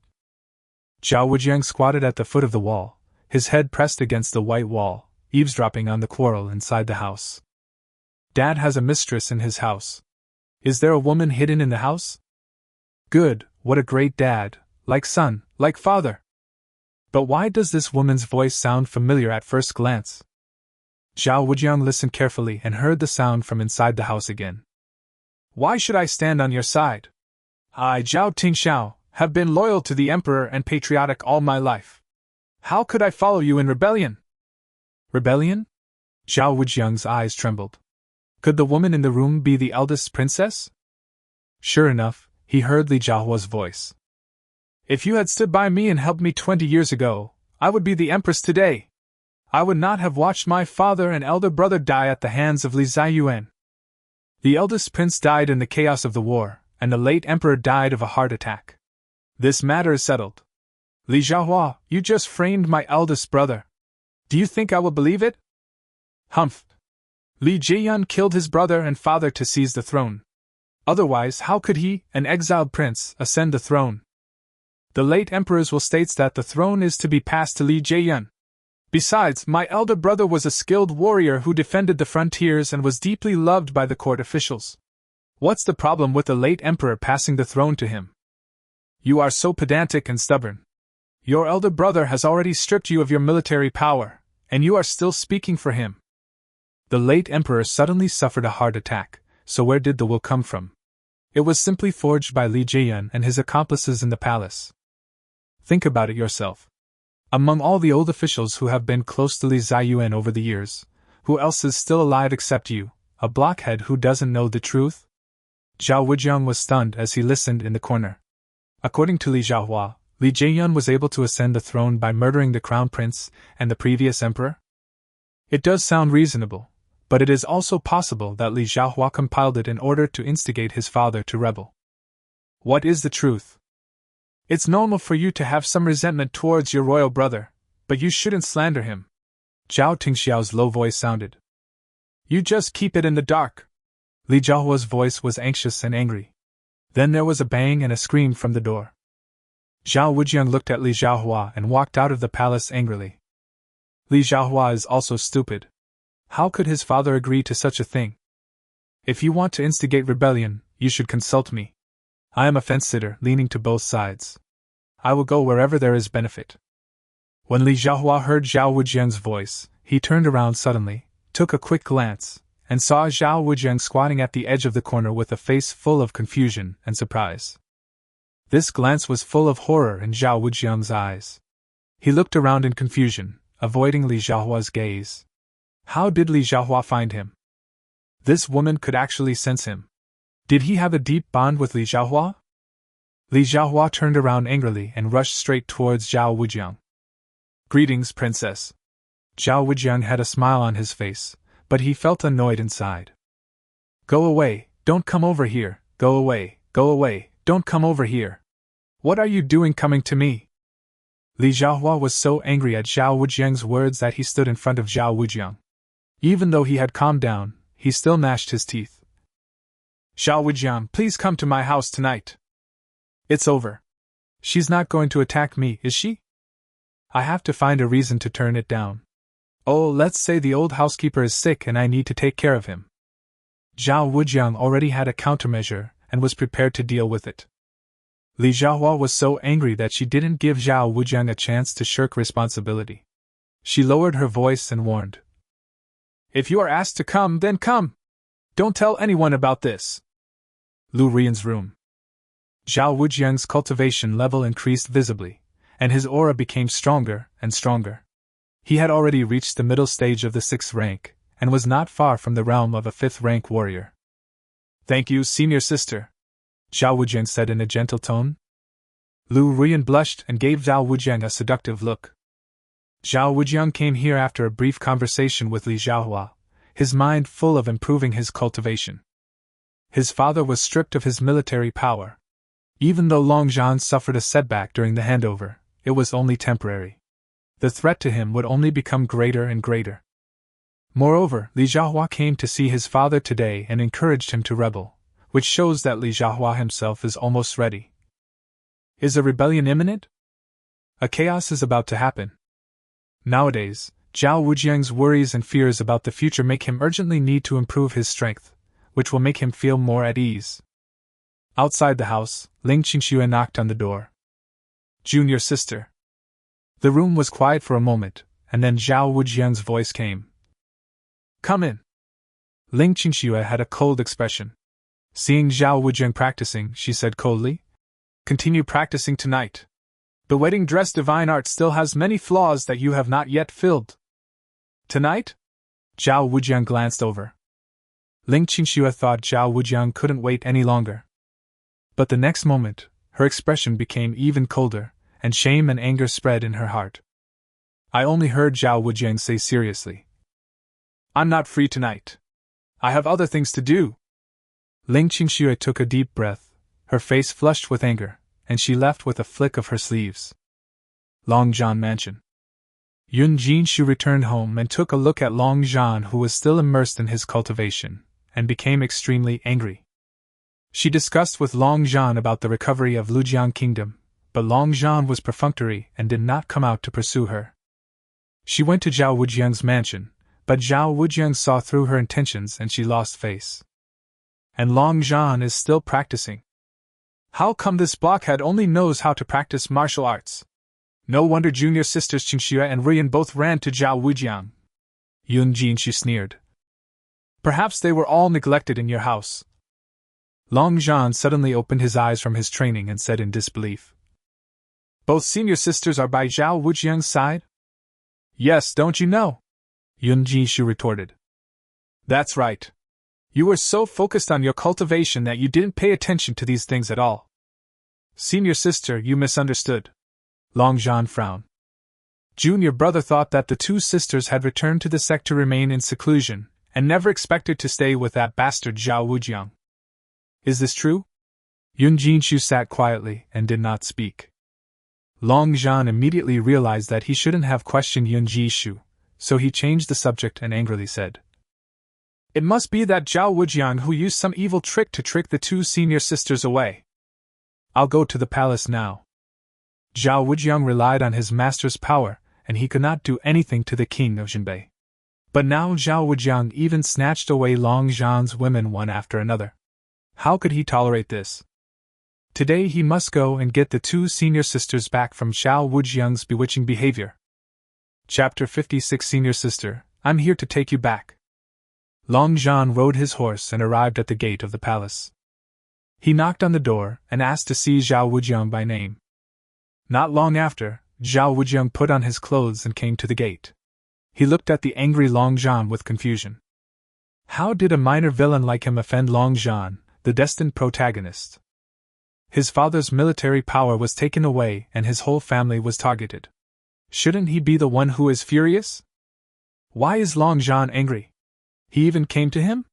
Zhao Wujiang squatted at the foot of the wall, his head pressed against the white wall, eavesdropping on the quarrel inside the house. Dad has a mistress in his house. Is there a woman hidden in the house? Good, what a great dad, like son, like father. But why does this woman's voice sound familiar at first glance? Zhao Wujiang listened carefully and heard the sound from inside the house again. Why should I stand on your side? I, Zhao Tingxiao, have been loyal to the emperor and patriotic all my life. How could I follow you in rebellion? Rebellion? Zhao Wujiang's eyes trembled. Could the woman in the room be the eldest princess? Sure enough, he heard Li Jiahua's voice. If you had stood by me and helped me 20 years ago, I would be the empress today. I would not have watched my father and elder brother die at the hands of Li Ziyuan. The eldest prince died in the chaos of the war, and the late emperor died of a heart attack. This matter is settled. Li Zhaohua, you just framed my eldest brother. Do you think I will believe it? Humph. Li Jieyun killed his brother and father to seize the throne. Otherwise, how could he, an exiled prince, ascend the throne? The late emperor's will states that the throne is to be passed to Li Jieyun. Besides, my elder brother was a skilled warrior who defended the frontiers and was deeply loved by the court officials. What's the problem with the late emperor passing the throne to him? You are so pedantic and stubborn. Your elder brother has already stripped you of your military power, and you are still speaking for him. The late emperor suddenly suffered a heart attack, so where did the will come from? It was simply forged by Li Jieyun and his accomplices in the palace. Think about it yourself. Among all the old officials who have been close to Li Ziyuan over the years, who else is still alive except you, a blockhead who doesn't know the truth? Zhao Wujiang was stunned as he listened in the corner. According to Li Zhaohua, Li Jieyun was able to ascend the throne by murdering the crown prince and the previous emperor? It does sound reasonable, but it is also possible that Li Zhaohua compiled it in order to instigate his father to rebel. What is the truth? It's normal for you to have some resentment towards your royal brother, but you shouldn't slander him. Zhao Tingxiao's low voice sounded. You just keep it in the dark. Li Zhaohua's voice was anxious and angry. Then there was a bang and a scream from the door. Zhao Wujiang looked at Li Zhaohua and walked out of the palace angrily. Li Zhaohua is also stupid. How could his father agree to such a thing? If you want to instigate rebellion, you should consult me. I am a fence-sitter, leaning to both sides. I will go wherever there is benefit. When Li Zhaohua heard Zhao Wujiang's voice, he turned around suddenly, took a quick glance, and saw Zhao Wujiang squatting at the edge of the corner with a face full of confusion and surprise. This glance was full of horror in Zhao Wujiang's eyes. He looked around in confusion, avoiding Li Zhaohua's gaze. How did Li Zhaohua find him? This woman could actually sense him. Did he have a deep bond with Li Zhaohua? Li Zhaohua turned around angrily and rushed straight towards Zhao Wujiang. Greetings, princess. Zhao Wujiang had a smile on his face, but he felt annoyed inside. Go away, don't come over here, go away, don't come over here. What are you doing coming to me? Li Zhaohua was so angry at Zhao Wujiang's words that he stood in front of Zhao Wujiang. Even though he had calmed down, he still gnashed his teeth. Zhao Wujiang, please come to my house tonight. It's over. She's not going to attack me, is she? I have to find a reason to turn it down. Oh, let's say the old housekeeper is sick and I need to take care of him. Zhao Wujiang already had a countermeasure and was prepared to deal with it. Li Zhaohua was so angry that she didn't give Zhao Wujiang a chance to shirk responsibility. She lowered her voice and warned. If you are asked to come, then come. Don't tell anyone about this. Lu Ruan's room. Zhao Wujiang's cultivation level increased visibly, and his aura became stronger and stronger. He had already reached the middle stage of the 6th rank, and was not far from the realm of a 5th rank warrior. Thank you, senior sister, Zhao Wujiang said in a gentle tone. Lu Ruan blushed and gave Zhao Wujiang a seductive look. Zhao Wujiang came here after a brief conversation with Li Zhaohua, his mind full of improving his cultivation. His father was stripped of his military power. Even though Long Zhan suffered a setback during the handover, it was only temporary. The threat to him would only become greater and greater. Moreover, Li Zhaohua came to see his father today and encouraged him to rebel, which shows that Li Zhaohua himself is almost ready. Is a rebellion imminent? A chaos is about to happen. Nowadays, Zhao Wujiang's worries and fears about the future make him urgently need to improve his strength, which will make him feel more at ease. Outside the house, Ling Qingxue knocked on the door. Junior sister. The room was quiet for a moment, and then Zhao Wujiang's voice came. Come in. Ling Qingxue had a cold expression. Seeing Zhao Wujiang practicing, she said coldly, Continue practicing tonight. The wedding dress divine art still has many flaws that you have not yet filled. Tonight? Zhao Wujiang glanced over. Ling Qingxue thought Zhao Wujiang couldn't wait any longer. But the next moment, her expression became even colder, and shame and anger spread in her heart. I only heard Zhao Wujiang say seriously. I'm not free tonight. I have other things to do. Ling Qingxue took a deep breath, her face flushed with anger, and she left with a flick of her sleeves. Long Zhan Mansion. Yun Jinshu returned home and took a look at Long Zhan, who was still immersed in his cultivation, and became extremely angry. She discussed with Long Zhan about the recovery of Lujiang Kingdom, but Long Zhan was perfunctory and did not come out to pursue her. She went to Zhao Wujiang's mansion, but Zhao Wujiang saw through her intentions and she lost face. And Long Zhan is still practicing. How come this blockhead only knows how to practice martial arts? No wonder junior sisters Qingxue and Ruyan both ran to Zhao Wujiang. Yun Jinshu sneered. Perhaps they were all neglected in your house. Long Zhan suddenly opened his eyes from his training and said in disbelief. Both senior sisters are by Zhao Wujiang's side? Yes, don't you know? Yun Jinshu retorted. That's right. You were so focused on your cultivation that you didn't pay attention to these things at all. Senior sister, you misunderstood. Long Zhan frowned. Junior brother thought that the two sisters had returned to the sect to remain in seclusion, and never expected to stay with that bastard Zhao Wujiang. Is this true? Yun Jinshu sat quietly and did not speak. Long Zhan immediately realized that he shouldn't have questioned Yun Jinshu, so he changed the subject and angrily said, It must be that Zhao Wujiang who used some evil trick to trick the two senior sisters away. I'll go to the palace now. Zhao Wujiang relied on his master's power, and he could not do anything to the king of Jinbei. But now Zhao Wujiang even snatched away Long Zhan's women one after another. How could he tolerate this? Today he must go and get the two senior sisters back from Zhao Wujiang's bewitching behavior. Chapter 56 Senior Sister, I'm here to take you back. Long Zhan rode his horse and arrived at the gate of the palace. He knocked on the door and asked to see Zhao Wujiang by name. Not long after, Zhao Wujiang put on his clothes and came to the gate. He looked at the angry Long Zhan with confusion. How did a minor villain like him offend Long Zhan, the destined protagonist? His father's military power was taken away and his whole family was targeted. Shouldn't he be the one who is furious? Why is Long Zhan angry? He even came to him?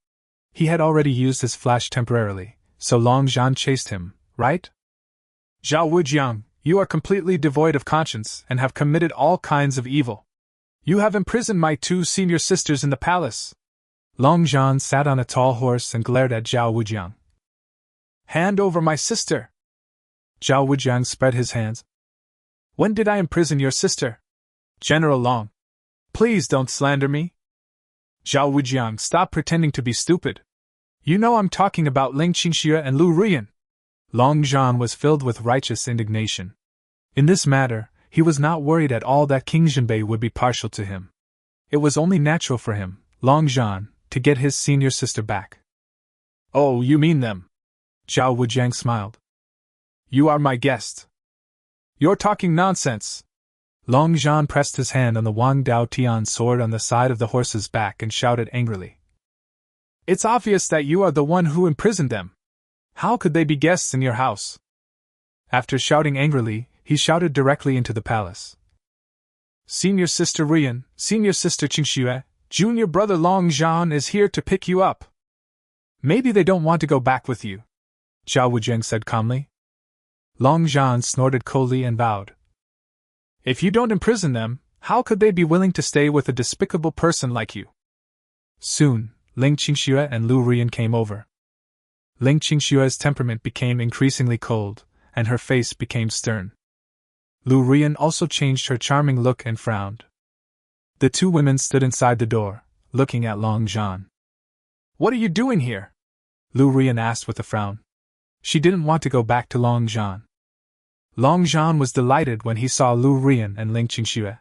He had already used his flash temporarily, so Long Zhan chased him, right? Zhao Wujiang, you are completely devoid of conscience and have committed all kinds of evil. You have imprisoned my two senior sisters in the palace. Long Zhan sat on a tall horse and glared at Zhao Wujiang. Hand over my sister! Zhao Wujiang spread his hands. When did I imprison your sister? General Long. Please don't slander me. Zhao Wujiang, stop pretending to be stupid. You know I'm talking about Ling Qingxue and Lu Ruan. Long Zhan was filled with righteous indignation. In this matter, he was not worried at all that King Jinbei would be partial to him. It was only natural for him, Long Zhan, to get his senior sister back. Oh, you mean them? Zhao Wujiang smiled. You are my guest. You're talking nonsense. Long Zhan pressed his hand on the Wang Dao Tian sword on the side of the horse's back and shouted angrily. It's obvious that you are the one who imprisoned them. How could they be guests in your house? After shouting angrily, he shouted directly into the palace. Senior Sister Ruyan, Senior Sister Qingxue, Junior Brother Long Zhan is here to pick you up. Maybe they don't want to go back with you, Zhao Wujiang said calmly. Long Zhan snorted coldly and vowed. If you don't imprison them, how could they be willing to stay with a despicable person like you? Soon, Ling Qingxue and Lu Ruyan came over. Ling Qingxue's temperament became increasingly cold, and her face became stern. Lu Ruyan also changed her charming look and frowned. The two women stood inside the door, looking at Long Zhan. What are you doing here? Lu Ruyan asked with a frown. She didn't want to go back to Long Zhan. Long Zhan was delighted when he saw Lu Ruyan and Ling Qingxue.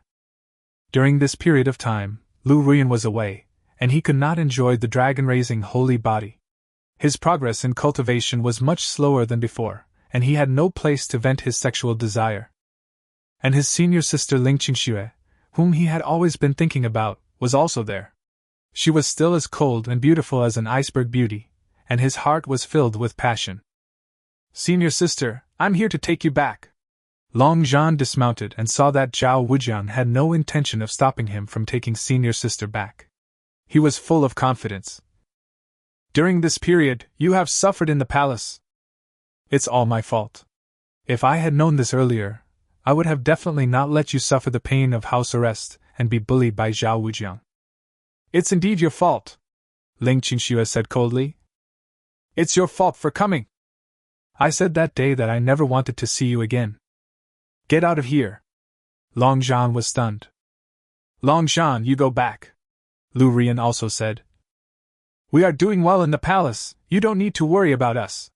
During this period of time, Lu Ruyan was away, and he could not enjoy the dragon-raising holy body. His progress in cultivation was much slower than before, and he had no place to vent his sexual desire. And his senior sister Ling Qingxue, whom he had always been thinking about, was also there. She was still as cold and beautiful as an iceberg beauty, and his heart was filled with passion. Senior sister, I'm here to take you back. Long Zhan dismounted and saw that Zhao Wujiang had no intention of stopping him from taking senior sister back. He was full of confidence. During this period, you have suffered in the palace. It's all my fault. If I had known this earlier, I would have definitely not let you suffer the pain of house arrest and be bullied by Zhao Wujiang. It's indeed your fault, Ling Qingxue said coldly. It's your fault for coming. I said that day that I never wanted to see you again. Get out of here. Long Zhan was stunned. Long Zhan, you go back. Lu Ruan also said. We are doing well in the palace, you don't need to worry about us.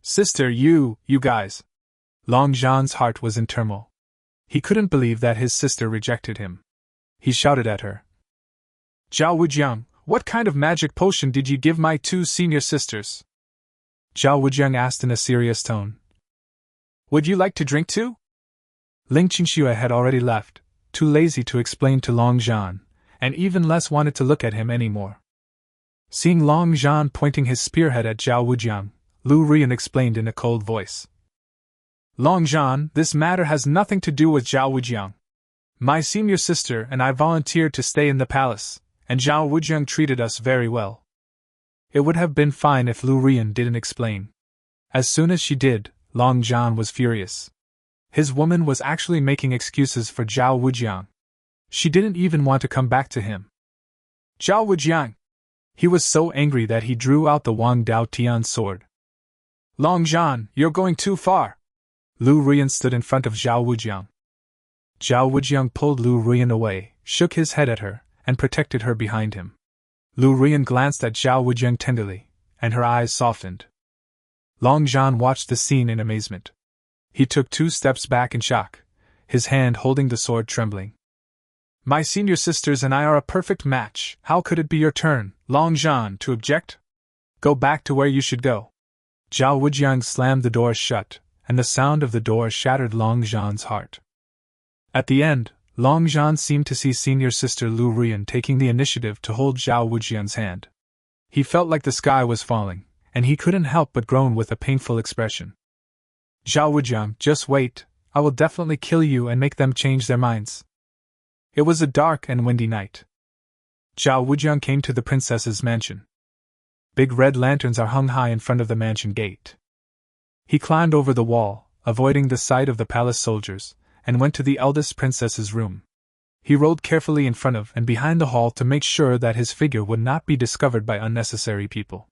Sister, you guys. Long Zhan's heart was in turmoil. He couldn't believe that his sister rejected him. He shouted at her. Zhao Wujiang, what kind of magic potion did you give my two senior sisters? Zhao Wujiang asked in a serious tone. Would you like to drink too? Ling Qingxue had already left, too lazy to explain to Long Zhan, and even less wanted to look at him anymore. Seeing Long Zhan pointing his spearhead at Zhao Wujiang, Lu Ruan explained in a cold voice. Long Zhan, this matter has nothing to do with Zhao Wujiang. My senior sister and I volunteered to stay in the palace, and Zhao Wujiang treated us very well. It would have been fine if Lu Ruan didn't explain. As soon as she did, Long Zhan was furious. His woman was actually making excuses for Zhao Wujiang. She didn't even want to come back to him. Zhao Wujiang! He was so angry that he drew out the Wang Dao Tian sword. Long Zhan, you're going too far! Lu Ruan stood in front of Zhao Wujiang. Zhao Wujiang pulled Lu Ruan away, shook his head at her, and protected her behind him. Lu Ruan glanced at Zhao Wujiang tenderly, and her eyes softened. Long Zhan watched the scene in amazement. He took 2 steps back in shock, his hand holding the sword trembling. My senior sisters and I are a perfect match. How could it be your turn, Long Zhan, to object? Go back to where you should go. Zhao Wujiang slammed the door shut, and the sound of the door shattered Long Zhan's heart. At the end, Long Zhan seemed to see senior sister Lu Ruan taking the initiative to hold Zhao Wujiang's hand. He felt like the sky was falling, and he couldn't help but groan with a painful expression. Zhao Wujiang, just wait, I will definitely kill you and make them change their minds. It was a dark and windy night. Zhao Wujiang came to the princess's mansion. Big red lanterns are hung high in front of the mansion gate. He climbed over the wall, avoiding the sight of the palace soldiers, and went to the eldest princess's room. He rode carefully in front of and behind the hall to make sure that his figure would not be discovered by unnecessary people.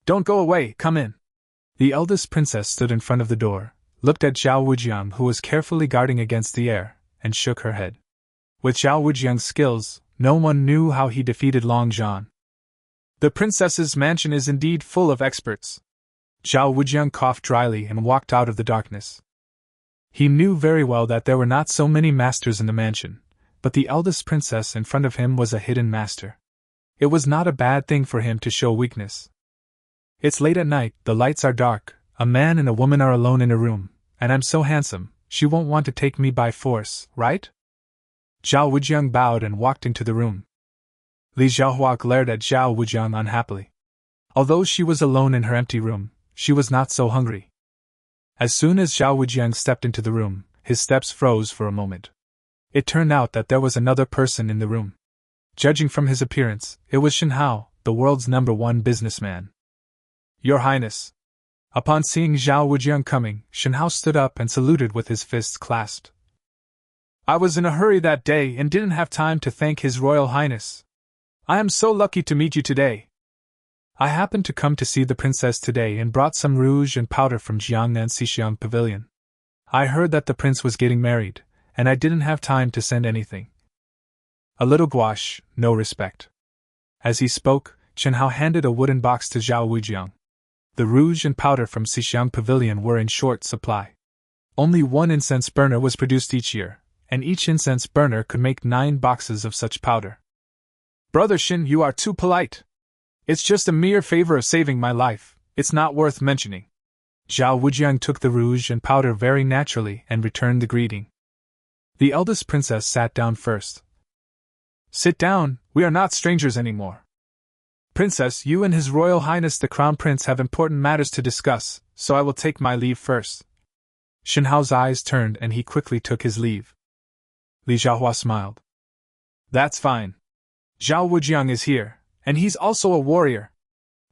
Don't go away, come in. The eldest princess stood in front of the door, looked at Zhao Wujiang, who was carefully guarding against the air, and shook her head. With Zhao Wujiang's skills, no one knew how he defeated Long Zhan. The princess's mansion is indeed full of experts. Zhao Wujiang coughed dryly and walked out of the darkness. He knew very well that there were not so many masters in the mansion, but the eldest princess in front of him was a hidden master. It was not a bad thing for him to show weakness. It's late at night, the lights are dark, a man and a woman are alone in a room, and I'm so handsome, she won't want to take me by force, right? Zhao Wujiang bowed and walked into the room. Li Xiaohua glared at Zhao Wujiang unhappily. Although she was alone in her empty room, she was not so hungry. As soon as Zhao Wujiang stepped into the room, his steps froze for a moment. It turned out that there was another person in the room. Judging from his appearance, it was Shen Hao, the world's #1 businessman. Your Highness. Upon seeing Zhao Wujiang coming, Shen Hao stood up and saluted with his fists clasped. I was in a hurry that day and didn't have time to thank His Royal Highness. I am so lucky to meet you today. I happened to come to see the princess today and brought some rouge and powder from Jiangnan Xixiang Pavilion. I heard that the prince was getting married, and I didn't have time to send anything. A little gouache, no respect. As he spoke, Chen Hao handed a wooden box to Zhao Wujiang. The rouge and powder from Xixiang Pavilion were in short supply. Only 1 incense burner was produced each year, and each incense burner could make 9 boxes of such powder. Brother Shin, you are too polite. It's just a mere favor of saving my life, it's not worth mentioning. Zhao Wujiang took the rouge and powder very naturally and returned the greeting. The eldest princess sat down first. Sit down, we are not strangers anymore. Princess, you and His Royal Highness the Crown Prince have important matters to discuss, so I will take my leave first. Shen Hao's eyes turned and he quickly took his leave. Li Xiaohua smiled. That's fine. Zhao Wujiang is here, and he's also a warrior.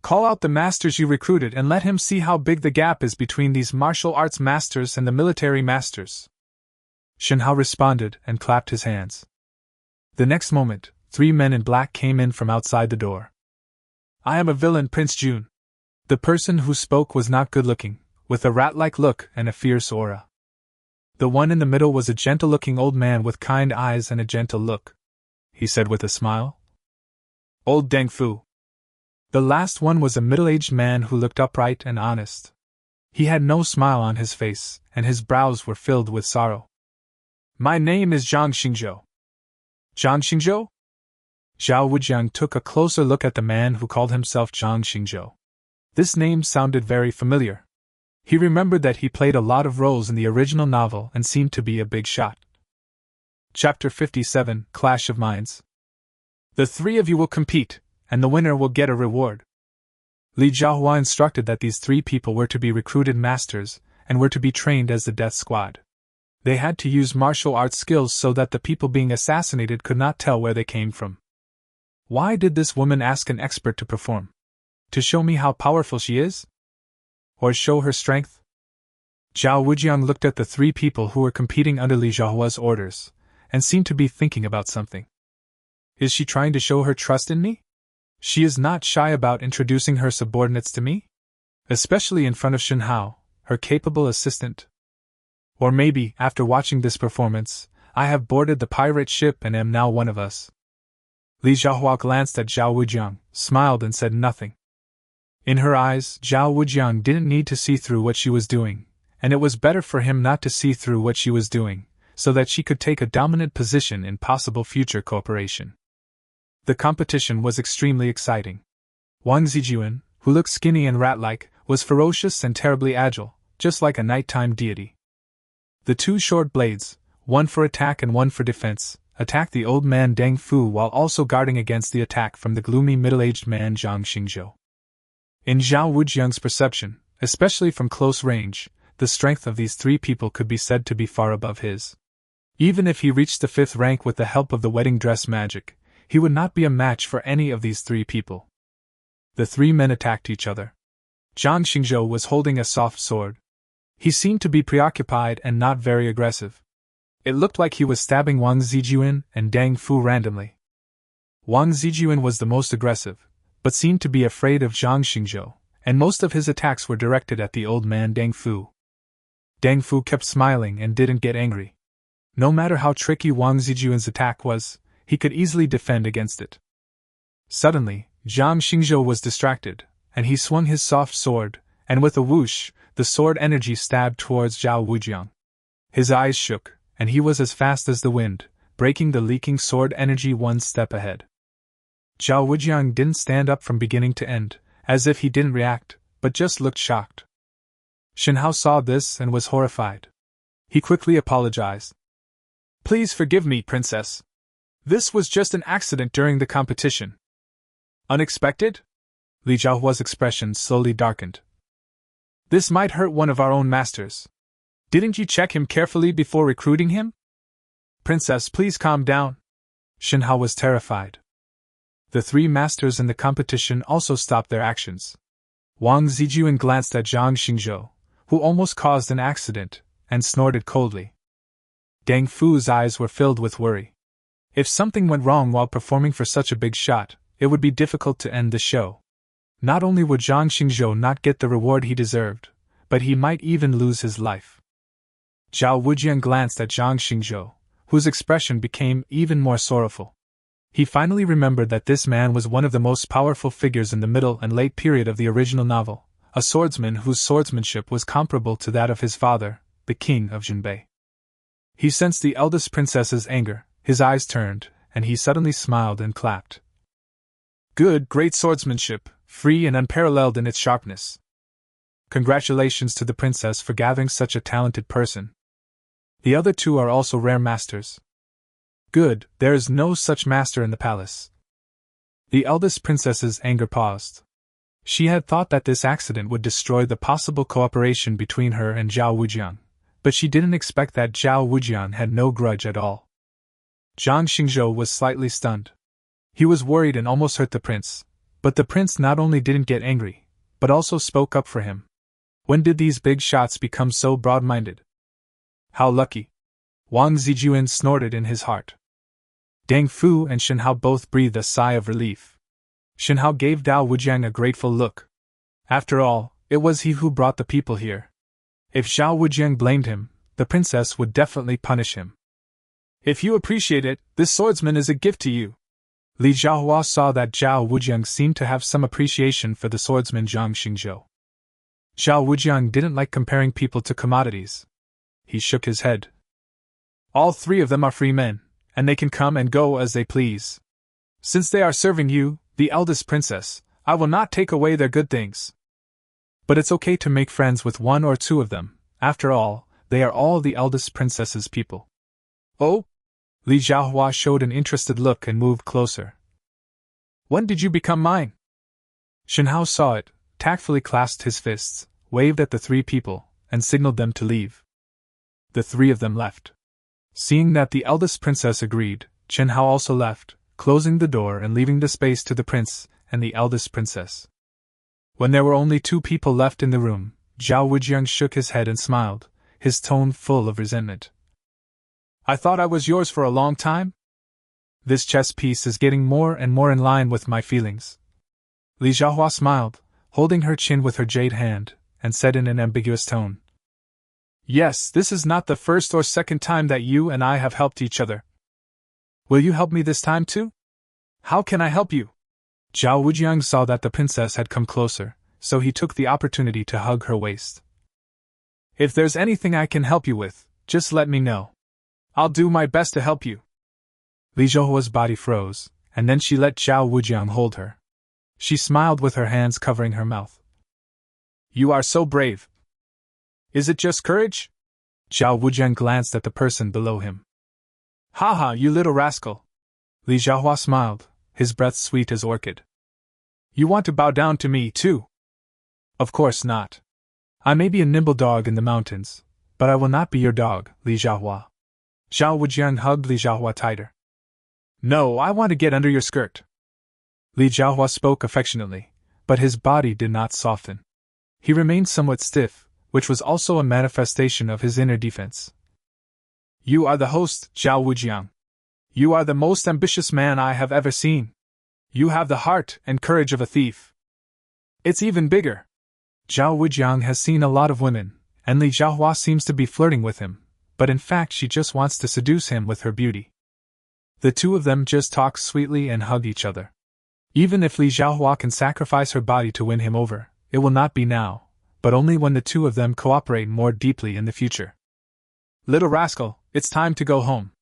Call out the masters you recruited and let him see how big the gap is between these martial arts masters and the military masters. Shen Hao responded and clapped his hands. The next moment, 3 men in black came in from outside the door. I am a villain, Prince Jun. The person who spoke was not good-looking, with a rat-like look and a fierce aura. The one in the middle was a gentle-looking old man with kind eyes and a gentle look. He said with a smile. Old Deng Fu. The last one was a middle-aged man who looked upright and honest. He had no smile on his face, and his brows were filled with sorrow. My name is Zhang Xingzhou. Zhang Xingzhou? Zhao Wujiang took a closer look at the man who called himself Zhang Xingzhou. This name sounded very familiar. He remembered that he played a lot of roles in the original novel and seemed to be a big shot. Chapter 57, Clash of Minds. The 3 of you will compete, and the winner will get a reward. Li Jiahua instructed that these 3 people were to be recruited masters, and were to be trained as the death squad. They had to use martial arts skills so that the people being assassinated could not tell where they came from. Why did this woman ask an expert to perform? To show me how powerful she is? Or show her strength? Zhao Wujiang looked at the 3 people who were competing under Li Jiahua's orders, and seemed to be thinking about something. Is she trying to show her trust in me? She is not shy about introducing her subordinates to me? Especially in front of Shen Hao, her capable assistant. Or maybe, after watching this performance, I have boarded the pirate ship and am now one of us. Li Jiahua glanced at Zhao Wujiang, smiled and said nothing. In her eyes, Zhao Wujiang didn't need to see through what she was doing, and it was better for him not to see through what she was doing, so that she could take a dominant position in possible future cooperation. The competition was extremely exciting. Wang Zijian, who looked skinny and rat-like, was ferocious and terribly agile, just like a nighttime deity. The 2 short blades, one for attack and one for defense, attacked the old man Deng Fu while also guarding against the attack from the gloomy middle-aged man Zhang Xingzhou. In Zhao Wujiang's perception, especially from close range, the strength of these 3 people could be said to be far above his. Even if he reached the 5th rank with the help of the wedding dress magic, he would not be a match for any of these 3 people. The 3 men attacked each other. Zhang Xingzhou was holding a soft sword. He seemed to be preoccupied and not very aggressive. It looked like he was stabbing Wang Zijian and Deng Fu randomly. Wang Zijian was the most aggressive, but seemed to be afraid of Zhang Xingzhou, and most of his attacks were directed at the old man Deng Fu. Deng Fu kept smiling and didn't get angry. No matter how tricky Wang Zijian's attack was, he could easily defend against it. Suddenly, Zhang Xingzhou was distracted, and he swung his soft sword, and with a whoosh, the sword energy stabbed towards Zhao Wujiang. His eyes shook, and he was as fast as the wind, breaking the leaking sword energy 1 step ahead. Zhao Wujiang didn't stand up from beginning to end, as if he didn't react, but just looked shocked. Shen Hao saw this and was horrified. He quickly apologized. Please forgive me, Princess. This was just an accident during the competition. Unexpected? Li Jiahua's expression slowly darkened. This might hurt one of our own masters. Didn't you check him carefully before recruiting him? Princess, please calm down. Shen Hao was terrified. The 3 masters in the competition also stopped their actions. Wang Zijian glanced at Zhang Xingzhou, who almost caused an accident, and snorted coldly. Deng Fu's eyes were filled with worry. If something went wrong while performing for such a big shot, it would be difficult to end the show. Not only would Zhang Xingzhou not get the reward he deserved, but he might even lose his life. Zhao Wujiang glanced at Zhang Xingzhou, whose expression became even more sorrowful. He finally remembered that this man was one of the most powerful figures in the middle and late period of the original novel, a swordsman whose swordsmanship was comparable to that of his father, the king of Zhenbei. He sensed the eldest princess's anger, his eyes turned, and he suddenly smiled and clapped. Good, great swordsmanship, free and unparalleled in its sharpness. Congratulations to the princess for gathering such a talented person. The other 2 are also rare masters. Good, there is no such master in the palace. The eldest princess's anger paused. She had thought that this accident would destroy the possible cooperation between her and Zhao Wujiang, but she didn't expect that Zhao Wujiang had no grudge at all. Zhang Xingzhou was slightly stunned. He was worried and almost hurt the prince, But the prince not only didn't get angry, but also spoke up for him. When did these big shots become so broad-minded? How lucky! Wang Zijuan snorted in his heart. Deng Fu and Shen Hao both breathed a sigh of relief. Shen Hao gave Zhao Wujiang a grateful look. After all, it was he who brought the people here. If Zhao Wujiang blamed him, the princess would definitely punish him. If you appreciate it, this swordsman is a gift to you. Li Zhaohua saw that Zhao Wujiang seemed to have some appreciation for the swordsman Zhang Xingzhou. Zhao Wujiang didn't like comparing people to commodities. He shook his head. All three of them are free men, and they can come and go as they please. Since they are serving you, the eldest princess, I will not take away their good things. But it's okay to make friends with one or two of them. After all, they are all the eldest princess's people. Oh? Li Zhaohua showed an interested look and moved closer. When did you become mine? Shen Hao saw it, tactfully clasped his fists, waved at the three people, and signaled them to leave. The three of them left. Seeing that the eldest princess agreed, Shen Hao also left, closing the door and leaving the space to the prince and the eldest princess. When there were only two people left in the room, Zhao Wujiang shook his head and smiled, his tone full of resentment. I thought I was yours for a long time? This chess piece is getting more and more in line with my feelings. Li Zhaohua smiled, holding her chin with her jade hand, and said in an ambiguous tone. Yes, this is not the first or second time that you and I have helped each other. Will you help me this time too? How can I help you? Zhao Wujiang saw that the princess had come closer, so he took the opportunity to hug her waist. If there's anything I can help you with, just let me know. I'll do my best to help you. Li Zhaohua's body froze, and then she let Zhao Wujiang hold her. She smiled with her hands covering her mouth. You are so brave. Is it just courage? Zhao Wujiang glanced at the person below him. Haha, you little rascal. Li Zhaohua smiled, his breath sweet as orchid. You want to bow down to me, too? Of course not. I may be a nimble dog in the mountains, but I will not be your dog, Li Zhaohua. Zhao Wujiang hugged Li Zhaohua tighter. No, I want to get under your skirt. Li Zhaohua spoke affectionately, but his body did not soften. He remained somewhat stiff, which was also a manifestation of his inner defense. You are the host, Zhao Wujiang. You are the most ambitious man I have ever seen. You have the heart and courage of a thief. It's even bigger. Zhao Wujiang has seen a lot of women, and Li Zhaohua seems to be flirting with him, but in fact she just wants to seduce him with her beauty. The two of them just talk sweetly and hug each other. Even if Li Zhaohua can sacrifice her body to win him over, it will not be now, but only when the two of them cooperate more deeply in the future. Little rascal, it's time to go home.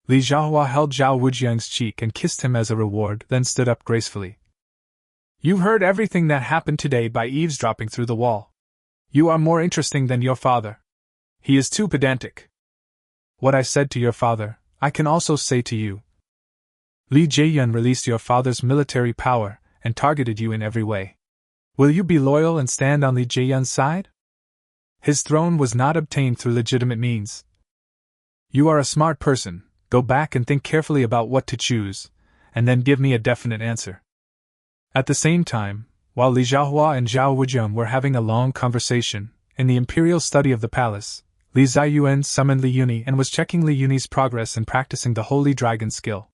Li Zhaohua held Zhao Wujiang's cheek and kissed him as a reward, then stood up gracefully. You heard everything that happened today by eavesdropping through the wall. You are more interesting than your father. He is too pedantic. What I said to your father, I can also say to you. Li Jieyuan released your father's military power and targeted you in every way. Will you be loyal and stand on Li Jieyuan's side? His throne was not obtained through legitimate means. You are a smart person, go back and think carefully about what to choose, and then give me a definite answer. At the same time, while Li Zhaohua and Zhao Wujiang were having a long conversation, in the imperial study of the palace, Li Ziyuan summoned Li Yuni and was checking Li Yuni's progress in practicing the Holy Dragon skill.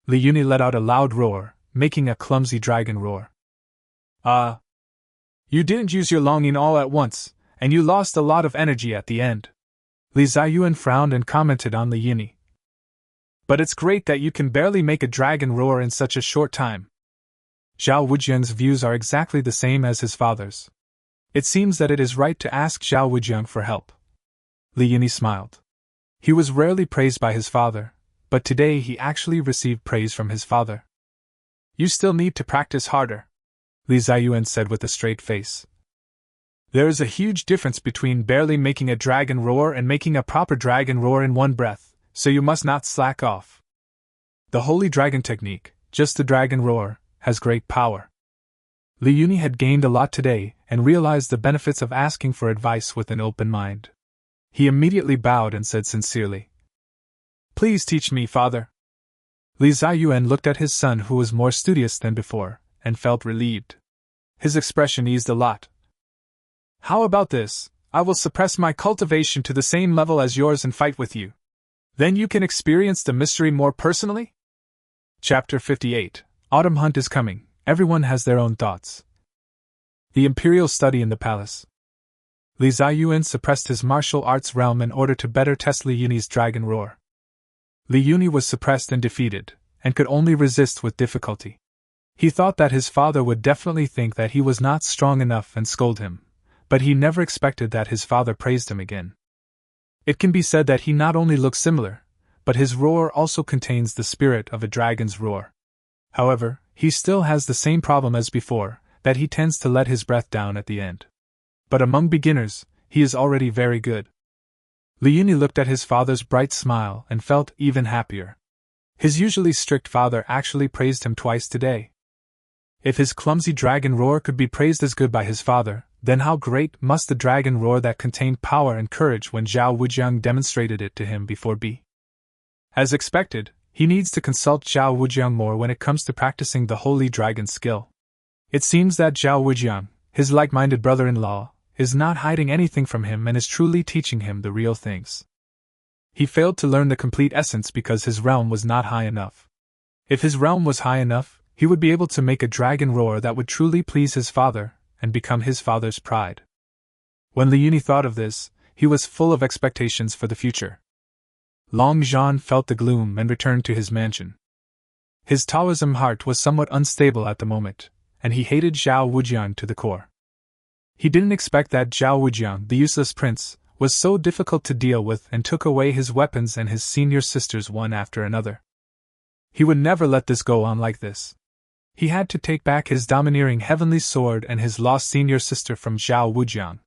Li Yuni let out a loud roar, making a clumsy dragon roar. You didn't use your longing all at once, and you lost a lot of energy at the end. Li Ziyuan frowned and commented on Li Yuni. But it's great that you can barely make a dragon roar in such a short time. Zhao Wujiang's views are exactly the same as his father's. It seems that it is right to ask Zhao Wujiang for help. Li Yuni smiled. He was rarely praised by his father, but today he actually received praise from his father. You still need to practice harder, Li Ziyuan said with a straight face. There is a huge difference between barely making a dragon roar and making a proper dragon roar in one breath, so you must not slack off. The Holy Dragon technique, just the dragon roar, has great power. Li Yuni had gained a lot today and realized the benefits of asking for advice with an open mind. He immediately bowed and said sincerely, Please teach me, father. Li Ziyuan looked at his son, who was more studious than before, and felt relieved. His expression eased a lot. How about this? I will suppress my cultivation to the same level as yours and fight with you. Then you can experience the mystery more personally? Chapter 58. Autumn hunt is coming. Everyone has their own thoughts. The Imperial Study in the Palace. Li Ziyuan suppressed his martial arts realm in order to better test Li Yunyi's dragon roar. Li Yunyi was suppressed and defeated, and could only resist with difficulty. He thought that his father would definitely think that he was not strong enough and scold him, but he never expected that his father praised him again. It can be said that he not only looks similar, but his roar also contains the spirit of a dragon's roar. However, he still has the same problem as before, that he tends to let his breath down at the end. But among beginners, he is already very good. Li Yunyi looked at his father's bright smile and felt even happier. His usually strict father actually praised him twice today. If his clumsy dragon roar could be praised as good by his father, then how great must the dragon roar that contained power and courage when Zhao Wujiang demonstrated it to him before be? As expected, he needs to consult Zhao Wujiang more when it comes to practicing the holy dragon skill. It seems that Zhao Wujiang, his like-minded brother-in-law, is not hiding anything from him and is truly teaching him the real things. He failed to learn the complete essence because his realm was not high enough. If his realm was high enough, he would be able to make a dragon roar that would truly please his father and become his father's pride. When Li Yunyi thought of this, he was full of expectations for the future. Long Zhan felt the gloom and returned to his mansion. His Taoism heart was somewhat unstable at the moment, and he hated Zhao Wujiang to the core. He didn't expect that Zhao Wujiang, the useless prince, was so difficult to deal with and took away his weapons and his senior sisters one after another. He would never let this go on like this. He had to take back his domineering heavenly sword and his lost senior sister from Zhao Wujiang.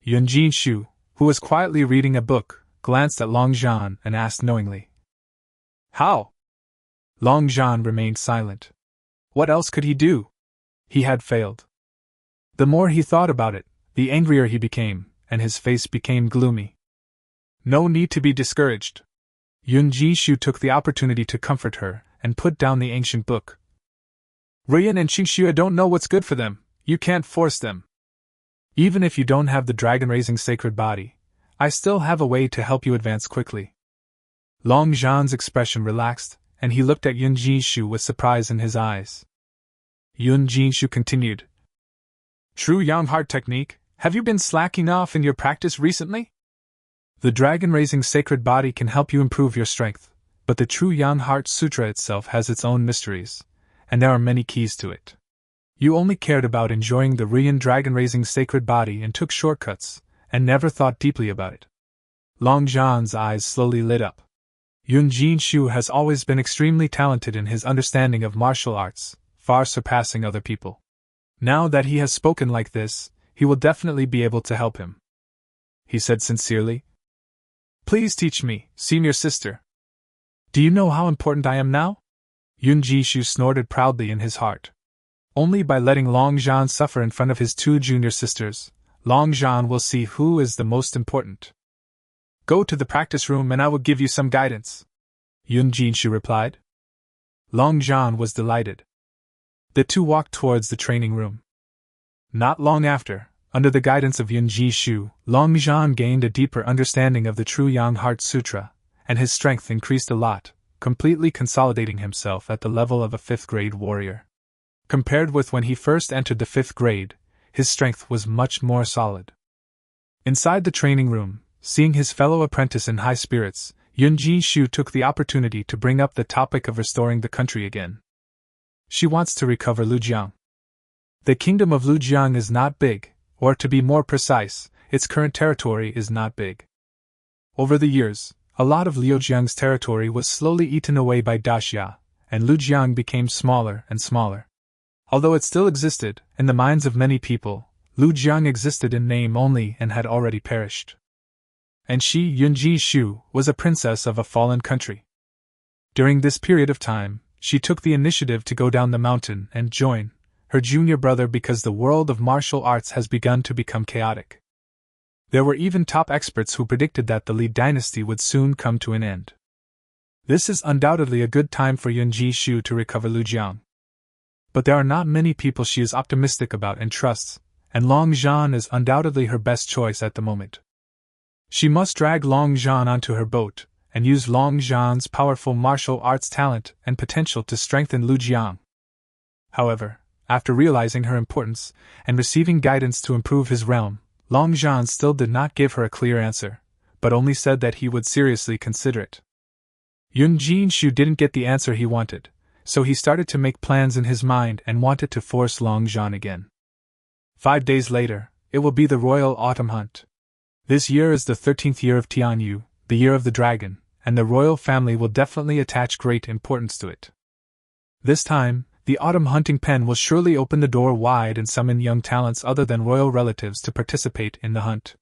Yun Jinshu, who was quietly reading a book, glanced at Long Zhan and asked knowingly, "How?" Long Zhan remained silent. What else could he do? He had failed. The more he thought about it, the angrier he became, and his face became gloomy. No need to be discouraged. Yun Jinshu took the opportunity to comfort her and put down the ancient book. Ruyan and Qingxue don't know what's good for them, you can't force them. Even if you don't have the dragon-raising sacred body, I still have a way to help you advance quickly. Long Zhan's expression relaxed, and he looked at Yun Jinshu with surprise in his eyes. Yun Jinshu continued, True Yang Heart technique, have you been slacking off in your practice recently? The dragon-raising sacred body can help you improve your strength, but the True Yang Heart Sutra itself has its own mysteries, and there are many keys to it. You only cared about enjoying the Ruyan dragon-raising sacred body and took shortcuts, and never thought deeply about it. Long Zhan's eyes slowly lit up. Yun Jinshu has always been extremely talented in his understanding of martial arts, far surpassing other people. Now that he has spoken like this, he will definitely be able to help him. He said sincerely, Please teach me, senior sister. Do you know how important I am now? Yun Jinshu snorted proudly in his heart. Only by letting Long Zhan suffer in front of his two junior sisters, Long Zhan will see who is the most important. Go to the practice room and I will give you some guidance, Yun Jinshu replied. Long Zhan was delighted. The two walked towards the training room. Not long after, under the guidance of Yun Jinshu, Long Zhan gained a deeper understanding of the True Yang Heart Sutra, and his strength increased a lot, completely consolidating himself at the level of a 5th-grade warrior. Compared with when he first entered the 5th grade, his strength was much more solid. Inside the training room, seeing his fellow apprentice in high spirits, Yun Jinshu took the opportunity to bring up the topic of restoring the country again. She wants to recover Lujiang. The kingdom of Lujiang is not big, or to be more precise, its current territory is not big. Over the years, a lot of Liujiang's territory was slowly eaten away by Daxia, and Lujiang became smaller and smaller. Although it still existed, in the minds of many people, Lujiang existed in name only and had already perished. And she, Yun Jinshu, was a princess of a fallen country. During this period of time, she took the initiative to go down the mountain and join her junior brother because the world of martial arts has begun to become chaotic. There were even top experts who predicted that the Li dynasty would soon come to an end. This is undoubtedly a good time for Yun Jinshu to recover Lujiang. but there are not many people she is optimistic about and trusts, and Long Zhan is undoubtedly her best choice at the moment. She must drag Long Zhan onto her boat, and use Long Zhan's powerful martial arts talent and potential to strengthen Lu Jiang. However, after realizing her importance, and receiving guidance to improve his realm, Long Zhan still did not give her a clear answer, but only said that he would seriously consider it. Yun Jinshu didn't get the answer he wanted, so he started to make plans in his mind and wanted to force Long Zhan again. 5 days later, it will be the Royal Autumn Hunt. This year is the 13th year of Tianyu, the year of the dragon, and the royal family will definitely attach great importance to it. This time, the autumn hunting pen will surely open the door wide and summon young talents other than royal relatives to participate in the hunt.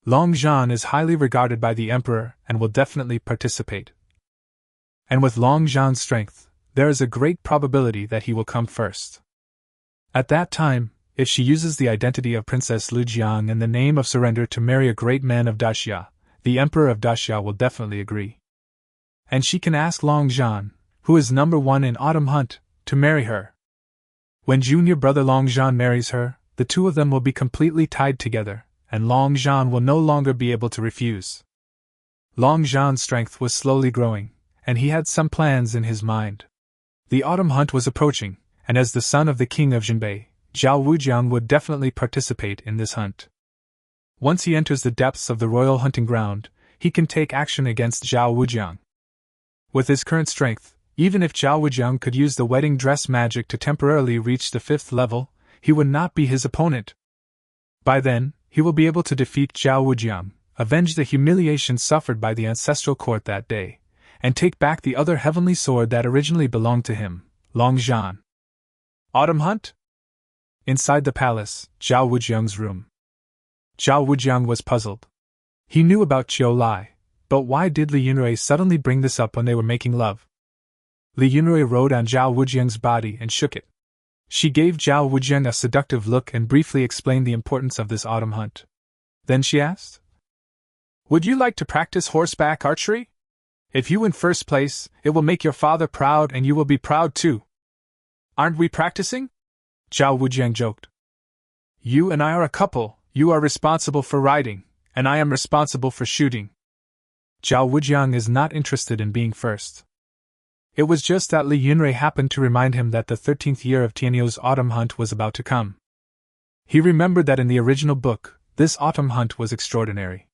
Long Zhan is highly regarded by the emperor and will definitely participate. And with Long Zhan's strength, there is a great probability that he will come first. At that time, if she uses the identity of Princess Lu Jiang and the name of surrender to marry a great man of Daxia, the emperor of Daxia will definitely agree. And she can ask Long Zhan, who is number 1 in autumn hunt, to marry her. When junior brother Long Zhan marries her, the two of them will be completely tied together, and Long Zhan will no longer be able to refuse. Long Zhan's strength was slowly growing, and he had some plans in his mind. The autumn hunt was approaching, and as the son of the king of Jinbei, Zhao Wujiang would definitely participate in this hunt. Once he enters the depths of the royal hunting ground, he can take action against Zhao Wujiang. With his current strength, even if Zhao Wujiang could use the wedding dress magic to temporarily reach the 5th level, he would not be his opponent. By then, he will be able to defeat Zhao Wujiang, avenge the humiliation suffered by the ancestral court that day, and take back the other heavenly sword that originally belonged to him, Long Zhan. Autumn hunt? Inside the palace, Zhao Wujiang's room. Zhao Wujiang was puzzled. He knew about Qiu Lai, but why did Li Yunrui suddenly bring this up when they were making love? Li Yunrui rode on Zhao Wujiang's body and shook it. She gave Zhao Wujiang a seductive look and briefly explained the importance of this autumn hunt. Then she asked, "Would you like to practice horseback archery? If you win first place, it will make your father proud and you will be proud too. Aren't we practicing?" Zhao Wujiang joked. "You and I are a couple, you are responsible for riding, and I am responsible for shooting." Zhao Wujiang is not interested in being first. It was just that Li Yunrui happened to remind him that the 13th year of Tianyu's autumn hunt was about to come. He remembered that in the original book, this autumn hunt was extraordinary.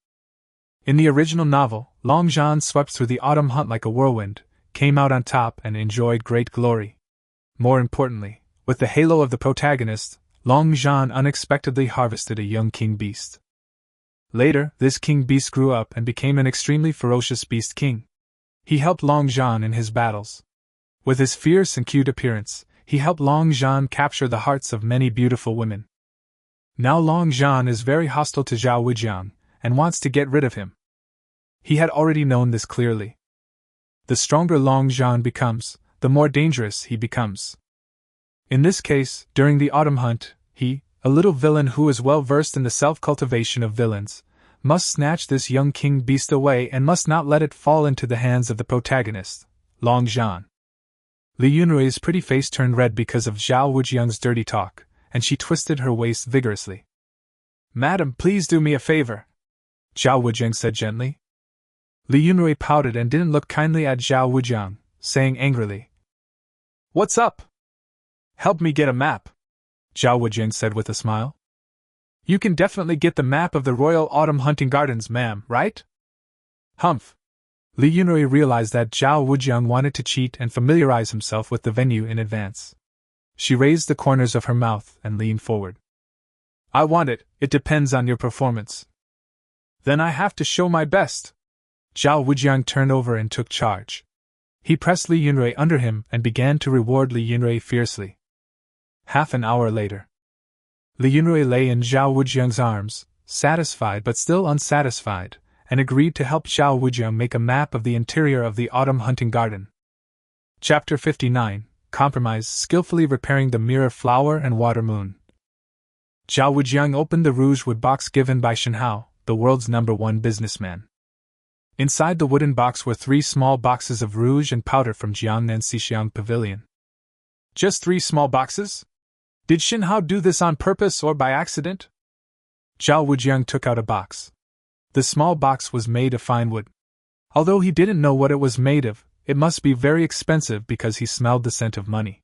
In the original novel, Long Zhan swept through the autumn hunt like a whirlwind, came out on top and enjoyed great glory. More importantly, with the halo of the protagonist, Long Zhan unexpectedly harvested a young king beast. Later, this king beast grew up and became an extremely ferocious beast king. He helped Long Zhan in his battles. With his fierce and cute appearance, he helped Long Zhan capture the hearts of many beautiful women. Now Long Zhan is very hostile to Zhao Wujiang, and wants to get rid of him. He had already known this clearly. The stronger Long Zhan becomes, the more dangerous he becomes. In this case, during the autumn hunt, he, a little villain who is well versed in the self-cultivation of villains, must snatch this young king beast away and must not let it fall into the hands of the protagonist, Long Zhan. Li Yunrui's pretty face turned red because of Zhao Wujiang's dirty talk, and she twisted her waist vigorously. "Madam, please do me a favor," Zhao Wujiang said gently. Li Yunrui pouted and didn't look kindly at Zhao Wujiang, saying angrily, "What's up? Help me get a map," Zhao Wujiang said with a smile. "You can definitely get the map of the Royal Autumn Hunting Gardens, ma'am, right?" Humph. Li Yunrui realized that Zhao Wujiang wanted to cheat and familiarize himself with the venue in advance. She raised the corners of her mouth and leaned forward. "I want it, it depends on your performance." "Then I have to show my best." Zhao Wujiang turned over and took charge. He pressed Li Yunrui under him and began to reward Li Yunrui fiercely. Half an hour later, Li Yunrui lay in Zhao Wujiang's arms, satisfied but still unsatisfied, and agreed to help Zhao Wujiang make a map of the interior of the autumn hunting garden. Chapter 59, Compromise, skillfully repairing the mirror flower and water moon. Zhao Wujiang opened the rouge wood box given by Shenhao, the world's #1 businessman. Inside the wooden box were 3 small boxes of rouge and powder from Jiangnan Xixiang Pavilion. Just 3 small boxes? Did Xinhao do this on purpose or by accident? Zhao Wujiang took out a box. The small box was made of fine wood. Although he didn't know what it was made of, it must be very expensive because he smelled the scent of money.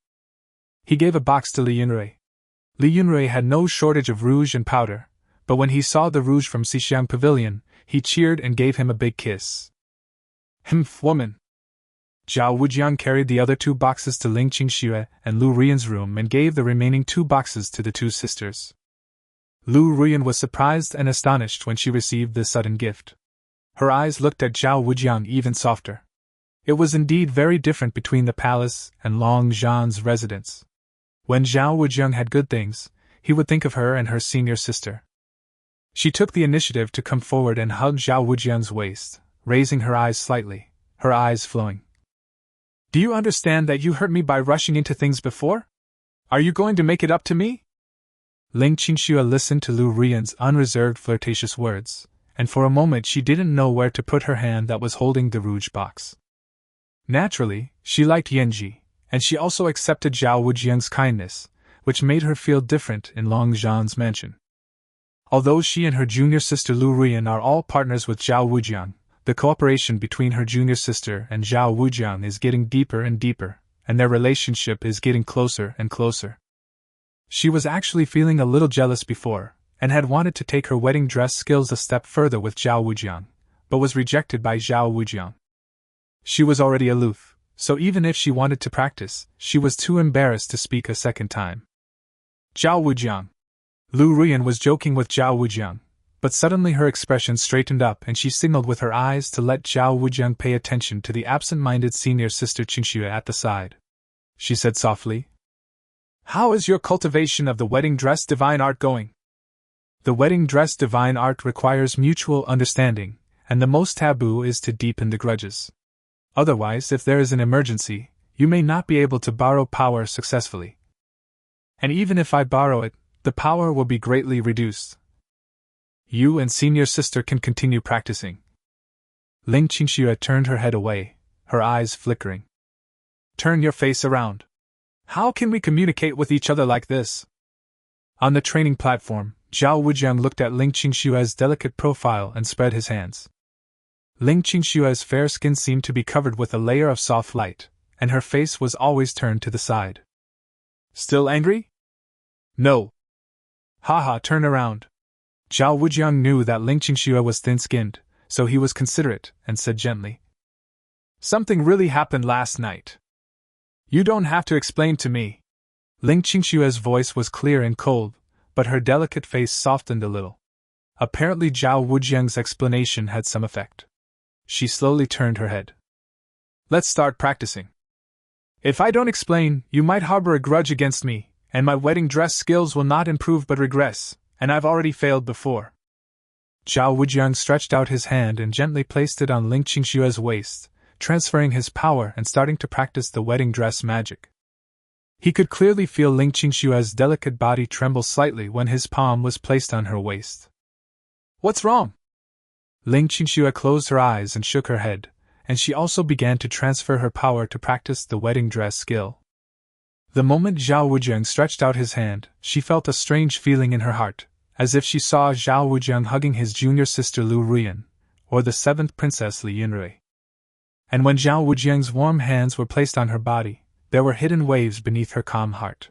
He gave a box to Li Yunrui. Li Yunrui had no shortage of rouge and powder, but when he saw the rouge from Xixiang Pavilion, he cheered and gave him a big kiss. Humph, woman! Zhao Wujiang carried the other 2 boxes to Ling Qingxue and Lu Ruyan's room and gave the remaining 2 boxes to the 2 sisters. Lu Ruyan was surprised and astonished when she received this sudden gift. Her eyes looked at Zhao Wujiang even softer. It was indeed very different between the palace and Long Zhan's residence. When Zhao Wujiang had good things, he would think of her and her senior sister. She took the initiative to come forward and hug Zhao Wujiang's waist, raising her eyes slightly, her eyes flowing. Do you understand that you hurt me by rushing into things before? Are you going to make it up to me? Ling Qingxue listened to Lu Ruyan's unreserved flirtatious words, and for a moment she didn't know where to put her hand that was holding the rouge box. Naturally, she liked Yanji, and she also accepted Zhao Wujiang's kindness, which made her feel different in Long Zhan's mansion. Although she and her junior sister Lu Ruyan are all partners with Zhao Wujiang, the cooperation between her junior sister and Zhao Wujiang is getting deeper and deeper, and their relationship is getting closer and closer. She was actually feeling a little jealous before, and had wanted to take her wedding dress skills a step further with Zhao Wujiang, but was rejected by Zhao Wujiang. She was already aloof, so even if she wanted to practice, she was too embarrassed to speak a second time. Zhao Wujiang. Lu Ruyan was joking with Zhao Wujiang, but suddenly her expression straightened up and she signaled with her eyes to let Zhao Wujiang pay attention to the absent-minded senior sister Qingxue at the side. She said softly, "How is your cultivation of the wedding dress divine art going?" The wedding dress divine art requires mutual understanding, and the most taboo is to deepen the grudges. Otherwise, if there is an emergency, you may not be able to borrow power successfully. And even if I borrow it, the power will be greatly reduced. You and senior sister can continue practicing. Ling Qingxue turned her head away, her eyes flickering. Turn your face around. How can we communicate with each other like this? On the training platform, Zhao Wujiang looked at Ling Qingxue's delicate profile and spread his hands. Ling Qingxue's fair skin seemed to be covered with a layer of soft light, and her face was always turned to the side. Still angry? No. Haha, turn around. Zhao Wujiang knew that Ling Qingxue was thin-skinned, so he was considerate and said gently, "Something really happened last night. You don't have to explain to me." Ling Qingxue's voice was clear and cold, but her delicate face softened a little. Apparently Zhao Wujiang's explanation had some effect. She slowly turned her head. "Let's start practicing. If I don't explain, you might harbor a grudge against me, and my wedding dress skills will not improve but regress, and I've already failed before." Zhao Wujiang stretched out his hand and gently placed it on Ling Qingxue's waist, transferring his power and starting to practice the wedding dress magic. He could clearly feel Ling Qingxue's delicate body tremble slightly when his palm was placed on her waist. "What's wrong?" Ling Qingxue closed her eyes and shook her head, and she also began to transfer her power to practice the wedding dress skill. The moment Zhao Wujiang stretched out his hand, she felt a strange feeling in her heart, as if she saw Zhao Wujiang hugging his junior sister Lu Ruyan, or the 7th princess Li Yunrui. And when Zhao Wujiang's warm hands were placed on her body, there were hidden waves beneath her calm heart.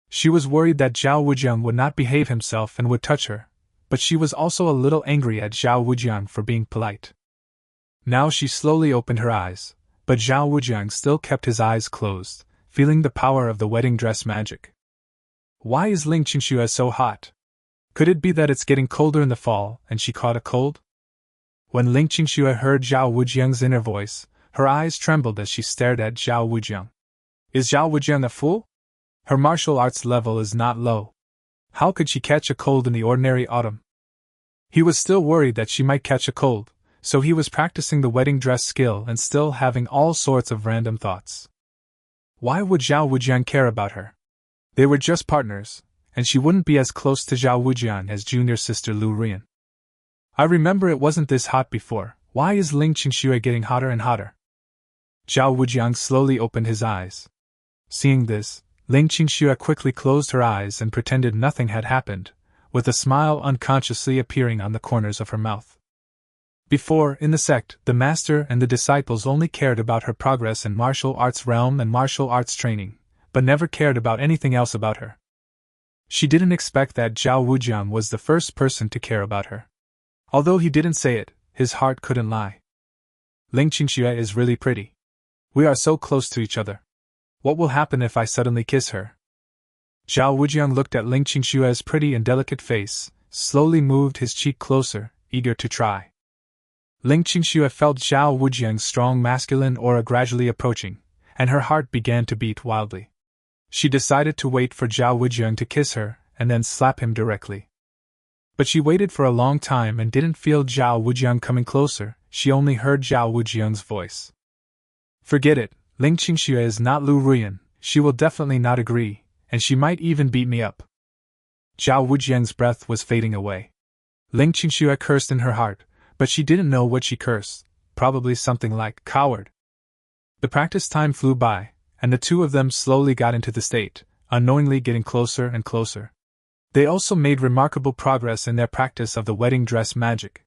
She was worried that Zhao Wujiang would not behave himself and would touch her, but she was also a little angry at Zhao Wujiang for being polite. Now she slowly opened her eyes, but Zhao Wujiang still kept his eyes closed, feeling the power of the wedding dress magic. Why is Ling Qingxue so hot? Could it be that it's getting colder in the fall and she caught a cold? When Ling Qingxue heard Zhao Wujiang's inner voice, her eyes trembled as she stared at Zhao Wujiang. Is Zhao Wujiang a fool? Her martial arts level is not low. How could she catch a cold in the ordinary autumn? He was still worried that she might catch a cold, so he was practicing the wedding dress skill and still having all sorts of random thoughts. Why would Zhao Wujiang care about her? They were just partners, and she wouldn't be as close to Zhao Wujiang as junior sister Lu Ruyan. I remember it wasn't this hot before. Why is Ling Qingxue getting hotter and hotter? Zhao Wujiang slowly opened his eyes. Seeing this, Ling Qingxue quickly closed her eyes and pretended nothing had happened, with a smile unconsciously appearing on the corners of her mouth. Before, in the sect, the master and the disciples only cared about her progress in martial arts realm and martial arts training, but never cared about anything else about her. She didn't expect that Zhao Wujiang was the first person to care about her. Although he didn't say it, his heart couldn't lie. Ling Qingxue is really pretty. We are so close to each other. What will happen if I suddenly kiss her? Zhao Wujiang looked at Ling Qingxue's pretty and delicate face, slowly moved his cheek closer, eager to try. Ling Qingxue felt Zhao Wujiang's strong masculine aura gradually approaching, and her heart began to beat wildly. She decided to wait for Zhao Wujiang to kiss her, and then slap him directly. But she waited for a long time and didn't feel Zhao Wujiang coming closer, she only heard Zhao Wujiang's voice. Forget it, Ling Qingxue is not Lu Ruan, she will definitely not agree, and she might even beat me up. Zhao Wujiang's breath was fading away. Ling Qingxue cursed in her heart, but she didn't know what she cursed, probably something like coward. The practice time flew by, and the two of them slowly got into the state, unknowingly getting closer and closer. They also made remarkable progress in their practice of the wedding dress magic.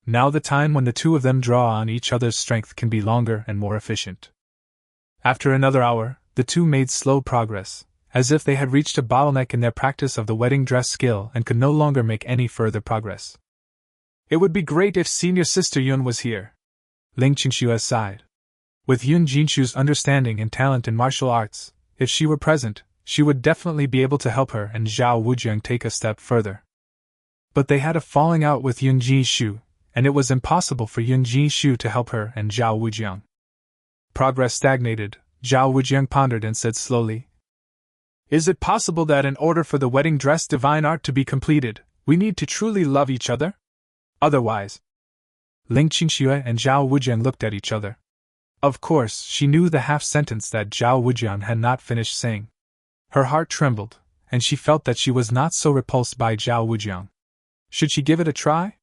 Now the time when the two of them draw on each other's strength can be longer and more efficient. After another hour, the two made slow progress, as if they had reached a bottleneck in their practice of the wedding dress skill and could no longer make any further progress. It would be great if senior sister Yun was here. Ling Qingxue sighed. With Yun Jinshu's understanding and talent in martial arts, if she were present, she would definitely be able to help her and Zhao Wujiang take a step further. But they had a falling out with Yun Jinshu, and it was impossible for Yun Jinshu to help her and Zhao Wujiang. Progress stagnated. Zhao Wujiang pondered and said slowly, "Is it possible that in order for the wedding dress divine art to be completed, we need to truly love each other? Otherwise..." Ling Qingxue and Zhao Wujiang looked at each other. Of course, she knew the half-sentence that Zhao Wujiang had not finished saying. Her heart trembled, and she felt that she was not so repulsed by Zhao Wujiang. Should she give it a try?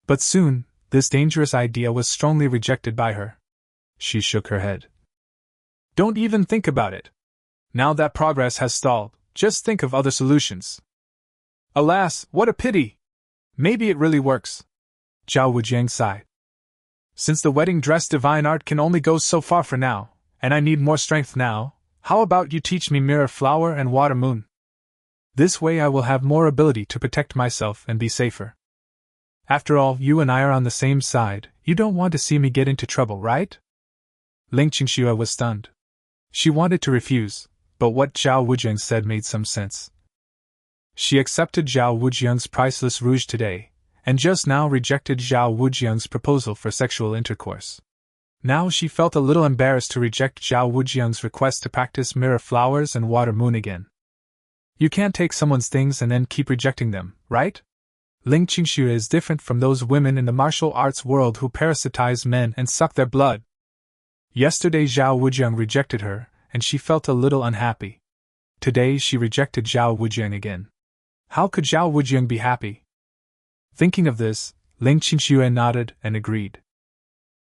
But soon, this dangerous idea was strongly rejected by her. She shook her head. Don't even think about it. Now that progress has stalled, just think of other solutions. Alas, what a pity! Maybe it really works. Zhao Wujiang sighed. Since the wedding dress divine art can only go so far for now, and I need more strength now, how about you teach me mirror flower and water moon? This way I will have more ability to protect myself and be safer. After all, you and I are on the same side, you don't want to see me get into trouble, right? Ling Qingxue was stunned. She wanted to refuse, but what Zhao Wujiang said made some sense. She accepted Zhao Wujiang's priceless rouge today, and just now rejected Zhao Wujiang's proposal for sexual intercourse. Now she felt a little embarrassed to reject Zhao Wujiang's request to practice mirror flowers and water moon again. You can't take someone's things and then keep rejecting them, right? Ling Qingxue is different from those women in the martial arts world who parasitize men and suck their blood. Yesterday Zhao Wujiang rejected her, and she felt a little unhappy. Today she rejected Zhao Wujiang again. How could Zhao Wujiang be happy? Thinking of this, Ling Qingxue nodded and agreed.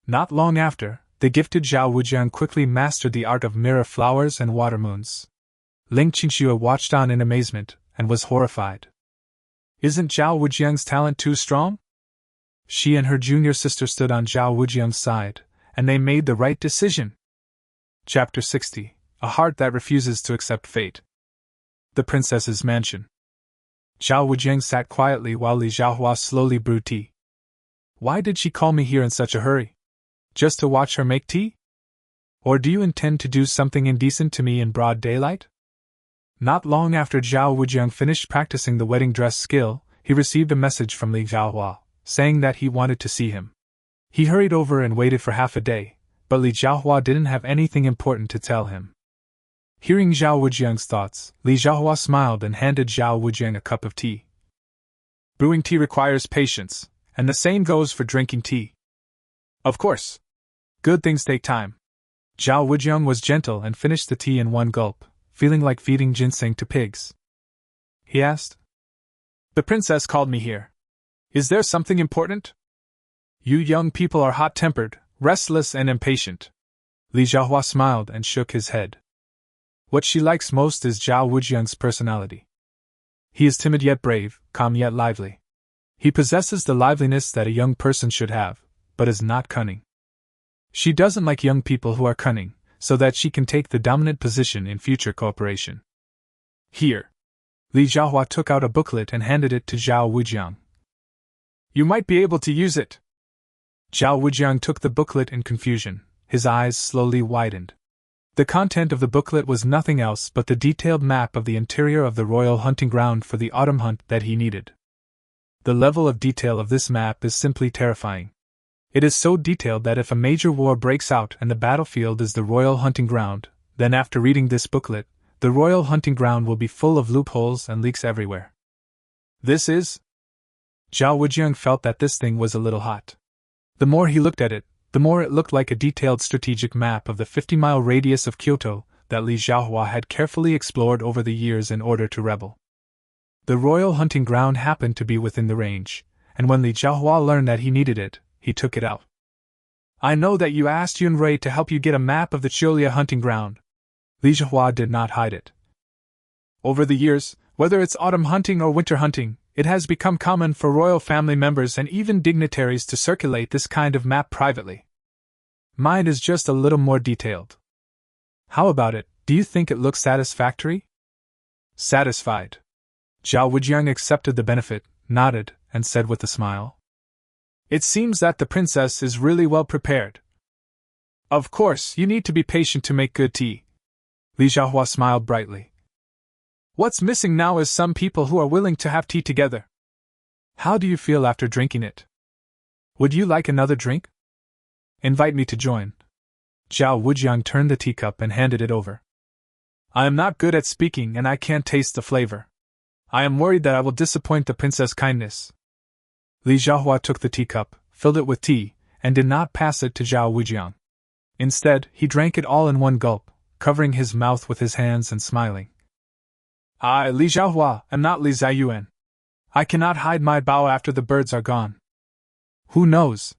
Not long after, the gifted Zhao Wujiang quickly mastered the art of mirror flowers and water moons. Ling Qingxue watched on in amazement, and was horrified. Isn't Zhao Wujiang's talent too strong? She and her junior sister stood on Zhao Wujiang's side, and they made the right decision. Chapter 60. A Heart That Refuses to Accept Fate. The Princess's Mansion. Zhao Wujiang sat quietly while Li Zhaohua slowly brewed tea. Why did she call me here in such a hurry? Just to watch her make tea? Or do you intend to do something indecent to me in broad daylight? Not long after Zhao Wujiang finished practicing the wedding dress skill, he received a message from Li Zhaohua, saying that he wanted to see him. He hurried over and waited for half a day, but Li Zhaohua didn't have anything important to tell him. Hearing Zhao Wujiang's thoughts, Li Zhaohua smiled and handed Zhao Wujiang a cup of tea. Brewing tea requires patience, and the same goes for drinking tea. Of course. Good things take time. Zhao Wujiang was gentle and finished the tea in one gulp, feeling like feeding ginseng to pigs. He asked. The princess called me here. Is there something important? You young people are hot-tempered, restless and impatient. Li Zhaohua smiled and shook his head. What she likes most is Zhao Wujiang's personality. He is timid yet brave, calm yet lively. He possesses the liveliness that a young person should have, but is not cunning. She doesn't like young people who are cunning, so that she can take the dominant position in future cooperation. Here. Li Zhaohua took out a booklet and handed it to Zhao Wujiang. You might be able to use it. Zhao Wujiang took the booklet in confusion, his eyes slowly widened. The content of the booklet was nothing else but the detailed map of the interior of the royal hunting ground for the autumn hunt that he needed. The level of detail of this map is simply terrifying. It is so detailed that if a major war breaks out and the battlefield is the royal hunting ground, then after reading this booklet, the royal hunting ground will be full of loopholes and leaks everywhere. This is? Zhao Wujiang felt that this thing was a little hot. The more he looked at it, the more it looked like a detailed strategic map of the 50-mile radius of Kyoto that Li Zhaohua had carefully explored over the years in order to rebel. The royal hunting ground happened to be within the range, and when Li Zhaohua learned that he needed it, he took it out. I know that you asked Yunrui to help you get a map of the Cholia hunting ground. Li Zhaohua did not hide it. Over the years, whether it's autumn hunting or winter hunting, it has become common for royal family members and even dignitaries to circulate this kind of map privately. Mine is just a little more detailed. How about it? Do you think it looks satisfactory? Satisfied. Zhao Wujiang accepted the benefit, nodded, and said with a smile. It seems that the princess is really well prepared. Of course, you need to be patient to make good tea. Li Zhaohua smiled brightly. What's missing now is some people who are willing to have tea together. How do you feel after drinking it? Would you like another drink? Invite me to join. Zhao Wujiang turned the teacup and handed it over. I am not good at speaking and I can't taste the flavor. I am worried that I will disappoint the princess' kindness. Li Zhaohua took the teacup, filled it with tea, and did not pass it to Zhao Wujiang. Instead, he drank it all in one gulp, covering his mouth with his hands and smiling. I, Li Zhaohua, am not Li Ziyuan. I cannot hide my bow after the birds are gone. Who knows?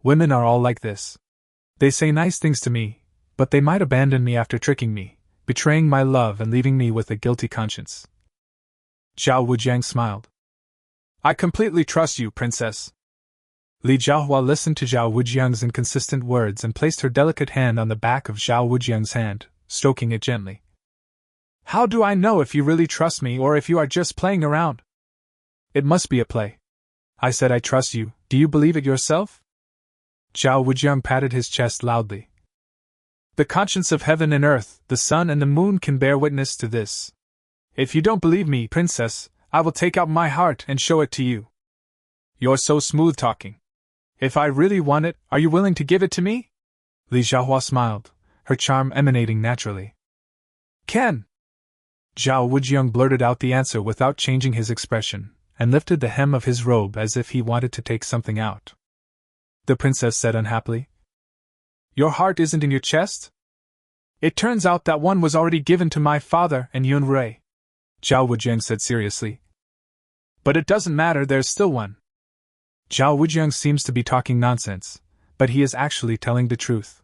Women are all like this. They say nice things to me, but they might abandon me after tricking me, betraying my love and leaving me with a guilty conscience. Zhao Wujiang smiled. I completely trust you, princess. Li Zhaohua listened to Zhao Wujiang's inconsistent words and placed her delicate hand on the back of Zhao Wujiang's hand, stroking it gently. How do I know if you really trust me or if you are just playing around? It must be a play. I said I trust you, do you believe it yourself? Zhao Wujiang patted his chest loudly. The conscience of heaven and earth, the sun and the moon can bear witness to this. If you don't believe me, princess, I will take out my heart and show it to you. You're so smooth-talking. If I really want it, are you willing to give it to me? Li Zhaohua smiled, her charm emanating naturally. Can. Zhao Wujiang blurted out the answer without changing his expression, and lifted the hem of his robe as if he wanted to take something out. The princess said unhappily. Your heart isn't in your chest? It turns out that one was already given to my father and Yunrui. Zhao Wujiang said seriously. But it doesn't matter, there's still one. Zhao Wujiang seems to be talking nonsense, but he is actually telling the truth.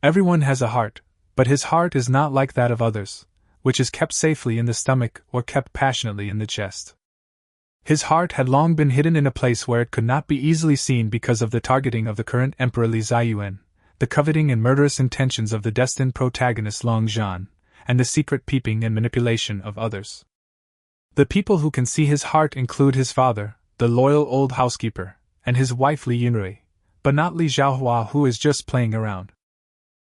Everyone has a heart, but his heart is not like that of others, which is kept safely in the stomach or kept passionately in the chest. His heart had long been hidden in a place where it could not be easily seen because of the targeting of the current Emperor Li Ziyuan, the coveting and murderous intentions of the destined protagonist Long Zhan, and the secret peeping and manipulation of others. The people who can see his heart include his father, the loyal old housekeeper, and his wife Li Yunrui, but not Li Zhaohua, who is just playing around.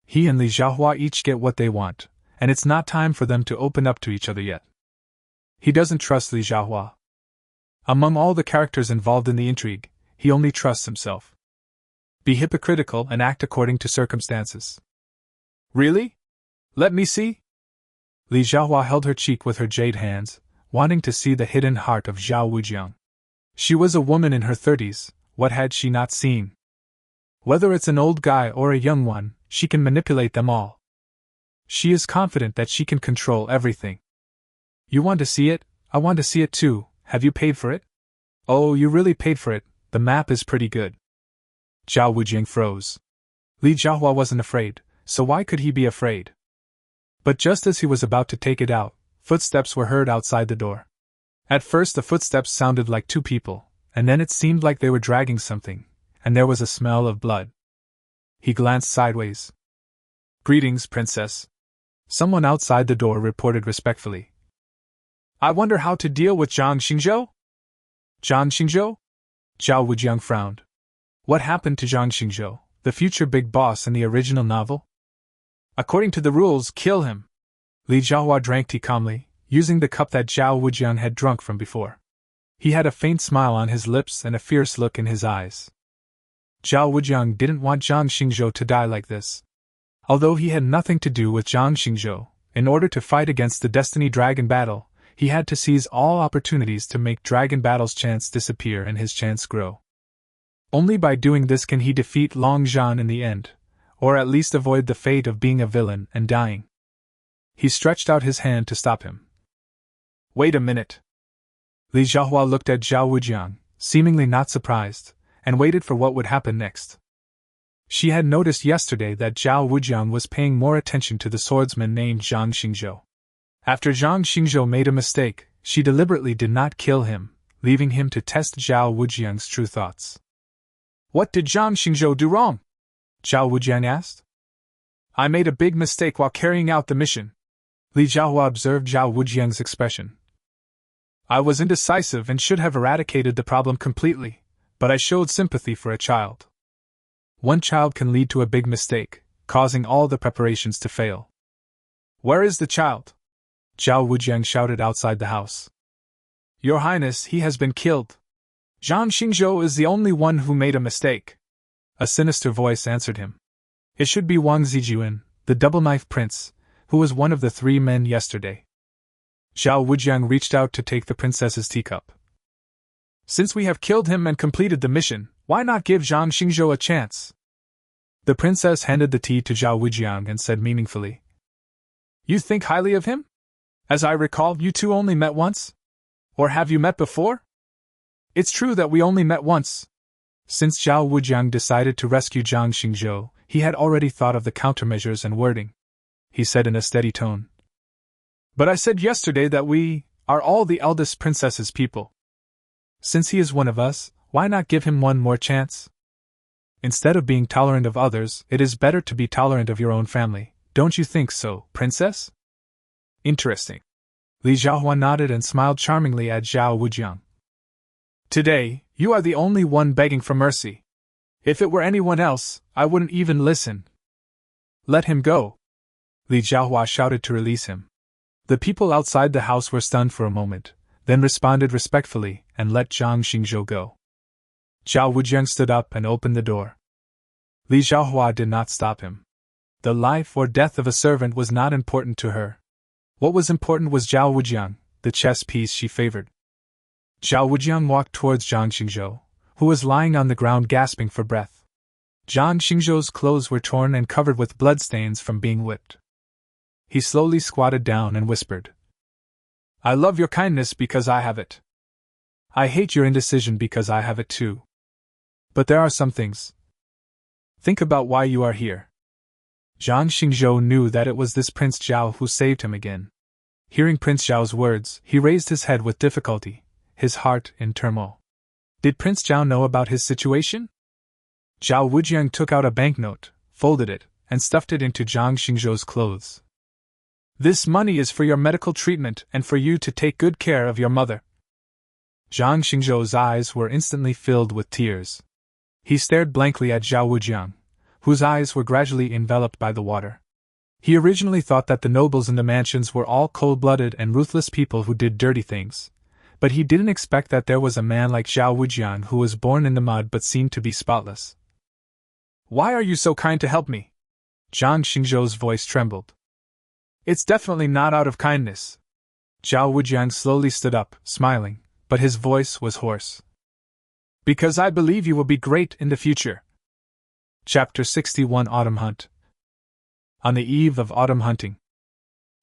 He and Li Zhaohua each get what they want, and it's not time for them to open up to each other yet. He doesn't trust Li Zhaohua. Among all the characters involved in the intrigue, he only trusts himself. Be hypocritical and act according to circumstances. Really? Let me see? Li Zhaohua held her cheek with her jade hands, wanting to see the hidden heart of Zhao Wujiang. She was a woman in her 30s, what had she not seen? Whether it's an old guy or a young one, she can manipulate them all. She is confident that she can control everything. You want to see it? I want to see it too. Have you paid for it? Oh, you really paid for it. The map is pretty good. Zhao Wujiang froze. Li Zhaohua wasn't afraid, so why could he be afraid? But just as he was about to take it out, footsteps were heard outside the door. At first the footsteps sounded like two people, and then it seemed like they were dragging something, and there was a smell of blood. He glanced sideways. "Greetings, Princess," someone outside the door reported respectfully. "I wonder how to deal with Zhang Xingzhou?" "Zhang Xingzhou?" Zhao Wujiang frowned. What happened to Zhang Xingzhou, the future big boss in the original novel? "According to the rules, kill him." Li Zhaohua drank tea calmly, using the cup that Zhao Wujiang had drunk from before. He had a faint smile on his lips and a fierce look in his eyes. Zhao Wujiang didn't want Zhang Xingzhou to die like this. Although he had nothing to do with Zhang Xingzhou, in order to fight against the Destiny Dragon battle, he had to seize all opportunities to make Dragon Battle's chance disappear and his chance grow. Only by doing this can he defeat Long Zhan in the end, or at least avoid the fate of being a villain and dying. He stretched out his hand to stop him. "Wait a minute." Li Zhaohua looked at Zhao Wujiang, seemingly not surprised, and waited for what would happen next. She had noticed yesterday that Zhao Wujiang was paying more attention to the swordsman named Zhang Xingzhou. After Zhang Xingzhou made a mistake, she deliberately did not kill him, leaving him to test Zhao Wujiang's true thoughts. "What did Zhang Xingzhou do wrong?" Zhao Wujiang asked. "I made a big mistake while carrying out the mission." Li Zhaohua observed Zhao Wujiang's expression. "I was indecisive and should have eradicated the problem completely, but I showed sympathy for a child. One child can lead to a big mistake, causing all the preparations to fail." "Where is the child?" Zhao Wujiang shouted outside the house. "Your Highness, he has been killed. Zhang Xingzhou is the only one who made a mistake." A sinister voice answered him. It should be Wang Zijuan, the double-knife prince, who was one of the three men yesterday. Zhao Wujiang reached out to take the princess's teacup. "Since we have killed him and completed the mission, why not give Zhang Xingzhou a chance?" The princess handed the tea to Zhao Wujiang and said meaningfully, "You think highly of him? As I recall, you two only met once? Or have you met before?" "It's true that we only met once." Since Zhao Wujiang decided to rescue Zhang Xingzhou, he had already thought of the countermeasures and wording. He said in a steady tone, "But I said yesterday that we are all the eldest princess's people. Since he is one of us, why not give him one more chance? Instead of being tolerant of others, it is better to be tolerant of your own family, don't you think so, princess?" "Interesting." Li Zhaohua nodded and smiled charmingly at Zhao Wujiang. "Today, you are the only one begging for mercy. If it were anyone else, I wouldn't even listen." "Let him go!" Li Zhaohua shouted to release him. The people outside the house were stunned for a moment, then responded respectfully and let Zhang Xingzhou go. Zhao Wujiang stood up and opened the door. Li Zhaohua did not stop him. The life or death of a servant was not important to her. What was important was Zhao Wujiang, the chess piece she favored. Zhao Wujiang walked towards Zhang Xingzhou, who was lying on the ground gasping for breath. Zhang Xingzhou's clothes were torn and covered with bloodstains from being whipped. He slowly squatted down and whispered, "I love your kindness because I have it. I hate your indecision because I have it too. But there are some things. Think about why you are here." Zhang Xingzhou knew that it was this Prince Zhao who saved him again. Hearing Prince Zhao's words, he raised his head with difficulty, his heart in turmoil. Did Prince Zhao know about his situation? Zhao Wujiang took out a banknote, folded it, and stuffed it into Zhang Xingzhou's clothes. "This money is for your medical treatment and for you to take good care of your mother." Zhang Xingzhou's eyes were instantly filled with tears. He stared blankly at Zhao Wujiang, whose eyes were gradually enveloped by the water. He originally thought that the nobles in the mansions were all cold-blooded and ruthless people who did dirty things, but he didn't expect that there was a man like Zhao Wujiang who was born in the mud but seemed to be spotless. "Why are you so kind to help me?" Zhang Xingzhou's voice trembled. "It's definitely not out of kindness." Zhao Wujiang slowly stood up, smiling, but his voice was hoarse. "Because I believe you will be great in the future." Chapter 61 Autumn Hunt. On the eve of autumn hunting,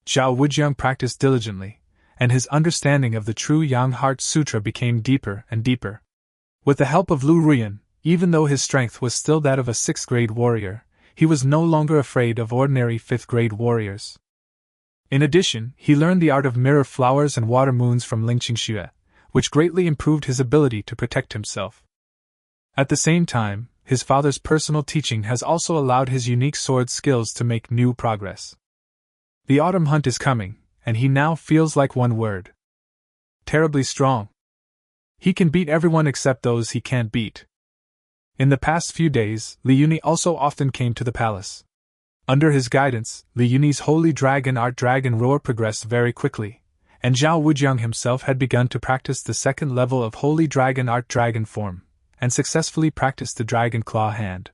Zhao Wujiang practiced diligently, and his understanding of the true Yang Heart Sutra became deeper and deeper. With the help of Lu Ruan, even though his strength was still that of a 6th-grade warrior, he was no longer afraid of ordinary 5th-grade warriors. In addition, he learned the art of mirror flowers and water moons from Ling Qingxue, which greatly improved his ability to protect himself. At the same time, his father's personal teaching has also allowed his unique sword skills to make new progress. The autumn hunt is coming, and he now feels like one word: terribly strong. He can beat everyone except those he can't beat. In the past few days, Li Yuni also often came to the palace. Under his guidance, Li Yuni's holy dragon art dragon roar progressed very quickly, and Zhao Wujiang himself had begun to practice the second level of holy dragon art dragon form, and successfully practiced the dragon claw hand.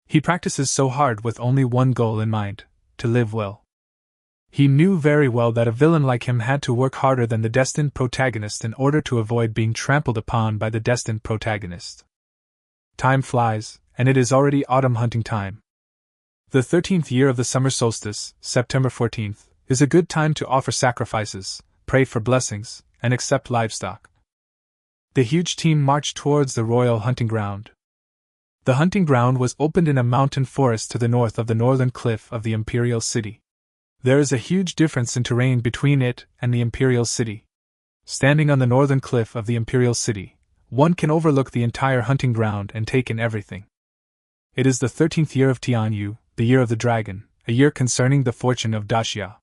He practices so hard with only one goal in mind: to live well. He knew very well that a villain like him had to work harder than the destined protagonist in order to avoid being trampled upon by the destined protagonist. Time flies, and it is already autumn hunting time. The 13th year of the summer solstice, September 14th, is a good time to offer sacrifices, pray for blessings, and accept livestock. The huge team marched towards the royal hunting ground. The hunting ground was opened in a mountain forest to the north of the northern cliff of the imperial city. There is a huge difference in terrain between it and the imperial city. Standing on the northern cliff of the imperial city, one can overlook the entire hunting ground and take in everything. It is the 13th year of Tianyu, the year of the dragon, a year concerning the fortune of Daxia.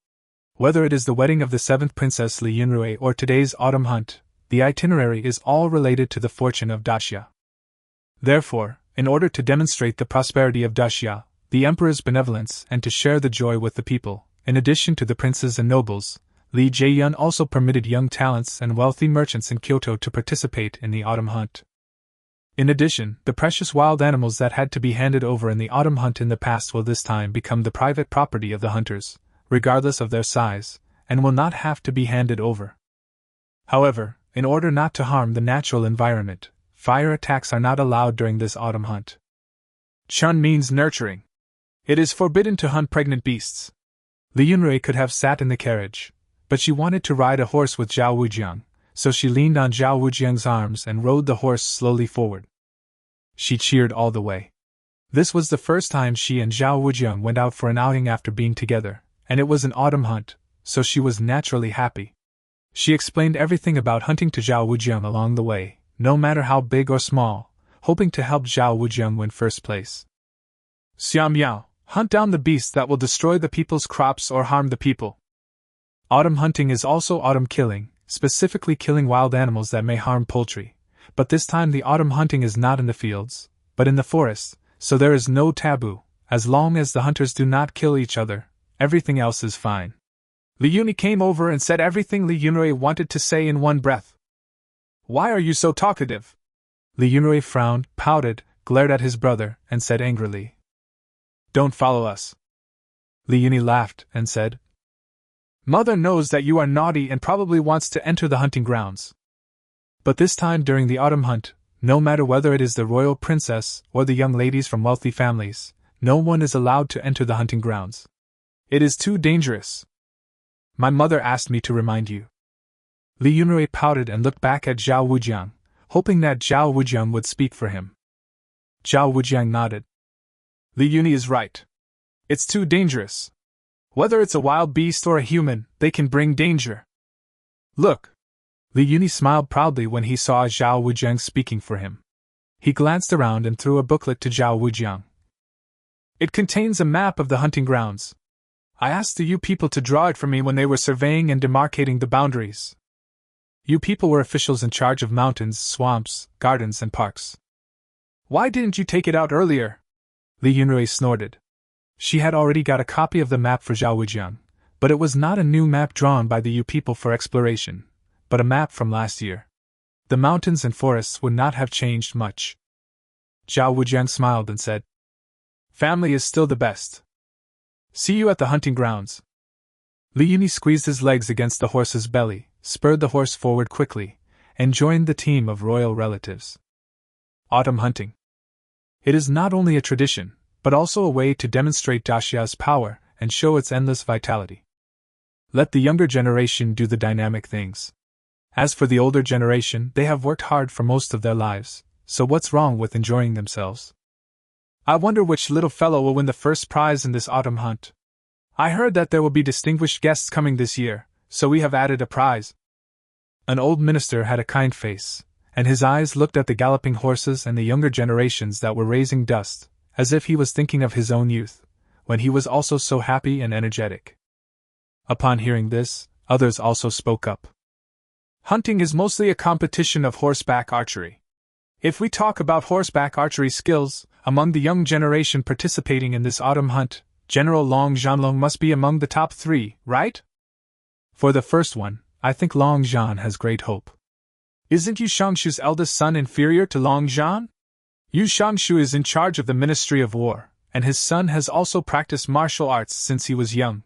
Whether it is the wedding of the 7th princess Li Yunrui or today's autumn hunt, the itinerary is all related to the fortune of Daxia. Therefore, in order to demonstrate the prosperity of Daxia, the emperor's benevolence, and to share the joy with the people, in addition to the princes and nobles, Li Jieyun also permitted young talents and wealthy merchants in Kyoto to participate in the autumn hunt. In addition, the precious wild animals that had to be handed over in the autumn hunt in the past will this time become the private property of the hunters, regardless of their size, and will not have to be handed over. However, in order not to harm the natural environment, fire attacks are not allowed during this autumn hunt. Chun means nurturing. It is forbidden to hunt pregnant beasts. Li Yunrui could have sat in the carriage, but she wanted to ride a horse with Zhao Wujiang, so she leaned on Zhao Wujiang's arms and rode the horse slowly forward. She cheered all the way. This was the first time she and Zhao Wujiang went out for an outing after being together, and it was an autumn hunt, so she was naturally happy. She explained everything about hunting to Zhao Wujiang along the way, no matter how big or small, hoping to help Zhao Wujiang win first place. Xia Miao, hunt down the beasts that will destroy the people's crops or harm the people. Autumn hunting is also autumn killing, specifically killing wild animals that may harm poultry, but this time the autumn hunting is not in the fields, but in the forest, so there is no taboo. As long as the hunters do not kill each other, everything else is fine. Li Yuni came over and said everything Li Yunrui wanted to say in one breath. Why are you so talkative? Li Yunrui frowned, pouted, glared at his brother, and said angrily, Don't follow us. Li Yuni laughed and said, Mother knows that you are naughty and probably wants to enter the hunting grounds. But this time during the autumn hunt, no matter whether it is the royal princess or the young ladies from wealthy families, no one is allowed to enter the hunting grounds. It is too dangerous. My mother asked me to remind you. Li Yunrui pouted and looked back at Zhao Wujiang, hoping that Zhao Wujiang would speak for him. Zhao Wujiang nodded. Li Yuni is right. It's too dangerous. Whether it's a wild beast or a human, they can bring danger. Look. Li Yuni smiled proudly when he saw Zhao Wujiang speaking for him. He glanced around and threw a booklet to Zhao Wujiang. It contains a map of the hunting grounds. I asked the you people to draw it for me when they were surveying and demarcating the boundaries. You people were officials in charge of mountains, swamps, gardens, and parks. Why didn't you take it out earlier? Li Yunrui snorted. She had already got a copy of the map for Zhao Wujiang, but it was not a new map drawn by the you people for exploration, but a map from last year. The mountains and forests would not have changed much. Zhao Wujiang smiled and said, Family is still the best. See you at the hunting grounds. Li Yuni squeezed his legs against the horse's belly, spurred the horse forward quickly, and joined the team of royal relatives. Autumn hunting. It is not only a tradition, but also a way to demonstrate Daxia's power and show its endless vitality. Let the younger generation do the dynamic things. As for the older generation, they have worked hard for most of their lives, so what's wrong with enjoying themselves? I wonder which little fellow will win the first prize in this autumn hunt. I heard that there will be distinguished guests coming this year, so we have added a prize. An old minister had a kind face, and his eyes looked at the galloping horses and the younger generations that were raising dust, as if he was thinking of his own youth, when he was also so happy and energetic. Upon hearing this, others also spoke up. Hunting is mostly a competition of horseback archery. If we talk about horseback archery skills, among the young generation participating in this autumn hunt, General Long Zhan must be among the top 3, right? For the first one, I think Long Zhan has great hope. Isn't Yu Shangshu's eldest son inferior to Long Zhan? Yu Shangshu is in charge of the Ministry of War, and his son has also practiced martial arts since he was young.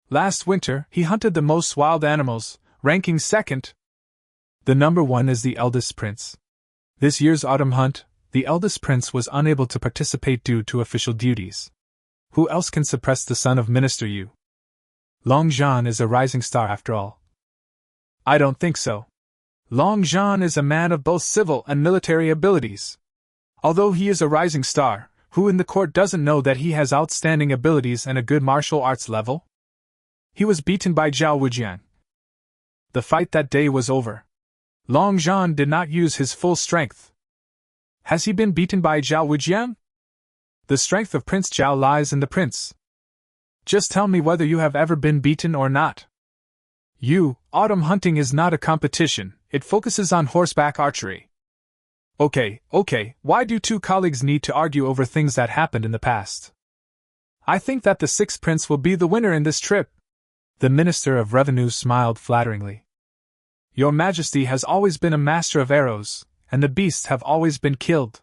Last winter, he hunted the most wild animals, ranking second. The number 1 is the eldest prince. This year's autumn hunt, the eldest prince was unable to participate due to official duties. Who else can suppress the son of Minister Yu? Long Zhan is a rising star after all. I don't think so. Long Zhan is a man of both civil and military abilities. Although he is a rising star, who in the court doesn't know that he has outstanding abilities and a good martial arts level? He was beaten by Zhao Wujiang. The fight that day was over. Long Zhan did not use his full strength. Has he been beaten by Zhao Wujiang? The strength of Prince Zhao lies in the prince. Just tell me whether you have ever been beaten or not. Autumn hunting is not a competition, it focuses on horseback archery. Okay, why do 2 colleagues need to argue over things that happened in the past? I think that the 6th prince will be the winner in this trip. The Minister of Revenue smiled flatteringly. Your Majesty has always been a master of arrows, and the beasts have always been killed.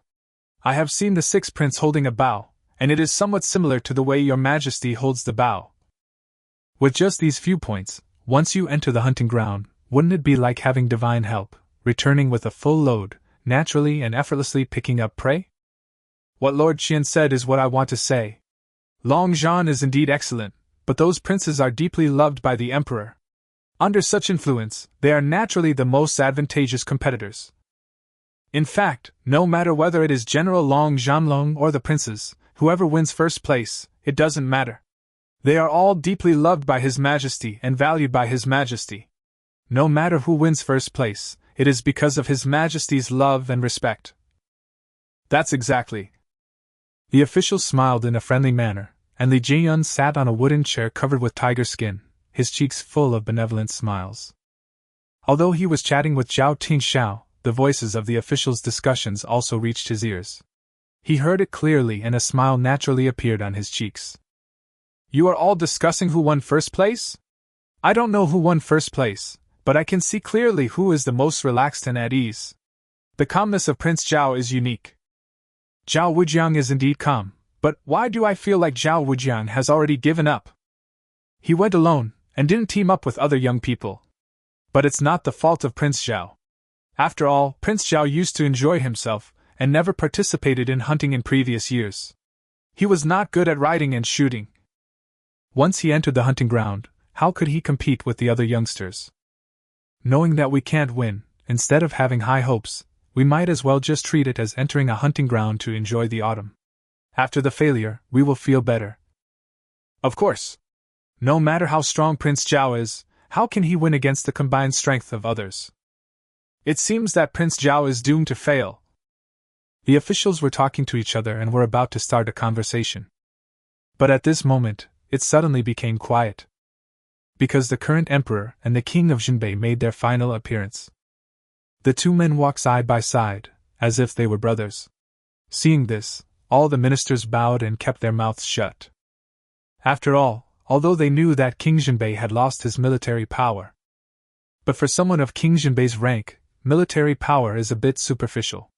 I have seen the 6th prince holding a bow, and it is somewhat similar to the way your Majesty holds the bow. With just these few points, once you enter the hunting ground, wouldn't it be like having divine help, returning with a full load, naturally and effortlessly picking up prey? What Lord Qian said is what I want to say. Long Zhan is indeed excellent, but those princes are deeply loved by the emperor. Under such influence, they are naturally the most advantageous competitors. In fact, no matter whether it is General Long Zhan or the princes, whoever wins first place, it doesn't matter. They are all deeply loved by His Majesty and valued by His Majesty. No matter who wins first place, it is because of His Majesty's love and respect. That's exactly. The official smiled in a friendly manner, and Li Jianyun sat on a wooden chair covered with tiger skin, his cheeks full of benevolent smiles. Although he was chatting with Zhao Tingxiao, the voices of the officials' discussions also reached his ears. He heard it clearly and a smile naturally appeared on his cheeks. You are all discussing who won first place? I don't know who won first place, but I can see clearly who is the most relaxed and at ease. The calmness of Prince Zhao is unique. Zhao Wujiang is indeed calm, but why do I feel like Zhao Wujiang has already given up? He went alone, and didn't team up with other young people. But it's not the fault of Prince Zhao. After all, Prince Zhao used to enjoy himself, and never participated in hunting in previous years. He was not good at riding and shooting. Once he entered the hunting ground, how could he compete with the other youngsters? Knowing that we can't win, instead of having high hopes, we might as well just treat it as entering a hunting ground to enjoy the autumn. After the failure, we will feel better. Of course. No matter how strong Prince Zhao is, how can he win against the combined strength of others? It seems that Prince Zhao is doomed to fail. The officials were talking to each other and were about to start a conversation. But at this moment, it suddenly became quiet. Because the current emperor and the king of Jinbei made their final appearance. The 2 men walked side by side, as if they were brothers. Seeing this, all the ministers bowed and kept their mouths shut. After all, although they knew that King Jinbei had lost his military power. But for someone of King Jinbei's rank, military power is a bit superficial.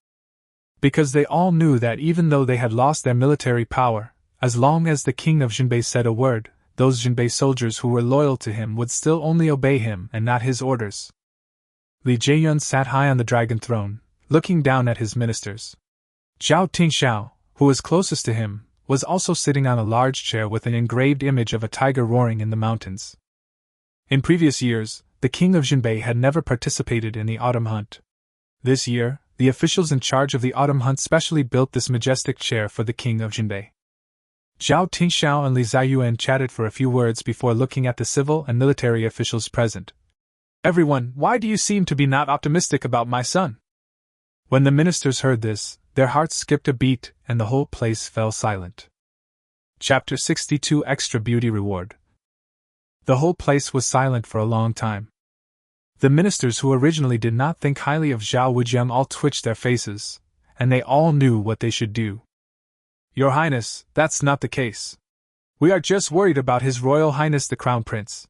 Because they all knew that even though they had lost their military power, as long as the king of Jinbei said a word, those Jinbei soldiers who were loyal to him would still only obey him and not his orders. Li Jianyun sat high on the dragon throne, looking down at his ministers. Zhao Tingxiao, who was closest to him, was also sitting on a large chair with an engraved image of a tiger roaring in the mountains. In previous years, the king of Jinbei had never participated in the autumn hunt. This year, the officials in charge of the autumn hunt specially built this majestic chair for the king of Jinbei. Zhao Tingxiao and Li Ziyuan chatted for a few words before looking at the civil and military officials present. Everyone, why do you seem to be not optimistic about my son? When the ministers heard this, their hearts skipped a beat and the whole place fell silent. Chapter 62 Extra Beauty Reward. The whole place was silent for a long time. The ministers who originally did not think highly of Zhao Wujiang all twitched their faces, and they all knew what they should do. Your Highness, that's not the case. We are just worried about His Royal Highness the Crown Prince.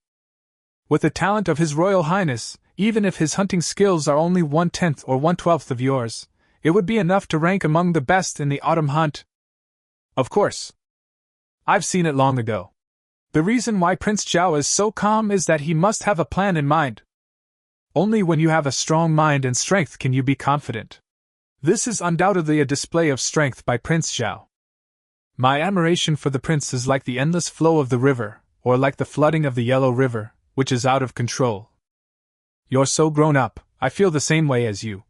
With the talent of His Royal Highness, even if his hunting skills are only 1/10 or 1/12 of yours, it would be enough to rank among the best in the autumn hunt. Of course. I've seen it long ago. The reason why Prince Zhao is so calm is that he must have a plan in mind. Only when you have a strong mind and strength can you be confident. This is undoubtedly a display of strength by Prince Zhao. My admiration for the prince is like the endless flow of the river, or like the flooding of the Yellow River, which is out of control. You're so grown up, I feel the same way as you.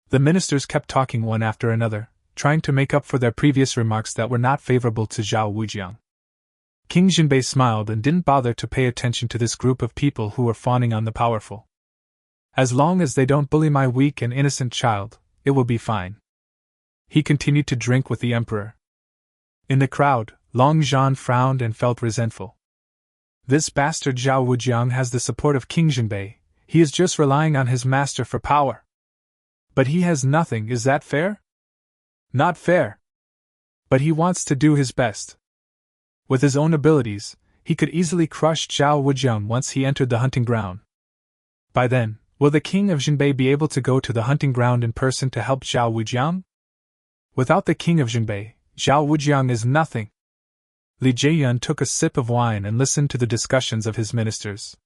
The ministers kept talking one after another, trying to make up for their previous remarks that were not favorable to Zhao Wujiang. King Jinbei smiled and didn't bother to pay attention to this group of people who were fawning on the powerful. As long as they don't bully my weak and innocent child, it will be fine. He continued to drink with the emperor. In the crowd, Long Zhan frowned and felt resentful. This bastard Zhao Wujiang has the support of King Jinbei. He is just relying on his master for power. But he has nothing, is that fair? Not fair. But he wants to do his best. With his own abilities, he could easily crush Zhao Wujiang once he entered the hunting ground. By then, will the king of Jinbei be able to go to the hunting ground in person to help Zhao Wujiang? Without the king of Jinbei, Zhao Wujiang is nothing. Li Jieyuan took a sip of wine and listened to the discussions of his ministers.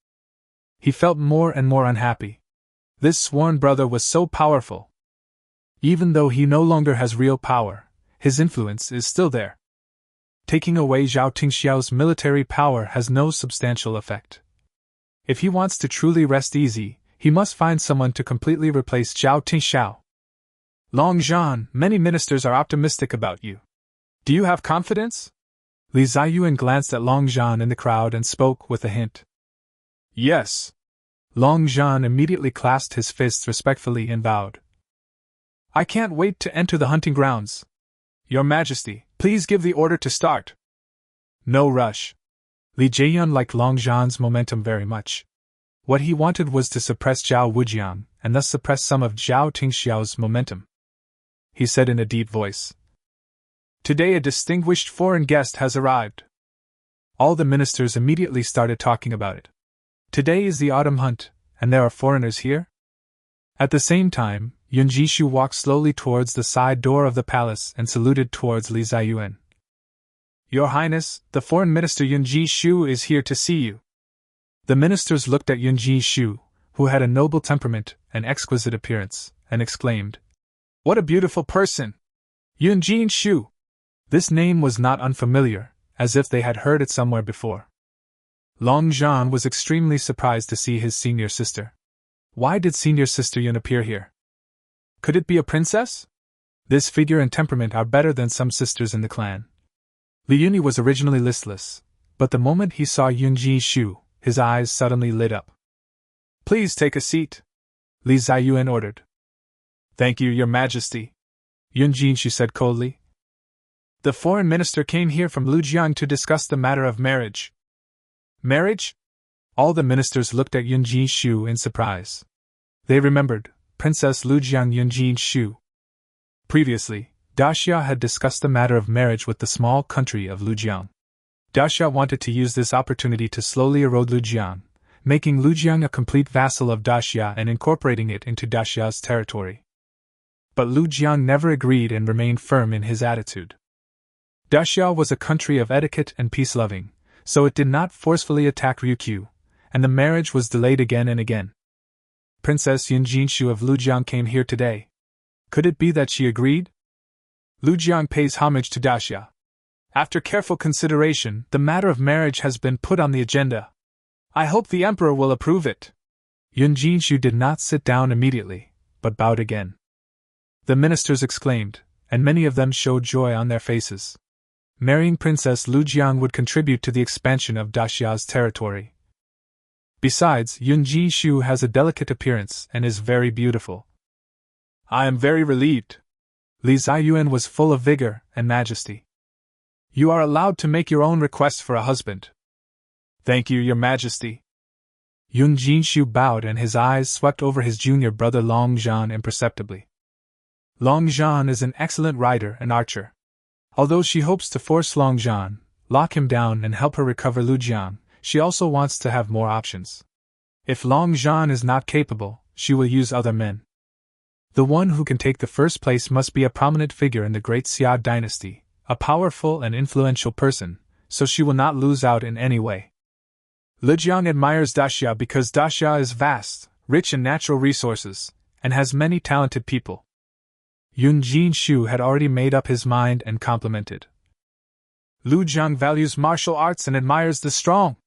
He felt more and more unhappy. This sworn brother was so powerful. Even though he no longer has real power, his influence is still there. Taking away Zhao Tingxiao's military power has no substantial effect. If he wants to truly rest easy, he must find someone to completely replace Zhao Tingxiao. Long Zhan, many ministers are optimistic about you. Do you have confidence? Li Ziyuan glanced at Long Zhan in the crowd and spoke with a hint. Yes. Long Zhan immediately clasped his fists respectfully and bowed. I can't wait to enter the hunting grounds. Your Majesty, please give the order to start. No rush. Li Jieyuan liked Long Zhan's momentum very much. What he wanted was to suppress Zhao Wujiang, and thus suppress some of Zhao Tingxiao's momentum. He said in a deep voice. Today a distinguished foreign guest has arrived. All the ministers immediately started talking about it. Today is the autumn hunt, and there are foreigners here? At the same time, Yun Jishu walked slowly towards the side door of the palace and saluted towards Li Ziyuan. Your Highness, the foreign minister Yun Jishu is here to see you. The ministers looked at Yun Jishu, who had a noble temperament and exquisite appearance, and exclaimed, What a beautiful person! Yun Jishu! This name was not unfamiliar, as if they had heard it somewhere before. Long Zhan was extremely surprised to see his senior sister. Why did senior sister Yun appear here? Could it be a princess? This figure and temperament are better than some sisters in the clan. Li Yuni was originally listless, but the moment he saw Yun Jishu, his eyes suddenly lit up. Please take a seat, Li Ziyuan ordered. Thank you, Your Majesty, Yun Jishu said coldly. The foreign minister came here from Lujiang to discuss the matter of marriage. Marriage? All the ministers looked at Yun Jishu in surprise. They remembered Princess Lujiang Yun Jishu. Previously, Daxia had discussed the matter of marriage with the small country of Lujiang. Daxia wanted to use this opportunity to slowly erode Lujiang, making Lujiang a complete vassal of Daxia and incorporating it into Daxia's territory. But Lujiang never agreed and remained firm in his attitude. Daxia was a country of etiquette and peace-loving, so it did not forcefully attack Ryukyu, and the marriage was delayed again and again. Princess Yun Jishu of Lujiang came here today. Could it be that she agreed? Lujiang pays homage to Daxia. After careful consideration, the matter of marriage has been put on the agenda. I hope the emperor will approve it. Yun Jishu did not sit down immediately, but bowed again. The ministers exclaimed, and many of them showed joy on their faces. Marrying Princess Lu Jiang would contribute to the expansion of Daxia's territory. Besides, Yun Jishu has a delicate appearance and is very beautiful. I am very relieved. Li Ziyuan was full of vigor and majesty. You are allowed to make your own request for a husband. Thank you, Your Majesty. Yun Jishu bowed and his eyes swept over his junior brother Long Zhan imperceptibly. Long Zhan is an excellent rider and archer. Although she hopes to force Long Zhan, lock him down and help her recover Lu Jiang, she also wants to have more options. If Long Zhan is not capable, she will use other men. The one who can take the first place must be a prominent figure in the great Xia dynasty, a powerful and influential person, so she will not lose out in any way. Lu Jiang admires Daxia because Daxia is vast, rich in natural resources, and has many talented people. Yun Jishu had already made up his mind and complimented. Lu Jiang values martial arts and admires the strong.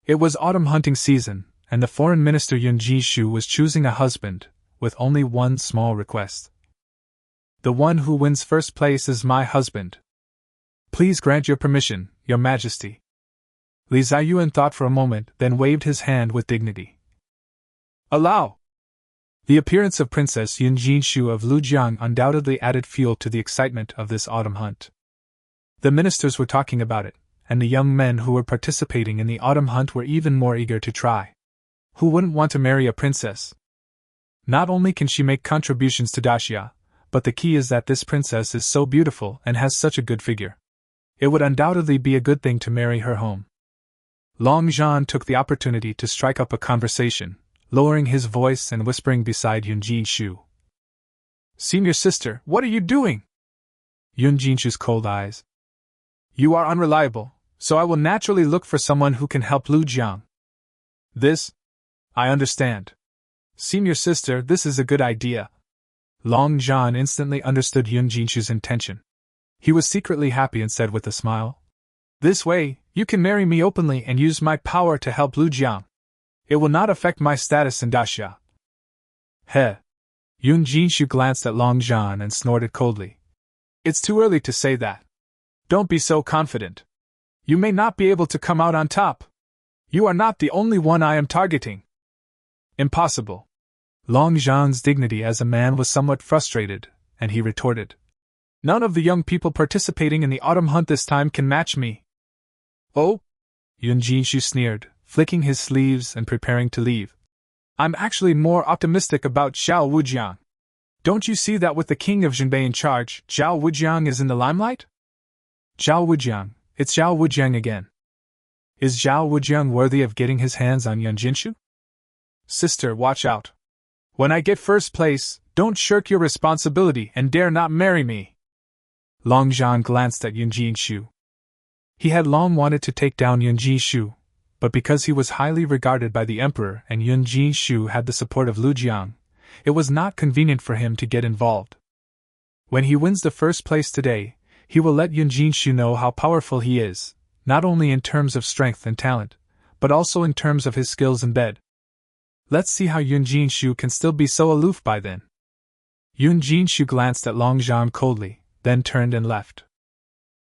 It was autumn hunting season, and the foreign minister Yun Jishu was choosing a husband, with only one small request. The one who wins first place is my husband. Please grant your permission, Your Majesty. Li Ziyuan thought for a moment, then waved his hand with dignity. Allow! The appearance of Princess Yun Jishu of Lu Jiang undoubtedly added fuel to the excitement of this autumn hunt. The ministers were talking about it, and the young men who were participating in the autumn hunt were even more eager to try. Who wouldn't want to marry a princess? Not only can she make contributions to Daxia, but the key is that this princess is so beautiful and has such a good figure. It would undoubtedly be a good thing to marry her home. Long Zhan took the opportunity to strike up a conversation, lowering his voice and whispering beside Yun Jishu. Senior sister, what are you doing? Yun Jishu's cold eyes. You are unreliable, so I will naturally look for someone who can help Lu Jiang. This? I understand. Senior sister, this is a good idea. Long Zhan instantly understood Yun Jishu's intention. He was secretly happy and said with a smile, This way, you can marry me openly and use my power to help Lu Jiang. It will not affect my status in Daxia. Heh. Yun Jishu glanced at Long Zhan and snorted coldly. It's too early to say that. Don't be so confident. You may not be able to come out on top. You are not the only one I am targeting. Impossible. Long Zhan's dignity as a man was somewhat frustrated, and he retorted. None of the young people participating in the autumn hunt this time can match me. Oh? Yun Jishu sneered, flicking his sleeves and preparing to leave. I'm actually more optimistic about Zhao Wujiang. Don't you see that with the king of Zhenbei in charge, Zhao Wujiang is in the limelight? Zhao Wujiang, it's Zhao Wujiang again. Is Zhao Wujiang worthy of getting his hands on Yun Jishu? Sister, watch out. When I get first place, don't shirk your responsibility and dare not marry me. Long Zhan glanced at Yun Jishu. He had long wanted to take down Yun Jishu, but because he was highly regarded by the emperor and Yun Jishu had the support of Lu Jiang, it was not convenient for him to get involved. When he wins the first place today, he will let Yun Jishu know how powerful he is, not only in terms of strength and talent, but also in terms of his skills in bed. Let's see how Yun Jishu can still be so aloof by then. Yun Jishu glanced at Long Zhan coldly, then turned and left.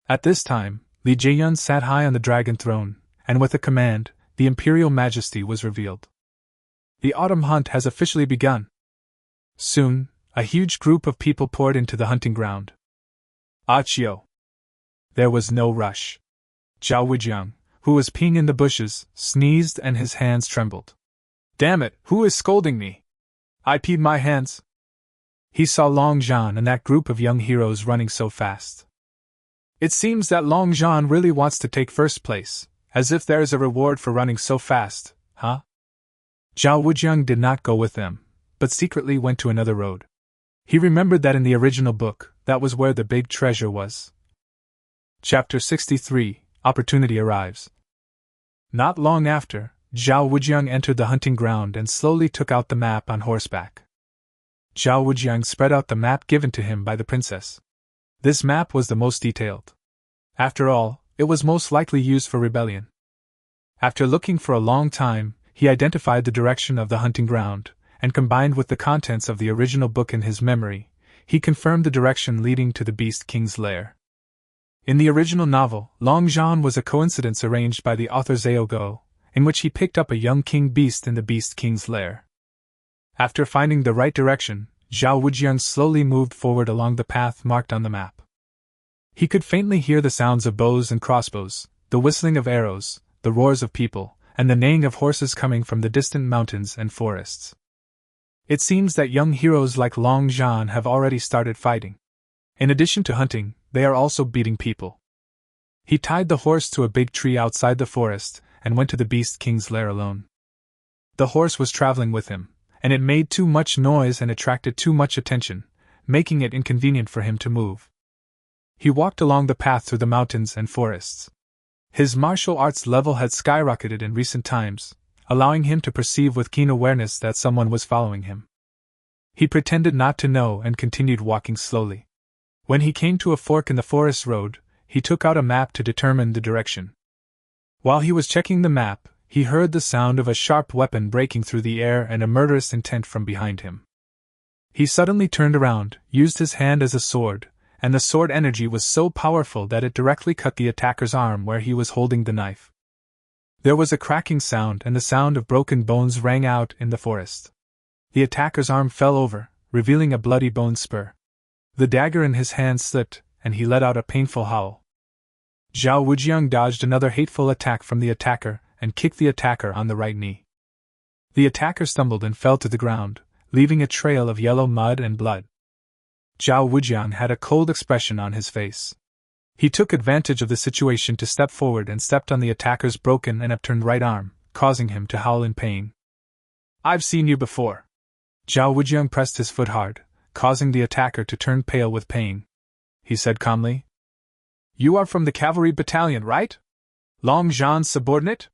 At this time, Li Jieyun sat high on the dragon throne, and with a command, the imperial majesty was revealed. The autumn hunt has officially begun. Soon, a huge group of people poured into the hunting ground. Achio. There was no rush. Zhao Wujiang, who was peeing in the bushes, sneezed and his hands trembled. Damn it, who is scolding me? I peed my hands. He saw Long Zhan and that group of young heroes running so fast. It seems that Long Zhan really wants to take first place, as if there is a reward for running so fast, huh? Zhao Wujiang did not go with them, but secretly went to another road. He remembered that in the original book, that was where the big treasure was. Chapter 63, Opportunity Arrives. Not long after, Zhao Wujiang entered the hunting ground and slowly took out the map on horseback. Zhao Wujiang spread out the map given to him by the princess. This map was the most detailed. After all, it was most likely used for rebellion. After looking for a long time, he identified the direction of the hunting ground, and combined with the contents of the original book in his memory, he confirmed the direction leading to the Beast King's lair. In the original novel, Long Zhan was a coincidence arranged by the author Zhao Wujiang, in which he picked up a young king beast in the Beast King's lair. After finding the right direction, Zhao Wujiang slowly moved forward along the path marked on the map. He could faintly hear the sounds of bows and crossbows, the whistling of arrows, the roars of people, and the neighing of horses coming from the distant mountains and forests. It seems that young heroes like Long Zhan have already started fighting. In addition to hunting, they are also beating people. He tied the horse to a big tree outside the forest and went to the Beast King's lair alone. The horse was traveling with him, and it made too much noise and attracted too much attention, making it inconvenient for him to move. He walked along the path through the mountains and forests. His martial arts level had skyrocketed in recent times, allowing him to perceive with keen awareness that someone was following him. He pretended not to know and continued walking slowly. When he came to a fork in the forest road, he took out a map to determine the direction. While he was checking the map, he heard the sound of a sharp weapon breaking through the air and a murderous intent from behind him. He suddenly turned around, used his hand as a sword, and the sword energy was so powerful that it directly cut the attacker's arm where he was holding the knife. There was a cracking sound and the sound of broken bones rang out in the forest. The attacker's arm fell over, revealing a bloody bone spur. The dagger in his hand slipped, and he let out a painful howl. Zhao Wujiang dodged another hateful attack from the attacker and kicked the attacker on the right knee. The attacker stumbled and fell to the ground, leaving a trail of yellow mud and blood. Zhao Wujiang had a cold expression on his face. He took advantage of the situation to step forward and stepped on the attacker's broken and upturned right arm, causing him to howl in pain. "I've seen you before." Zhao Wujiang pressed his foot hard, causing the attacker to turn pale with pain. He said calmly, "You are from the cavalry battalion, right? Long Zhan's subordinate?"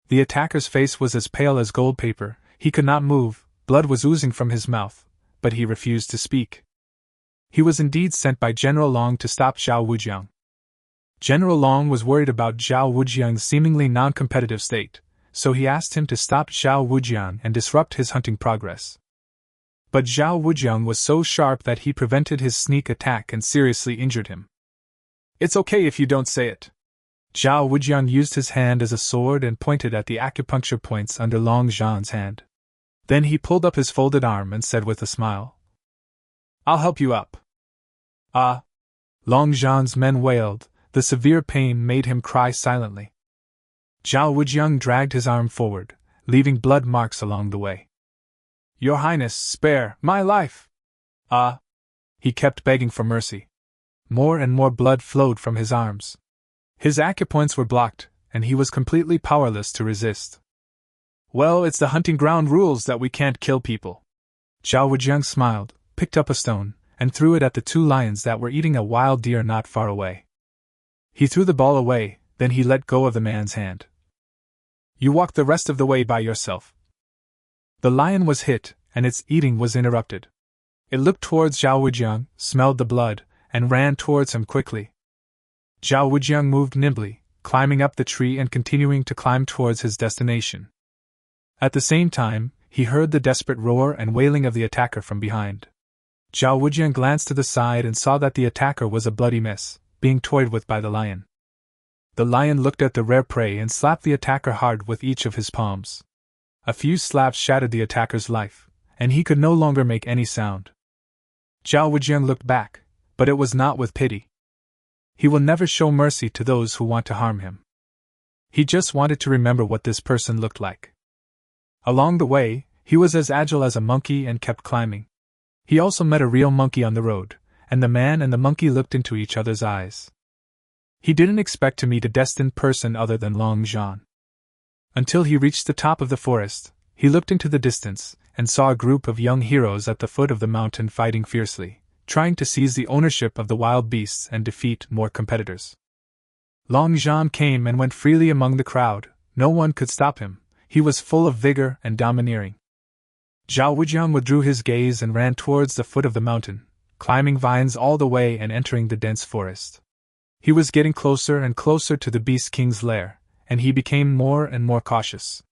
The attacker's face was as pale as gold paper, he could not move, blood was oozing from his mouth, but he refused to speak. He was indeed sent by General Long to stop Zhao Wujiang. General Long was worried about Zhao Wujiang's seemingly non-competitive state, so he asked him to stop Zhao Wujiang and disrupt his hunting progress. But Zhao Wujiang was so sharp that he prevented his sneak attack and seriously injured him. "It's okay if you don't say it." Zhao Wujiang used his hand as a sword and pointed at the acupuncture points under Long Zhan's hand. Then he pulled up his folded arm and said with a smile, "I'll help you up." "Ah!" Long Zhan's men wailed, the severe pain made him cry silently. Zhao Wujiang dragged his arm forward, leaving blood marks along the way. "Your Highness, spare my life!" "Ah!" He kept begging for mercy. More and more blood flowed from his arms. His acupoints were blocked, and he was completely powerless to resist. "Well, it's the hunting ground rules that we can't kill people." Zhao Wujiang smiled, picked up a stone, and threw it at the two lions that were eating a wild deer not far away. He threw the ball away, then he let go of the man's hand. "You walk the rest of the way by yourself." The lion was hit, and its eating was interrupted. It looked towards Zhao Wujiang, smelled the blood, and ran towards him quickly. Zhao Wujiang moved nimbly, climbing up the tree and continuing to climb towards his destination. At the same time, he heard the desperate roar and wailing of the attacker from behind. Zhao Wujiang glanced to the side and saw that the attacker was a bloody mess, being toyed with by the lion. The lion looked at the rare prey and slapped the attacker hard with each of his palms. A few slaps shattered the attacker's life, and he could no longer make any sound. Zhao Wujiang looked back, but it was not with pity. He will never show mercy to those who want to harm him. He just wanted to remember what this person looked like. Along the way, he was as agile as a monkey and kept climbing. He also met a real monkey on the road, and the man and the monkey looked into each other's eyes. He didn't expect to meet a destined person other than Long Zhan. Until he reached the top of the forest, he looked into the distance and saw a group of young heroes at the foot of the mountain fighting fiercely, trying to seize the ownership of the wild beasts and defeat more competitors. Long Zhan came and went freely among the crowd, no one could stop him, he was full of vigor and domineering. Zhao Wujiang withdrew his gaze and ran towards the foot of the mountain, climbing vines all the way and entering the dense forest. He was getting closer and closer to the Beast King's lair, and he became more and more cautious.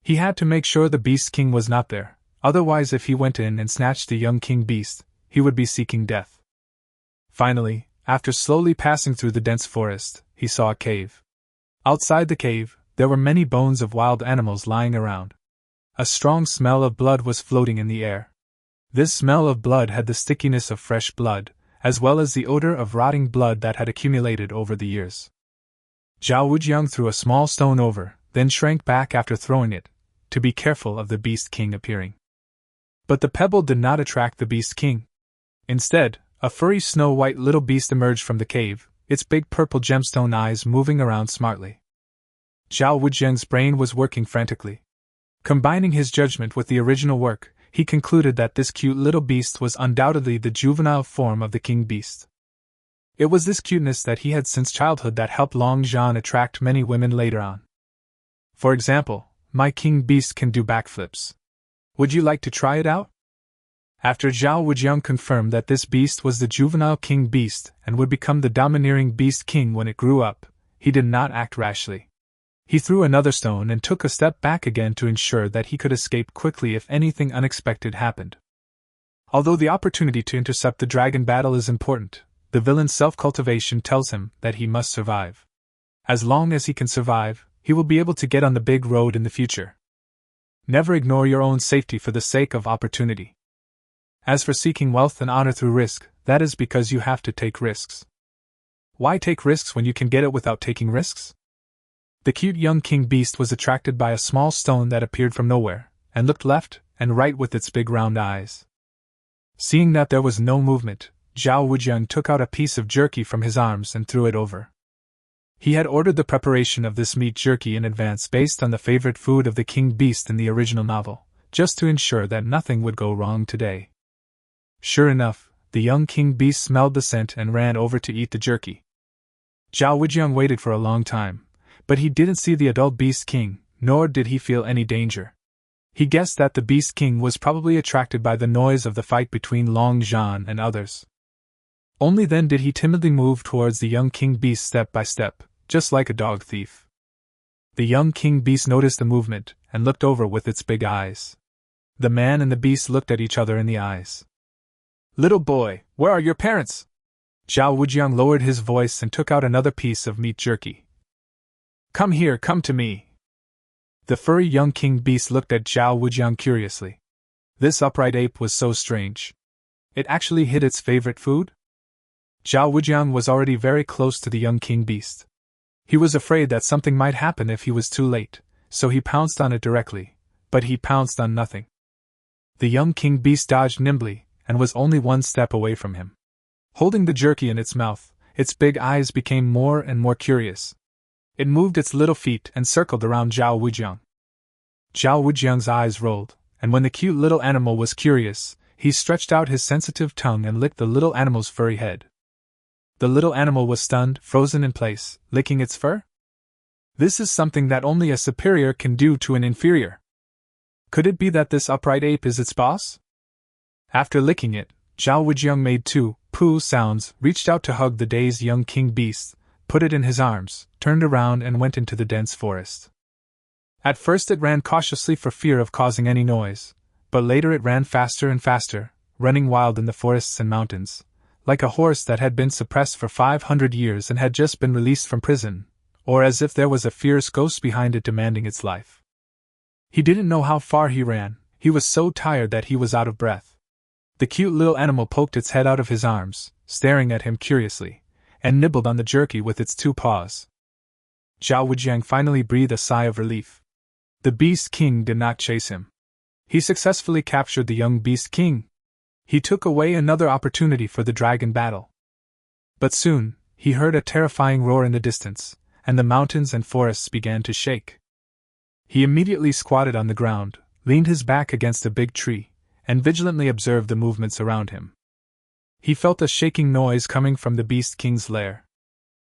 He had to make sure the Beast King was not there, otherwise if he went in and snatched the young king beast, he would be seeking death. Finally, After slowly passing through the dense forest, he saw a cave. Outside the cave, there were many bones of wild animals lying around. A strong smell of blood was floating in the air. This smell of blood had the stickiness of fresh blood, as well as the odor of rotting blood that had accumulated over the years. Zhao Wujiang threw a small stone over, then shrank back after throwing it, to be careful of the Beast King appearing. But the pebble did not attract the Beast King. Instead, a furry snow-white little beast emerged from the cave, its big purple gemstone eyes moving around smartly. Zhao Wujiang's brain was working frantically. Combining his judgment with the original work, he concluded that this cute little beast was undoubtedly the juvenile form of the king beast. It was this cuteness that he had since childhood that helped Long Zhan attract many women later on. For example, my king beast can do backflips. Would you like to try it out? After Zhao Wujiang confirmed that this beast was the juvenile king beast and would become the domineering beast king when it grew up, he did not act rashly. He threw another stone and took a step back again to ensure that he could escape quickly if anything unexpected happened. Although the opportunity to intercept the dragon battle is important, the villain's self-cultivation tells him that he must survive. As long as he can survive, he will be able to get on the big road in the future. Never ignore your own safety for the sake of opportunity. As for seeking wealth and honor through risk, that is because you have to take risks. Why take risks when you can get it without taking risks? The cute young king beast was attracted by a small stone that appeared from nowhere, and looked left and right with its big round eyes. Seeing that there was no movement, Zhao Wujiang took out a piece of jerky from his arms and threw it over. He had ordered the preparation of this meat jerky in advance based on the favorite food of the king beast in the original novel, just to ensure that nothing would go wrong today. Sure enough, the young king beast smelled the scent and ran over to eat the jerky. Zhao Wujiang waited for a long time, but he didn't see the adult beast king, nor did he feel any danger. He guessed that the beast king was probably attracted by the noise of the fight between Long Zhan and others. Only then did he timidly move towards the young king beast step by step, just like a dog thief. The young king beast noticed the movement and looked over with its big eyes. The man and the beast looked at each other in the eyes. "Little boy, where are your parents?" Zhao Wujiang lowered his voice and took out another piece of meat jerky. "Come here, come to me." The furry young king beast looked at Zhao Wujiang curiously. This upright ape was so strange. It actually hid its favorite food? Zhao Wujiang was already very close to the young king beast. He was afraid that something might happen if he was too late, so he pounced on it directly, but he pounced on nothing. The young king beast dodged nimbly, and was only one step away from him. Holding the jerky in its mouth, its big eyes became more and more curious. It moved its little feet and circled around Zhao Wujiang. Zhao Wujiang's eyes rolled, and when the cute little animal was curious, he stretched out his sensitive tongue and licked the little animal's furry head. The little animal was stunned, frozen in place, licking its fur? This is something that only a superior can do to an inferior. Could it be that this upright ape is its boss? After licking it, Zhao Wujiang made two poo sounds, reached out to hug the dazed young king beast, put it in his arms, turned around and went into the dense forest. At first it ran cautiously for fear of causing any noise, but later it ran faster and faster, running wild in the forests and mountains, like a horse that had been suppressed for 500 years and had just been released from prison, or as if there was a fierce ghost behind it demanding its life. He didn't know how far he ran, he was so tired that he was out of breath. The cute little animal poked its head out of his arms, staring at him curiously, and nibbled on the jerky with its two paws. Zhao Wujiang finally breathed a sigh of relief. The Beast King did not chase him. He successfully captured the young Beast King. He took away another opportunity for the dragon battle. But soon, he heard a terrifying roar in the distance, and the mountains and forests began to shake. He immediately squatted on the ground, leaned his back against a big tree, and vigilantly observed the movements around him. He felt a shaking noise coming from the Beast King's lair.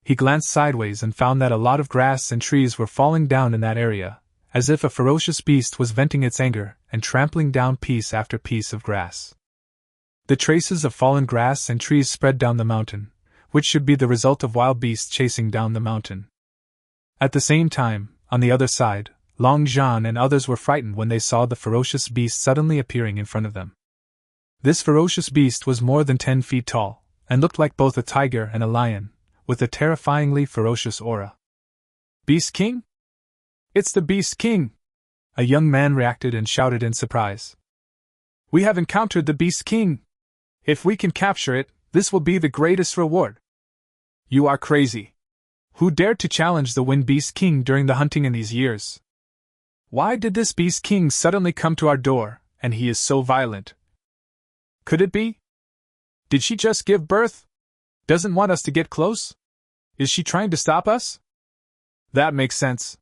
He glanced sideways and found that a lot of grass and trees were falling down in that area, as if a ferocious beast was venting its anger and trampling down piece after piece of grass. The traces of fallen grass and trees spread down the mountain, which should be the result of wild beasts chasing down the mountain. At the same time, on the other side, Long Zhan and others were frightened when they saw the ferocious beast suddenly appearing in front of them. This ferocious beast was more than 10 feet tall, and looked like both a tiger and a lion, with a terrifyingly ferocious aura. Beast King? It's the Beast King! A young man reacted and shouted in surprise. We have encountered the Beast King! If we can capture it, this will be the greatest reward. You are crazy. Who dared to challenge the Wind Beast King during the hunting in these years? Why did this Beast King suddenly come to our door, and he is so violent? Could it be? Did she just give birth? Doesn't want us to get close? Is she trying to stop us? That makes sense.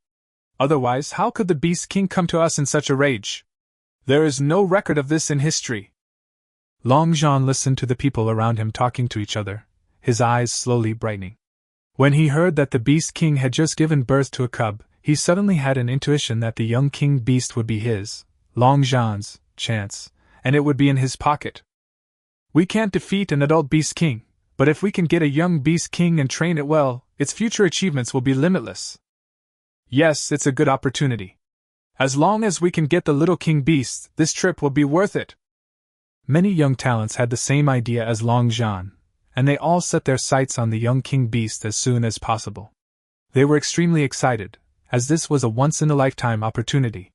Otherwise, how could the Beast King come to us in such a rage? There is no record of this in history. Long Zhan listened to the people around him talking to each other, his eyes slowly brightening. When he heard that the Beast King had just given birth to a cub, he suddenly had an intuition that the young king beast would be his, Long Zhan's, chance, and it would be in his pocket. We can't defeat an adult Beast King, but if we can get a young Beast King and train it well, its future achievements will be limitless. Yes, it's a good opportunity. As long as we can get the little king beast, this trip will be worth it. Many young talents had the same idea as Long Zhan, and they all set their sights on the young king beast as soon as possible. They were extremely excited, as this was a once-in-a-lifetime opportunity.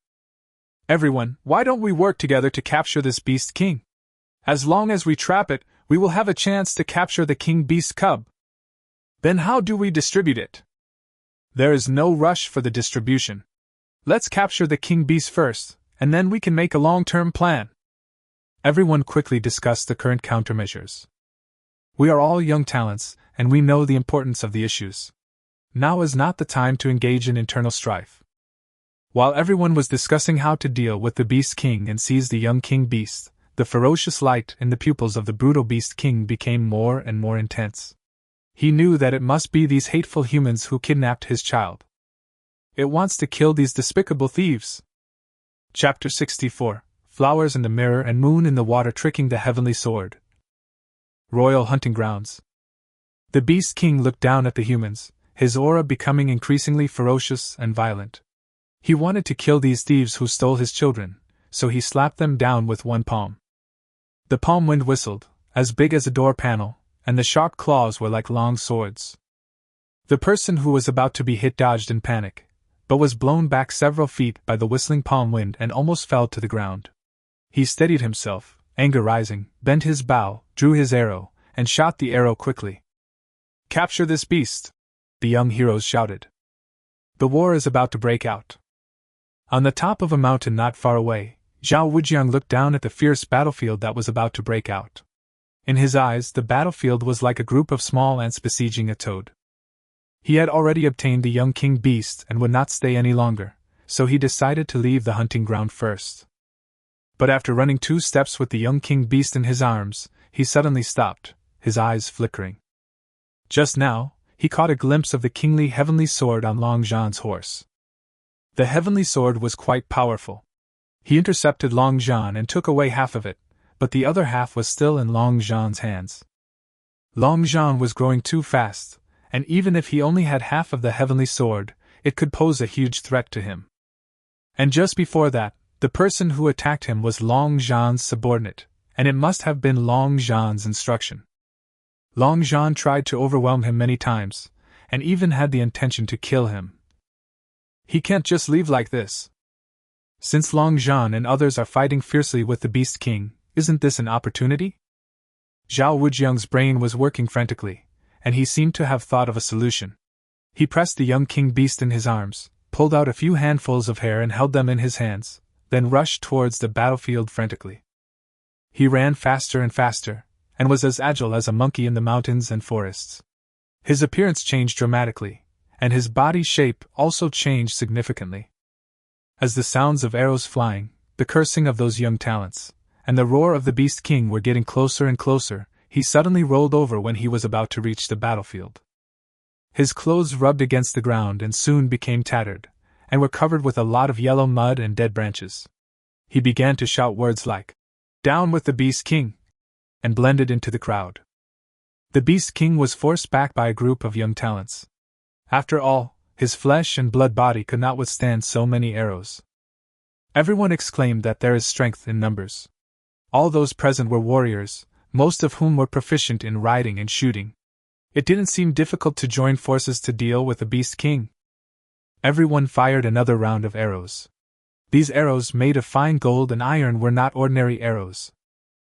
Everyone, why don't we work together to capture this Beast King? As long as we trap it, we will have a chance to capture the king beast cub. Then how do we distribute it? There is no rush for the distribution. Let's capture the king beast first, and then we can make a long-term plan. Everyone quickly discussed the current countermeasures. We are all young talents, and we know the importance of the issues. Now is not the time to engage in internal strife. While everyone was discussing how to deal with the Beast King and seize the young king beast, the ferocious light in the pupils of the brutal Beast King became more and more intense. He knew that it must be these hateful humans who kidnapped his child. It wants to kill these despicable thieves. Chapter 64: Flowers in the Mirror and Moon in the Water Tricking the Heavenly Sword. Royal Hunting Grounds. The Beast King looked down at the humans, his aura becoming increasingly ferocious and violent. He wanted to kill these thieves who stole his children, so he slapped them down with one palm. The palm wind whistled, as big as a door panel, and the sharp claws were like long swords. The person who was about to be hit dodged in panic, but was blown back several feet by the whistling palm wind and almost fell to the ground. He steadied himself, anger rising, bent his bow, drew his arrow, and shot the arrow quickly. Capture this beast! The young heroes shouted. The war is about to break out. On the top of a mountain not far away, Zhao Wujiang looked down at the fierce battlefield that was about to break out. In his eyes, the battlefield was like a group of small ants besieging a toad. He had already obtained the young king beast and would not stay any longer, so he decided to leave the hunting ground first. But after running 2 steps with the young king beast in his arms, he suddenly stopped, his eyes flickering. Just now, he caught a glimpse of the kingly heavenly sword on Long Zhan's horse. The heavenly sword was quite powerful. He intercepted Long Zhan and took away half of it, but the other half was still in Long Zhan's hands. Long Zhan was growing too fast, and even if he only had half of the heavenly sword, it could pose a huge threat to him. And just before that, the person who attacked him was Long Zhan's subordinate, and it must have been Long Zhan's instruction. Long Zhan tried to overwhelm him many times, and even had the intention to kill him. He can't just leave like this. Since Long Zhan and others are fighting fiercely with the Beast King, isn't this an opportunity? Zhao Wujiang's brain was working frantically, and he seemed to have thought of a solution. He pressed the young king beast in his arms, pulled out a few handfuls of hair and held them in his hands, then rushed towards the battlefield frantically. He ran faster and faster, and was as agile as a monkey in the mountains and forests. His appearance changed dramatically, and his body shape also changed significantly. As the sounds of arrows flying, the cursing of those young talents, and the roar of the Beast King were getting closer and closer, he suddenly rolled over when he was about to reach the battlefield. His clothes rubbed against the ground and soon became tattered, and were covered with a lot of yellow mud and dead branches. He began to shout words like, "Down with the Beast King!" and blended into the crowd. The Beast King was forced back by a group of young talents. After all, his flesh and blood body could not withstand so many arrows. Everyone exclaimed that there is strength in numbers. All those present were warriors, most of whom were proficient in riding and shooting. It didn't seem difficult to join forces to deal with the Beast King. Everyone fired another round of arrows. These arrows, made of fine gold and iron, were not ordinary arrows.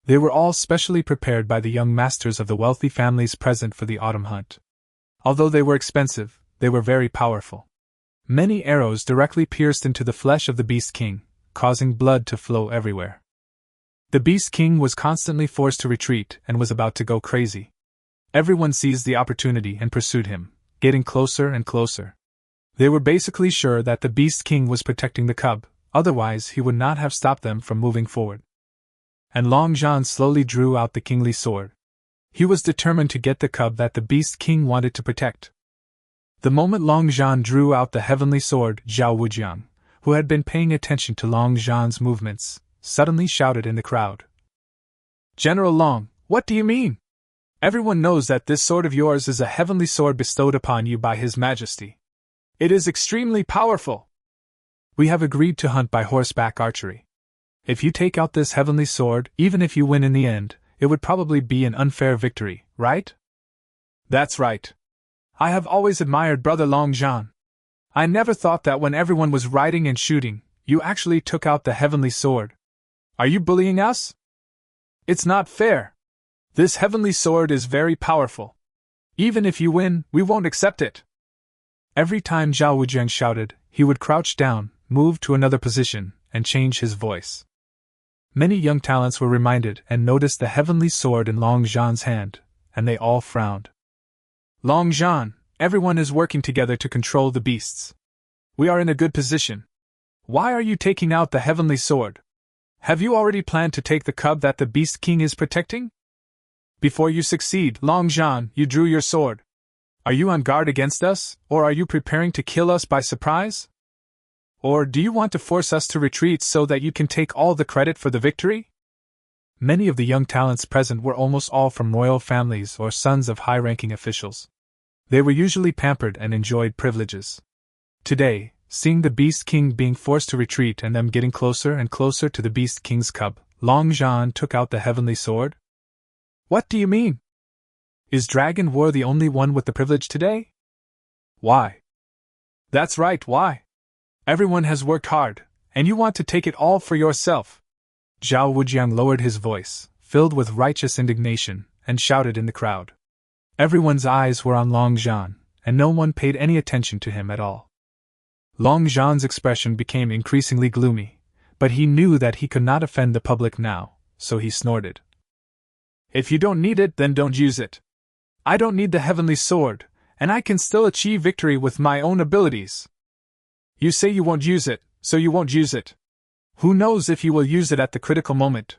They were all specially prepared by the young masters of the wealthy families present for the autumn hunt. Although they were expensive, they were very powerful. Many arrows directly pierced into the flesh of the Beast King, causing blood to flow everywhere. The Beast King was constantly forced to retreat and was about to go crazy. Everyone seized the opportunity and pursued him, getting closer and closer. They were basically sure that the Beast King was protecting the cub, otherwise he would not have stopped them from moving forward. And Long Zhan slowly drew out the kingly sword. He was determined to get the cub that the Beast King wanted to protect. The moment Long Zhan drew out the heavenly sword, Zhao Wujiang, who had been paying attention to Long Zhan's movements, suddenly shouted in the crowd. "General Long, what do you mean? Everyone knows that this sword of yours is a heavenly sword bestowed upon you by His Majesty. It is extremely powerful. We have agreed to hunt by horseback archery. If you take out this heavenly sword, even if you win in the end, it would probably be an unfair victory, right?" "That's right. I have always admired Brother Long Zhan. I never thought that when everyone was riding and shooting, you actually took out the heavenly sword. Are you bullying us? It's not fair. This heavenly sword is very powerful. Even if you win, we won't accept it." Every time Zhao Wujiang shouted, he would crouch down, move to another position, and change his voice. Many young talents were reminded and noticed the heavenly sword in Long Zhan's hand, and they all frowned. "Long Zhan, everyone is working together to control the beasts. We are in a good position. Why are you taking out the heavenly sword? Have you already planned to take the cub that the Beast King is protecting? Before you succeed, Long Zhan, you drew your sword. Are you on guard against us, or are you preparing to kill us by surprise? Or do you want to force us to retreat so that you can take all the credit for the victory?" Many of the young talents present were almost all from royal families or sons of high-ranking officials. They were usually pampered and enjoyed privileges. Today, seeing the Beast King being forced to retreat and them getting closer and closer to the Beast King's cub, Long Zhan took out the heavenly sword. "What do you mean? Is Dragon War the only one with the privilege today? Why?" "That's right, why? Everyone has worked hard, and you want to take it all for yourself." Zhao Wujiang lowered his voice, filled with righteous indignation, and shouted in the crowd. Everyone's eyes were on Long Zhan, and no one paid any attention to him at all. Long Zhan's expression became increasingly gloomy, but he knew that he could not offend the public now, so he snorted. "If you don't need it, then don't use it. I don't need the heavenly sword, and I can still achieve victory with my own abilities. You say you won't use it, so you won't use it. Who knows if you will use it at the critical moment?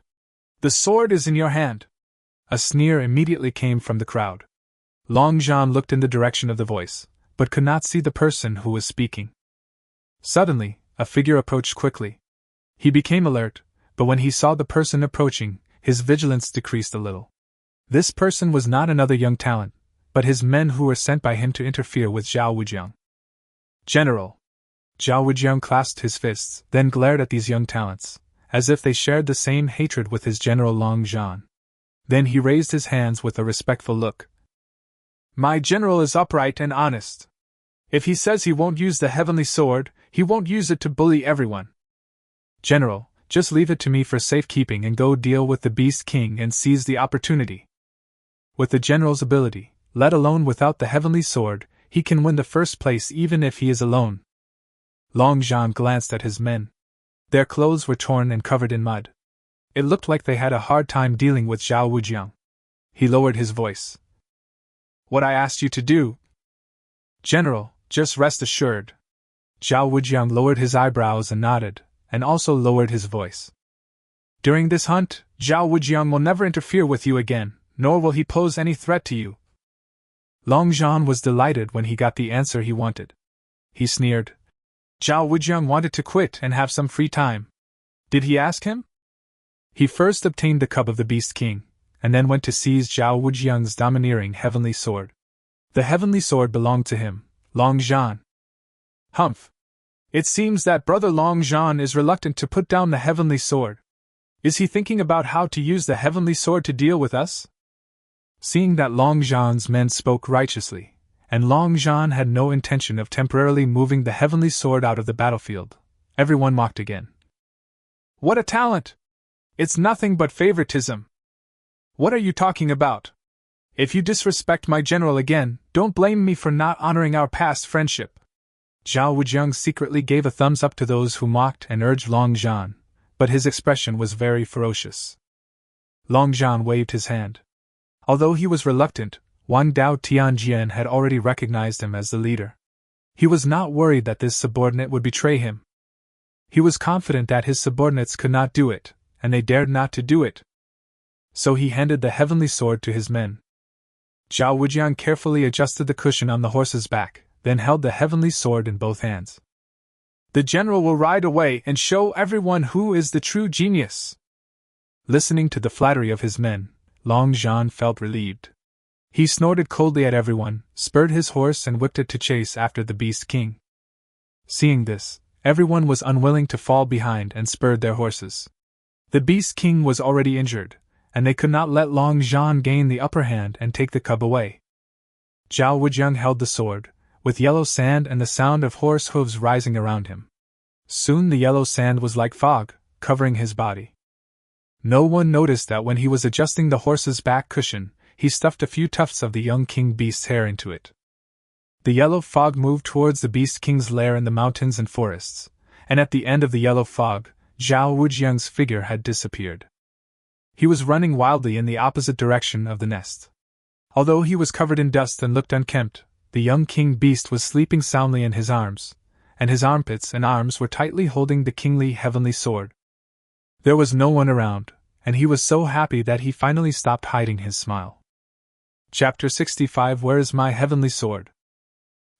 The sword is in your hand." A sneer immediately came from the crowd. Long Zhan looked in the direction of the voice, but could not see the person who was speaking. Suddenly, a figure approached quickly. He became alert, but when he saw the person approaching, his vigilance decreased a little. This person was not another young talent, but his men who were sent by him to interfere with Zhao Wujiang. "General!" Zhao Wujiang clasped his fists, then glared at these young talents, as if they shared the same hatred with his general Long Zhan. Then he raised his hands with a respectful look. "My general is upright and honest. If he says he won't use the heavenly sword, he won't use it to bully everyone. General, just leave it to me for safekeeping and go deal with the Beast King and seize the opportunity. With the general's ability, let alone without the heavenly sword, he can win the first place even if he is alone." Long Zhan glanced at his men. Their clothes were torn and covered in mud. It looked like they had a hard time dealing with Zhao Wujiang. He lowered his voice. "What I asked you to do, General, just rest assured." Zhao Wujiang lowered his eyebrows and nodded, and also lowered his voice. "During this hunt, Zhao Wujiang will never interfere with you again, nor will he pose any threat to you." Long Zhan was delighted when he got the answer he wanted. He sneered. Zhao Wujiang wanted to quit and have some free time. Did he ask him? He first obtained the cub of the Beast King, and then went to seize Zhao Wujiang's domineering heavenly sword. The heavenly sword belonged to him, Long Zhan. Humph! It seems that Brother Long Zhan is reluctant to put down the heavenly sword. Is he thinking about how to use the heavenly sword to deal with us? Seeing that Long Zhan's men spoke righteously, and Long Zhan had no intention of temporarily moving the heavenly sword out of the battlefield, everyone mocked again. What a talent! It's nothing but favoritism. What are you talking about? If you disrespect my general again, don't blame me for not honoring our past friendship. Zhao Wujiang secretly gave a thumbs up to those who mocked and urged Long Zhan, but his expression was very ferocious. Long Zhan waved his hand. Although he was reluctant, Wang Dao Tianjian had already recognized him as the leader. He was not worried that this subordinate would betray him. He was confident that his subordinates could not do it, and they dared not to do it. So he handed the heavenly sword to his men. Zhao Wujiang carefully adjusted the cushion on the horse's back, then held the heavenly sword in both hands. The general will ride away and show everyone who is the true genius. Listening to the flattery of his men, Long Zhan felt relieved. He snorted coldly at everyone, spurred his horse and whipped it to chase after the Beast King. Seeing this, everyone was unwilling to fall behind and spurred their horses. The Beast King was already injured, and they could not let Long Zhan gain the upper hand and take the cub away. Zhao Wujiang held the sword, with yellow sand and the sound of horse hooves rising around him. Soon the yellow sand was like fog, covering his body. No one noticed that when he was adjusting the horse's back cushion, he stuffed a few tufts of the young king beast's hair into it. The yellow fog moved towards the Beast King's lair in the mountains and forests, and at the end of the yellow fog, Zhao Wujiang's figure had disappeared. He was running wildly in the opposite direction of the nest. Although he was covered in dust and looked unkempt, the young king beast was sleeping soundly in his arms, and his armpits and arms were tightly holding the kingly heavenly sword. There was no one around, and he was so happy that he finally stopped hiding his smile. Chapter 65 Where is my heavenly sword?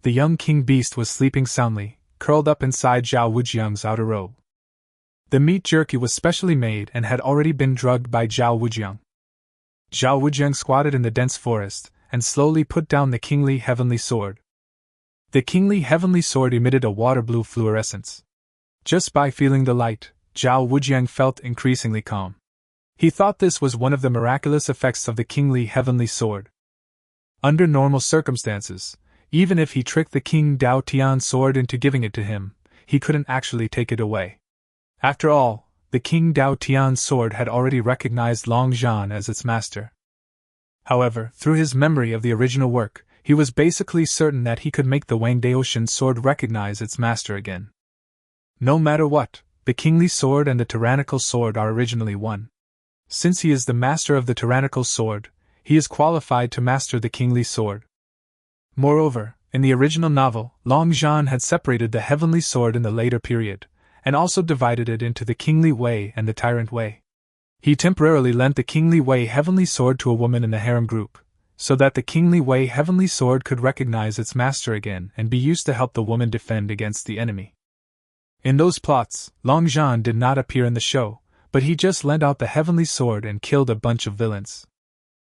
The young king beast was sleeping soundly, curled up inside Zhao Wujiang's outer robe. The meat jerky was specially made and had already been drugged by Zhao Wujiang. Zhao Wujiang squatted in the dense forest, and slowly put down the kingly heavenly sword. The kingly heavenly sword emitted a water-blue fluorescence. Just by feeling the light, Zhao Wujiang felt increasingly calm. He thought this was one of the miraculous effects of the kingly heavenly sword. Under normal circumstances, even if he tricked the King Dao Tian sword into giving it to him, he couldn't actually take it away. After all, the King Dao Tian's sword had already recognized Long Zhan as its master. However, through his memory of the original work, he was basically certain that he could make the Wang Daoshan sword recognize its master again. No matter what, the kingly sword and the tyrannical sword are originally one. Since he is the master of the tyrannical sword, he is qualified to master the kingly sword. Moreover, in the original novel, Long Zhan had separated the heavenly sword in the later period, and also divided it into the kingly way and the tyrant way. He temporarily lent the kingly way heavenly sword to a woman in the harem group, so that the kingly way heavenly sword could recognize its master again and be used to help the woman defend against the enemy. In those plots, Long Zhan did not appear in the show, but he just lent out the heavenly sword and killed a bunch of villains.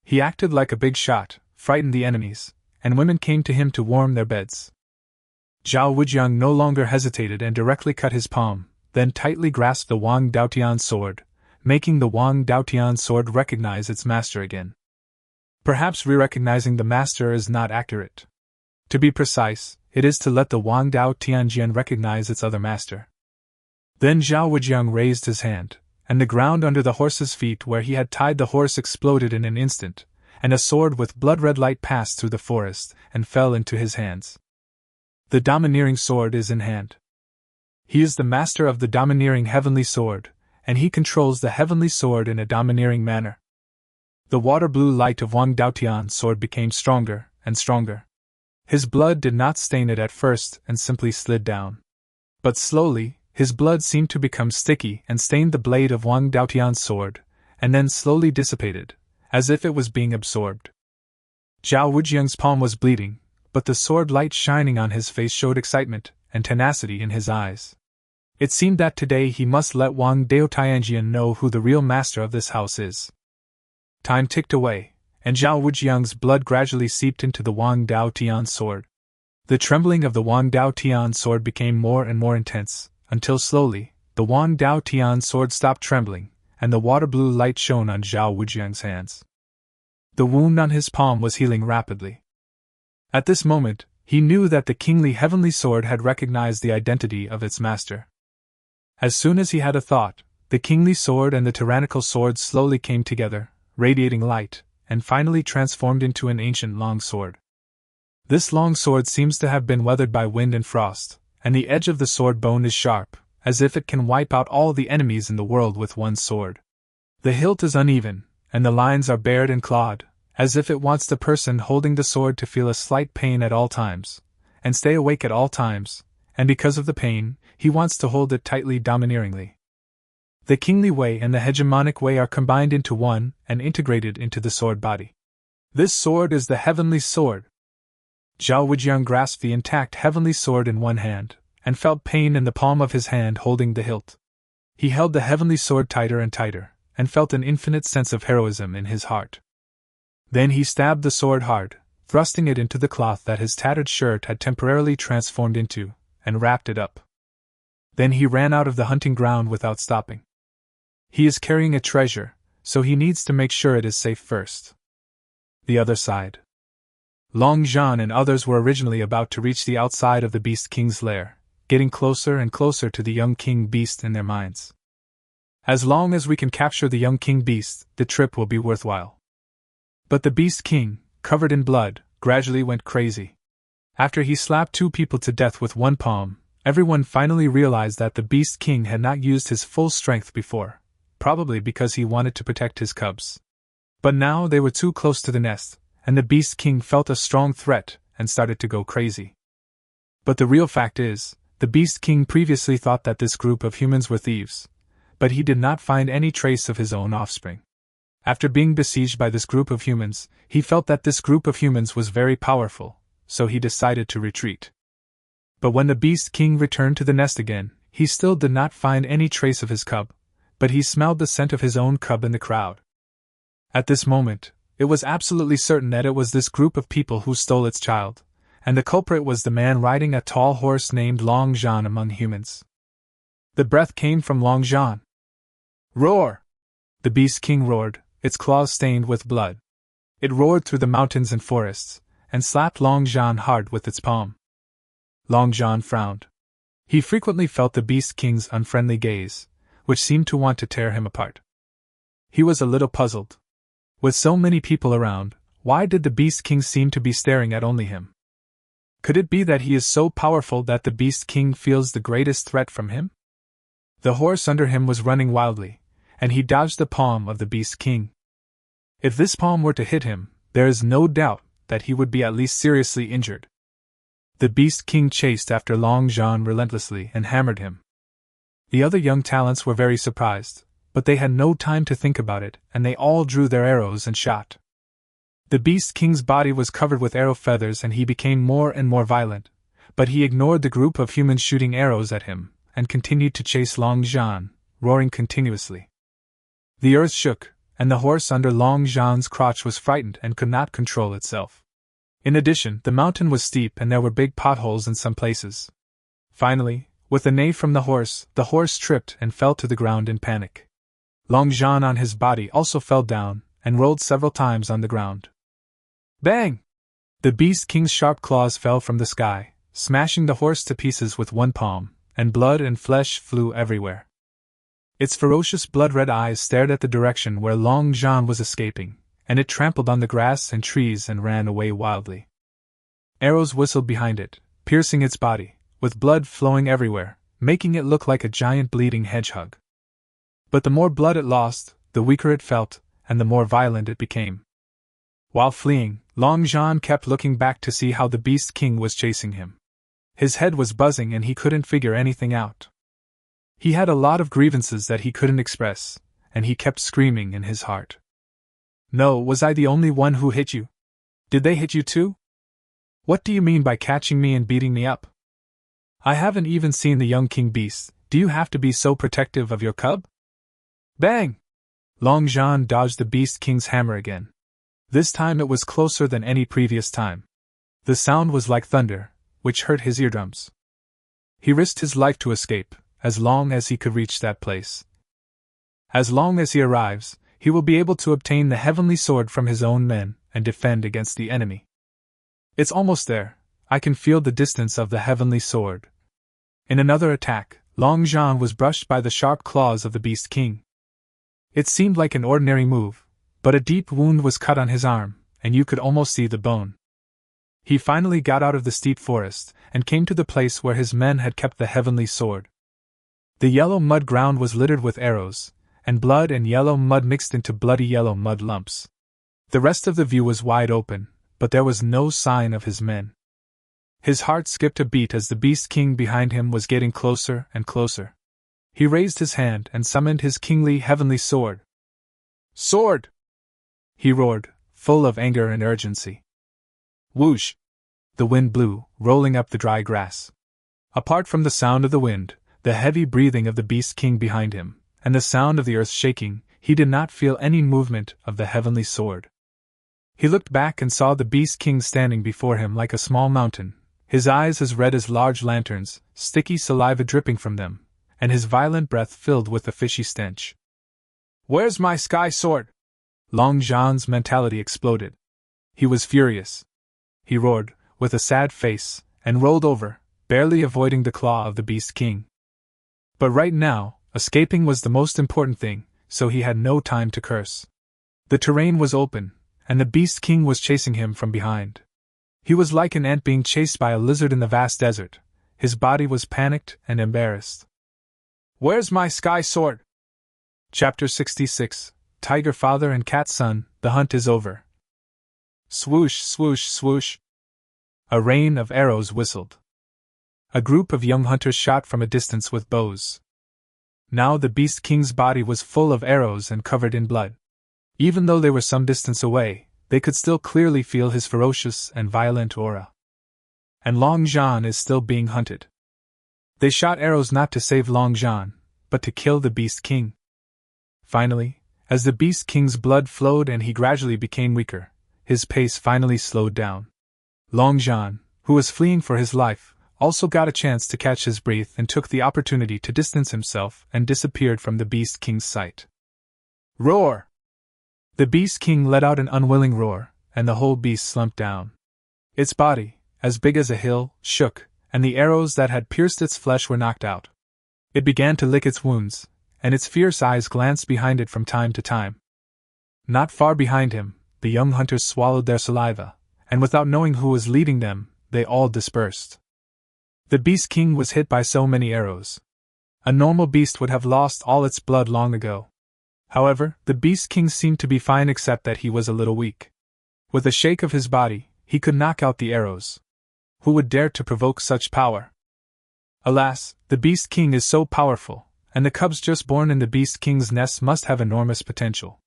He acted like a big shot, frightened the enemies, and women came to him to warm their beds. Zhao Wujiang no longer hesitated and directly cut his palm, then tightly grasped the Wang Daotian sword, making the Wang Daotian sword recognize its master again. Perhaps re-recognizing the master is not accurate. To be precise, it is to let the Wang Dao Tianjian recognize its other master. Then Zhao Wujiang raised his hand, and the ground under the horse's feet where he had tied the horse exploded in an instant, and a sword with blood-red light passed through the forest and fell into his hands. The domineering sword is in hand. He is the master of the domineering heavenly sword, and he controls the heavenly sword in a domineering manner. The water-blue light of Wang Daotian's sword became stronger and stronger. His blood did not stain it at first and simply slid down. But slowly, his blood seemed to become sticky and stained the blade of Wang Daotian's sword, and then slowly dissipated, as if it was being absorbed. Zhao Wujiang's palm was bleeding, but the sword light shining on his face showed excitement and tenacity in his eyes. It seemed that today he must let Wang Daotianjian know who the real master of this house is. Time ticked away, and Zhao Wujiang's blood gradually seeped into the Wang Daotian sword. The trembling of the Wang Daotian sword became more and more intense, until slowly, the Wang Daotian sword stopped trembling, and the water blue light shone on Zhao Wujiang's hands. The wound on his palm was healing rapidly. At this moment, he knew that the kingly heavenly sword had recognized the identity of its master. As soon as he had a thought, the kingly sword and the tyrannical sword slowly came together, radiating light, and finally transformed into an ancient long sword. This long sword seems to have been weathered by wind and frost, and the edge of the sword bone is sharp, as if it can wipe out all the enemies in the world with one sword. The hilt is uneven, and the lines are bared and clawed, as if it wants the person holding the sword to feel a slight pain at all times, and stay awake at all times, and because of the pain, he wants to hold it tightly domineeringly. The kingly way and the hegemonic way are combined into one and integrated into the sword body. This sword is the heavenly sword. Zhao Wujiang grasped the intact heavenly sword in one hand, and felt pain in the palm of his hand holding the hilt. He held the heavenly sword tighter and tighter, and felt an infinite sense of heroism in his heart. Then he stabbed the sword hard, thrusting it into the cloth that his tattered shirt had temporarily transformed into, and wrapped it up. Then he ran out of the hunting ground without stopping. He is carrying a treasure, so he needs to make sure it is safe first. The other side. Long Zhan and others were originally about to reach the outside of the Beast King's lair, getting closer and closer to the young King Beast in their minds. As long as we can capture the young King Beast, the trip will be worthwhile. But the Beast King, covered in blood, gradually went crazy. After he slapped 2 people to death with one palm, everyone finally realized that the Beast King had not used his full strength before, probably because he wanted to protect his cubs. But now they were too close to the nest, and the Beast King felt a strong threat and started to go crazy. But the real fact is, the Beast King previously thought that this group of humans were thieves, but he did not find any trace of his own offspring. After being besieged by this group of humans, he felt that this group of humans was very powerful, so he decided to retreat. But when the Beast King returned to the nest again, he still did not find any trace of his cub, but he smelled the scent of his own cub in the crowd. At this moment, it was absolutely certain that it was this group of people who stole its child, and the culprit was the man riding a tall horse named Long Zhan among humans. The breath came from Long Zhan. Roar! The Beast King roared, its claws stained with blood. It roared through the mountains and forests, and slapped Long Zhan hard with its palm. Long Zhan frowned. He frequently felt the Beast King's unfriendly gaze, which seemed to want to tear him apart. He was a little puzzled. With so many people around, why did the Beast King seem to be staring at only him? Could it be that he is so powerful that the Beast King feels the greatest threat from him? The horse under him was running wildly, and he dodged the palm of the Beast King. If this palm were to hit him, there is no doubt that he would be at least seriously injured. The Beast King chased after Long Zhan relentlessly and hammered him. The other young talents were very surprised, but they had no time to think about it, and they all drew their arrows and shot. The Beast King's body was covered with arrow feathers and he became more and more violent, but he ignored the group of humans shooting arrows at him, and continued to chase Long Zhan, roaring continuously. The earth shook, and the horse under Long Zhan's crotch was frightened and could not control itself. In addition, the mountain was steep and there were big potholes in some places. Finally, with a neigh from the horse tripped and fell to the ground in panic. Long Zhan on his body also fell down, and rolled several times on the ground. Bang! The Beast King's sharp claws fell from the sky, smashing the horse to pieces with one palm, and blood and flesh flew everywhere. Its ferocious blood-red eyes stared at the direction where Long Zhan was escaping, and it trampled on the grass and trees and ran away wildly. Arrows whistled behind it, piercing its body, with blood flowing everywhere, making it look like a giant bleeding hedgehog. But the more blood it lost, the weaker it felt, and the more violent it became. While fleeing, Long Zhan kept looking back to see how the Beast King was chasing him. His head was buzzing and he couldn't figure anything out. He had a lot of grievances that he couldn't express, and he kept screaming in his heart. No, was I the only one who hit you? Did they hit you too? What do you mean by catching me and beating me up? I haven't even seen the young King Beast. Do you have to be so protective of your cub? Bang! Long Zhan dodged the Beast King's hammer again. This time it was closer than any previous time. The sound was like thunder, which hurt his eardrums. He risked his life to escape, as long as he could reach that place. As long as he arrives, he will be able to obtain the heavenly sword from his own men and defend against the enemy. It's almost there. I can feel the distance of the heavenly sword. In another attack, Long Zhan was brushed by the sharp claws of the Beast King. It seemed like an ordinary move, but a deep wound was cut on his arm, and you could almost see the bone. He finally got out of the steep forest and came to the place where his men had kept the heavenly sword. The yellow mud ground was littered with arrows, and blood and yellow mud mixed into bloody yellow mud lumps. The rest of the view was wide open, but there was no sign of his men. His heart skipped a beat as the Beast King behind him was getting closer and closer. He raised his hand and summoned his kingly heavenly sword. "Sword!" he roared, full of anger and urgency. Whoosh! The wind blew, rolling up the dry grass. Apart from the sound of the wind, the heavy breathing of the Beast King behind him, and the sound of the earth shaking, he did not feel any movement of the heavenly sword. He looked back and saw the Beast King standing before him like a small mountain, his eyes as red as large lanterns, sticky saliva dripping from them, and his violent breath filled with a fishy stench. "Where's my sky sword?" Long Zhan's mentality exploded. He was furious. He roared, with a sad face, and rolled over, barely avoiding the claw of the Beast King. But right now, escaping was the most important thing, so he had no time to curse. The terrain was open, and the Beast King was chasing him from behind. He was like an ant being chased by a lizard in the vast desert. His body was panicked and embarrassed. "Where's my sky sword?" Chapter 66, Tiger Father and Cat Son, the hunt is over. Swoosh, swoosh, swoosh. A rain of arrows whistled. A group of young hunters shot from a distance with bows. Now the Beast King's body was full of arrows and covered in blood. Even though they were some distance away, they could still clearly feel his ferocious and violent aura. And Long Zhan is still being hunted. They shot arrows not to save Long Zhan, but to kill the Beast King. Finally, as the Beast King's blood flowed and he gradually became weaker, his pace finally slowed down. Long Zhan, who was fleeing for his life, also got a chance to catch his breath and took the opportunity to distance himself and disappeared from the Beast King's sight. Roar! The Beast King let out an unwilling roar, and the whole beast slumped down. Its body, as big as a hill, shook, and the arrows that had pierced its flesh were knocked out. It began to lick its wounds, and its fierce eyes glanced behind it from time to time. Not far behind him, the young hunters swallowed their saliva, and without knowing who was leading them, they all dispersed. The Beast King was hit by so many arrows. A normal beast would have lost all its blood long ago. However, the Beast King seemed to be fine except that he was a little weak. With a shake of his body, he could knock out the arrows. Who would dare to provoke such power? Alas, the Beast King is so powerful, and the cubs just born in the Beast King's nest must have enormous potential.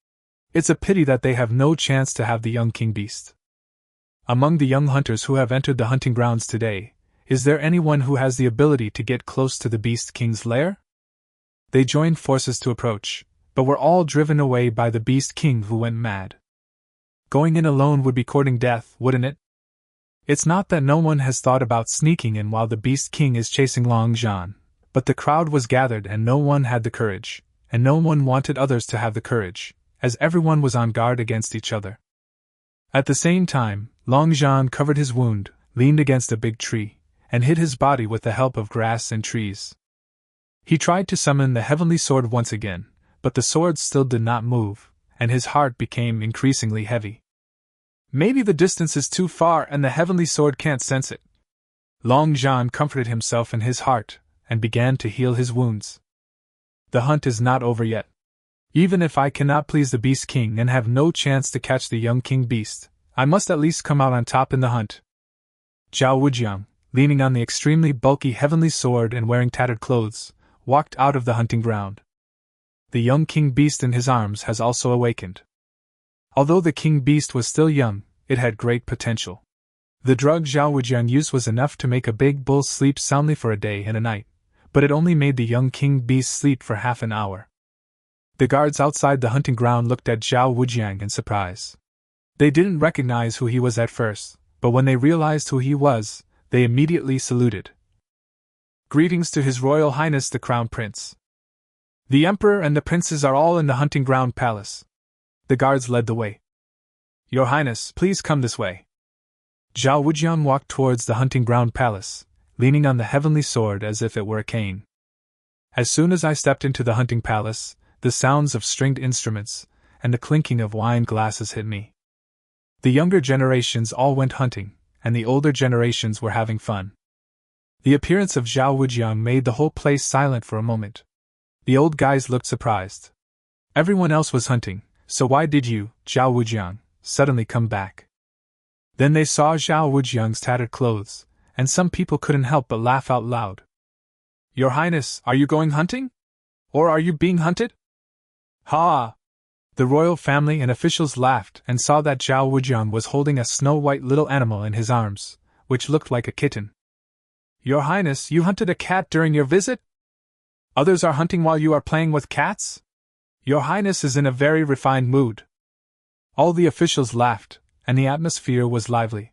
It's a pity that they have no chance to have the young king beast. Among the young hunters who have entered the hunting grounds today, is there anyone who has the ability to get close to the Beast King's lair? They joined forces to approach, but were all driven away by the Beast King who went mad. Going in alone would be courting death, wouldn't it? It's not that no one has thought about sneaking in while the Beast King is chasing Long Zhan, but the crowd was gathered and no one had the courage, and no one wanted others to have the courage, as everyone was on guard against each other. At the same time, Long Zhan covered his wound, leaned against a big tree, and hid his body with the help of grass and trees. He tried to summon the heavenly sword once again, but the sword still did not move, and his heart became increasingly heavy. Maybe the distance is too far and the heavenly sword can't sense it. Long Zhan comforted himself in his heart, and began to heal his wounds. The hunt is not over yet. Even if I cannot please the Beast King and have no chance to catch the young king beast, I must at least come out on top in the hunt. Zhao Wujiang, leaning on the extremely bulky heavenly sword and wearing tattered clothes, walked out of the hunting ground. The young king beast in his arms has also awakened. Although the king beast was still young, it had great potential. The drug Zhao Wujiang used was enough to make a big bull sleep soundly for a day and a night, but it only made the young king beast sleep for half an hour. The guards outside the hunting ground looked at Zhao Wujiang in surprise. They didn't recognize who he was at first, but when they realized who he was, they immediately saluted. "Greetings to His Royal Highness the Crown Prince." The emperor and the princes are all in the hunting ground palace. The guards led the way. Your Highness, please come this way. Zhao Wujiang walked towards the hunting ground palace, leaning on the heavenly sword as if it were a cane. As soon as I stepped into the hunting palace, the sounds of stringed instruments and the clinking of wine glasses hit me. The younger generations all went hunting, and the older generations were having fun. The appearance of Zhao Wujiang made the whole place silent for a moment. The old guys looked surprised. Everyone else was hunting, so why did you, Zhao Wujiang, suddenly come back? Then they saw Zhao Wujiang's tattered clothes, and some people couldn't help but laugh out loud. Your Highness, are you going hunting? Or are you being hunted? Ha! The royal family and officials laughed and saw that Zhao Wujiang was holding a snow-white little animal in his arms, which looked like a kitten. Your Highness, you hunted a cat during your visit? Others are hunting while you are playing with cats? Your Highness is in a very refined mood. All the officials laughed, and the atmosphere was lively.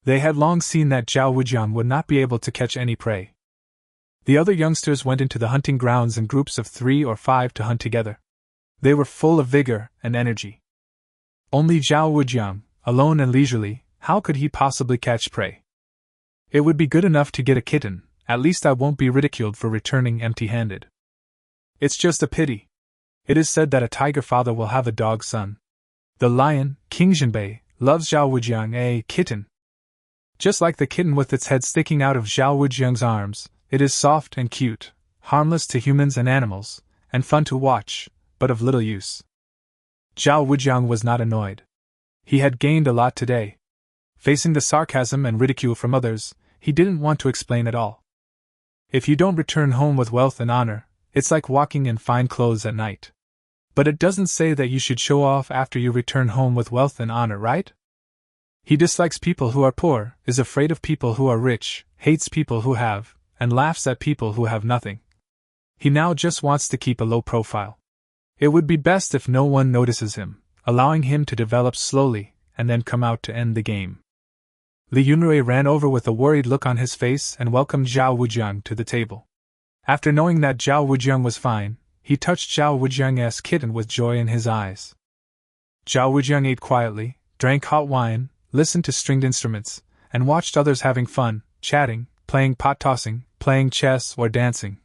They had long seen that Zhao Wujiang would not be able to catch any prey. The other youngsters went into the hunting grounds in groups of 3 or 5 to hunt together. They were full of vigor and energy. Only Zhao Wujiang, alone and leisurely, how could he possibly catch prey? It would be good enough to get a kitten, at least I won't be ridiculed for returning empty-handed. It's just a pity. It is said that a tiger father will have a dog son. The lion, King Jinbei, loves Zhao Wujiang, a kitten. Just like the kitten with its head sticking out of Zhao Wujiang's arms, it is soft and cute, harmless to humans and animals, and fun to watch, but of little use. Zhao Wujiang was not annoyed. He had gained a lot today. Facing the sarcasm and ridicule from others, he didn't want to explain at all. If you don't return home with wealth and honor, it's like walking in fine clothes at night. But it doesn't say that you should show off after you return home with wealth and honor, right? He dislikes people who are poor, is afraid of people who are rich, hates people who have, and laughs at people who have nothing. He now just wants to keep a low profile. It would be best if no one notices him, allowing him to develop slowly, and then come out to end the game. Li Yunrui ran over with a worried look on his face and welcomed Zhao Wujiang to the table. After knowing that Zhao Wujiang was fine, he touched Zhao Wujiang's kitten with joy in his eyes. Zhao Wujiang ate quietly, drank hot wine, listened to stringed instruments, and watched others having fun, chatting, playing pot-tossing, playing chess, or dancing.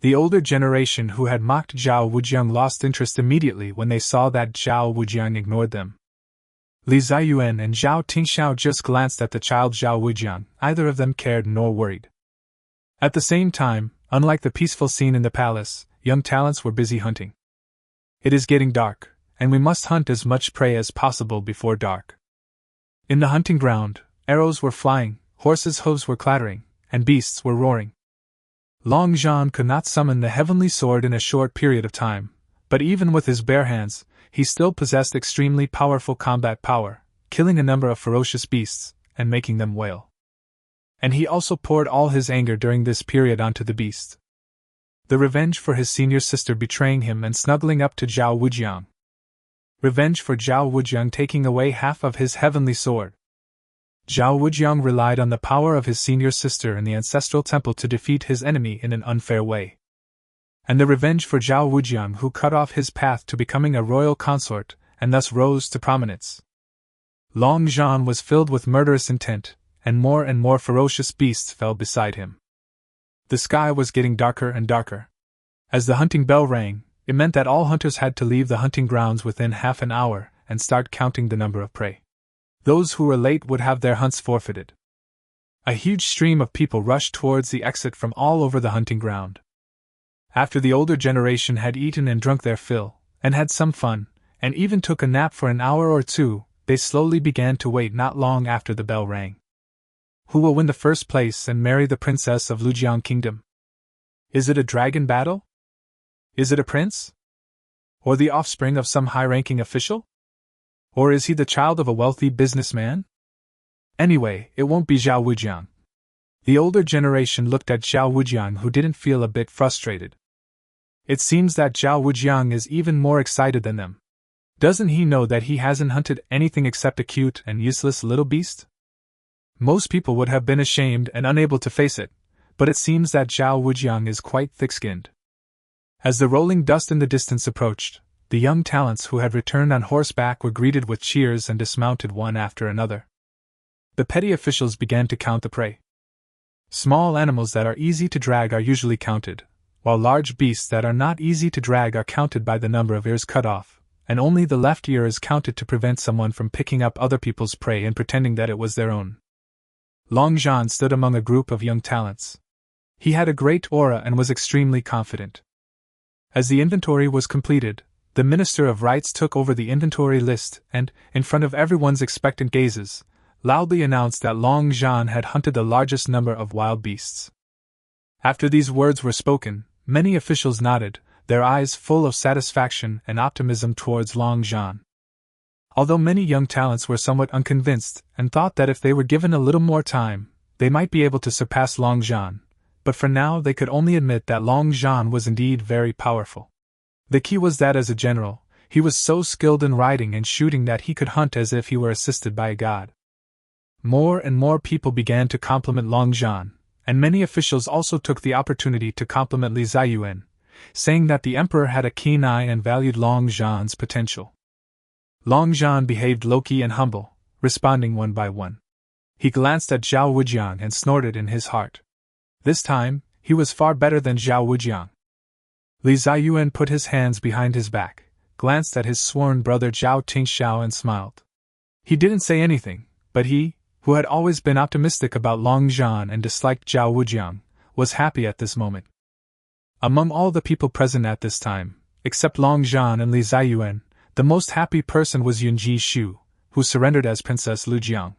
The older generation who had mocked Zhao Wujiang lost interest immediately when they saw that Zhao Wujiang ignored them. Li Ziyuan and Zhao Tingxiao just glanced at the child Zhao Wujiang, either of them cared nor worried. At the same time, unlike the peaceful scene in the palace, young talents were busy hunting. It is getting dark, and we must hunt as much prey as possible before dark. In the hunting ground, arrows were flying, horses' hooves were clattering, and beasts were roaring. Long Zhan could not summon the heavenly sword in a short period of time, but even with his bare hands, he still possessed extremely powerful combat power, killing a number of ferocious beasts, and making them wail. And he also poured all his anger during this period onto the beast. The revenge for his senior sister betraying him and snuggling up to Zhao Wujiang. Revenge for Zhao Wujiang taking away half of his heavenly sword. Zhao Wujiang relied on the power of his senior sister in the ancestral temple to defeat his enemy in an unfair way. And the revenge for Zhao Wujiang, who cut off his path to becoming a royal consort, and thus rose to prominence. Long Zhan was filled with murderous intent, and more ferocious beasts fell beside him. The sky was getting darker and darker. As the hunting bell rang, it meant that all hunters had to leave the hunting grounds within half an hour and start counting the number of prey. Those who were late would have their hunts forfeited. A huge stream of people rushed towards the exit from all over the hunting ground. After the older generation had eaten and drunk their fill, and had some fun, and even took a nap for an hour or two, they slowly began to wait not long after the bell rang. Who will win the first place and marry the princess of Lujiang Kingdom? Is it a dragon battle? Is it a prince? Or the offspring of some high-ranking official? Or is he the child of a wealthy businessman? Anyway, it won't be Zhao Wujiang. The older generation looked at Zhao Wujiang, who didn't feel a bit frustrated. It seems that Zhao Wujiang is even more excited than them. Doesn't he know that he hasn't hunted anything except a cute and useless little beast? Most people would have been ashamed and unable to face it, but it seems that Zhao Wujiang is quite thick-skinned. As the rolling dust in the distance approached, the young talents who had returned on horseback were greeted with cheers and dismounted one after another. The petty officials began to count the prey. Small animals that are easy to drag are usually counted, while large beasts that are not easy to drag are counted by the number of ears cut off, and only the left ear is counted to prevent someone from picking up other people's prey and pretending that it was their own. Long Zhan stood among a group of young talents. He had a great aura and was extremely confident. As the inventory was completed, the Minister of Rights took over the inventory list and, in front of everyone's expectant gazes, loudly announced that Long Zhan had hunted the largest number of wild beasts. After these words were spoken, many officials nodded, their eyes full of satisfaction and optimism towards Long Zhan. Although many young talents were somewhat unconvinced and thought that if they were given a little more time, they might be able to surpass Long Zhan, but for now they could only admit that Long Zhan was indeed very powerful. The key was that as a general, he was so skilled in riding and shooting that he could hunt as if he were assisted by a god. More and more people began to compliment Long Zhan, and many officials also took the opportunity to compliment Li Ziyuan, saying that the emperor had a keen eye and valued Long Zhan's potential. Long Zhan behaved low-key and humble, responding one by one. He glanced at Zhao Wujiang and snorted in his heart. This time, he was far better than Zhao Wujiang. Li Ziyuan put his hands behind his back, glanced at his sworn brother Zhao Tingxiao and smiled. He didn't say anything, but he, who had always been optimistic about Long Zhan and disliked Zhao Wujiang, was happy at this moment. Among all the people present at this time, except Long Zhan and Li Ziyuan, the most happy person was Yunji Shu, who surrendered as Princess Lu Jiang.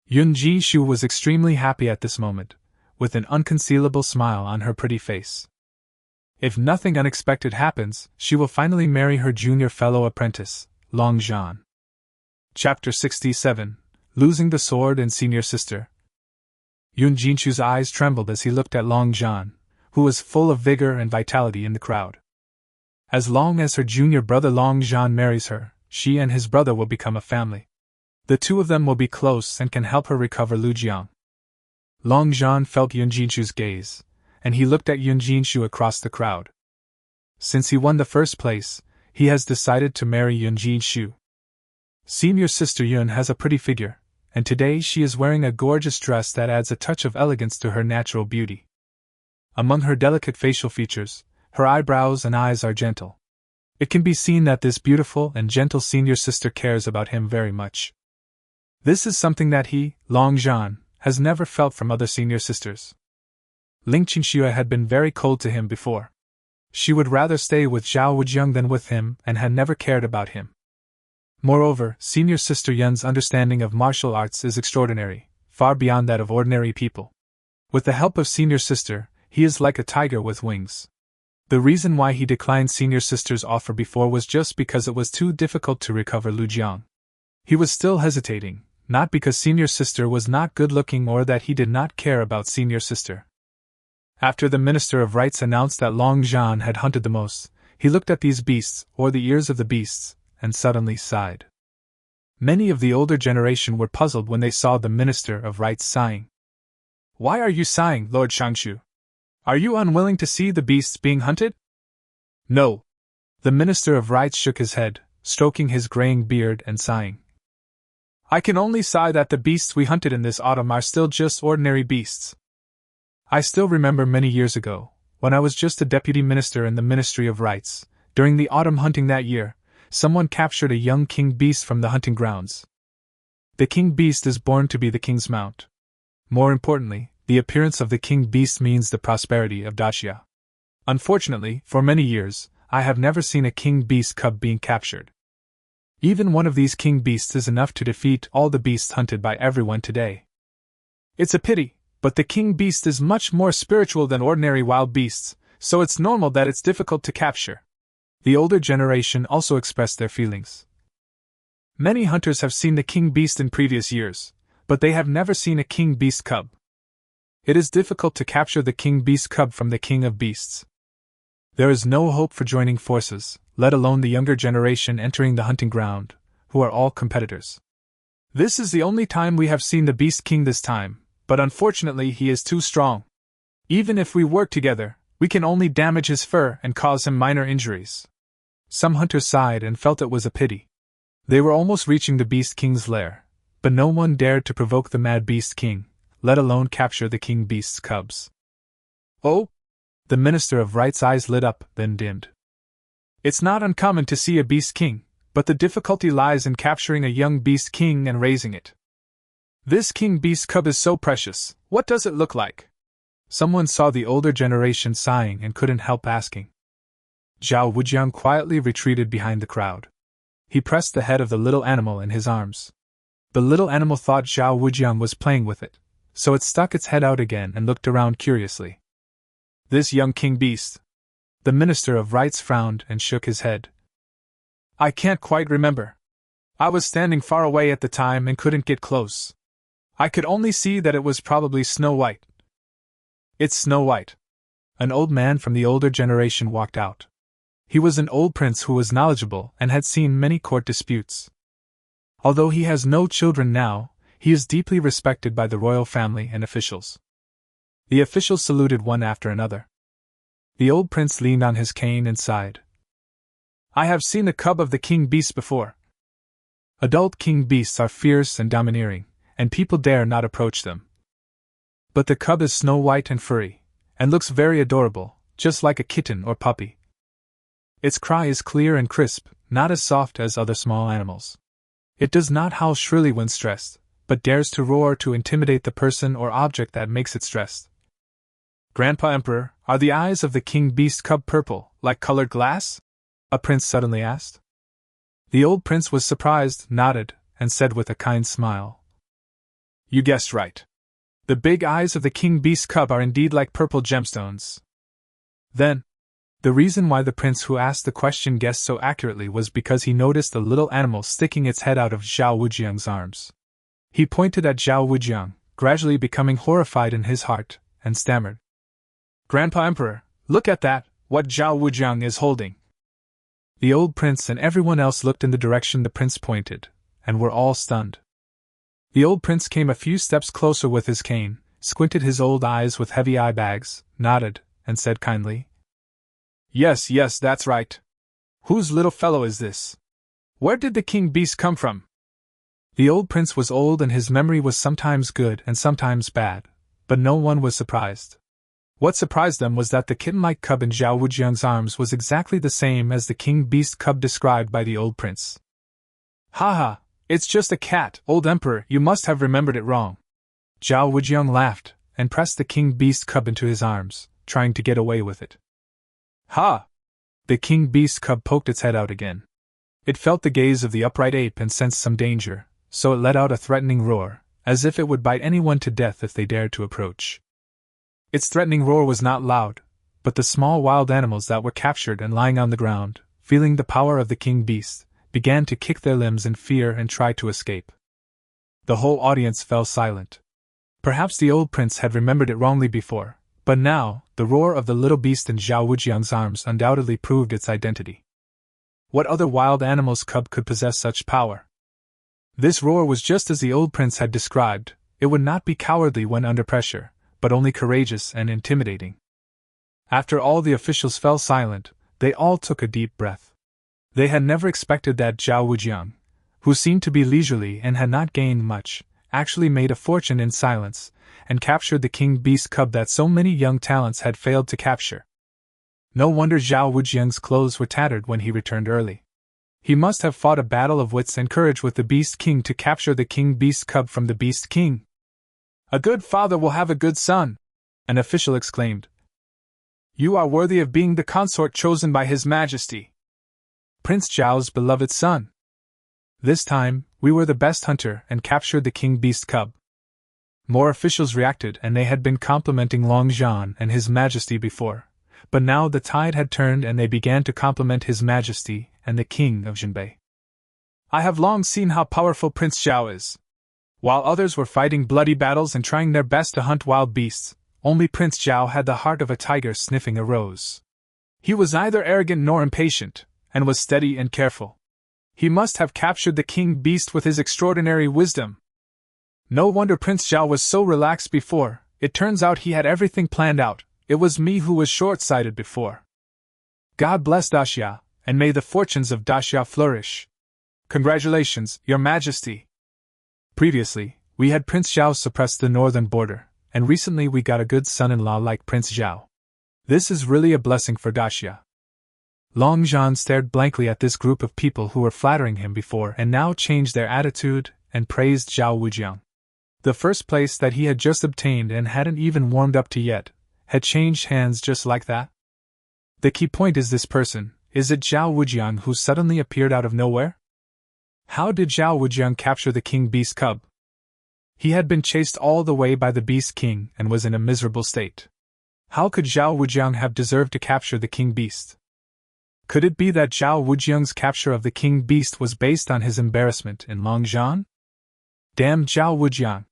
Yunji Shu was extremely happy at this moment, with an unconcealable smile on her pretty face. If nothing unexpected happens, she will finally marry her junior fellow apprentice, Long Zhan. Chapter 67: Losing the Sword and Senior Sister. Yun Jinshu's eyes trembled as he looked at Long Zhan, who was full of vigor and vitality in the crowd. As long as her junior brother Long Zhan marries her, she and his brother will become a family. The two of them will be close and can help her recover Lu Jiang. Long Zhan felt Yun Jinshu's gaze, and he looked at Yun Jinshu across the crowd. Since he won the first place, he has decided to marry Yun Jinshu. Senior sister Yun has a pretty figure, and today she is wearing a gorgeous dress that adds a touch of elegance to her natural beauty. Among her delicate facial features, her eyebrows and eyes are gentle. It can be seen that this beautiful and gentle senior sister cares about him very much. This is something that he, Long Zhan, has never felt from other senior sisters. Ling Qingxue had been very cold to him before. She would rather stay with Zhao Wujiang than with him and had never cared about him. Moreover, senior sister Yun's understanding of martial arts is extraordinary, far beyond that of ordinary people. With the help of senior sister, he is like a tiger with wings. The reason why he declined senior sister's offer before was just because it was too difficult to recover Lu Jiang. He was still hesitating, not because senior sister was not good-looking or that he did not care about senior sister. After the Minister of Rights announced that Long Zhan had hunted the most, he looked at these beasts, or the ears of the beasts, and suddenly sighed. Many of the older generation were puzzled when they saw the Minister of Rights sighing. "Why are you sighing, Lord Shangshu? Are you unwilling to see the beasts being hunted?" "No." The Minister of Rights shook his head, stroking his graying beard and sighing. "I can only sigh that the beasts we hunted in this autumn are still just ordinary beasts. I still remember many years ago, when I was just a deputy minister in the Ministry of Rights, during the autumn hunting that year, someone captured a young king beast from the hunting grounds. The king beast is born to be the king's mount. More importantly, the appearance of the king beast means the prosperity of Daxia. Unfortunately, for many years, I have never seen a king beast cub being captured. Even one of these king beasts is enough to defeat all the beasts hunted by everyone today. It's a pity, but the king beast is much more spiritual than ordinary wild beasts, so it's normal that it's difficult to capture." The older generation also expressed their feelings. Many hunters have seen the king beast in previous years, but they have never seen a king beast cub. It is difficult to capture the king beast cub from the king of beasts. There is no hope for joining forces, let alone the younger generation entering the hunting ground, who are all competitors. This is the only time we have seen the beast king this time, but unfortunately he is too strong. Even if we work together, We can only damage his fur and cause him minor injuries." Some hunters sighed and felt it was a pity. They were almost reaching the Beast King's lair, but no one dared to provoke the mad Beast King, let alone capture the King Beast's cubs. "Oh?" The Minister of Right's eyes lit up, then dimmed. "It's not uncommon to see a Beast King, but the difficulty lies in capturing a young Beast King and raising it. This King Beast cub is so precious, what does it look like?" Someone saw the older generation sighing and couldn't help asking. Zhao Wujiang quietly retreated behind the crowd. He pressed the head of the little animal in his arms. The little animal thought Zhao Wujiang was playing with it, so it stuck its head out again and looked around curiously. "This young King Beast?" The Minister of Rights frowned and shook his head. "I can't quite remember. I was standing far away at the time and couldn't get close. I could only see that it was probably Snow White." "It's Snow White." An old man from the older generation walked out. He was an old prince who was knowledgeable and had seen many court disputes. Although he has no children now, he is deeply respected by the royal family and officials. The officials saluted one after another. The old prince leaned on his cane and sighed. "I have seen the cub of the king beast before. Adult king beasts are fierce and domineering, and people dare not approach them. But the cub is snow white and furry, and looks very adorable, just like a kitten or puppy. Its cry is clear and crisp, not as soft as other small animals. It does not howl shrilly when stressed, but dares to roar to intimidate the person or object that makes it stressed." "Grandpa Emperor, are the eyes of the king beast cub purple, like colored glass?" a prince suddenly asked. The old prince was surprised, nodded, and said with a kind smile, "You guessed right. The big eyes of the king beast cub are indeed like purple gemstones." Then, the reason why the prince who asked the question guessed so accurately was because he noticed a little animal sticking its head out of Zhao Wujiang's arms. He pointed at Zhao Wujiang, gradually becoming horrified in his heart, and stammered, "Grandpa Emperor, look at that, what Zhao Wujiang is holding." The old prince and everyone else looked in the direction the prince pointed, and were all stunned. The old prince came a few steps closer with his cane, squinted his old eyes with heavy eye bags, nodded, and said kindly, Yes, that's right. Whose little fellow is this? Where did the king beast come from?" The old prince was old and his memory was sometimes good and sometimes bad, but no one was surprised. What surprised them was that the kitten-like cub in Zhao Wujiang's arms was exactly the same as the king beast cub described by the old prince. "Haha, it's just a cat, old emperor, you must have remembered it wrong." Zhao Wujiang laughed and pressed the king beast cub into his arms, trying to get away with it. "Ha!" The king beast cub poked its head out again. It felt the gaze of the upright ape and sensed some danger, so it let out a threatening roar, as if it would bite anyone to death if they dared to approach. Its threatening roar was not loud, but the small wild animals that were captured and lying on the ground, feeling the power of the king beast, began to kick their limbs in fear and try to escape. The whole audience fell silent. Perhaps the old prince had remembered it wrongly before, but now, the roar of the little beast in Zhao Wujiang's arms undoubtedly proved its identity. What other wild animal's cub could possess such power? This roar was just as the old prince had described. It would not be cowardly when under pressure, but only courageous and intimidating. After all the officials fell silent, they all took a deep breath. They had never expected that Zhao Wujiang, who seemed to be leisurely and had not gained much, actually made a fortune in silence, and captured the king beast cub that so many young talents had failed to capture. No wonder Zhao Wujiang's clothes were tattered when he returned early. He must have fought a battle of wits and courage with the Beast King to capture the king beast cub from the Beast King. "A good father will have a good son," an official exclaimed. "You are worthy of being the consort chosen by His Majesty, Prince Zhao's beloved son. This time, we were the best hunter and captured the king beast cub." More officials reacted, and they had been complimenting Long Zhan and His Majesty before, but now the tide had turned and they began to compliment His Majesty and the King of Jinbei. "I have long seen how powerful Prince Zhao is. While others were fighting bloody battles and trying their best to hunt wild beasts, only Prince Zhao had the heart of a tiger sniffing a rose. He was neither arrogant nor impatient, and was steady and careful. He must have captured the king beast with his extraordinary wisdom. No wonder Prince Zhao was so relaxed before. It turns out he had everything planned out, It was me who was short-sighted before. God bless Daxia, and may the fortunes of Daxia flourish. Congratulations, Your Majesty. Previously, we had Prince Zhao suppress the northern border, and recently we got a good son-in-law like Prince Zhao. This is really a blessing for Daxia. Long Zhan stared blankly at this group of people who were flattering him before and now changed their attitude and praised Zhao Wujiang. The first place that he had just obtained and hadn't even warmed up to yet, had changed hands just like that. The key point is this person. Is it Zhao Wujiang who suddenly appeared out of nowhere? How did Zhao Wujiang capture the king beast cub? He had been chased all the way by the beast king and was in a miserable state. How could Zhao Wujiang have deserved to capture the king beast? Could it be that Zhao Wujiang's capture of the king beast was based on his embarrassment in Long Zhan? Damn Zhao Wujiang!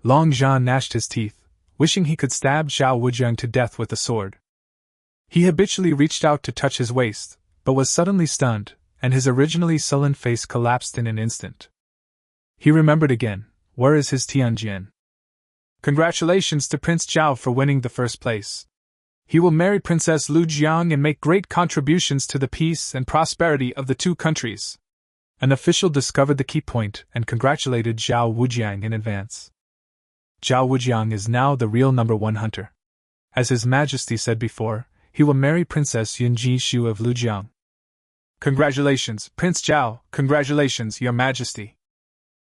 Long Zhan gnashed his teeth, wishing he could stab Zhao Wujiang to death with a sword. He habitually reached out to touch his waist, but was suddenly stunned, and his originally sullen face collapsed in an instant. He remembered again. Where is his Tianjin? Congratulations to Prince Zhao for winning the first place. He will marry Princess Lu Jiang and make great contributions to the peace and prosperity of the two countries. An official discovered the key point and congratulated Zhao Wujiang in advance. Zhao Wujiang is now the real #1 hunter. As His Majesty said before, he will marry Princess Yunji Shu of Lujiang. Congratulations, Prince Zhao, congratulations, Your Majesty.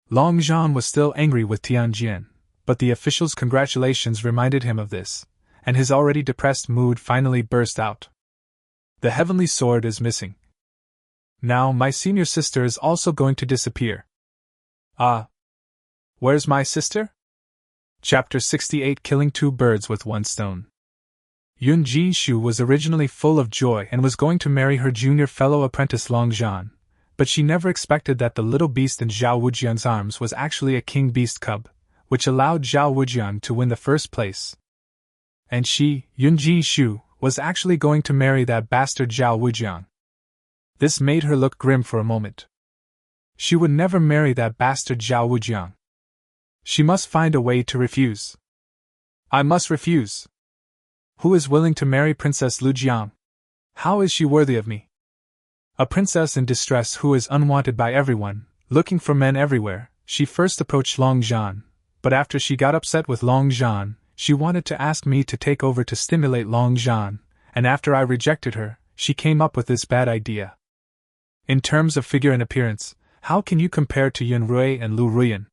Long Zhan was still angry with Tianjin, but the official's congratulations reminded him of this, and his already depressed mood finally burst out. The heavenly sword is missing. Now my senior sister is also going to disappear. Ah. Where's my sister? Chapter 68 Killing Two Birds with One Stone. Yun Jishu was originally full of joy and was going to marry her junior fellow apprentice Long Zhan, but she never expected that the little beast in Zhao Wujiang's arms was actually a king beast cub, which allowed Zhao Wujiang to win the first place. And she, Yun Jishu, was actually going to marry that bastard Zhao Wujiang. This made her look grim for a moment. She would never marry that bastard Zhao Wujiang. She must find a way to refuse. I must refuse. Who is willing to marry Princess Lu Jiang? How is she worthy of me? A princess in distress who is unwanted by everyone, looking for men everywhere, she first approached Long Zhan, but after she got upset with Long Zhan, she wanted to ask me to take over to stimulate Long Zhan, and after I rejected her, she came up with this bad idea. In terms of figure and appearance, how can you compare to Yun Rui and Lu Ruan?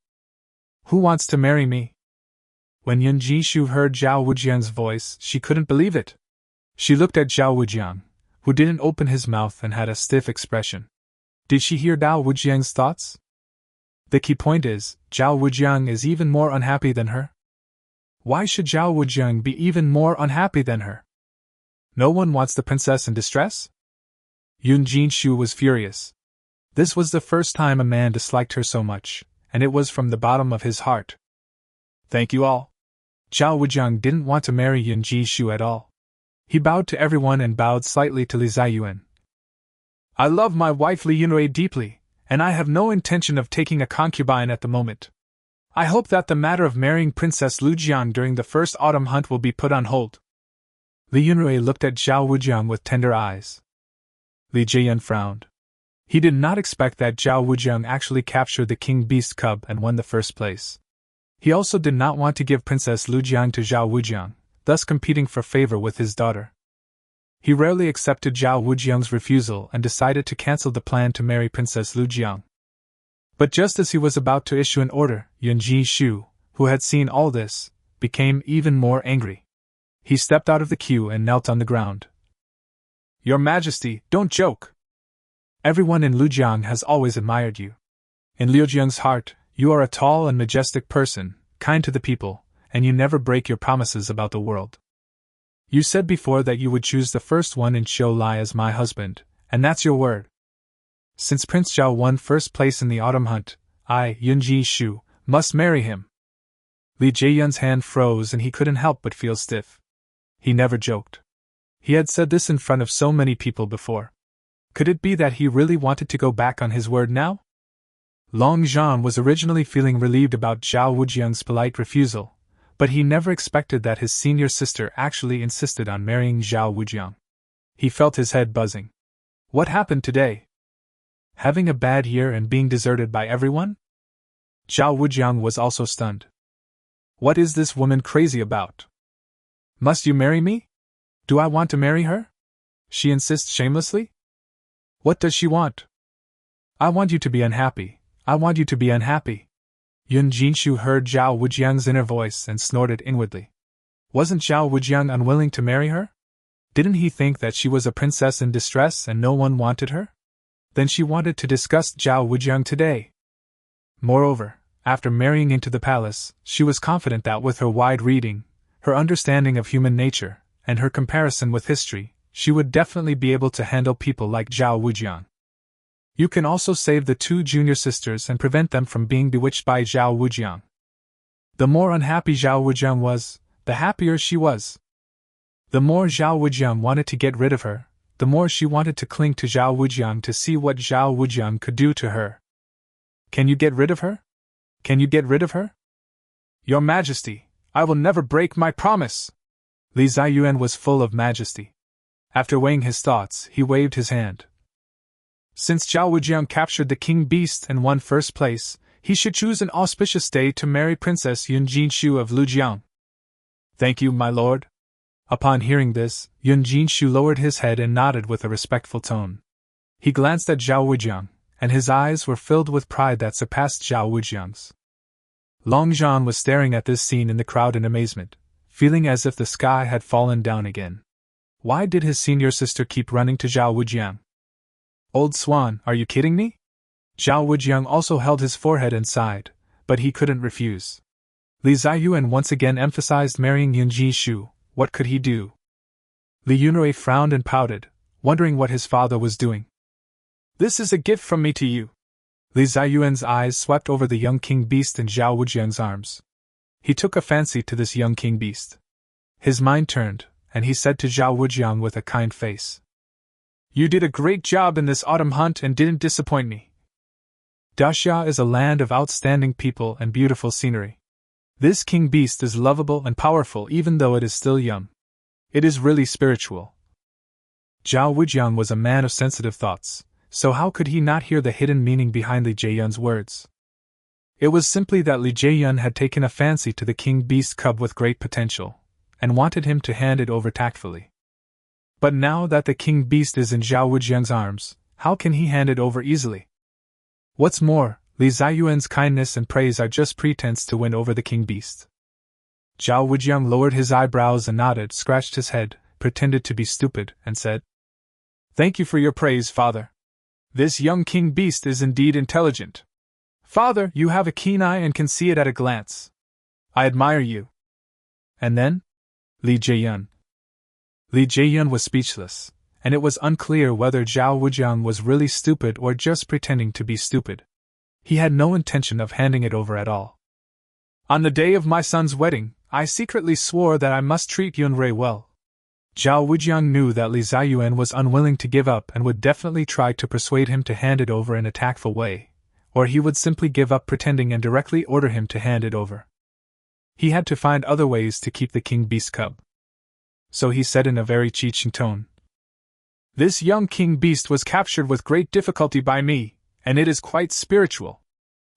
Who wants to marry me? When Yun Jishu heard Zhao Wujiang's voice, she couldn't believe it. She looked at Zhao Wujiang, who didn't open his mouth and had a stiff expression. Did she hear Zhao Wujiang's thoughts? The key point is, Zhao Wujiang is even more unhappy than her. Why should Zhao Wujiang be even more unhappy than her? No one wants the princess in distress? Yun Jishu was furious. This was the first time a man disliked her so much, and it was from the bottom of his heart. Thank you all. Zhao Wujiang didn't want to marry Yun Jishu at all. He bowed to everyone and bowed slightly to Li Ziyuan. I love my wife Li Yunrui deeply, and I have no intention of taking a concubine at the moment. I hope that the matter of marrying Princess Lu Jiang during the first autumn hunt will be put on hold. Li Yunrui looked at Zhao Wujiang with tender eyes. Li Ziyuan frowned. He did not expect that Zhao Wujiang actually captured the king beast cub and won the first place. He also did not want to give Princess Lu Jiang to Zhao Wujiang, thus competing for favor with his daughter. He rarely accepted Zhao Wujiang's refusal and decided to cancel the plan to marry Princess Lu Jiang. But just as he was about to issue an order, Yun Jishu, who had seen all this, became even more angry. He stepped out of the queue and knelt on the ground. Your Majesty, don't joke! Everyone in Lujiang has always admired you. In Lujiang's heart, you are a tall and majestic person, kind to the people, and you never break your promises about the world. You said before that you would choose the first one in Shou Lai as my husband, and that's your word. Since Prince Zhao won first place in the autumn hunt, I, Yun Jishu, must marry him. Li Ziyuan's hand froze and he couldn't help but feel stiff. He never joked. He had said this in front of so many people before. Could it be that he really wanted to go back on his word now? Long Zhan was originally feeling relieved about Zhao Wujiang's polite refusal, But he never expected that his senior sister actually insisted on marrying Zhao Wujiang. He felt his head buzzing. What happened today? Having a bad year and being deserted by everyone? Zhao Wujiang was also stunned. What is this woman crazy about? Must you marry me? Do I want to marry her? She insists shamelessly. What does she want? I want you to be unhappy. I want you to be unhappy. Yun Jinshu heard Zhao Wujiang's inner voice and snorted inwardly. Wasn't Zhao Wujiang unwilling to marry her? Didn't he think that she was a princess in distress and no one wanted her? Then she wanted to discuss Zhao Wujiang today. Moreover, after marrying into the palace, she was confident that with her wide reading, her understanding of human nature, and her comparison with history, she would definitely be able to handle people like Zhao Wujiang. You can also save the two junior sisters and prevent them from being bewitched by Zhao Wujiang. The more unhappy Zhao Wujiang was, the happier she was. The more Zhao Wujiang wanted to get rid of her, the more she wanted to cling to Zhao Wujiang to see what Zhao Wujiang could do to her. Can you get rid of her? Can you get rid of her? Your Majesty, I will never break my promise! Li Ziyuan was full of majesty. After weighing his thoughts, he waved his hand. Since Zhao Wujiang captured the king beast and won first place, he should choose an auspicious day to marry Princess Yun Jinshu of Lujiang. Thank you, my lord. Upon hearing this, Yun Jinshu lowered his head and nodded with a respectful tone. He glanced at Zhao Wujiang, and his eyes were filled with pride that surpassed Zhao Wujiang's. Long Zhan was staring at this scene in the crowd in amazement, feeling as if the sky had fallen down again. Why did his senior sister keep running to Zhao Wujiang? Old swan, are you kidding me? Zhao Wujiang also held his forehead and sighed, but he couldn't refuse. Li Ziyuan once again emphasized marrying Yun Jinshu. What could he do? Li Yunrui frowned and pouted, wondering what his father was doing. This is a gift from me to you. Li Ziyuan's eyes swept over the young king beast in Zhao Wujiang's arms. He took a fancy to this young king beast. His mind turned, and he said to Zhao Wujiang with a kind face. You did a great job in this autumn hunt and didn't disappoint me. Daxia is a land of outstanding people and beautiful scenery. This king beast is lovable and powerful even though it is still young. It is really spiritual. Zhao Wujiang was a man of sensitive thoughts, so how could he not hear the hidden meaning behind Li Jieyun's words? It was simply that Li Jieyun had taken a fancy to the king beast cub with great potential, and wanted him to hand it over tactfully. But now that the king beast is in Zhao Wujiang's arms, how can he hand it over easily? What's more, Li Ziyuan's kindness and praise are just pretense to win over the king beast. Zhao Wujiang lowered his eyebrows and nodded, scratched his head, pretended to be stupid, and said, Thank you for your praise, father. This young king beast is indeed intelligent. Father, you have a keen eye and can see it at a glance. I admire you. And then? Li Jieyun. Li Jieyun was speechless, and it was unclear whether Zhao Wujiang was really stupid or just pretending to be stupid. He had no intention of handing it over at all. On the day of my son's wedding, I secretly swore that I must treat Yunrui well. Zhao Wujiang knew that Li Ziyuan was unwilling to give up and would definitely try to persuade him to hand it over in a tactful way, or he would simply give up pretending and directly order him to hand it over. He had to find other ways to keep the king beast cub. So he said in a very cheeching tone, This young king beast was captured with great difficulty by me, and it is quite spiritual.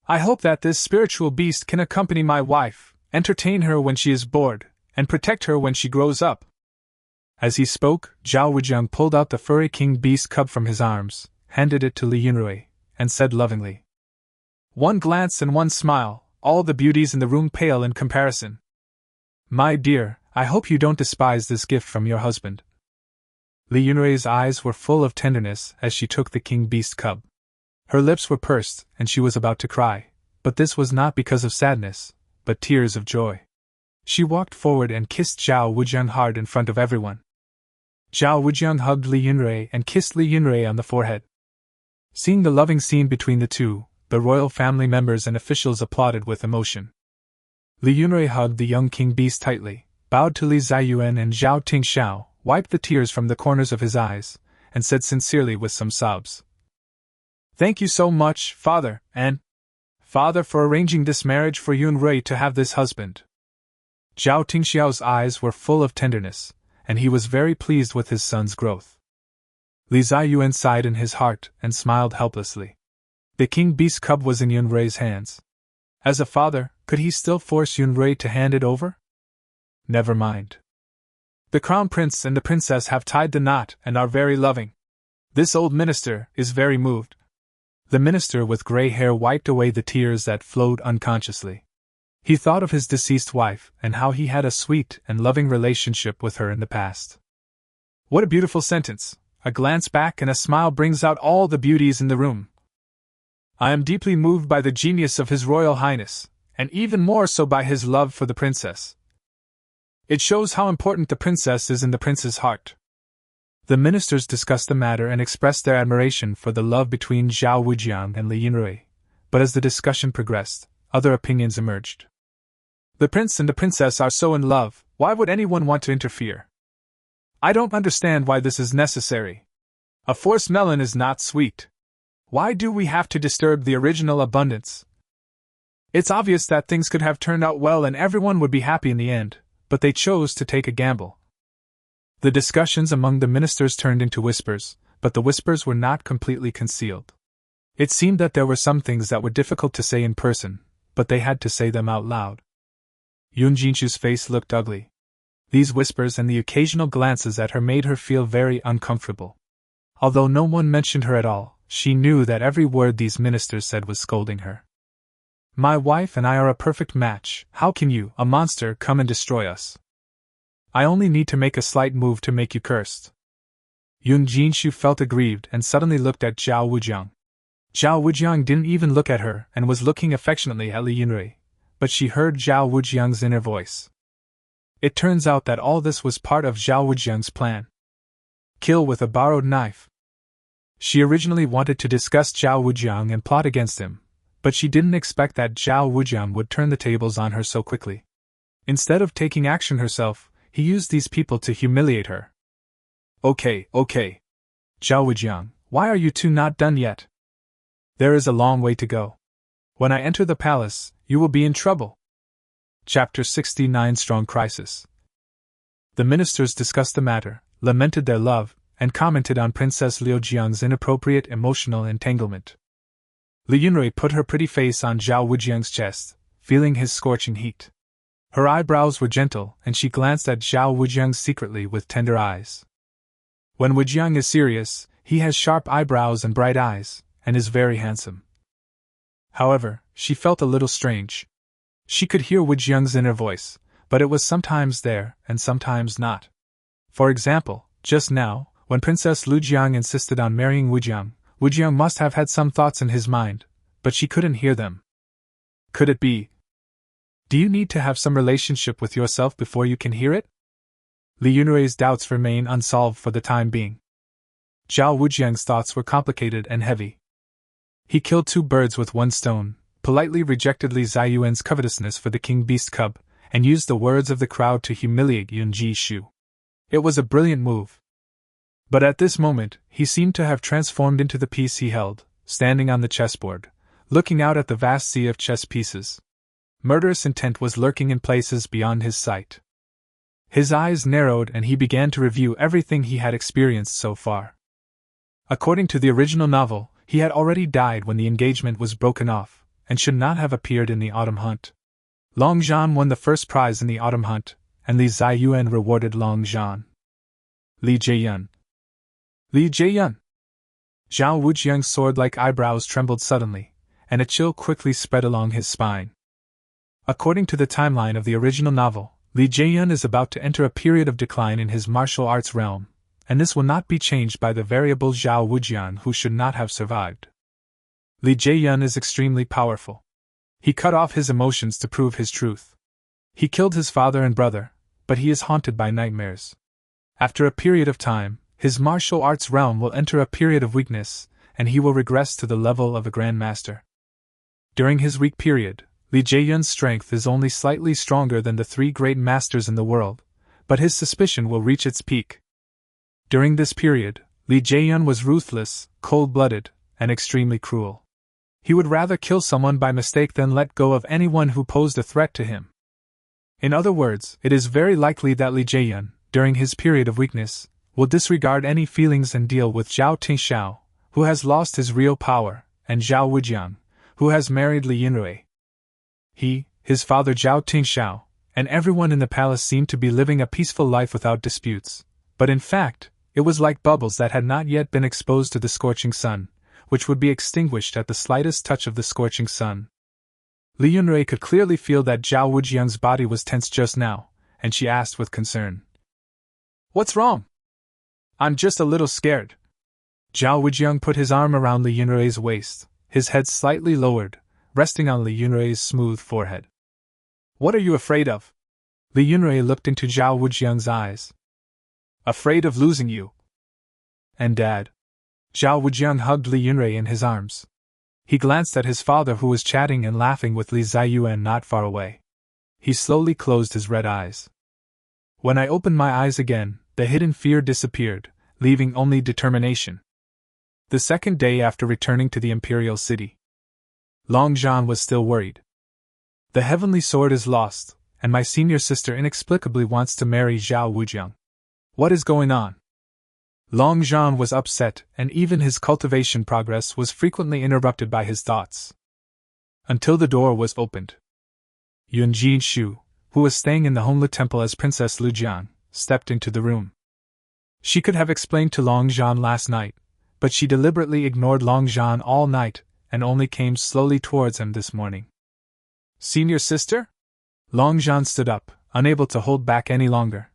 I hope that this spiritual beast can accompany my wife, entertain her when she is bored, and protect her when she grows up. As he spoke, Zhao Wujiang pulled out the furry king beast cub from his arms, handed it to Li Yunrui, and said lovingly, One glance and one smile, all the beauties in the room pale in comparison. My dear, I hope you don't despise this gift from your husband. Li Yunrui's eyes were full of tenderness as she took the king beast cub. Her lips were pursed, and she was about to cry, but this was not because of sadness, but tears of joy. She walked forward and kissed Zhao Wujiang hard in front of everyone. Zhao Wujiang hugged Li Yunrui and kissed Li Yunrui on the forehead. Seeing the loving scene between the two, the royal family members and officials applauded with emotion. Li Yunrui hugged the young king beast tightly, bowed to Li Ziyuan and Zhao Tingxiao, wiped the tears from the corners of his eyes, and said sincerely with some sobs, Thank you so much, father, and Father, for arranging this marriage for Yunrui to have this husband. Zhao Tingxiao's eyes were full of tenderness, and he was very pleased with his son's growth. Li Ziyuan sighed in his heart and smiled helplessly. The king beast cub was in Yunrei's hands. As a father, could he still force Yunrei to hand it over? Never mind. The crown prince and the princess have tied the knot and are very loving. This old minister is very moved. The minister with gray hair wiped away the tears that flowed unconsciously. He thought of his deceased wife and how he had a sweet and loving relationship with her in the past. What a beautiful sentence! A glance back and a smile brings out all the beauties in the room. I am deeply moved by the genius of His Royal Highness, and even more so by his love for the princess. It shows how important the princess is in the prince's heart. The ministers discussed the matter and expressed their admiration for the love between Zhao Wujiang and Li Yunrui, but as the discussion progressed, other opinions emerged. The prince and the princess are so in love, why would anyone want to interfere? I don't understand why this is necessary. A forced melon is not sweet. Why do we have to disturb the original abundance? It's obvious that things could have turned out well and everyone would be happy in the end, but they chose to take a gamble. The discussions among the ministers turned into whispers, but the whispers were not completely concealed. It seemed that there were some things that were difficult to say in person, but they had to say them out loud. Yun Jinshu's face looked ugly. These whispers and the occasional glances at her made her feel very uncomfortable. Although no one mentioned her at all, she knew that every word these ministers said was scolding her. My wife and I are a perfect match. How can you, a monster, come and destroy us? I only need to make a slight move to make you cursed. Yun Jinshu felt aggrieved and suddenly looked at Zhao Wujiang. Zhao Wujiang didn't even look at her and was looking affectionately at Li Yunrui, but she heard Zhao Wujiang's inner voice. It turns out that all this was part of Zhao Wujiang's plan. Kill with a borrowed knife. She originally wanted to discuss Zhao Wujiang and plot against him, but she didn't expect that Zhao Wujiang would turn the tables on her so quickly. Instead of taking action herself, he used these people to humiliate her. Okay. Zhao Wujiang, why are you two not done yet? There is a long way to go. When I enter the palace, you will be in trouble. Chapter 69 Strong Crisis. The ministers discussed the matter, lamented their love, and commented on Princess Liu Jiang's inappropriate emotional entanglement. Li Yunrui put her pretty face on Zhao Wujiang's chest, feeling his scorching heat. Her eyebrows were gentle, and she glanced at Zhao Wujiang secretly with tender eyes. When Wujiang is serious, he has sharp eyebrows and bright eyes, and is very handsome. However, she felt a little strange. She could hear Wujiang's inner voice, but it was sometimes there and sometimes not. For example, just now, when Princess Liu Jiang insisted on marrying Wujiang, Wujiang must have had some thoughts in his mind, but she couldn't hear them. Could it be? Do you need to have some relationship with yourself before you can hear it? Li Yunrui's doubts remain unsolved for the time being. Zhao Wujiang's thoughts were complicated and heavy. He killed two birds with one stone, politely rejected Li Ziyuan's covetousness for the king beast cub, and used the words of the crowd to humiliate Yun Jishu. It was a brilliant move. But at this moment, he seemed to have transformed into the piece he held, standing on the chessboard, looking out at the vast sea of chess pieces. Murderous intent was lurking in places beyond his sight. His eyes narrowed and he began to review everything he had experienced so far. According to the original novel, he had already died when the engagement was broken off, and should not have appeared in the autumn hunt. Long Zhan won the first prize in the autumn hunt, and Li Ziyuan rewarded Long Zhan. Li Jieyun. Zhao Wujiang's sword-like eyebrows trembled suddenly, and a chill quickly spread along his spine. According to the timeline of the original novel, Li Jieyun is about to enter a period of decline in his martial arts realm, and this will not be changed by the variable Zhao Wujiang, who should not have survived. Li Jieyun is extremely powerful. He cut off his emotions to prove his truth. He killed his father and brother, but he is haunted by nightmares. After a period of time, his martial arts realm will enter a period of weakness, and he will regress to the level of a grandmaster. During his weak period, Li Jieyun's strength is only slightly stronger than the three great masters in the world, but his suspicion will reach its peak. During this period, Li Jieyun was ruthless, cold-blooded, and extremely cruel. He would rather kill someone by mistake than let go of anyone who posed a threat to him. In other words, it is very likely that Li Jieyun, during his period of weakness, will disregard any feelings and deal with Zhao Tingxiao, who has lost his real power, and Zhao Wujiang, who has married Li Yunrui. He, his father Zhao Tingxiao, and everyone in the palace seemed to be living a peaceful life without disputes, but in fact, it was like bubbles that had not yet been exposed to the scorching sun, which would be extinguished at the slightest touch of the scorching sun. Li Yunrui could clearly feel that Zhao Wujiang's body was tense just now, and she asked with concern, "What's wrong?" "I'm just a little scared." Zhao Wujiang put his arm around Li Yunrui's waist, his head slightly lowered, resting on Li Yunrui's smooth forehead. "What are you afraid of?" Li Yunrui looked into Zhao Wujiang's eyes. "Afraid of losing you." "And Dad?" Zhao Wujiang hugged Li Yunrui in his arms. He glanced at his father, who was chatting and laughing with Li Ziyuan not far away. He slowly closed his red eyes. "When I opened my eyes again, the hidden fear disappeared, leaving only determination." The second day after returning to the imperial city, Long Zhan was still worried. "The heavenly sword is lost, and my senior sister inexplicably wants to marry Zhao Wujiang. What is going on?" Long Zhan was upset, and even his cultivation progress was frequently interrupted by his thoughts. Until the door was opened. Yun Jinshu, who was staying in the Honglu temple as Princess Lu Jiang, stepped into the room. She could have explained to Long Zhan last night, but she deliberately ignored Long Zhan all night, and only came slowly towards him this morning. "Senior sister?" Long Zhan stood up, unable to hold back any longer.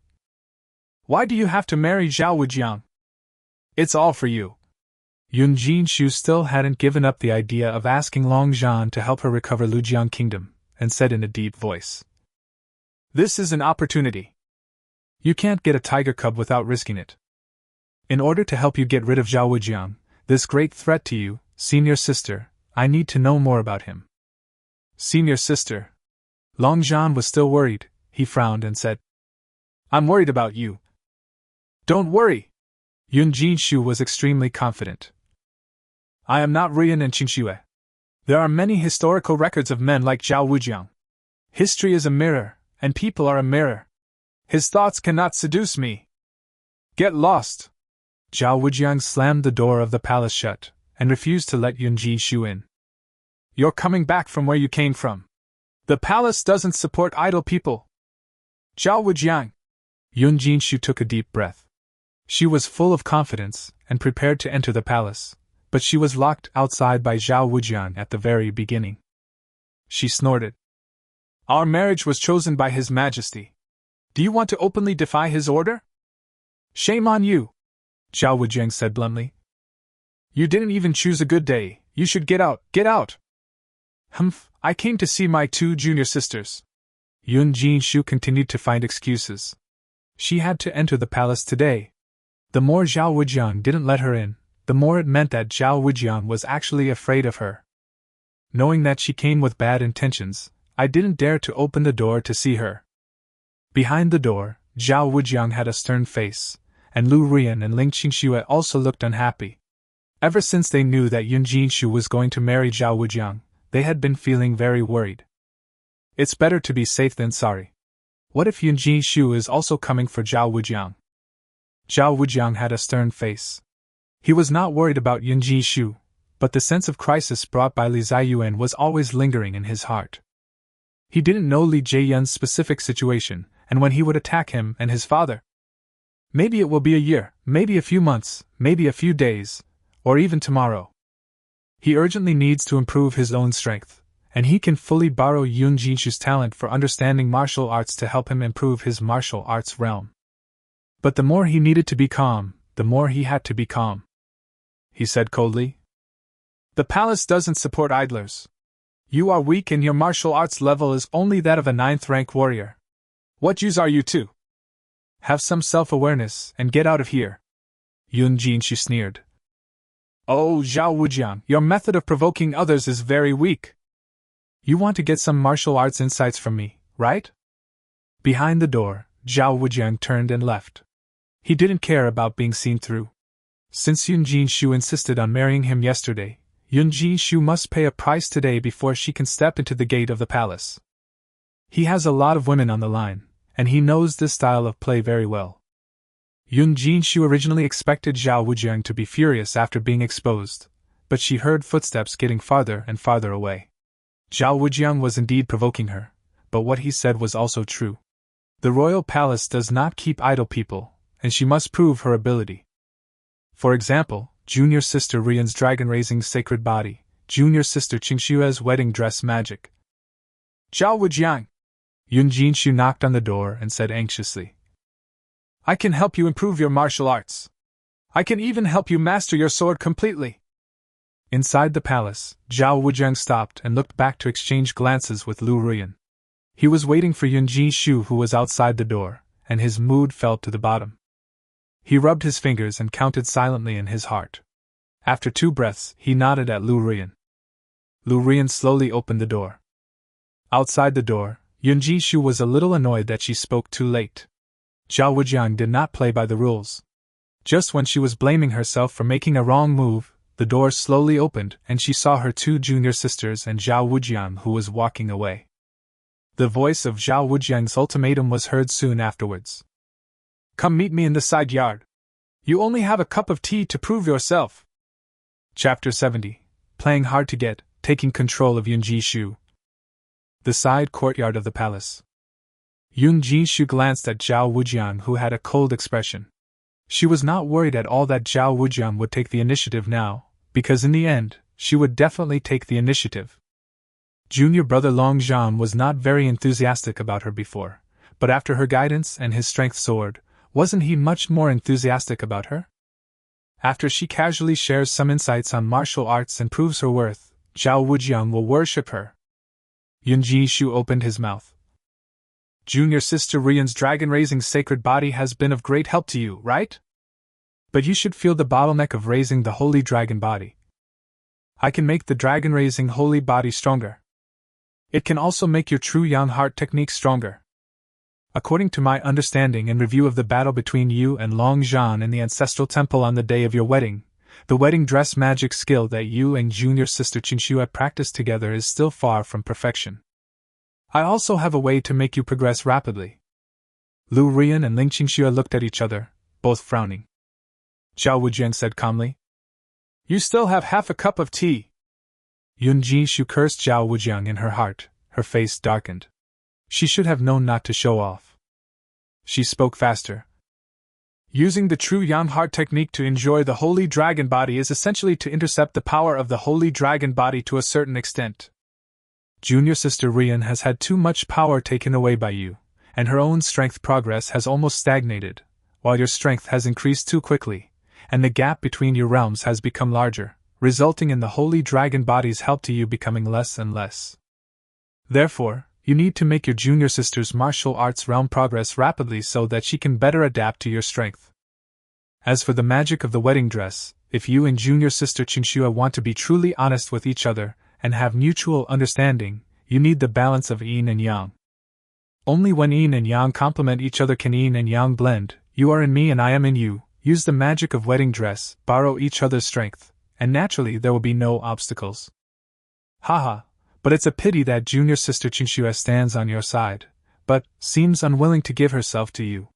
"Why do you have to marry Zhao Wujiang?" "It's all for you." Yun Jinshu still hadn't given up the idea of asking Long Zhan to help her recover Lujiang Kingdom, and said in a deep voice, "This is an opportunity. You can't get a tiger cub without risking it. In order to help you get rid of Zhao Wujiang, this great threat to you, senior sister, I need to know more about him." "Senior sister?" Long Zhan was still worried. He frowned and said, "I'm worried about you." "Don't worry." Yun Jinshu was extremely confident. "I am not Ruyan and Qingxue. There are many historical records of men like Zhao Wujiang. History is a mirror, and people are a mirror. His thoughts cannot seduce me." "Get lost." Zhao Wujiang slammed the door of the palace shut, and refused to let Yun Jinshu in. "You're coming back from where you came from. The palace doesn't support idle people." "Zhao Wujiang." Yun Jinshu took a deep breath. She was full of confidence, and prepared to enter the palace, but she was locked outside by Zhao Wujiang at the very beginning. She snorted. "Our marriage was chosen by His Majesty. Do you want to openly defy his order?" "Shame on you," Zhao Wujiang said bluntly. "You didn't even choose a good day. You should get out, get out." "Humph, I came to see my two junior sisters." Yun Jinshu continued to find excuses. She had to enter the palace today. The more Zhao Wujiang didn't let her in, the more it meant that Zhao Wujiang was actually afraid of her. Knowing that she came with bad intentions, I didn't dare to open the door to see her. Behind the door, Zhao Wujiang had a stern face, and Lu Ruan and Ling Qingxue also looked unhappy. Ever since they knew that Yun Jinshu was going to marry Zhao Wujiang, they had been feeling very worried. It's better to be safe than sorry. What if Yun Jinshu is also coming for Zhao Wujiang? Zhao Wujiang had a stern face. He was not worried about Yun Jinshu, but the sense of crisis brought by Li Ziyuan was always lingering in his heart. He didn't know Li Jieyun's specific situation, and when he would attack him and his father. Maybe it will be a year, maybe a few months, maybe a few days, or even tomorrow. He urgently needs to improve his own strength, and he can fully borrow Yun Jinshu's talent for understanding martial arts to help him improve his martial arts realm. But the more he needed to be calm, the more he had to be calm. He said coldly, "The palace doesn't support idlers. You are weak and your martial arts level is only that of a 9th-rank warrior. What use are you to? Have some self-awareness and get out of here." Yun Jinshu sneered. "Oh, Zhao Wujiang, your method of provoking others is very weak. You want to get some martial arts insights from me, right?" Behind the door, Zhao Wujiang turned and left. He didn't care about being seen through. Since Yun Jinshu insisted on marrying him yesterday, Yun Jinshu must pay a price today before she can step into the gate of the palace. He has a lot of women on the line, and he knows this style of play very well. Yun Jinshu originally expected Zhao Wujiang to be furious after being exposed, but she heard footsteps getting farther and farther away. Zhao Wujiang was indeed provoking her, but what he said was also true. The royal palace does not keep idle people, and she must prove her ability. For example, junior sister Rian's dragon-raising sacred body, junior sister Qingshua's wedding dress magic. Zhao Wujiang! Yun Jinshu knocked on the door and said anxiously. I can help you improve your martial arts. I can even help you master your sword completely. Inside the palace, Zhao Wujiang stopped and looked back to exchange glances with Lu Ruan. He was waiting for Yun Jinshu, who was outside the door, and his mood fell to the bottom. He rubbed his fingers and counted silently in his heart. After 2 breaths, he nodded at Lu Ruan. Lu Ruan slowly opened the door. Outside the door, Yun Jinshu was a little annoyed that she spoke too late. Zhao Wujiang did not play by the rules. Just when she was blaming herself for making a wrong move, the door slowly opened and she saw her 2 junior sisters and Zhao Wujiang, who was walking away. The voice of Zhao Wujiang's ultimatum was heard soon afterwards. Come meet me in the side yard. You only have a cup of tea to prove yourself. Chapter 70. Playing hard to get, taking control of Yun Jinshu. The side courtyard of the palace. Yun Jinshu glanced at Zhao Wujiang, who had a cold expression. She was not worried at all that Zhao Wujiang would take the initiative now, because in the end, she would definitely take the initiative. Junior brother Long Zhan was not very enthusiastic about her before, but after her guidance and his strength soared, wasn't he much more enthusiastic about her? After she casually shares some insights on martial arts and proves her worth, Zhao Wujiang will worship her. Yun Jinshu opened his mouth. Junior sister Rian's dragon-raising sacred body has been of great help to you, right? But you should feel the bottleneck of raising the holy dragon body. I can make the dragon-raising holy body stronger. It can also make your true yang heart technique stronger. According to my understanding and review of the battle between you and Long Zhan in the ancestral temple on the day of your wedding, the wedding dress magic skill that you and junior sister Qingshu have practiced together is still far from perfection. I also have a way to make you progress rapidly. Lu Ruan and Ling Qingshu looked at each other, both frowning. Zhao Wujiang said calmly. You still have half a cup of tea. Yun Jinshu cursed Zhao Wujiang in her heart, her face darkened. She should have known not to show off. She spoke faster. Using the true yang heart technique to enjoy the holy dragon body is essentially to intercept the power of the holy dragon body to a certain extent. Junior sister Rian has had too much power taken away by you, and her own strength progress has almost stagnated, while your strength has increased too quickly, and the gap between your realms has become larger, resulting in the holy dragon body's help to you becoming less and less. Therefore, you need to make your junior sister's martial arts realm progress rapidly so that she can better adapt to your strength. As for the magic of the wedding dress, if you and junior sister Qingshu want to be truly honest with each other and have mutual understanding, you need the balance of yin and yang. Only when yin and yang complement each other can yin and yang blend. You are in me and I am in you. Use the magic of wedding dress, borrow each other's strength, and naturally there will be no obstacles. Haha, but it's a pity that junior sister Qingshu stands on your side, but seems unwilling to give herself to you.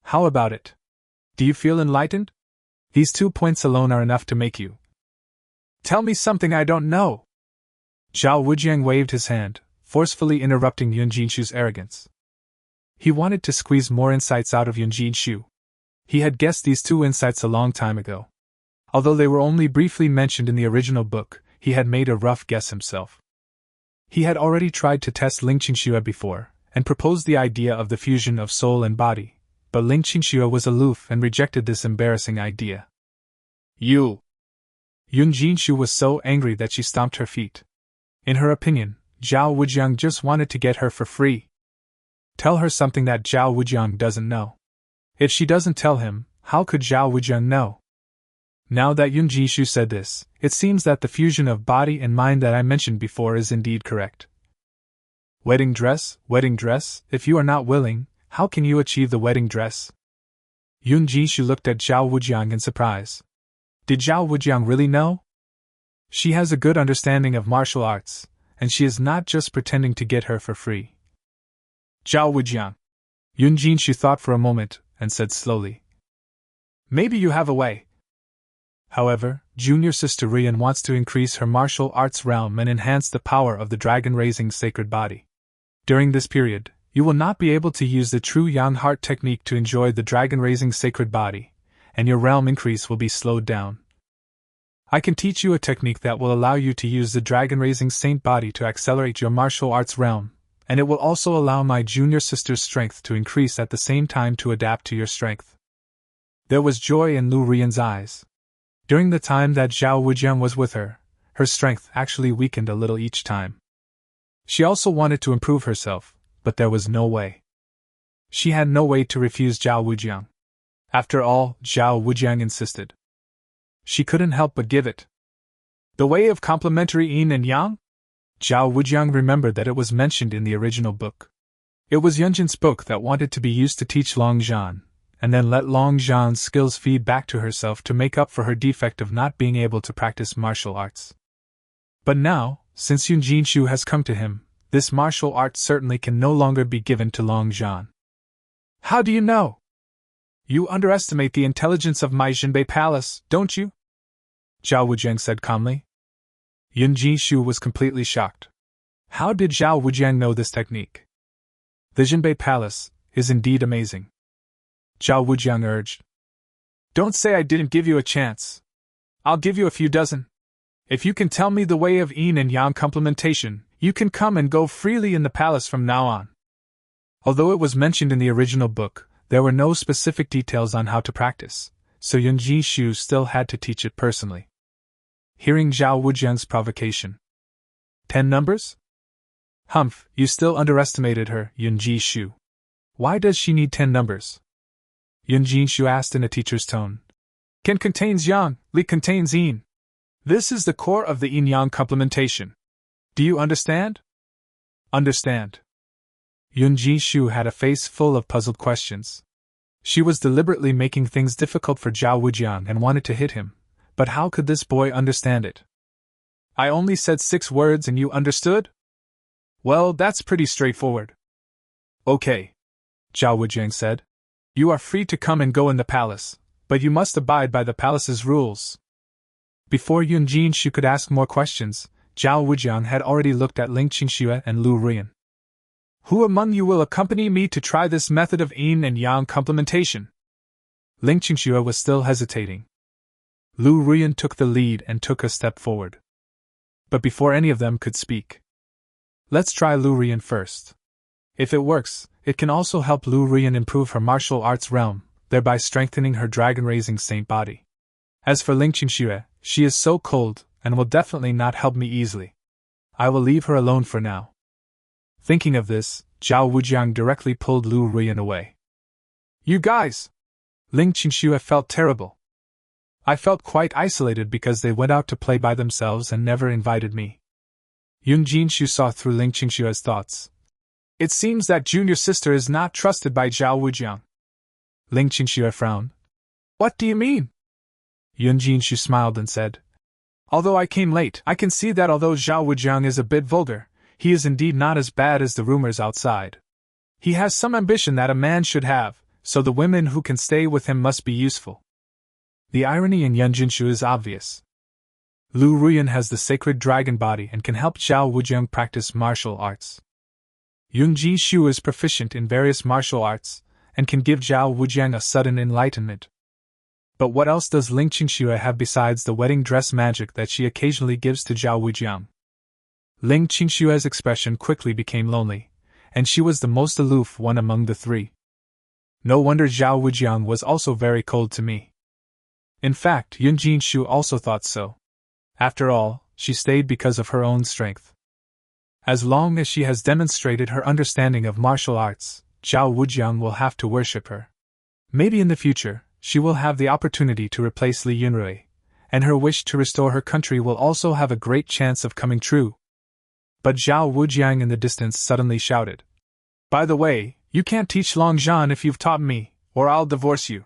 How about it? Do you feel enlightened? These 2 points alone are enough to make you. Tell me something I don't know. Zhao Wujiang waved his hand, forcefully interrupting Yun Jinshu's arrogance. He wanted to squeeze more insights out of Yun Jinshu. He had guessed these 2 insights a long time ago. Although they were only briefly mentioned in the original book, he had made a rough guess himself. He had already tried to test Ling Qingshu before, and proposed the idea of the fusion of soul and body, but Ling Qingshu was aloof and rejected this embarrassing idea. You! Yun Jinshu was so angry that she stomped her feet. In her opinion, Zhao Wujiang just wanted to get her for free. Tell her something that Zhao Wujiang doesn't know. If she doesn't tell him, how could Zhao Wujiang know? Now that Yun Jinshu said this, it seems that the fusion of body and mind that I mentioned before is indeed correct. Wedding dress, if you are not willing, how can you achieve the wedding dress? Yun Jinshu looked at Zhao Wujiang in surprise. Did Zhao Wujiang really know? She has a good understanding of martial arts, and she is not just pretending to get her for free. Zhao Wujiang. Yun Jinshu thought for a moment, and said slowly. Maybe you have a way. However, junior sister Rian wants to increase her martial arts realm and enhance the power of the dragon-raising sacred body. During this period, you will not be able to use the true Yang Heart technique to enjoy the dragon-raising sacred body, and your realm increase will be slowed down. I can teach you a technique that will allow you to use the dragon-raising saint body to accelerate your martial arts realm, and it will also allow my junior sister's strength to increase at the same time to adapt to your strength. There was joy in Lu Rian's eyes. During the time that Zhao Wujiang was with her, her strength actually weakened a little each time. She also wanted to improve herself, but there was no way. She had no way to refuse Zhao Wujiang. After all, Zhao Wujiang insisted. She couldn't help but give it. The way of complementary yin and yang? Zhao Wujiang remembered that it was mentioned in the original book. It was Yunjin's book that wanted to be used to teach Long Zhan, and then let Long Zhan's skills feed back to herself to make up for her defect of not being able to practice martial arts. But now, since Yun Jinshu has come to him, this martial art certainly can no longer be given to Long Zhan. How do you know? You underestimate the intelligence of my Jinbei Palace, don't you? Zhao Wujiang said calmly. Yun Jinshu was completely shocked. How did Zhao Wujiang know this technique? The Jinbei Palace is indeed amazing. Zhao Wujiang urged. Don't say I didn't give you a chance. I'll give you a few dozen. If you can tell me the way of yin and yang complementation, you can come and go freely in the palace from now on. Although it was mentioned in the original book, there were no specific details on how to practice, so Yun Jinshu still had to teach it personally. Hearing Zhao Wujiang's provocation. 10 numbers? Humph, you still underestimated her, Yun Jinshu. Why does she need 10 numbers? Yun Jinshu asked in a teacher's tone. Ken contains yang, li contains yin. This is the core of the yin-yang complementation. Do you understand? Understand. Yun Jinshu had a face full of puzzled questions. She was deliberately making things difficult for Zhao Wujiang and wanted to hit him, but how could this boy understand it? I only said 6 words and you understood? Well, that's pretty straightforward. Okay, Zhao Wujiang said. You are free to come and go in the palace, but you must abide by the palace's rules. Before Yun Jinshu could ask more questions, Zhao Wujiang had already looked at Ling Qingxue and Lu Ruan. Who among you will accompany me to try this method of yin and yang complementation? Ling Qingxue was still hesitating. Lu Ruan took the lead and took a step forward. But before any of them could speak. Let's try Lu Ruan first. If it works, it can also help Lu Ruan improve her martial arts realm, thereby strengthening her dragon-raising saint body. As for Ling Qingxue, she is so cold, and will definitely not help me easily. I will leave her alone for now. Thinking of this, Zhao Wujiang directly pulled Lu Ruan away. You guys! Ling Qingxue felt terrible. I felt quite isolated because they went out to play by themselves and never invited me. Yun Jinshu saw through Ling Qingxue's thoughts. It seems that junior sister is not trusted by Zhao Wujiang. Ling Qingxue frowned. What do you mean? Yun Jinshu smiled and said, Although I came late, I can see that although Zhao Wujiang is a bit vulgar, he is indeed not as bad as the rumors outside. He has some ambition that a man should have, so the women who can stay with him must be useful. The irony in Yun Jinshu is obvious. Lu Ruan has the sacred dragon body and can help Zhao Wujiang practice martial arts. Yun Jinshu is proficient in various martial arts, and can give Zhao Wujiang a sudden enlightenment. But what else does Ling Qingxue have besides the wedding dress magic that she occasionally gives to Zhao Wujiang? Ling Qingxue's expression quickly became lonely, and she was the most aloof one among the three. No wonder Zhao Wujiang was also very cold to me. In fact, Yun Jinshu also thought so. After all, she stayed because of her own strength. As long as she has demonstrated her understanding of martial arts, Zhao Wujiang will have to worship her. Maybe in the future, she will have the opportunity to replace Li Yunrui, and her wish to restore her country will also have a great chance of coming true. But Zhao Wujiang in the distance suddenly shouted. By the way, you can't teach Long Zhan if you've taught me, or I'll divorce you.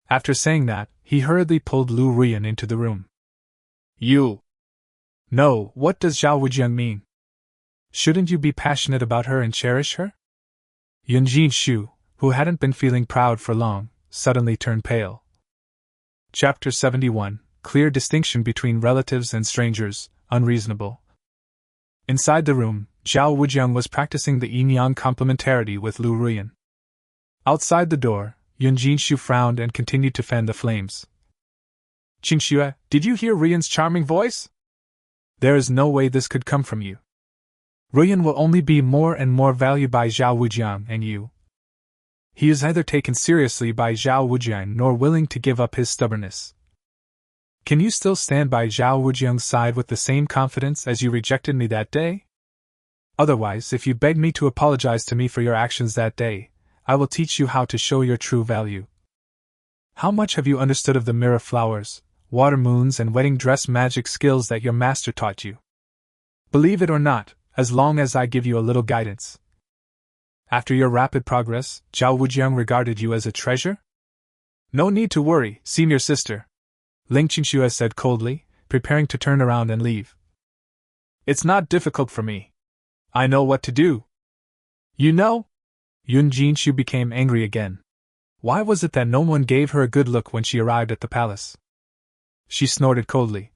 After saying that, he hurriedly pulled Lu Ruan into the room. You! No, what does Zhao Wujiang mean? Shouldn't you be passionate about her and cherish her? Yun Jinshu, who hadn't been feeling proud for long, suddenly turned pale. Chapter 71, Clear Distinction Between Relatives and Strangers, Unreasonable. Inside the room, Zhao Wujiang was practicing the yin-yang complementarity with Lu Ruan. Outside the door, Yun Jinshu frowned and continued to fan the flames. Qingxue, did you hear Ruyan's charming voice? There is no way this could come from you. Ruyan will only be more and more valued by Zhao Wujiang and you. He is neither taken seriously by Zhao Wujiang nor willing to give up his stubbornness. Can you still stand by Zhao Wujiang's side with the same confidence as you rejected me that day? Otherwise, if you beg me to apologize to me for your actions that day, I will teach you how to show your true value. How much have you understood of the mirror flowers, water moons and wedding dress magic skills that your master taught you? Believe it or not, as long as I give you a little guidance. After your rapid progress, Zhao Wujiang regarded you as a treasure? No need to worry, senior sister, Ling Qingxue said coldly, preparing to turn around and leave. It's not difficult for me. I know what to do. You know? Yun Jinshu became angry again. Why was it that no one gave her a good look when she arrived at the palace? She snorted coldly.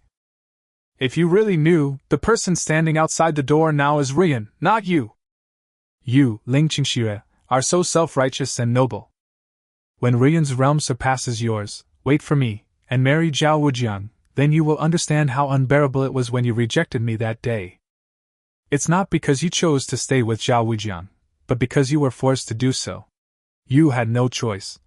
If you really knew, the person standing outside the door now is Ruyan, not you. You, Ling Qingxue, are so self-righteous and noble. When Ruyan's realm surpasses yours, wait for me, and marry Zhao Wujiang, then you will understand how unbearable it was when you rejected me that day. It's not because you chose to stay with Zhao Wujiang, but because you were forced to do so. You had no choice.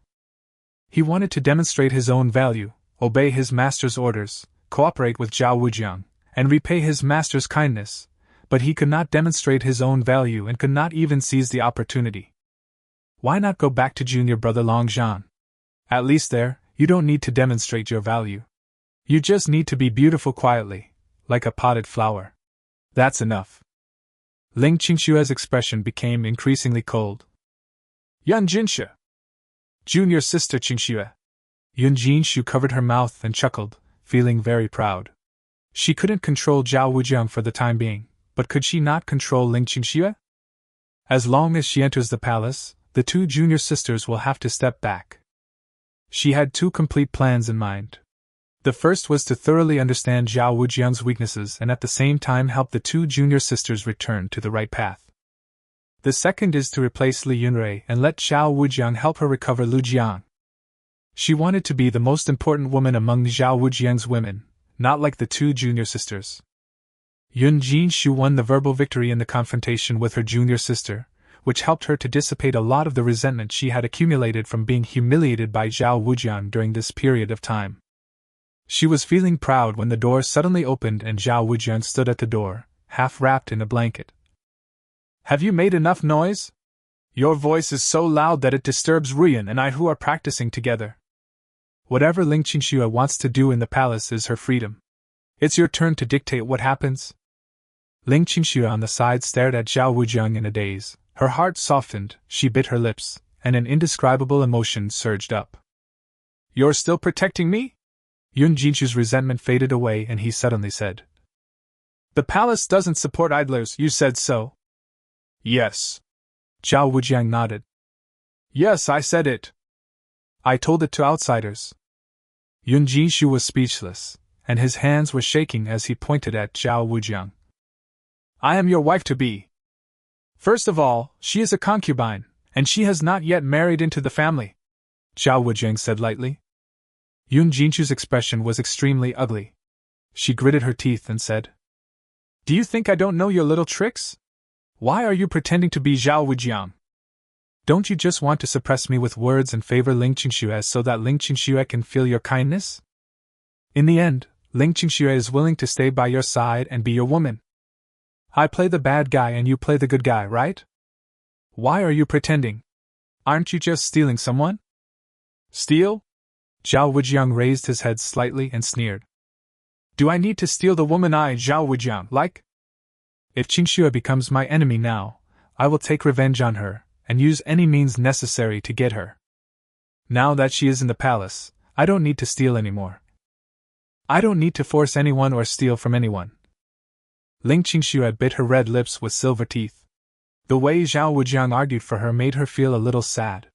He wanted to demonstrate his own value, obey his master's orders, cooperate with Zhao Wujiang, and repay his master's kindness, but he could not demonstrate his own value and could not even seize the opportunity. Why not go back to junior brother Long Zhan? At least there, you don't need to demonstrate your value. You just need to be beautiful quietly, like a potted flower. That's enough. Ling Qingshue's expression became increasingly cold. Yun Jinshu! Junior sister Qingxue. Yun Jinshu covered her mouth and chuckled, feeling very proud. She couldn't control Zhao Wujiang for the time being, but could she not control Ling Qingxue? As long as she enters the palace, the two junior sisters will have to step back. She had two complete plans in mind. The first was to thoroughly understand Zhao Wujiang's weaknesses and at the same time help the two junior sisters return to the right path. The second is to replace Li Yunrui and let Zhao Wujiang help her recover Lu Jiang. She wanted to be the most important woman among Zhao Wujiang's women, not like the two junior sisters. Yun Jinshu won the verbal victory in the confrontation with her junior sister, which helped her to dissipate a lot of the resentment she had accumulated from being humiliated by Zhao Wujiang during this period of time. She was feeling proud when the door suddenly opened and Zhao Wujiang stood at the door, half wrapped in a blanket. Have you made enough noise? Your voice is so loud that it disturbs Ruyan and I who are practicing together. Whatever Ling Qingxue wants to do in the palace is her freedom. It's your turn to dictate what happens. Ling Qingxue on the side stared at Zhao Wujiang in a daze. Her heart softened, she bit her lips, and an indescribable emotion surged up. You're still protecting me? Yun Jinshu's resentment faded away and he suddenly said. The palace doesn't support idlers, you said so. Yes. Zhao Wujiang nodded. Yes, I said it. I told it to outsiders. Yun Jinshu was speechless, and his hands were shaking as he pointed at Zhao Wujiang. I am your wife-to-be. First of all, she is a concubine, and she has not yet married into the family, Zhao Wujiang said lightly. Yun Jinshu's expression was extremely ugly. She gritted her teeth and said, Do you think I don't know your little tricks? Why are you pretending to be Zhao Wujiang? Don't you just want to suppress me with words and favor Ling Qingxue so that Ling Qingxue can feel your kindness? In the end, Ling Qingxue is willing to stay by your side and be your woman. I play the bad guy and you play the good guy, right? Why are you pretending? Aren't you just stealing someone? Steal? Zhao Wujiang raised his head slightly and sneered. Do I need to steal the woman I, Zhao Wujiang, like? If Qingxue becomes my enemy now, I will take revenge on her, and use any means necessary to get her. Now that she is in the palace, I don't need to steal anymore. I don't need to force anyone or steal from anyone. Ling Qingxue bit her red lips with silver teeth. The way Zhao Wujiang argued for her made her feel a little sad.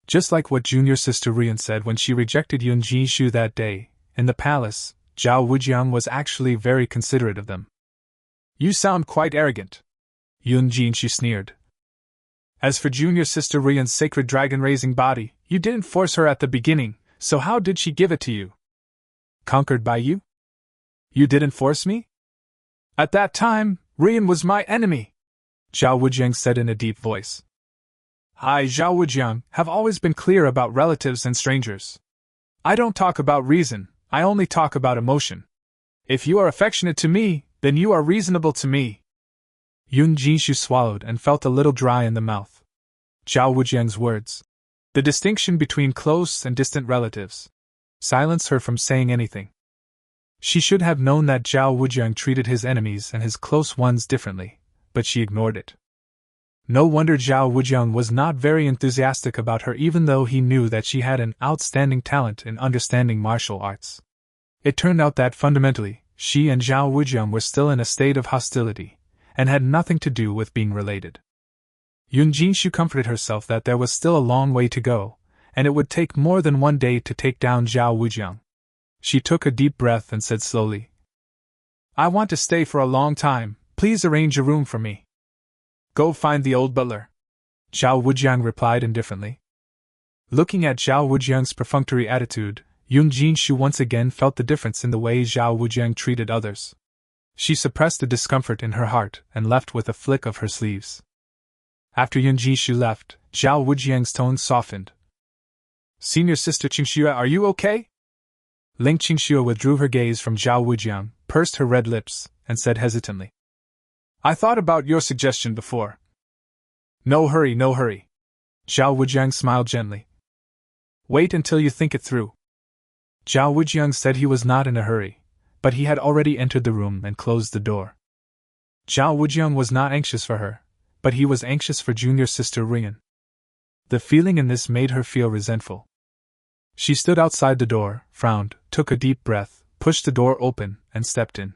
Just like what junior sister Ruan said when she rejected Yun Jinshu that day, in the palace, Zhao Wujiang was actually very considerate of them. You sound quite arrogant, Yun Jinshu sneered. As for junior sister Ruan's sacred dragon-raising body, you didn't force her at the beginning, so how did she give it to you? Conquered by you? You didn't force me? At that time, Ruan was my enemy, Zhao Wujiang said in a deep voice. I, Zhao Wujiang, have always been clear about relatives and strangers. I don't talk about reason, I only talk about emotion. If you are affectionate to me, then you are reasonable to me. Yun Jinshu swallowed and felt a little dry in the mouth. Zhao Wujiang's words, the distinction between close and distant relatives, silenced her from saying anything. She should have known that Zhao Wujiang treated his enemies and his close ones differently, but she ignored it. No wonder Zhao Wujiang was not very enthusiastic about her, even though he knew that she had an outstanding talent in understanding martial arts. It turned out that fundamentally, she and Zhao Wujiang were still in a state of hostility, and had nothing to do with being related. Yun Jinshu comforted herself that there was still a long way to go, and it would take more than one day to take down Zhao Wujiang. She took a deep breath and said slowly, I want to stay for a long time, please arrange a room for me. Go find the old butler, Zhao Wujiang replied indifferently. Looking at Zhao Wujiang's perfunctory attitude, Yun Jinshu once again felt the difference in the way Zhao Wujiang treated others. She suppressed the discomfort in her heart and left with a flick of her sleeves. After Yun Jinshu left, Zhao Wujiang's tone softened. Senior sister Qingxue, are you okay? Ling Qingxue withdrew her gaze from Zhao Wujiang, pursed her red lips, and said hesitantly, I thought about your suggestion before. No hurry, no hurry. Zhao Wujiang smiled gently. Wait until you think it through. Zhao Wujiang said he was not in a hurry, but he had already entered the room and closed the door. Zhao Wujiang was not anxious for her, but he was anxious for junior sister Ruan. The feeling in this made her feel resentful. She stood outside the door, frowned, took a deep breath, pushed the door open, and stepped in.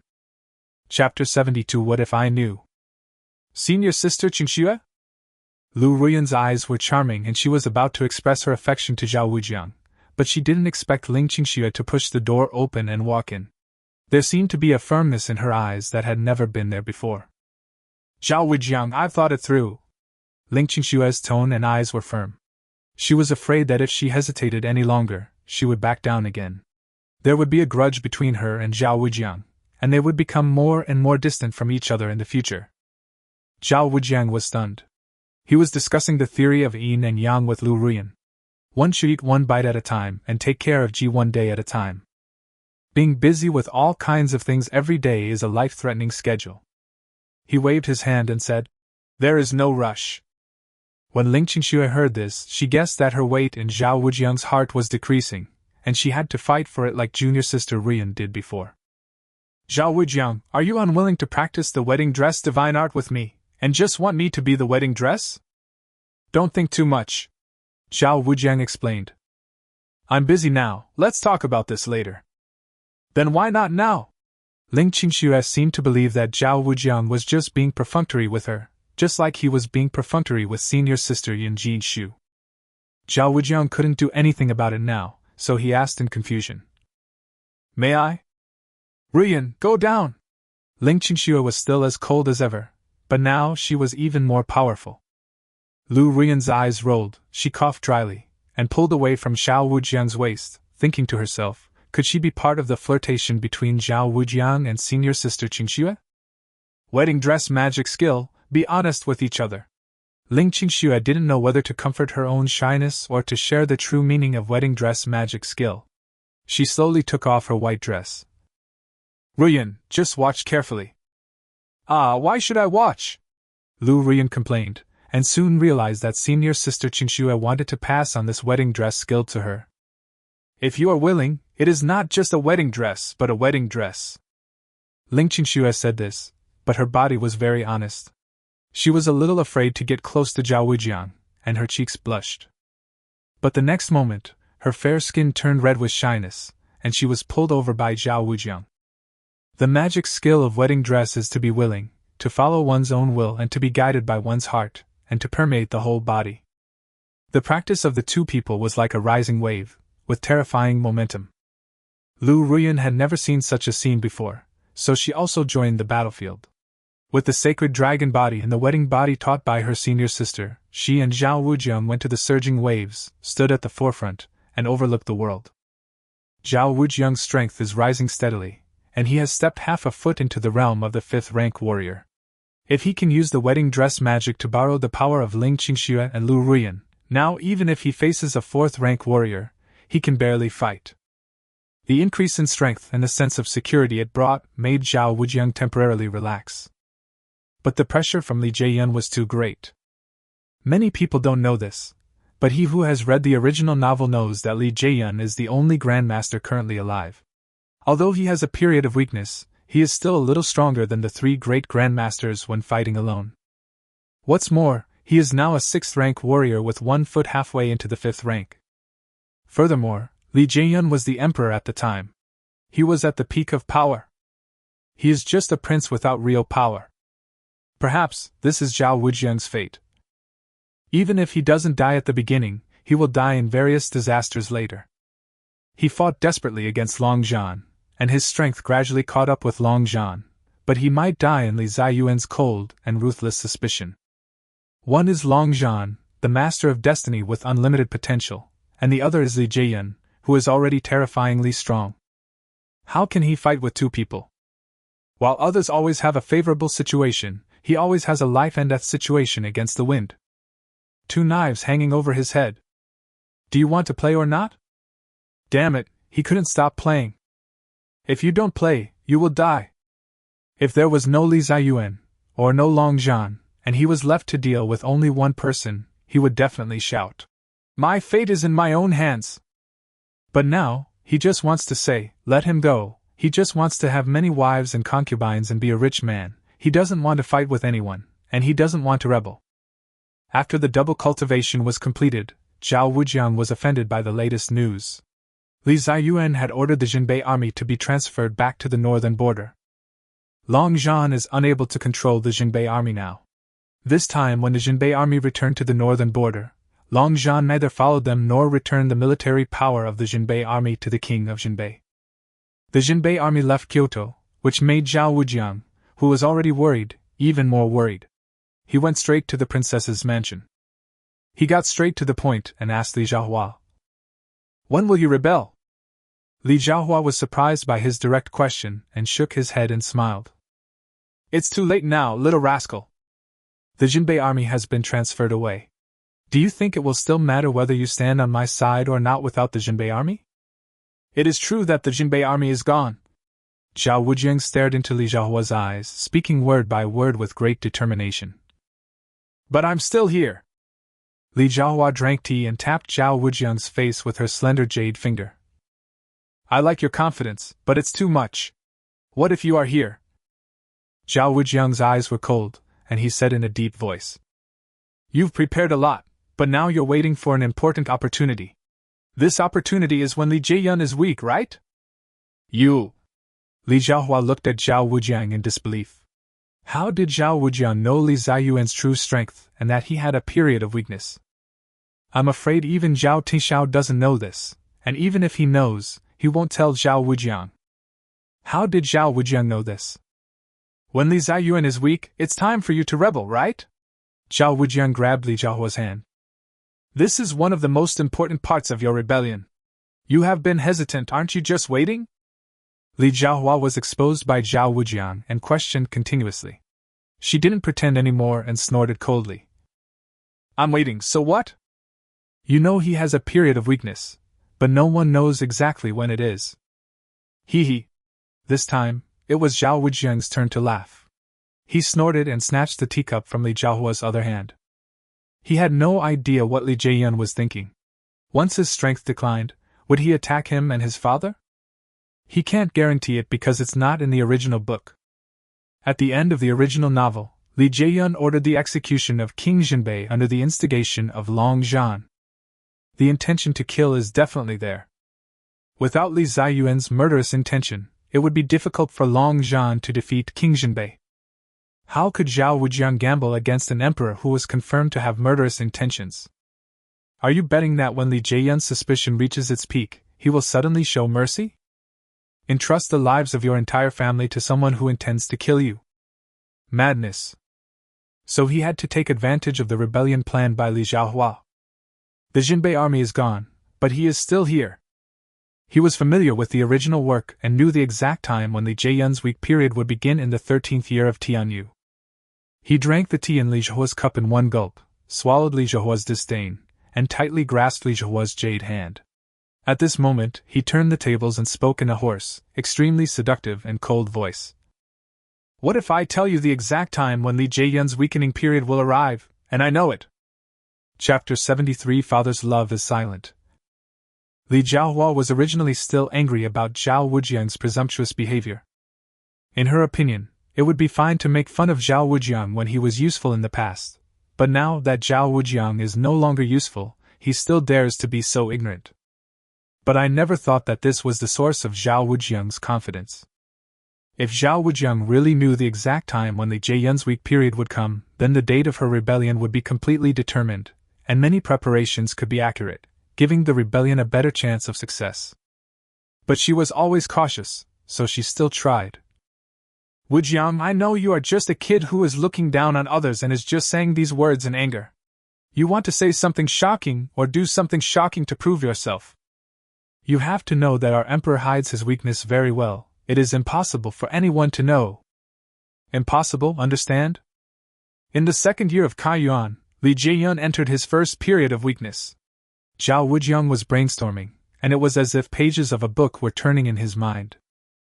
Chapter 72 What If I Knew? Senior sister Qingxue? Lu Ruyan's eyes were charming and she was about to express her affection to Zhao Wujiang, but she didn't expect Ling Qingxue to push the door open and walk in. There seemed to be a firmness in her eyes that had never been there before. Zhao Wujiang, I've thought it through. Ling Qingxue's tone and eyes were firm. She was afraid that if she hesitated any longer, she would back down again. There would be a grudge between her and Zhao Wujiang, and they would become more and more distant from each other in the future. Zhao Wujiang was stunned. He was discussing the theory of yin and yang with Lu Ruan. One should eat one bite at a time and take care of Ji one day at a time. Being busy with all kinds of things every day is a life-threatening schedule. He waved his hand and said, There is no rush. When Ling Qingxue heard this, she guessed that her weight in Zhao Wujiang's heart was decreasing, and she had to fight for it like junior sister Ruan did before. Zhao Wujiang, are you unwilling to practice the wedding dress divine art with me, and just want me to be the wedding dress? Don't think too much, Zhao Wujiang explained. I'm busy now, let's talk about this later. Then why not now? Ling Qingxue seemed to believe that Zhao Wujiang was just being perfunctory with her, just like he was being perfunctory with senior sister Yun Jinshu. Zhao Wujiang couldn't do anything about it now, so he asked in confusion. May I? Ruyan, go down! Ling Qingxue was still as cold as ever, but now she was even more powerful. Lu Ruyan's eyes rolled, she coughed dryly, and pulled away from Zhao Wujiang's waist, thinking to herself, could she be part of the flirtation between Zhao Wujiang and senior sister Qingxue? Wedding dress magic skill, be honest with each other. Ling Qingxue didn't know whether to comfort her own shyness or to share the true meaning of wedding dress magic skill. She slowly took off her white dress. Ruyan, just watch carefully. Ah, why should I watch? Lu Ruyan complained, and soon realized that senior sister Qingxue wanted to pass on this wedding dress skill to her. If you are willing, it is not just a wedding dress but a wedding dress. Ling Qingxue said this, but her body was very honest. She was a little afraid to get close to Zhao Wujiang, and her cheeks blushed. But the next moment, her fair skin turned red with shyness, and she was pulled over by Zhao Wujiang. The magic skill of wedding dress is to be willing, to follow one's own will and to be guided by one's heart, and to permeate the whole body. The practice of the two people was like a rising wave, with terrifying momentum. Lu Ruan had never seen such a scene before, so she also joined the battlefield. With the sacred dragon body and the wedding body taught by her senior sister, she and Zhao Wujiang went to the surging waves, stood at the forefront, and overlooked the world. Zhao Wujiang's strength is rising steadily, and he has stepped half a foot into the realm of the 5th-rank warrior. If he can use the wedding dress magic to borrow the power of Ling Qingxue and Lu Ruan, now even if he faces a 4th-rank warrior, he can barely fight. The increase in strength and the sense of security it brought made Zhao Wujiang temporarily relax. But the pressure from Li Jieyun was too great. Many people don't know this, but he who has read the original novel knows that Li Jieyun is the only grandmaster currently alive. Although he has a period of weakness, he is still a little stronger than the 3 great grandmasters when fighting alone. What's more, he is now a 6th-rank warrior with 1 foot halfway into the 5th rank. Furthermore, Li Jieyun was the emperor at the time. He was at the peak of power. He is just a prince without real power. Perhaps this is Zhao Wujiang's fate. Even if he doesn't die at the beginning, he will die in various disasters later. He fought desperately against Long Zhan, and his strength gradually caught up with Long Zhan, but he might die in Li Ziyuan's cold and ruthless suspicion. One is Long Zhan, the master of destiny with unlimited potential, and the other is Li Jieyun, who is already terrifyingly strong. How can he fight with 2 people? While others always have a favorable situation, he always has a life-and-death situation against the wind. 2 knives hanging over his head. Do you want to play or not? Damn it, he couldn't stop playing. If you don't play, you will die. If there was no Li Ziyuan, or no Long Zhan, and he was left to deal with only one person, he would definitely shout, "My fate is in my own hands!" But now, he just wants to say, let him go. He just wants to have many wives and concubines and be a rich man. He doesn't want to fight with anyone, and he doesn't want to rebel. After the double cultivation was completed, Zhao Wujiang was offended by the latest news. Li Ziyuan had ordered the Jinbei army to be transferred back to the northern border. Long Zhan is unable to control the Jinbei army now. This time when the Jinbei army returned to the northern border, Long Zhan neither followed them nor returned the military power of the Jinbei army to the king of Jinbei. The Jinbei army left Kyoto, which made Zhao Wujiang, who was already worried, even more worried. He went straight to the princess's mansion. He got straight to the point and asked Li Zhaohua, "When will you rebel?" Li Zhaohua was surprised by his direct question and shook his head and smiled. "It's too late now, little rascal. The Jinbei army has been transferred away. Do you think it will still matter whether you stand on my side or not without the Jinbei army? It is true that the Jinbei army is gone." Zhao Wujiang stared into Li Zhaohua's eyes, speaking word by word with great determination. "But I'm still here." Li Zhaohua drank tea and tapped Zhao Wujiang's face with her slender jade finger. "I like your confidence, but it's too much. What if you are here?" Zhao Wujiang's eyes were cold, and he said in a deep voice, "You've prepared a lot, but now you're waiting for an important opportunity. This opportunity is when Li Jieyun is weak, right?" "You..." Li Zhaohua looked at Zhao Wujiang in disbelief. How did Zhao Wujiang know Li Ziyuan's true strength and that he had a period of weakness? I'm afraid even Zhao Tishao doesn't know this, and even if he knows, he won't tell Zhao Wujiang. How did Zhao Wujiang know this? "When Li Ziyuan is weak, it's time for you to rebel, right?" Zhao Wujiang grabbed Li Zhaohua's hand. "This is one of the most important parts of your rebellion. You have been hesitant, aren't you just waiting?" Li Zhaohua was exposed by Zhao Wujiang and questioned continuously. She didn't pretend anymore and snorted coldly. "I'm waiting, so what?" "You know he has a period of weakness, but no one knows exactly when it is." Hee hee. This time, it was Zhao Wujiang's turn to laugh. He snorted and snatched the teacup from Li Zhaohua's other hand. He had no idea what Li Jieyun was thinking. Once his strength declined, would he attack him and his father? He can't guarantee it because it's not in the original book. At the end of the original novel, Li Jieyun ordered the execution of King Jinbei under the instigation of Long Zhan. The intention to kill is definitely there. Without Li Ziyuan's murderous intention, it would be difficult for Long Zhan to defeat King Jinbei. How could Zhao Wujiang gamble against an emperor who was confirmed to have murderous intentions? Are you betting that when Li Jieyun's suspicion reaches its peak, he will suddenly show mercy? Entrust the lives of your entire family to someone who intends to kill you. Madness. So he had to take advantage of the rebellion planned by Li Zhaohua. The Jinbei army is gone, but he is still here. He was familiar with the original work and knew the exact time when Li Jieyun's weak period would begin in the 13th year of Tianyu. He drank the tea in Li Zhaohua's cup in one gulp, swallowed Li Zhaohua's disdain, and tightly grasped Li Zhaohua's jade hand. At this moment, he turned the tables and spoke in a hoarse, extremely seductive and cold voice. What if I tell you the exact time when Li Jieyun's weakening period will arrive, and I know it? Chapter 73 Father's Love is Silent. Li Zhaohua was originally still angry about Zhao Wujiang's presumptuous behavior. In her opinion, it would be fine to make fun of Zhao Wujiang when he was useful in the past, but now that Zhao Wujiang is no longer useful, he still dares to be so ignorant. But I never thought that this was the source of Zhao Wujiang's confidence. If Zhao Wujiang really knew the exact time when Li Jieyun's weak period would come, then the date of her rebellion would be completely determined, and many preparations could be accurate, giving the rebellion a better chance of success. But she was always cautious, so she still tried. Wujiang, I know you are just a kid who is looking down on others and is just saying these words in anger. You want to say something shocking or do something shocking to prove yourself. You have to know that our emperor hides his weakness very well. It is impossible for anyone to know. Impossible, understand? In the second year of Kaiyuan, Li Jieyun entered his first period of weakness. Zhao Wujiang was brainstorming, and it was as if pages of a book were turning in his mind.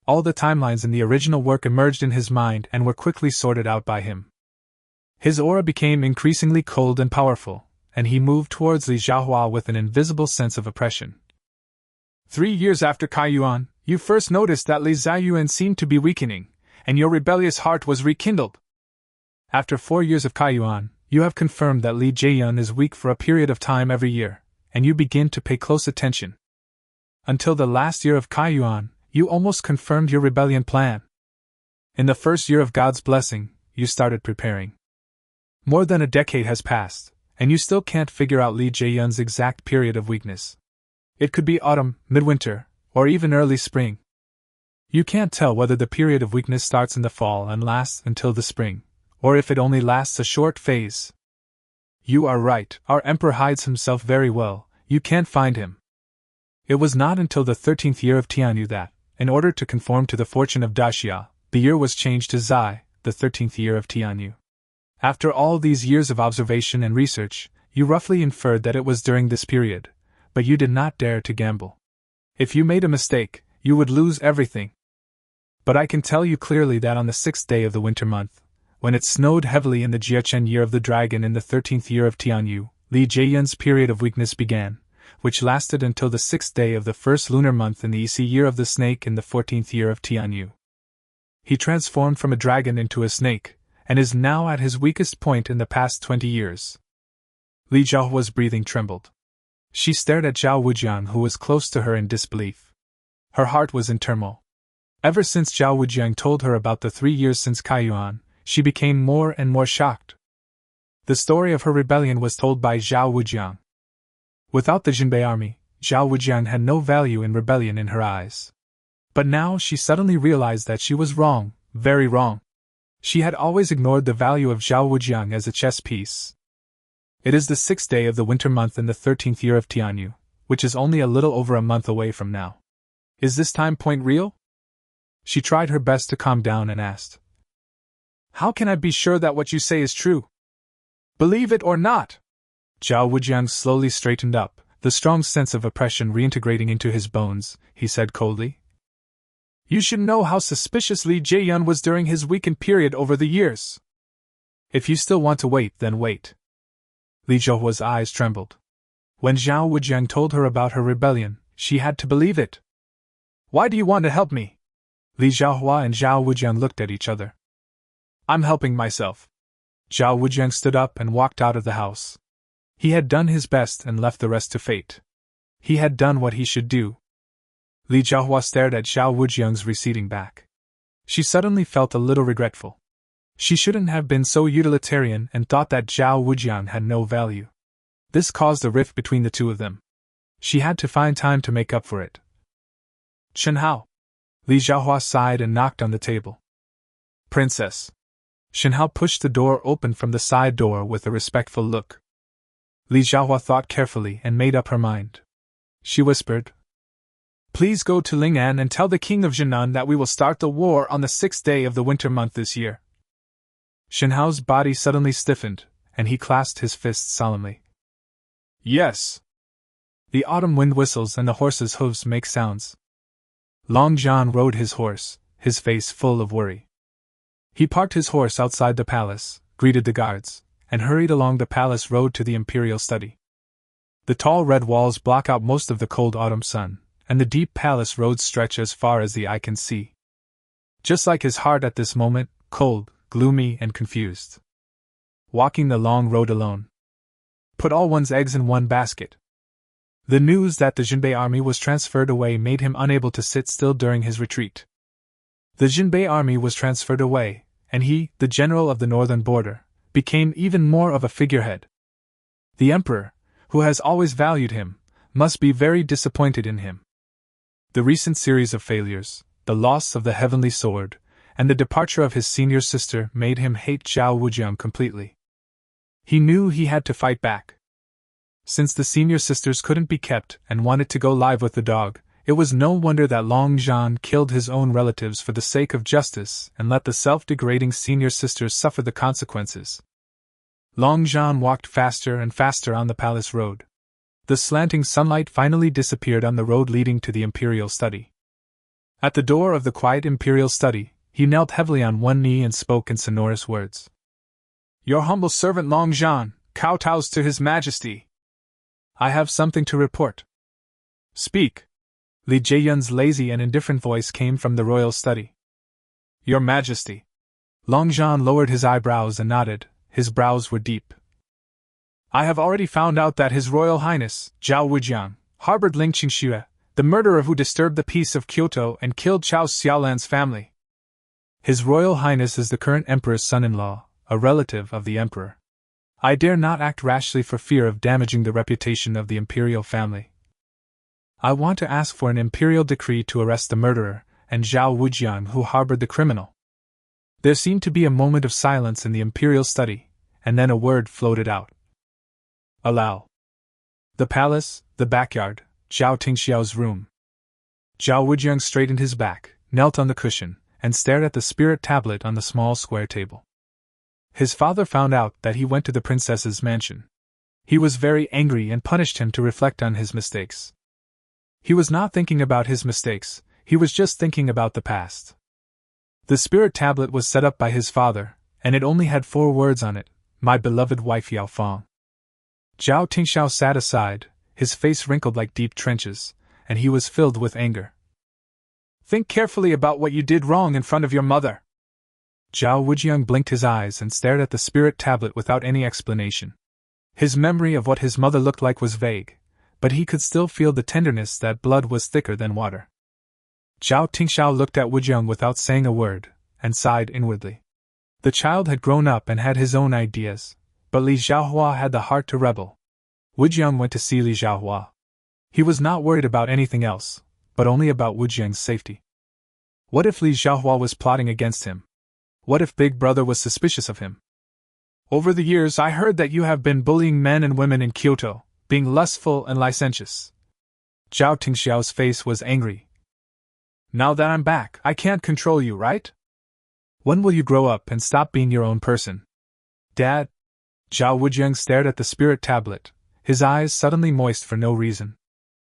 All the timelines in the original work emerged in his mind and were quickly sorted out by him. His aura became increasingly cold and powerful, and he moved towards Li Zhaohua with an invisible sense of oppression. 3 years after Kaiyuan, you first noticed that Li Zhaoyuan seemed to be weakening, and your rebellious heart was rekindled. After 4 years of Kaiyuan, you have confirmed that Li Jieyun is weak for a period of time every year, and you begin to pay close attention. Until the last year of Kaiyuan, you almost confirmed your rebellion plan. In the first year of God's blessing, you started preparing. More than a decade has passed, and you still can't figure out Li Jieyun's exact period of weakness. It could be autumn, midwinter, or even early spring. You can't tell whether the period of weakness starts in the fall and lasts until the spring, or if it only lasts a short phase. You are right, our emperor hides himself very well, you can't find him. It was not until the 13th year of Tianyu that, in order to conform to the fortune of Daxia, the year was changed to Zai, the 13th year of Tianyu. After all these years of observation and research, you roughly inferred that it was during this period, but you did not dare to gamble. If you made a mistake, you would lose everything. But I can tell you clearly that on the 6th day of the winter month, when it snowed heavily in the Jiachen year of the dragon in the 13th year of Tianyu, Li Jieyun's period of weakness began, which lasted until the 6th day of the first lunar month in the Isi year of the snake in the 14th year of Tianyu. He transformed from a dragon into a snake, and is now at his weakest point in the past 20 years. Li Zhaohua's breathing trembled. She stared at Zhao Wujiang, who was close to her in disbelief. Her heart was in turmoil. Ever since Zhao Wujiang told her about the 3 years since Kaiyuan, she became more and more shocked. The story of her rebellion was told by Zhao Wujiang. Without the Jinbei army, Zhao Wujiang had no value in rebellion in her eyes. But now she suddenly realized that she was wrong, very wrong. She had always ignored the value of Zhao Wujiang as a chess piece. It is the 6th day of the winter month in the 13th year of Tianyu, which is only a little over a month away from now. Is this time point real? She tried her best to calm down and asked. How can I be sure that what you say is true? Believe it or not? Zhao Wujiang slowly straightened up, the strong sense of oppression reintegrating into his bones. He said coldly. You should know how suspicious Li Jieyun was during his weakened period over the years. If you still want to wait, then wait. Li Zhaohua's eyes trembled. When Zhao Wujiang told her about her rebellion, she had to believe it. Why do you want to help me? Li Zhaohua and Zhao Wujiang looked at each other. I'm helping myself. Zhao Wujiang stood up and walked out of the house. He had done his best and left the rest to fate. He had done what he should do. Li Zhaohua stared at Zhao Wujiang's receding back. She suddenly felt a little regretful. She shouldn't have been so utilitarian and thought that Zhao Wujiang had no value. This caused a rift between the two of them. She had to find time to make up for it. Chen Hao. Li Xiaohua sighed and knocked on the table. Princess. Shen Hao pushed the door open from the side door with a respectful look. Li Xiaohua thought carefully and made up her mind. She whispered, Please go to Ling'an and tell the king of Jinan that we will start the war on the 6th day of the winter month this year. Shen Hao's body suddenly stiffened, and he clasped his fists solemnly. Yes. The autumn wind whistles and the horse's hooves make sounds. Long Zhan rode his horse, his face full of worry. He parked his horse outside the palace, greeted the guards, and hurried along the palace road to the imperial study. The tall red walls block out most of the cold autumn sun, and the deep palace roads stretch as far as the eye can see. Just like his heart at this moment, cold, gloomy, and confused. Walking the long road alone. Put all one's eggs in one basket. The news that the Jinbei army was transferred away made him unable to sit still during his retreat. The Jinbei army was transferred away, and he, the general of the northern border, became even more of a figurehead. The emperor, who has always valued him, must be very disappointed in him. The recent series of failures, the loss of the heavenly sword, and the departure of his senior sister made him hate Zhao Wujiang completely. He knew he had to fight back. Since the senior sisters couldn't be kept and wanted to go live with the dog, it was no wonder that Long Zhan killed his own relatives for the sake of justice and let the self-degrading senior sisters suffer the consequences. Long Zhan walked faster and faster on the palace road. The slanting sunlight finally disappeared on the road leading to the imperial study. At the door of the quiet imperial study, he knelt heavily on one knee and spoke in sonorous words. Your humble servant Long Zhan, kowtows to His Majesty. I have something to report. Speak. Li Jieyun's lazy and indifferent voice came from the royal study. Your Majesty. Long Zhan lowered his eyebrows and nodded, his brows were deep. I have already found out that His Royal Highness, Zhao Wujiang, harbored Ling Qingxue, the murderer who disturbed the peace of Kyoto and killed Chao Xiaolan's family. His Royal Highness is the current emperor's son-in-law, a relative of the emperor. I dare not act rashly for fear of damaging the reputation of the imperial family. I want to ask for an imperial decree to arrest the murderer, and Zhao Wujiang who harbored the criminal. There seemed to be a moment of silence in the imperial study, and then a word floated out. Allow. The palace, the backyard, Zhao Tingxiao's room. Zhao Wujiang straightened his back, knelt on the cushion, and stared at the spirit tablet on the small square table. His father found out that he went to the princess's mansion. He was very angry and punished him to reflect on his mistakes. He was not thinking about his mistakes, he was just thinking about the past. The spirit tablet was set up by his father, and it only had 4 words on it, my beloved wife Yao Fang. Zhao Tingxiao sat aside, his face wrinkled like deep trenches, and he was filled with anger. Think carefully about what you did wrong in front of your mother. Zhao Wujiang blinked his eyes and stared at the spirit tablet without any explanation. His memory of what his mother looked like was vague, but he could still feel the tenderness that blood was thicker than water. Zhao Tingxiao looked at Wujiang without saying a word, and sighed inwardly. The child had grown up and had his own ideas, but Li Xiaohua had the heart to rebel. Wujiang went to see Li Xiaohua. He was not worried about anything else, but only about Wujiang's safety. What if Li Xiaohua was plotting against him? What if Big Brother was suspicious of him? Over the years I heard that you have been bullying men and women in Kyoto, being lustful and licentious. Zhao Tingxiao's face was angry. Now that I'm back, I can't control you, right? When will you grow up and stop being your own person? Dad? Zhao Wujiang stared at the spirit tablet, his eyes suddenly moist for no reason.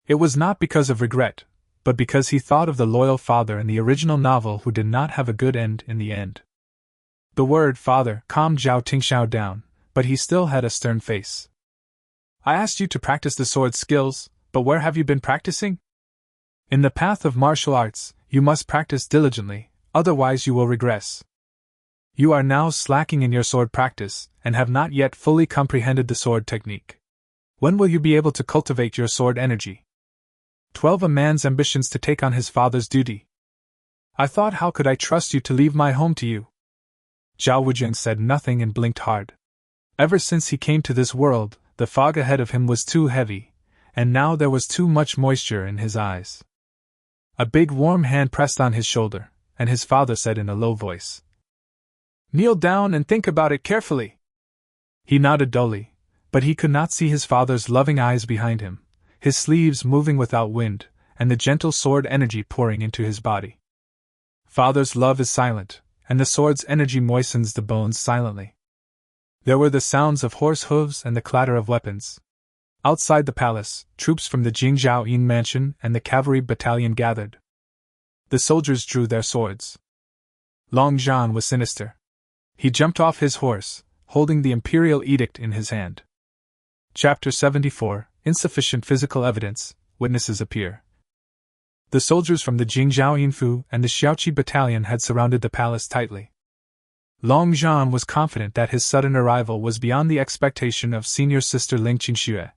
It was not because of regret, but because he thought of the loyal father in the original novel who did not have a good end in the end. The word father calmed Zhao Tingxiao down, but he still had a stern face. I asked you to practice the sword skills, but where have you been practicing? In the path of martial arts, you must practice diligently, otherwise you will regress. You are now slacking in your sword practice, and have not yet fully comprehended the sword technique. When will you be able to cultivate your sword energy? 12 A man's ambitions to take on his father's duty. I thought, how could I trust you to leave my home to you? Zhao Wujiang said nothing and blinked hard. Ever since he came to this world, the fog ahead of him was too heavy, and now there was too much moisture in his eyes. A big warm hand pressed on his shoulder, and his father said in a low voice, "Kneel down and think about it carefully." He nodded dully, but he could not see his father's loving eyes behind him, his sleeves moving without wind, and the gentle sword energy pouring into his body. Father's love is silent, and the sword's energy moistens the bones silently. There were the sounds of horse hooves and the clatter of weapons. Outside the palace, troops from the Jingzhaoyin mansion and the cavalry battalion gathered. The soldiers drew their swords. Long Zhan was sinister. He jumped off his horse, holding the imperial edict in his hand. Chapter 74, Insufficient Physical Evidence, Witnesses Appear. The soldiers from the Jingzhaoyinfu and the Xiaoqi battalion had surrounded the palace tightly. Long Zhan was confident that his sudden arrival was beyond the expectation of senior sister Ling Qingxue,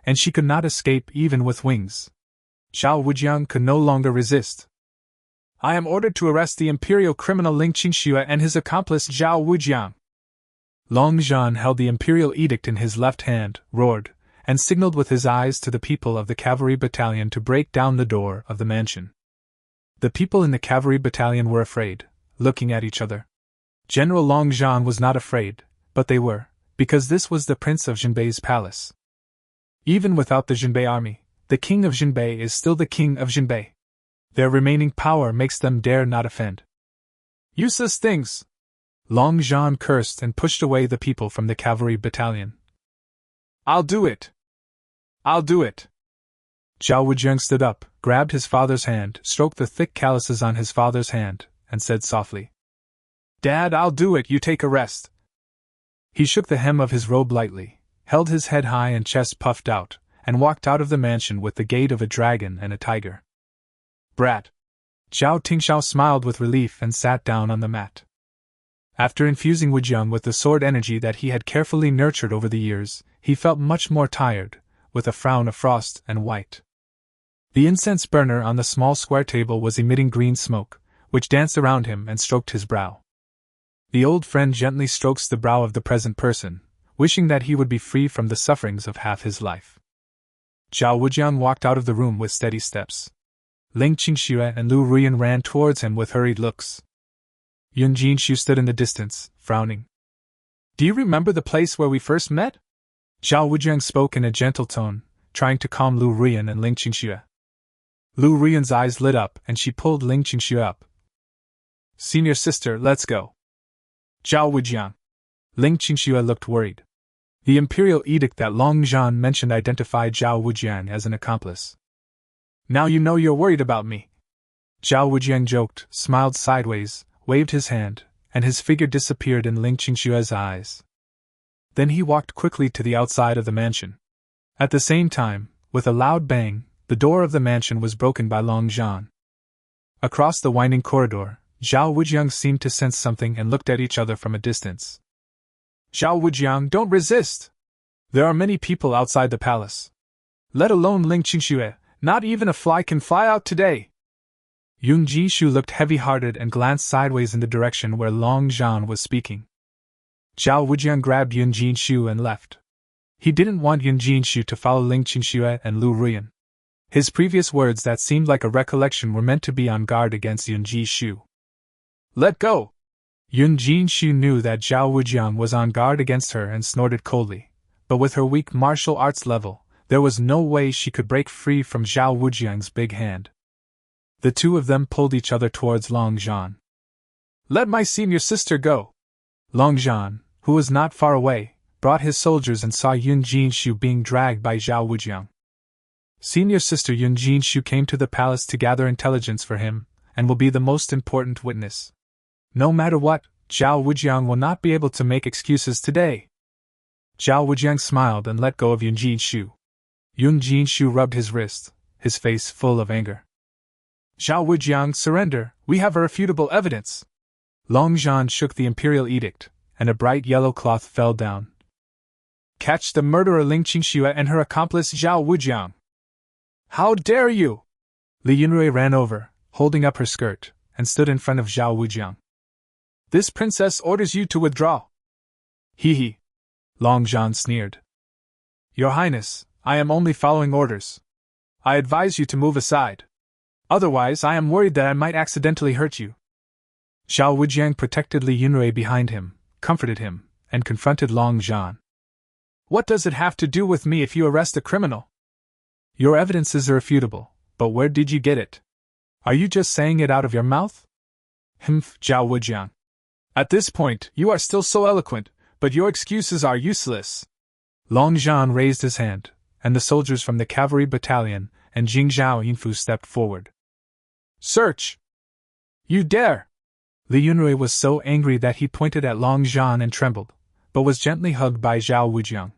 and she could not escape even with wings. Zhao Wujiang could no longer resist. "I am ordered to arrest the imperial criminal Ling Qingxue and his accomplice Zhao Wujiang." Long Zhan held the imperial edict in his left hand, roared, and signaled with his eyes to the people of the cavalry battalion to break down the door of the mansion. The people in the cavalry battalion were afraid, looking at each other. General Long Zhan was not afraid, but they were, because this was the prince of Jinbei's palace. Even without the Jinbei army, the king of Jinbei is still the king of Jinbei. Their remaining power makes them dare not offend. "Useless things!" Long Zhan cursed and pushed away the people from the cavalry battalion. "I'll do it! I'll do it!" Zhao Wujiang stood up, grabbed his father's hand, stroked the thick calluses on his father's hand, and said softly, "Dad, I'll do it, you take a rest." He shook the hem of his robe lightly, held his head high and chest puffed out, and walked out of the mansion with the gait of a dragon and a tiger. "Brat!" Zhao Tingshao smiled with relief and sat down on the mat. After infusing Wujiang with the sword energy that he had carefully nurtured over the years, he felt much more tired, with a frown of frost and white. The incense burner on the small square table was emitting green smoke, which danced around him and stroked his brow. The old friend gently strokes the brow of the present person, wishing that he would be free from the sufferings of half his life. Zhao Wujiang walked out of the room with steady steps. Ling Qingxue and Lu Ruan ran towards him with hurried looks. Yun Jinshu stood in the distance, frowning. "Do you remember the place where we first met?" Zhao Wujiang spoke in a gentle tone, trying to calm Lu Ruan and Ling Qingxue. Lu Ruan's eyes lit up and she pulled Ling Qingxue up. "Senior sister, let's go." "Zhao Wujiang." Ling Qingxue looked worried. The imperial edict that Long Zhan mentioned identified Zhao Wujiang as an accomplice. "Now you know you're worried about me." Zhao Wujiang joked, smiled sideways, waved his hand, and his figure disappeared in Ling Qingxue's eyes. Then he walked quickly to the outside of the mansion. At the same time, with a loud bang, the door of the mansion was broken by Long Zhan. Across the winding corridor, Zhao Wujiang seemed to sense something and looked at each other from a distance. "Zhao Wujiang, don't resist! There are many people outside the palace. Let alone Ling Qingxue, not even a fly can fly out today." Yun Jishu looked heavy-hearted and glanced sideways in the direction where Long Zhan was speaking. Zhao Wujiang grabbed Yun Jinshu and left. He didn't want Yun Jinshu to follow Ling Qingxue and Lu Ruan. His previous words that seemed like a recollection were meant to be on guard against Yun Jishu. "Let go!" Yun Jinshu knew that Zhao Wujiang was on guard against her and snorted coldly, but with her weak martial arts level, there was no way she could break free from Zhao Wujiang's big hand. The two of them pulled each other towards Long Zhan. "Let my senior sister go!" Long Zhan, who was not far away, brought his soldiers and saw Yun Jinshu being dragged by Zhao Wujiang. Senior sister Yun Jinshu came to the palace to gather intelligence for him, and will be the most important witness. No matter what, Zhao Wujiang will not be able to make excuses today. Zhao Wujiang smiled and let go of Yun Jinshu. Yun Jinshu rubbed his wrist, his face full of anger. "Zhao Wujiang, surrender, we have irrefutable evidence." Long Zhan shook the imperial edict, and a bright yellow cloth fell down. "Catch the murderer Ling Qingxue and her accomplice Zhao Wujiang." "How dare you!" Li Yunrui ran over, holding up her skirt, and stood in front of Zhao Wujiang. This princess orders you to withdraw. Hee hee. Long Zhan sneered. Your Highness, I am only following orders. I advise you to move aside. Otherwise, I am worried that I might accidentally hurt you. Zhao Wujiang protected Li Yunrui behind him, comforted him, and confronted Long Zhan. What does it have to do with me if you arrest a criminal? Your evidence is irrefutable, but where did you get it? Are you just saying it out of your mouth? Zhao Wujiang. At this point, you are still so eloquent, but your excuses are useless. Long Zhan raised his hand, and the soldiers from the cavalry battalion and Jingzhao Yinfu stepped forward. Search! You dare! Li Yunrui was so angry that he pointed at Long Zhan and trembled, but was gently hugged by Zhao Wujiang.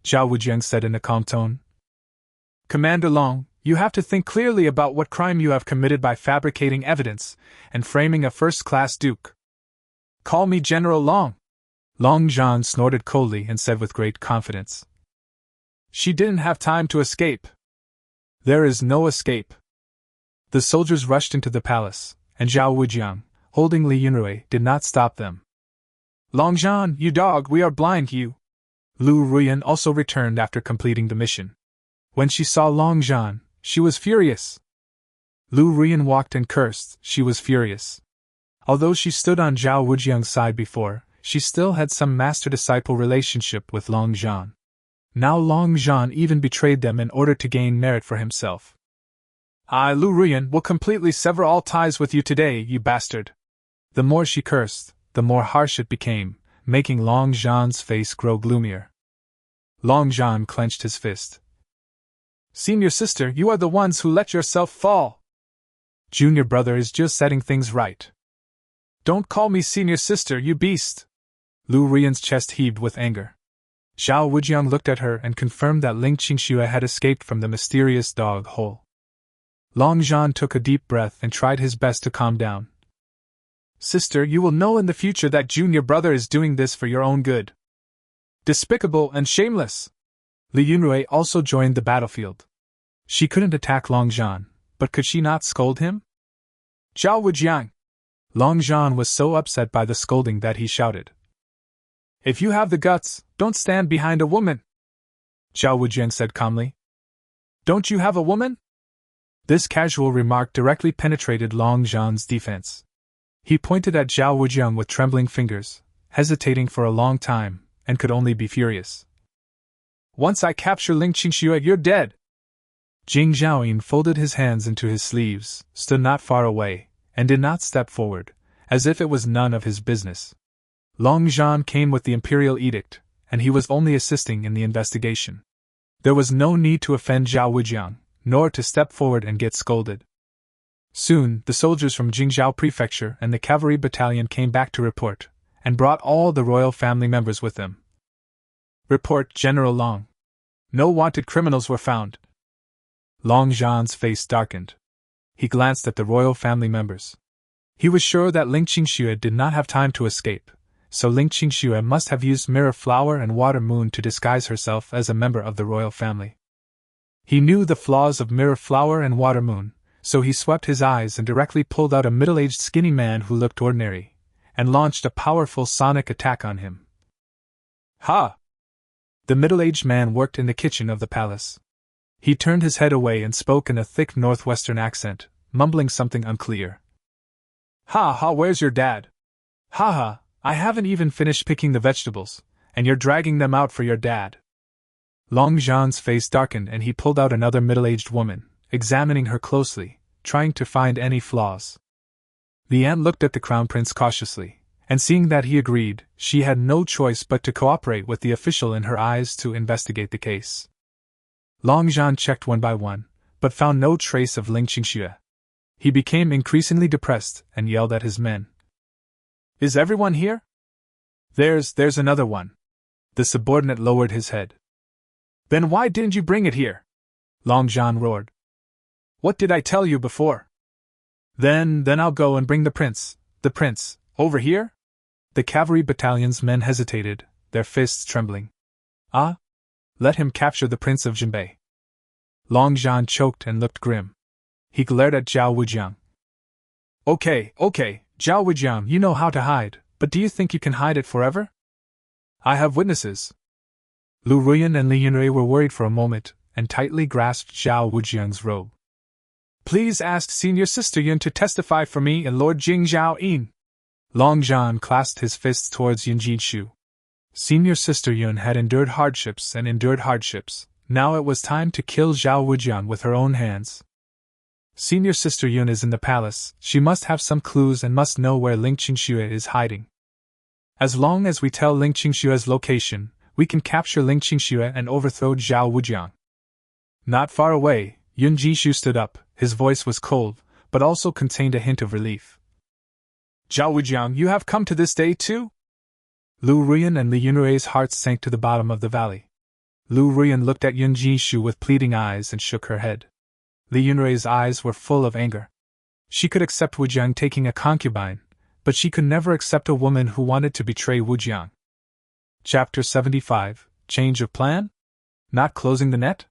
Zhao Wujiang said in a calm tone, Commander Long, you have to think clearly about what crime you have committed by fabricating evidence and framing a first-class duke. Call me General Long. Long Zhan snorted coldly and said with great confidence. She didn't have time to escape. There is no escape. The soldiers rushed into the palace, and Zhao Wujiang, holding Li Yunrui, did not stop them. Long Zhan, you dog, we are blind, you. Lu Ruan also returned after completing the mission. When she saw Long Zhan, she was furious. Lu Ruan walked and cursed, she was furious. Although she stood on Zhao Wujiang's side before, she still had some master-disciple relationship with Long Zhan. Now Long Zhan even betrayed them in order to gain merit for himself. I, Lu Ruan, will completely sever all ties with you today, you bastard. The more she cursed, the more harsh it became, making Long Zhan's face grow gloomier. Long Zhan clenched his fist. Senior sister, you are the ones who let yourself fall. Junior brother is just setting things right. Don't call me senior sister, you beast. Lu Ruan's chest heaved with anger. Zhao Wujiang looked at her and confirmed that Ling Qingxue had escaped from the mysterious dog hole. Long Zhan took a deep breath and tried his best to calm down. Sister, you will know in the future that junior brother is doing this for your own good. Despicable and shameless! Li Yunrui also joined the battlefield. She couldn't attack Long Zhan, but could she not scold him? Zhao Wujiang! Long Zhan was so upset by the scolding that he shouted. If you have the guts, don't stand behind a woman. Zhao Wujiang said calmly. Don't you have a woman? This casual remark directly penetrated Long Zhan's defense. He pointed at Zhao Wujiang with trembling fingers, hesitating for a long time, and could only be furious. Once I capture Ling Qingxue, you're dead! Jing Zhaoyin folded his hands into his sleeves, stood not far away, and did not step forward, as if it was none of his business. Long Zhan came with the imperial edict, and he was only assisting in the investigation. There was no need to offend Zhao Wujiang, nor to step forward and get scolded. Soon, the soldiers from Jingzhou Prefecture and the cavalry battalion came back to report, and brought all the royal family members with them. Report, General Long. No wanted criminals were found. Long Zhan's face darkened. He glanced at the royal family members. He was sure that Ling Qingxue did not have time to escape, so Ling Qingxue must have used Mirror Flower and Water Moon to disguise herself as a member of the royal family. He knew the flaws of Mirror Flower and Water Moon, so he swept his eyes and directly pulled out a middle-aged skinny man who looked ordinary, and launched a powerful sonic attack on him. Ha! The middle-aged man worked in the kitchen of the palace. He turned his head away and spoke in a thick northwestern accent, mumbling something unclear. Ha ha, where's your dad? Ha ha, I haven't even finished picking the vegetables, and you're dragging them out for your dad. Long Zhan's face darkened and he pulled out another middle-aged woman, examining her closely, trying to find any flaws. The aunt looked at the crown prince cautiously, and seeing that he agreed, she had no choice but to cooperate with the official in her eyes to investigate the case. Long Zhan checked one by one, but found no trace of Ling Qingxue. He became increasingly depressed and yelled at his men. Is everyone here? There's another one. The subordinate lowered his head. Then why didn't you bring it here? Long Zhan roared. What did I tell you before? Then I'll go and bring the prince, over here? The cavalry battalion's men hesitated, their fists trembling. Ah? Let him capture the Prince of Jinbei. Long Zhan choked and looked grim. He glared at Zhao Wujiang. Okay, Zhao Wujiang, you know how to hide, but do you think you can hide it forever? I have witnesses. Lu Ruan and Li Yunrui were worried for a moment, and tightly grasped Zhao Wujiang's robe. Please ask Senior Sister Yun to testify for me and Lord Jing Zhao Yin. Long Zhan clasped his fists towards Yun Jinshu. Senior Sister Yun had endured hardships and endured hardships. Now it was time to kill Zhao Wujiang with her own hands. Senior Sister Yun is in the palace. She must have some clues and must know where Ling Qingxue is hiding. As long as we tell Ling Qingxue's location, we can capture Ling Qingxue and overthrow Zhao Wujiang. Not far away, Yun Jinshu stood up. His voice was cold, but also contained a hint of relief. Zhao Wujiang, you have come to this day too? Lu Ruan and Li Yunrui's hearts sank to the bottom of the valley. Lu Ruan looked at Yun Jinshu with pleading eyes and shook her head. Li Yunrui's eyes were full of anger. She could accept Wujiang taking a concubine, but she could never accept a woman who wanted to betray Wujiang. Chapter 75, Change of Plan? Not closing the net?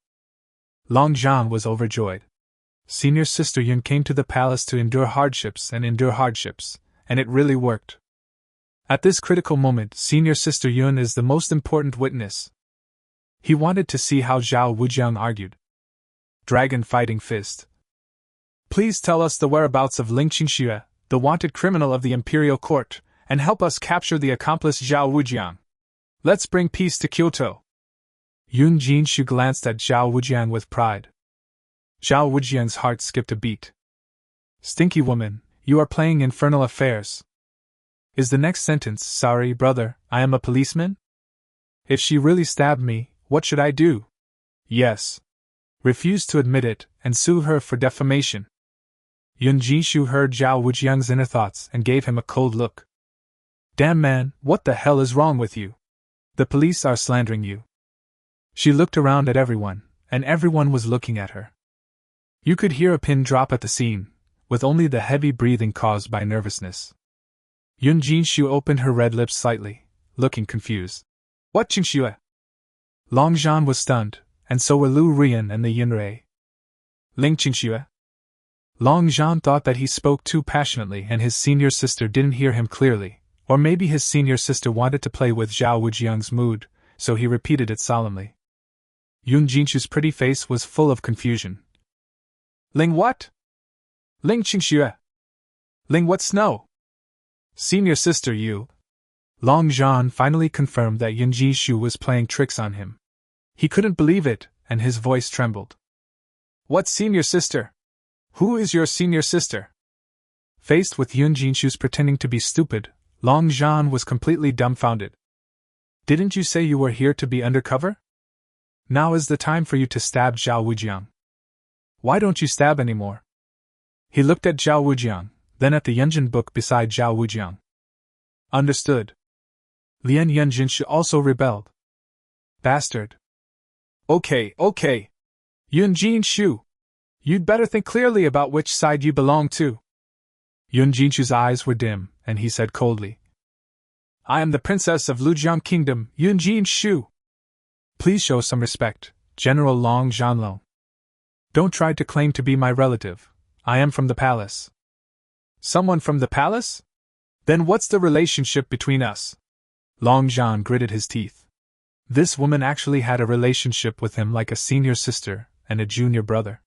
Long Zhan was overjoyed. Senior Sister Yun came to the palace to endure hardships, and it really worked. At this critical moment, Senior Sister Yun is the most important witness. He wanted to see how Zhao Wujiang argued. Dragon Fighting Fist. Please tell us the whereabouts of Ling Qingxue, the wanted criminal of the Imperial Court, and help us capture the accomplice Zhao Wujiang. Let's bring peace to Kyoto. Yun Jinshu glanced at Zhao Wujiang with pride. Zhao Wujiang's heart skipped a beat. Stinky woman, you are playing infernal affairs. Is the next sentence, sorry, brother, I am a policeman? If she really stabbed me, what should I do? Yes. Refuse to admit it, and sue her for defamation. Yun Jinshu heard Zhao Wujiang's inner thoughts and gave him a cold look. Damn man, what the hell is wrong with you? The police are slandering you. She looked around at everyone, and everyone was looking at her. You could hear a pin drop at the scene, with only the heavy breathing caused by nervousness. Yun Jinshu opened her red lips slightly, looking confused. What Qingxue? Long Zhan was stunned, and so were Lu Ruan and the Yunrui. Ling Qingxue? Long Zhan thought that he spoke too passionately and his senior sister didn't hear him clearly, or maybe his senior sister wanted to play with Zhao Wujiang's mood, so he repeated it solemnly. Yun Jinshu's pretty face was full of confusion. Ling what? Ling Qingxue. Ling what snow? Senior sister you. Long Zhan finally confirmed that Yun Jinshu was playing tricks on him. He couldn't believe it, and his voice trembled. What senior sister? Who is your senior sister? Faced with Yun Jinshu's pretending to be stupid, Long Zhan was completely dumbfounded. Didn't you say you were here to be undercover? Now is the time for you to stab Zhao Wujiang. Why don't you stab anymore? He looked at Zhao Wujiang, then at the Yunjin book beside Zhao Wujiang. Understood. Lian Yun Jinshu also rebelled. Bastard. Okay. Yun Jinshu. You'd better think clearly about which side you belong to. Yun Jinshu's eyes were dim, and he said coldly. I am the princess of Lujiang Kingdom, Yun Jinshu. Please show some respect, General Long Zhanlong. Don't try to claim to be my relative. I am from the palace. Someone from the palace? Then what's the relationship between us? Long Zhan gritted his teeth. This woman actually had a relationship with him like a senior sister and a junior brother.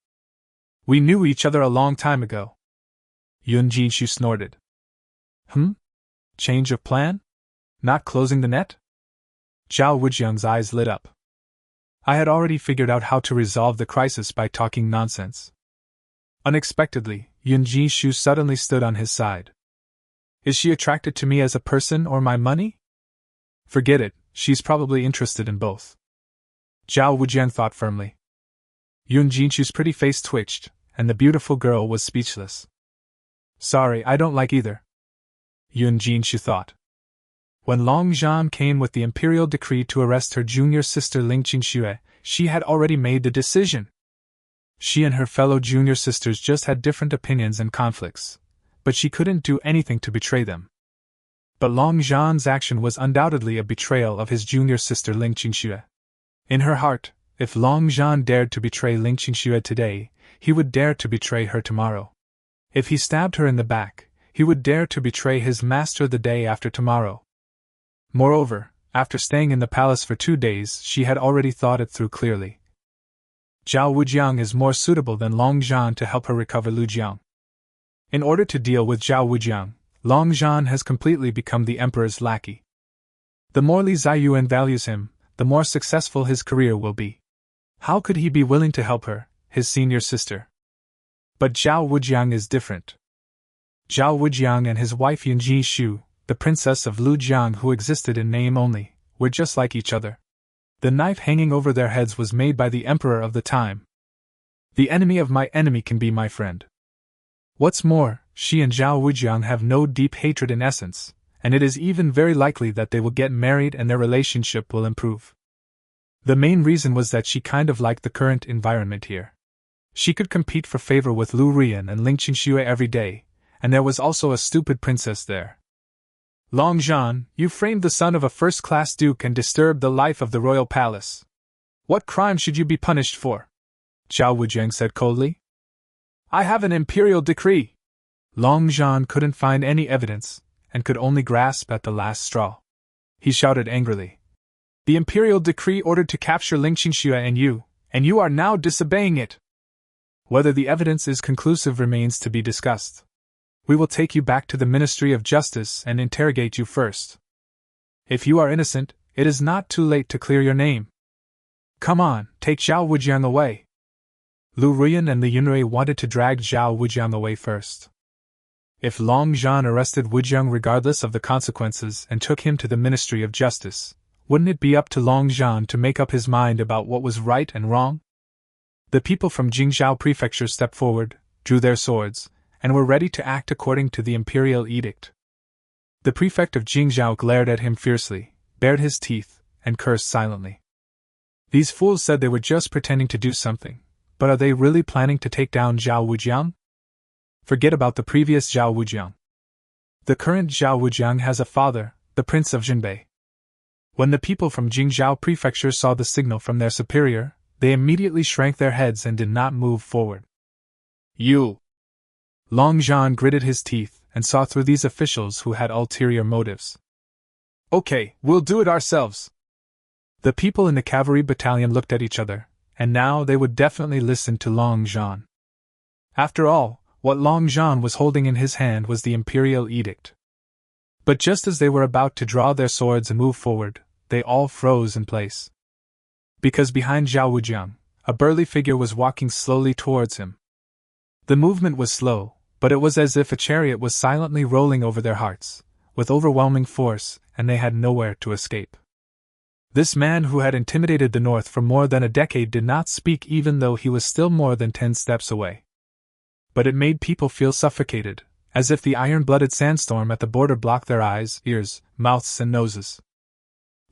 We knew each other a long time ago. Yun Jinshu snorted. Change of plan? Not closing the net? Zhao Wujiang's eyes lit up. I had already figured out how to resolve the crisis by talking nonsense. Unexpectedly, Yun Jinshu suddenly stood on his side. Is she attracted to me as a person or my money? Forget it, she's probably interested in both. Zhao Wujiang thought firmly. Yun Jinshu's pretty face twitched, and the beautiful girl was speechless. Sorry, I don't like either. Yun Jinshu thought. When Long Zhan came with the imperial decree to arrest her junior sister Ling Qingxue, she had already made the decision. She and her fellow junior sisters just had different opinions and conflicts, but she couldn't do anything to betray them. But Long Zhan's action was undoubtedly a betrayal of his junior sister Ling Qingxue. In her heart, if Long Zhan dared to betray Ling Qingxue today, he would dare to betray her tomorrow. If he stabbed her in the back, he would dare to betray his master the day after tomorrow. Moreover, after staying in the palace for 2 days, she had already thought it through clearly. Zhao Wujiang is more suitable than Long Zhan to help her recover Lu Jiang. In order to deal with Zhao Wujiang, Long Zhan has completely become the emperor's lackey. The more Li Ziyuan values him, the more successful his career will be. How could he be willing to help her, his senior sister? But Zhao Wujiang is different. Zhao Wujiang and his wife Yanji Shu, the princess of Lu Jiang who existed in name only, were just like each other. The knife hanging over their heads was made by the emperor of the time. The enemy of my enemy can be my friend. What's more, she and Zhao Wujiang have no deep hatred in essence, and it is even very likely that they will get married and their relationship will improve. The main reason was that she kind of liked the current environment here. She could compete for favor with Lu Ruan and Ling Qingxue every day, and there was also a stupid princess there. Long Zhan, you framed the son of a first-class duke and disturbed the life of the royal palace. What crime should you be punished for? Zhao Wujiang said coldly. I have an imperial decree. Long Zhan couldn't find any evidence, and could only grasp at the last straw. He shouted angrily. The imperial decree ordered to capture Ling Qingxue and you are now disobeying it. Whether the evidence is conclusive remains to be discussed. We will take you back to the Ministry of Justice and interrogate you first. If you are innocent, it is not too late to clear your name. Come on, take Zhao Wujiang away. Lu Ruan and the Yunrei wanted to drag Zhao Wujiang away first. If Long Zhan arrested Wujiang regardless of the consequences and took him to the Ministry of Justice, wouldn't it be up to Long Zhan to make up his mind about what was right and wrong? The people from Jingzhou Prefecture stepped forward, drew their swords, and were ready to act according to the imperial edict. The prefect of Jingzhou glared at him fiercely, bared his teeth, and cursed silently. These fools said they were just pretending to do something, but are they really planning to take down Zhao Wujiang? Forget about the previous Zhao Wujiang. The current Zhao Wujiang has a father, the Prince of Jinbei. When the people from Jingzhou Prefecture saw the signal from their superior, they immediately shrank their heads and did not move forward. You! Long Zhan gritted his teeth and saw through these officials who had ulterior motives. Okay, we'll do it ourselves. The people in the cavalry battalion looked at each other, and now they would definitely listen to Long Zhan. After all, what Long Zhan was holding in his hand was the imperial edict. But just as they were about to draw their swords and move forward, they all froze in place. Because behind Zhao Wujiang, a burly figure was walking slowly towards him. The movement was slow, but it was as if a chariot was silently rolling over their hearts, with overwhelming force, and they had nowhere to escape. This man who had intimidated the North for more than a decade did not speak even though he was still more than 10 steps away. But it made people feel suffocated, as if the iron-blooded sandstorm at the border blocked their eyes, ears, mouths and noses.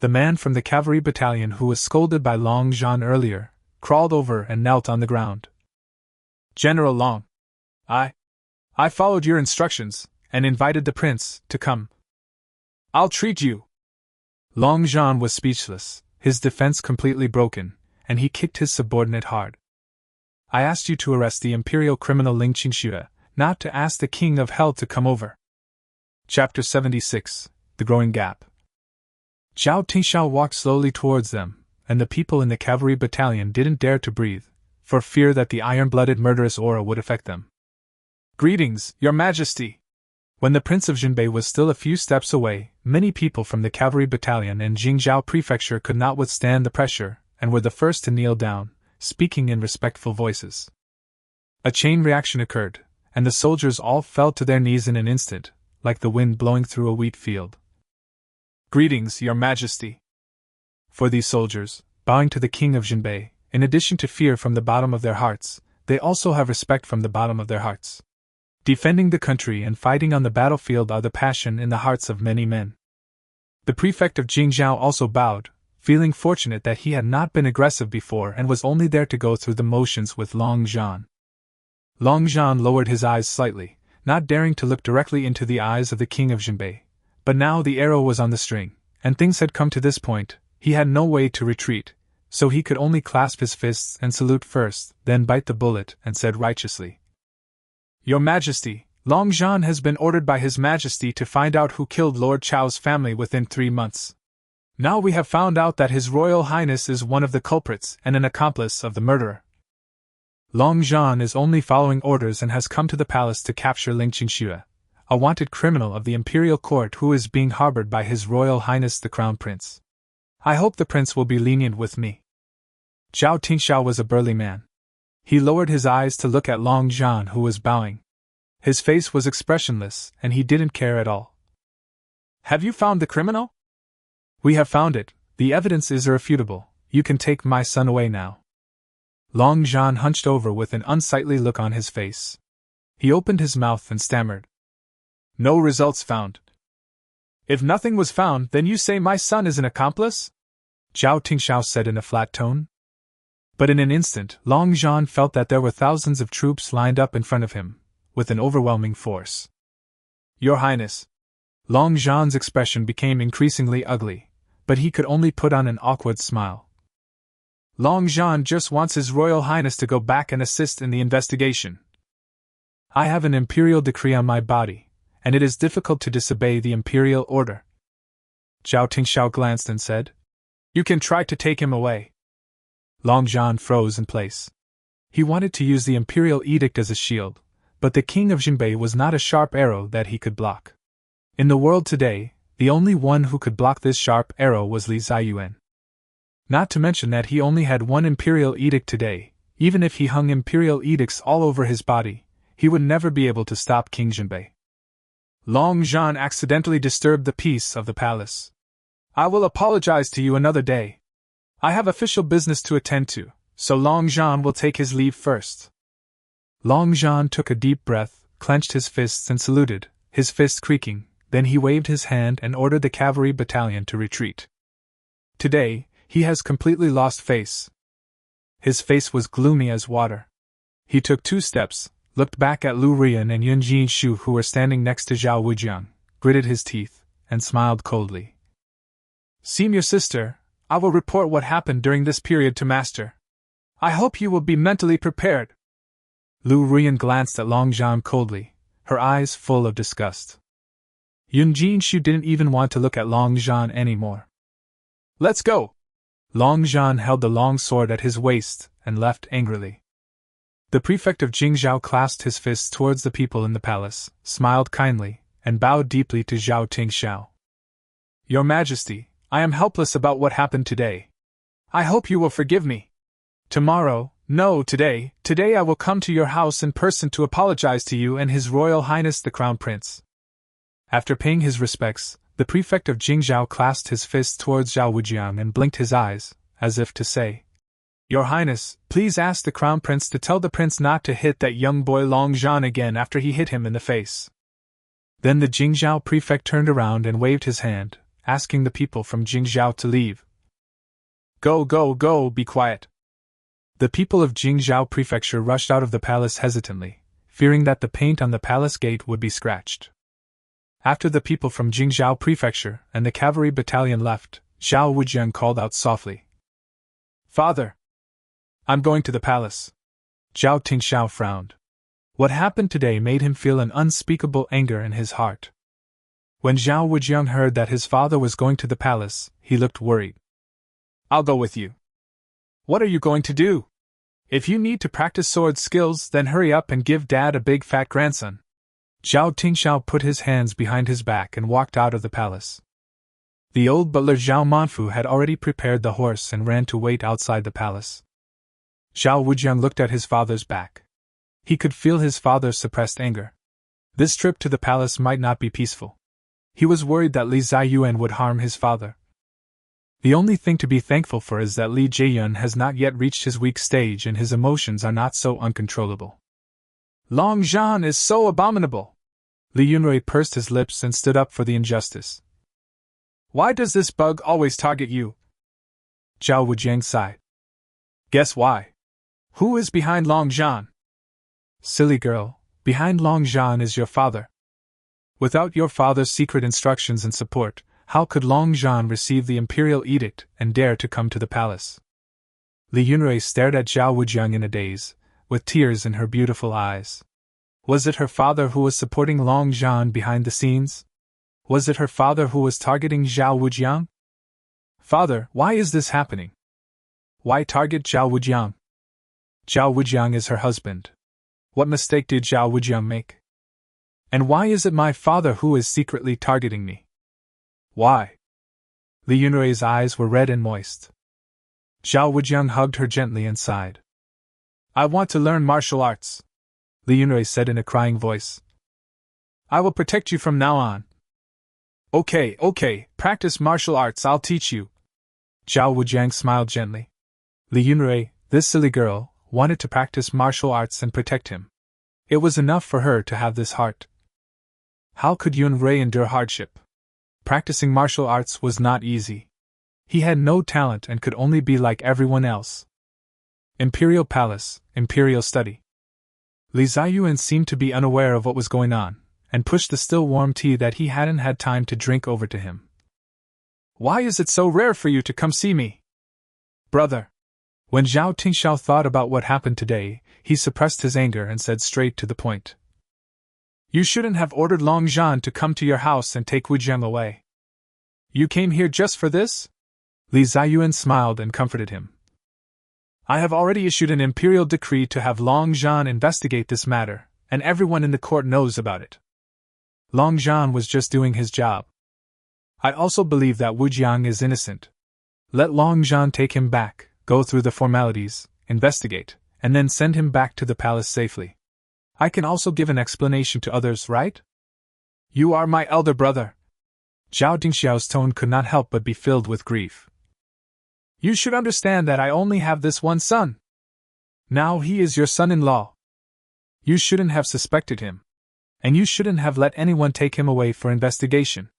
The man from the cavalry battalion who was scolded by Long Zhan earlier, crawled over and knelt on the ground. General Long, I followed your instructions, and invited the prince to come. I'll treat you. Long Zhan was speechless, his defense completely broken, and he kicked his subordinate hard. I asked you to arrest the imperial criminal Ling Qingxue, not to ask the king of hell to come over. Chapter 76, The Growing Gap. Zhao Tingshao walked slowly towards them, and the people in the cavalry battalion didn't dare to breathe, for fear that the iron-blooded murderous aura would affect them. Greetings, Your Majesty! When the Prince of Jinbei was still a few steps away, many people from the cavalry battalion and Jingzhou Prefecture could not withstand the pressure, and were the first to kneel down, speaking in respectful voices. A chain reaction occurred, and the soldiers all fell to their knees in an instant, like the wind blowing through a wheat field. Greetings, Your Majesty! For these soldiers, bowing to the King of Jinbei, in addition to fear from the bottom of their hearts, they also have respect from the bottom of their hearts. Defending the country and fighting on the battlefield are the passion in the hearts of many men. The prefect of Jingzhou also bowed, feeling fortunate that he had not been aggressive before and was only there to go through the motions with Long Zhan. Long Zhan lowered his eyes slightly, not daring to look directly into the eyes of the King of Jinbei. But now the arrow was on the string, and things had come to this point, he had no way to retreat, so he could only clasp his fists and salute first, then bite the bullet, and said righteously, Your Majesty, Long Zhan has been ordered by His Majesty to find out who killed Lord Chao's family within 3 months. Now we have found out that His Royal Highness is one of the culprits and an accomplice of the murderer. Long Zhan is only following orders and has come to the palace to capture Ling Qingxue, a wanted criminal of the imperial court who is being harbored by His Royal Highness the Crown Prince. I hope the prince will be lenient with me. Zhao Tingxiao was a burly man. He lowered his eyes to look at Long Zhan, who was bowing. His face was expressionless, and he didn't care at all. Have you found the criminal? We have found it. The evidence is irrefutable. You can take my son away now. Long Zhan hunched over with an unsightly look on his face. He opened his mouth and stammered. No results found. If nothing was found, then you say my son is an accomplice? Zhao Tingxiao said in a flat tone. But in an instant, Long Zhan felt that there were thousands of troops lined up in front of him, with an overwhelming force. Your Highness. Long Zhan's expression became increasingly ugly, but he could only put on an awkward smile. Long Zhan just wants His Royal Highness to go back and assist in the investigation. I have an imperial decree on my body, and it is difficult to disobey the imperial order. Zhao Tingxiao glanced and said, You can try to take him away. Long Zhan froze in place. He wanted to use the imperial edict as a shield, but the king of Jinbei was not a sharp arrow that he could block. In the world today, the only one who could block this sharp arrow was Li Ziyuan. Not to mention that he only had one imperial edict today. Even if he hung imperial edicts all over his body, he would never be able to stop King Jinbei. Long Zhan accidentally disturbed the peace of the palace. I will apologize to you another day. I have official business to attend to, so Long Zhan will take his leave first. Long Zhan took a deep breath, clenched his fists and saluted, his fist creaking, then he waved his hand and ordered the cavalry battalion to retreat. Today, he has completely lost face. His face was gloomy as water. He took 2 steps, looked back at Lu Ruan and Yun Jinshu who were standing next to Zhao Wujiang, gritted his teeth, and smiled coldly. Senior sister, I will report what happened during this period to Master. I hope you will be mentally prepared. Lu Ruan glanced at Long Zhan coldly, her eyes full of disgust. Yun Jinshu didn't even want to look at Long Zhan anymore. Let's go! Long Zhan held the long sword at his waist and left angrily. The prefect of Jingzhou clasped his fists towards the people in the palace, smiled kindly, and bowed deeply to Zhao Tingxiao. Your Majesty, I am helpless about what happened today. I hope you will forgive me. Tomorrow, no, today I will come to your house in person to apologize to you and His Royal Highness the Crown Prince. After paying his respects, the prefect of Jingzhou clasped his fists towards Zhao Wujiang and blinked his eyes, as if to say, Your Highness, please ask the Crown Prince to tell the prince not to hit that young boy Long Zhan again after he hit him in the face. Then the Jingzhou prefect turned around and waved his hand, asking the people from Jingzhou to leave. Go, go, go, be quiet. The people of Jingzhou Prefecture rushed out of the palace hesitantly, fearing that the paint on the palace gate would be scratched. After the people from Jingzhou Prefecture and the cavalry battalion left, Zhao Wujiang called out softly. Father! I'm going to the palace. Zhao Tingxiao frowned. What happened today made him feel an unspeakable anger in his heart. When Zhao Wujiang heard that his father was going to the palace, he looked worried. I'll go with you. What are you going to do? If you need to practice sword skills, then hurry up and give Dad a big fat grandson. Zhao Tingxiao put his hands behind his back and walked out of the palace. The old butler Zhao Manfu had already prepared the horse and ran to wait outside the palace. Zhao Wujiang looked at his father's back. He could feel his father's suppressed anger. This trip to the palace might not be peaceful. He was worried that Li Ziyuan would harm his father. The only thing to be thankful for is that Li Ziyuan has not yet reached his weak stage and his emotions are not so uncontrollable. Long Zhan is so abominable! Li Yunrui pursed his lips and stood up for the injustice. Why does this bug always target you? Zhao Wujiang sighed. Guess why. Who is behind Long Zhan? Silly girl, behind Long Zhan is your father. Without your father's secret instructions and support, how could Long Zhan receive the imperial edict and dare to come to the palace? Li Yunrui stared at Zhao Wujiang in a daze, with tears in her beautiful eyes. Was it her father who was supporting Long Zhan behind the scenes? Was it her father who was targeting Zhao Wujiang? Father, why is this happening? Why target Zhao Wujiang? Zhao Wujiang is her husband. What mistake did Zhao Wujiang make? And why is it my father who is secretly targeting me? Why? Li Yunrei's eyes were red and moist. Zhao Wujiang hugged her gently and sighed. I want to learn martial arts, Li Yunrei said in a crying voice. I will protect you from now on. Okay, practice martial arts, I'll teach you. Zhao Wujiang smiled gently. Li Yunrei, this silly girl, wanted to practice martial arts and protect him. It was enough for her to have this heart. How could Yunrei endure hardship? Practicing martial arts was not easy. He had no talent and could only be like everyone else. Imperial Palace, Imperial Study. Li Ziyuan seemed to be unaware of what was going on, and pushed the still warm tea that he hadn't had time to drink over to him. Why is it so rare for you to come see me? Brother. When Zhao Tingxiao thought about what happened today, he suppressed his anger and said straight to the point. You shouldn't have ordered Long Zhan to come to your house and take Wujiang away. You came here just for this? Li Ziyuan smiled and comforted him. I have already issued an imperial decree to have Long Zhan investigate this matter, and everyone in the court knows about it. Long Zhan was just doing his job. I also believe that Wujiang is innocent. Let Long Zhan take him back, go through the formalities, investigate, and then send him back to the palace safely. I can also give an explanation to others, right? You are my elder brother. Zhao Dingxiao's tone could not help but be filled with grief. You should understand that I only have this one son. Now he is your son-in-law. You shouldn't have suspected him. And you shouldn't have let anyone take him away for investigation.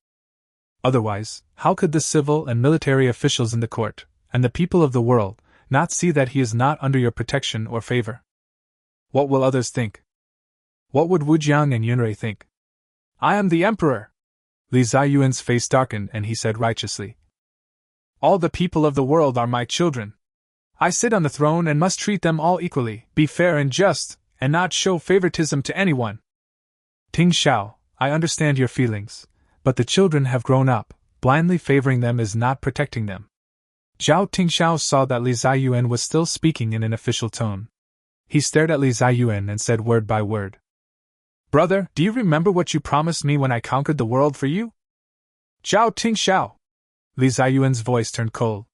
Otherwise, how could the civil and military officials in the court, and the people of the world, not see that he is not under your protection or favor? What will others think? What would Wujiang and Yunrei think? I am the emperor! Li Ziyuan's face darkened and he said righteously. All the people of the world are my children. I sit on the throne and must treat them all equally, be fair and just, and not show favoritism to anyone. Ting Xiao, I understand your feelings, but the children have grown up, blindly favoring them is not protecting them. Zhao Tingxiao saw that Li Ziyuan was still speaking in an official tone. He stared at Li Ziyuan and said word by word. Brother, do you remember what you promised me when I conquered the world for you? Zhao Tingxiao. Li Ziyuan's voice turned cold.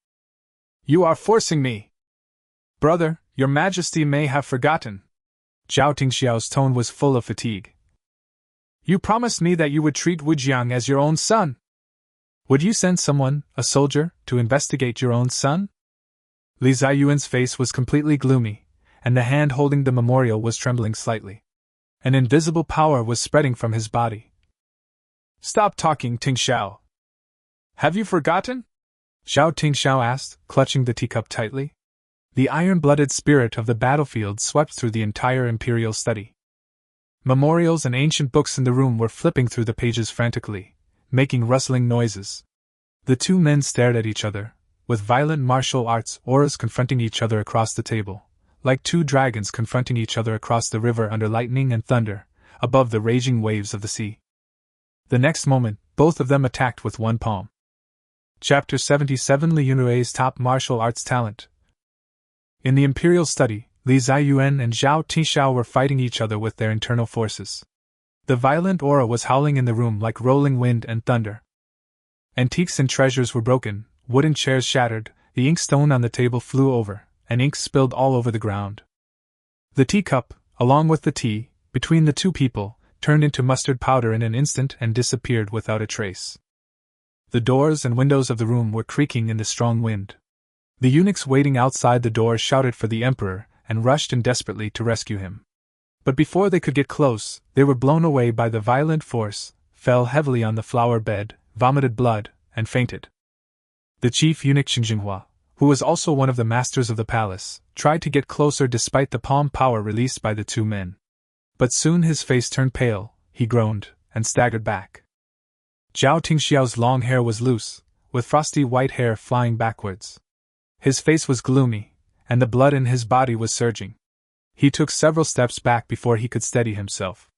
You are forcing me. Brother, your majesty may have forgotten. Zhao Tingxiao's tone was full of fatigue. You promised me that you would treat Wujiang as your own son. Would you send someone, a soldier, to investigate your own son? Li Ziyuan's face was completely gloomy, and the hand holding the memorial was trembling slightly. An invisible power was spreading from his body. Stop talking, Tingxiao. Have you forgotten? Zhao Tingxiao asked, clutching the teacup tightly. The iron-blooded spirit of the battlefield swept through the entire imperial study. Memorials and ancient books in the room were flipping through the pages frantically, making rustling noises. The two men stared at each other, with violent martial arts auras confronting each other across the table, like two dragons confronting each other across the river under lightning and thunder, above the raging waves of the sea. The next moment, both of them attacked with one palm. Chapter 77 Li Yunrei's Top Martial Arts Talent. In the imperial study, Li Ziyuan and Zhao Tingxiao were fighting each other with their internal forces. The violent aura was howling in the room like rolling wind and thunder. Antiques and treasures were broken, wooden chairs shattered, the inkstone on the table flew over, and ink spilled all over the ground. The teacup, along with the tea, between the two people, turned into mustard powder in an instant and disappeared without a trace. The doors and windows of the room were creaking in the strong wind. The eunuchs waiting outside the door shouted for the emperor and rushed in desperately to rescue him. But before they could get close, they were blown away by the violent force, fell heavily on the flower bed, vomited blood, and fainted. The chief eunuch Xingjinghua, who was also one of the masters of the palace, tried to get closer despite the palm power released by the two men. But soon his face turned pale, he groaned, and staggered back. Zhao Tingxiao's long hair was loose, with frosty white hair flying backwards. His face was gloomy, and the blood in his body was surging. He took several steps back before he could steady himself.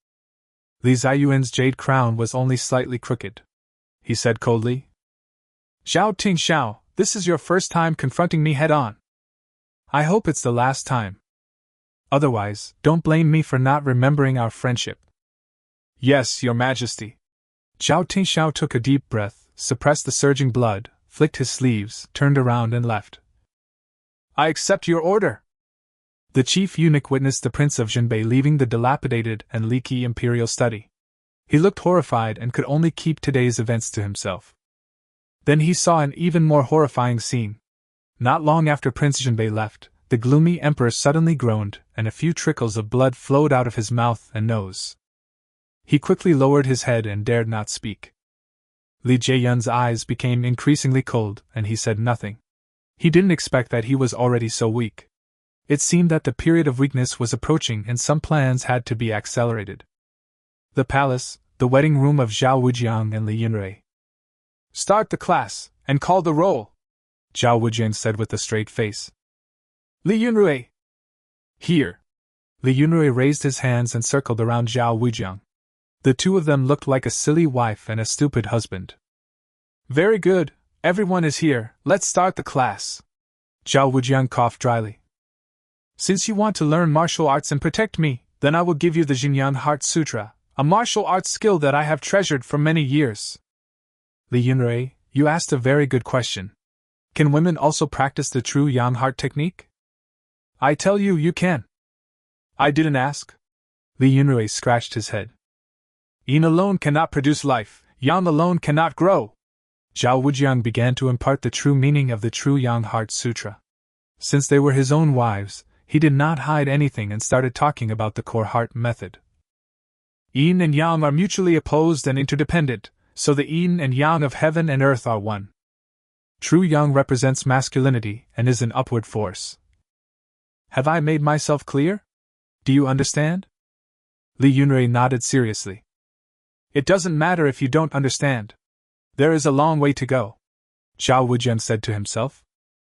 Li Ziyuan's jade crown was only slightly crooked. He said coldly, "Zhao Tingxiao, this is your first time confronting me head-on. I hope it's the last time. Otherwise, don't blame me for not remembering our friendship." "Yes, Your Majesty." Zhao Tingxiao took a deep breath, suppressed the surging blood, flicked his sleeves, turned around and left. "I accept your order." The chief eunuch witnessed the Prince of Zhenbei leaving the dilapidated and leaky imperial study. He looked horrified and could only keep today's events to himself. Then he saw an even more horrifying scene. Not long after Prince Zhenbei left, the gloomy emperor suddenly groaned, and a few trickles of blood flowed out of his mouth and nose. He quickly lowered his head and dared not speak. Li Jieyun's eyes became increasingly cold, and he said nothing. He didn't expect that he was already so weak. It seemed that the period of weakness was approaching and some plans had to be accelerated. The palace, the wedding room of Zhao Wujiang and Li Yunrui. "Start the class, and call the roll," Zhao Wujiang said with a straight face. "Li Yunrui." "Here." Li Yunrui raised his hands and circled around Zhao Wujiang. The two of them looked like a silly wife and a stupid husband. "Very good, everyone is here, let's start the class." Zhao Wujiang coughed dryly. "Since you want to learn martial arts and protect me, then I will give you the Xinyan Heart Sutra, a martial arts skill that I have treasured for many years." "Li Yunrui, you asked a very good question. Can women also practice the true Yang Heart technique?" "I tell you, you can." "I didn't ask." Li Yunrui scratched his head. "Yin alone cannot produce life, Yang alone cannot grow." Zhao Wujiang began to impart the true meaning of the true Yang Heart Sutra. Since they were his own wives, he did not hide anything and started talking about the core heart method. Yin and Yang are mutually opposed and interdependent, so the Yin and Yang of heaven and earth are one. True Yang represents masculinity and is an upward force. Have I made myself clear? Do you understand? Li Yunrui nodded seriously. It doesn't matter if you don't understand. There is a long way to go, Zhao Wujiang said to himself.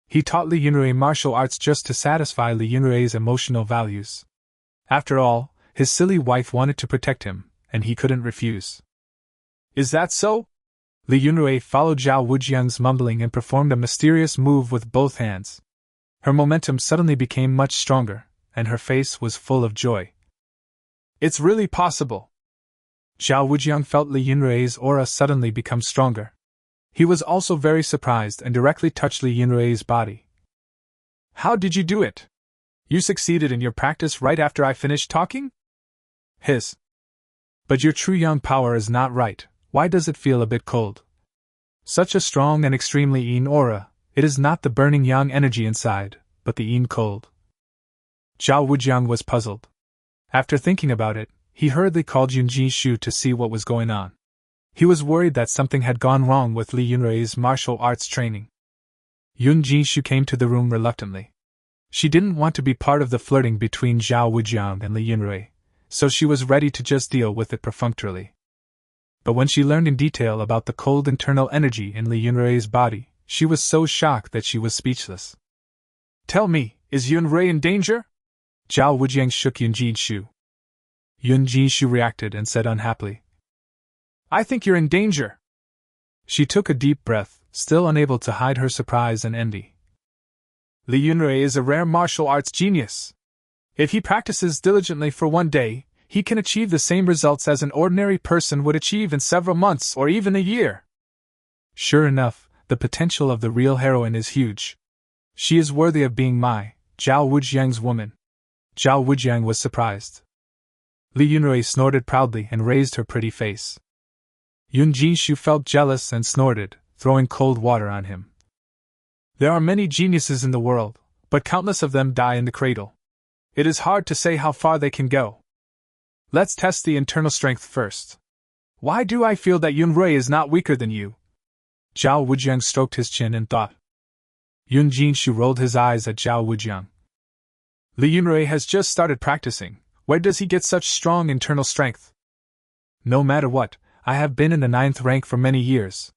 He taught Li Yunrui martial arts just to satisfy Li Yunrui's emotional values. After all, his silly wife wanted to protect him, and he couldn't refuse. Is that so? Li Yunrui followed Zhao Wujiang's mumbling and performed a mysterious move with both hands. Her momentum suddenly became much stronger, and her face was full of joy. It's really possible. Zhao Wujiang felt Li Yunrui's aura suddenly become stronger. He was also very surprised and directly touched Li Yunrui's body. How did you do it? You succeeded in your practice right after I finished talking? But your true Yang power is not right. Why does it feel a bit cold? Such a strong and extremely Yin aura, it is not the burning Yang energy inside, but the Yin cold. Zhao Wujiang was puzzled. After thinking about it, he hurriedly called Yun Jishu to see what was going on. He was worried that something had gone wrong with Li Yunrui's martial arts training. Yun Jishu came to the room reluctantly. She didn't want to be part of the flirting between Zhao Wujiang and Li Yunrui, so she was ready to just deal with it perfunctorily. But when she learned in detail about the cold internal energy in Li Yunrui's body, she was so shocked that she was speechless. Tell me, is Yunrui in danger? Zhao Wujiang shook Yun Jishu. Yun Jishu reacted and said unhappily, I think you're in danger. She took a deep breath, still unable to hide her surprise and envy. Li Yunrui is a rare martial arts genius. If he practices diligently for one day, he can achieve the same results as an ordinary person would achieve in several months or even a year. Sure enough, the potential of the real heroine is huge. She is worthy of being my, Zhao Wujiang's woman. Zhao Wujiang was surprised. Li Yunrui snorted proudly and raised her pretty face. Yun Jishu felt jealous and snorted, throwing cold water on him. There are many geniuses in the world, but countless of them die in the cradle. It is hard to say how far they can go. Let's test the internal strength first. Why do I feel that Yunrui is not weaker than you? Zhao Wujiang stroked his chin in thought. Yun Jishu rolled his eyes at Zhao Wujiang. Li Yunrui has just started practicing. Where does he get such strong internal strength? No matter what, I have been in the 9th rank for many years.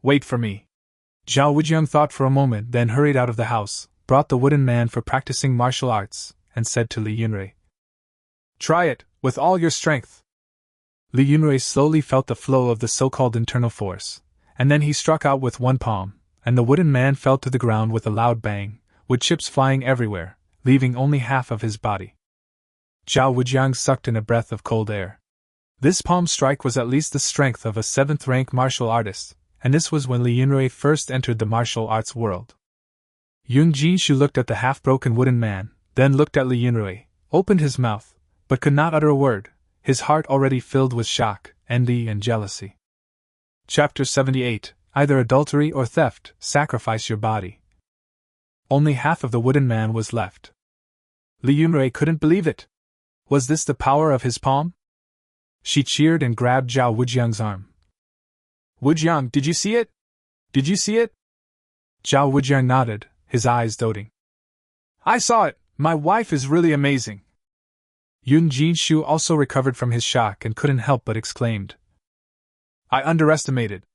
Wait for me. Zhao Wujiang thought for a moment, then hurried out of the house, brought the wooden man for practicing martial arts, and said to Li Yunrui, "Try it, with all your strength." Li Yunrui slowly felt the flow of the so-called internal force, and then he struck out with one palm, and the wooden man fell to the ground with a loud bang, with chips flying everywhere, leaving only half of his body. Zhao Wujiang sucked in a breath of cold air. This palm strike was at least the strength of a 7th-rank martial artist, and this was when Li Yunrui first entered the martial arts world. Yun Jishu looked at the half-broken wooden man, then looked at Li Yunrui, opened his mouth, but could not utter a word, his heart already filled with shock, envy and jealousy. Chapter 78, Either Adultery or Theft, Sacrifice Your Body. Only half of the wooden man was left. Li Yunrui couldn't believe it. Was this the power of his palm? She cheered and grabbed Zhao Wujiang's arm. "Wujiang, did you see it? Did you see it?" Zhao Wujiang nodded, his eyes doting. "I saw it. My wife is really amazing." Yun Jishu also recovered from his shock and couldn't help but exclaimed, "I underestimated.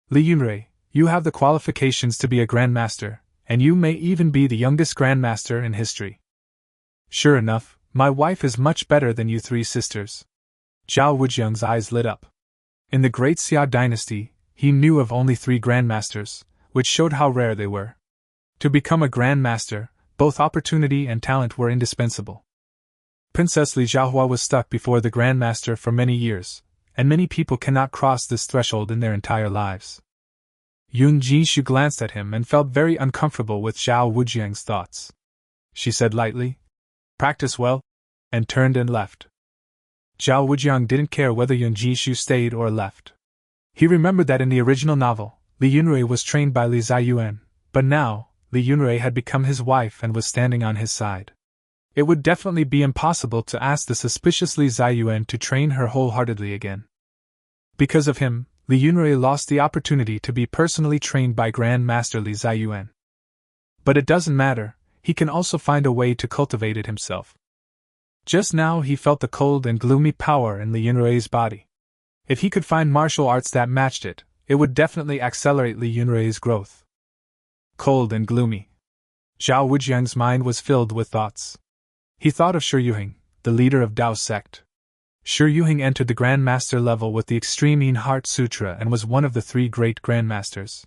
Li Yunrui, you have the qualifications to be a grandmaster, and you may even be the youngest grandmaster in history. Sure enough, my wife is much better than you three sisters." Zhao Wujiang's eyes lit up. In the Great Xia dynasty, he knew of only 3 grandmasters, which showed how rare they were. To become a grandmaster, both opportunity and talent were indispensable. Princess Li Zhaohua was stuck before the grandmaster for many years, and many people cannot cross this threshold in their entire lives. Yun Jishu glanced at him and felt very uncomfortable with Zhao Wujiang's thoughts. She said lightly, "Practice well," and turned and left. Zhao Wujiang didn't care whether Yun Jishu stayed or left. He remembered that in the original novel, Li Yunrui was trained by Li Ziyuan, but now, Li Yunrui had become his wife and was standing on his side. It would definitely be impossible to ask the suspicious Li Ziyuan to train her wholeheartedly again. Because of him, Li Yunrui lost the opportunity to be personally trained by Grand Master Li Ziyuan. But it doesn't matter, he can also find a way to cultivate it himself. Just now he felt the cold and gloomy power in Li Yunrui's body. If he could find martial arts that matched it, it would definitely accelerate Li Yunrui's growth. Cold and gloomy. Zhao Wujiang's mind was filled with thoughts. He thought of Shi Yuhing, the leader of Dao's sect. Shi Yuhing entered the Grandmaster level with the Extreme Yin Heart Sutra and was one of the 3 great Grandmasters.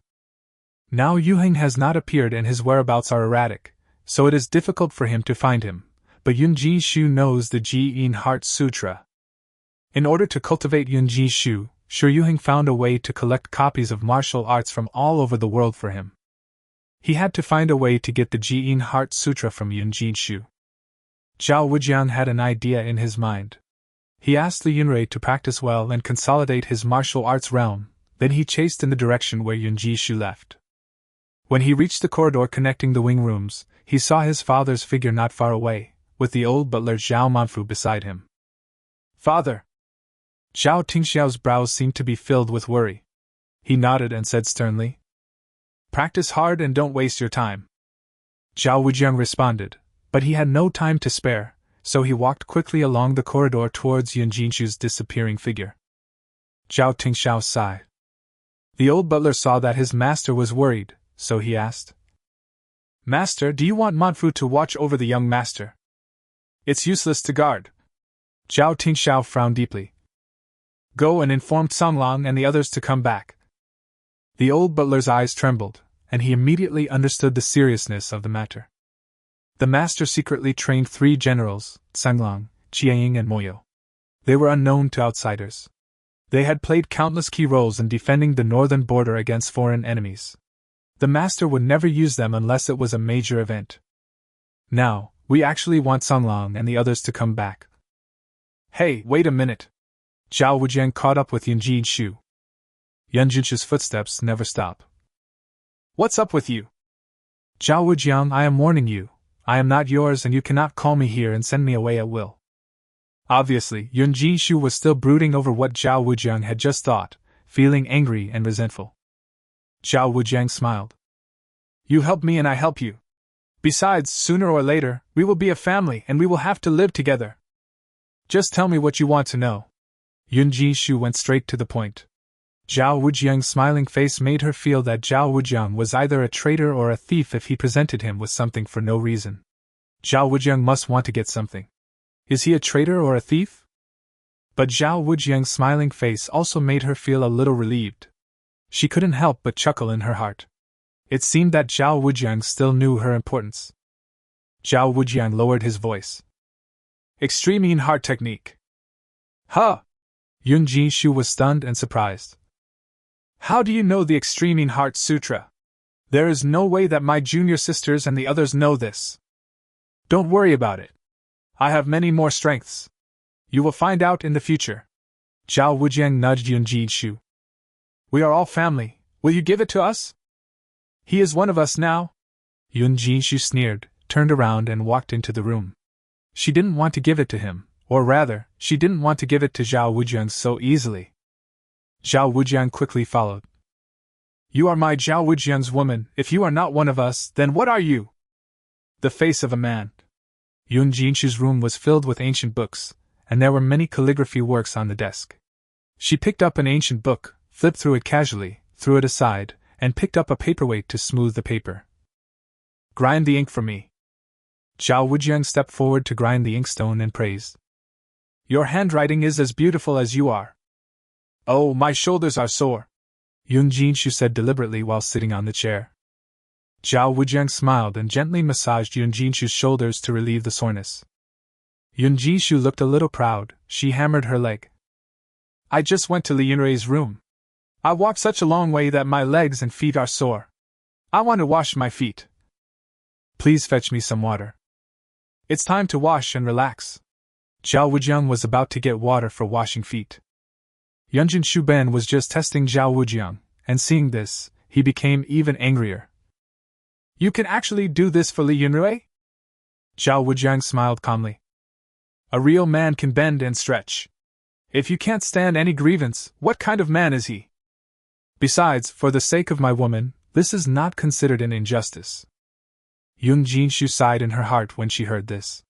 Now Yuhing has not appeared and his whereabouts are erratic, so it is difficult for him to find him, but Yun Jishu knows the Ji Yin Heart Sutra. In order to cultivate Yun Jishu, Shi Yuhing found a way to collect copies of martial arts from all over the world for him. He had to find a way to get the Ji Yin Heart Sutra from Yun Jishu. Zhao Wujiang had an idea in his mind. He asked Li Yunrui to practice well and consolidate his martial arts realm, then he chased in the direction where Yun Jishu left. When he reached the corridor connecting the wing rooms, he saw his father's figure not far away, with the old butler Zhao Manfu beside him. "Father!" Zhao Tingxiao's brows seemed to be filled with worry. He nodded and said sternly, "Practice hard and don't waste your time." Zhao Wujiang responded, but he had no time to spare, so he walked quickly along the corridor towards Yun Jishu's disappearing figure. Zhao Tingxiao sighed. The old butler saw that his master was worried, so he asked, "Master, do you want Manfu to watch over the young master?" "It's useless to guard." Zhao Tingxiao frowned deeply. "Go and inform Songlong and the others to come back." The old butler's eyes trembled, and he immediately understood the seriousness of the matter. The master secretly trained 3 generals, Songlong, Jiaying and Moyo. They were unknown to outsiders. They had played countless key roles in defending the northern border against foreign enemies. The master would never use them unless it was a major event. Now, we actually want Songlong and the others to come back. "Hey, wait a minute!" Zhao Wujiang caught up with Yun Jishu. Yun Jishu's footsteps never stop. "What's up with you?" "Zhao Wujiang, I am warning you. I am not yours and you cannot call me here and send me away at will." Obviously, Yun Jishu was still brooding over what Zhao Wujiang had just thought, feeling angry and resentful. Zhao Wujiang smiled. "You help me and I help you. Besides, sooner or later, we will be a family and we will have to live together. Just tell me what you want to know." Yun Jishu went straight to the point. Zhao Wujiang's smiling face made her feel that Zhao Wujiang was either a traitor or a thief if he presented him with something for no reason. Zhao Wujiang must want to get something. Is he a traitor or a thief? But Zhao Wujiang's smiling face also made her feel a little relieved. She couldn't help but chuckle in her heart. It seemed that Zhao Wujiang still knew her importance. Zhao Wujiang lowered his voice. Extreme heart technique. Huh! Yun Jinshu was stunned and surprised. How do you know the Extreme Heart Sutra? There is no way that my junior sisters and the others know this. Don't worry about it. I have many more strengths. You will find out in the future. Zhao Wujiang nudged Yun Jinshu. We are all family. Will you give it to us? He is one of us now. Yun Jinshu sneered, turned around and walked into the room. She didn't want to give it to him, or rather, she didn't want to give it to Zhao Wujiang so easily. Zhao Wujiang quickly followed. You are my Zhao Wujiang's woman. If you are not one of us, then what are you? The face of a man. Yun Jinshu's room was filled with ancient books, and there were many calligraphy works on the desk. She picked up an ancient book, flipped through it casually, threw it aside, and picked up a paperweight to smooth the paper. Grind the ink for me. Zhao Wujiang stepped forward to grind the inkstone and praised. Your handwriting is as beautiful as you are. Oh, my shoulders are sore, Yun Jinshu said deliberately while sitting on the chair. Zhao Wujiang smiled and gently massaged Yun Jinshu's shoulders to relieve the soreness. Yun Jinshu looked a little proud. She hammered her leg. I just went to Li Yunrei's room. I walked such a long way that my legs and feet are sore. I want to wash my feet. Please fetch me some water. It's time to wash and relax. Zhao Wujiang was about to get water for washing feet. Yunjin Shuben was just testing Zhao Wujiang, and seeing this, he became even angrier. You can actually do this for Li Yunrui? Zhao Wujiang smiled calmly. A real man can bend and stretch. If you can't stand any grievance, what kind of man is he? Besides, for the sake of my woman, this is not considered an injustice. Yun Jinshu sighed in her heart when she heard this.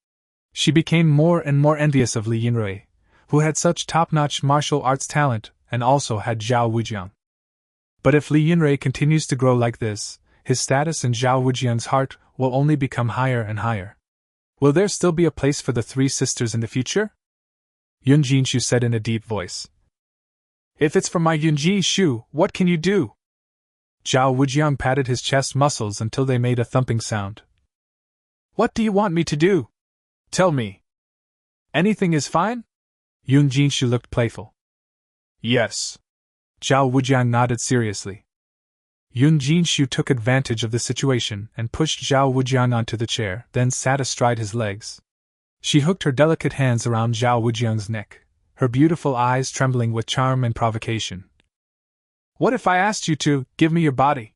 She became more and more envious of Li Yunrui, who had such top-notch martial arts talent and also had Zhao Wujiang. But if Li Yunrui continues to grow like this, his status in Zhao Wujiang's heart will only become higher and higher. Will there still be a place for the three sisters in the future? Yun Jinshu said in a deep voice. If it's for my Yun Jinshu, what can you do? Zhao Wujiang patted his chest muscles until they made a thumping sound. What do you want me to do? Tell me. Anything is fine? Yun Jinshu looked playful. Yes. Zhao Wujiang nodded seriously. Yun Jinshu took advantage of the situation and pushed Zhao Wujiang onto the chair, then sat astride his legs. She hooked her delicate hands around Zhao Wujiang's neck, her beautiful eyes trembling with charm and provocation. What if I asked you to give me your body?